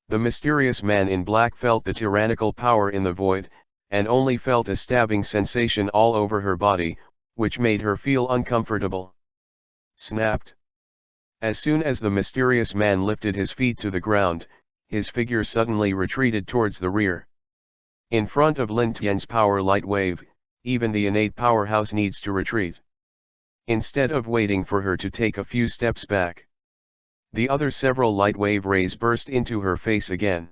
The mysterious man in black felt the tyrannical power in the void, and only felt a stabbing sensation all over her body, which made her feel uncomfortable. Snapped. As soon as the mysterious man lifted his feet to the ground, his figure suddenly retreated towards the rear. In front of Lin Tian's power light wave, even the innate powerhouse needs to retreat. Instead of waiting for her to take a few steps back, the other several light wave rays burst into her face again.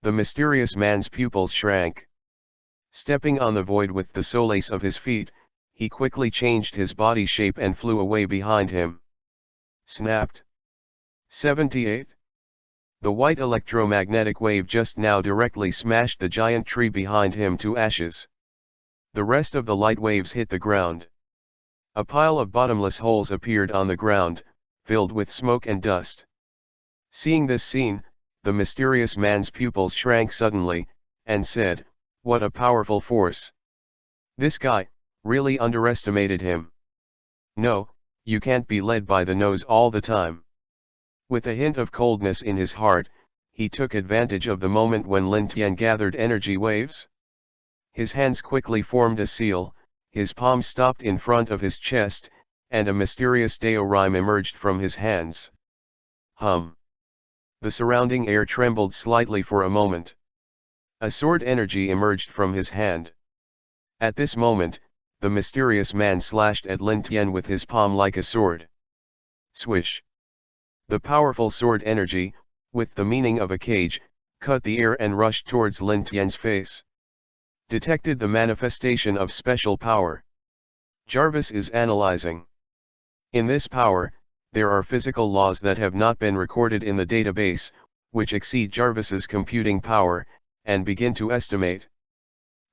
The mysterious man's pupils shrank. Stepping on the void with the solace of his feet, he quickly changed his body shape and flew away behind him. Snapped. 78. The white electromagnetic wave just now directly smashed the giant tree behind him to ashes. The rest of the light waves hit the ground. A pile of bottomless holes appeared on the ground, filled with smoke and dust. Seeing this scene, the mysterious man's pupils shrank suddenly, and said, "What a powerful force. This guy, really underestimated him. No, you can't be led by the nose all the time." With a hint of coldness in his heart, he took advantage of the moment when Lin Tian gathered energy waves. His hands quickly formed a seal, his palms stopped in front of his chest, and a mysterious diorime emerged from his hands. Hum. The surrounding air trembled slightly for a moment. A sword energy emerged from his hand. At this moment, the mysterious man slashed at Lin Tian with his palm like a sword. Swish. The powerful sword energy, with the meaning of a cage, cut the air and rushed towards Lin Tian's face. Detected the manifestation of special power. Jarvis is analyzing. In this power, there are physical laws that have not been recorded in the database, which exceed Jarvis's computing power, and begin to estimate.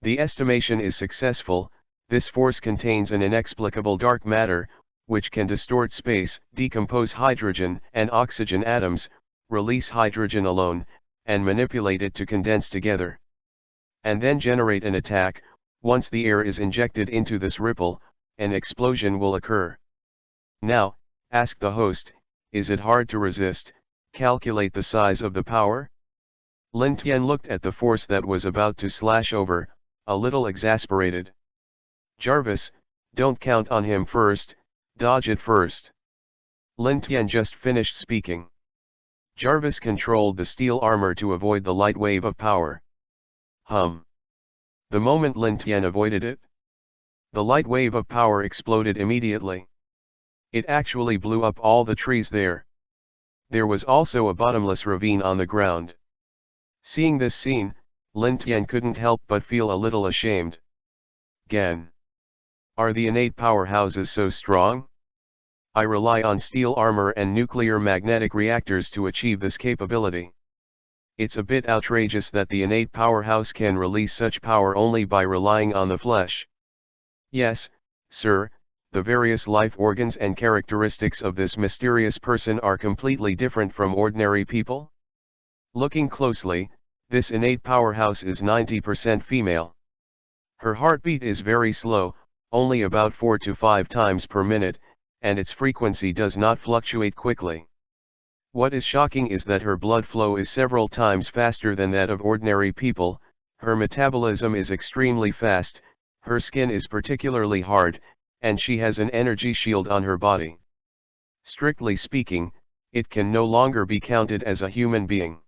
The estimation is successful. This force contains an inexplicable dark matter, which can distort space, decompose hydrogen and oxygen atoms, release hydrogen alone, and manipulate it to condense together. And then generate an attack. Once the air is injected into this ripple, an explosion will occur. Now, ask the host, is it hard to resist? Calculate the size of the power? Lin Tian looked at the force that was about to slash over, a little exasperated. Jarvis, don't count on him first, dodge it first. Lin Tian just finished speaking. Jarvis controlled the steel armor to avoid the light wave of power. Hum. The moment Lin Tian avoided it, the light wave of power exploded immediately. It actually blew up all the trees there. There was also a bottomless ravine on the ground. Seeing this scene, Lin Tian couldn't help but feel a little ashamed. Gan. Are the innate powerhouses so strong? I rely on steel armor and nuclear magnetic reactors to achieve this capability. It's a bit outrageous that the innate powerhouse can release such power only by relying on the flesh. Yes, sir, the various life organs and characteristics of this mysterious person are completely different from ordinary people. Looking closely, this innate powerhouse is 90% female. Her heartbeat is very slow, only about 4 to 5 times per minute, and its frequency does not fluctuate quickly. What is shocking is that her blood flow is several times faster than that of ordinary people, her metabolism is extremely fast, her skin is particularly hard, and she has an energy shield on her body. Strictly speaking, it can no longer be counted as a human being.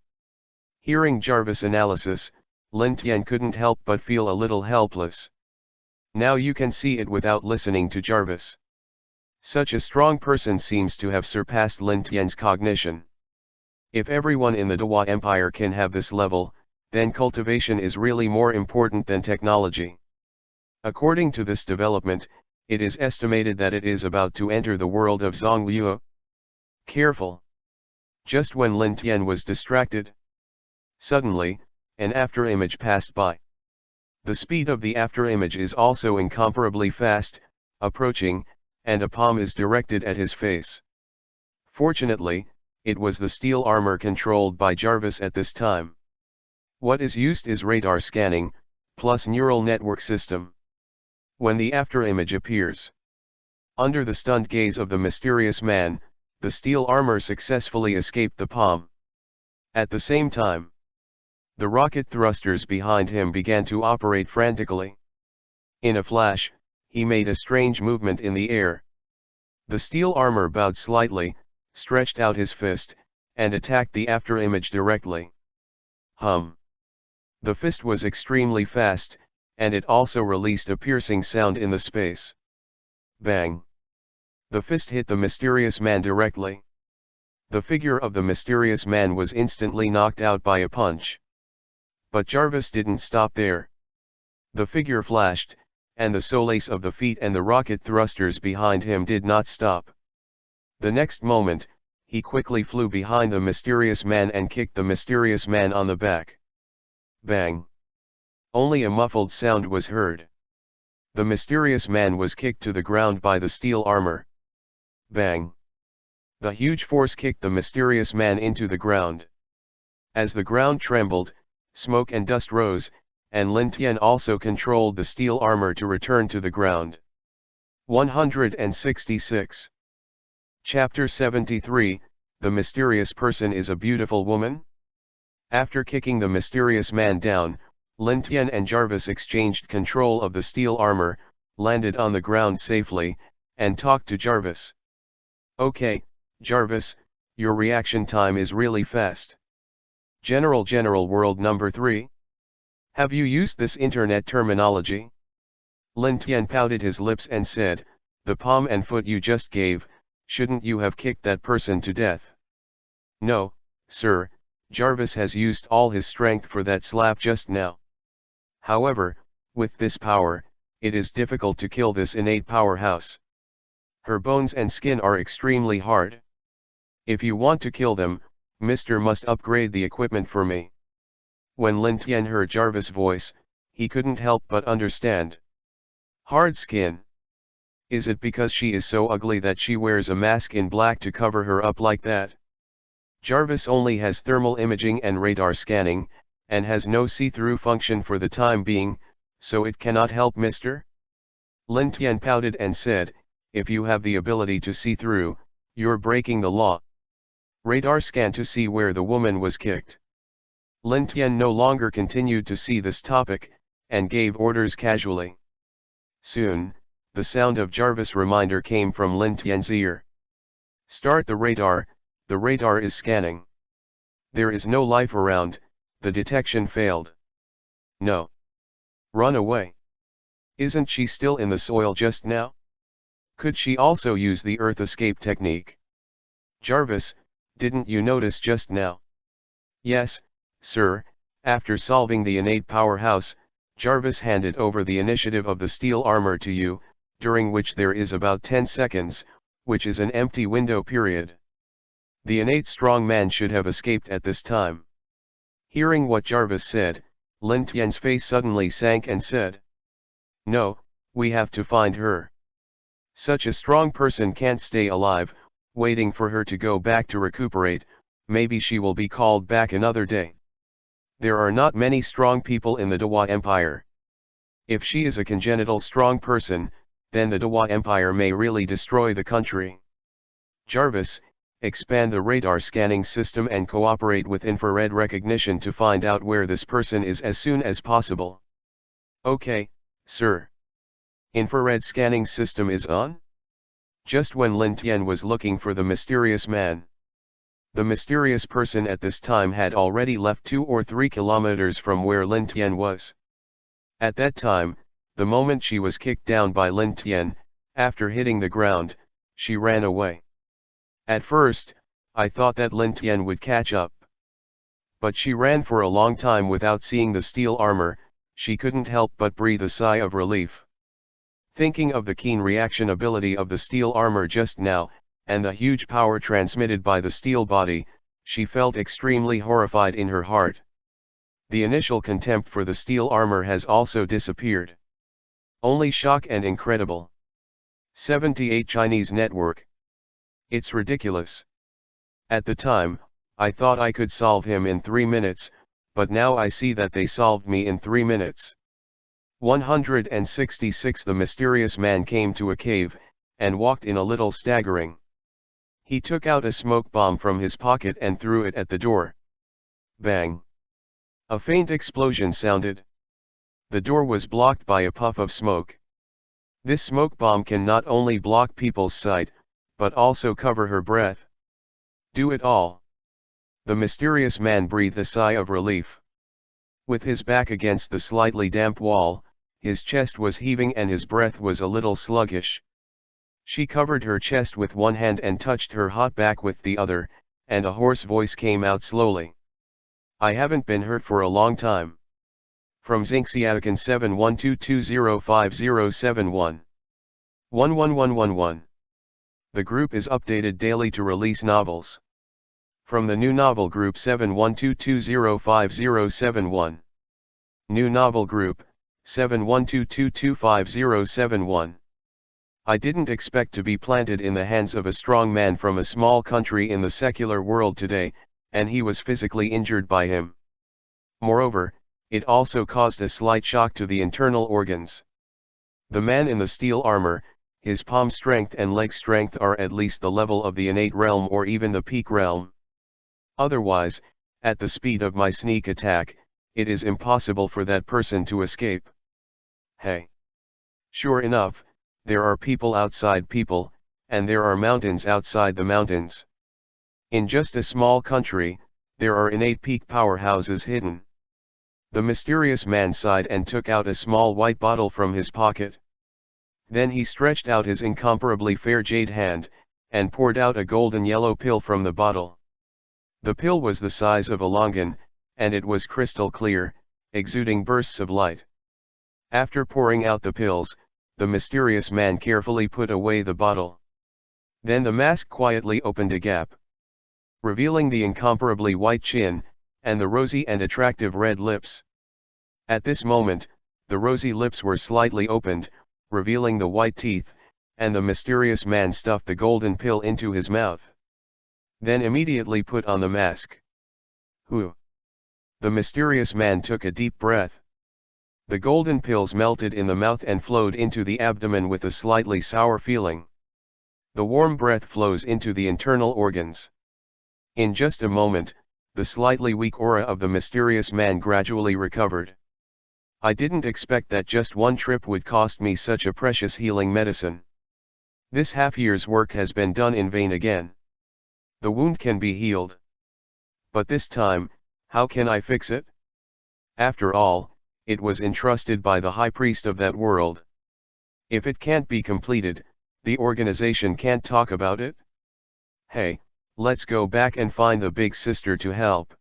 Hearing Jarvis' analysis, Lin Tian couldn't help but feel a little helpless. Now you can see it without listening to Jarvis. Such a strong person seems to have surpassed Lin Tian's cognition. If everyone in the Dewa Empire can have this level, then cultivation is really more important than technology. According to this development, it is estimated that it is about to enter the world of Zhongliu. Careful! Just when Lin Tian was distracted, suddenly, an afterimage passed by. The speed of the afterimage is also incomparably fast, approaching, and a palm is directed at his face. Fortunately, it was the steel armor controlled by Jarvis at this time. What is used is radar scanning, plus neural network system. When the afterimage appears, under the stunned gaze of the mysterious man, the steel armor successfully escaped the palm. At the same time, the rocket thrusters behind him began to operate frantically. In a flash, he made a strange movement in the air. The steel armor bowed slightly, stretched out his fist, and attacked the afterimage directly. Hum! The fist was extremely fast, and it also released a piercing sound in the space. Bang! The fist hit the mysterious man directly. The figure of the mysterious man was instantly knocked out by a punch. But Jarvis didn't stop there. The figure flashed, and the solace of the feet and the rocket thrusters behind him did not stop. The next moment, he quickly flew behind the mysterious man and kicked the mysterious man on the back. Bang! Only a muffled sound was heard. The mysterious man was kicked to the ground by the steel armor. Bang! The huge force kicked the mysterious man into the ground. As the ground trembled, smoke and dust rose, and Lin Tian also controlled the steel armor to return to the ground. 166. Chapter 73, The Mysterious Person is a Beautiful Woman? After kicking the mysterious man down, Lin Tian and Jarvis exchanged control of the steel armor, landed on the ground safely, and talked to Jarvis. Okay, Jarvis, your reaction time is really fast. General World Number 3? Have you used this internet terminology? Lin Tian pouted his lips and said, the palm and foot you just gave, shouldn't you have kicked that person to death? No, sir, Jarvis has used all his strength for that slap just now. However, with this power, it is difficult to kill this innate powerhouse. Her bones and skin are extremely hard. If you want to kill them, Mr. must upgrade the equipment for me. When Lin Tian heard Jarvis' voice, he couldn't help but understand. Hard skin. Is it because she is so ugly that she wears a mask in black to cover her up like that? Jarvis only has thermal imaging and radar scanning, and has no see-through function for the time being, so it cannot help Mr. Lin Tian pouted and said, if you have the ability to see through, you're breaking the law. Radar scan to see where the woman was kicked. Lin Tian no longer continued to see this topic, and gave orders casually. Soon, the sound of Jarvis' reminder came from Lin Tian's ear. Start the radar is scanning. There is no life around, the detection failed. No. Run away. Isn't she still in the soil just now? Could she also use the earth escape technique? Jarvis, didn't you notice just now? Yes, sir, after solving the innate powerhouse, Jarvis handed over the initiative of the steel armor to you, during which there is about 10 seconds, which is an empty window period. The innate strong man should have escaped at this time. Hearing what Jarvis said, Lin Tian's face suddenly sank and said, no, we have to find her. Such a strong person can't stay alive, waiting for her to go back to recuperate, maybe she will be called back another day. There are not many strong people in the Dewa Empire. If she is a congenital strong person, then the Dewa Empire may really destroy the country. Jarvis, expand the radar scanning system and cooperate with infrared recognition to find out where this person is as soon as possible. Okay, sir. Infrared scanning system is on? Just when Lin Tian was looking for the mysterious man. The mysterious person at this time had already left 2 or 3 kilometers from where Lin Tian was. At that time, the moment she was kicked down by Lin Tian, after hitting the ground, she ran away. At first, I thought that Lin Tian would catch up. But she ran for a long time without seeing the steel armor. She couldn't help but breathe a sigh of relief. Thinking of the keen reaction ability of the steel armor just now, and the huge power transmitted by the steel body, she felt extremely horrified in her heart. The initial contempt for the steel armor has also disappeared. Only shock and incredible. 78 Chinese network. It's ridiculous. At the time, I thought I could solve him in 3 minutes, but now I see that they solved me in 3 minutes. 166 The mysterious man came to a cave, and walked in a little staggering. He took out a smoke bomb from his pocket and threw it at the door. Bang! A faint explosion sounded. The door was blocked by a puff of smoke. This smoke bomb can not only block people's sight, but also cover her breath. Do it all. The mysterious man breathed a sigh of relief. With his back against the slightly damp wall, his chest was heaving and his breath was a little sluggish. She covered her chest with one hand and touched her hot back with the other, and a hoarse voice came out slowly. I haven't been hurt for a long time. From Xingxiaocan 7122050711. 11111. The group is updated daily to release novels. From the new novel group 7122205071. New novel group, 7122255071. I didn't expect to be planted in the hands of a strong man from a small country in the secular world today, and he was physically injured by him. Moreover, it also caused a slight shock to the internal organs. The man in the steel armor, his palm strength and leg strength are at least the level of the innate realm or even the peak realm. Otherwise, at the speed of my sneak attack, it is impossible for that person to escape. Hey! Sure enough, there are people outside people, and there are mountains outside the mountains. In just a small country, there are innate peak powerhouses hidden. The mysterious man sighed and took out a small white bottle from his pocket. Then he stretched out his incomparably fair jade hand, and poured out a golden yellow pill from the bottle. The pill was the size of a longan, and it was crystal clear, exuding bursts of light. After pouring out the pills, the mysterious man carefully put away the bottle. Then the mask quietly opened a gap, revealing the incomparably white chin, and the rosy and attractive red lips. At this moment, the rosy lips were slightly opened, revealing the white teeth, and the mysterious man stuffed the golden pill into his mouth. Then immediately put on the mask. Whew! The mysterious man took a deep breath. The golden pills melted in the mouth and flowed into the abdomen with a slightly sour feeling. The warm breath flows into the internal organs. In just a moment, the slightly weak aura of the mysterious man gradually recovered. I didn't expect that just one trip would cost me such a precious healing medicine. This half-year's work has been done in vain again. The wound can be healed. But this time, how can I fix it? After all, it was entrusted by the high priest of that world. If it can't be completed, the organization can't talk about it? Hey, let's go back and find the big sister to help.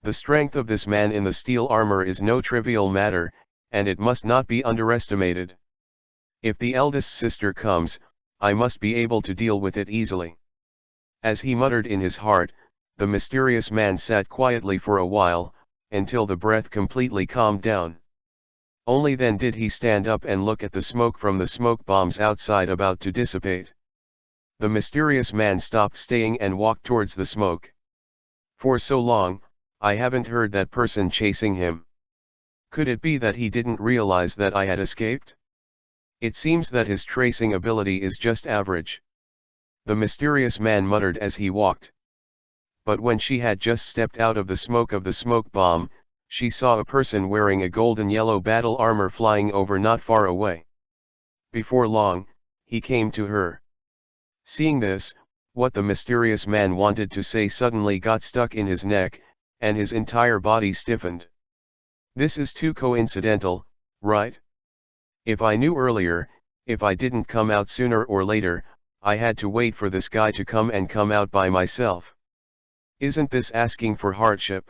The strength of this man in the steel armor is no trivial matter, and it must not be underestimated. If the eldest sister comes, I must be able to deal with it easily. As he muttered in his heart, the mysterious man sat quietly for a while, until the breath completely calmed down. Only then did he stand up and look at the smoke from the smoke bombs outside about to dissipate. The mysterious man stopped staying and walked towards the smoke. For so long, I haven't heard that person chasing him. Could it be that he didn't realize that I had escaped? It seems that his tracing ability is just average. The mysterious man muttered as he walked. But when she had just stepped out of the smoke bomb, she saw a person wearing a golden yellow battle armor flying over not far away. Before long, he came to her. Seeing this, What the mysterious man wanted to say suddenly got stuck in his neck, and his entire body stiffened. This is too coincidental, right? If I knew earlier, if I didn't come out sooner or later, I had to wait for this guy to come out by myself. Isn't this asking for hardship?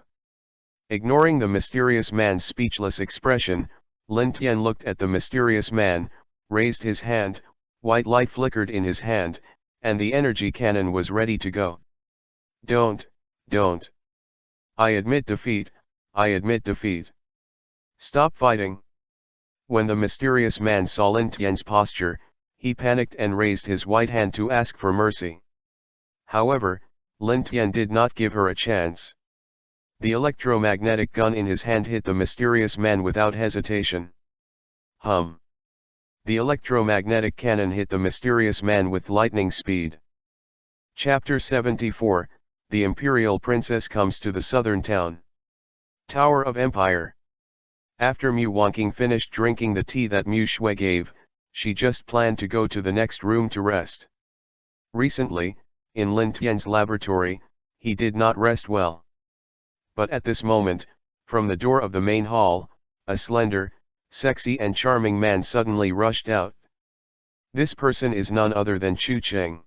Ignoring the mysterious man's speechless expression, Lin Tian looked at the mysterious man, raised his hand, white light flickered in his hand, and the energy cannon was ready to go. Don't. I admit defeat. Stop fighting. When the mysterious man saw Lin Tian's posture, he panicked and raised his white hand to ask for mercy. However, Lin Tian did not give her a chance. The electromagnetic gun in his hand hit the mysterious man without hesitation. Hum. The electromagnetic cannon hit the mysterious man with lightning speed. Chapter 74, The Imperial Princess Comes to the Southern Town. Tower of Empire. After Mu Wanqing finished drinking the tea that Mu Shui gave, she just planned to go to the next room to rest. Recently, in Lin Tian's laboratory, he did not rest well. But at this moment, from the door of the main hall, a slender, sexy and charming man suddenly rushed out. This person is none other than Chu Qing.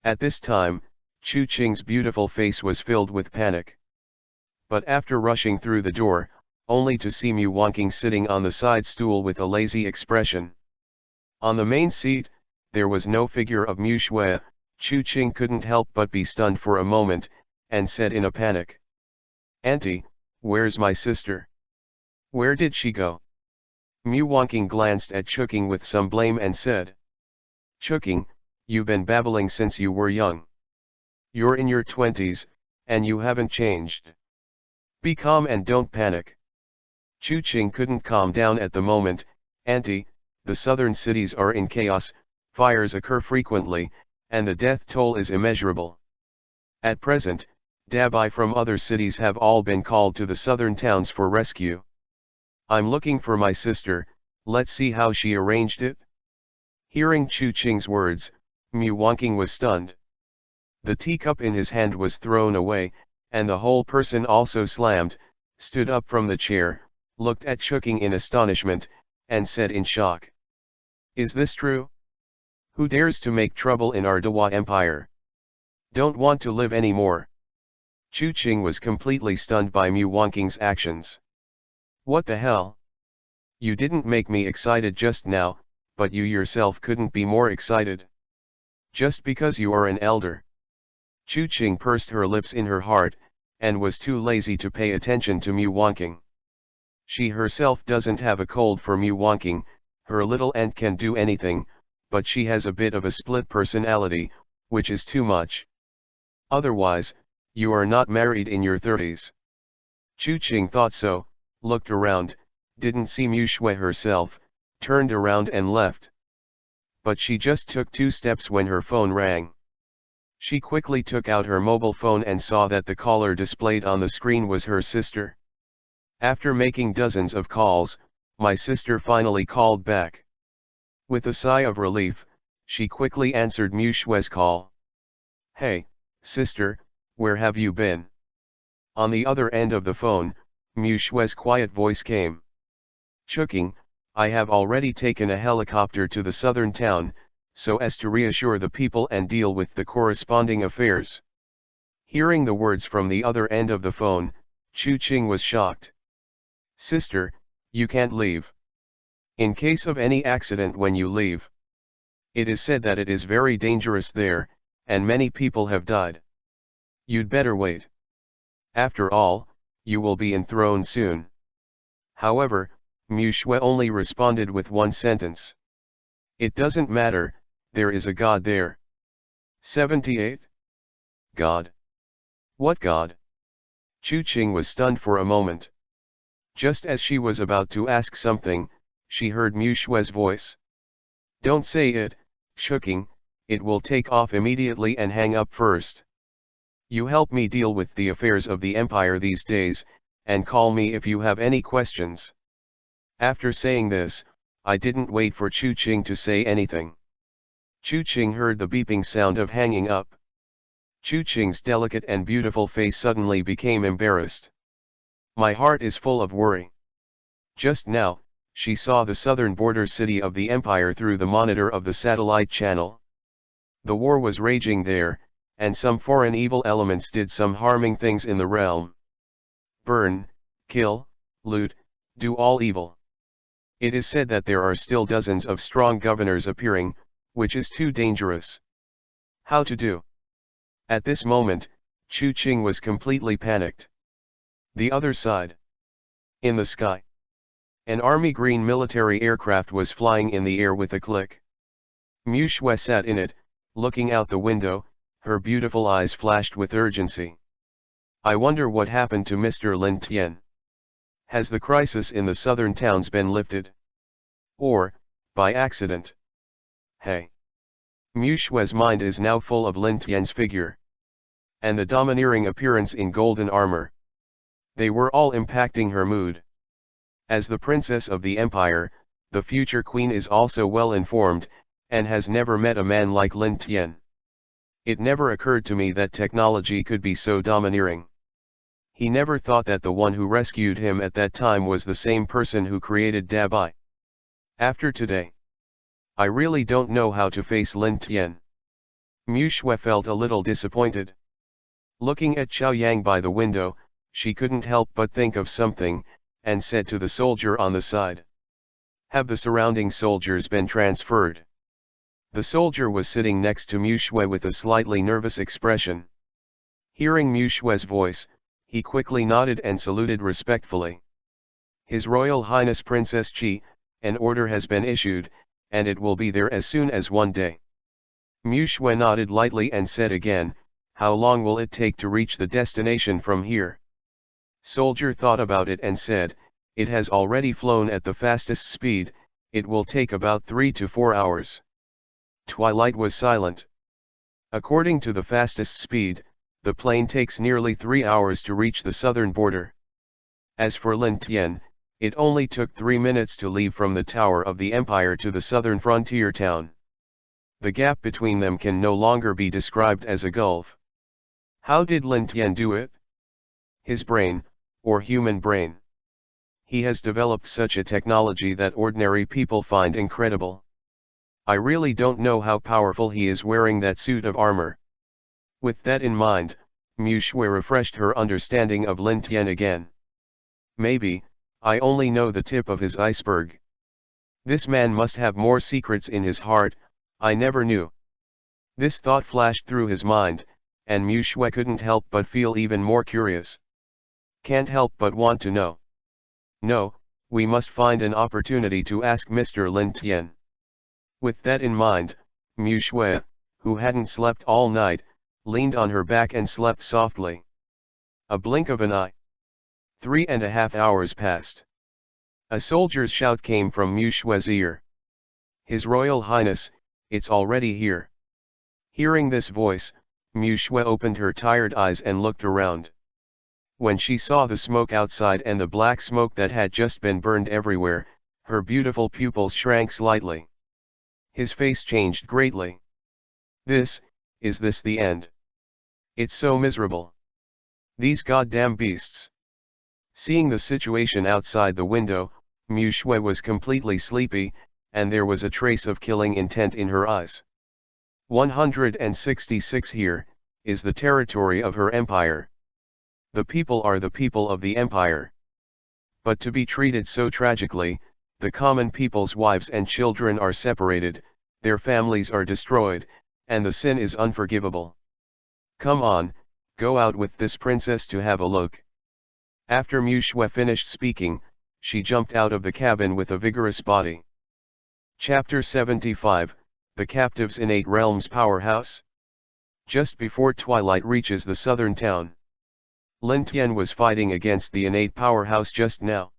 At this time, Chu Qing's beautiful face was filled with panic. But after rushing through the door, only to see Mu Wanqing sitting on the side stool with a lazy expression. On the main seat, there was no figure of Mu Shui. Chu Qing couldn't help but be stunned for a moment, and said in a panic, "Auntie, where's my sister? Where did she go?" Mu Wanqing glanced at Chuqing with some blame and said, "Chuqing, you've been babbling since you were young. You're in your 20s, and you haven't changed. Be calm and don't panic." Chu Qing couldn't calm down at the moment. "Auntie, the southern cities are in chaos, fires occur frequently, and the death toll is immeasurable. At present, Dabai from other cities have all been called to the southern towns for rescue. I'm looking for my sister, let's see how she arranged it." Hearing Chu Qing's words, Mu Wanqing was stunned. The teacup in his hand was thrown away, and the whole person also slammed, stood up from the chair, looked at Chuqing in astonishment, and said in shock, "Is this true? Who dares to make trouble in our Dawa Empire? Don't want to live anymore." Chu Qing was completely stunned by Mu Wanqing's actions. "What the hell? You didn't make me excited just now, but you yourself couldn't be more excited. Just because you are an elder." Chu Qing pursed her lips in her heart, and was too lazy to pay attention to Mu Wanqing. She herself doesn't have a cold for Mu Wanqing, her little aunt can do anything, but she has a bit of a split personality, which is too much. Otherwise, you are not married in your 30s. Chu Qing thought so, looked around, didn't see Mu Shui herself, turned around and left. But she just took 2 steps when her phone rang. She quickly took out her mobile phone and saw that the caller displayed on the screen was her sister. "After making dozens of calls, my sister finally called back." With a sigh of relief, she quickly answered Mu Shui's call. "Hey, sister, where have you been?" On the other end of the phone, Mu Shui's quiet voice came. "Chuqing, I have already taken a helicopter to the southern town, so as to reassure the people and deal with the corresponding affairs." Hearing the words from the other end of the phone, Chu Qing was shocked. "Sister, you can't leave. In case of any accident when you leave. It is said that it is very dangerous there, and many people have died. You'd better wait. After all, you will be enthroned soon." However, Mu Shui only responded with one sentence. "It doesn't matter, there is a God there." 78. God? What God? Chu Qing was stunned for a moment. Just as she was about to ask something, she heard Mu Shui's voice. "Don't say it, Chuqing, it will take off immediately and hang up first. You help me deal with the affairs of the empire these days, and call me if you have any questions." After saying this, I didn't wait for Chu Qing to say anything. Chu Qing heard the beeping sound of hanging up. Chu Qing's delicate and beautiful face suddenly became embarrassed. My heart is full of worry. Just now, she saw the southern border city of the empire through the monitor of the satellite channel. The war was raging there, and some foreign evil elements did some harming things in the realm. Burn, kill, loot, do all evil. It is said that there are still dozens of strong governors appearing, which is too dangerous. How to do? At this moment, Chu Qing was completely panicked. The other side. In the sky. An army green military aircraft was flying in the air with a click. Mu Shui sat in it, looking out the window, her beautiful eyes flashed with urgency. I wonder what happened to Mr. Lin Tian. Has the crisis in the southern towns been lifted? Or, by accident? Hey! Mu Shui's mind is now full of Lin Tian's figure. And the domineering appearance in golden armor. They were all impacting her mood. As the princess of the empire, the future queen is also well informed, and has never met a man like Lin Tian. It never occurred to me that technology could be so domineering. He never thought that the one who rescued him at that time was the same person who created Dabai. After today, I really don't know how to face Lin Tian. Mu Shui felt a little disappointed. Looking at Xiao Yang by the window, she couldn't help but think of something, and said to the soldier on the side. Have the surrounding soldiers been transferred? The soldier was sitting next to Mu Shui with a slightly nervous expression. Hearing Mu Shui's voice, he quickly nodded and saluted respectfully. His Royal Highness Princess Qi, an order has been issued, and it will be there as soon as one day. Mu Shui nodded lightly and said again, how long will it take to reach the destination from here? Soldier thought about it and said, it has already flown at the fastest speed, it will take about 3 to 4 hours. Twilight was silent. According to the fastest speed, the plane takes nearly 3 hours to reach the southern border. As for Lin Tian, it only took 3 minutes to leave from the tower of the empire to the southern frontier town. The gap between them can no longer be described as a gulf. How did Lin Tian do it? His brain, or human brain. He has developed such a technology that ordinary people find incredible. I really don't know how powerful he is wearing that suit of armor. With that in mind, Mu Shui refreshed her understanding of Lin Tian again. Maybe, I only know the tip of his iceberg. This man must have more secrets in his heart, I never knew. This thought flashed through his mind, and Mu Shui couldn't help but feel even more curious. Can't help but want to know. No, we must find an opportunity to ask Mr. Lin Tian. With that in mind, Mu Shui, who hadn't slept all night, leaned on her back and slept softly. A blink of an eye. 3.5 hours passed. A soldier's shout came from Mu Shui's ear. His Royal Highness, it's already here. Hearing this voice, Mu Shui opened her tired eyes and looked around. When she saw the smoke outside and the black smoke that had just been burned everywhere, her beautiful pupils shrank slightly. His face changed greatly. Is this the end? It's so miserable. These goddamn beasts. Seeing the situation outside the window, Mu Shui was completely sleepy, and there was a trace of killing intent in her eyes. 166 Here is the territory of her empire. The people are the people of the empire. But to be treated so tragically, the common people's wives and children are separated, their families are destroyed, and the sin is unforgivable. Come on, go out with this princess to have a look. After Mu Shui finished speaking, she jumped out of the cabin with a vigorous body. Chapter 75, The Captives in 8 Realms Powerhouse. Just before twilight reaches the southern town, Lin Tian was fighting against the innate powerhouse just now.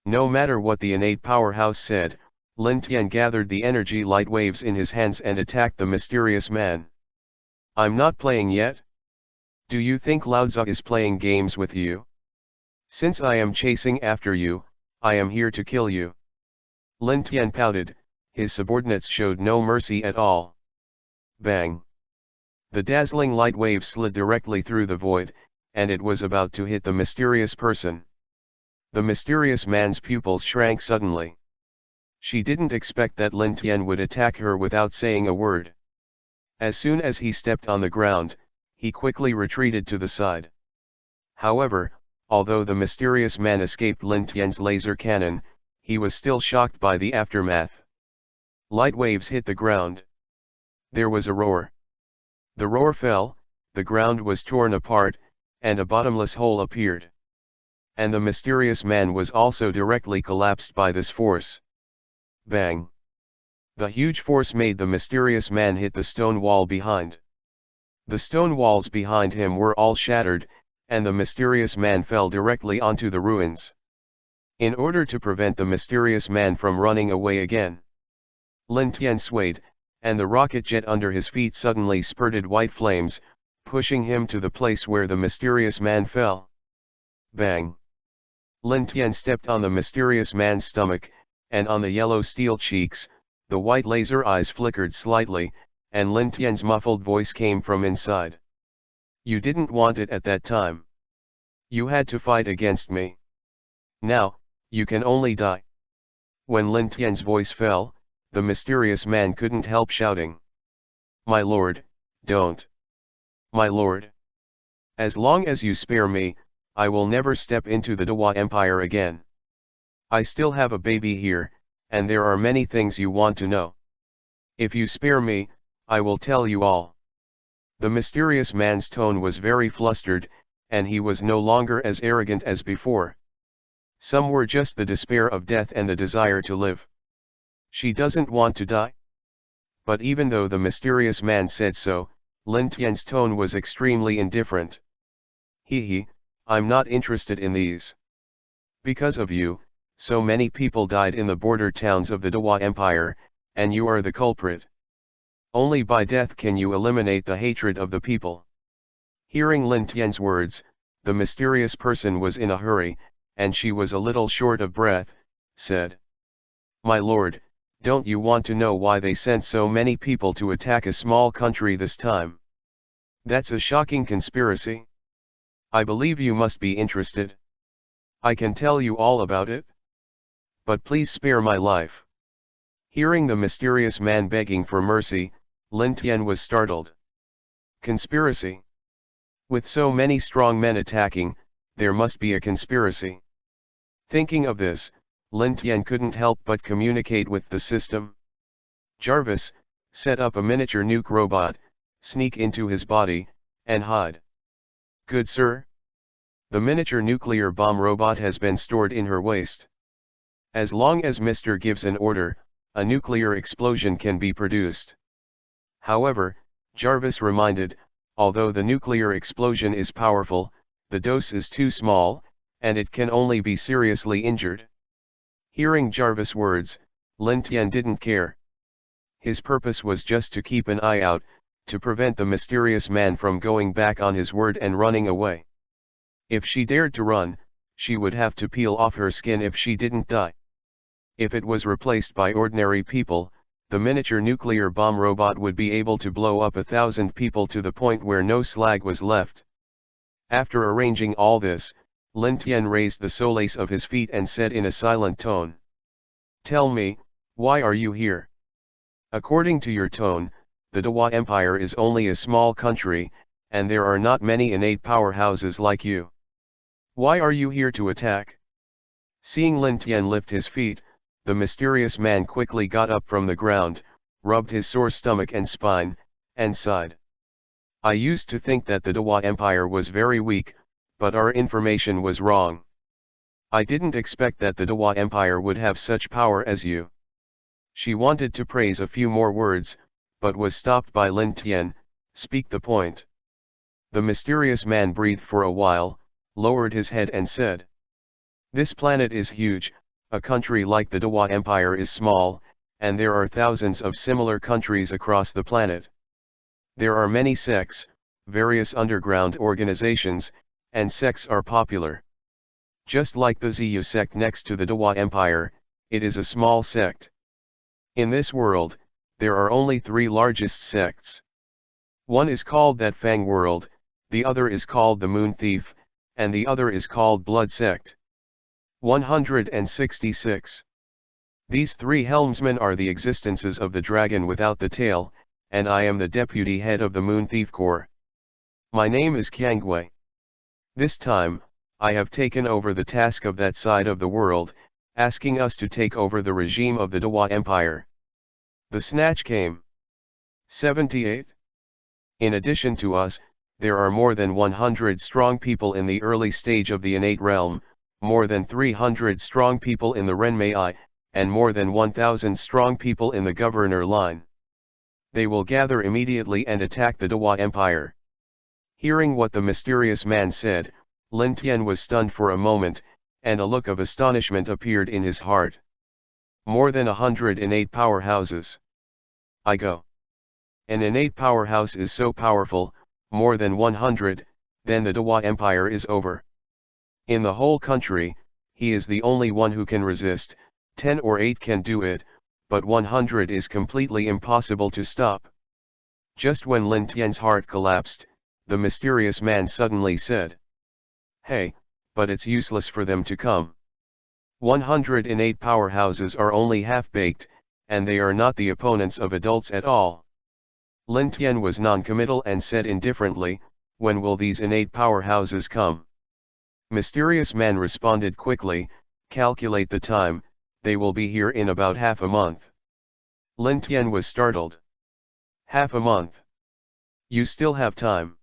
No matter what the innate powerhouse said, Lin Tian gathered the energy light waves in his hands and attacked the mysterious man. I'm not playing yet? Do you think Laozi is playing games with you? Since I am chasing after you, I am here to kill you. Lin Tian pouted, his subordinates showed no mercy at all. Bang! The dazzling light wave slid directly through the void, and it was about to hit the mysterious person. The mysterious man's pupils shrank suddenly. She didn't expect that Lin Tian would attack her without saying a word. As soon as he stepped on the ground, he quickly retreated to the side. However, although the mysterious man escaped Lin Tian's laser cannon, he was still shocked by the aftermath. Light waves hit the ground. There was a roar. The roar fell, the ground was torn apart, and a bottomless hole appeared. And the mysterious man was also directly collapsed by this force. Bang! The huge force made the mysterious man hit the stone wall behind. The stone walls behind him were all shattered, and the mysterious man fell directly onto the ruins. In order to prevent the mysterious man from running away again, Lin Tian swayed, and the rocket jet under his feet suddenly spurted white flames, pushing him to the place where the mysterious man fell. Bang! Lin Tian stepped on the mysterious man's stomach, and on the yellow steel cheeks, the white laser eyes flickered slightly, and Lin Tian's muffled voice came from inside. You didn't want it at that time. You had to fight against me. Now, you can only die. When Lin Tian's voice fell, the mysterious man couldn't help shouting. My lord, don't. My lord. As long as you spare me, I will never step into the Dewa Empire again. I still have a baby here, and there are many things you want to know. If you spare me, I will tell you all. The mysterious man's tone was very flustered, and he was no longer as arrogant as before. Some were just the despair of death and the desire to live. She doesn't want to die? But even though the mysterious man said so, Lin Tian's tone was extremely indifferent. I'm not interested in these. Because of you, so many people died in the border towns of the Dewa Empire, and you are the culprit. Only by death can you eliminate the hatred of the people. Hearing Lin Tian's words, the mysterious person was in a hurry, and she was a little short of breath, said. My lord, don't you want to know why they sent so many people to attack a small country this time? That's a shocking conspiracy. I believe you must be interested. I can tell you all about it. But please spare my life. Hearing the mysterious man begging for mercy, Lin Tian was startled. Conspiracy? With so many strong men attacking, there must be a conspiracy. Thinking of this, Lin Tian couldn't help but communicate with the system. Jarvis, set up a miniature nuke robot, sneak into his body, and hide. Good sir. The miniature nuclear bomb robot has been stored in her waist. As long as Mr. gives an order, a nuclear explosion can be produced. However, Jarvis reminded, although the nuclear explosion is powerful, the dose is too small, and it can only be seriously injured. Hearing Jarvis' words, Lin Tian didn't care. His purpose was just to keep an eye out, to prevent the mysterious man from going back on his word and running away. If she dared to run, she would have to peel off her skin if she didn't die. If it was replaced by ordinary people, the miniature nuclear bomb robot would be able to blow up 1,000 people to the point where no slag was left. After arranging all this, Lin Tian raised the solace of his feet and said in a silent tone. Tell me, why are you here? According to your tone, the Dewa Empire is only a small country, and there are not many innate powerhouses like you. Why are you here to attack? Seeing Lin Tian lift his feet, the mysterious man quickly got up from the ground, rubbed his sore stomach and spine, and sighed. I used to think that the Dewa Empire was very weak, but our information was wrong. I didn't expect that the Dewa Empire would have such power as you. She wanted to praise a few more words, but was stopped by Lin Tian. Speak the point. The mysterious man breathed for a while, lowered his head and said. This planet is huge, a country like the Dewa Empire is small, and there are thousands of similar countries across the planet. There are many sects, various underground organizations, and sects are popular. Just like the Ziyu sect next to the Dewa Empire, it is a small sect. In this world, there are only 3 largest sects. One is called that Fang World, the other is called the Moon Thief, and the other is called Blood Sect. 166. These three helmsmen are the existences of the dragon without the tail, and I am the deputy head of the Moon Thief Corps. My name is Kyangwei. This time, I have taken over the task of that side of the world, asking us to take over the regime of the Dawa Empire. The snatch came. 78. In addition to us, there are more than 100 strong people in the early stage of the innate realm, more than 300 strong people in the Renmei, and more than 1,000 strong people in the governor line. They will gather immediately and attack the Dawa Empire. Hearing what the mysterious man said, Lin Tian was stunned for a moment, and a look of astonishment appeared in his heart. More than 100 innate powerhouses. I go. An innate powerhouse is so powerful, more than 100, then the Dawa Empire is over. In the whole country, he is the only one who can resist, 10 or 8 can do it, but 100 is completely impossible to stop. Just when Lin Tian's heart collapsed, the mysterious man suddenly said, "Hey, but it's useless for them to come. 100 innate powerhouses are only half-baked, and they are not the opponents of adults at all." Lin Tian was non-committal and said indifferently, "When will these innate powerhouses come?" Mysterious man responded quickly, "Calculate the time, they will be here in about half a month." Lin Tian was startled. "Half a month? You still have time."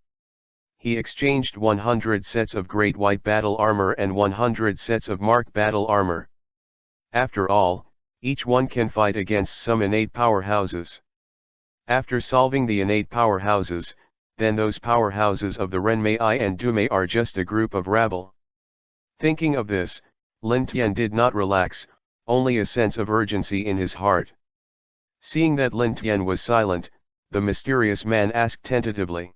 He exchanged 100 sets of great white battle armor and 100 sets of marked battle armor. After all, each one can fight against some innate powerhouses. After solving the innate powerhouses, then those powerhouses of the Renmei and Dumei are just a group of rabble. Thinking of this, Lin Tian did not relax, only a sense of urgency in his heart. Seeing that Lin Tian was silent, the mysterious man asked tentatively,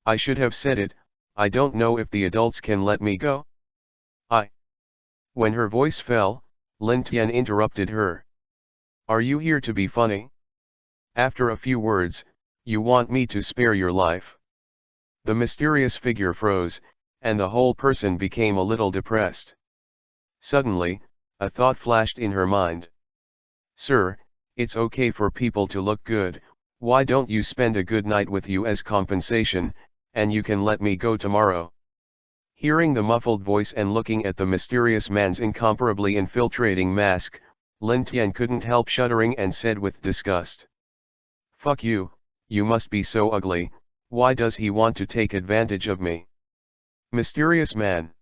"I should have said it, I don't know if the adults can let me go?" When her voice fell, Lin Tian interrupted her. "Are you here to be funny? After a few words, you want me to spare your life?" The mysterious figure froze, and the whole person became a little depressed. Suddenly, a thought flashed in her mind. "Sir, it's okay for people to look good, why don't you spend a good night with you as compensation, and you can let me go tomorrow?" Hearing the muffled voice and looking at the mysterious man's incomparably infiltrating mask, Lin Tian couldn't help shuddering and said with disgust, "Fuck you, you must be so ugly, why does he want to take advantage of me?" Mysterious man.